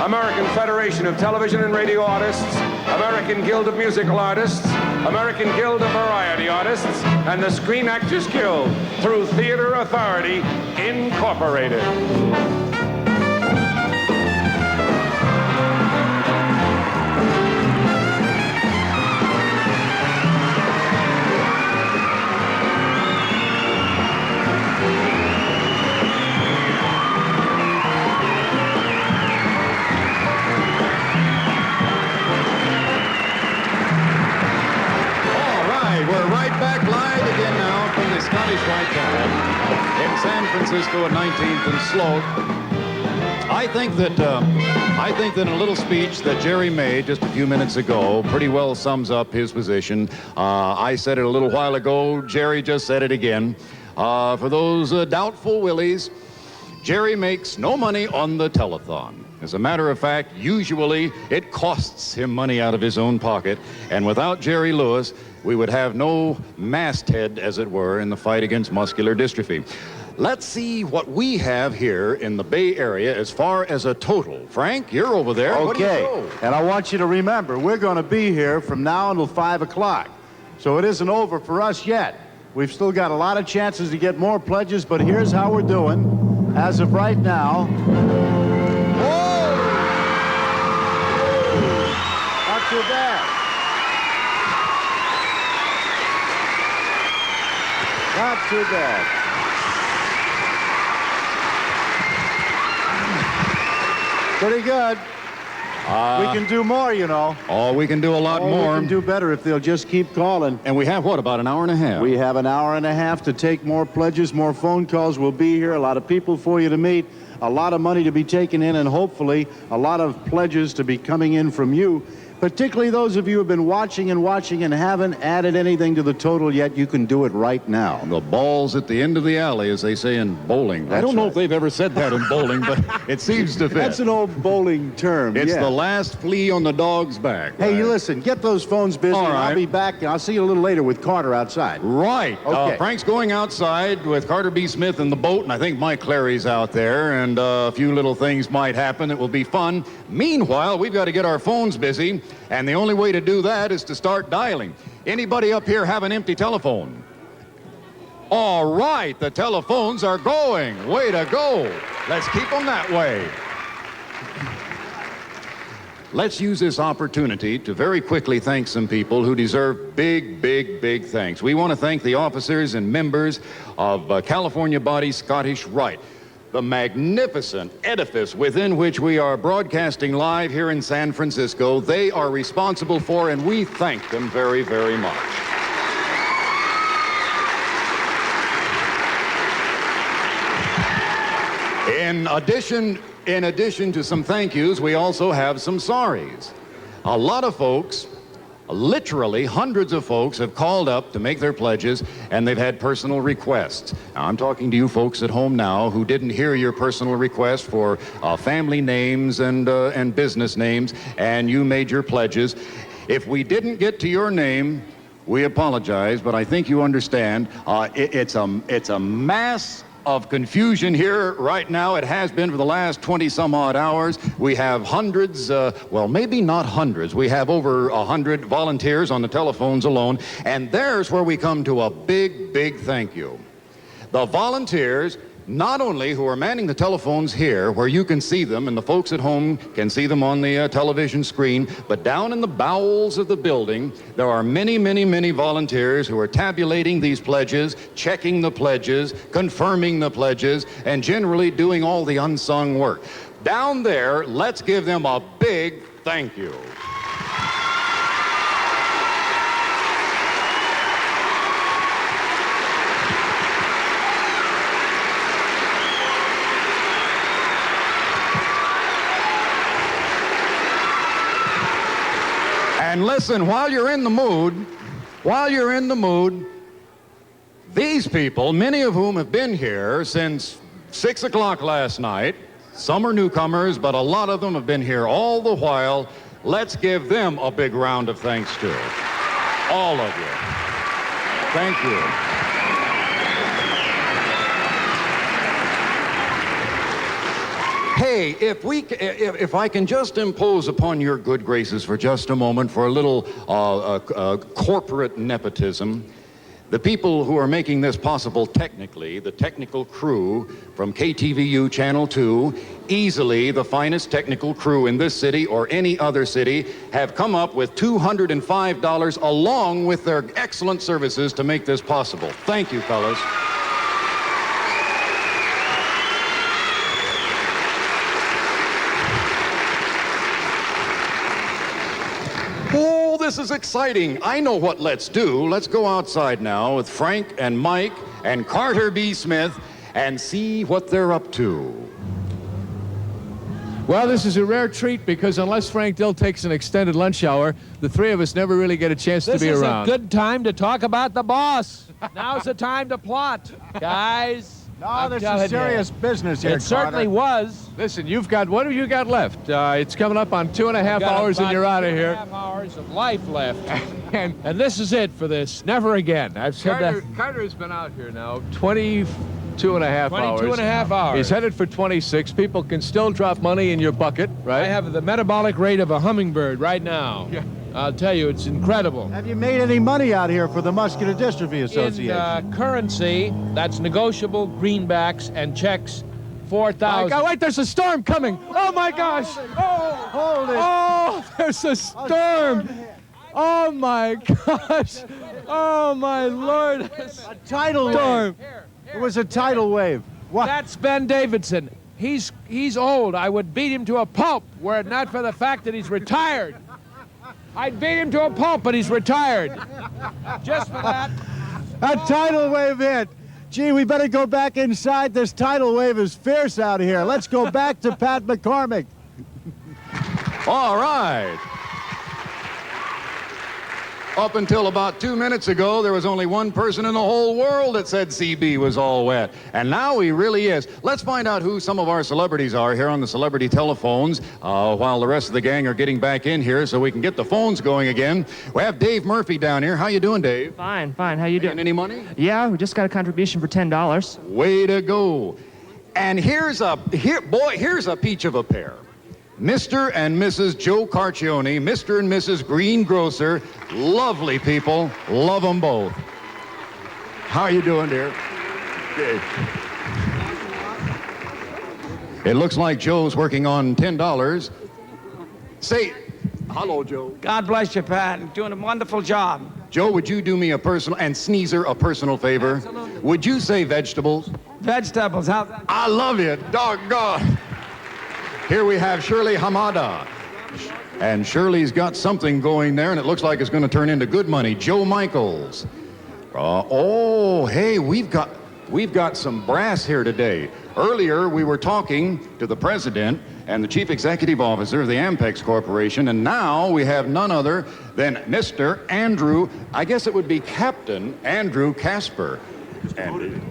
American Federation of Television and Radio Artists, American Guild of Musical Artists, American Guild of Variety Artists, and the Screen Actors Guild through Theater Authority, Incorporated. Scottish Rite Tavern in San Francisco at 19th and Sloat. I think that a little speech that Jerry made just a few minutes ago pretty well sums up his position. I said it a little while ago. Jerry just said it again. For those doubtful willies, Jerry makes no money on the telethon. As a matter of fact, usually it costs him money out of his own pocket, and without Jerry Lewis, we would have no masthead, as it were, in the fight against muscular dystrophy. Let's see what we have here in the Bay Area as far as a total. Frank, you're over there. Okay, and I want you to remember, we're going to be here from now until 5 o'clock. So it isn't over for us yet. We've still got a lot of chances to get more pledges, but here's how we're doing. As of right now... Whoa! Not too bad. Not too bad. Pretty good. We can do more, you know. Oh, we can do a lot more. We can do better if they'll just keep calling. And we have, what, about an hour and a half? We have an hour and a half to take more pledges, more phone calls. We'll be here, a lot of people for you to meet, a lot of money to be taken in, and hopefully a lot of pledges to be coming in from you. Particularly those of you who have been watching and haven't added anything to the total yet, you can do it right now. The ball's at the end of the alley, as they say in bowling. I don't know if they've ever said that in bowling, but it seems to fit. That's an old bowling term. It's yeah. the last flea on the dog's back. Hey, you listen, get those phones busy. All right. I'll be back. I'll see you a little later with Carter outside. Right. Okay. Frank's going outside with Carter B. Smith in the boat, and I think Mike Clary's out there, and a few little things might happen that will be fun. Meanwhile, we've got to get our phones busy, and the only way to do that is to start dialing. Anybody up here have an empty telephone? All right, the telephones are going. Way to go. Let's keep them that way. Let's use this opportunity to very quickly thank some people who deserve big, big, big thanks. We want to thank the officers and members of California Body Scottish Rite, the magnificent edifice within which we are broadcasting live here in San Francisco. They are responsible for, and we thank them very, very much. In addition to some thank yous, we also have some sorries. A lot of folks, literally hundreds of folks, have called up to make their pledges, and they've had personal requests. Now, I'm talking to you folks at home now who didn't hear your personal request for family names and business names, and you made your pledges. If we didn't get to your name, we apologize, but I think you understand. It's a mass of confusion here right now. It has been for the last 20-some-odd hours. We have hundreds, well, maybe not hundreds. We have over 100 volunteers on the telephones alone, and there's where we come to a big, big thank you. The volunteers, not only who are manning the telephones here, where you can see them, and the folks at home can see them on the television screen, but down in the bowels of the building, there are many, many, many volunteers who are tabulating these pledges, checking the pledges, confirming the pledges, and generally doing all the unsung work. Down there, let's give them a big thank you. And listen, while you're in the mood, these people, many of whom have been here since 6 o'clock last night, some are newcomers, but a lot of them have been here all the while. Let's give them a big round of thanks too. All of you. Thank you. Hey, if I can just impose upon your good graces for just a moment for a little corporate nepotism. The people who are making this possible technically, the technical crew from KTVU Channel 2, easily the finest technical crew in this city or any other city, have come up with $205 along with their excellent services to make this possible. Thank you, fellas. Oh, this is exciting. I know what let's do. Let's go outside now with Frank and Mike and Carter B. Smith and see what they're up to. Well, this is a rare treat because unless Frank Dill takes an extended lunch hour, the three of us never really get a chance to be around. This is a good time to talk about the boss. Now's the time to plot. Guys. No, this is serious business here, It certainly was. Listen, what have you got left? It's coming up on 2.5 hours and you're out of here. 2.5 hours of life left. and this is it for this. Never again. I've said that. Carter's been out here now 22.5 hours. 22.5 hours. He's headed for 26. People can still drop money in your bucket, right? I have the metabolic rate of a hummingbird right now. Yeah. I'll tell you, it's incredible. Have you made any money out here for the Muscular Dystrophy Association? In currency, that's negotiable, greenbacks, and checks, 4,000. Oh, wait, there's a storm coming. Oh, my gosh. Oh, hold it. Oh, there's a storm. Oh, my gosh. Oh, my Lord. A tidal wave. It was a tidal wave. What? That's Ben Davidson. He's old. I would beat him to a pulp were it not for the fact that he's retired. I'd beat him to a pulp, but he's retired. Just for that. A tidal wave hit. Gee, we better go back inside. This tidal wave is fierce out here. Let's go back to Pat McCormick. All right. Up until about 2 minutes ago, there was only one person in the whole world that said CB was all wet. And now he really is. Let's find out who some of our celebrities are here on the celebrity telephones while the rest of the gang are getting back in here so we can get the phones going again. We have Dave Murphy down here. How you doing, Dave? Fine, fine. How you doing? Any money? Yeah, we just got a contribution for $10. Way to go. And here's a peach of a pair. Mr. and Mrs. Joe Carcione, Mr. and Mrs. Greengrocer, lovely people, love them both. How are you doing, dear? Good. It looks like Joe's working on $10. Say, hello, Joe. God bless you, Pat. Doing a wonderful job. Joe, would you do me a personal, and Sneezer a personal favor? Absolutely. Would you say vegetables? Vegetables, how's that? I love it, doggone. Here we have Shirley Hamada. And Shirley's got something going there, and it looks like it's going to turn into good money. Joe Michaels. Hey, we've got some brass here today. Earlier, we were talking to the president and the chief executive officer of the Ampex Corporation, and now we have none other than Mr. Andrew, I guess it would be Captain Andrew Casper. And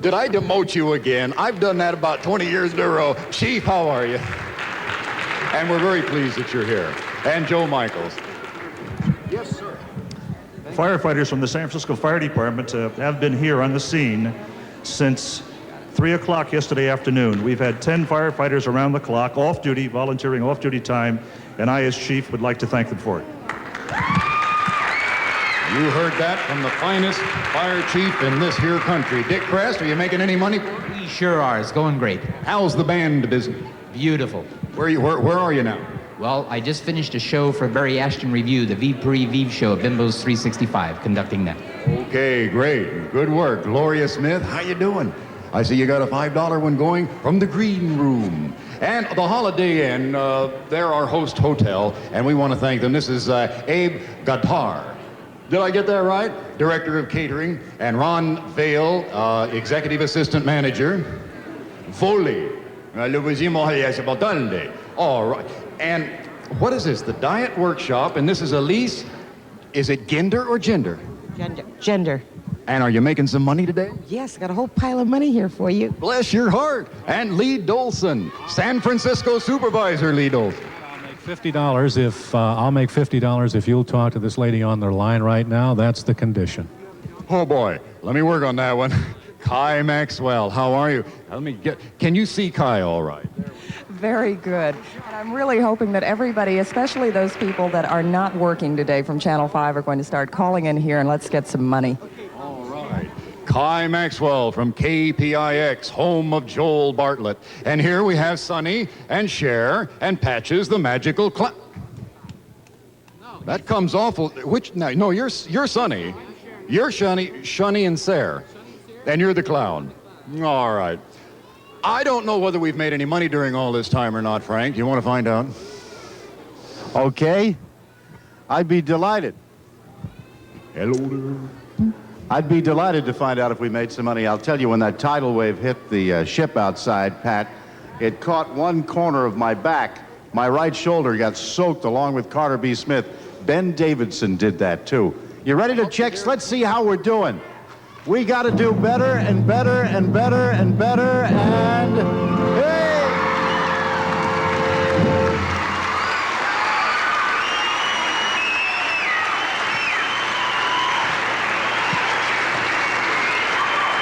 did I demote you again? I've done that about 20 years in a row. Chief, how are you? And we're very pleased that you're here. And Joe Michaels. Yes, sir. Firefighters from the San Francisco Fire Department have been here on the scene since 3 o'clock yesterday afternoon. We've had 10 firefighters around the clock, off-duty, volunteering off-duty time, and I, as chief, would like to thank them for it. You heard that from the finest fire chief in this here country. Dick Crest, are you making any money? We sure are. It's going great. How's the band business? Beautiful. Where are you now? Well, I just finished a show for Barry Ashton Review, the Viv show at Bimbo's 365, conducting that. Okay, great. Good work. Gloria Smith, how you doing? I see you got a $5 one going from the Green Room. And the Holiday Inn, they're our host hotel, and we want to thank them. This is Abe Gadpar. Did I get that right? Director of Catering. And Ron Vale, Executive Assistant Manager. Foley. All right. And what is this? The Diet Workshop, and this is Elise. Is it Gender or Gender? Gender. And are you making some money today? Yes, I got a whole pile of money here for you. Bless your heart. And Lee Dolson, San Francisco Supervisor Lee Dolson. I'll make $50 if you'll talk to this lady on the line right now. That's the condition. Oh boy, let me work on that one. Kai Maxwell, how are you? Can you see Kai all right? very good. And I'm really hoping that everybody, especially those people that are not working today from Channel 5, are going to start calling in here and let's get some money. All right. Kai Maxwell from KPIX, home of Joel Bartlett. And here we have Sonny and Cher and Patches, the magical clown. That comes awful. Which? No, you're Sonny. You're Shunny and Sarah. And you're the clown. All right. I don't know whether we've made any money during all this time or not, Frank. You want to find out? Okay. I'd be delighted. Hello there. I'd be delighted to find out if we made some money. I'll tell you, when that tidal wave hit the ship outside, Pat, it caught one corner of my back. My right shoulder got soaked along with Carter B. Smith. Ben Davidson did that, too. You ready to check? Let's see how we're doing. We got to do better and better and better and better and... Hey!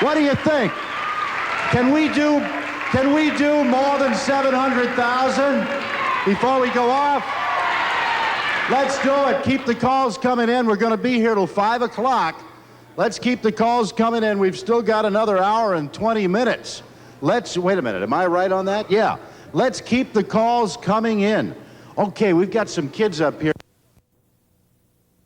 What do you think? Can we do more than 700,000 before we go off? Let's do it. Keep the calls coming in. We're going to be here till 5 o'clock. Let's keep the calls coming in. We've still got another hour and 20 minutes. Wait a minute. Am I right on that? Yeah. Let's keep the calls coming in. Okay, we've got some kids up here.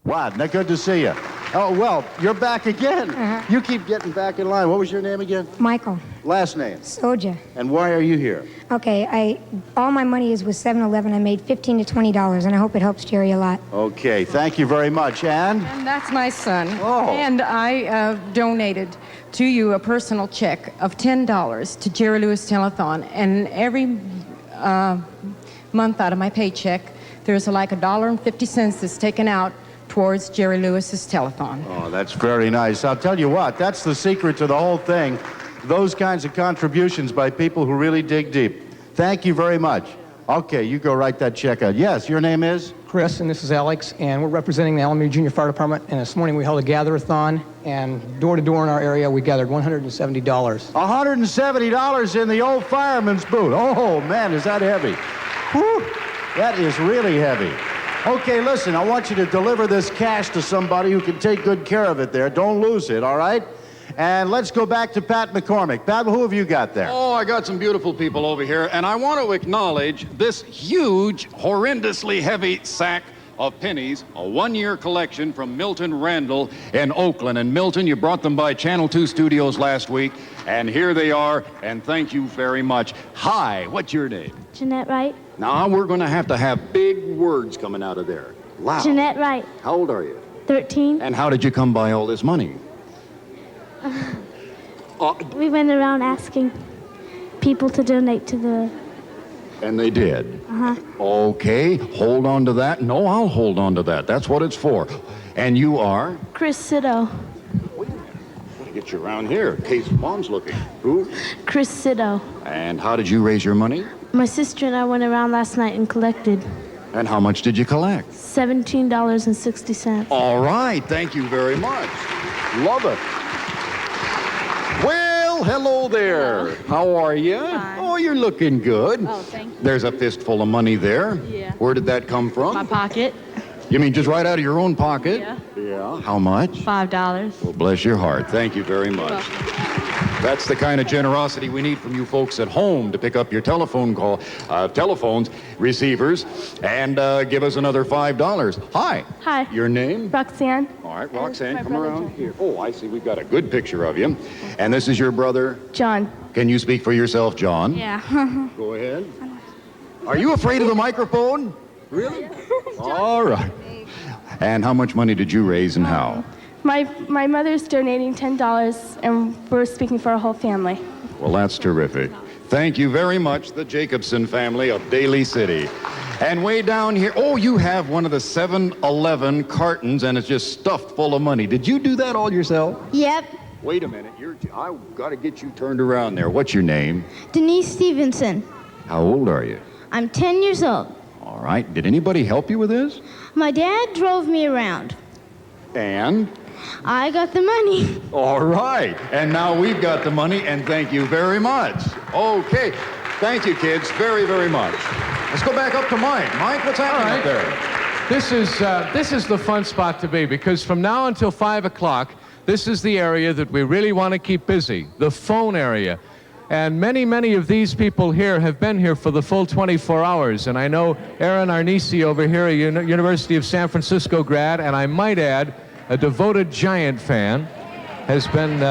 Wow, isn't that good to see you? Oh, well, you're back again. You keep getting back in line. What was your name again? Michael. Last name? Soja. And why are you here? Okay, all my money is with 7-Eleven. I made $15 to $20, and I hope it helps Jerry a lot. Okay, thank you very much. And that's my son. Oh. And I donated to you a personal check of $10 to Jerry Lewis Telethon. And every month out of my paycheck, there's like $1.50 that's taken out towards Jerry Lewis's Telethon. Oh, that's very nice. I'll tell you what, that's the secret to the whole thing. Those kinds of contributions by people who really dig deep. Thank you very much. Okay, you go write that check out. Yes, your name is? Chris, and this is Alex, and we're representing the Alameda Junior Fire Department, and this morning we held a gather-a-thon, and door-to-door in our area, we gathered $170. $170 in the old fireman's booth. Oh, man, is that heavy. Whew, that is really heavy. Okay, listen, I want you to deliver this cash to somebody who can take good care of it there. Don't lose it, all right? And let's go back to Pat McCormick. Pat, who have you got there? Oh, I got some beautiful people over here, and I want to acknowledge this huge, horrendously heavy sack of pennies, a one-year collection from Milton Randall in Oakland. And Milton, you brought them by Channel 2 Studios last week, and here they are, and thank you very much. Hi, what's your name? Jeanette Wright. Now, we're going to have big words coming out of there. Loud. Jeanette Wright. How old are you? 13. And how did you come by all this money? We went around asking people to donate to the... And they did? Uh-huh. Okay, hold on to that. No, I'll hold on to that. That's what it's for. And you are? Chris Sito. Gotta get you around here in case Mom's looking. Who? Chris Sito. And how did you raise your money? My sister and I went around last night and collected And how much did you collect? $17.60. All right, thank you very much. Love it. Well, hello there. Hello. How are you? Fine. Oh, you're looking good. Oh, thank you. There's a fistful of money there. Yeah. Where did that come from? My pocket. You mean just right out of your own pocket? Yeah. Yeah. How much? $5. Well, bless your heart. Thank you very much. That's the kind of generosity we need from you folks at home to pick up your telephones, receivers, and give us another $5. Hi. Hi. Your name? Roxanne. All right, Roxanne, come around here. Oh, I see. We've got a good picture of you. And this is your brother? John. Can you speak for yourself, John? Yeah. Go ahead. Are you afraid of the microphone? Really? All right. And how much money did you raise and how? My mother's donating $10, and we're speaking for our whole family. Well, that's terrific. Thank you very much, the Jacobson family of Daly City. And way down here, oh, you have one of the 7-Eleven cartons, and it's just stuffed full of money. Did you do that all yourself? Yep. Wait a minute. I've got to get you turned around there. What's your name? Denise Stevenson. How old are you? I'm 10 years old. All right. Did anybody help you with this? My dad drove me around. And? I got the money. All right. And now we've got the money, and thank you very much. Okay. Thank you, kids, very, very much. Let's go back up to Mike. Mike, what's happening up there? This is the fun spot to be, because from now until 5 o'clock, this is the area that we really want to keep busy, the phone area. And many, many of these people here have been here for the full 24 hours. And I know Aaron Arnisi over here, a University of San Francisco grad, and I might add, a devoted Giant fan, has been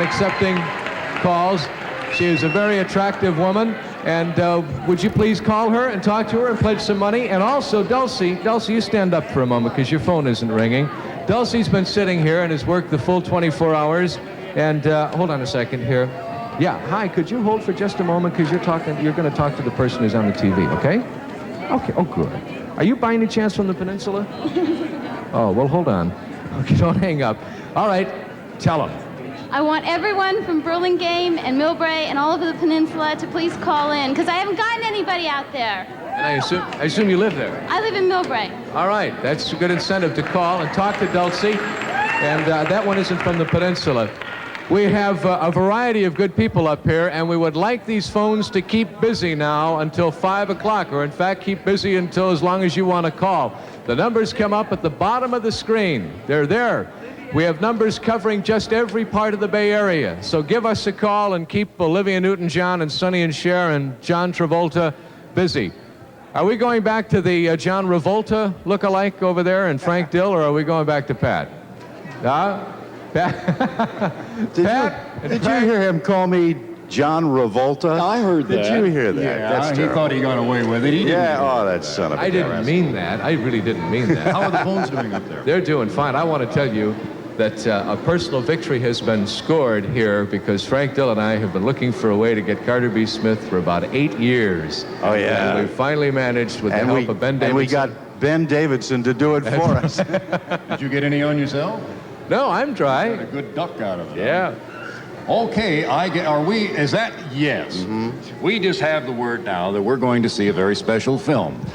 accepting calls. She is a very attractive woman. And would you please call her and talk to her and pledge some money? And also, Dulcie, you stand up for a moment because your phone isn't ringing. Dulcie's been sitting here and has worked the full 24 hours. And hold on a second here. Yeah, hi, could you hold for just a moment because you're going to talk to the person who's on the TV, okay? Okay, oh, good. Are you by any chance from the peninsula? Oh, well, hold on. Okay, don't hang up. All right, tell them. I want everyone from Burlingame and Millbrae and all over the peninsula to please call in, because I haven't gotten anybody out there. And I assume you live there. I live in Millbrae. All right, that's a good incentive to call and talk to Dulcie. And that one isn't from the peninsula. We have a variety of good people up here, and we would like these phones to keep busy now until 5 o'clock, or in fact, keep busy until as long as you want to call. The numbers come up at the bottom of the screen. They're there. We have numbers covering just every part of the Bay Area. So give us a call and keep Olivia Newton-John and Sonny and Cher and John Travolta busy. Are we going back to the John Travolta look-alike over there and Frank Dill, or are we going back to Pat? Pat? Did you hear him call me John Revolta? I heard that. Did you hear that? Yeah, That's he terrible. thought he got away with it. He didn't. Yeah, oh, that son of a I didn't gun. mean that. I really didn't mean that. How are the phones doing up there? They're doing fine. I want to tell you that a personal victory has been scored here because Frank Dill and I have been looking for a way to get Carter B. Smith for about 8 years. Oh, yeah. And we finally managed with the help of Ben Davidson. And we got Ben Davidson to do it for us. Did you get any on yourself? No, I'm dry. Got a good duck out of it. Yeah. Okay, is that yes? Mm-hmm. We just have the word now that we're going to see a very special film.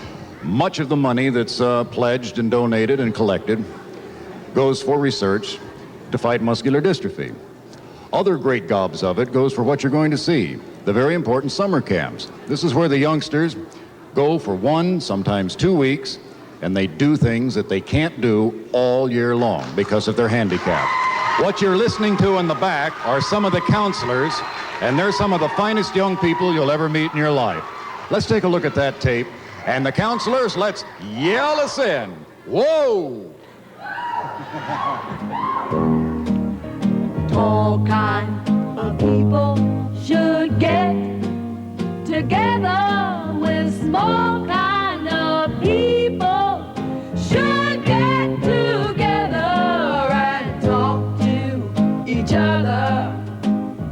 Much of the money that's pledged and donated and collected goes for research to fight muscular dystrophy. Other great gobs of it goes for what you're going to see, the very important summer camps. This is where the youngsters go for 1, sometimes 2 weeks, and they do things that they can't do all year long because of their handicap. What you're listening to in the back are some of the counselors, and they're some of the finest young people you'll ever meet in your life. Let's take a look at that tape. And the counselors, let's yell us in. Whoa! All kinds of people should get together with small kind of people should get together and talk to each other.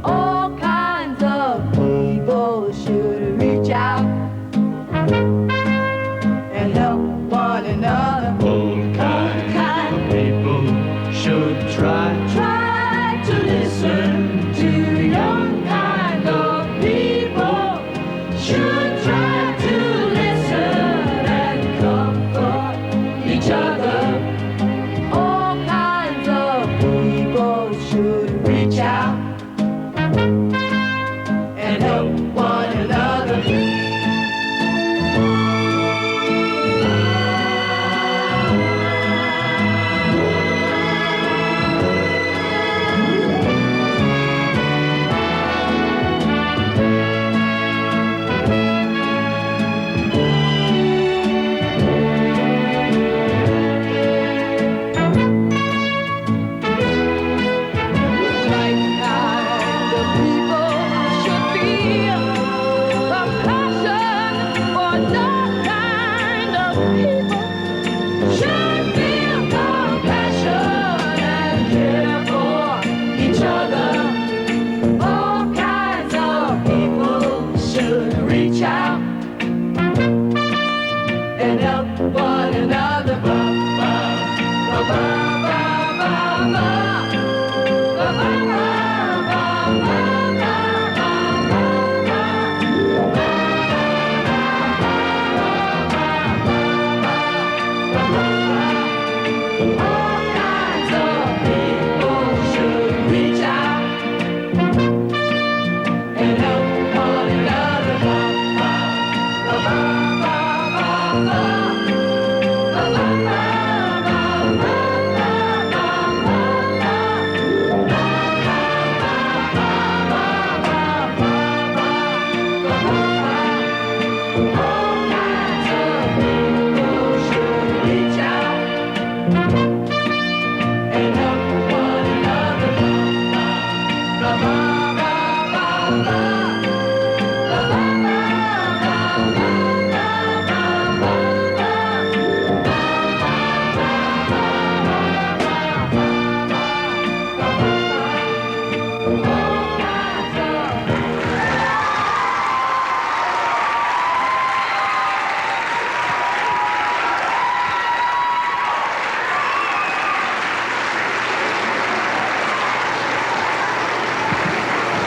All kinds of people should reach out and help one another. All kind of people should try to listen to young kind of people should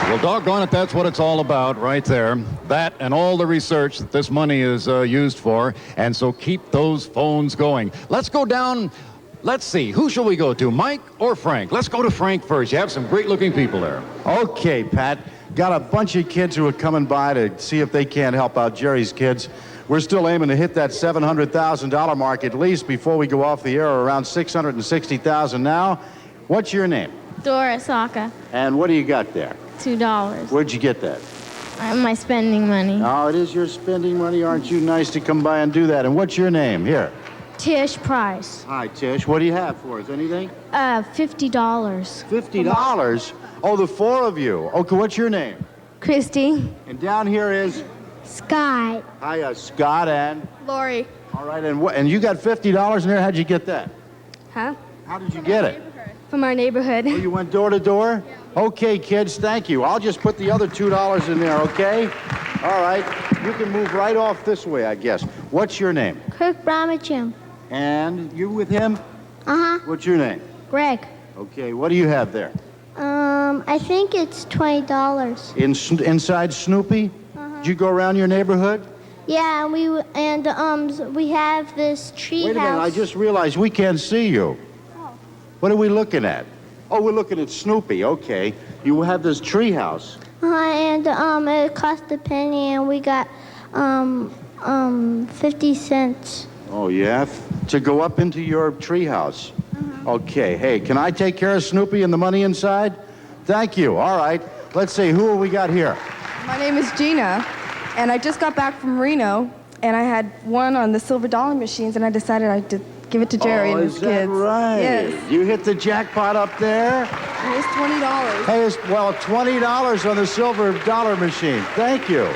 Well, doggone it, that's what it's all about right there. That and all the research that this money is used for. And so keep those phones going. Let's go down. Let's see. Who shall we go to, Mike or Frank? Let's go to Frank first. You have some great-looking people there. Okay, Pat. Got a bunch of kids who are coming by to see if they can't help out Jerry's kids. We're still aiming to hit that $700,000 mark at least before we go off the air, around $660,000 now. What's your name? Dora Saka, And what do you got there? $2. Where'd you get that? My spending money. Oh, it is your spending money. Aren't you nice to come by and do that? And what's your name? Here. Tish Price. Hi, Tish. What do you have for us? Anything? $50. $50? Oh, the four of you. Okay, what's your name? Christy. And down here is? Scott. Hi, Scott and? Lori. All right, and you got $50 in there? How'd you get that? Huh? How did you get it? From our neighborhood. Oh, you went door to door? Yeah. Okay, kids, thank you. I'll just put the other $2 in there, okay? All right. You can move right off this way, I guess. What's your name? Kirk Bramachim. And you with him? Uh-huh. What's your name? Greg. Okay, what do you have there? I think it's $20. Inside Snoopy? Did you go around your neighborhood? Yeah, and we have this tree Wait a minute, I just realized we can't see you. What are we looking at? Oh, we're looking at Snoopy, okay. You have this tree house. And it cost a penny, and we got 50 cents. Oh, yeah? To go up into your tree house. Okay, hey, can I take care of Snoopy and the money inside? Thank you, all right. Let's see, who have we got here? My name is Gina, and I just got back from Reno, and I had won on the silver dollar machines, and I decided I'd give it to Jerry and his is kids. that right? Yes. You hit the jackpot up there? It was $20. Hey, well, $20 on the silver dollar machine. Thank you.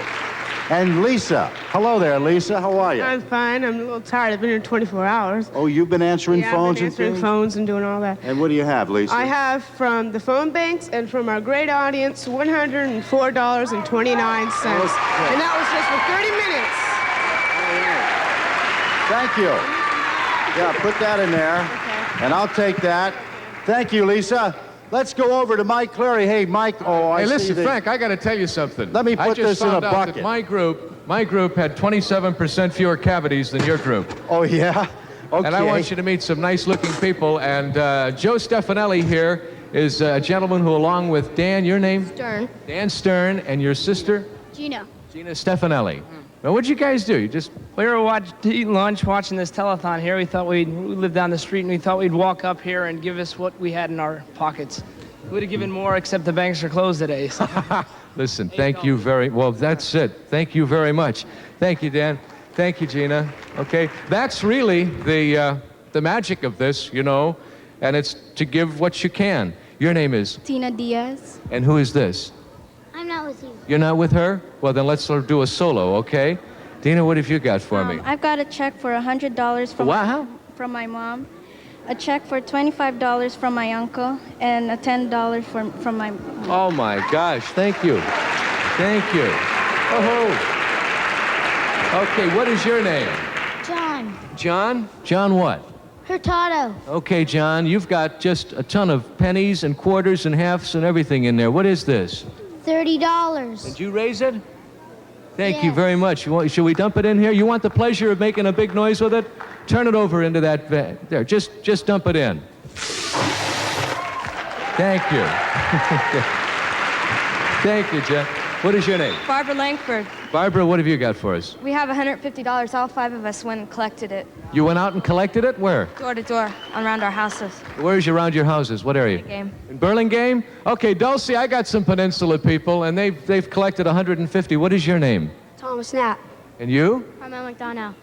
And Lisa. Hello there, Lisa. How are you? I'm fine. I'm a little tired. I've been here 24 hours. Oh, you've been answering phones I've been answering and things? phones and doing all that. And what do you have, Lisa? I have from the phone banks and from our great audience $104.29. And that was just for 30 minutes. Thank you. Yeah, put that in there. Okay. And I'll take that. Thank you, Lisa. Let's go over to Mike Cleary. Hey, Mike. Oh, I Hey, see listen, that- Frank, I got to tell you something. Let me put this in a I just found out bucket. that my group had 27% fewer cavities than your group. Oh, yeah? Okay. And I want you to meet some nice-looking people. And Joe Stefanelli here is a gentleman who, along with Dan, your name? Stern. Dan Stern, and your sister? Gina. Gina Stefanelli. Now, what'd you guys do? You just... We were eating lunch, watching this telethon here. We thought we lived down the street, and we thought we'd walk up here and give us what we had in our pockets. We'd have given more, except the banks are closed today. So. Listen, thank you very... Well, that's it. Thank you very much. Thank you, Dan. Thank you, Gina. Okay, that's really the magic of this, you know, and it's to give what you can. Your name is? Tina Diaz. And who is this? I'm not with you. You're not with her? Well, then let's sort of do a solo, okay? Dina, what have you got for me? I've got a check for $100 from my mom, a check for $25 from my uncle, and a $10 from my mom. Oh, my gosh. Thank you. Thank you. Oh. Okay, what is your name? John. John? John what? Hurtado. Okay, John, you've got just a ton of pennies and quarters and halves and everything in there. What is this? $30. Did you raise it? Thank you very much. Should we dump it in here? You want the pleasure of making a big noise with it? Turn it over into that van. There, just dump it in. Thank you. Thank you, Jen. What is your name? Barbara Langford. Barbara, what have you got for us? We have $150. All 5 of us went and collected it. You went out and collected it? Where? Door to door, around our houses. Where is you around your houses? What area? Game. In Burlingame? Okay, Dulcie, I got some Peninsula people, and they've collected 150. What is your name? Thomas Knapp. And you? Carmel McDonough.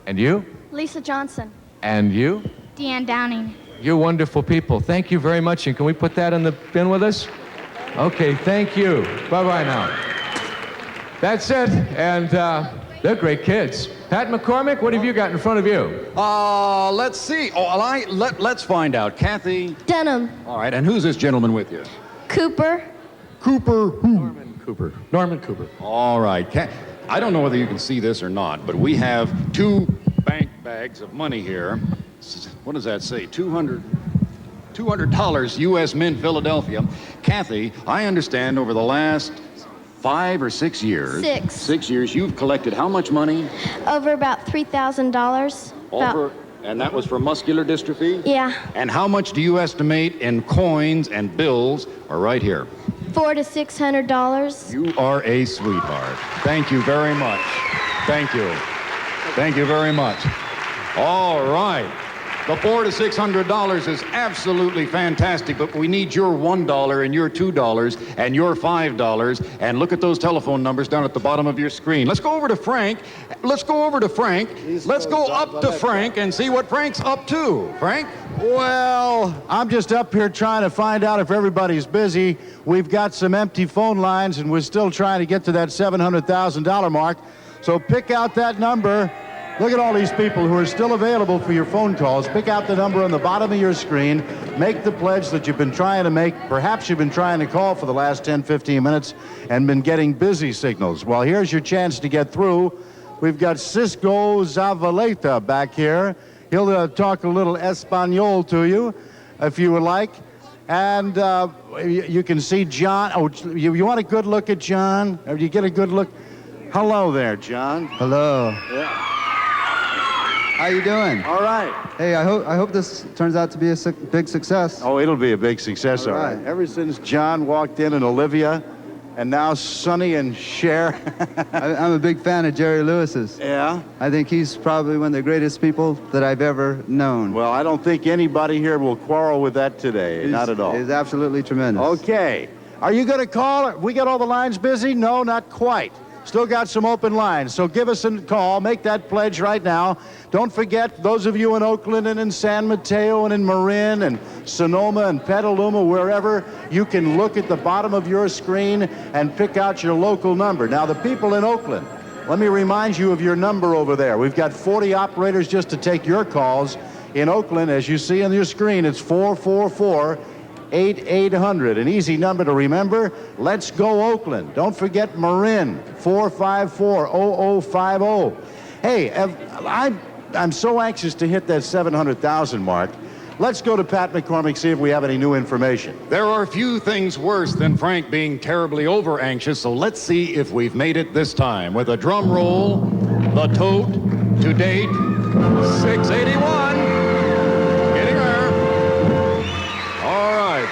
And you? Lisa Johnson. And you? Deanne Downing. You're wonderful people. Thank you very much. And can we put that in the bin with us? Okay, thank you. Bye-bye now. That's it. And they're great kids. Pat McCormick, what have you got in front of you? Let's see. Let's find out. Kathy? Dunham. All right, and who's this gentleman with you? Cooper. Cooper who? Norman Cooper. Norman Cooper. All right. I don't know whether you can see this or not, but we have 2 bank bags of money here. What does that say? $200 U.S. Mint, Philadelphia. Kathy, I understand over the last 5 or 6 years. 6. 6 years, you've collected how much money? Over about $3,000. And that was for muscular dystrophy? Yeah. And how much do you estimate in coins and bills are right here? $400 to $600. You are a sweetheart. Thank you very much. Thank you. Thank you very much. All right. The $400 to $600 is absolutely fantastic, but we need your $1 and your $2 and your $5. And look at those telephone numbers down at the bottom of your screen. Let's go over to Frank. Let's go over to Frank. Let's go up to Frank and see what Frank's up to. Frank? Well, I'm just up here trying to find out if everybody's busy. We've got some empty phone lines, and we're still trying to get to that $700,000 mark. So pick out that number. Look at all these people who are still available for your phone calls. Pick out the number on the bottom of your screen. Make the pledge that you've been trying to make. Perhaps you've been trying to call for the last 10, 15 minutes and been getting busy signals. Well, here's your chance to get through. We've got Cisco Zavaleta back here. He'll talk a little Espanol to you, if you would like. And you can see John. Oh, you want a good look at John? Or you get a good look? Hello there, John. Hello. Yeah. How you doing? All right. Hey, I hope this turns out to be a big success. Oh, it'll be a big success, all right. Ever since John walked in and Olivia, and now Sonny and Cher. I'm a big fan of Jerry Lewis's. Yeah? I think he's probably one of the greatest people that I've ever known. Well, I don't think anybody here will quarrel with that today. Not at all. He's absolutely tremendous. Okay. Are you going to call? We got all the lines busy? No, not quite. Still got some open lines, so give us a call. Make that pledge right now. Don't forget, those of you in Oakland and in San Mateo and in Marin and Sonoma and Petaluma, wherever, you can look at the bottom of your screen and pick out your local number. Now, the people in Oakland, let me remind you of your number over there. We've got 40 operators just to take your calls. In Oakland, as you see on your screen, it's 444-8800, an easy number to remember. Let's go Oakland. Don't forget Marin, 454-0050. Hey, I'm so anxious to hit that 700,000 mark. Let's go to Pat McCormick, see if we have any new information. There are few things worse than Frank being terribly over anxious, so let's see if we've made it this time. With a drum roll, the tote to date, 681. Getting there.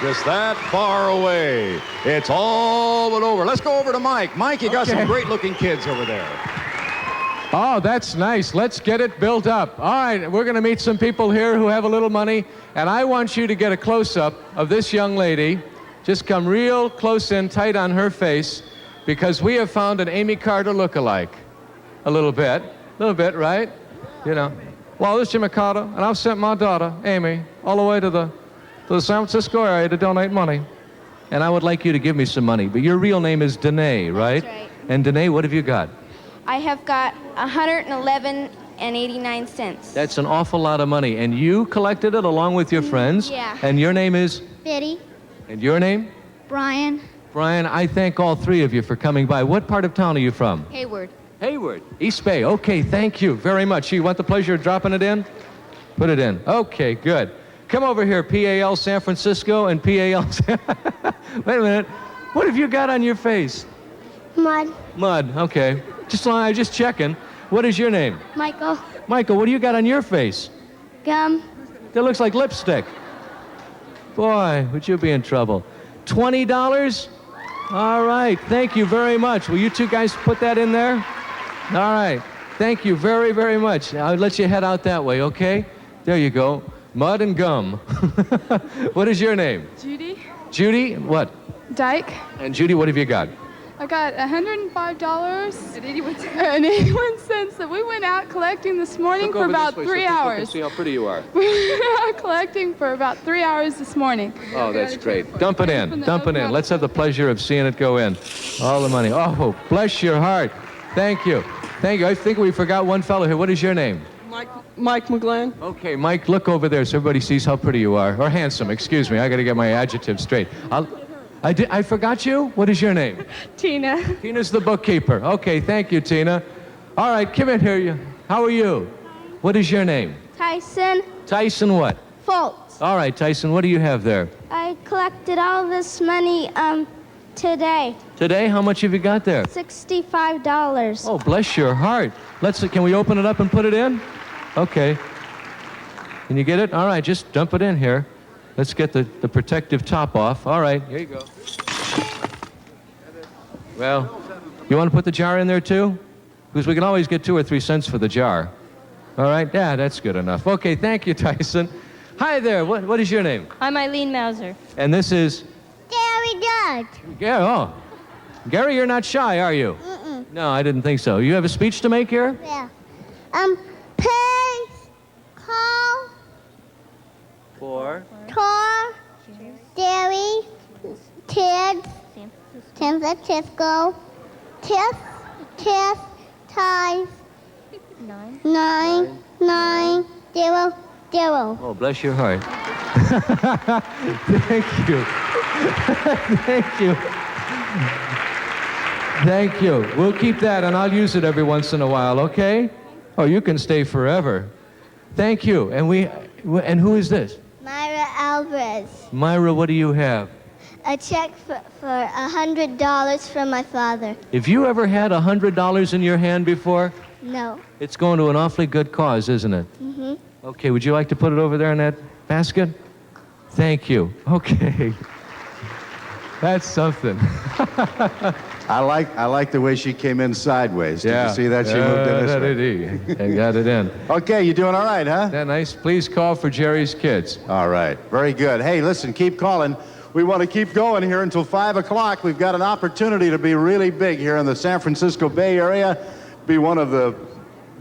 Just that far away. It's all but over. Let's go over to Mike. Mike, you got some great-looking kids over there. Oh, that's nice. Let's get it built up. All right, we're going to meet some people here who have a little money, and I want you to get a close-up of this young lady. Just come real close in, tight on her face, because we have found an Amy Carter look-alike. A little bit, right? You know. Well, this is Jimmy Carter, and I've sent my daughter, Amy, all the way to the San Francisco area to donate money. And I would like you to give me some money. But your real name is Danae, right? That's right. And Danae, what have you got? I have got $111.89. That's an awful lot of money. And you collected it along with your friends? Yeah. And your name is? Betty. And your name? Brian. Brian, I thank all three of you for coming by. What part of town are you from? Hayward. Hayward. East Bay. Okay, thank you very much. You want the pleasure of dropping it in? Put it in. Okay, good. Come over here, PAL San Francisco and PAL Wait a minute. What have you got on your face? Mud. Mud, okay. Just checking. What is your name? Michael. Michael, what do you got on your face? Gum. That looks like lipstick. Boy, would you be in trouble. $20? All right, thank you very much. Will you two guys put that in there? All right, thank you very, very much. I'll let you head out that way, okay? There you go. Mud and gum. What is your name? Judy. Judy, what? Dyke. And Judy, what have you got? I got $105.81 that we went out collecting this morning for about 3 hours. See how pretty you are. We went out collecting for about 3 hours this morning. Oh, that's great. Dump it in. Dump it in. Let's have the pleasure of seeing it go in. All the money. Oh, bless your heart. Thank you. Thank you. I think we forgot one fellow here. What is your name? Mike McGlenn. Okay, Mike, look over there so everybody sees how pretty you are. Or handsome, excuse me. I got to get my adjectives straight. I forgot you? What is your name? Tina. Tina's the bookkeeper. Okay, thank you, Tina. All right, come in here. How are you? What is your name? Tyson Tyson what? Fultz. All right, Tyson, what do you have there? I collected all this money today. Today, how much have you got there? $65. Oh, bless your heart. Can we open it up and put it in? Okay. Can you get it? All right, just dump it in here. Let's get the protective top off. All right, here you go. Well, you want to put the jar in there too? Because we can always get 2 or 3 cents for the jar. All right? Yeah, that's good enough. Okay, thank you, Tyson. Hi there. What is your name? I'm Eileen Mauser. And this is? Gary Dodge. Gary, oh. Gary, you're not shy, are you? Mm-mm. No, I didn't think so. You have a speech to make here? Yeah. Please call For? Jerry, Ted, San Francisco, Tiff, Ties, 990. Oh, bless your heart. Thank you. Thank you. Thank you. We'll keep that, and I'll use it every once in a while, okay? Oh, you can stay forever. Thank you. And who is this? Myra Alvarez. Myra, what do you have? A check for $100 from my father. Have you ever had $100 in your hand before? No. It's going to an awfully good cause, isn't it? Mm-hmm. Okay, would you like to put it over there in that basket? Thank you. Okay. That's something. I like the way she came in sideways. Did you see that? She moved in this way. And got it in. Okay, you doing all right, huh? That nice. Please call for Jerry's kids. All right. Very good. Hey, listen, keep calling. We want to keep going here until 5 o'clock. We've got an opportunity to be really big here in the San Francisco Bay Area. Be one of the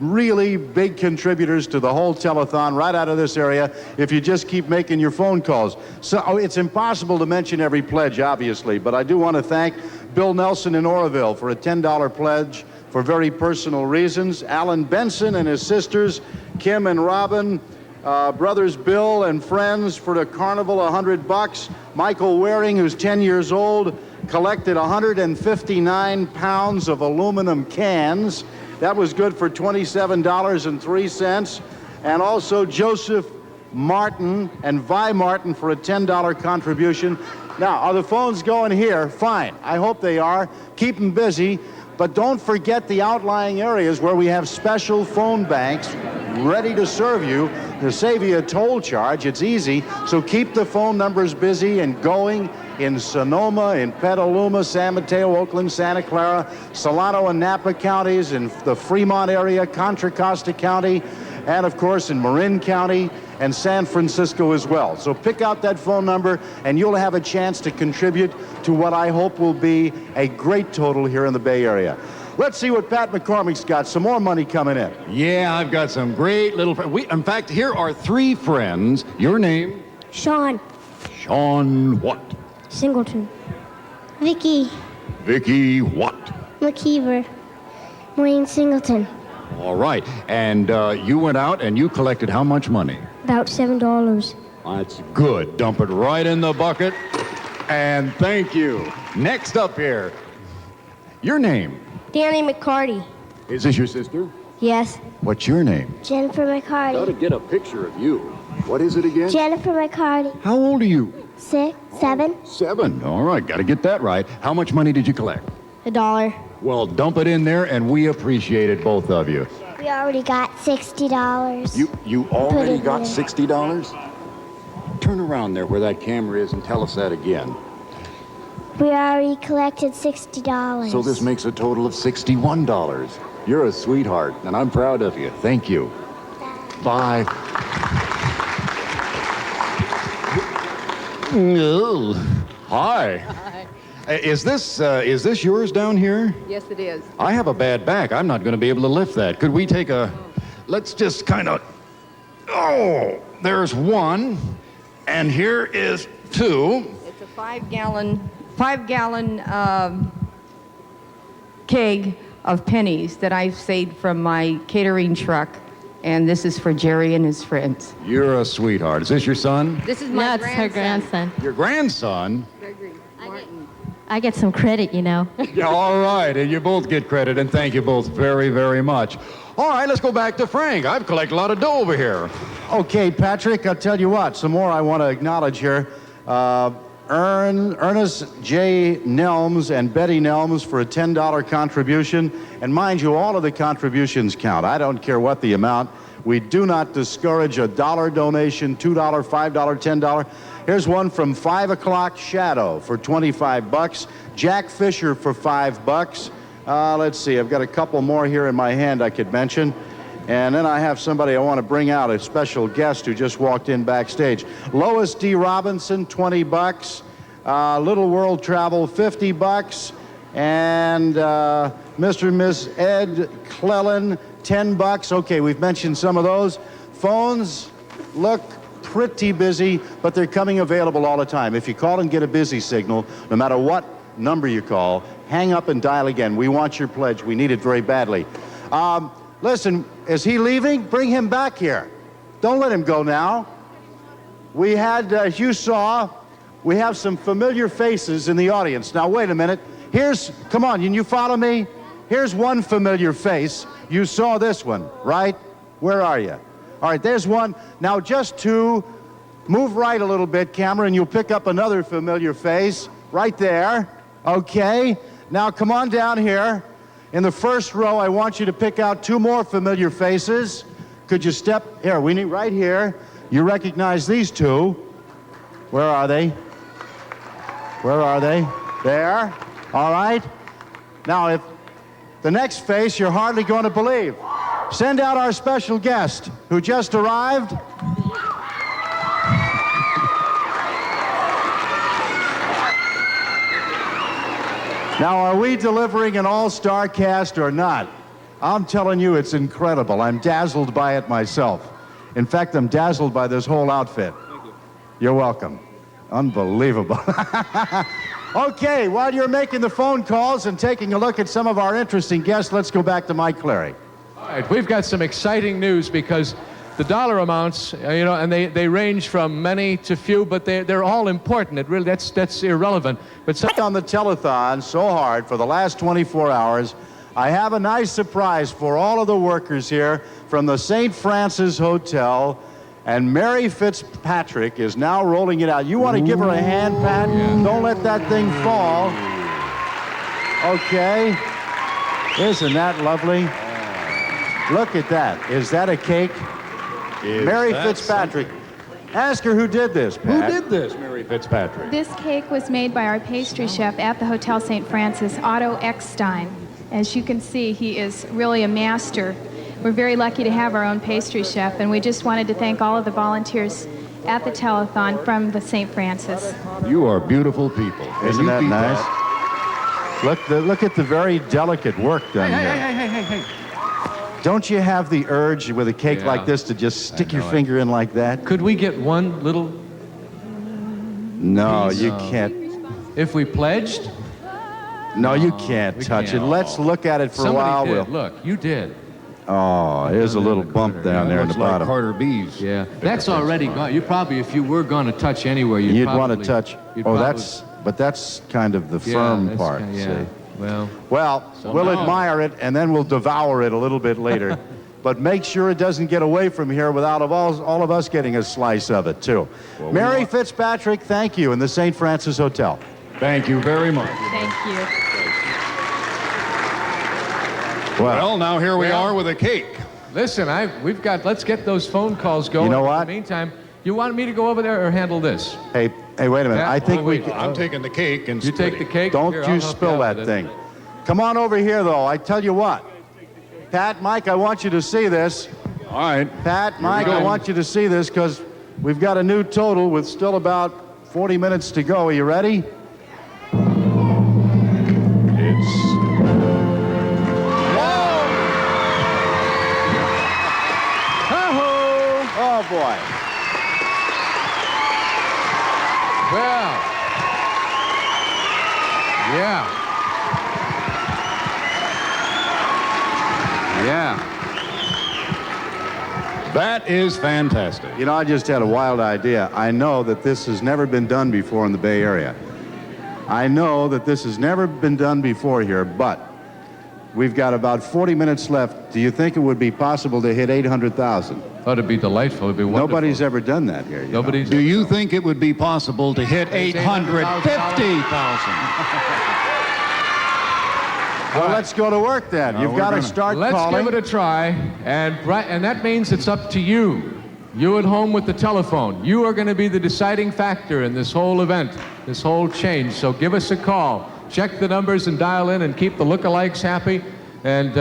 really big contributors to the whole telethon right out of this area if you just keep making your phone calls. So it's impossible to mention every pledge, obviously, but I do want to thank Bill Nelson in Oroville for a $10 pledge for very personal reasons. Alan Benson and his sisters, Kim and Robin, brothers Bill and friends for the carnival, $100. Michael Waring, who's 10 years old, collected 159 pounds of aluminum cans. That was good for $27.03. And also Joseph Martin and Vi Martin for a $10 contribution. Now, are the phones going here? Fine. I hope they are. Keep them busy. But don't forget the outlying areas where we have special phone banks ready to serve you to save you a toll charge. It's easy. So keep the phone numbers busy and going in Sonoma, in Petaluma, San Mateo, Oakland, Santa Clara, Solano and Napa counties, in the Fremont area, Contra Costa County, and of course in Marin County and San Francisco as well. So pick out that phone number and you'll have a chance to contribute to what I hope will be a great total here in the Bay Area. Let's see what Pat McCormick's got. Some more money coming in. Yeah, I've got some great little friends. In fact, here are 3 friends. Your name? Sean. Sean what? Singleton. Vicky. Vicky what? McKeever. Wayne Singleton. All right. And you went out and you collected how much money? About $7. That's good. Dump it right in the bucket. And thank you. Next up here, your name? Danny McCarty. Is this your sister? Yes. What's your name? Jennifer McCarty. Got to get a picture of you. What is it again? Jennifer McCarty. How old are you? 7. 7. All right. Got to get that right. How much money did you collect? $1. Well, dump it in there, and we appreciate it, both of you. We already got $60. You already got $60? Turn around there where that camera is and tell us that again. We already collected $60. So this makes a total of $61. You're a sweetheart, and I'm proud of you. Thank you. Bye. Oh, hi. Is this yours down here? Yes, it is. I have a bad back. I'm not going to be able to lift that. Could we take a... Let's just kind of... Oh, there's one, and here is two. It's a 5-gallon keg of pennies that I've saved from my catering truck, and this is for Jerry and his friends. You're a sweetheart. Is this your son? This is my Her grandson. Your grandson? I get some credit, you know. Yeah, all right, and you both get credit, and thank you both very, very much. All right, let's go back to Frank. I've collected a lot of dough over here. Okay, Patrick, I'll tell you what, some more I want to acknowledge here. Ernest J. Nelms and Betty Nelms for a $10 contribution. And mind you, all of the contributions count. I don't care what the amount. We do not discourage a $1 donation, $2, $5, $10. Here's one from 5 O'Clock Shadow for 25 bucks. Jack Fisher for $5. Let's see, I've got a couple more here in my hand I could mention. And then I have somebody I want to bring out, a special guest who just walked in backstage. Lois D. Robinson, 20 bucks. Little World Travel, 50 bucks. And Mr. and Miss Ed Clellan, 10 bucks. Okay, we've mentioned some of those. Phones look pretty busy, but they're coming available all the time. If you call and get a busy signal, no matter what number you call, hang up and dial again. We want your pledge. We need it very badly. Listen, is he leaving? Bring him back here. Don't let him go now. We had, as you saw, we have some familiar faces in the audience. Now, wait a minute. Come on, can you follow me? Here's one familiar face. You saw this one, right? Where are you? All right, there's one. Now, just to move right a little bit, camera, and you'll pick up another familiar face right there. Okay. Now, come on down here. In the first row, I want you to pick out two more familiar faces. Could you step here? We need right here. You recognize these two. Where are they? Where are they? There. All right. Now, if the next face you're hardly going to believe. Send out our special guest who just arrived. Now, are we delivering an all-star cast or not? I'm telling you, it's incredible. I'm dazzled by it myself. In fact, I'm dazzled by this whole outfit. Thank you. You're welcome. Unbelievable. Okay, while you're making the phone calls and taking a look at some of our interesting guests, let's go back to Mike Cleary. All right, we've got some exciting news because the dollar amounts, and they range from many to few, but they're all important. It really that's irrelevant. But on the telethon so hard for the last 24 hours, I have a nice surprise for all of the workers here from the St. Francis Hotel, and Mary Fitzpatrick is now rolling it out. You want to give her a hand, Pat? Yeah. Don't let that thing fall. Okay. Isn't that lovely? Look at that. Is that a cake? Mary Fitzpatrick. Ask her who did this, Pat. Who did this, Mary Fitzpatrick? This cake was made by our pastry chef at the Hotel St. Francis, Otto Eckstein. As you can see, he is really a master. We're very lucky to have our own pastry chef, and we just wanted to thank all of the volunteers at the telethon from the St. Francis. You are beautiful people. Isn't that nice? Look at the very delicate work done here. Hey. Don't you have the urge with a cake like this to just stick your finger in like that? Could we get one little No, piece? you can't. If we pledged? No, you can't touch it. Let's look at it for a while. Did. Look, you did. Oh, here's a little bump down there in the bottom. Carter B's. Yeah, that's already gone. You probably, if you were going to touch anywhere, you'd want to touch. But that's kind of the firm part. See? Well, we'll admire it, and then we'll devour it a little bit later. But make sure it doesn't get away from here without all of us getting a slice of it, too. Well, Mary Fitzpatrick, thank you, in the St. Francis Hotel. Thank you very much. Thank you. Well, now here we are with a cake. Listen, let's get those phone calls going. You know what? In the meantime, you want me to go over there or handle this? Hey, wait a minute. I think I'm taking the cake and you take the cake. Don't you spill that thing. Come on over here, though. I tell you what. Pat, Mike, I want you to see this. All right. Pat, Mike, I want you to see this because we've got a new total with still about 40 minutes to go. Are you ready? Yeah. That is fantastic. You know, I just had a wild idea. I know that this has never been done before in the Bay Area. I know that this has never been done before here, but we've got about 40 minutes left. Do you think it would be possible to hit 800,000? Oh, it'd be delightful. It'd be wonderful. Nobody's ever done that here. Nobody's. Do you think it would be possible to hit 850,000? Well, let's go to work then. You've got to start calling. Let's give it a try, and that means it's up to you. You at home with the telephone. You are going to be the deciding factor in this whole event, this whole change. So give us a call. Check the numbers and dial in and keep the lookalikes happy, and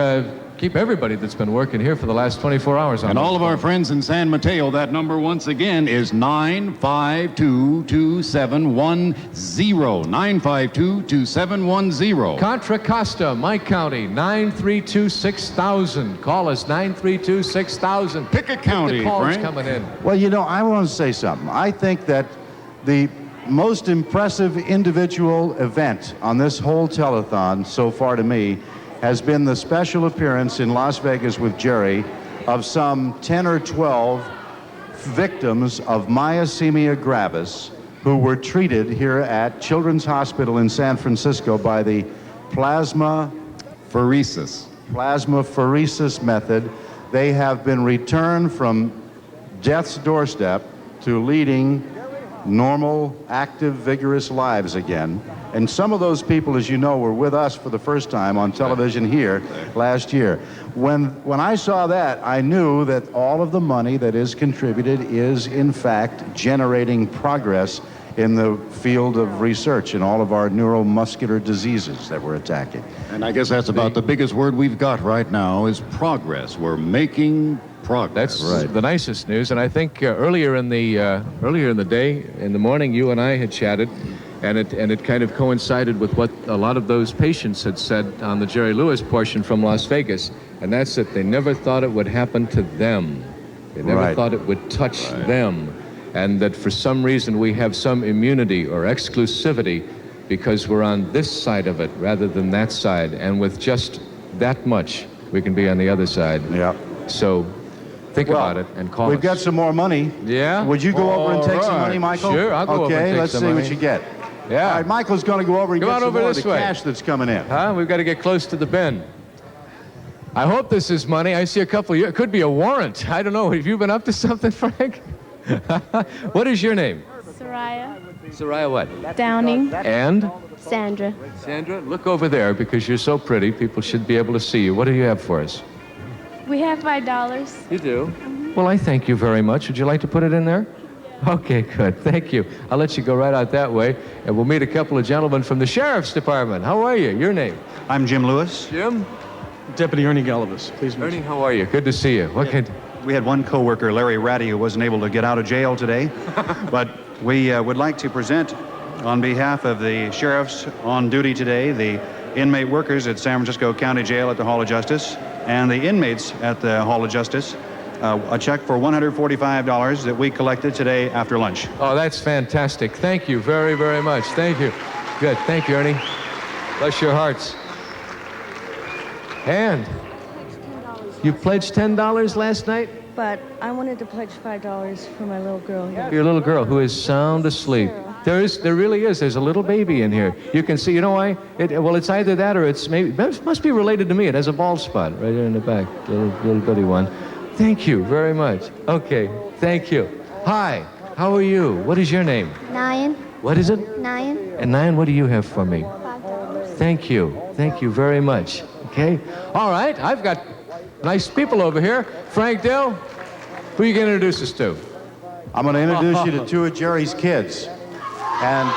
keep everybody that's been working here for the last 24 hours on. And all of our friends in San Mateo, that number once again is 952-2710. 952-2710. Contra Costa, my county, 932-6000. Call us, 932-6000. Pick a county, the calls Frank. coming in. Well, you know, I want to say something. I think that the most impressive individual event on this whole telethon so far to me has been the special appearance in Las Vegas with Jerry of some 10 or 12 victims of myasthenia gravis who were treated here at Children's Hospital in San Francisco by the plasma pheresis method. They have been returned from death's doorstep to leading normal, active, vigorous lives again. And some of those people, as you know, were with us for the first time on television here last year. When I saw that, I knew that all of the money that is contributed is, in fact, generating progress in the field of research in all of our neuromuscular diseases that we're attacking. And I guess that's about the biggest word we've got right now is progress. We're making progress. That's right. The nicest news. And I think earlier in the day, in the morning, you and I had chatted, and it kind of coincided with what a lot of those patients had said on the Jerry Lewis portion from Las Vegas, and that's that they never thought it would happen to them. They never thought it would touch them, and that for some reason we have some immunity or exclusivity because we're on this side of it rather than that side, and with just that much, we can be on the other side. Yeah. So think about it and call us. We've got some more money. Yeah? Would you go over and take some money, Michael? Sure, I'll go over and take let's some see money. what you get. Yeah. All right, Michael's going to go over and Come get on some over more of this the way. cash that's coming in. Huh? We've got to get close to the bend. I hope this is money. I see a couple. It could be a warrant. I don't know. Have you been up to something, Frank? What is your name? Soraya. Soraya what? Downing. And? Sandra. Sandra, look over there because you're so pretty. People should be able to see you. What do you have for us? We have $5. You do? Well, I thank you very much. Would you like to put it in there? Okay, good. Thank you. I'll let you go right out that way, and we'll meet a couple of gentlemen from the Sheriff's Department. How are you? Your name? I'm Jim Lewis. Jim? Deputy Ernie Gallivis. Please meet Ernie, how are you? Good to see you. We had one coworker, Larry Ratty, who wasn't able to get out of jail today, but we would like to present on behalf of the sheriffs on duty today, the inmate workers at San Francisco County Jail at the Hall of Justice, and the inmates at the Hall of Justice, a check for $145 that we collected today after lunch. Oh, that's fantastic. Thank you very, very much. Thank you. Good. Thank you, Ernie. Bless your hearts. And you pledged $10 last night? But I wanted to pledge $5 for my little girl here. Your little girl who is sound asleep. There really is. There's a little baby in here. You can see, you know why? Well, it's either that or it must be related to me. It has a bald spot right here in the back, little bitty one. Thank you very much. Okay, thank you. Hi, how are you? What is your name? Nyan. What is it? Nyan. And Nyan, what do you have for me? $5. Thank you. Thank you very much. Okay. All right, I've got nice people over here. Frank Dill, who are you going to introduce us to? I'm going to introduce you to two of Jerry's kids. And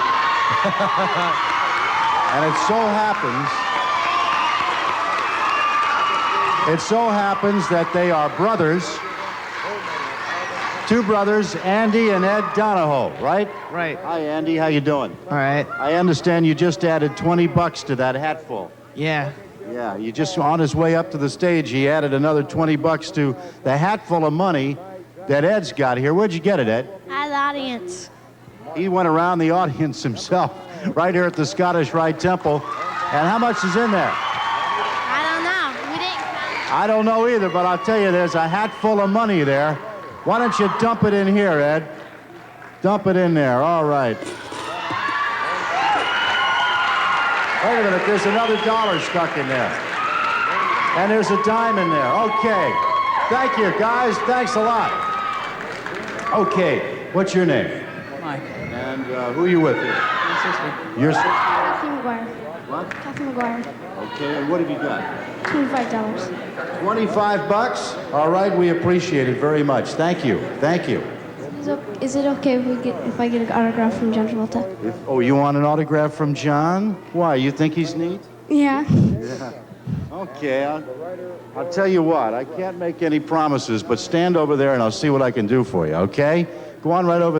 it so happens that they are brothers. Two brothers, Andy and Ed Donahoe, right? Right. Hi, Andy. How you doing? All right. I understand you just added $20 to that hatful. Yeah. Yeah, you just, on his way up to the stage, he added another $20 to the hatful of money that Ed's got here. Where'd you get it, Ed? At the audience. He went around the audience himself, right here at the Scottish Rite Temple. And how much is in there? I don't know. We didn't count I don't know either, but I'll tell you, there's a hat full of money there. Why don't you dump it in here, Ed? Dump it in there. All right. Wait a minute. There's another dollar stuck in there. And there's a dime in there. Okay. Thank you, guys. Thanks a lot. Okay. What's your name? Mike. And who are you with here? My sister. Your sister? Kathy McGuire. What? Kathy McGuire. Okay. And what have you got? $25. 25 bucks? All right. We appreciate it very much. Thank you. Thank you. Is it okay if I get an autograph from John Travolta? Oh, you want an autograph from John? Why? You think he's neat? Yeah. Yeah. Okay. I'll tell you what. I can't make any promises, but stand over there and I'll see what I can do for you, okay? Go on right over